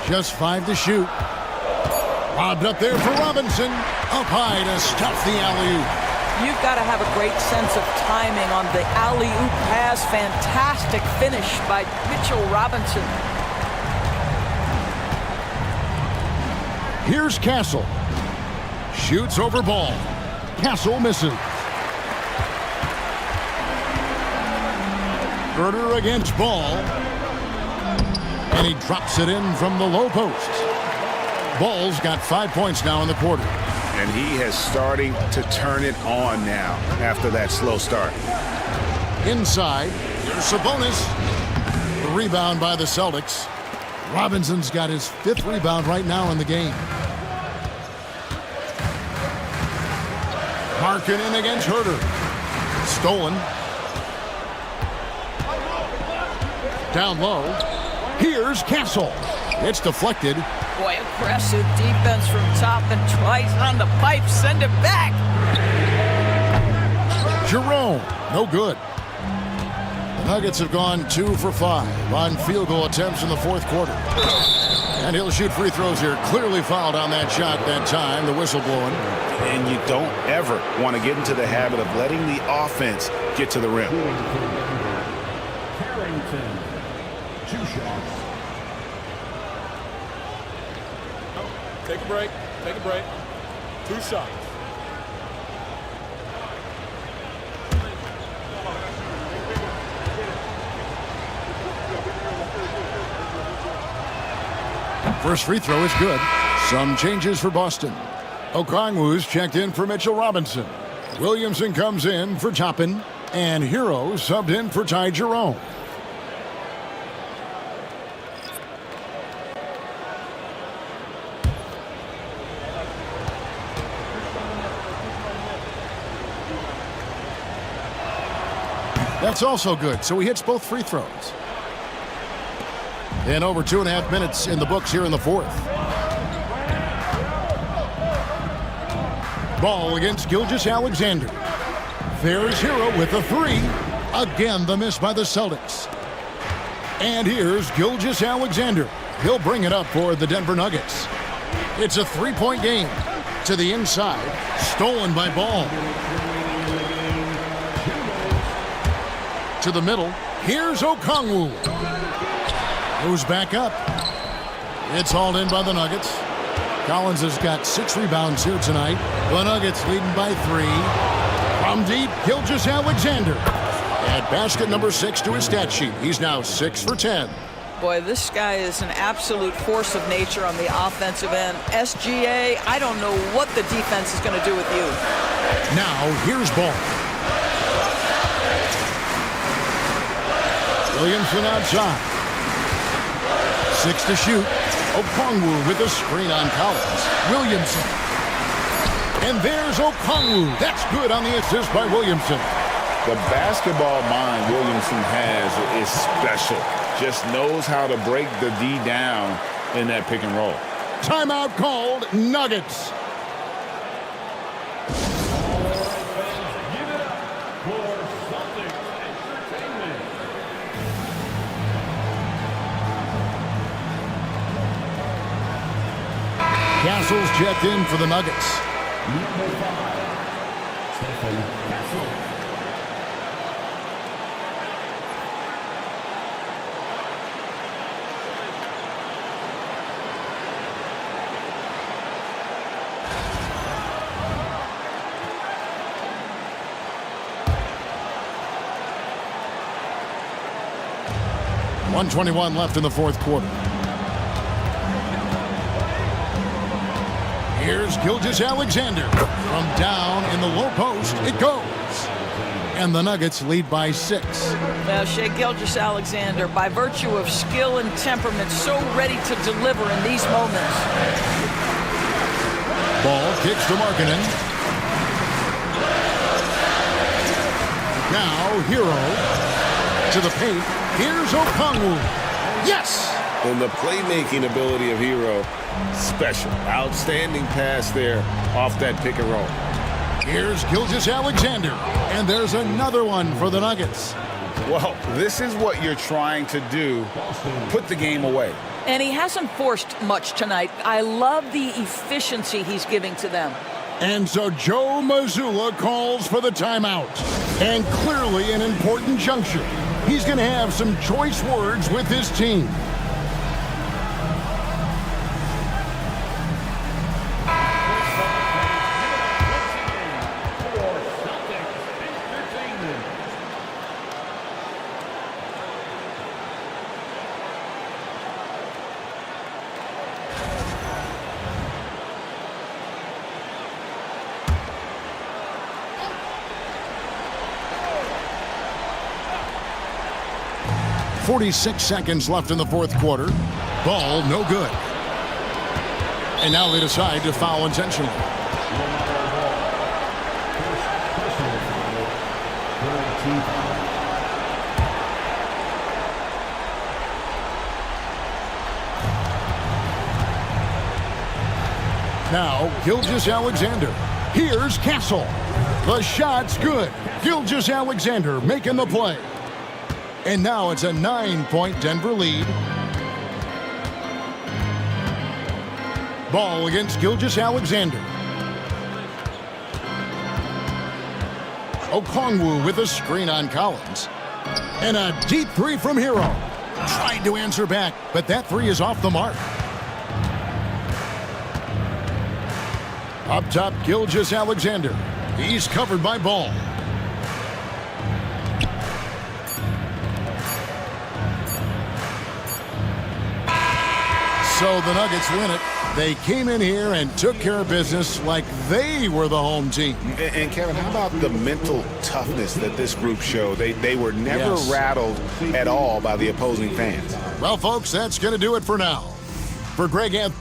Just 5 to shoot. Lobbed up there for Robinson. Up high to stuff the alley-oop. You've got to have a great sense of timing on the alley-oop pass. Fantastic finish by Mitchell Robinson. Here's Castle. Shoots over ball. Castle misses. Herder against ball. And he drops it in from the low post. Ball's got 5 points now in the quarter. And he is starting to turn it on now after that slow start. Inside, there's Sabonis. The rebound by the Celtics. Robinson's got his 5th rebound right now in the game. Markkanen against Herder. Stolen. Down low. Here's Castle. It's deflected. Boy, aggressive defense from top and twice on the pipe. Send it back. Jerome, no good. The Nuggets have gone 2 for 5 on field goal attempts in the 4th quarter. And he'll shoot free throws here. Clearly fouled on that shot that time. The whistle blowing. And you don't ever want to get into the habit of letting the offense get to the rim. Carrington, 2 shots. Take a break. Take a break. 2 shots. First free throw is good. Some changes for Boston. Okongwu's checked in for Mitchell Robinson. Williamson comes in for Toppin. And Hero subbed in for Ty Jerome. That's also good, so he hits both free throws. And over 2.5 minutes in the books here in the 4th. Ball against Gilgeous-Alexander. There's Hero with a 3. Again, the miss by the Celtics. And here's Gilgeous-Alexander. He'll bring it up for the Denver Nuggets. It's a 3-point game. To the inside. Stolen by Ball. To the middle. Here's Okongwu. Moves back up. It's hauled in by the Nuggets. Collins has got 6 rebounds here tonight. The Nuggets leading by 3. From deep, Gilgeous-Alexander. Add basket number 6 to his stat sheet. He's now 6 for 10. Boy, this guy is an absolute force of nature on the offensive end. SGA, I don't know what the defense is going to do with you. Now, here's Ball. Williamson outside. 6 to shoot. Okongwu with a screen on Collins. Williamson. And there's Okongwu. That's good on the assist by Williamson. The basketball mind Williamson has is special. Just knows how to break the D down in that pick and roll. Timeout called. Nuggets. Castle's checked in for the Nuggets. .121 left in the 4th quarter. Here's Gilgeous-Alexander. From down in the low post, it goes. And the Nuggets lead by 6. Now, Shai Gilgeous-Alexander, by virtue of skill and temperament, so ready to deliver in these moments. Ball kicks to Markkanen. Now, Hero to the paint. Here's Okongwu. Yes! And the playmaking ability of Hero, special. Outstanding pass there off that pick and roll. Here's Gilgeous-Alexander, and there's another one for the Nuggets. Well, this is what you're trying to do, put the game away. And he hasn't forced much tonight. I love the efficiency he's giving to them. And so Joe Mazzulla calls for the timeout. And clearly an important juncture. He's going to have some choice words with his team. .46 seconds left in the fourth quarter. Ball no good. And now they decide to foul intentionally. Now Gilgeous-Alexander. Here's Castle. The shot's good. Gilgeous-Alexander making the play. And now it's a 9-point Denver lead. Ball against Gilgeous-Alexander. Okongwu with a screen on Collins. And a deep three from Hero. Tried to answer back, but that three is off the mark. Up top, Gilgeous-Alexander. He's covered by Ball. So the Nuggets win it. They came in here and took care of business like they were the home team. And Kevin, how about the mental toughness that this group showed? They were never rattled at all by the opposing fans. Well, folks, that's going to do it for now. For Greg Anthony.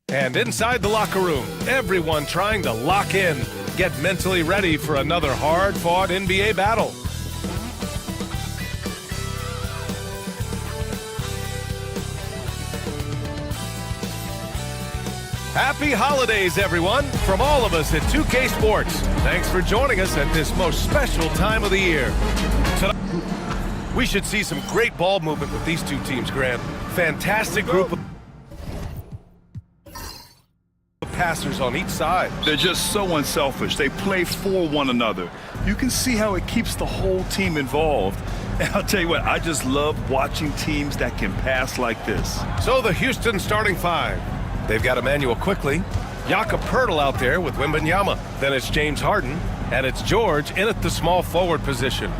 And inside the locker room, everyone trying to lock in, get mentally ready for another hard-fought NBA battle. Happy holidays, everyone, from all of us at 2K Sports. Thanks for joining us at this most special time of the year. Tonight, we should see some great ball movement with these two teams, Grant. Fantastic group of passers on each side. They're just so unselfish. They play for one another. You can see how it keeps the whole team involved. And I'll tell you what, I just love watching teams that can pass like this. So the Houston starting five. They've got Emmanuel Quickly, Jakob Poeltl out there with Wembanyama. Then it's James Harden, and it's George in at the small forward position.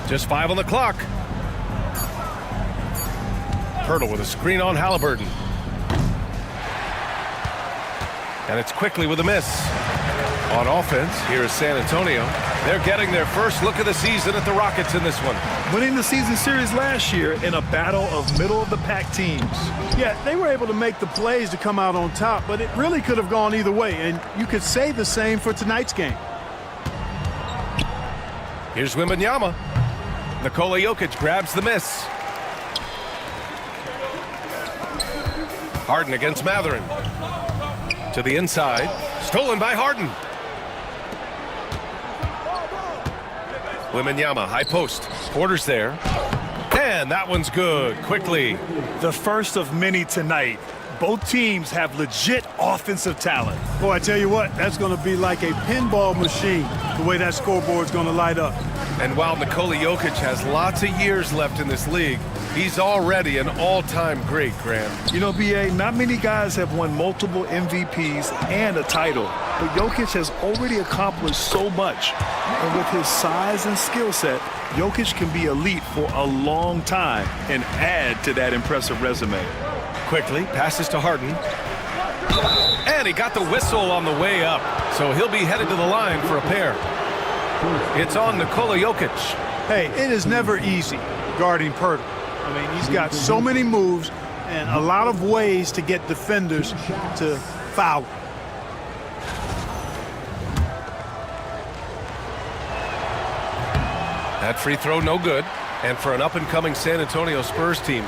Just 5 on the clock. Poeltl with a screen on Halliburton. And it's Quickly with a miss. On offense, here is San Antonio. They're getting their first look of the season at the Rockets in this one. Winning the season series last year in a battle of middle-of-the-pack teams. Yeah, they were able to make the plays to come out on top, but it really could have gone either way, and you could say the same for tonight's game. Here's Wembanyama. Nikola Jokic grabs the miss. Harden against Matherin. To the inside. Stolen by Harden. Wembanyama, high post. Porter's there. And that one's good. Quickly. The first of many tonight. Both teams have legit offensive talent. Boy, I tell you what, that's going to be like a pinball machine, the way that scoreboard's going to light up. And while Nikola Jokic has lots of years left in this league, he's already an all-time great, Grant. You know, B.A., not many guys have won multiple MVPs and a title, but Jokic has already accomplished so much. And with his size and skill set, Jokic can be elite for a long time and add to that impressive resume. Quickly passes to Harden. And he got the whistle on the way up, so he'll be headed to the line for a pair. It's on Nikola Jokic. Hey, it is never easy guarding Poeltl. I mean, he's got so many moves and a lot of ways to get defenders to foul. That free throw no good. And for an up-and-coming San Antonio Spurs team,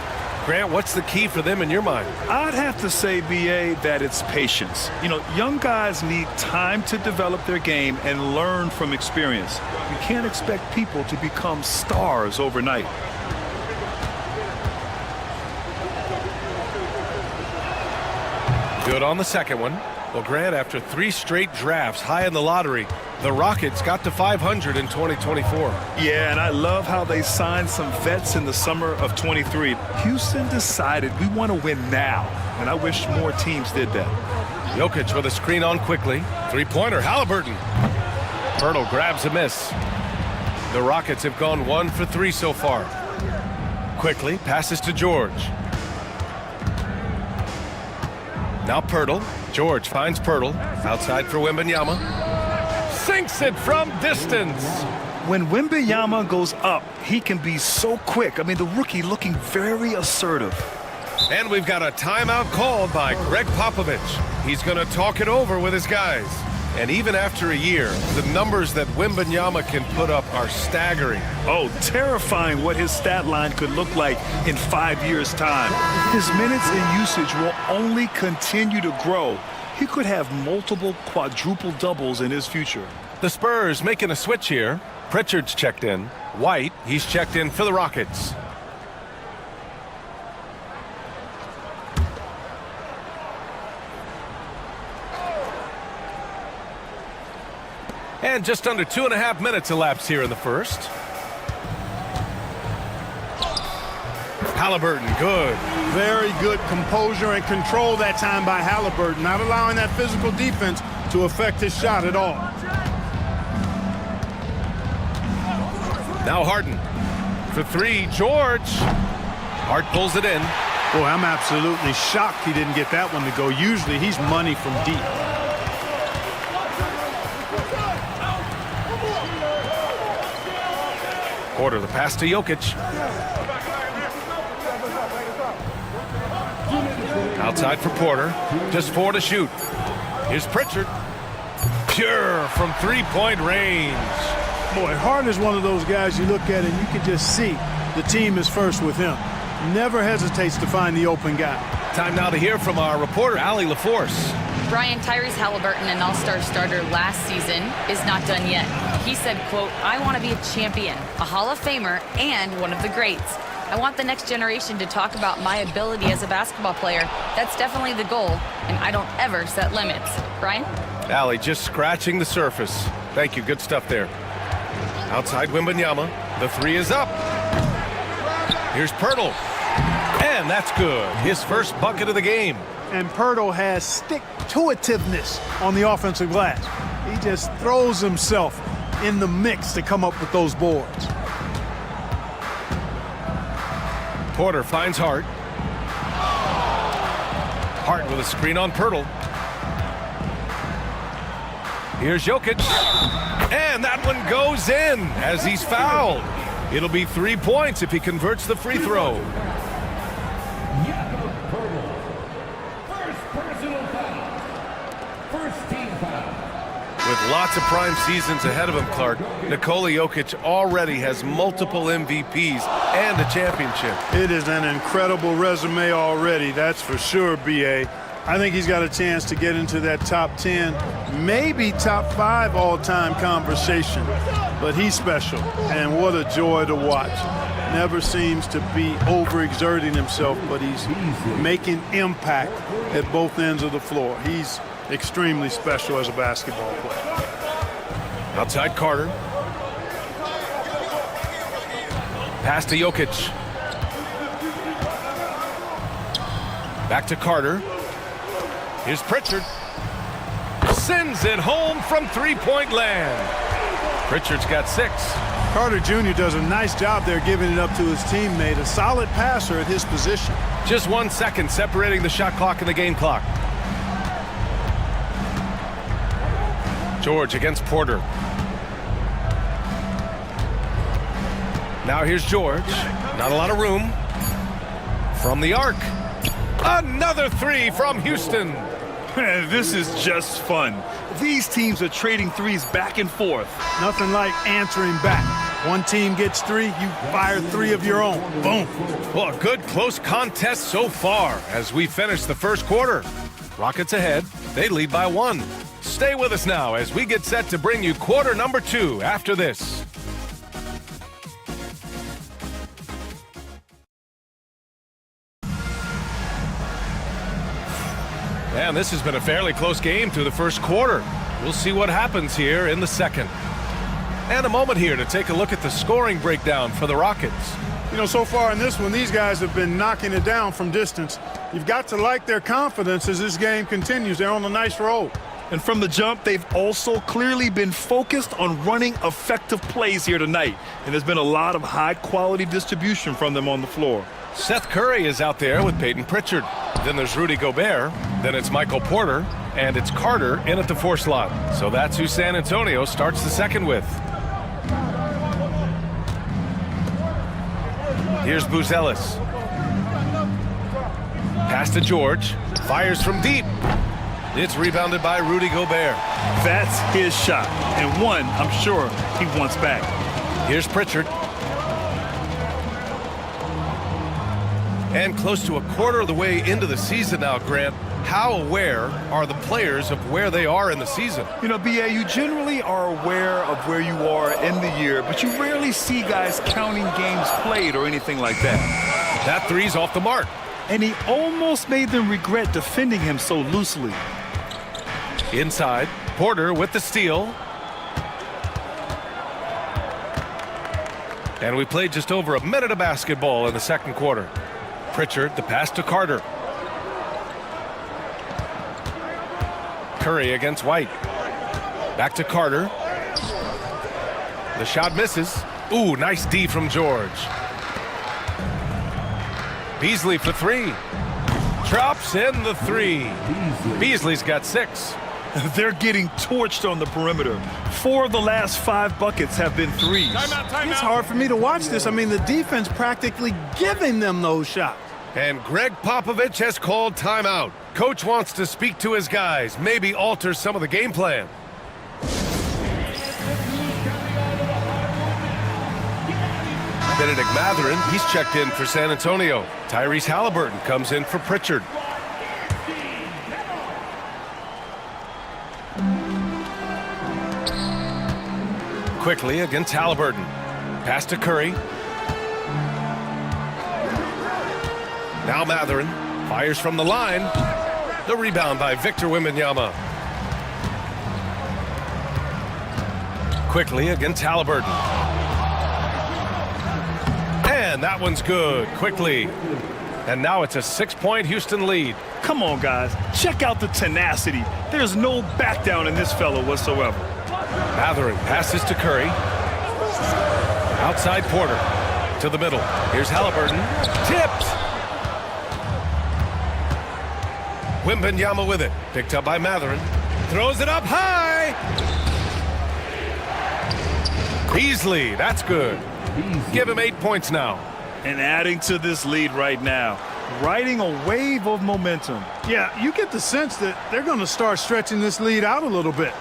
Grant, what's the key for them in your mind? I'd have to say, B.A., that it's patience. You know, young guys need time to develop their game and learn from experience. You can't expect people to become stars overnight. Good on the second one. Well, Grant, after 3 straight drafts high in the lottery, the Rockets got to 500 in 2024. Yeah, and I love how they signed some vets in the summer of 23. Houston decided we want to win now, and I wish more teams did that. Jokic with a screen on Quickly. Three-pointer, Halliburton. Poeltl grabs a miss. The Rockets have gone 1 for 3 so far. Quickly passes to George. Now Poeltl. George finds Poeltl. Outside for Wembanyama. Sinks it from distance. When Wembanyama goes up, he can be so quick. I mean, the rookie looking very assertive. And we've got a timeout called by Greg Popovich. He's going to talk it over with his guys. And even after a year, the numbers that Wembanyama can put up are staggering. Oh, terrifying what his stat line could look like in 5 years' time. His minutes and usage will only continue to grow. He could have multiple quadruple doubles in his future. The Spurs making a switch here. Pritchard's checked in. White, he's checked in for the Rockets. And just under 2.5 minutes elapsed here in the first. Halliburton, good. Very good composure and control that time by Halliburton, not allowing that physical defense to affect his shot at all. Now Harden for 3. George. Hart pulls it in. Boy, I'm absolutely shocked he didn't get that one to go. Usually he's money from deep. Porter, the pass to Jokic. Outside for Porter. Just 4 to shoot. Here's Pritchard. Pure from 3-point range. Boy, Harden is one of those guys you look at and you can just see the team is first with him. Never hesitates to find the open guy. Time now to hear from our reporter, Allie LaForce. Brian, Tyrese Halliburton, an all-star starter last season, is not done yet. He said, quote, "I want to be a champion, a Hall of Famer, and one of the greats." I want the next generation to talk about my ability as a basketball player. That's definitely the goal, and I don't ever set limits. Brian? Allie just scratching the surface. Thank you. Good stuff there. Outside Wembanyama. The three is up. Here's Pirtle. And that's good. His first bucket of the game. And Pirtle has stick-to-itiveness on the offensive glass. He just throws himself in the mix to come up with those boards. Porter finds Hart. Hart with a screen on Pirtle. Here's Jokic. And that one goes in as he's fouled. It'll be 3 points if he converts the free throw. With lots of prime seasons ahead of him, Clark, Nikola Jokic already has multiple MVPs and a championship. It is an incredible resume already, that's for sure, B.A. I think he's got a chance to get into that top 10, maybe top 5 all-time conversation. But he's special, and what a joy to watch. Never seems to be overexerting himself, but he's making impact at both ends of the floor. He's extremely special as a basketball player. Outside Carter. Pass to Jokic. Back to Carter. Here's Pritchard. Sends it home from three-point land. Pritchard's got 6. Carter Jr. does a nice job there giving it up to his teammate. A solid passer at his position. Just 1 second separating the shot clock and the game clock. George against Porter. Now here's George. Not a lot of room. From the arc. Another 3 from Houston. This is just fun. These teams are trading threes back and forth. Nothing like answering back. One team gets 3, you fire 3 of your own. Boom. Well, a good close contest so far as we finish the first quarter. Rockets ahead. They lead by 1. Stay with us now as we get set to bring you quarter number 2 after this. And this has been a fairly close game through the first quarter. We'll see what happens here in the second. And a moment here to take a look at the scoring breakdown for the Rockets. You know, so far in this one, these guys have been knocking it down from distance. You've got to like their confidence as this game continues. They're on a nice roll. And from the jump, they've also clearly been focused on running effective plays here tonight. And there's been a lot of high-quality distribution from them on the floor. Seth Curry is out there with Peyton Pritchard. Then there's Rudy Gobert. Then it's Michael Porter. And it's Carter in at the 4 slot. So that's who San Antonio starts the second with. Here's Buzelis. Pass to George. Fires from deep. It's rebounded by Rudy Gobert. That's his shot. And one, I'm sure, he wants back. Here's Pritchard. And close to a quarter of the way into the season now, Grant. How aware are the players of where they are in the season? You know, B.A., you generally are aware of where you are in the year, but you rarely see guys counting games played or anything like that. That three's off the mark. And he almost made them regret defending him so loosely. Inside, Porter with the steal. And we played just over a minute of basketball in the second quarter. Pritchard, the pass to Carter. Curry against White. Back to Carter. The shot misses. Ooh, nice D from George. Beasley for 3. Drops in the 3. Beasley's got 6. They're getting torched on the perimeter. 4 of the last 5 buckets have been threes. It's hard for me to watch this. I mean, the defense practically giving them those shots. And Greg Popovich has called timeout. Coach wants to speak to his guys, maybe alter some of the game plan. Benedict Mathurin, he's checked in for San Antonio. Tyrese Halliburton comes in for Pritchard. Quickly against Halliburton. Pass to Curry. Now Matherin fires from the line. The rebound by Victor Wembanyama. Quickly against Halliburton. And that one's good. Quickly. And now it's a 6-point Houston lead. Come on, guys. Check out the tenacity. There's no back down in this fellow whatsoever. Matherin passes to Curry. Outside Porter. To the middle. Here's Halliburton. Tipped. Wembanyama with it. Picked up by Matherin. Throws it up high. Beasley. That's good. Give him 8 points now. And adding to this lead right now. Riding a wave of momentum. Yeah, you get the sense that they're going to start stretching this lead out a little bit.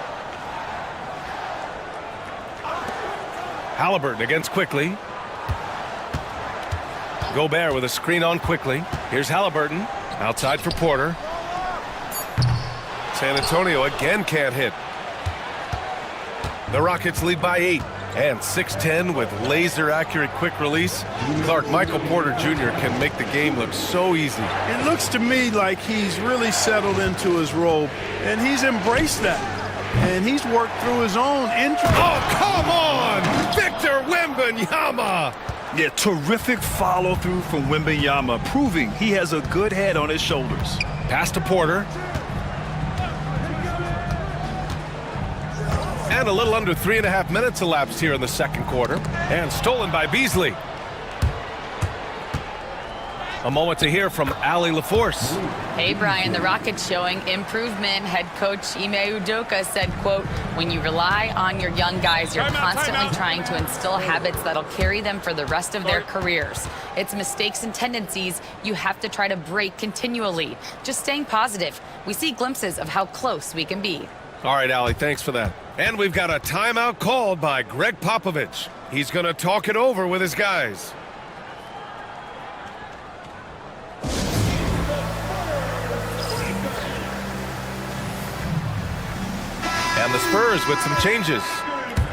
Halliburton against Quickly. Gobert with a screen on Quickly. Here's Halliburton. Outside for Porter. San Antonio again can't hit. The Rockets lead by 8. And 6'10" with laser-accurate quick release. Clark, Michael Porter Jr. can make the game look so easy. It looks to me like he's really settled into his role, and he's embraced that. And he's worked through his own injury. Oh, come on! Victor Wembanyama! Yeah, terrific follow-through from Wembanyama, proving he has a good head on his shoulders. Pass to Porter. And a little under 3.5 minutes elapsed here in the second quarter. And stolen by Beasley. A moment to hear from Allie LaForce. Hey, Brian, the Rockets showing improvement. Head coach Ime Udoka said, quote, when you rely on your young guys, you're constantly trying to instill habits that'll carry them for the rest of their careers. It's mistakes and tendencies you have to try to break continually. Just staying positive. We see glimpses of how close we can be. All right, Allie, thanks for that. And we've got a timeout called by Greg Popovich. He's going to talk it over with his guys. And the Spurs with some changes.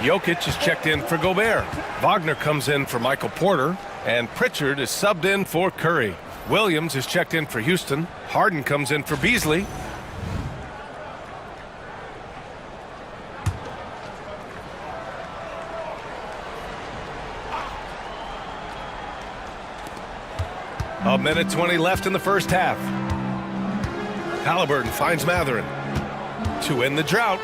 Jokic is checked in for Gobert. Wagner comes in for Michael Porter. And Pritchard is subbed in for Curry. Williams is checked in for Houston. Harden comes in for Beasley. A minute 20 left in the first half. Halliburton finds Matherin to end the drought.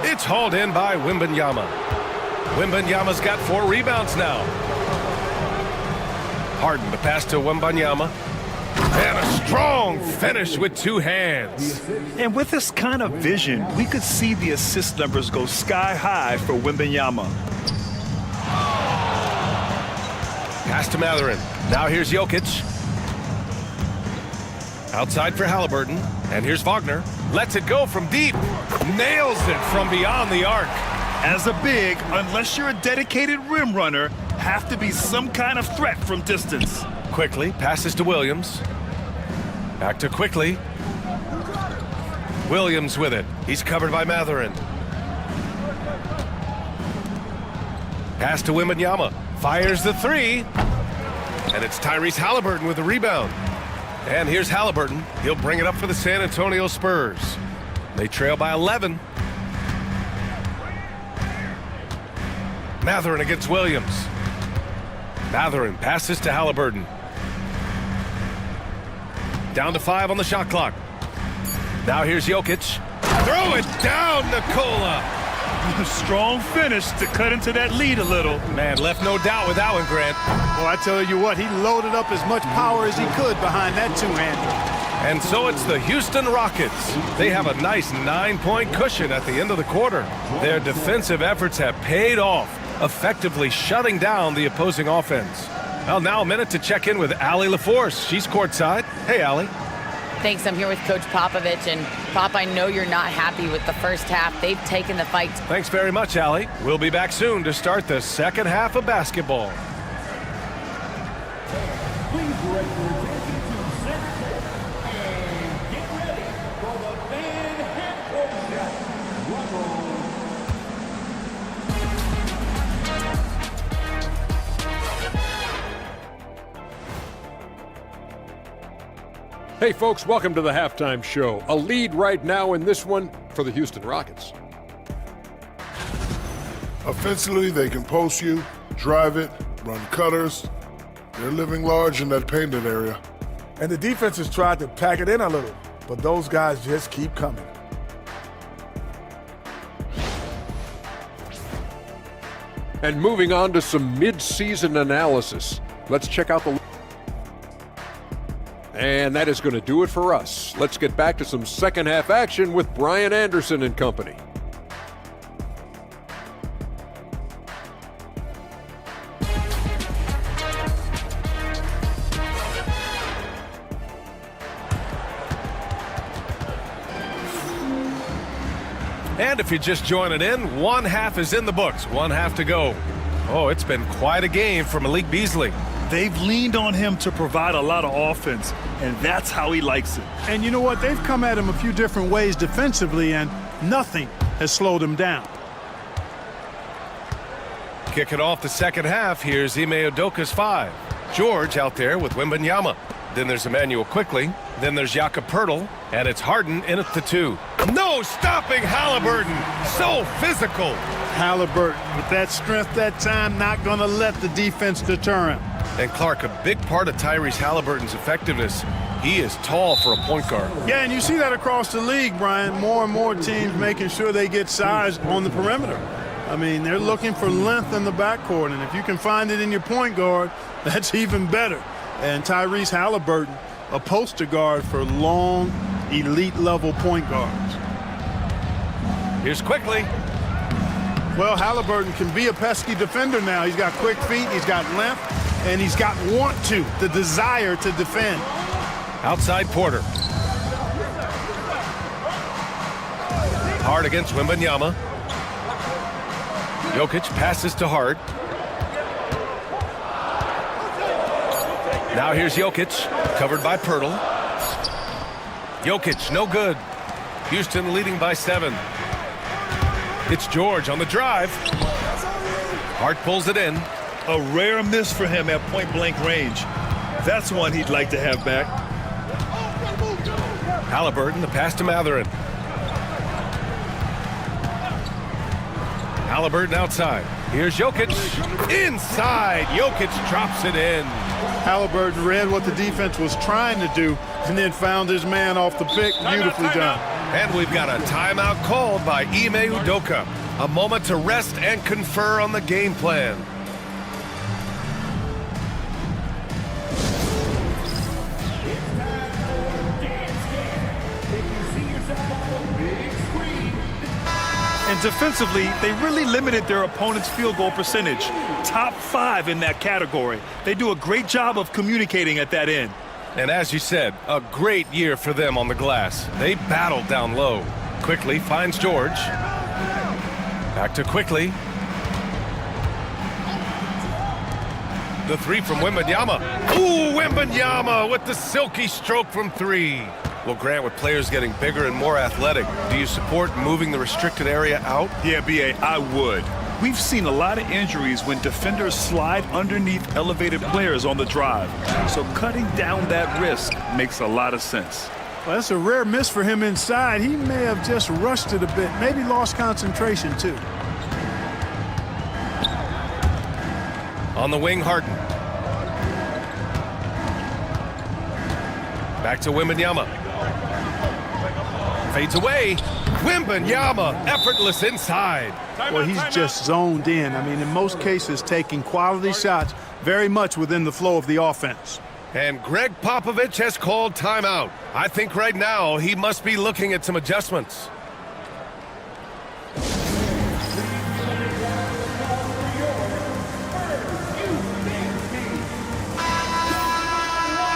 It's hauled in by Wembanyama. Wembanyama's got 4 rebounds now. Harden the pass to Wembanyama. And a strong finish with 2 hands. And with this kind of vision, we could see the assist numbers go sky high for Wembanyama. Pass to Matherin. Now here's Jokic. Outside for Halliburton. And here's Wagner. Lets it go from deep. Nails it from beyond the arc. As a big, unless you're a dedicated rim runner, have to be some kind of threat from distance. Quickly passes to Williams. Back to Quickly. Williams with it. He's covered by Matherin. Pass to Wembanyama. Fires the 3. And it's Tyrese Halliburton with the rebound. And here's Halliburton. He'll bring it up for the San Antonio Spurs. They trail by 11. Matherin against Williams. Matherin passes to Halliburton. Down to 5 on the shot clock. Now here's Jokic. Throw it down, Nikola. Strong finish to cut into that lead a little. Man, left no doubt with that one, Grant. Well, I tell you what, he loaded up as much power as he could behind that 2-hander. And so it's the Houston Rockets. They have a nice 9-point cushion at the end of the quarter. Their defensive efforts have paid off, effectively shutting down the opposing offense. Well, now a minute to check in with Allie LaForce. She's courtside. Hey, Allie. Thanks. I'm here with Coach Popovich. And, Pop, I know you're not happy with the first half. They've taken the fight. Thanks very much, Allie. We'll be back soon to start the second half of basketball. Please direct your attention to center and get ready for the fan half-court shot. Drum roll. Hey, folks, welcome to the halftime show. A lead right now in this one for the Houston Rockets. Offensively, they can post you, drive it, run cutters. They're living large in that painted area. And the defense has tried to pack it in a little, but those guys just keep coming. And moving on to some mid-season analysis. Let's check out the... And that is going to do it for us. Let's get back to some second half action with Brian Anderson and company. And if you're just joining in, one half is in the books, one half to go. Oh, it's been quite a game for Malik Beasley. They've leaned on him to provide a lot of offense, and that's how he likes it. And you know what? They've come at him a few different ways defensively, and nothing has slowed him down. Kicking off the second half, here's Ime Udoka's 5. George out there with Wembanyama. Then there's Emmanuel Quickly. Then there's Jakob Poeltl, and it's Harden in at the 2. No stopping Halliburton. So physical. Halliburton, with that strength that time, not going to let the defense deter him. And Clark, a big part of Tyrese Halliburton's effectiveness, he is tall for a point guard. Yeah, and you see that across the league, Brian. More and more teams making sure they get size on the perimeter. I mean, they're looking for length in the backcourt, and if you can find it in your point guard, that's even better. And Tyrese Halliburton, a poster guard for long, elite-level point guards. Here's Quickly. Well, Halliburton can be a pesky defender now. He's got quick feet, he's got length, and he's got the desire to defend. Outside Porter. Hard against Wembanyama. Jokic passes to Hart. Now here's Jokic, covered by Poeltl. Jokic, no good. Houston leading by 7. It's George on the drive. Hart pulls it in. A rare miss for him at point-blank range. That's one he'd like to have back. Halliburton, the pass to Matherin. Halliburton outside. Here's Jokic. Inside. Jokic drops it in. Halliburton read what the defense was trying to do and then found his man off the pick. Beautifully done. And we've got a timeout called by Ime Udoka. A moment to rest and confer on the game plan. And defensively, they really limited their opponent's field goal percentage. Top 5 in that category. They do a great job of communicating at that end. And as you said, a great year for them on the glass. They battled down low. Quickly finds George. Back to Quickly. The 3 from Wembanyama. Ooh, Wembanyama with the silky stroke from 3. Well, Grant, with players getting bigger and more athletic, do you support moving the restricted area out? Yeah, B.A., I would. We've seen a lot of injuries when defenders slide underneath elevated players on the drive. So cutting down that risk makes a lot of sense. Well, that's a rare miss for him inside. He may have just rushed it a bit, maybe lost concentration too. On the wing, Harden. Back to Wembanyama. Fades away. Wembanyama, effortless inside. Well, he's just zoned in. I mean, in most cases, taking quality shots very much within the flow of the offense. And Greg Popovich has called timeout. I think right now he must be looking at some adjustments.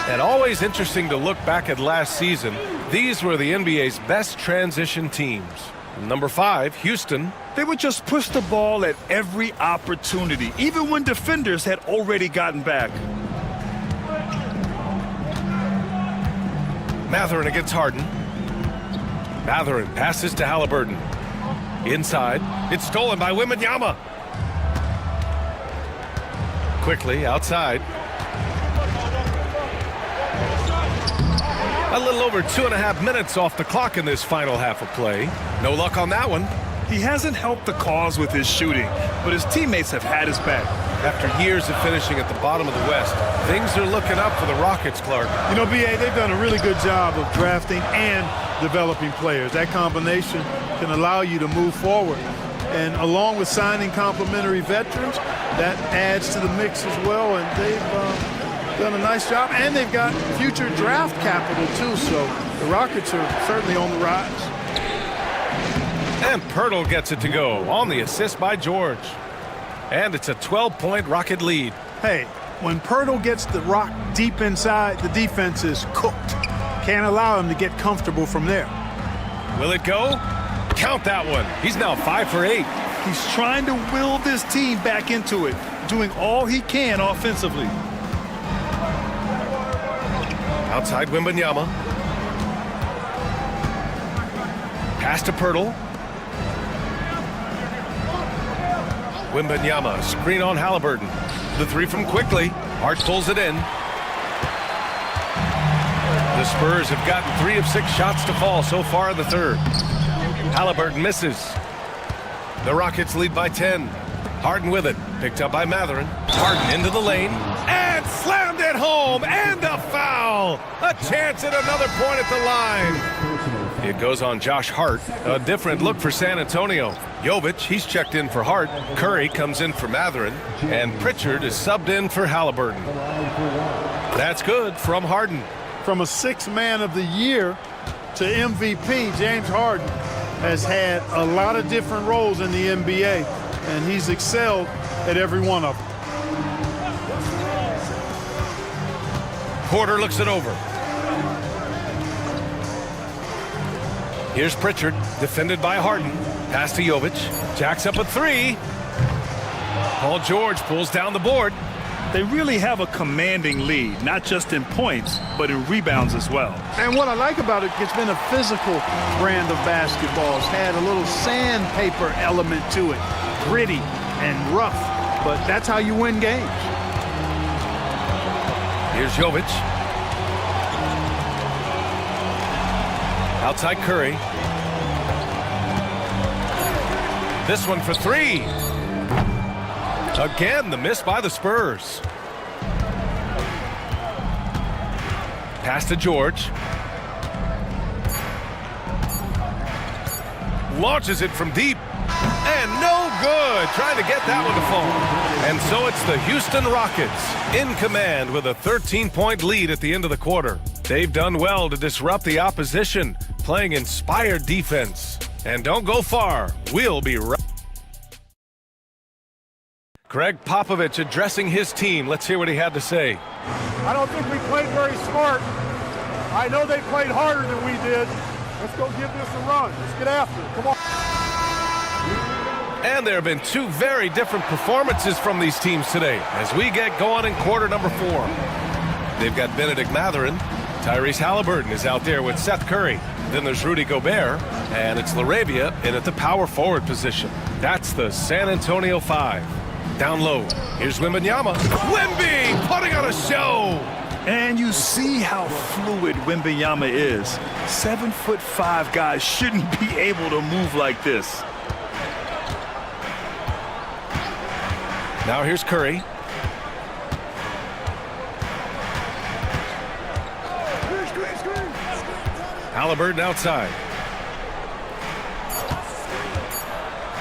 And always interesting to look back at last season. These were the NBA's best transition teams. Number 5, Houston. They would just push the ball at every opportunity, even when defenders had already gotten back. Matherin against Harden. Matherin passes to Halliburton. Inside. It's stolen by Wembanyama. Quickly outside. A little over 2.5 minutes off the clock in this final half of play. No luck on that one. He hasn't helped the cause with his shooting, but his teammates have had his back. After years of finishing at the bottom of the West, things are looking up for the Rockets, Clark. You know, B.A., they've done a really good job of drafting and developing players. That combination can allow you to move forward. And along with signing complementary veterans, that adds to the mix as well. And they've done a nice job. And they've got future draft capital, too. So the Rockets are certainly on the rise. And Pirtle gets it to go on the assist by George. And it's a 12-point Rocket lead. Hey, when Pirtle gets the rock deep inside, the defense is cooked. Can't allow him to get comfortable from there. Will it go? Count that one. He's now 5 for 8. He's trying to will this team back into it, doing all he can offensively. Outside Wembanyama. Pass to Pirtle. Wembanyama, screen on Halliburton. The three from Quickly. Hart pulls it in. The Spurs have gotten 3 of 6 shots to fall so far in the third. Halliburton misses. The Rockets lead by 10. Harden with it. Picked up by Matherin. Harden into the lane. And slammed it home. And a foul. A chance at another point at the line. It goes on Josh Hart. A different look for San Antonio. Jovic, he's checked in for Hart. Curry comes in for Matherin. And Pritchard is subbed in for Halliburton. That's good from Harden. From a 6th man of the year to MVP, James Harden has had a lot of different roles in the NBA, and he's excelled at every one of them. Porter looks it over. Here's Pritchard, defended by Harden. Pass to Jovic. Jacks up a 3. Paul George pulls down the board. They really have a commanding lead, not just in points, but in rebounds as well. And what I like about it, it's been a physical brand of basketball. It's had a little sandpaper element to it, gritty and rough, but that's how you win games. Here's Jovic. Outside Curry. This one for 3. Again, the miss by the Spurs. Pass to George. Launches it from deep. And no good. Trying to get that one to fall. And so it's the Houston Rockets in command with a 13-point lead at the end of the quarter. They've done well to disrupt the opposition, playing inspired defense. And don't go far. We'll be right. Greg Popovich addressing his team. Let's hear what he had to say. I don't think we played very smart. I know they played harder than we did. Let's go give this a run. Let's get after it. Come on. And there have been 2 very different performances from these teams today as we get going in quarter number 4. They've got Benedict Matherin. Tyrese Halliburton is out there with Seth Curry. Then there's Rudy Gobert, and it's LaRavia in at the power forward position. That's the San Antonio 5. Down low, here's Wembanyama. Wemby putting on a show. And you see how fluid Wembanyama is. 7'5" guys shouldn't be able to move like this. Now here's Curry. Halliburton outside.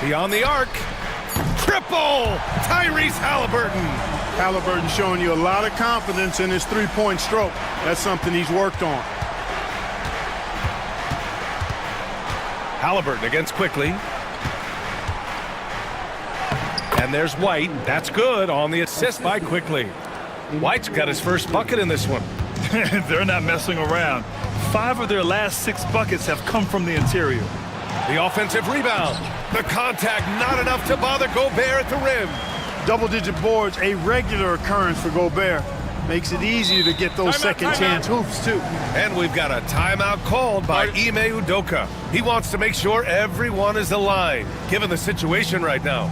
Beyond the arc. Triple! Tyrese Halliburton. Halliburton showing you a lot of confidence in his three-point stroke. That's something he's worked on. Halliburton against Quickly. And there's White. That's good on the assist by Quickly. White's got his first bucket in this one. They're not messing around. 5 of their last 6 buckets have come from the interior. The offensive rebound. The contact not enough to bother Gobert at the rim. Double-digit boards, a regular occurrence for Gobert. Makes it easier to get those second-chance hoops, too. And we've got a timeout called by Ime Udoka. He wants to make sure everyone is aligned, given the situation right now.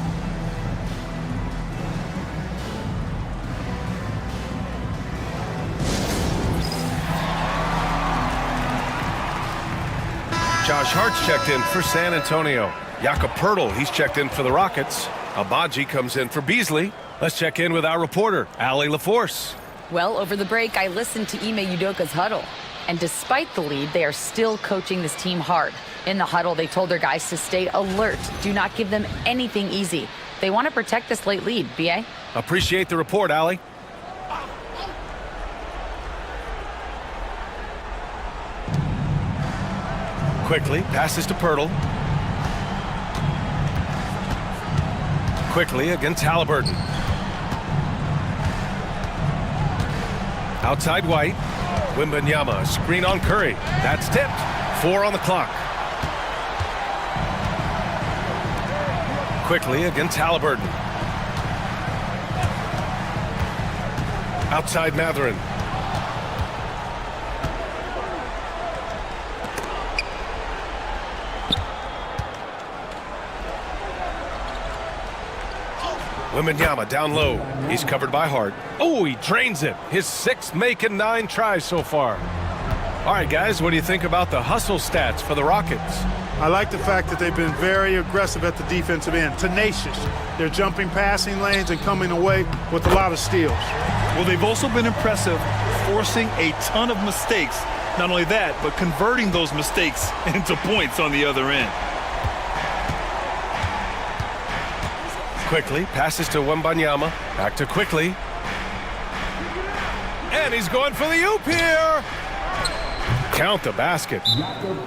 Josh Hart's checked in for San Antonio. Jakob Poeltl, he's checked in for the Rockets. Abaji comes in for Beasley. Let's check in with our reporter, Allie LaForce. Well, over the break, I listened to Ime Udoka's huddle. And despite the lead, they are still coaching this team hard. In the huddle, they told their guys to stay alert. Do not give them anything easy. They want to protect this late lead. B.A.? Appreciate the report, Allie. Quickly, passes to Poeltl. Quickly against Halliburton. Outside White. Wembanyama, screen on Curry. That's tipped. 4 on the clock. Quickly against Halliburton. Outside Mathurin. Wembanyama down low. He's covered by Hart. Oh, he drains it. His 6th make and 9 tries so far. All right, guys, what do you think about the hustle stats for the Rockets? I like the fact that they've been very aggressive at the defensive end, tenacious. They're jumping passing lanes and coming away with a lot of steals. Well, they've also been impressive, forcing a ton of mistakes. Not only that, but converting those mistakes into points on the other end. Quickly, passes to Wembanyama. Back to Quickly. And he's going for the oop here. Count the basket.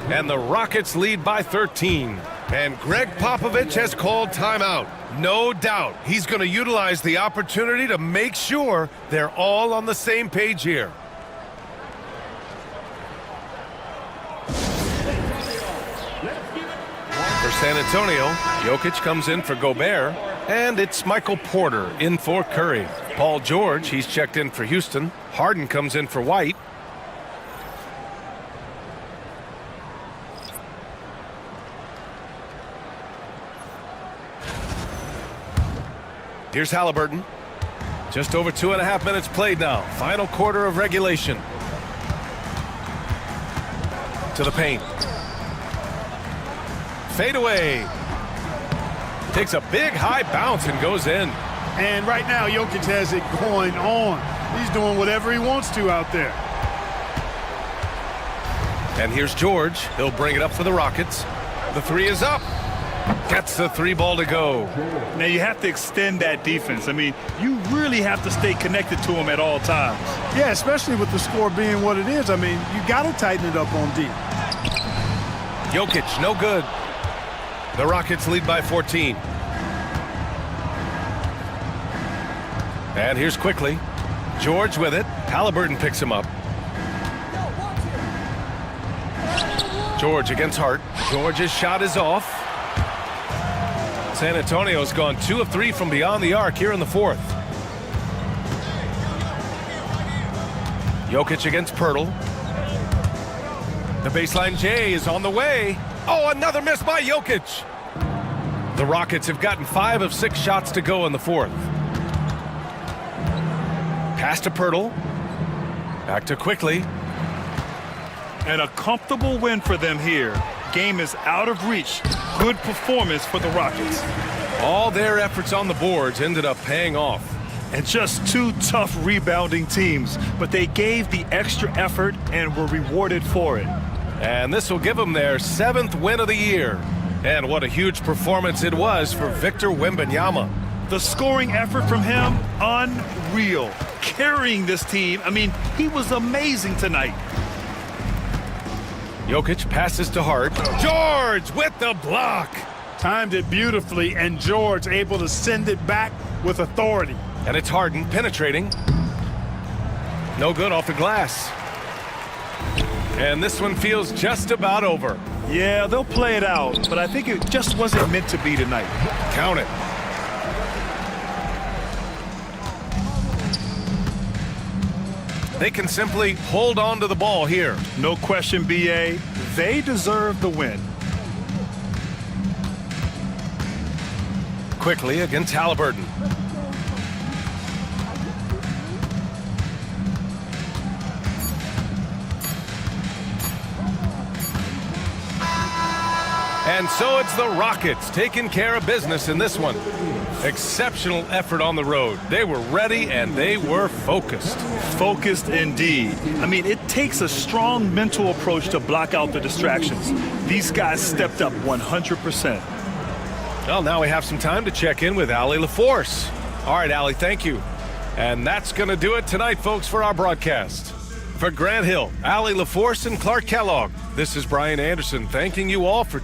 And the Rockets lead by 13. And Greg Popovich has called timeout. No doubt he's going to utilize the opportunity to make sure they're all on the same page here. For San Antonio, Jokic comes in for Gobert. And it's Michael Porter in for Curry. Paul George, he's checked in for Houston. Harden comes in for White. Here's Halliburton. Just over 2.5 minutes played now. Final quarter of regulation. To the paint. Fade away. Takes a big high bounce and goes in. And right now, Jokic has it going on. He's doing whatever he wants to out there. And here's George. He'll bring it up for the Rockets. The 3 is up. Gets the 3 ball to go. Now you have to extend that defense. I mean, you really have to stay connected to him at all times. Yeah, especially with the score being what it is. I mean, you got to tighten it up on D. Jokic, no good. The Rockets lead by 14. And here's Quickly. George with it. Halliburton picks him up. George against Hart. George's shot is off. San Antonio's gone 2 of 3 from beyond the arc here in the 4th. Jokic against Poeltl. The baseline J is on the way. Oh, another miss by Jokic. The Rockets have gotten 5 of 6 shots to go in the 4th. Pass to Poeltl. Back to Quickly. And a comfortable win for them here. Game is out of reach. Good performance for the Rockets. All their efforts on the boards ended up paying off. And just 2 tough rebounding teams, but they gave the extra effort and were rewarded for it. And this will give them their 7th win of the year. And what a huge performance it was for Victor Wembanyama. The scoring effort from him, unreal. Carrying this team, I mean, he was amazing tonight. Jokic passes to Hart. George with the block. Timed it beautifully, and George able to send it back with authority. And it's Harden penetrating. No good off the glass. And this one feels just about over. Yeah, they'll play it out, but I think it just wasn't meant to be tonight. Count it. They can simply hold on to the ball here. No question, B.A. They deserve the win. Quickly against Halliburton. And so it's the Rockets taking care of business in this one. Exceptional effort on the road. They were ready and they were focused. Focused indeed. I mean, it takes a strong mental approach to block out the distractions. These guys stepped up 100%. Well, now we have some time to check in with Allie LaForce. All right, Allie, thank you. And that's going to do it tonight, folks, for our broadcast. For Grant Hill, Allie LaForce, and Clark Kellogg, this is Brian Anderson thanking you all for